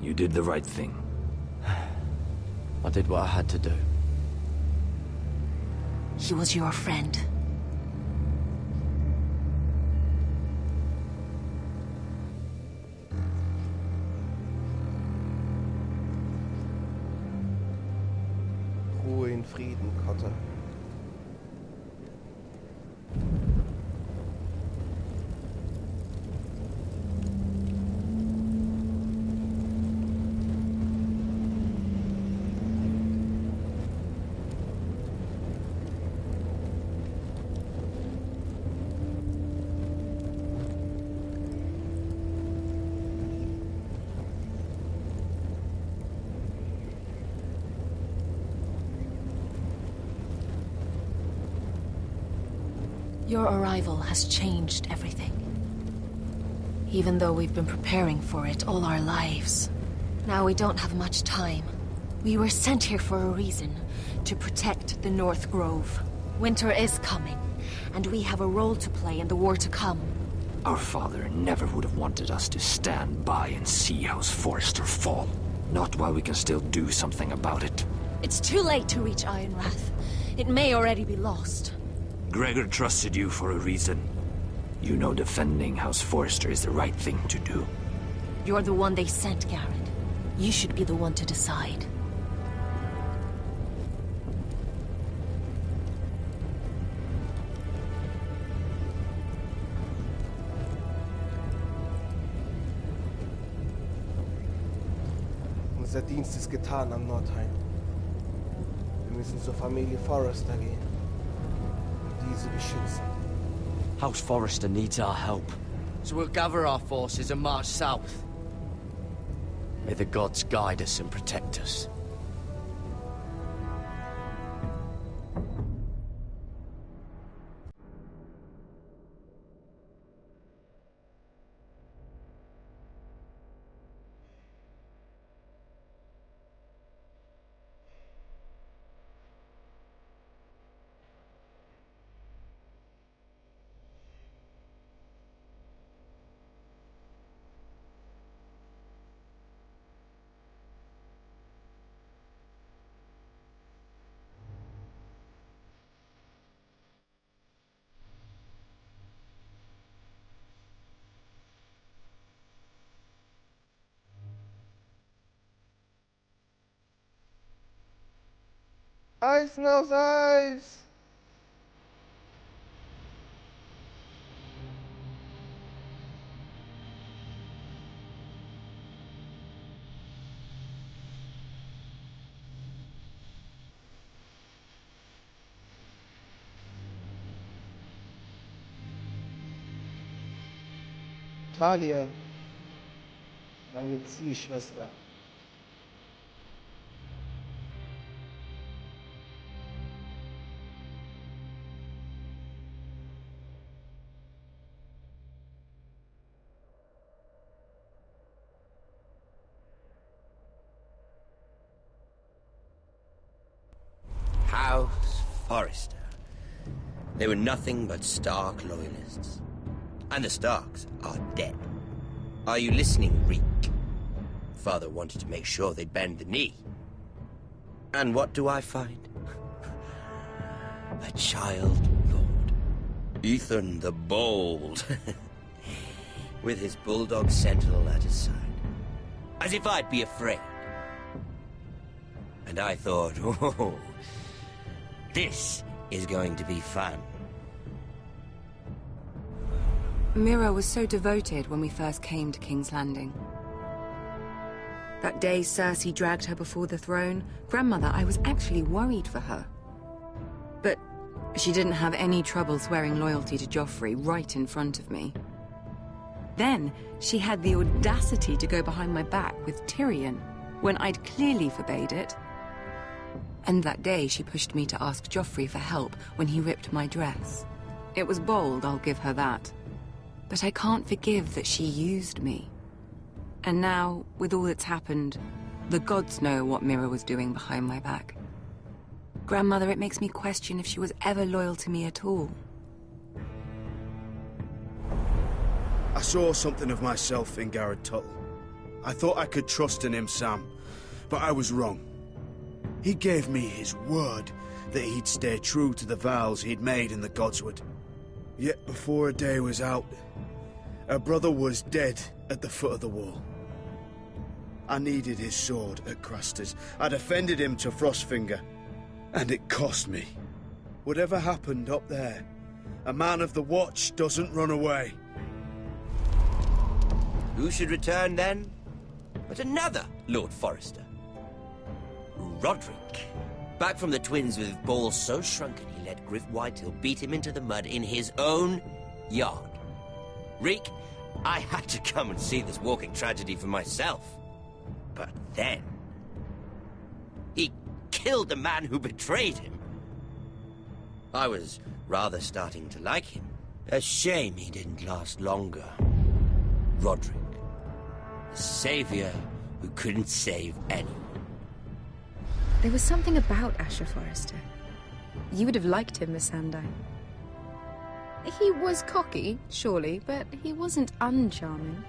You did the right thing. I did what I had to do. He was your friend. Ruhe in Frieden, Kotter. Your arrival has changed everything. Even though we've been preparing for it all our lives. Now we don't have much time. We were sent here for a reason. To protect the North Grove. Winter is coming, and we have a role to play in the war to come. Our father never would have wanted us to stand by and see House Forrester fall. Not while we can still do something about it. It's too late to reach Ironrath. It may already be lost. Gregor trusted you for a reason. You know defending House Forrester is the right thing to do. You're the one they sent, Garrett. You should be the one to decide. Unser Dienst ist getan am Nordhain. Wir müssen zur Familie Forrester gehen. Diese beschützen. House Forrester needs our help, so we'll gather our forces and march south. May the gods guide us and protect us. Ice knows ice! Talia, meine Ziehschwester. House Forrester. They were nothing but Stark loyalists. And the Starks are dead. Are you listening, Reek? Father wanted to make sure they bend the knee. And what do I find? A child lord. Ethan the Bold. With his bulldog sentinel at his side. As if I'd be afraid. And I thought, oh, this is going to be fun. Mira was so devoted when we first came to King's Landing. That day Cersei dragged her before the throne, Grandmother, I was actually worried for her. But she didn't have any trouble swearing loyalty to Joffrey right in front of me. Then she had the audacity to go behind my back with Tyrion, when I'd clearly forbade it. And that day she pushed me to ask Joffrey for help when he ripped my dress. It was bold, I'll give her that. But I can't forgive that she used me. And now, with all that's happened, the gods know what Mira was doing behind my back. Grandmother, it makes me question if she was ever loyal to me at all. I saw something of myself in Garrett Tuttle. I thought I could trust in him, Sam, but I was wrong. He gave me his word that he'd stay true to the vows he'd made in the Godswood. Yet before a day was out, our brother was dead at the foot of the wall. I needed his sword at Craster's. I defended him to Frostfinger, and it cost me. Whatever happened up there, a man of the Watch doesn't run away. Who should return then? But another Lord Forrester. Roderick. Back from the Twins with balls so shrunken he let Griff Whitehill beat him into the mud in his own yard. Reek, I had to come and see this walking tragedy for myself. But then... he killed the man who betrayed him. I was rather starting to like him. A shame he didn't last longer. Roderick. The savior who couldn't save anyone. There was something about Asher Forrester. You would have liked him, Miss Sandine. He was cocky, surely, but he wasn't uncharming.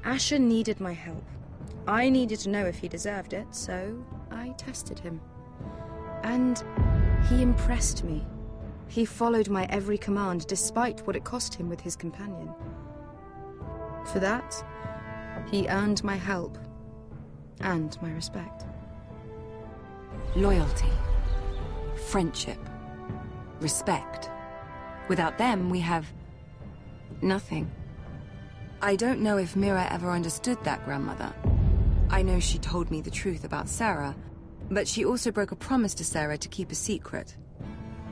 Asher needed my help. I needed to know if he deserved it, so I tested him. And he impressed me. He followed my every command, despite what it cost him with his companion. For that, he earned my help. And my respect. Loyalty. Friendship. Respect. Without them, we have... nothing. I don't know if Mira ever understood that, Grandmother. I know she told me the truth about Sarah, but she also broke a promise to Sarah to keep a secret.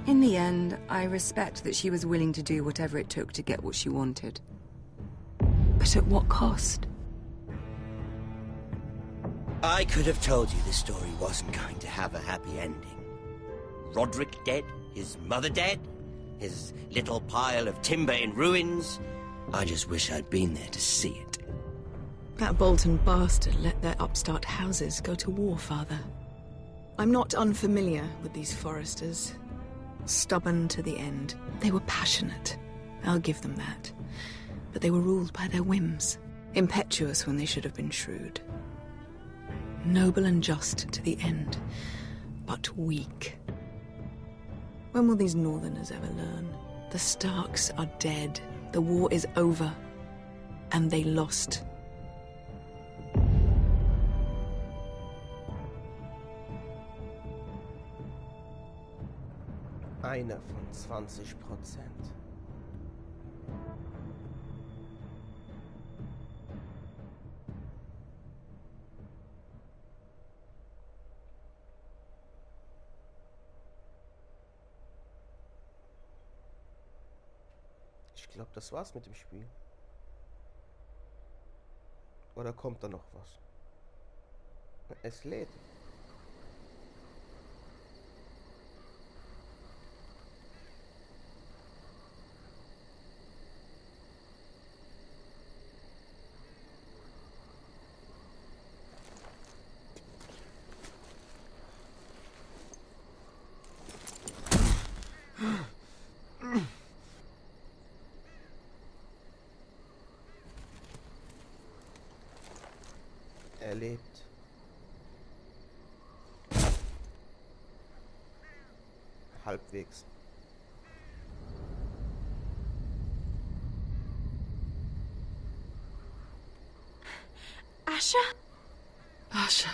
In the end, I respect that she was willing to do whatever it took to get what she wanted. But at what cost? I could have told you this story wasn't going to have a happy ending. Roderick dead, his mother dead, his little pile of timber in ruins. I just wish I'd been there to see it. That Bolton bastard let their upstart houses go to war, Father. I'm not unfamiliar with these Forresters. Stubborn to the end. They were passionate. I'll give them that. But they were ruled by their whims. Impetuous when they should have been shrewd. Noble and just to the end, but weak. When will these Northerners ever learn? The Starks are dead. The war is over. And they lost. Einer von 20%. Ich glaube, das war's mit dem Spiel. Oder kommt da noch was? Es lädt. Erlebt. Halbwegs. Asher? Asher.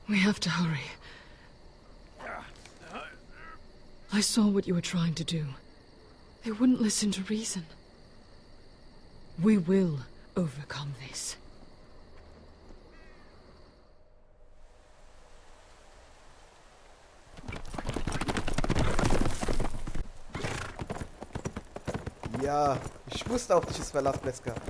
We have to hurry. I saw what you were trying to do. They wouldn't listen to reason. We will overcome this. Ja, ich wusste auch, dass es Verlauf gab.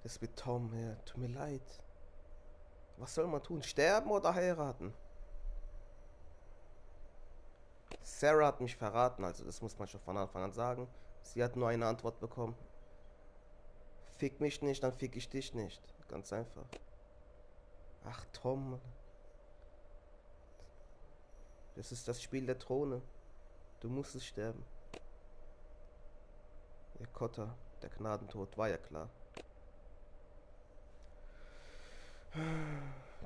Das mit Tom, ja, tut mir leid. Was soll man tun? Sterben oder heiraten? Sarah hat mich verraten, also das muss man schon von Anfang an sagen. Sie hat nur eine Antwort bekommen. Fick mich nicht, dann fick ich dich nicht. Ganz einfach. Ach Tom. Das ist das Spiel der Throne. Du musstest sterben. Der Kotter, der Gnadentod, war ja klar.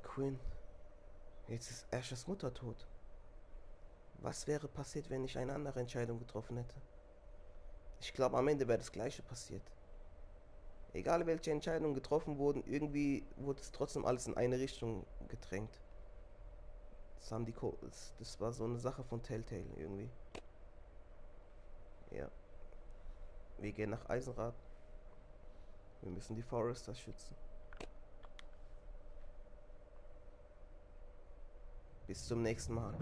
Quinn. Jetzt ist Ashers Mutter tot. Was wäre passiert, wenn ich eine andere Entscheidung getroffen hätte? Ich glaube, am Ende wäre das Gleiche passiert. Egal welche Entscheidungen getroffen wurden, irgendwie wurde es trotzdem alles in eine Richtung gedrängt. Das war so eine Sache von Telltale irgendwie. Ja. Wir gehen nach Eisenrad. Wir müssen die Forrester schützen. Bis zum nächsten Mal.